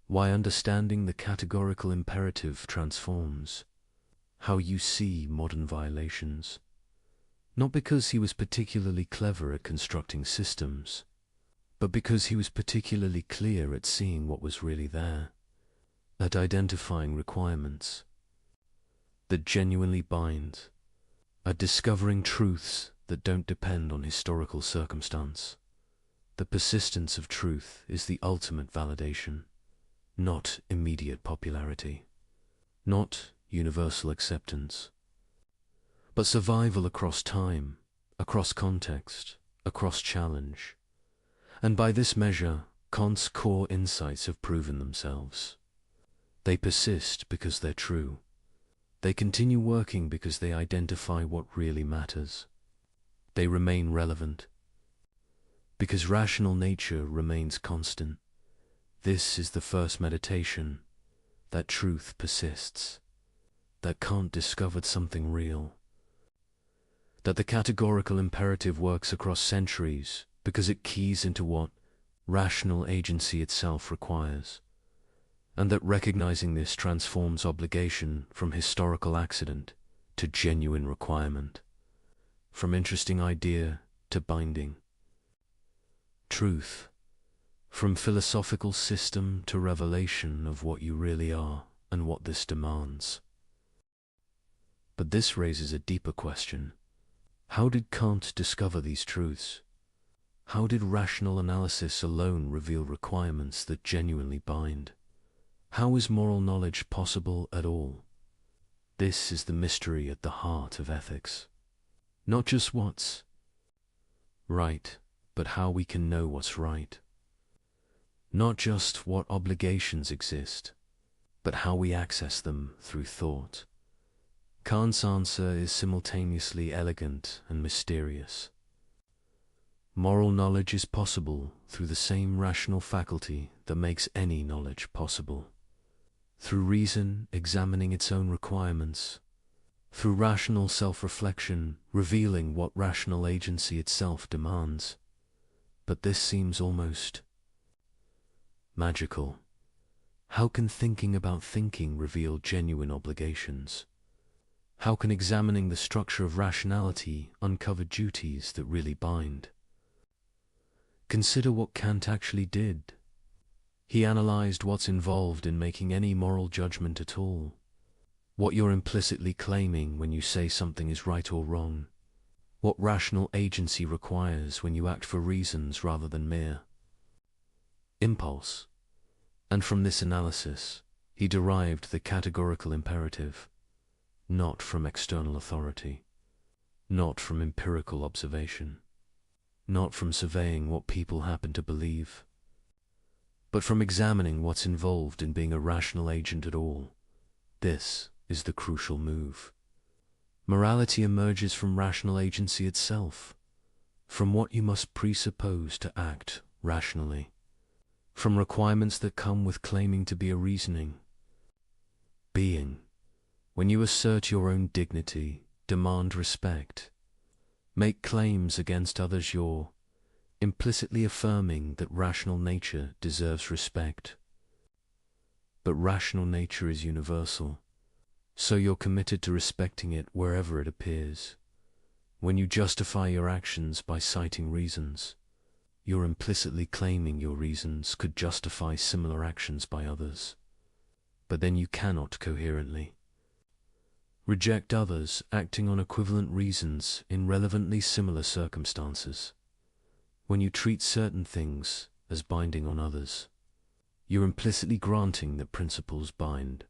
Speaker 2: why understanding the categorical imperative transforms how you see modern violations. Not because he was particularly clever at constructing systems, but because he was particularly clear at seeing what was really there, at identifying requirements that genuinely bind, at discovering truths that don't depend on historical circumstance. The persistence of truth is the ultimate validation, not immediate popularity, not universal acceptance, but survival across time, across context, across challenge. And by this measure, Kant's core insights have proven themselves. They persist because they're true. They continue working because they identify what really matters. They remain relevant because rational nature remains constant. This is the first meditation, that truth persists, that Kant discovered something real, that the categorical imperative works across centuries because it keys into what rational agency itself requires, and that recognizing this transforms obligation from historical accident to genuine requirement, from interesting idea to binding. Truth, from philosophical system to revelation of what you really are and what this demands. But this raises a deeper question. How did Kant discover these truths? How did rational analysis alone reveal requirements that genuinely bind? How is moral knowledge possible at all? This is the mystery at the heart of ethics. Not just what's right, but how we can know what's right. Not just what obligations exist, but how we access them through thought. Kant's answer is simultaneously elegant and mysterious. Moral knowledge is possible through the same rational faculty that makes any knowledge possible. Through reason examining its own requirements, through rational self-reflection revealing what rational agency itself demands. But this seems almost magical. How can thinking about thinking reveal genuine obligations? How can examining the structure of rationality uncover duties that really bind? Consider what Kant actually did. He analyzed what's involved in making any moral judgment at all. What you're implicitly claiming when you say something is right or wrong. What rational agency requires when you act for reasons rather than mere impulse. And from this analysis, he derived the categorical imperative, not from external authority, not from empirical observation, not from surveying what people happen to believe, but from examining what's involved in being a rational agent at all. This is the crucial move. Morality emerges from rational agency itself, from what you must presuppose to act rationally, from requirements that come with claiming to be a reasoning being. When you assert your own dignity, demand respect, make claims against others, you're implicitly affirming that rational nature deserves respect. But rational nature is universal, so you're committed to respecting it wherever it appears. When you justify your actions by citing reasons, you're implicitly claiming your reasons could justify similar actions by others. But then you cannot coherently reject others acting on equivalent reasons in relevantly similar circumstances. When you treat certain things as binding on others, you're implicitly granting that principles bind.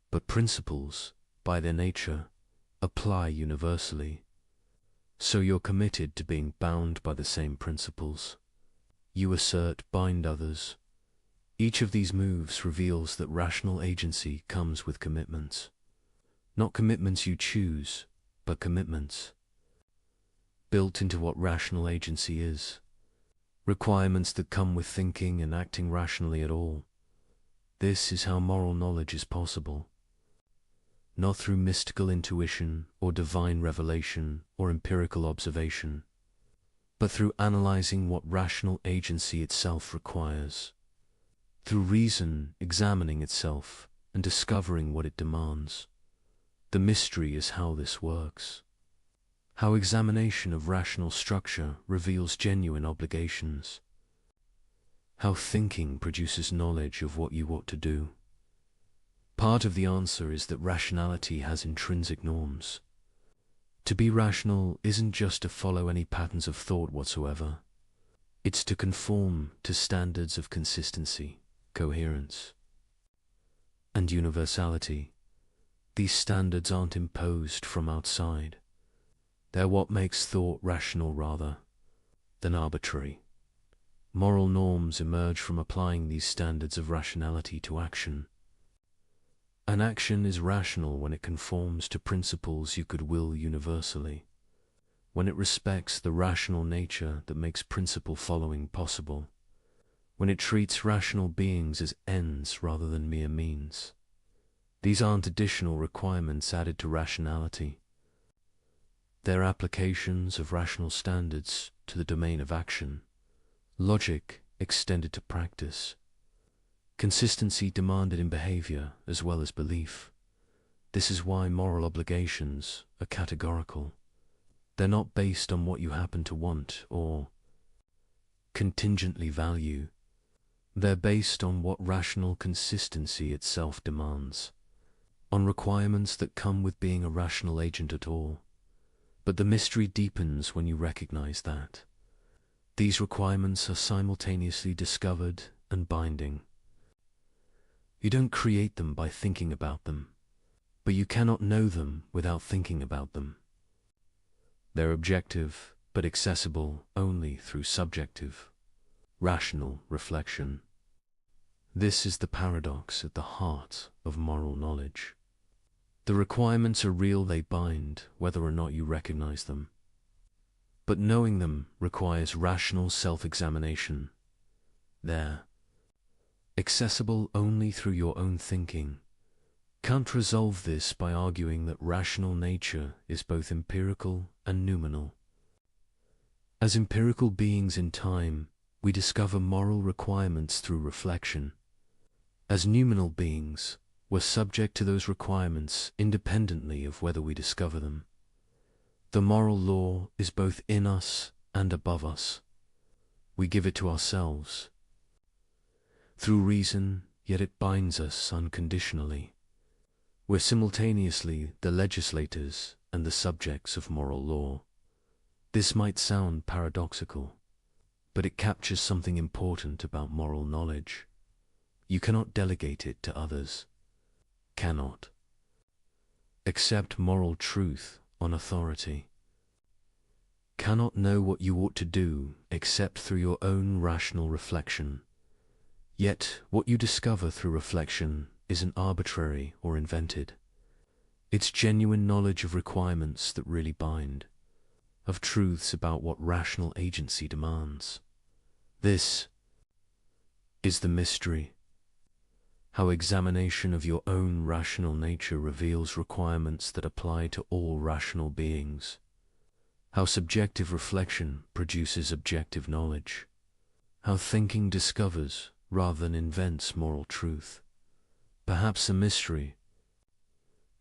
Speaker 2: But principles, by their nature, apply universally, so you're committed to being bound by the same principles. You assert bind others. Each of these moves reveals that rational agency comes with commitments. Not commitments you choose, but commitments built into what rational agency is. Requirements that come with thinking and acting rationally at all. This is how moral knowledge is possible. Not through mystical intuition or divine revelation or empirical observation, but through analyzing what rational agency itself requires. Through reason examining itself and discovering what it demands. The mystery is how this works. How examination of rational structure reveals genuine obligations. How thinking produces knowledge of what you ought to do. Part of the answer is that rationality has intrinsic norms. To be rational isn't just to follow any patterns of thought whatsoever. It's to conform to standards of consistency, coherence, and universality. These standards aren't imposed from outside. They're what makes thought rational rather than arbitrary. Moral norms emerge from applying these standards of rationality to action. An action is rational when it conforms to principles you could will universally, when it respects the rational nature that makes principle following possible, when it treats rational beings as ends rather than mere means. These aren't additional requirements added to rationality. They're applications of rational standards to the domain of action, logic extended to practice, consistency demanded in behavior as well as belief. This is why moral obligations are categorical. They're not based on what you happen to want or contingently value. They're based on what rational consistency itself demands, on requirements that come with being a rational agent at all. But the mystery deepens when you recognize that these requirements are simultaneously discovered and binding. You don't create them by thinking about them, but you cannot know them without thinking about them. They're objective, but accessible only through subjective, rational reflection. This is the paradox at the heart of moral knowledge. The requirements are real, they bind, whether or not you recognize them. But knowing them requires rational self-examination. They're accessible only through your own thinking. Can't resolve this by arguing that rational nature is both empirical and noumenal. As empirical beings in time, we discover moral requirements through reflection. As noumenal beings, we're subject to those requirements independently of whether we discover them. The moral law is both in us and above us. We give it to ourselves through reason, yet it binds us unconditionally. We're simultaneously the legislators and the subjects of moral law. This might sound paradoxical, but it captures something important about moral knowledge. You cannot delegate it to others. Cannot accept moral truth on authority. Cannot know what you ought to do except through your own rational reflection. Yet what you discover through reflection isn't arbitrary or invented. It's genuine knowledge of requirements that really bind, of truths about what rational agency demands. This is the mystery. How examination of your own rational nature reveals requirements that apply to all rational beings. How subjective reflection produces objective knowledge. How thinking discovers rather than invents moral truth. Perhaps a mystery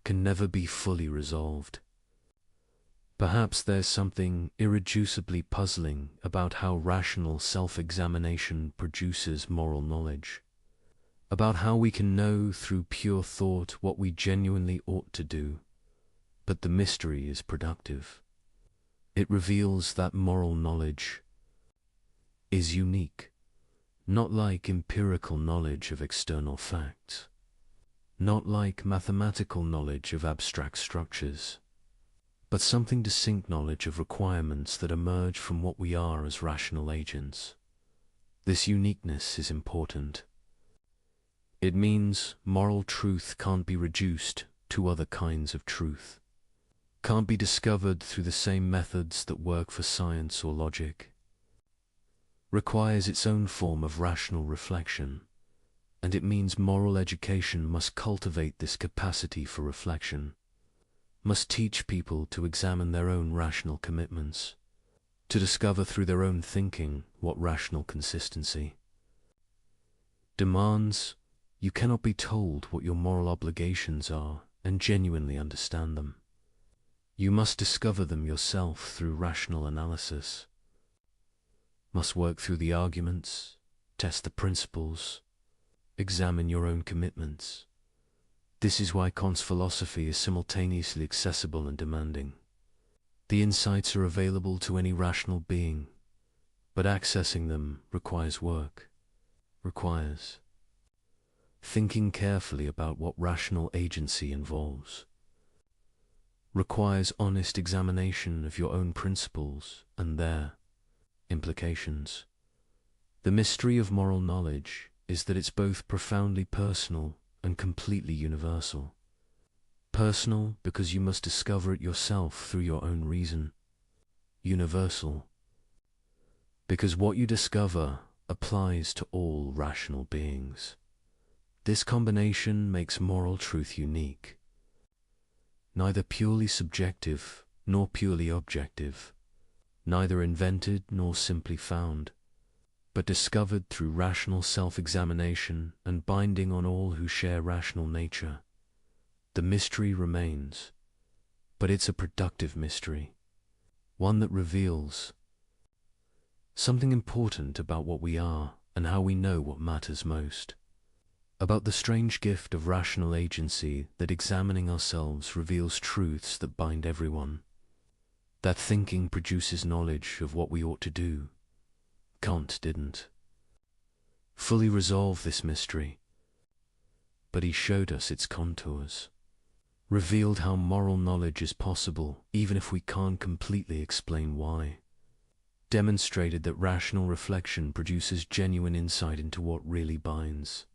Speaker 2: can never be fully resolved. Perhaps there's something irreducibly puzzling about how rational self-examination produces moral knowledge, about how we can know through pure thought what we genuinely ought to do. But the mystery is productive. It reveals that moral knowledge is unique, not like empirical knowledge of external facts, not like mathematical knowledge of abstract structures, but something distinct knowledge of requirements that emerge from what we are as rational agents. This uniqueness is important. It means moral truth can't be reduced to other kinds of truth, can't be discovered through the same methods that work for science or logic. Requires its own form of rational reflection, and it means moral education must cultivate this capacity for reflection, must teach people to examine their own rational commitments, to discover through their own thinking what rational consistency demands. You cannot be told what your moral obligations are and genuinely understand them. You must discover them yourself through rational analysis, must work through the arguments, test the principles, examine your own commitments. This is why Kant's philosophy is simultaneously accessible and demanding. The insights are available to any rational being, but accessing them requires work, requires thinking carefully about what rational agency involves, requires honest examination of your own principles and their implications. The mystery of moral knowledge is that it's both profoundly personal and completely universal. Personal because you must discover it yourself through your own reason. Universal because what you discover applies to all rational beings. This combination makes moral truth unique, neither purely subjective nor purely objective, neither invented nor simply found, but discovered through rational self-examination and binding on all who share rational nature. The mystery remains, but it's a productive mystery, one that reveals something important about what we are and how we know what matters most, about the strange gift of rational agency that examining ourselves reveals truths that bind everyone, that thinking produces knowledge of what we ought to do. Kant didn't fully resolve this mystery. but he showed us its contours, revealed how moral knowledge is possible even if we can't completely explain why, demonstrated that rational reflection produces genuine insight into what really binds,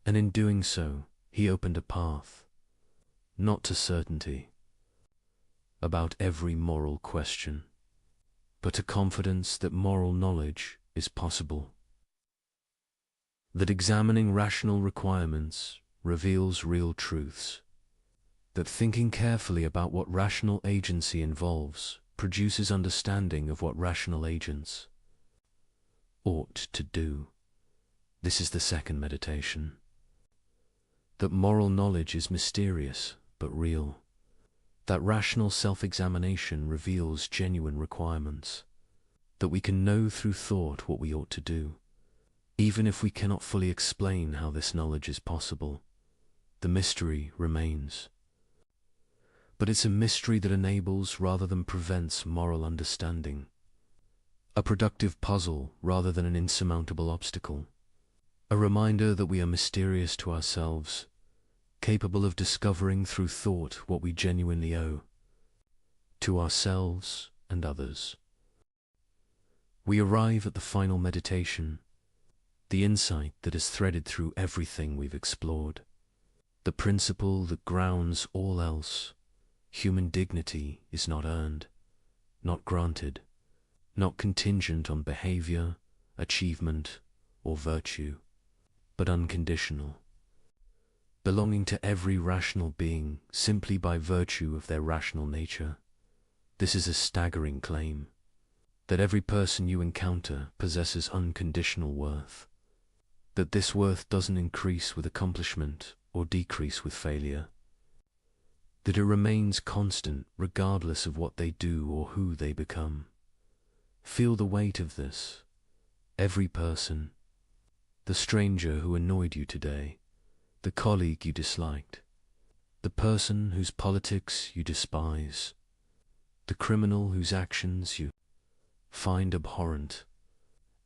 Speaker 2: and in doing so, he opened a path, not to certainty, about every moral question, but to confidence that moral knowledge is possible. That examining rational requirements reveals real truths. That thinking carefully about what rational agency involves produces understanding of what rational agents ought to do. This is the second meditation. That moral knowledge is mysterious but real. That rational self-examination reveals genuine requirements. That we can know through thought what we ought to do, even if we cannot fully explain how this knowledge is possible. The mystery remains. But it's a mystery that enables rather than prevents moral understanding. A productive puzzle rather than an insurmountable obstacle. A reminder that we are mysterious to ourselves, capable of discovering through thought what we genuinely owe to ourselves and others. We arrive at the final meditation, the insight that is threaded through everything we've explored, the principle that grounds all else. Human dignity is not earned, not granted, not contingent on behavior, achievement, or virtue, but unconditional, belonging to every rational being simply by virtue of their rational nature. This is a staggering claim, that every person you encounter possesses unconditional worth, that this worth doesn't increase with accomplishment or decrease with failure, that it remains constant regardless of what they do or who they become. Feel the weight of this. Every person, the stranger who annoyed you today, the colleague you disliked, the person whose politics you despise, the criminal whose actions you find abhorrent,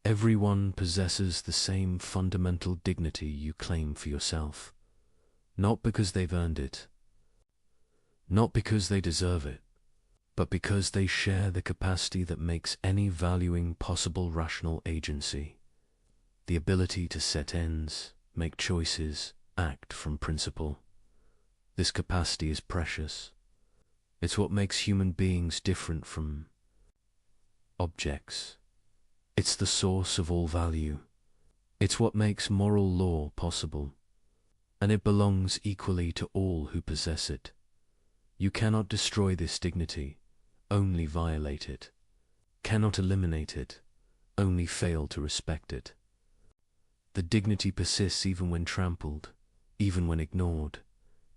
Speaker 2: everyone possesses the same fundamental dignity you claim for yourself, not because they've earned it, not because they deserve it, but because they share the capacity that makes any valuing possible rational agency, the ability to set ends, make choices, act from principle. This capacity is precious. It's what makes human beings different from objects. It's the source of all value. It's what makes moral law possible, and it belongs equally to all who possess it. You cannot destroy this dignity, only violate it. Cannot eliminate it, only fail to respect it. The dignity persists even when trampled, even when ignored,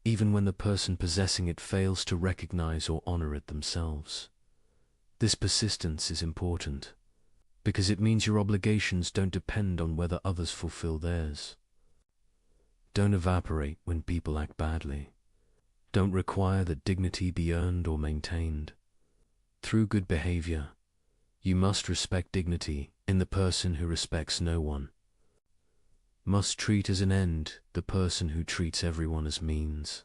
Speaker 2: even when the person possessing it fails to recognize or honor it themselves. This persistence is important, because it means your obligations don't depend on whether others fulfill theirs. Don't evaporate when people act badly. Don't require that dignity be earned or maintained. Through good behavior, you must respect dignity in the person who respects no one. Must treat as an end the person who treats everyone as means.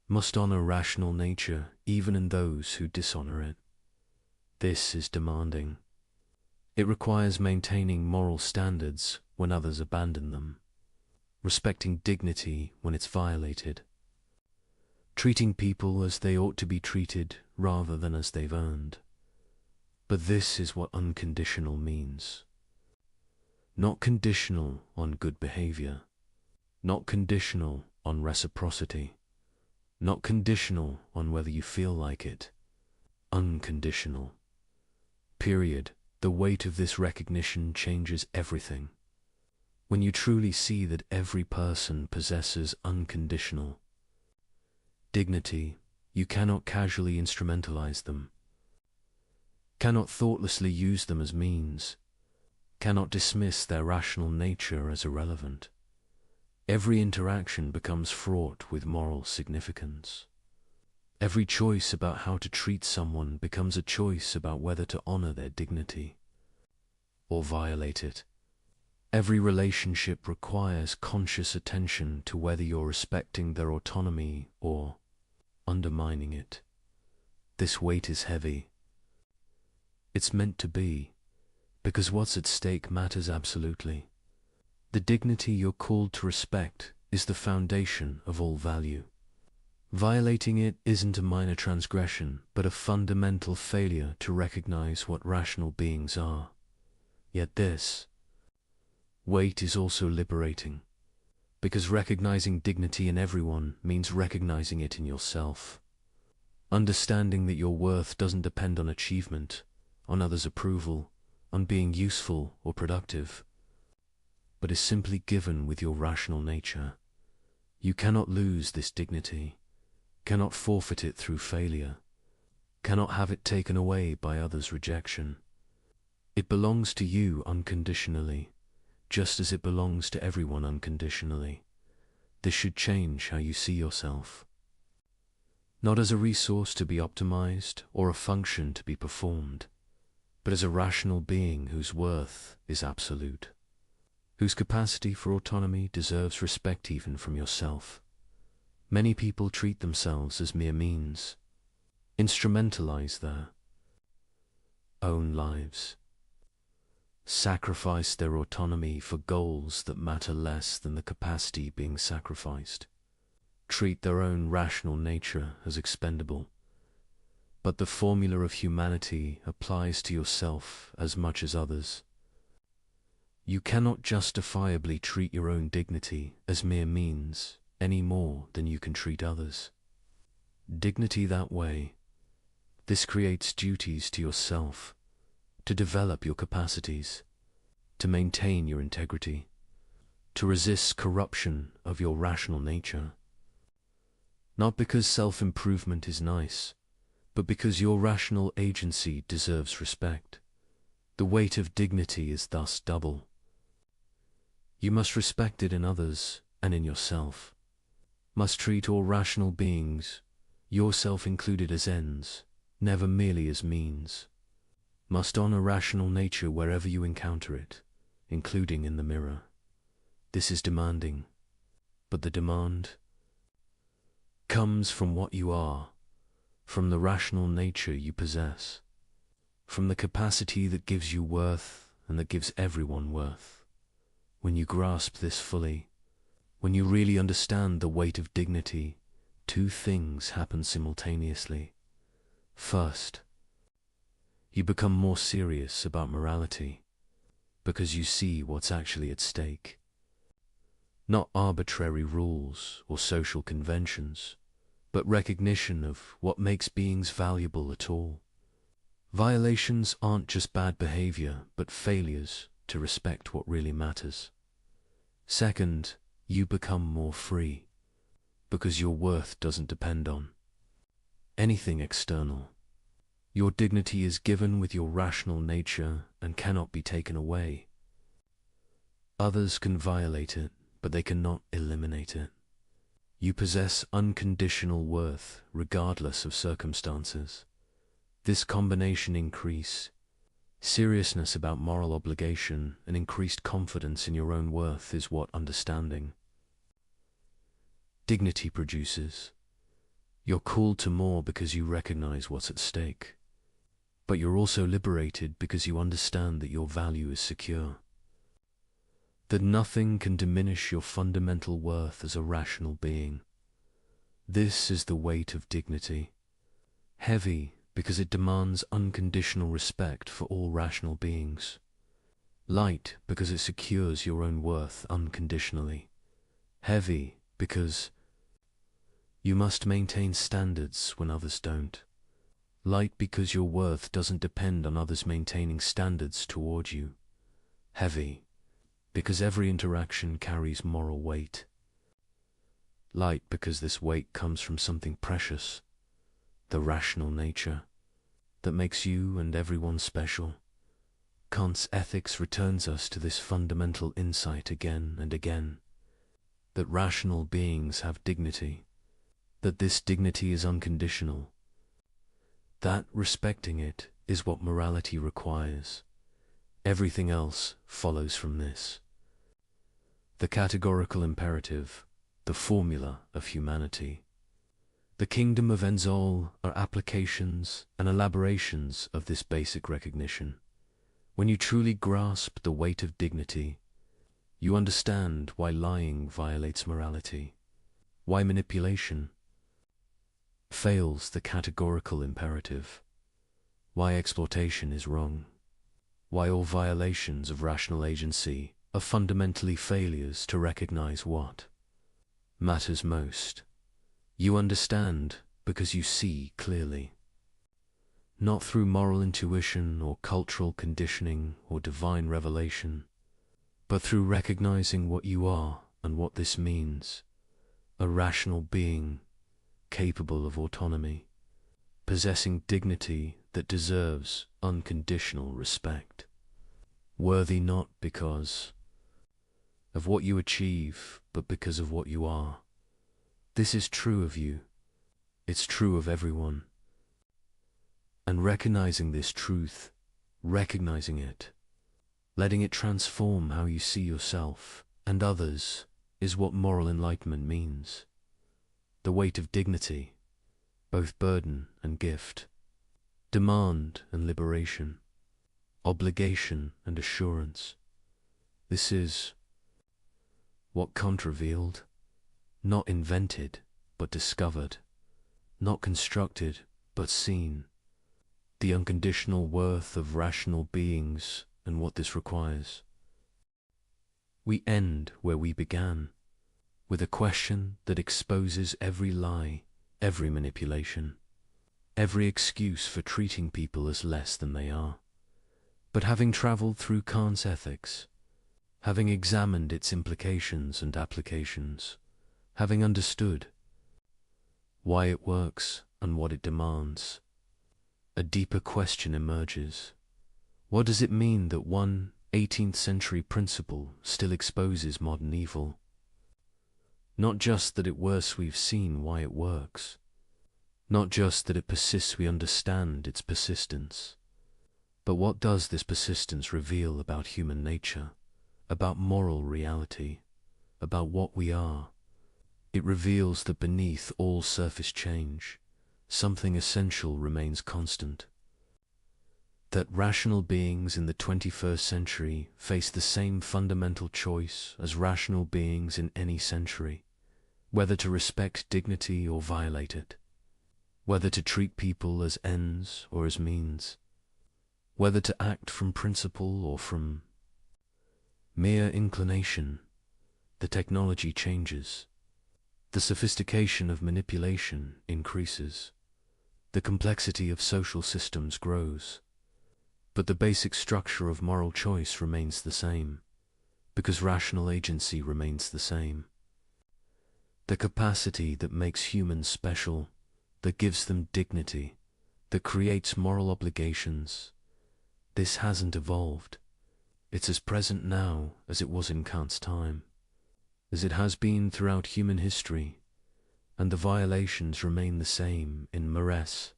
Speaker 2: Must honor rational nature even in those who dishonor it. This is demanding. It requires maintaining moral standards when others abandon them, respecting dignity when it's violated, treating people as they ought to be treated rather than as they've earned. But this is what unconditional means. Not conditional on good behavior, not conditional on reciprocity, not conditional on whether you feel like it. Unconditional. Period. The weight of this recognition changes everything. When you truly see that every person possesses unconditional dignity, you cannot casually instrumentalize them, cannot thoughtlessly use them as means, cannot dismiss their rational nature as irrelevant. Every interaction becomes fraught with moral significance. Every choice about how to treat someone becomes a choice about whether to honor their dignity or violate it. Every relationship requires conscious attention to whether you're respecting their autonomy or undermining it. This weight is heavy. It's meant to be, because what's at stake matters absolutely. The dignity you're called to respect is the foundation of all value. Violating it isn't a minor transgression, but a fundamental failure to recognize what rational beings are. Yet this weight is also liberating, because recognizing dignity in everyone means recognizing it in yourself. Understanding that your worth doesn't depend on achievement, on others' approval, on being useful or productive, but is simply given with your rational nature. You cannot lose this dignity, cannot forfeit it through failure, cannot have it taken away by others' rejection. It belongs to you unconditionally, just as it belongs to everyone unconditionally. This should change how you see yourself. Not as a resource to be optimized or a function to be performed, but as a rational being whose worth is absolute, whose capacity for autonomy deserves respect even from yourself. Many people treat themselves as mere means, instrumentalize their own lives, sacrifice their autonomy for goals that matter less than the capacity being sacrificed, treat their own rational nature as expendable. But the formula of humanity applies to yourself as much as others. You cannot justifiably treat your own dignity as mere means any more than you can treat others. Dignity that way, this creates duties to yourself, to develop your capacities, to maintain your integrity, to resist corruption of your rational nature. Not because self-improvement is nice, but because your rational agency deserves respect. The weight of dignity is thus double. You must respect it in others and in yourself, must treat all rational beings, yourself included, as ends, never merely as means, must honor rational nature wherever you encounter it, including in the mirror. This is demanding, but the demand comes from what you are, from the rational nature you possess, from the capacity that gives you worth and that gives everyone worth. When you grasp this fully, when you really understand the weight of dignity, two things happen simultaneously. First, you become more serious about morality, because you see what's actually at stake. Not arbitrary rules or social conventions, but recognition of what makes beings valuable at all. Violations aren't just bad behavior, but failures to respect what really matters. Second, you become more free, because your worth doesn't depend on anything external. Your dignity is given with your rational nature and cannot be taken away. Others can violate it, but they cannot eliminate it. You possess unconditional worth regardless of circumstances. This combination increase seriousness about moral obligation and increased confidence in your own worth is what understanding dignity produces. You're called to more because you recognize what's at stake, but you're also liberated because you understand that your value is secure, that nothing can diminish your fundamental worth as a rational being. This is the weight of dignity, heavy because it demands unconditional respect for all rational beings, light because it secures your own worth unconditionally, heavy because you must maintain standards when others don't, light because your worth doesn't depend on others maintaining standards toward you, heavy because every interaction carries moral weight, light because this weight comes from something precious, the rational nature that makes you and everyone special. Kant's ethics returns us to this fundamental insight again and again, that rational beings have dignity, that this dignity is unconditional, that respecting it is what morality requires. Everything else follows from this. The categorical imperative, the formula of humanity. The kingdom of Enzol are applications and elaborations of this basic recognition. When you truly grasp the weight of dignity, you understand why lying violates morality, why manipulation fails the categorical imperative, why exploitation is wrong, why all violations of rational agency are fundamentally failures to recognize what matters most. You understand because you see clearly, not through moral intuition or cultural conditioning or divine revelation, but through recognizing what you are and what this means: a rational being capable of autonomy, possessing dignity that deserves unconditional respect, worthy not because of what you achieve, but because of what you are. This is true of you. It's true of everyone. And recognizing this truth, recognizing it, letting it transform how you see yourself and others, is what moral enlightenment means. The weight of dignity, both burden and gift, demand and liberation, obligation and assurance. This is what Kant revealed, not invented, but discovered, not constructed, but seen, the unconditional worth of rational beings and what this requires. We end where we began, with a question that exposes every lie, every manipulation, every excuse for treating people as less than they are. But having traveled through Kant's ethics, having examined its implications and applications, having understood why it works and what it demands, a deeper question emerges. What does it mean that one 18th century principle still exposes modern evil? Not just that it works, we've seen why it works. Not just that it persists, we understand its persistence. But what does this persistence reveal about human nature, about moral reality, about what we are? It reveals that beneath all surface change, something essential remains constant. That rational beings in the 21st century face the same fundamental choice as rational beings in any century, whether to respect dignity or violate it, whether to treat people as ends or as means, whether to act from principle or from mere inclination. The technology changes. The sophistication of manipulation increases. The complexity of social systems grows. But the basic structure of moral choice remains the same, because rational agency remains the same. The capacity that makes humans special, that gives them dignity, that creates moral obligations, this hasn't evolved. It's as present now as it was in Kant's time, as it has been throughout human history, and the violations remain the same in Marès.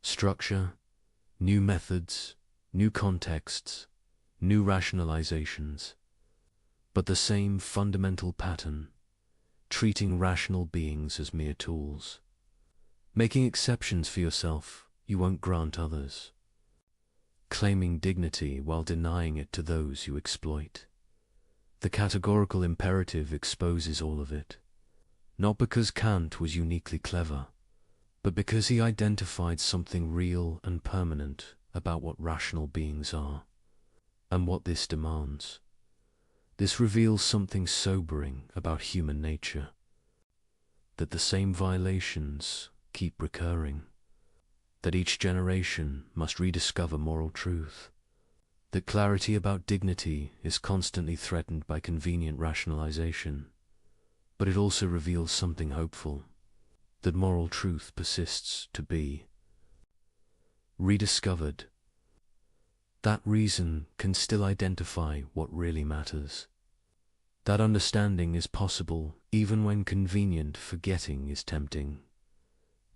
Speaker 2: Structure, new methods, new contexts, new rationalizations, but the same fundamental pattern: treating rational beings as mere tools. Making exceptions for yourself, you won't grant others. Claiming dignity while denying it to those you exploit. The categorical imperative exposes all of it, not because Kant was uniquely clever, but because he identified something real and permanent about what rational beings are, and what this demands. This reveals something sobering about human nature, that the same violations keep recurring, that each generation must rediscover moral truth, that clarity about dignity is constantly threatened by convenient rationalization, but it also reveals something hopeful, that moral truth persists to be rediscovered. That reason can still identify what really matters. That understanding is possible even when convenient forgetting is tempting.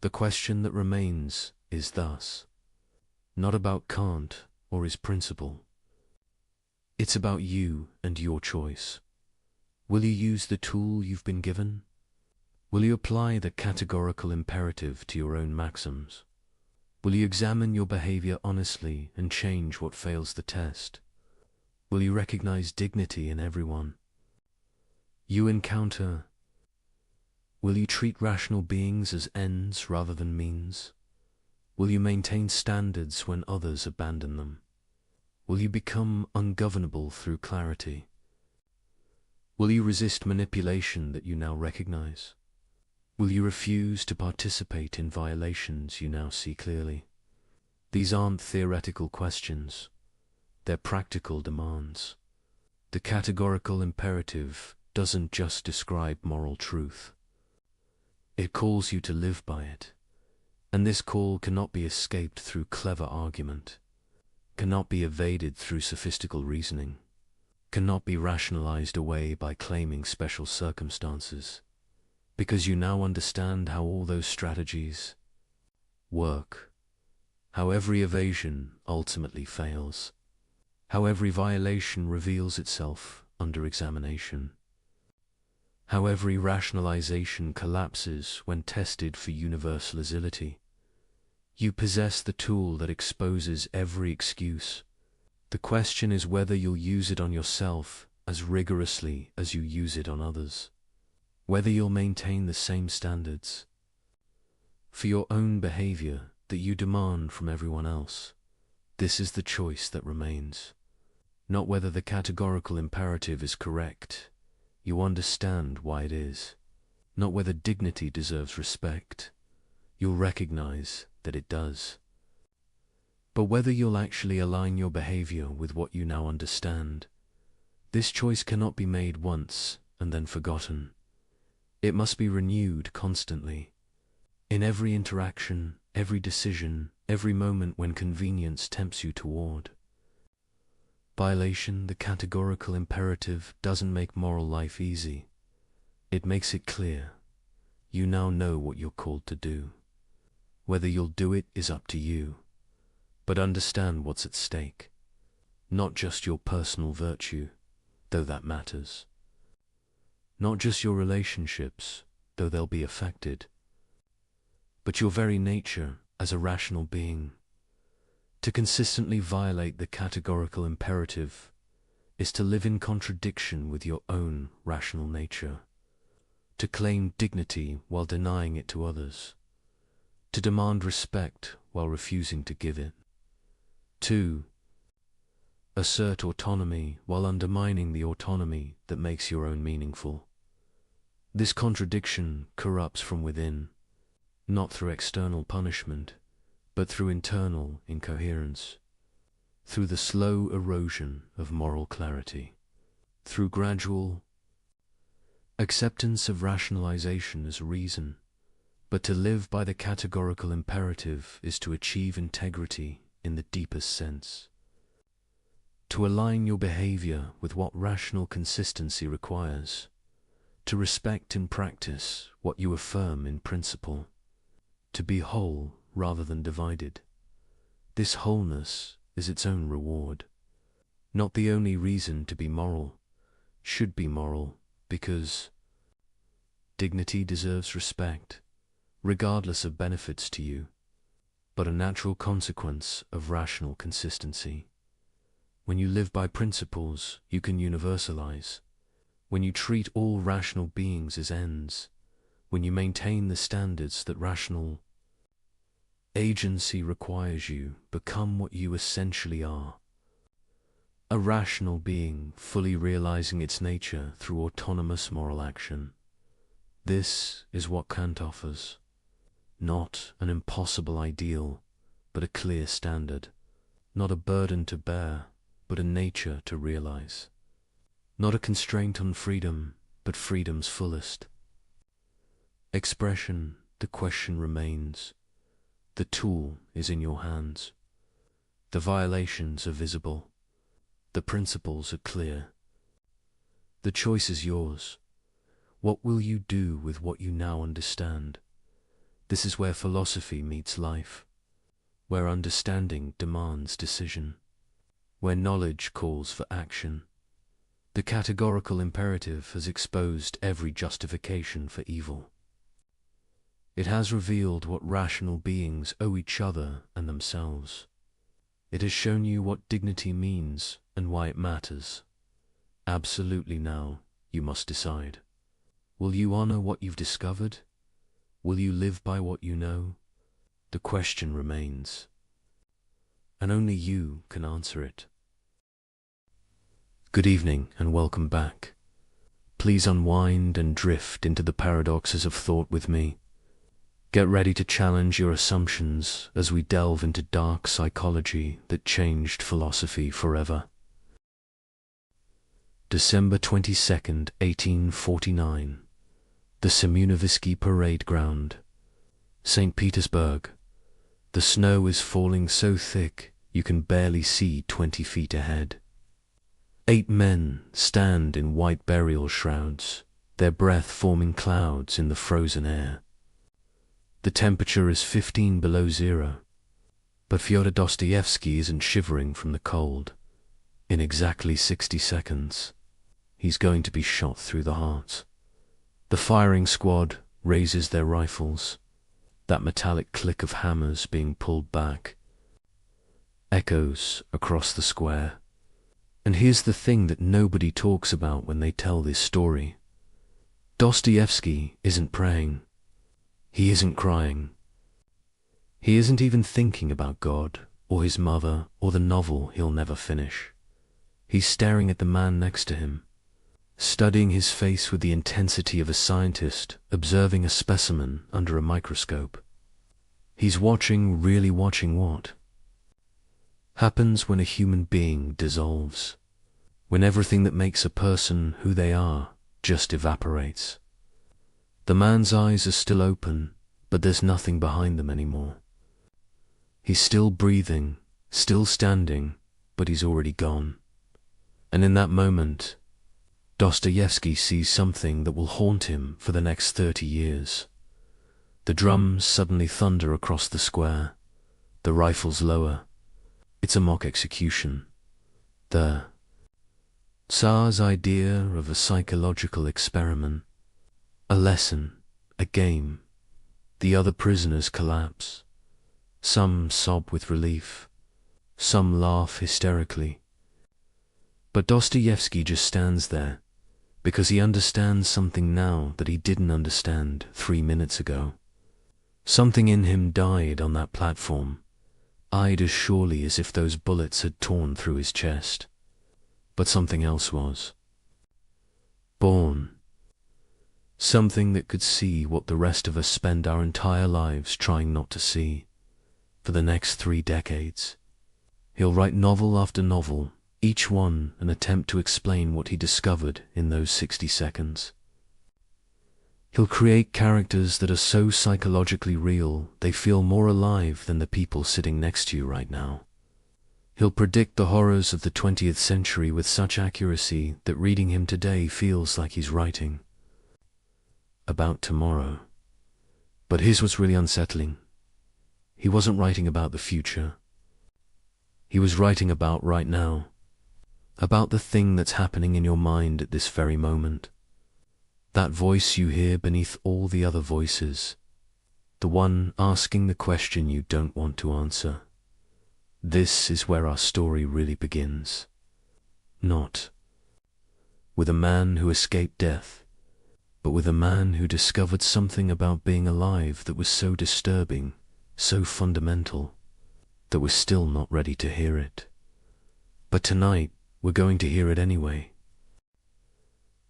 Speaker 2: The question that remains is thus not about Kant or his principle. It's about you and your choice. Will you use the tool you've been given? Will you apply the categorical imperative to your own maxims? Will you examine your behavior honestly and change what fails the test? Will you recognize dignity in everyone you encounter? Will you treat rational beings as ends rather than means? Will you maintain standards when others abandon them? Will you become ungovernable through clarity? Will you resist manipulation that you now recognize? Will you refuse to participate in violations you now see clearly? These aren't theoretical questions, they're practical demands. The categorical imperative doesn't just describe moral truth. It calls you to live by it, and this call cannot be escaped through clever argument, cannot be evaded through sophistical reasoning, cannot be rationalized away by claiming special circumstances, because you now understand how all those strategies work, how every evasion ultimately fails, how every violation reveals itself under examination, how every rationalization collapses when tested for universality. You possess the tool that exposes every excuse. The question is whether you'll use it on yourself as rigorously as you use it on others, whether you'll maintain the same standards for your own behavior that you demand from everyone else. This is the choice that remains, not whether the categorical imperative is correct. You understand why it is, not whether dignity deserves respect. You'll recognize that it does, but whether you'll actually align your behavior with what you now understand. This choice cannot be made once and then forgotten. It must be renewed constantly, in every interaction, every decision, every moment when convenience tempts you toward violation. The categorical imperative doesn't make moral life easy. It makes it clear. You now know what you're called to do. Whether you'll do it is up to you, but understand what's at stake. Not just your personal virtue, though that matters. Not just your relationships, though they'll be affected, but your very nature as a rational being. To consistently violate the categorical imperative is to live in contradiction with your own rational nature, to claim dignity while denying it to others, to demand respect while refusing to give it, to assert autonomy while undermining the autonomy that makes your own meaningful. This contradiction corrupts from within, not through external punishment, but through internal incoherence, through the slow erosion of moral clarity, through gradual acceptance of rationalization as reason. But to live by the categorical imperative is to achieve integrity in the deepest sense, to align your behavior with what rational consistency requires, to respect in practice what you affirm in principle, to be whole rather than divided. This wholeness is its own reward, not the only reason to be moral. Should be moral because dignity deserves respect, regardless of benefits to you, but a natural consequence of rational consistency. When you live by principles, you can universalize. When you treat all rational beings as ends, when you maintain the standards that rational agency requires, you become what you essentially are. A rational being fully realizing its nature through autonomous moral action. This is what Kant offers. Not an impossible ideal, but a clear standard. Not a burden to bear, but a nature to realize. Not a constraint on freedom, but freedom's fullest expression. The question remains. The tool is in your hands. The violations are visible. The principles are clear. The choice is yours. What will you do with what you now understand? This is where philosophy meets life, where understanding demands decision, where knowledge calls for action. The categorical imperative has exposed every justification for evil. It has revealed what rational beings owe each other and themselves. It has shown you what dignity means and why it matters. Absolutely now, you must decide. Will you honor what you've discovered? Will you live by what you know? The question remains, and only you can answer it. Good evening and welcome back. Please unwind and drift into the paradoxes of thought with me. Get ready to challenge your assumptions as we delve into dark psychology that changed philosophy forever. December 22nd, 1849. The Semyonovsky Parade Ground, St. Petersburg. The snow is falling so thick you can barely see 20 feet ahead. 8 men stand in white burial shrouds, their breath forming clouds in the frozen air. The temperature is 15 below zero, but Fyodor Dostoevsky isn't shivering from the cold. In exactly 60 seconds, he's going to be shot through the heart. The firing squad raises their rifles. That metallic click of hammers being pulled back echoes across the square. And here's the thing that nobody talks about when they tell this story. Dostoevsky isn't praying. He isn't crying. He isn't even thinking about God, or his mother, or the novel he'll never finish. He's staring at the man next to him, studying his face with the intensity of a scientist observing a specimen under a microscope. He's watching, really watching what happens when a human being dissolves, when everything that makes a person who they are just evaporates. The man's eyes are still open, but there's nothing behind them anymore. He's still breathing, still standing, but he's already gone. And in that moment, Dostoevsky sees something that will haunt him for the next 30 years. The drums suddenly thunder across the square. The rifles lower. It's a mock execution. The Tsar's idea of a psychological experiment. A lesson, a game. The other prisoners collapse. Some sob with relief. Some laugh hysterically. But Dostoevsky just stands there, because he understands something now that he didn't understand 3 minutes ago. Something in him died on that platform, eyed as surely as if those bullets had torn through his chest. But something else was born. Something that could see what the rest of us spend our entire lives trying not to see. For the next 3 decades, he'll write novel after novel, each one an attempt to explain what he discovered in those 60 seconds. He'll create characters that are so psychologically real they feel more alive than the people sitting next to you right now. He'll predict the horrors of the 20th century with such accuracy that reading him today feels like he's writing about tomorrow. But here's what's really unsettling. He wasn't writing about the future. He was writing about right now. About the thing that's happening in your mind at this very moment. That voice you hear beneath all the other voices. The one asking the question you don't want to answer. This is where our story really begins. Not with a man who escaped death, but with a man who discovered something about being alive that was so disturbing, so fundamental, that we're still not ready to hear it. But tonight, we're going to hear it anyway.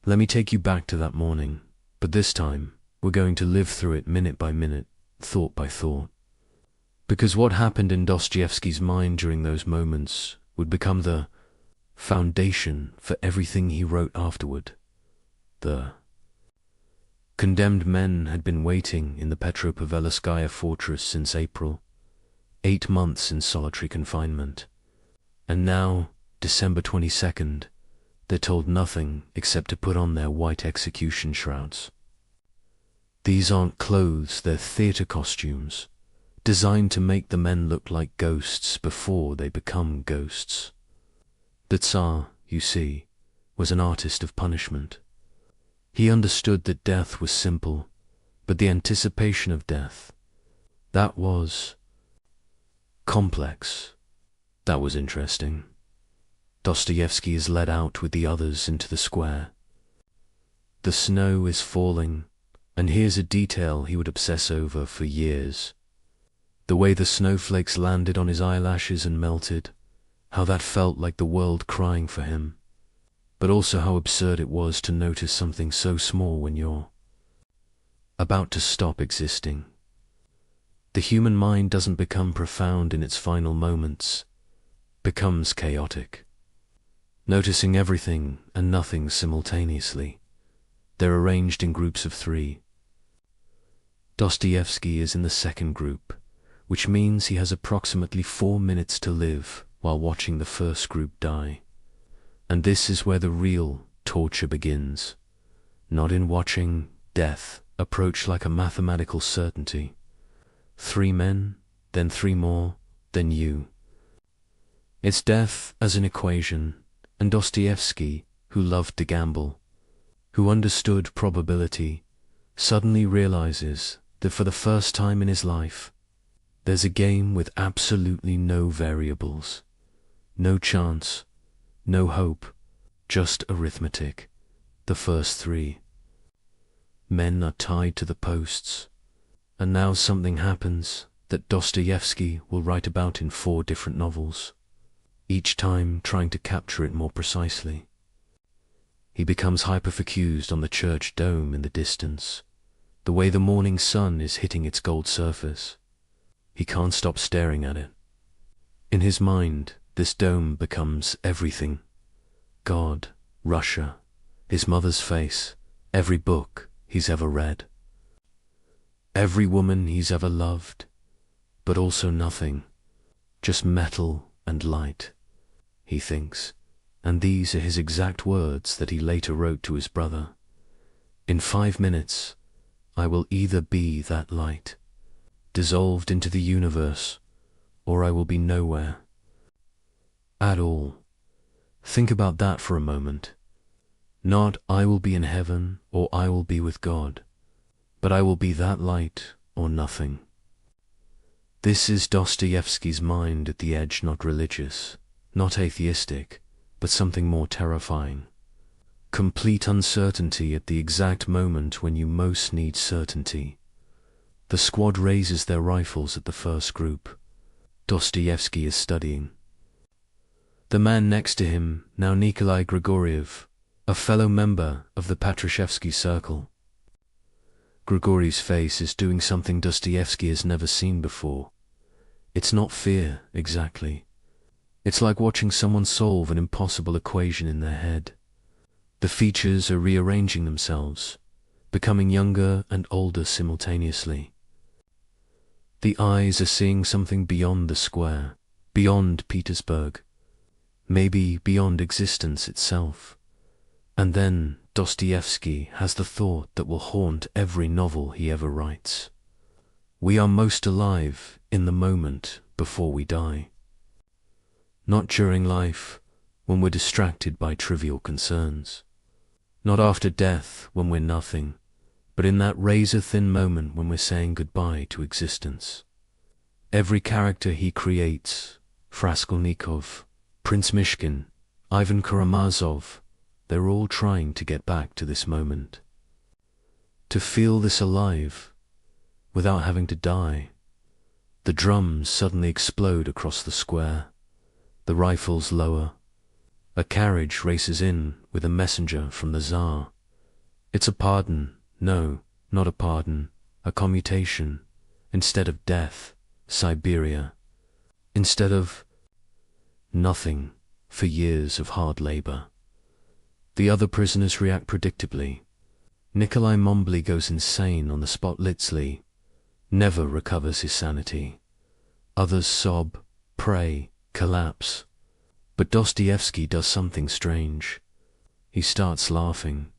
Speaker 2: Let me take you back to that morning, but this time, we're going to live through it minute by minute, thought by thought. Because what happened in Dostoevsky's mind during those moments would become the foundation for everything he wrote afterward. The condemned men had been waiting in the Petropavelskaya fortress since April, 8 months in solitary confinement. And now, December 22nd, they're told nothing except to put on their white execution shrouds. These aren't clothes, they're theater costumes, designed to make the men look like ghosts before they become ghosts. The Tsar, you see, was an artist of punishment. He understood that death was simple, but the anticipation of death, that was complex. That was interesting. Dostoevsky is led out with the others into the square. The snow is falling, and here's a detail he would obsess over for years. The way the snowflakes landed on his eyelashes and melted, how that felt like the world crying for him, but also how absurd it was to notice something so small when you're about to stop existing. The human mind doesn't become profound in its final moments, becomes chaotic, noticing everything and nothing simultaneously. They're arranged in groups of 3. Dostoevsky is in the second group, which means he has approximately 4 minutes to live while watching the first group die. And this is where the real torture begins, not in watching death approach like a mathematical certainty. 3 men, then 3 more, then you. It's death as an equation, and Dostoevsky, who loved to gamble, who understood probability, suddenly realizes that for the first time in his life, there's a game with absolutely no variables, no chance, no hope, just arithmetic. The first 3 men are tied to the posts, and now something happens that Dostoevsky will write about in 4 different novels, each time trying to capture it more precisely. He becomes hyperfocused on the church dome in the distance, the way the morning sun is hitting its gold surface. He can't stop staring at it. In his mind, this dome becomes everything. God, Russia, his mother's face, every book he's ever read, every woman he's ever loved, but also nothing, just metal and light, he thinks. And these are his exact words that he later wrote to his brother. In 5 minutes, I will either be that light, dissolved into the universe, or I will be nowhere at all. Think about that for a moment. Not I will be in heaven or I will be with God, but I will be that light or nothing. This is Dostoevsky's mind at the edge, not religious, not atheistic, but something more terrifying. Complete uncertainty at the exact moment when you most need certainty. The squad raises their rifles at the first group. Dostoevsky is studying. The man next to him, now Nikolai Grigoriev, a fellow member of the Patrashevsky circle. Grigoriev's face is doing something Dostoevsky has never seen before. It's not fear, exactly. It's like watching someone solve an impossible equation in their head. The features are rearranging themselves, becoming younger and older simultaneously. The eyes are seeing something beyond the square, beyond Petersburg, maybe beyond existence itself. And then Dostoevsky has the thought that will haunt every novel he ever writes. We are most alive in the moment before we die. Not during life, when we're distracted by trivial concerns. Not after death, when we're nothing, but in that razor-thin moment when we're saying goodbye to existence. Every character he creates, Raskolnikov, Prince Mishkin, Ivan Karamazov, they're all trying to get back to this moment. To feel this alive, without having to die. The drums suddenly explode across the square. The rifles lower. A carriage races in with a messenger from the Tsar. It's a pardon. No, not a pardon. A commutation. Instead of death, Siberia. Instead of nothing for years of hard labor. The other prisoners react predictably. Nikolai Mombly goes insane on the spot. Litzly never recovers his sanity. Others sob, pray, collapse. But Dostoevsky does something strange. He starts laughing.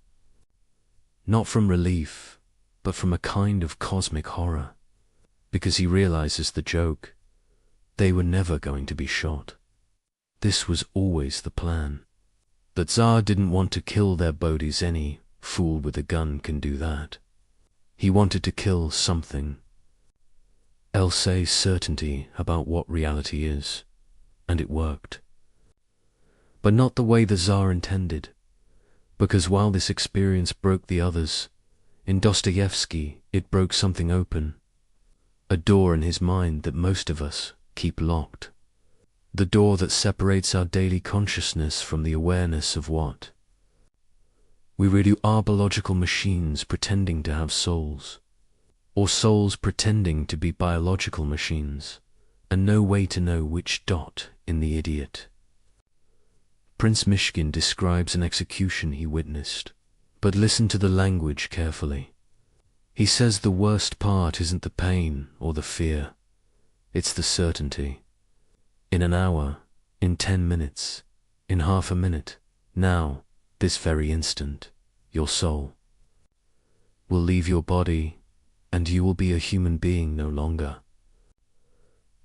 Speaker 2: Not from relief, but from a kind of cosmic horror. Because he realizes the joke. They were never going to be shot. This was always the plan. The Tsar didn't want to kill their bodies. Any fool with a gun can do that. He wanted to kill something else, a certainty about what reality is, and it worked. But not the way the Tsar intended, because while this experience broke the others, in Dostoevsky it broke something open, a door in his mind that most of us keep locked, the door that separates our daily consciousness from the awareness of what we really are: biological machines pretending to have souls, or souls pretending to be biological machines, and no way to know which dot in the idiot. Prince Mishkin describes an execution he witnessed, but listen to the language carefully. He says the worst part isn't the pain or the fear, it's the certainty. In an hour, in 10 minutes, in half a minute, now, this very instant, your soul will leave your body, and you will be a human being no longer.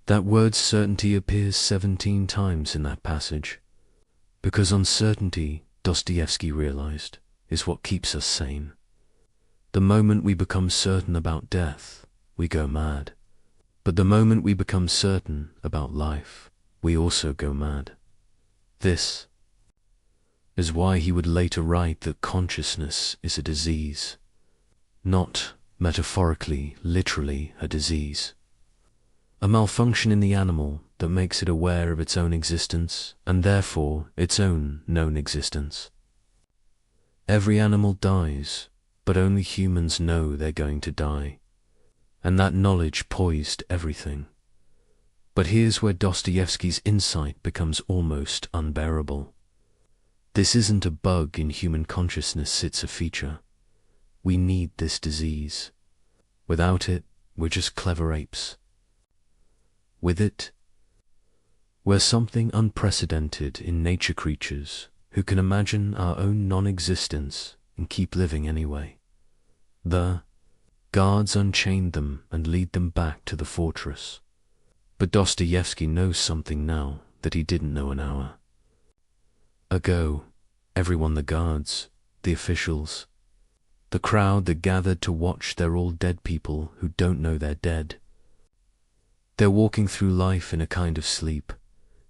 Speaker 2: That word certainty appears 17 times in that passage, because uncertainty, Dostoevsky realized, is what keeps us sane. The moment we become certain about death, we go mad. But the moment we become certain about life, we also go mad. This is why he would later write that consciousness is a disease, not metaphorically, literally a disease, a malfunction in the animal that makes it aware of its own existence and therefore its own known existence. Every animal dies, but only humans know they're going to die, and that knowledge poised everything. But here's where Dostoevsky's insight becomes almost unbearable. This isn't a bug in human consciousness, it's a feature. We need this disease. Without it, we're just clever apes. With it, we're something unprecedented in nature, creatures who can imagine our own non-existence and keep living anyway. The guards unchained them and lead them back to the fortress. But Dostoevsky knows something now that he didn't know an hour ago. Everyone, the guards, the officials, the crowd that gathered to watch, they're all dead people who don't know they're dead. They're walking through life in a kind of sleep,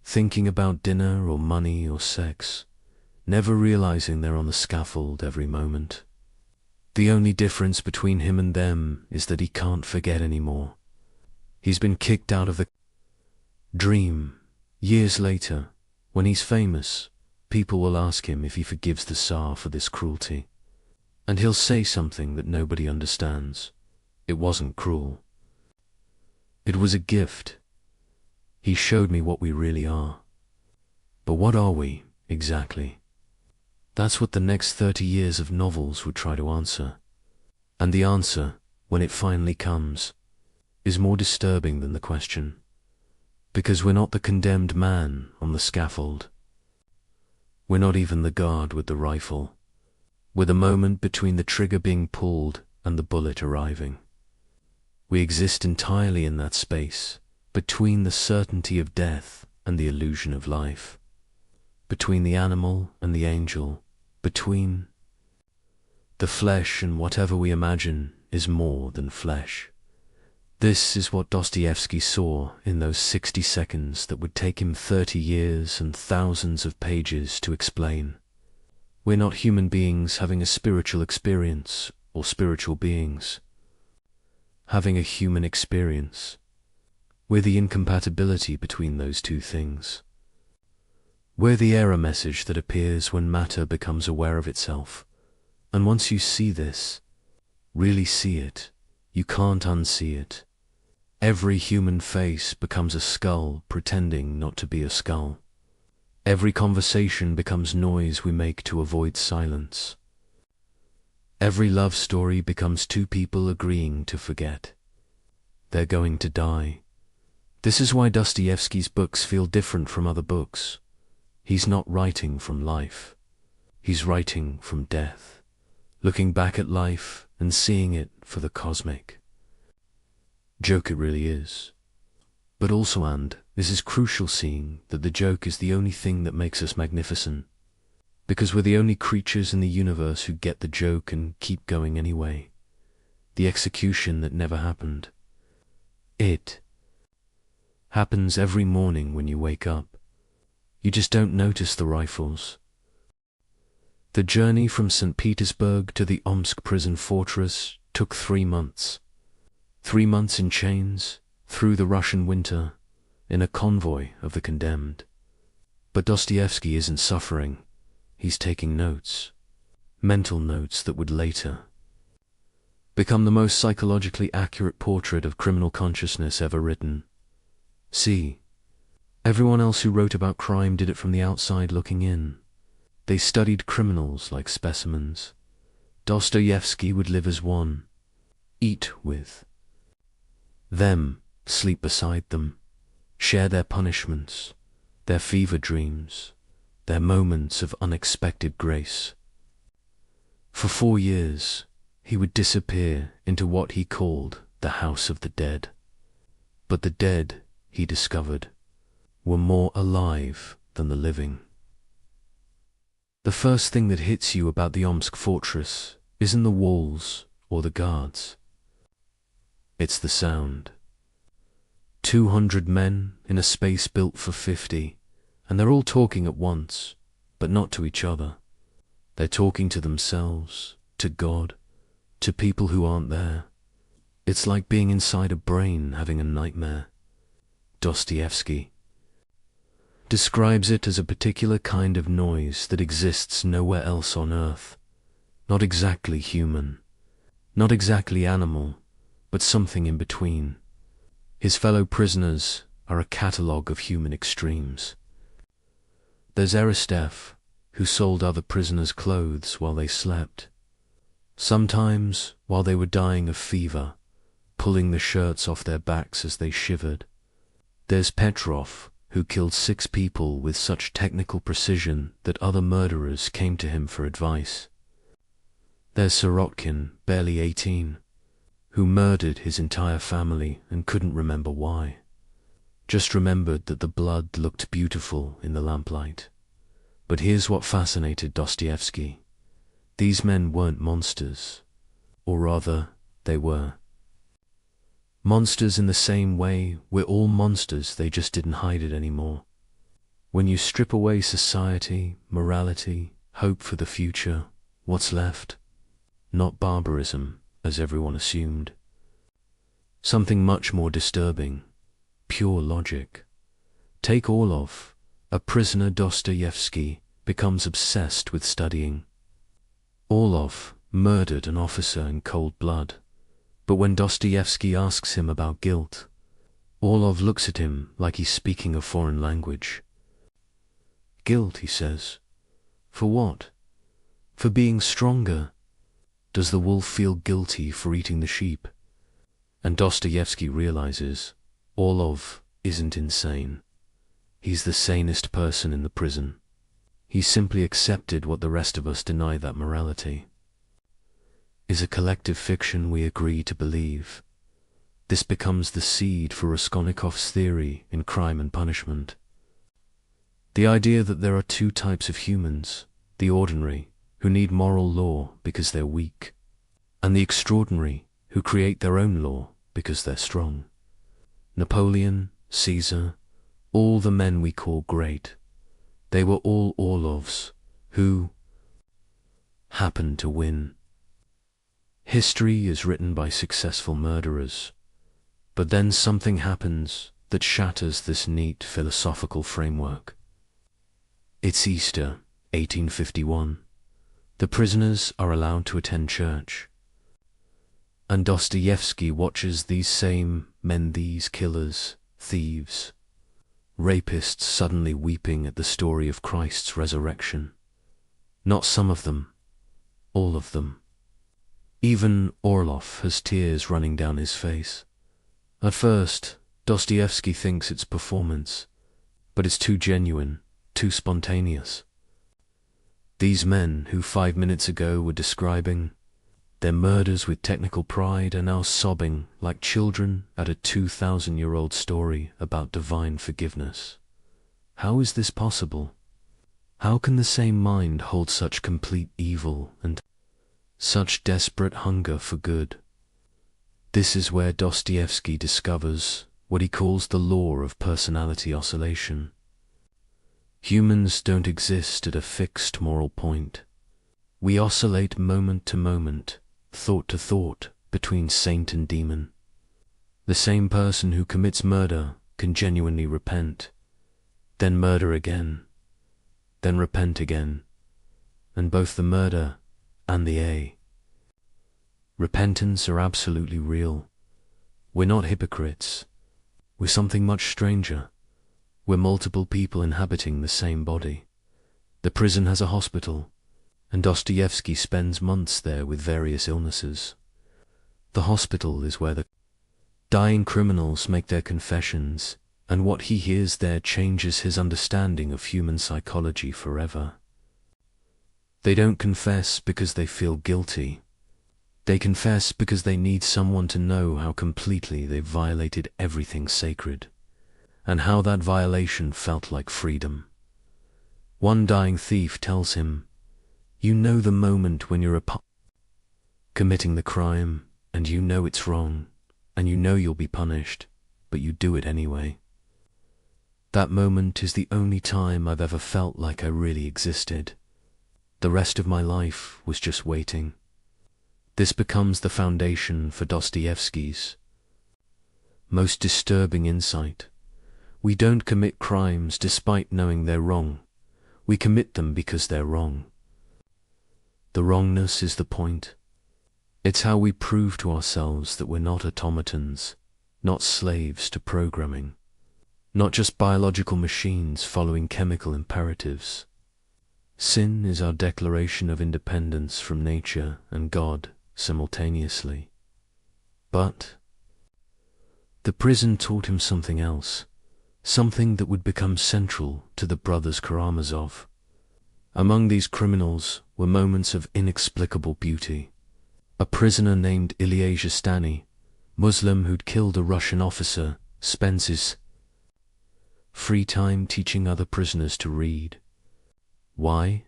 Speaker 2: thinking about dinner or money or sex, never realizing they're on the scaffold every moment. The only difference between him and them is that he can't forget anymore. He's been kicked out of the dream. Years later, when he's famous, people will ask him if he forgives the Tsar for this cruelty. And he'll say something that nobody understands. It wasn't cruel. It was a gift. He showed me what we really are. But what are we, exactly? That's what the next 30 years of novels would try to answer. And the answer, when it finally comes, is more disturbing than the question. Because we're not the condemned man on the scaffold. We're not even the guard with the rifle. We're the moment between the trigger being pulled and the bullet arriving. We exist entirely in that space, between the certainty of death and the illusion of life, between the animal and the angel, between the flesh and whatever we imagine is more than flesh. This is what Dostoevsky saw in those 60 seconds that would take him 30 years and thousands of pages to explain. We're not human beings having a spiritual experience, or spiritual beings having a human experience. We're the incompatibility between those two things. We're the error message that appears when matter becomes aware of itself. And once you see this, really see it, you can't unsee it. Every human face becomes a skull pretending not to be a skull. Every conversation becomes noise we make to avoid silence. Every love story becomes two people agreeing to forget. They're going to die. This is why Dostoevsky's books feel different from other books. He's not writing from life. He's writing from death, looking back at life and seeing it for the cosmic joke it really is. But also, and this is crucial, seeing that the joke is the only thing that makes us magnificent. Because we're the only creatures in the universe who get the joke and keep going anyway. The execution that never happened. It happens every morning when you wake up. You just don't notice the rifles. The journey from St. Petersburg to the Omsk prison fortress took 3 months. 3 months in chains, through the Russian winter, in a convoy of the condemned. But Dostoevsky isn't suffering. He's taking notes. Mental notes that would later become the most psychologically accurate portrait of criminal consciousness ever written. See, everyone else who wrote about crime did it from the outside looking in. They studied criminals like specimens. Dostoevsky would live as one, eat with them, sleep beside them, share their punishments, their fever dreams, their moments of unexpected grace. For 4 years, he would disappear into what he called the House of the Dead. But the dead, he discovered, were more alive than the living. The first thing that hits you about the Omsk fortress isn't the walls or the guards. It's the sound. 200 men in a space built for 50, and they're all talking at once, but not to each other. They're talking to themselves, to God, to people who aren't there. It's like being inside a brain having a nightmare. Dostoevsky describes it as a particular kind of noise that exists nowhere else on earth. Not exactly human, not exactly animal, but something in between. His fellow prisoners are a catalogue of human extremes. There's Aristeph, who sold other prisoners clothes while they slept. Sometimes, while they were dying of fever, pulling the shirts off their backs as they shivered. There's Petrov, who killed 6 people with such technical precision that other murderers came to him for advice. There's Sirotkin, barely 18, who murdered his entire family and couldn't remember why. Just remembered that the blood looked beautiful in the lamplight. But here's what fascinated Dostoevsky. These men weren't monsters, or rather, they were. Monsters in the same way we're all monsters, they just didn't hide it anymore. When you strip away society, morality, hope for the future, what's left? Not barbarism, as everyone assumed. Something much more disturbing, pure logic. Take Orlov, a prisoner Dostoevsky becomes obsessed with studying. Orlov murdered an officer in cold blood. But when Dostoevsky asks him about guilt, Orlov looks at him like he's speaking a foreign language. Guilt, he says. For what? For being stronger. Does the wolf feel guilty for eating the sheep? And Dostoevsky realizes Orlov isn't insane. He's the sanest person in the prison. He simply accepted what the rest of us deny that morality is a collective fiction we agree to believe. This becomes the seed for Raskolnikov's theory in Crime and Punishment. The idea that there are 2 types of humans, the ordinary, who need moral law because they're weak, and the extraordinary, who create their own law because they're strong. Napoleon, Caesar, all the men we call great, they were all Orlovs, who happened to win. History is written by successful murderers, but then something happens that shatters this neat philosophical framework. It's Easter, 1851. The prisoners are allowed to attend church. And Dostoevsky watches these same men, these killers, thieves, rapists suddenly weeping at the story of Christ's resurrection. Not some of them, all of them. Even Orlov has tears running down his face. At first, Dostoevsky thinks it's performance, but it's too genuine, too spontaneous. These men who 5 minutes ago were describing their murders with technical pride are now sobbing like children at a 2,000-year-old story about divine forgiveness. How is this possible? How can the same mind hold such complete evil and such desperate hunger for good? This is where Dostoevsky discovers what he calls the law of personality oscillation. Humans don't exist at a fixed moral point. We oscillate moment to moment, thought to thought, between saint and demon. The same person who commits murder can genuinely repent, then murder again, then repent again, and both the murder and the repentance are absolutely real. We're not hypocrites. We're something much stranger. We're multiple people inhabiting the same body. The prison has a hospital, and Dostoevsky spends months there with various illnesses. The hospital is where the dying criminals make their confessions, and what he hears there changes his understanding of human psychology forever. They don't confess because they feel guilty. They confess because they need someone to know how completely they've violated everything sacred, and how that violation felt like freedom. One dying thief tells him, "You know the moment when you're committing the crime, and you know it's wrong, and you know you'll be punished, but you do it anyway. That moment is the only time I've ever felt like I really existed. The rest of my life was just waiting." This becomes the foundation for Dostoevsky's most disturbing insight. We don't commit crimes despite knowing they're wrong. We commit them because they're wrong. The wrongness is the point. It's how we prove to ourselves that we're not automatons, not slaves to programming, not just biological machines following chemical imperatives. Sin is our declaration of independence from nature and God simultaneously. But the prison taught him something else, something that would become central to the brothers Karamazov. Among these criminals were moments of inexplicable beauty. A prisoner named Ilya Zhestany, Muslim who'd killed a Russian officer, spends his free time teaching other prisoners to read. Why?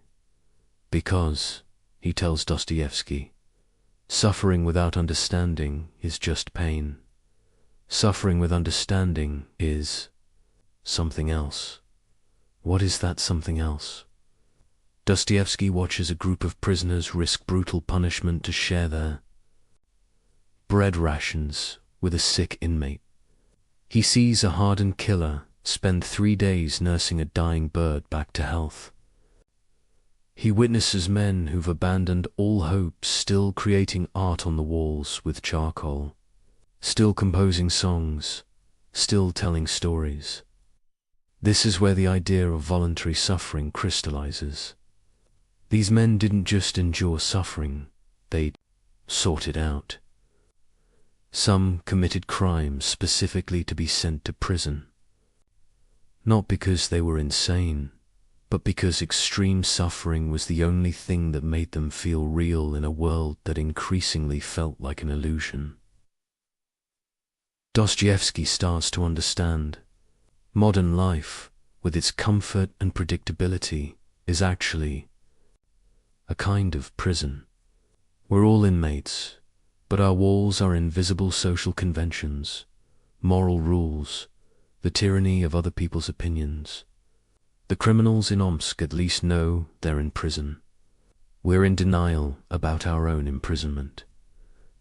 Speaker 2: Because, he tells Dostoevsky, suffering without understanding is just pain. Suffering with understanding is something else. What is that something else? Dostoevsky watches a group of prisoners risk brutal punishment to share their bread rations with a sick inmate. He sees a hardened killer spend 3 days nursing a dying bird back to health. He witnesses men who've abandoned all hope still creating art on the walls with charcoal, still composing songs, still telling stories. This is where the idea of voluntary suffering crystallizes. These men didn't just endure suffering, they sought it out. Some committed crimes specifically to be sent to prison. Not because they were insane, but because extreme suffering was the only thing that made them feel real in a world that increasingly felt like an illusion. Dostoevsky starts to understand. Modern life, with its comfort and predictability, is actually a kind of prison. We're all inmates, but our walls are invisible social conventions, moral rules, the tyranny of other people's opinions. The criminals in Omsk at least know they're in prison. We're in denial about our own imprisonment.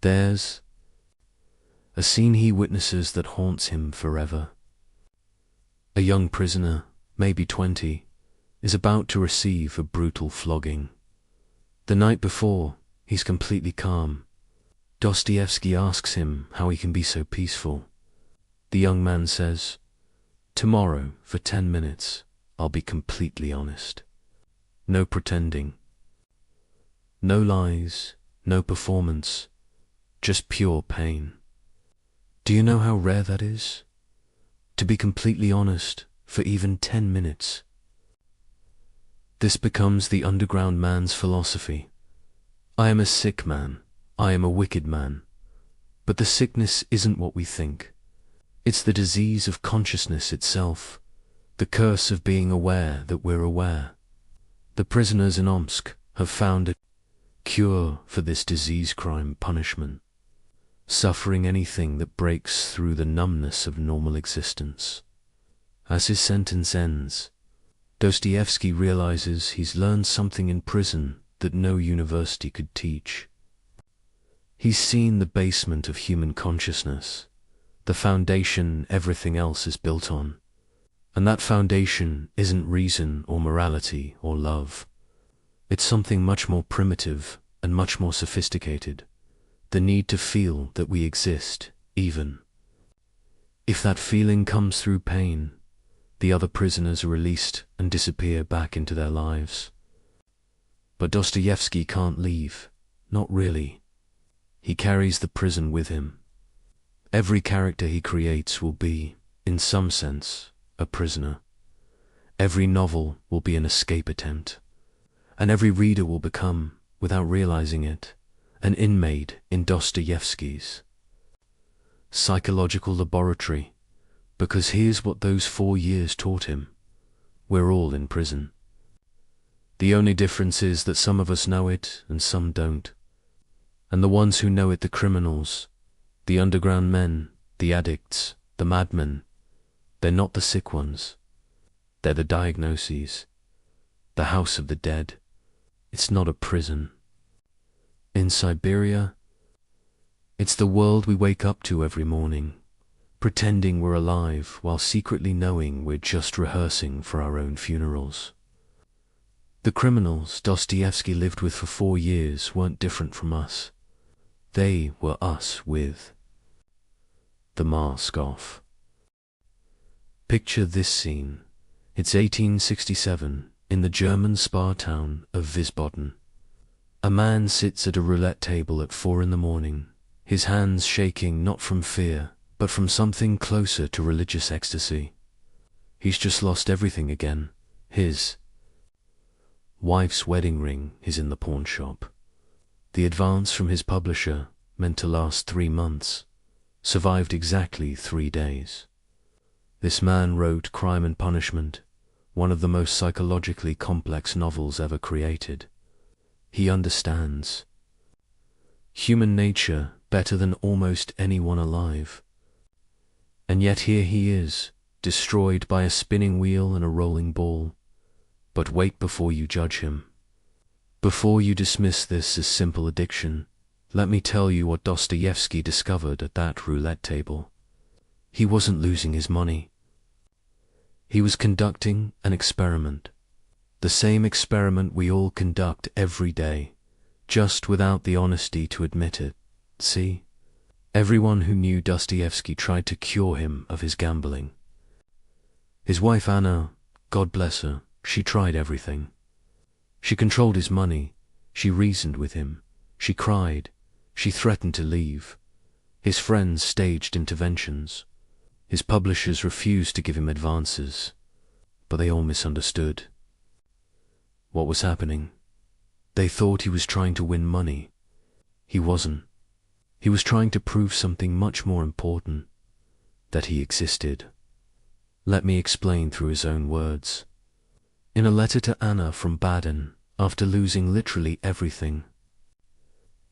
Speaker 2: There's a scene he witnesses that haunts him forever. A young prisoner, maybe 20, is about to receive a brutal flogging. The night before, he's completely calm. Dostoevsky asks him how he can be so peaceful. The young man says, "Tomorrow, for 10 minutes, I'll be completely honest. No pretending. No lies, no performance, just pure pain." Do you know how rare that is? To be completely honest for even 10 minutes. This becomes the underground man's philosophy. I am a sick man. I am a wicked man. But the sickness isn't what we think. It's the disease of consciousness itself, the curse of being aware that we're aware. The prisoners in Omsk have found a cure for this disease crime punishment, suffering anything that breaks through the numbness of normal existence. As his sentence ends, Dostoevsky realizes he's learned something in prison that no university could teach. He's seen the basement of human consciousness, the foundation everything else is built on. And that foundation isn't reason or morality or love. It's something much more primitive and much more sophisticated. The need to feel that we exist, even if that feeling comes through pain. The other prisoners are released and disappear back into their lives. But Dostoevsky can't leave, not really. He carries the prison with him. Every character he creates will be, in some sense, a prisoner. Every novel will be an escape attempt, and every reader will become, without realizing it, an inmate in Dostoevsky's psychological laboratory, because here's what those 4 years taught him: we're all in prison. The only difference is that some of us know it and some don't. And the ones who know it, the criminals, the underground men, the addicts, the madmen, they're not the sick ones. They're the diagnoses, the house of the dead. It's not a prison. In Siberia, it's the world we wake up to every morning, pretending we're alive while secretly knowing we're just rehearsing for our own funerals. The criminals Dostoevsky lived with for 4 years weren't different from us. They were us with the mask off. Picture this scene. It's 1867 in the German spa town of Wiesbaden. A man sits at a roulette table at 4 a.m, his hands shaking not from fear, but from something closer to religious ecstasy. He's just lost everything again. His wife's wedding ring is in the pawn shop. The advance from his publisher, meant to last 3 months, survived exactly 3 days. This man wrote Crime and Punishment, one of the most psychologically complex novels ever created. He understands human nature better than almost anyone alive. And yet here he is, destroyed by a spinning wheel and a rolling ball. But wait before you judge him. Before you dismiss this as simple addiction, let me tell you what Dostoevsky discovered at that roulette table. He wasn't losing his money. He was conducting an experiment. The same experiment we all conduct every day, just without the honesty to admit it. See? Everyone who knew Dostoevsky tried to cure him of his gambling. His wife Anna, God bless her, she tried everything. She controlled his money, she reasoned with him, she cried, she threatened to leave. His friends staged interventions. His publishers refused to give him advances, but they all misunderstood what was happening. They thought he was trying to win money. He wasn't. He was trying to prove something much more important, that he existed. Let me explain through his own words. In a letter to Anna from Baden, after losing literally everything,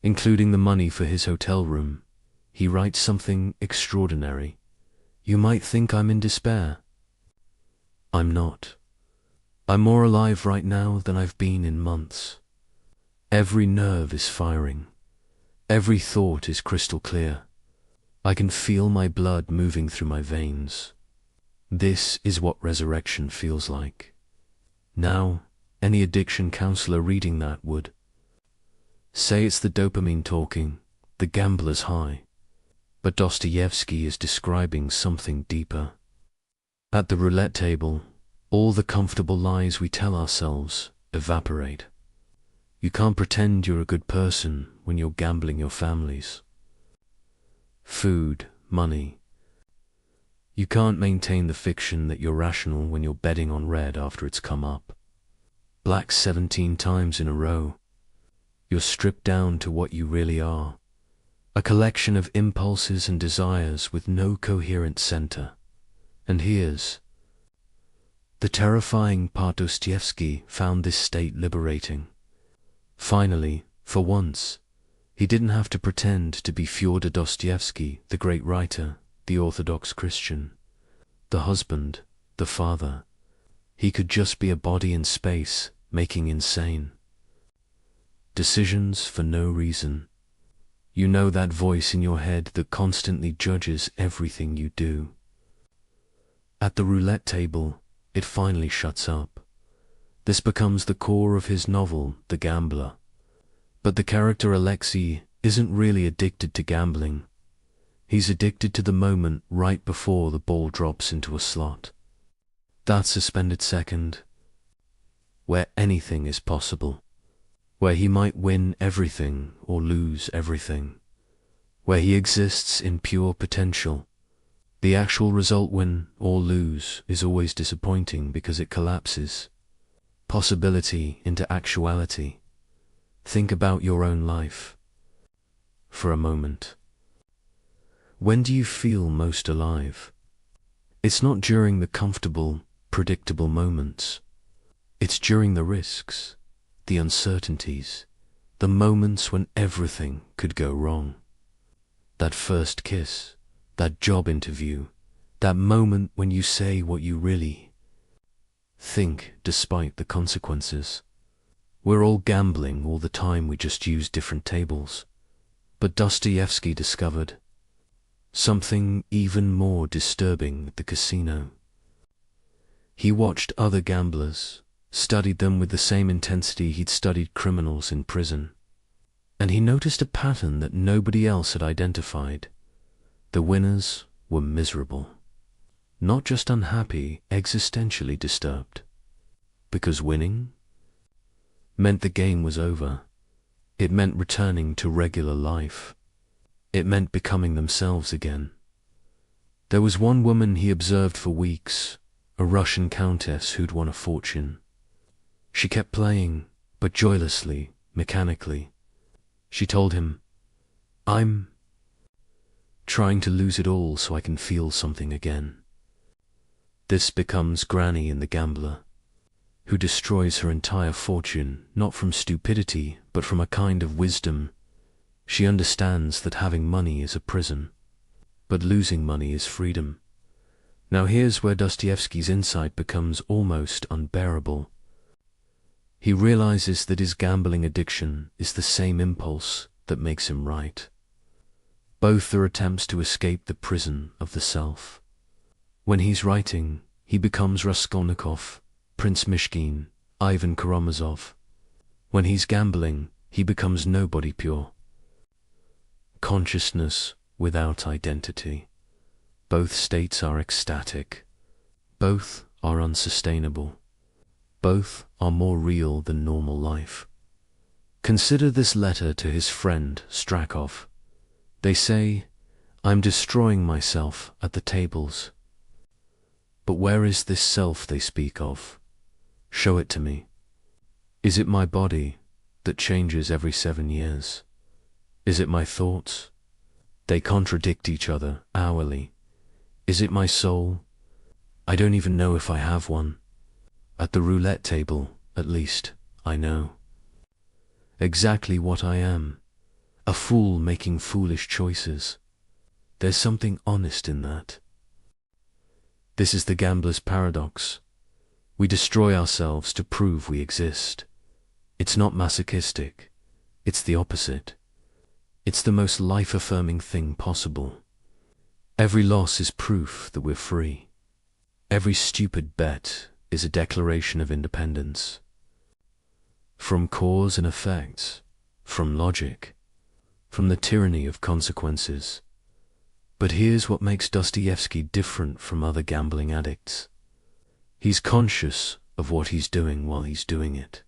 Speaker 2: including the money for his hotel room, he writes something extraordinary. You might think I'm in despair. I'm not. I'm more alive right now than I've been in months. Every nerve is firing. Every thought is crystal clear. I can feel my blood moving through my veins. This is what resurrection feels like. Now, any addiction counselor reading that would say it's the dopamine talking, the gambler's high. But Dostoevsky is describing something deeper. At the roulette table, all the comfortable lies we tell ourselves evaporate. You can't pretend you're a good person when you're gambling your families. Food, money. You can't maintain the fiction that you're rational when you're betting on red after it's come up. Black 17 times in a row. You're stripped down to what you really are. A collection of impulses and desires with no coherent center. And here's The terrifying part, Dostoevsky found this state liberating. Finally, for once, he didn't have to pretend to be Fyodor Dostoevsky, the great writer, the Orthodox Christian, the husband, the father. He could just be a body in space, making insane decisions for no reason. You know that voice in your head that constantly judges everything you do. At the roulette table, it finally shuts up. This becomes the core of his novel, The Gambler. But the character Alexei isn't really addicted to gambling. He's addicted to the moment right before the ball drops into a slot. That suspended second, where anything is possible, where he might win everything or lose everything, where he exists in pure potential. The actual result, win or lose, is always disappointing because it collapses possibility into actuality. Think about your own life for a moment. When do you feel most alive? It's not during the comfortable, predictable moments. It's during the risks, the uncertainties, the moments when everything could go wrong. That first kiss, that job interview, that moment when you say what you really think despite the consequences. We're all gambling all the time, we just use different tables. But Dostoevsky discovered something even more disturbing at the casino. He watched other gamblers, studied them with the same intensity he'd studied criminals in prison, and he noticed a pattern that nobody else had identified. The winners were miserable, not just unhappy, existentially disturbed, because winning meant the game was over. It meant returning to regular life. It meant becoming themselves again. There was one woman he observed for weeks, a Russian countess who'd won a fortune. She kept playing, but joylessly, mechanically. She told him, "I'm trying to lose it all so I can feel something again." This becomes Granny in The Gambler, who destroys her entire fortune, not from stupidity, but from a kind of wisdom. She understands that having money is a prison, but losing money is freedom. Now here's where Dostoevsky's insight becomes almost unbearable. He realizes that his gambling addiction is the same impulse that makes him write. Both are attempts to escape the prison of the self. When he's writing, he becomes Raskolnikov, Prince Mishkin, Ivan Karamazov. When he's gambling, he becomes nobody pure. Consciousness without identity. Both states are ecstatic. Both are unsustainable. Both are more real than normal life. Consider this letter to his friend Strakov. They say, "I'm destroying myself at the tables." But where is this self they speak of? Show it to me. Is it my body that changes every 7 years? Is it my thoughts? They contradict each other hourly. Is it my soul? I don't even know if I have one. At the roulette table, at least, I know exactly what I am. A fool making foolish choices. There's something honest in that. This is the gambler's paradox. We destroy ourselves to prove we exist. It's not masochistic. It's the opposite. It's the most life-affirming thing possible. Every loss is proof that we're free. Every stupid bet is a declaration of independence. From cause and effect, from logic, from the tyranny of consequences. But here's what makes Dostoevsky different from other gambling addicts. He's conscious of what he's doing while he's doing it.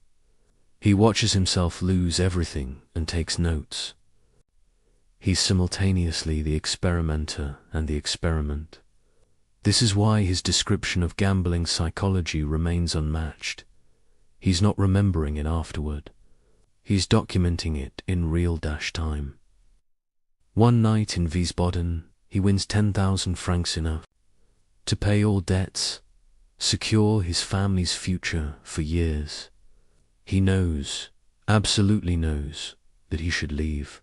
Speaker 2: He watches himself lose everything and takes notes. He's simultaneously the experimenter and the experiment. This is why his description of gambling psychology remains unmatched. He's not remembering it afterward. He's documenting it in real time. One night in Wiesbaden, he wins 10,000 francs, enough to pay all debts, secure his family's future for years. He knows, absolutely knows, that he should leave.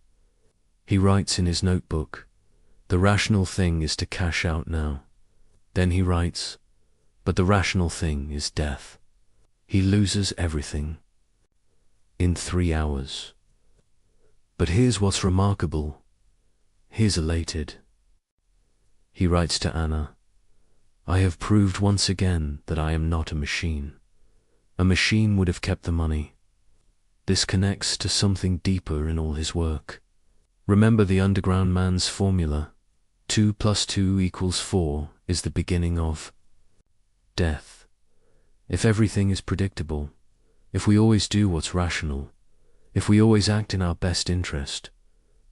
Speaker 2: He writes in his notebook, "The rational thing is to cash out now." Then he writes, "But the rational thing is death." He loses everything in 3 hours. But here's what's remarkable. He's elated. He writes to Anna, "I have proved once again that I am not a machine. A machine would have kept the money." This connects to something deeper in all his work. Remember the underground man's formula. 2 + 2 = 4 is the beginning of death. If everything is predictable, if we always do what's rational, if we always act in our best interest,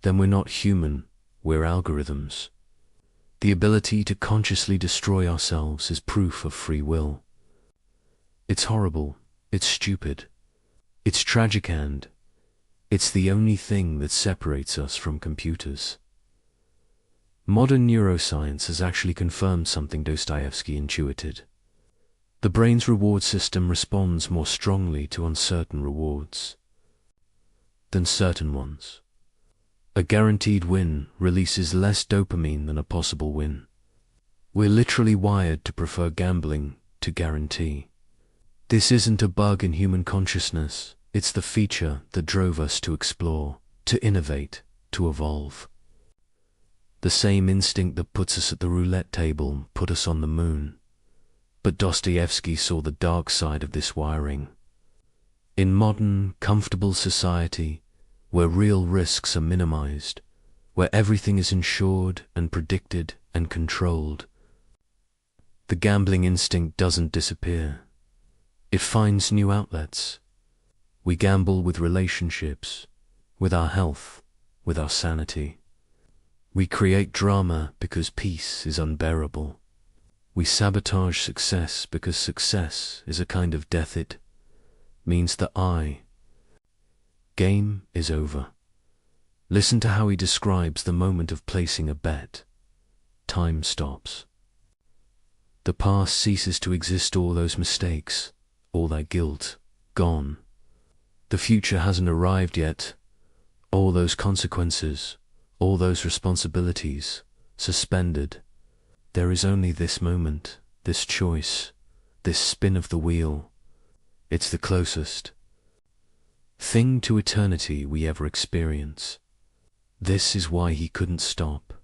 Speaker 2: then we're not human, we're algorithms. The ability to consciously destroy ourselves is proof of free will. It's horrible, it's stupid, it's tragic, and it's the only thing that separates us from computers. Modern neuroscience has actually confirmed something Dostoevsky intuited. The brain's reward system responds more strongly to uncertain rewards than certain ones. A guaranteed win releases less dopamine than a possible win. We're literally wired to prefer gambling to guarantee. This isn't a bug in human consciousness, it's the feature that drove us to explore, to innovate, to evolve. The same instinct that puts us at the roulette table put us on the moon. But Dostoevsky saw the dark side of this wiring. In modern, comfortable society, where real risks are minimized, where everything is insured and predicted and controlled, the gambling instinct doesn't disappear. It finds new outlets. We gamble with relationships, with our health, with our sanity. We create drama because peace is unbearable. We sabotage success because success is a kind of death. It means the game is over. Listen to how he describes the moment of placing a bet. Time stops. The past ceases to exist, all those mistakes, all that guilt, gone. The future hasn't arrived yet. All those consequences, all those responsibilities, suspended. There is only this moment, this choice, this spin of the wheel. It's the closest thing to eternity we ever experience. This is why he couldn't stop,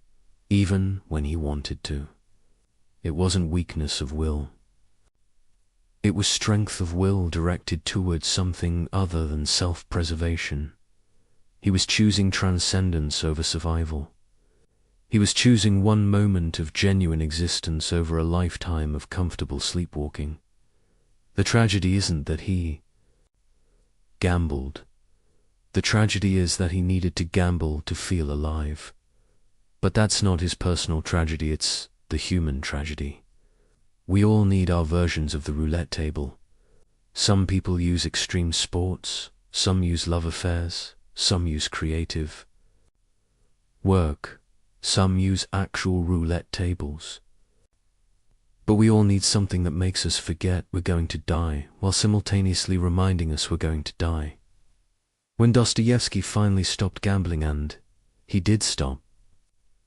Speaker 2: even when he wanted to. It wasn't weakness of will. It was strength of will directed towards something other than self-preservation. He was choosing transcendence over survival. He was choosing one moment of genuine existence over a lifetime of comfortable sleepwalking. The tragedy isn't that he gambled. The tragedy is that he needed to gamble to feel alive. But that's not his personal tragedy, it's the human tragedy. We all need our versions of the roulette table. Some people use extreme sports, some use love affairs, some use creative work, some use actual roulette tables. But we all need something that makes us forget we're going to die, while simultaneously reminding us we're going to die. When Dostoevsky finally stopped gambling, and he did stop,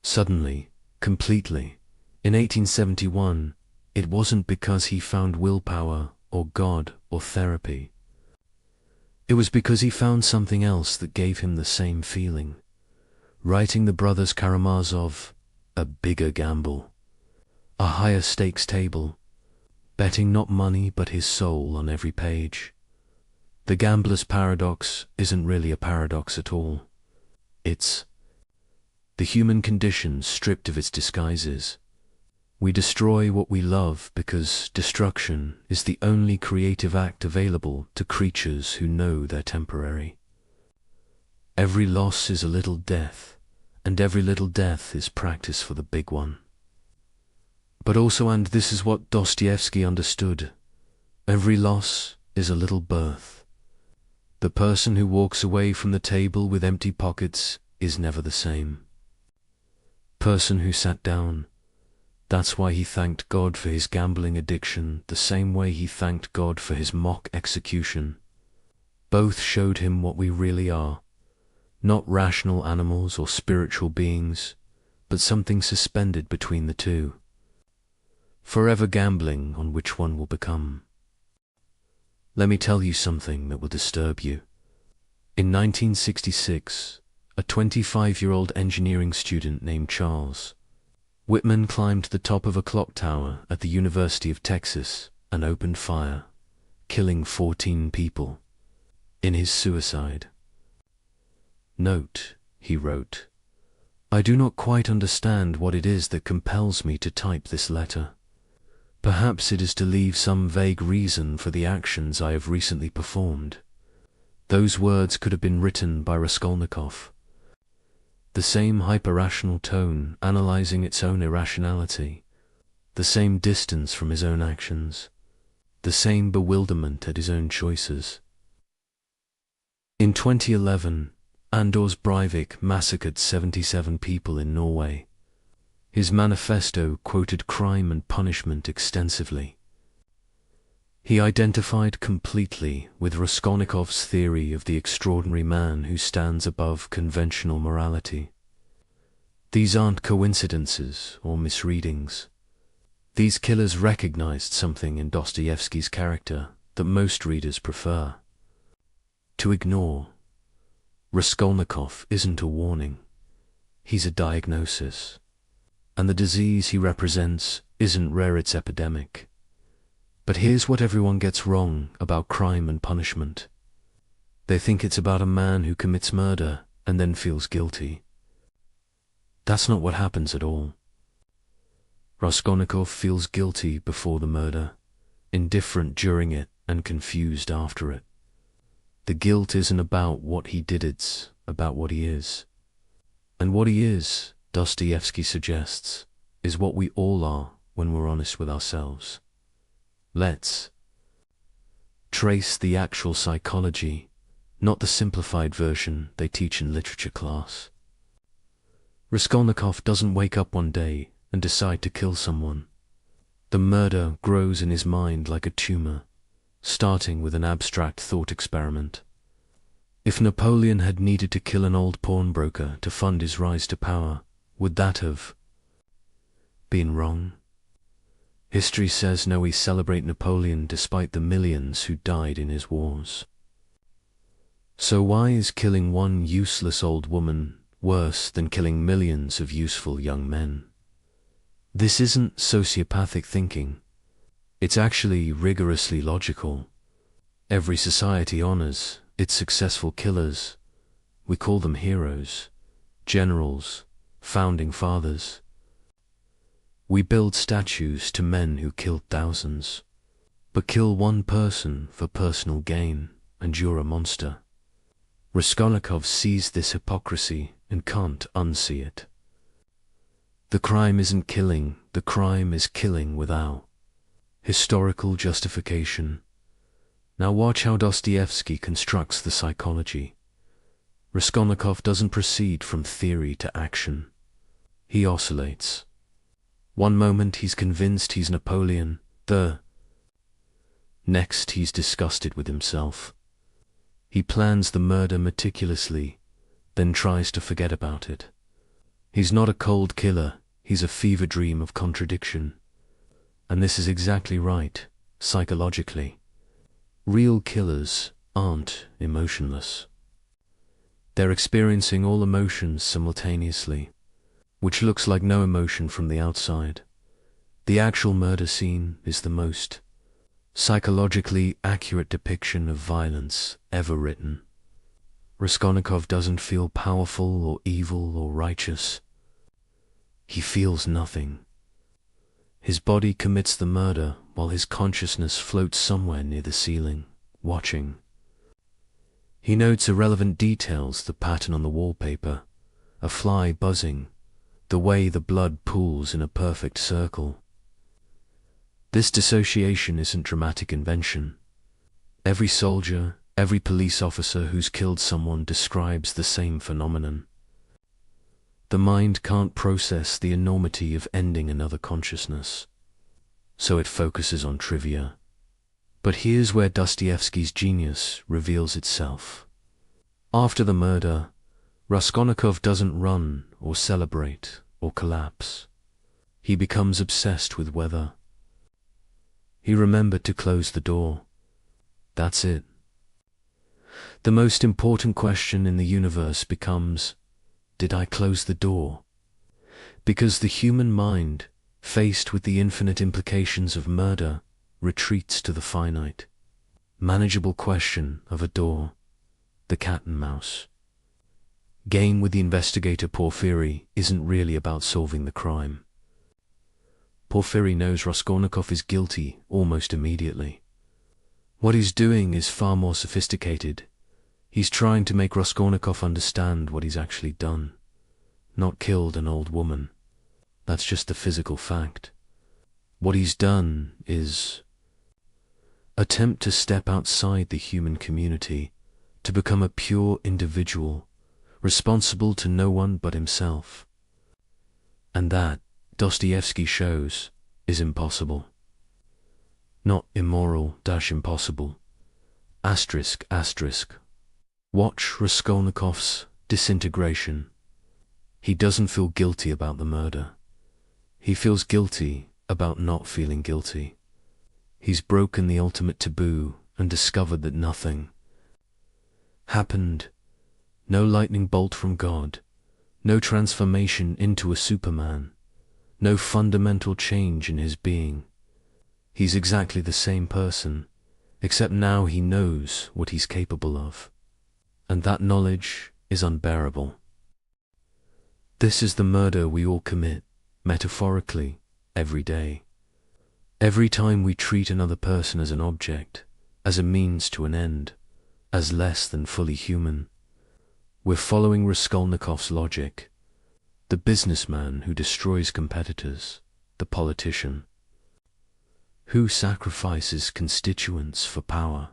Speaker 2: suddenly, completely, in 1871, it wasn't because he found willpower or God or therapy. It was because he found something else that gave him the same feeling. Writing the brothers Karamazov, a bigger gamble, a higher stakes table, betting not money but his soul on every page. The gambler's paradox isn't really a paradox at all. It's the human condition stripped of its disguises. We destroy what we love because destruction is the only creative act available to creatures who know they're temporary. Every loss is a little death, and every little death is practice for the big one. But also, and this is what Dostoevsky understood, every loss is a little birth. The person who walks away from the table with empty pockets is never the same. Person who sat down That's why he thanked God for his gambling addiction, the same way he thanked God for his mock execution. Both showed him what we really are, not rational animals or spiritual beings, but something suspended between the two, forever gambling on which one will become. Let me tell you something that will disturb you. In 1966, a 25-year-old engineering student named Charles Whitman climbed to the top of a clock tower at the University of Texas and opened fire, killing 14 people in his suicide. "Note," he wrote, "I do not quite understand what it is that compels me to type this letter. Perhaps it is to leave some vague reason for the actions I have recently performed." Those words could have been written by Raskolnikov. The same hyper-rational tone analyzing its own irrationality, the same distance from his own actions, the same bewilderment at his own choices. In 2011, Anders Breivik massacred 77 people in Norway. His manifesto quoted crime and punishment extensively. He identified completely with Raskolnikov's theory of the extraordinary man who stands above conventional morality. These aren't coincidences or misreadings. These killers recognized something in Dostoevsky's character that most readers prefer to ignore. Raskolnikov isn't a warning. He's a diagnosis. And the disease he represents isn't rare, it's epidemic. But here's what everyone gets wrong about crime and punishment. They think it's about a man who commits murder and then feels guilty. That's not what happens at all. Raskolnikov feels guilty before the murder, indifferent during it, and confused after it. The guilt isn't about what he did, it's about what he is. And what he is, Dostoevsky suggests, is what we all are when we're honest with ourselves. Let's trace the actual psychology, not the simplified version they teach in literature class. Raskolnikov doesn't wake up one day and decide to kill someone. The murder grows in his mind like a tumor, starting with an abstract thought experiment. If Napoleon had needed to kill an old pawnbroker to fund his rise to power, would that have been wrong? History says no, we celebrate Napoleon despite the millions who died in his wars. So why is killing one useless old woman worse than killing millions of useful young men? This isn't sociopathic thinking. It's actually rigorously logical. Every society honors its successful killers. We call them heroes, generals, founding fathers. We build statues to men who killed thousands. But kill one person for personal gain, and you're a monster. Raskolnikov sees this hypocrisy and can't unsee it. The crime isn't killing, the crime is killing without historical justification. Now watch how Dostoevsky constructs the psychology. Raskolnikov doesn't proceed from theory to action. He oscillates. One moment he's convinced he's Napoleon, the next he's disgusted with himself. He plans the murder meticulously, then tries to forget about it. He's not a cold killer, he's a fever dream of contradiction. And this is exactly right, psychologically. Real killers aren't emotionless. They're experiencing all emotions simultaneously, which looks like no emotion from the outside. The actual murder scene is the most psychologically accurate depiction of violence ever written. Raskolnikov doesn't feel powerful or evil or righteous. He feels nothing. His body commits the murder while his consciousness floats somewhere near the ceiling, watching. He notes irrelevant details, the pattern on the wallpaper, a fly buzzing, the way the blood pools in a perfect circle. This dissociation isn't dramatic invention. Every soldier, every police officer who's killed someone describes the same phenomenon. The mind can't process the enormity of ending another consciousness, so it focuses on trivia. But here's where Dostoevsky's genius reveals itself. After the murder, Raskolnikov doesn't run or celebrate or collapse. He becomes obsessed with weather. He remembered to close the door. That's it. The most important question in the universe becomes, did I close the door? Because the human mind, faced with the infinite implications of murder, retreats to the finite, manageable question of a door, the cat and mouse. Game with the investigator Porfiry isn't really about solving the crime. Porfiry knows Raskolnikov is guilty almost immediately. What he's doing is far more sophisticated. He's trying to make Raskolnikov understand what he's actually done. Not killed an old woman. That's just a physical fact. What he's done is attempt to step outside the human community, to become a pure individual, responsible to no one but himself. And that, Dostoevsky shows, is impossible. Not immoral-impossible. Asterisk, asterisk. Watch Raskolnikov's disintegration. He doesn't feel guilty about the murder. He feels guilty about not feeling guilty. He's broken the ultimate taboo and discovered that nothing happened. No lightning bolt from God, no transformation into a Superman, no fundamental change in his being. He's exactly the same person, except now he knows what he's capable of. And that knowledge is unbearable. This is the murder we all commit, metaphorically, every day. Every time we treat another person as an object, as a means to an end, as less than fully human, we're following Raskolnikov's logic, the businessman who destroys competitors, the politician, who sacrifices constituents for power,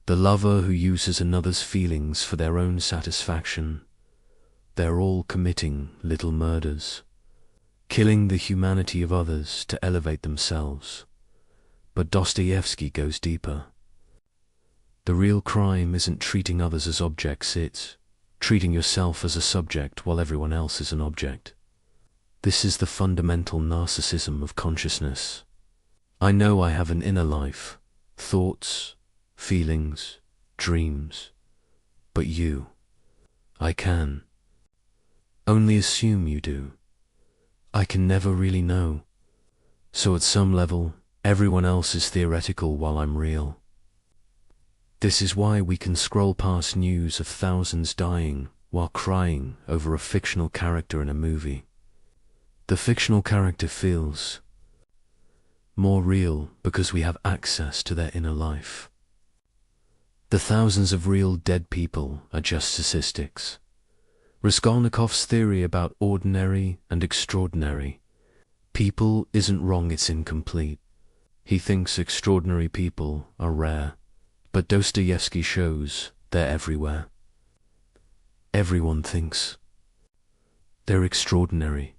Speaker 2: the lover who uses another's feelings for their own satisfaction. They're all committing little murders, killing the humanity of others to elevate themselves. But Dostoevsky goes deeper. The real crime isn't treating others as objects, it's treating yourself as a subject while everyone else is an object. This is the fundamental narcissism of consciousness. I know I have an inner life, thoughts, feelings, dreams, but you, I can only assume you do. I can never really know. So at some level, everyone else is theoretical while I'm real. This is why we can scroll past news of thousands dying while crying over a fictional character in a movie. The fictional character feels more real because we have access to their inner life. The thousands of real dead people are just statistics. Raskolnikov's theory about ordinary and extraordinary people isn't wrong, it's incomplete. He thinks extraordinary people are rare, but Dostoevsky shows they're everywhere. Everyone thinks they're extraordinary.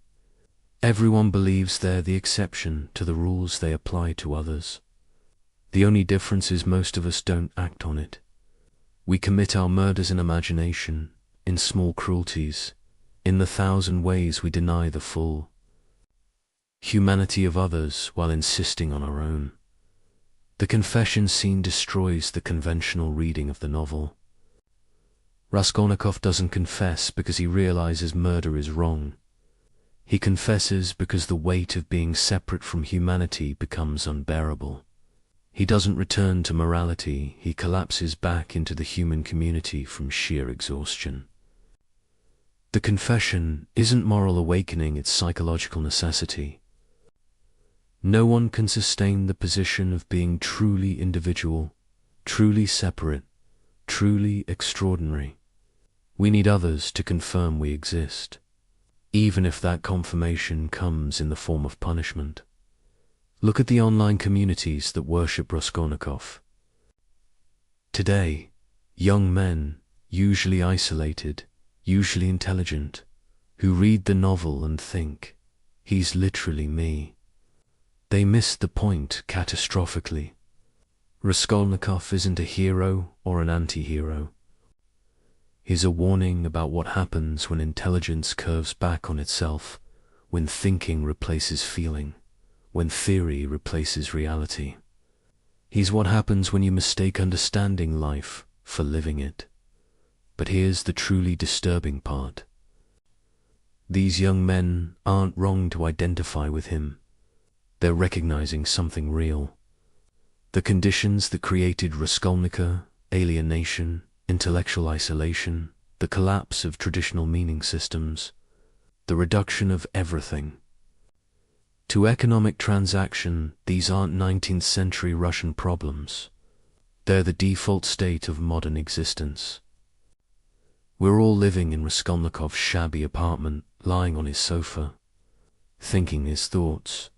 Speaker 2: Everyone believes they're the exception to the rules they apply to others. The only difference is most of us don't act on it. We commit our murders in imagination, in small cruelties, in the thousand ways we deny the full humanity of others while insisting on our own. The confession scene destroys the conventional reading of the novel. Raskolnikov doesn't confess because he realizes murder is wrong. He confesses because the weight of being separate from humanity becomes unbearable. He doesn't return to morality, he collapses back into the human community from sheer exhaustion. The confession isn't moral awakening, it's psychological necessity. No one can sustain the position of being truly individual, truly separate, truly extraordinary. We need others to confirm we exist, even if that confirmation comes in the form of punishment. Look at the online communities that worship Raskolnikov. Today, young men, usually isolated, usually intelligent, who read the novel and think, he's literally me. They missed the point catastrophically. Raskolnikov isn't a hero or an anti-hero. He's a warning about what happens when intelligence curves back on itself, when thinking replaces feeling, when theory replaces reality. He's what happens when you mistake understanding life for living it. But here's the truly disturbing part. These young men aren't wrong to identify with him. They're recognizing something real. The conditions that created Raskolnikov, alienation, intellectual isolation, the collapse of traditional meaning systems, the reduction of everything. To economic transaction, these aren't 19th century Russian problems. They're the default state of modern existence. We're all living in Raskolnikov's shabby apartment, lying on his sofa, thinking his thoughts.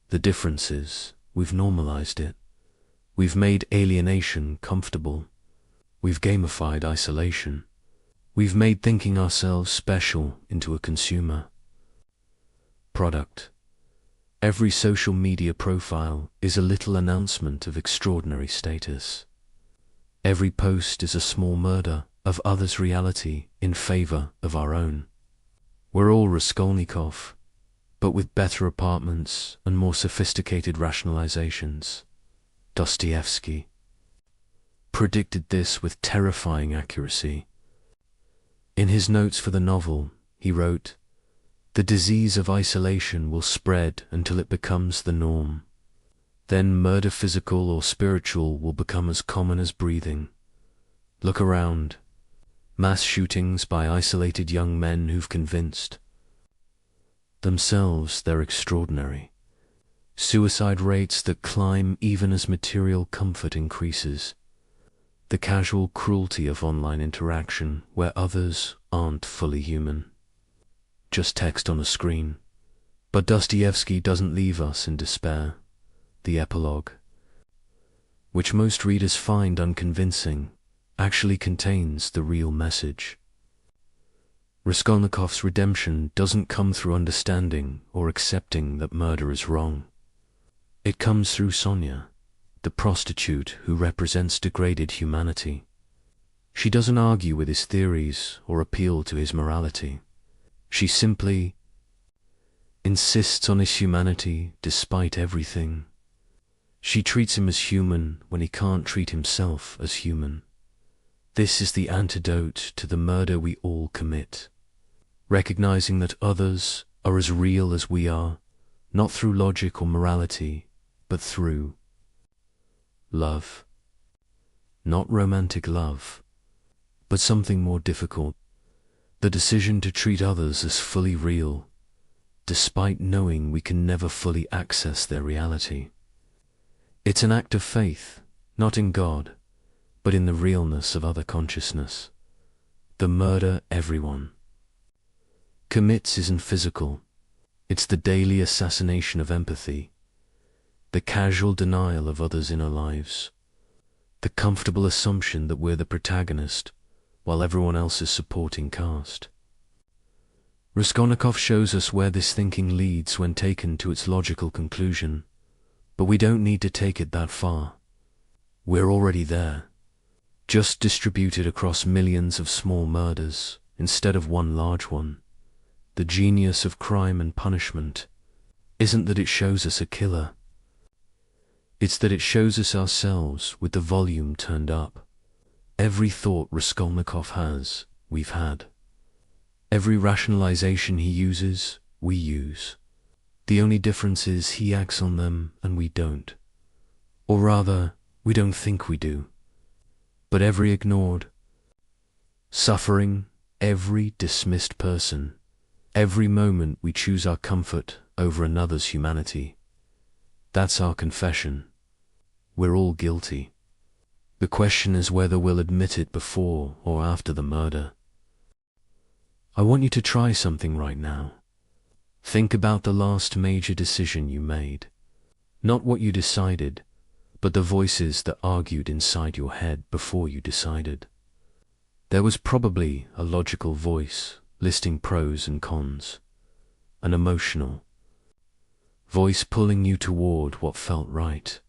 Speaker 2: The difference is, we've normalized it. We've made alienation comfortable. We've gamified isolation. We've made thinking ourselves special into a consumer product. Every social media profile is a little announcement of extraordinary status. Every post is a small murder of others' reality in favor of our own. We're all Raskolnikov, but with better apartments and more sophisticated rationalizations. Dostoevsky predicted this with terrifying accuracy. In his notes for the novel, he wrote, "The disease of isolation will spread until it becomes the norm. Then murder, physical or spiritual, will become as common as breathing. Look around. Mass shootings by isolated young men who've convinced themselves they're extraordinary. Suicide rates that climb even as material comfort increases. The casual cruelty of online interaction where others aren't fully human. Just text on a screen." But Dostoevsky doesn't leave us in despair. The epilogue, which most readers find unconvincing, actually contains the real message. Raskolnikov's redemption doesn't come through understanding or accepting that murder is wrong. It comes through Sonia, the prostitute who represents degraded humanity. She doesn't argue with his theories or appeal to his morality. She simply insists on his humanity despite everything. She treats him as human when he can't treat himself as human. This is the antidote to the murder we all commit. Recognizing that others are as real as we are, not through logic or morality, but through love. Not romantic love, but something more difficult. The decision to treat others as fully real, despite knowing we can never fully access their reality. It's an act of faith, not in God, but in the realness of other consciousness. The murder everyone commits isn't physical. It's the daily assassination of empathy, the casual denial of others' inner lives, the comfortable assumption that we're the protagonist while everyone else is supporting cast. Raskolnikov shows us where this thinking leads when taken to its logical conclusion, but we don't need to take it that far. We're already there, just distributed across millions of small murders instead of one large one. The genius of crime and punishment isn't that it shows us a killer. It's that it shows us ourselves with the volume turned up. Every thought Raskolnikov has, we've had. Every rationalization he uses, we use. The only difference is he acts on them and we don't. Or rather, we don't think we do. But every ignored suffering, every dismissed person, every moment we choose our comfort over another's humanity, that's our confession. We're all guilty. The question is whether we'll admit it before or after the murder. I want you to try something right now. Think about the last major decision you made. Not what you decided, but the voices that argued inside your head before you decided. There was probably a logical voice listing pros and cons. An emotional voice pulling you toward what felt right.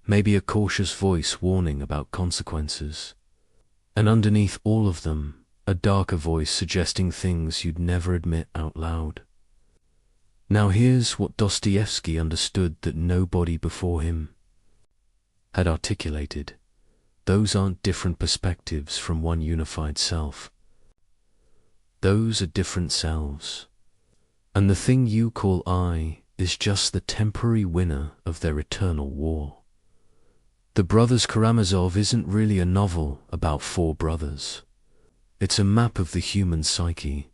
Speaker 2: Maybe a cautious voice warning about consequences. And underneath all of them, a darker voice suggesting things you'd never admit out loud. Now here's what Dostoevsky understood that nobody before him had articulated. Those aren't different perspectives from one unified self. Those are different selves. And the thing you call I is just the temporary winner of their eternal war. The Brothers Karamazov isn't really a novel about four brothers. It's a map of the human psyche,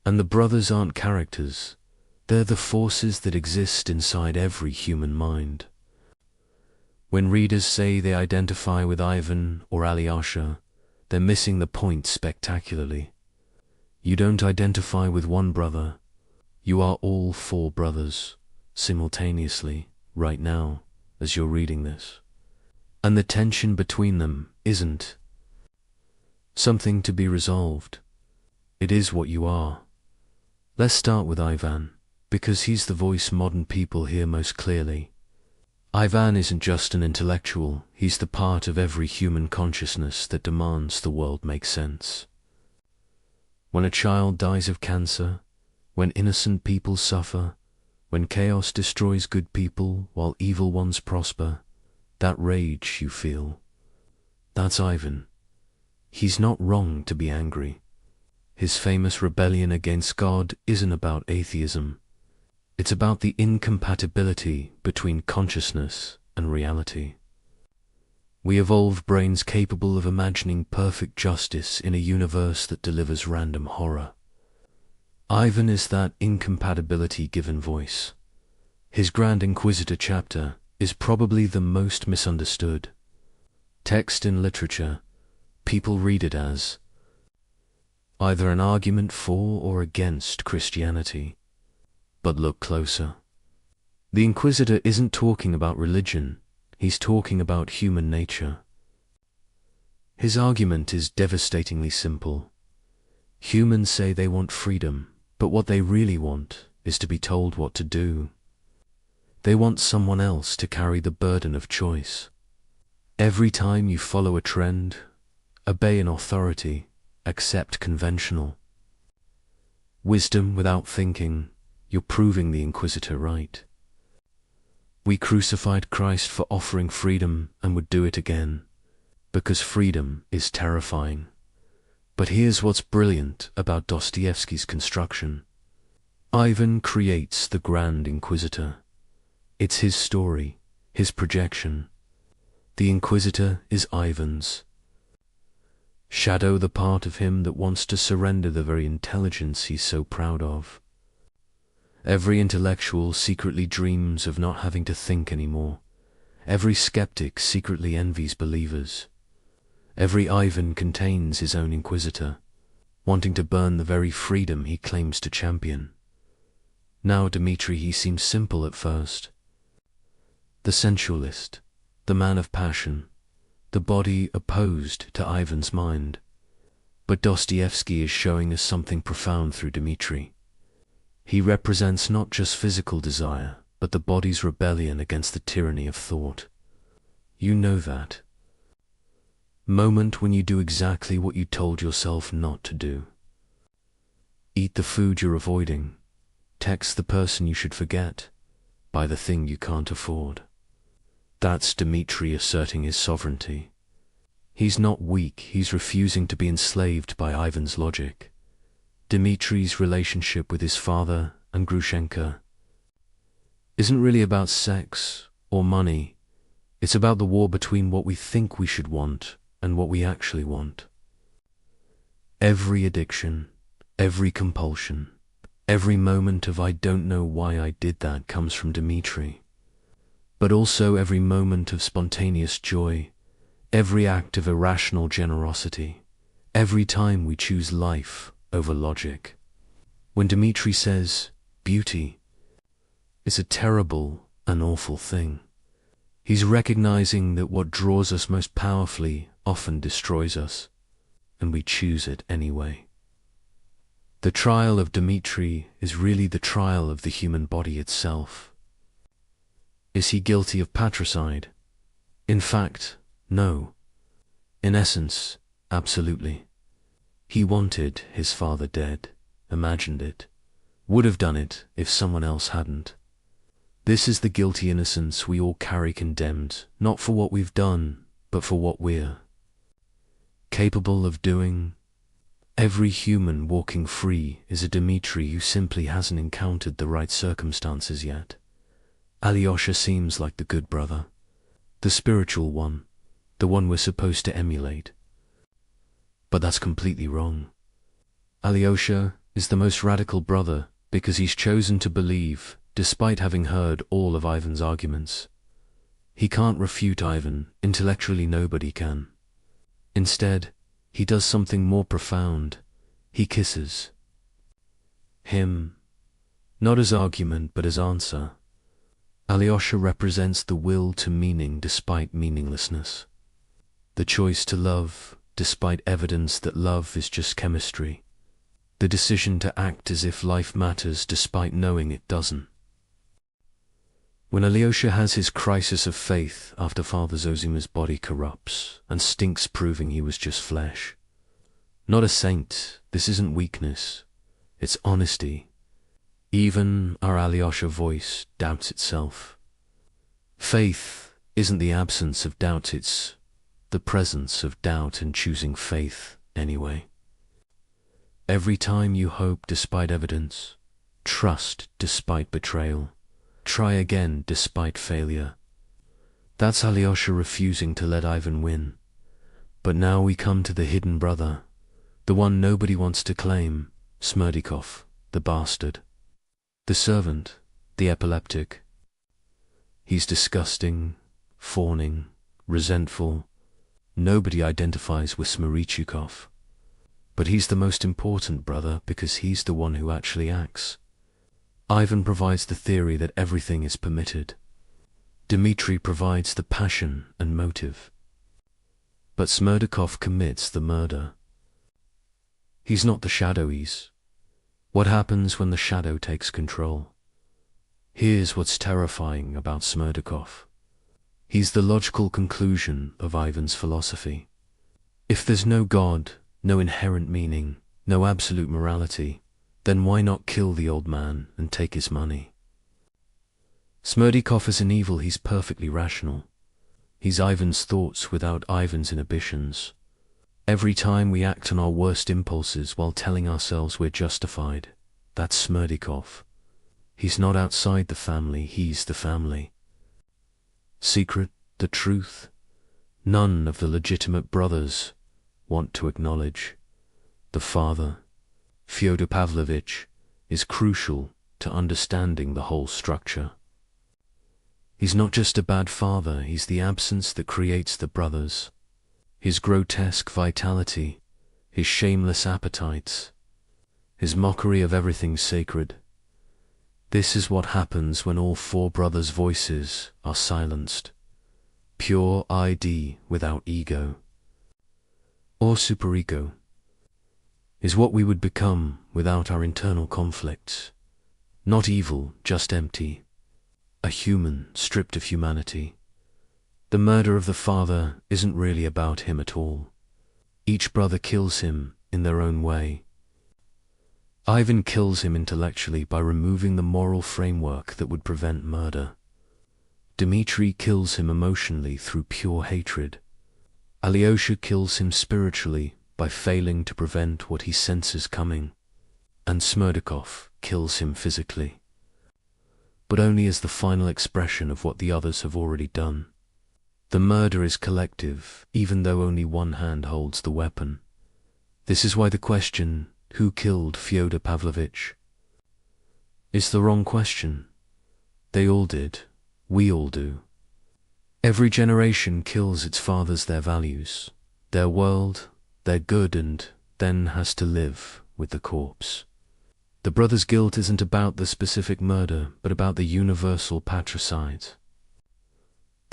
Speaker 2: and the brothers aren't characters. They're the forces that exist inside every human mind. When readers say they identify with Ivan or Alyosha, they're missing the point spectacularly. You don't identify with one brother. You are all four brothers, simultaneously, right now, as you're reading this. And the tension between them isn't something to be resolved. It is what you are. Let's start with Ivan, because he's the voice modern people hear most clearly. Ivan isn't just an intellectual, he's the part of every human consciousness that demands the world make sense. When a child dies of cancer, when innocent people suffer, when chaos destroys good people while evil ones prosper, that rage you feel, that's Ivan. He's not wrong to be angry. His famous rebellion against God isn't about atheism. It's about the incompatibility between consciousness and reality. We evolve brains capable of imagining perfect justice in a universe that delivers random horror. Ivan is that incompatibility given voice. His Grand Inquisitor chapter is probably the most misunderstood text in literature. People read it as either an argument for or against Christianity. But look closer. The Inquisitor isn't talking about religion, he's talking about human nature. His argument is devastatingly simple. Humans say they want freedom, but what they really want is to be told what to do. They want someone else to carry the burden of choice. Every time you follow a trend, obey an authority, accept conventional wisdom without thinking, you're proving the Inquisitor right. We crucified Christ for offering freedom and would do it again, because freedom is terrifying. But here's what's brilliant about Dostoevsky's construction. Ivan creates the Grand Inquisitor. It's his story, his projection. The Inquisitor is Ivan's shadow, the part of him that wants to surrender the very intelligence he's so proud of. Every intellectual secretly dreams of not having to think anymore. Every skeptic secretly envies believers. Every Ivan contains his own Inquisitor, wanting to burn the very freedom he claims to champion. Now Dmitri, he seems simple at first. The sensualist, the man of passion, the body opposed to Ivan's mind. But Dostoevsky is showing us something profound through Dmitri. He represents not just physical desire, but the body's rebellion against the tyranny of thought. You know that moment when you do exactly what you told yourself not to do. Eat the food you're avoiding, text the person you should forget, buy the thing you can't afford. That's Dmitri asserting his sovereignty. He's not weak, he's refusing to be enslaved by Ivan's logic. Dmitri's relationship with his father and Grushenka isn't really about sex or money. It's about the war between what we think we should want and what we actually want. Every addiction, every compulsion, every moment of I don't know why I did that comes from Dmitri. But also every moment of spontaneous joy, every act of irrational generosity, every time we choose life over logic. When Dmitri says, beauty is a terrible and awful thing, he's recognizing that what draws us most powerfully often destroys us, and we choose it anyway. The trial of Dmitri is really the trial of the human body itself. Is he guilty of patricide? In fact, no. In essence, absolutely. He wanted his father dead, imagined it, would have done it if someone else hadn't. This is the guilty innocence we all carry condemned, not for what we've done, but for what we're capable of doing. Every human walking free is a Dmitri who simply hasn't encountered the right circumstances yet. Alyosha seems like the good brother, the spiritual one, the one we're supposed to emulate. But that's completely wrong. Alyosha is the most radical brother because he's chosen to believe, despite having heard all of Ivan's arguments. He can't refute Ivan, intellectually nobody can. Instead, he does something more profound. He kisses him, not as argument but as answer. Alyosha represents the will to meaning despite meaninglessness, the choice to love despite evidence that love is just chemistry, the decision to act as if life matters despite knowing it doesn't. When Alyosha has his crisis of faith after Father Zosima's body corrupts and stinks, proving he was just flesh. Not a saint, this isn't weakness, it's honesty. Even our Alyosha voice doubts itself. Faith isn't the absence of doubt, it's the presence of doubt and choosing faith anyway. Every time you hope despite evidence, trust despite betrayal, try again despite failure. That's Alyosha refusing to let Ivan win. But now we come to the hidden brother, the one nobody wants to claim, Smerdikov, the bastard. The servant, the epileptic. He's disgusting, fawning, resentful. Nobody identifies with Smerichikov. But he's the most important brother because he's the one who actually acts. Ivan provides the theory that everything is permitted. Dmitri provides the passion and motive. But Smerdikov commits the murder. He's not the shadow, he's what happens when the shadow takes control. Here's what's terrifying about Smerdikov. He's the logical conclusion of Ivan's philosophy. If there's no God, no inherent meaning, no absolute morality, then why not kill the old man and take his money? Smerdikov is an evil, he's perfectly rational. He's Ivan's thoughts without Ivan's inhibitions. Every time we act on our worst impulses while telling ourselves we're justified, that's Smerdikov. He's not outside the family, he's the family. Secret, the truth, none of the legitimate brothers want to acknowledge. The father, Fyodor Pavlovich, is crucial to understanding the whole structure. He's not just a bad father, he's the absence that creates the brothers. His grotesque vitality, his shameless appetites, his mockery of everything sacred. This is what happens when all four brothers' voices are silenced. Pure ID without ego, or superego, is what we would become without our internal conflicts. Not evil, just empty. A human stripped of humanity. The murder of the father isn't really about him at all. Each brother kills him in their own way. Ivan kills him intellectually by removing the moral framework that would prevent murder. Dmitri kills him emotionally through pure hatred. Alyosha kills him spiritually by failing to prevent what he senses coming. And Smerdikov kills him physically. But only as the final expression of what the others have already done. The murder is collective, even though only one hand holds the weapon. This is why the question, who killed Fyodor Pavlovich, is the wrong question. They all did. We all do. Every generation kills its fathers, their values, their world, their good, and then has to live with the corpse. The brother's guilt isn't about the specific murder, but about the universal patricide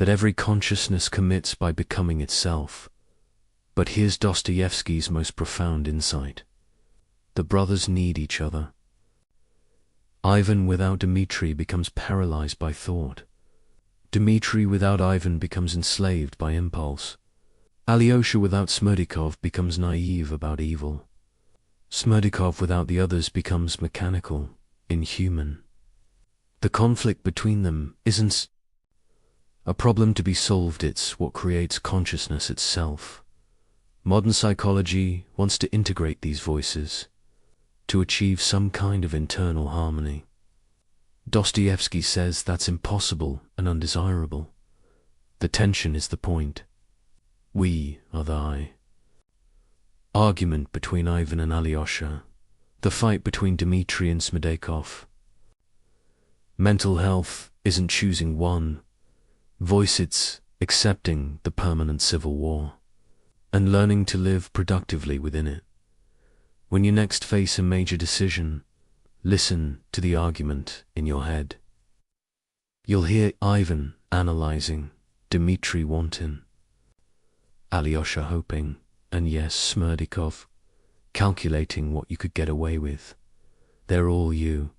Speaker 2: that every consciousness commits by becoming itself. But here's Dostoevsky's most profound insight. The brothers need each other. Ivan without Dmitri becomes paralyzed by thought. Dmitri without Ivan becomes enslaved by impulse. Alyosha without Smerdikov becomes naive about evil. Smerdikov without the others becomes mechanical, inhuman. The conflict between them isn't a problem to be solved, it's what creates consciousness itself. Modern psychology wants to integrate these voices to achieve some kind of internal harmony. Dostoevsky says that's impossible and undesirable. The tension is the point. We are the I. Argument between Ivan and Alyosha. The fight between Dmitri and Smerdakov. Mental health isn't choosing one voice, it's accepting the permanent civil war and learning to live productively within it. When you next face a major decision, listen to the argument in your head. You'll hear Ivan analyzing, Dmitri wanting, Alyosha hoping, and yes, Smerdikov calculating what you could get away with. They're all you.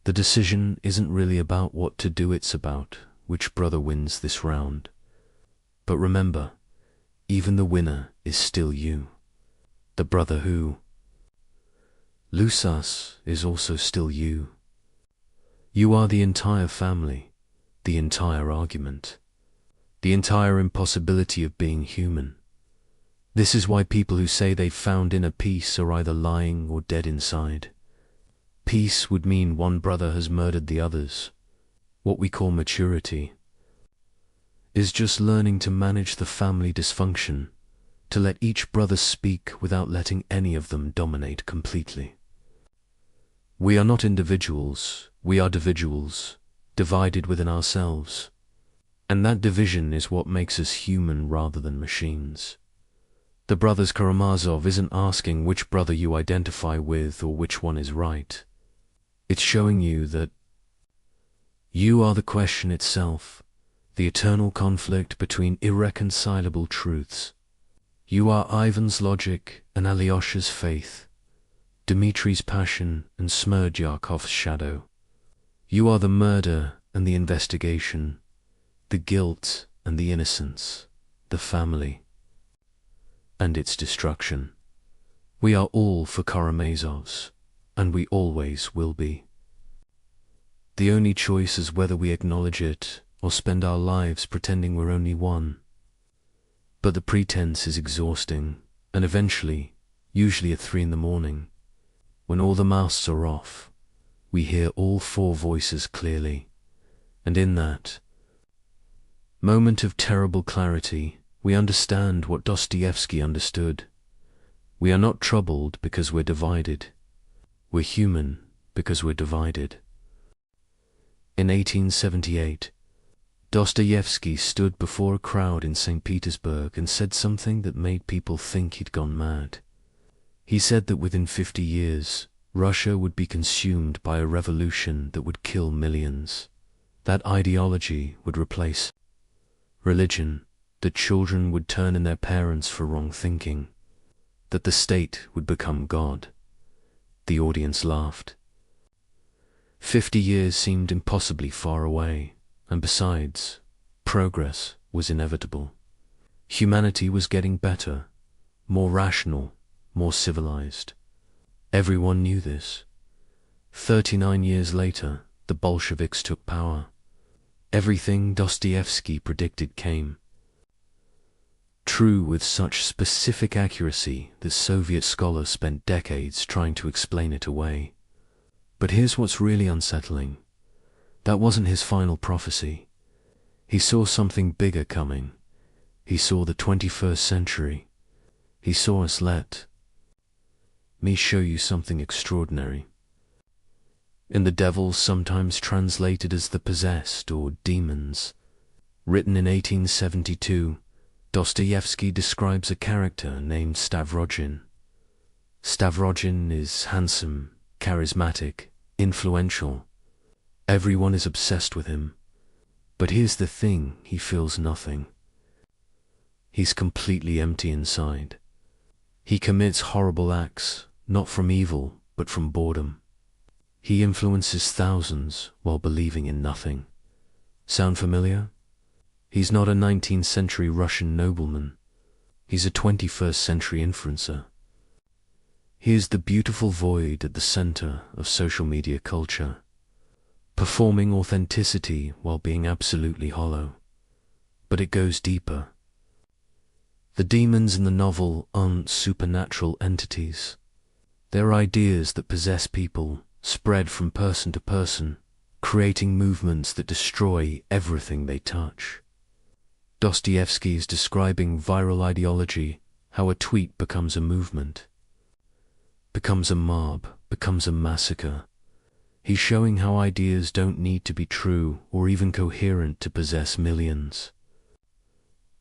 Speaker 2: The decision isn't really about what to do, it's about which brother wins this round. But remember, even the winner is still you. The brother who loses is also still you. You are the entire family, the entire argument, the entire impossibility of being human. This is why people who say they've found inner peace are either lying or dead inside. Peace would mean one brother has murdered the others. What we call maturity is just learning to manage the family dysfunction, to let each brother speak without letting any of them dominate completely. We are not individuals, we are individuals, divided within ourselves. And that division is what makes us human rather than machines. The brothers Karamazov isn't asking which brother you identify with or which one is right. It's showing you that you are the question itself, the eternal conflict between irreconcilable truths. You are Ivan's logic and Alyosha's faith, Dmitri's passion and Smerdyakov's shadow. You are the murder and the investigation, the guilt and the innocence, the family and its destruction. We are all for Karamazovs, and we always will be. The only choice is whether we acknowledge it or spend our lives pretending we're only one. But the pretense is exhausting, and eventually, usually at 3 a.m, when all the masks are off, we hear all 4 voices clearly, and in that moment of terrible clarity, we understand what Dostoevsky understood. We are not troubled because we're divided. We're human because we're divided. In 1878, Dostoevsky stood before a crowd in St. Petersburg and said something that made people think he'd gone mad. He said that within 50 years, Russia would be consumed by a revolution that would kill millions. That ideology would replace religion, that children would turn in their parents for wrong thinking, that the state would become God. The audience laughed. 50 years seemed impossibly far away, and besides, progress was inevitable. Humanity was getting better, more rational, more civilized. Everyone knew this. 39 years later, the Bolsheviks took power. Everything Dostoevsky predicted came true with such specific accuracy that Soviet scholars spent decades trying to explain it away. But here's what's really unsettling. That wasn't his final prophecy. He saw something bigger coming. He saw the 21st century. He saw us. Let me show you something extraordinary. In The Devil, sometimes translated as the possessed or demons, written in 1872, Dostoevsky describes a character named Stavrogin. Stavrogin is handsome, charismatic, influential. Everyone is obsessed with him. But here's the thing, he feels nothing. He's completely empty inside. He commits horrible acts, not from evil, but from boredom. He influences thousands while believing in nothing. Sound familiar? He's not a 19th century Russian nobleman. He's a 21st century influencer. He is the beautiful void at the center of social media culture, performing authenticity while being absolutely hollow. But it goes deeper. The demons in the novel aren't supernatural entities. They're ideas that possess people, spread from person to person, creating movements that destroy everything they touch. Dostoevsky is describing viral ideology, how a tweet becomes a movement, becomes a mob, becomes a massacre. He's showing how ideas don't need to be true or even coherent to possess millions.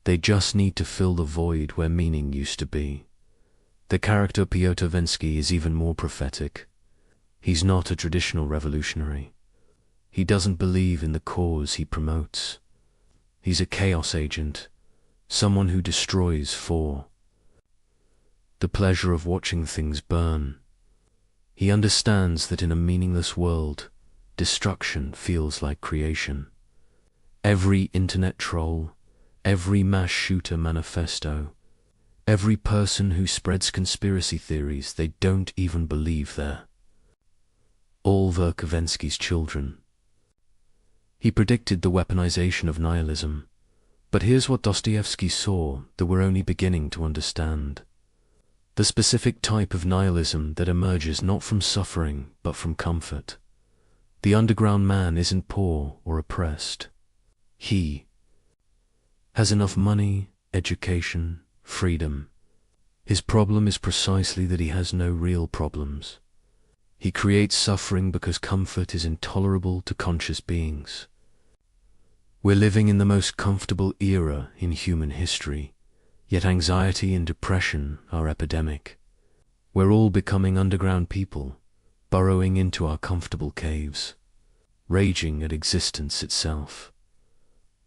Speaker 2: They just need to fill the void where meaning used to be. The character Pyotr Vensky is even more prophetic. He's not a traditional revolutionary. He doesn't believe in the cause he promotes. He's a chaos agent, someone who destroys for the pleasure of watching things burn. He understands that in a meaningless world, destruction feels like creation. Every internet troll, every mass shooter manifesto, every person who spreads conspiracy theories they don't even believe there, all were Vensky's children. He predicted the weaponization of nihilism, but here's what Dostoevsky saw that we're only beginning to understand. The specific type of nihilism that emerges not from suffering but from comfort. The underground man isn't poor or oppressed. He has enough money, education, freedom. His problem is precisely that he has no real problems. He creates suffering because comfort is intolerable to conscious beings. We're living in the most comfortable era in human history, yet anxiety and depression are epidemic. We're all becoming underground people, burrowing into our comfortable caves, raging at existence itself.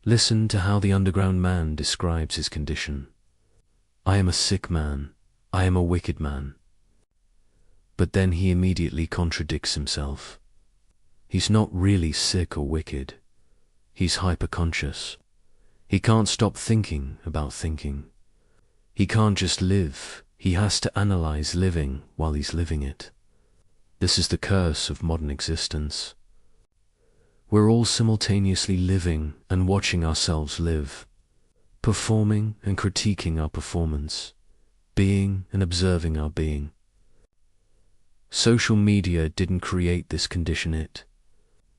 Speaker 2: Listen to how the underground man describes his condition. I am a sick man. I am a wicked man. But then he immediately contradicts himself. He's not really sick or wicked. He's hyperconscious. He can't stop thinking about thinking. He can't just live. He has to analyze living while he's living it. This is the curse of modern existence. We're all simultaneously living and watching ourselves live, performing and critiquing our performance, being and observing our being. Social media didn't create this condition, it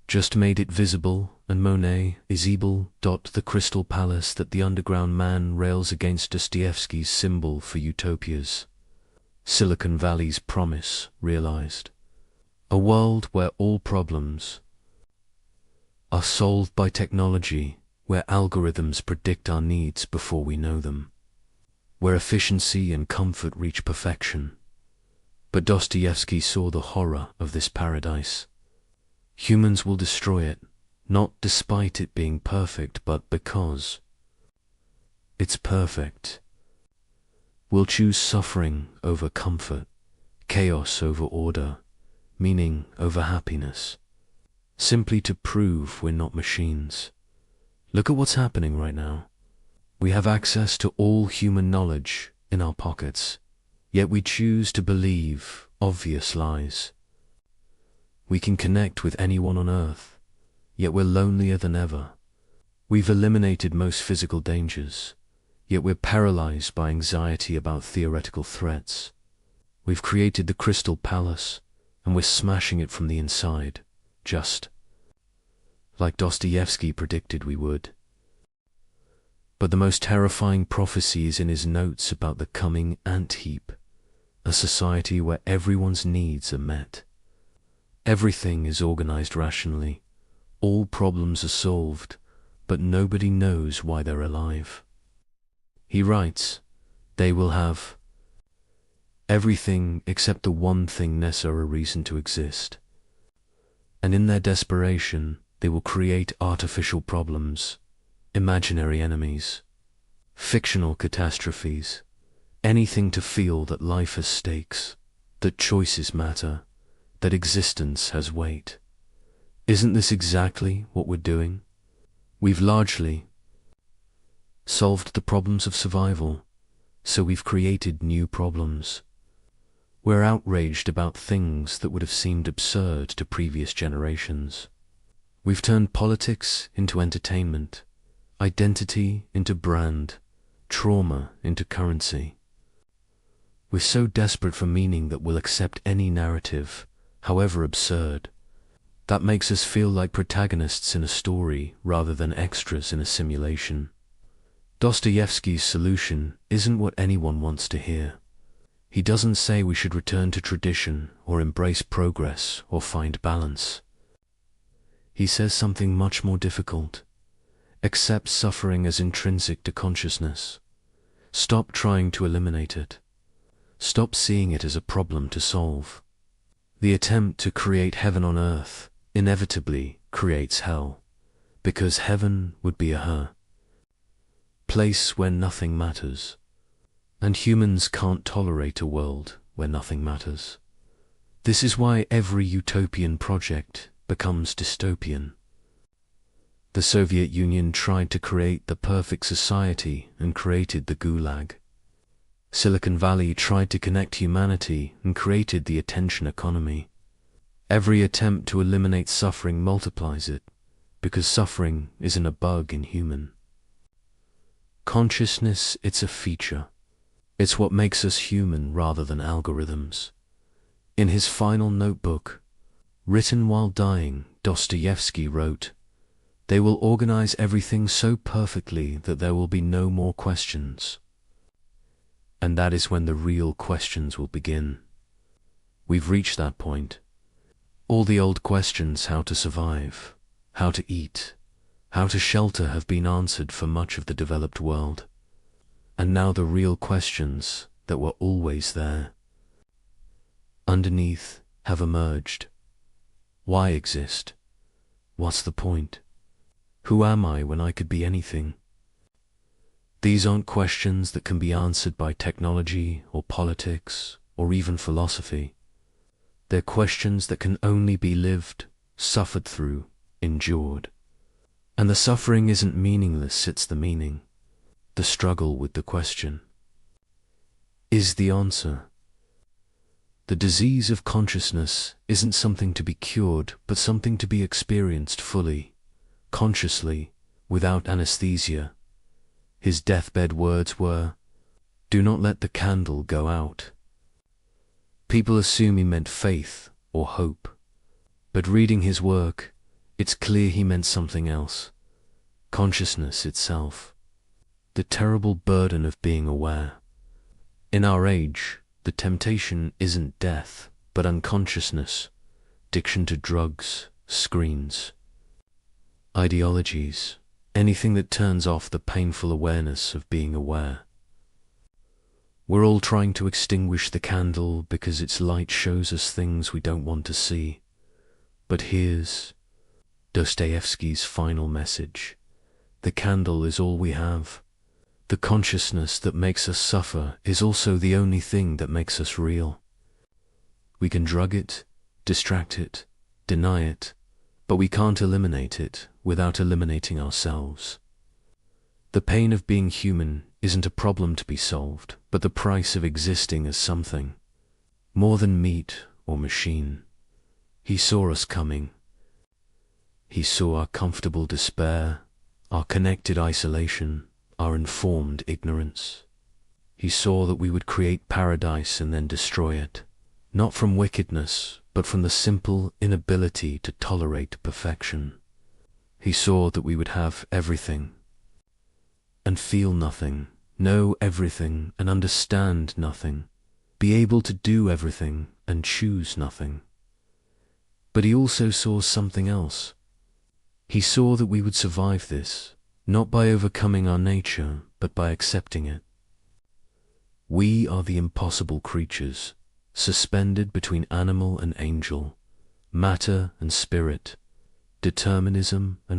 Speaker 2: just made it visible, and Monet is able. The crystal palace that the underground man rails against Dostoevsky's symbol for utopias. Silicon Valley's promise realized. A world where all problems are solved by technology, where algorithms predict our needs before we know them, where efficiency and comfort reach perfection. But Dostoevsky saw the horror of this paradise. Humans will destroy it, not despite it being perfect, but because it's perfect. We'll choose suffering over comfort, chaos over order, meaning over happiness, simply to prove we're not machines. Look at what's happening right now. We have access to all human knowledge in our pockets, yet we choose to believe obvious lies. We can connect with anyone on earth, yet we're lonelier than ever. We've eliminated most physical dangers, yet we're paralyzed by anxiety about theoretical threats. We've created the crystal palace, and we're smashing it from the inside, just like Dostoevsky predicted we would. But the most terrifying prophecy is in his notes about the coming ant heap, a society where everyone's needs are met. Everything is organized rationally, all problems are solved, but nobody knows why they're alive. He writes, they will have everything except the one thing necessary a reason to exist. And in their desperation, they will create artificial problems, imaginary enemies, fictional catastrophes, anything to feel that life has stakes. that choices matter, that existence has weight. Isn't this exactly what we're doing? We've largely solved the problems of survival, so we've created new problems. We're outraged about things that would have seemed absurd to previous generations. We've turned politics into entertainment, identity into brand, trauma into currency. We're so desperate for meaning that we'll accept any narrative, however absurd. That makes us feel like protagonists in a story rather than extras in a simulation. Dostoevsky's solution isn't what anyone wants to hear. He doesn't say we should return to tradition or embrace progress or find balance. He says something much more difficult. Accept suffering as intrinsic to consciousness. Stop trying to eliminate it. Stop seeing it as a problem to solve. The attempt to create heaven on earth inevitably creates hell, because heaven would be a place where nothing matters, and humans can't tolerate a world where nothing matters. This is why every utopian project becomes dystopian. The Soviet Union tried to create the perfect society and created the Gulag. Silicon Valley tried to connect humanity and created the attention economy. Every attempt to eliminate suffering multiplies it, because suffering isn't a bug in human consciousness, it's a feature. It's what makes us human rather than algorithms. In his final notebook, written while dying, Dostoevsky wrote, "They will organize everything so perfectly that there will be no more questions." And that is when the real questions will begin. We've reached that point. All the old questions, how to survive, how to eat, how to shelter, have been answered for much of the developed world. And now the real questions that were always there, underneath, have emerged. Why exist? What's the point? Who am I when I could be anything? These aren't questions that can be answered by technology or politics or even philosophy. They're questions that can only be lived, suffered through, endured. And the suffering isn't meaningless, it's the meaning. The struggle with the question is the answer. The disease of consciousness isn't something to be cured, but something to be experienced fully, consciously, without anesthesia. His deathbed words were, "Do not let the candle go out." People assume he meant faith or hope, but reading his work, it's clear he meant something else. Consciousness itself. The terrible burden of being aware. In our age, the temptation isn't death, but unconsciousness, addiction to drugs, screens, ideologies, anything that turns off the painful awareness of being aware. We're all trying to extinguish the candle because its light shows us things we don't want to see. But here's Dostoevsky's final message. The candle is all we have. The consciousness that makes us suffer is also the only thing that makes us real. We can drug it, distract it, deny it, but we can't eliminate it without eliminating ourselves. The pain of being human isn't a problem to be solved, but the price of existing as something more than meat or machine. He saw us coming. He saw our comfortable despair, our connected isolation, our informed ignorance. He saw that we would create paradise and then destroy it, not from wickedness, but from the simple inability to tolerate perfection. He saw that we would have everything and feel nothing, know everything and understand nothing, be able to do everything and choose nothing. But he also saw something else. He saw that we would survive this, not by overcoming our nature, but by accepting it. We are the impossible creatures, suspended between animal and angel, matter and spirit, determinism and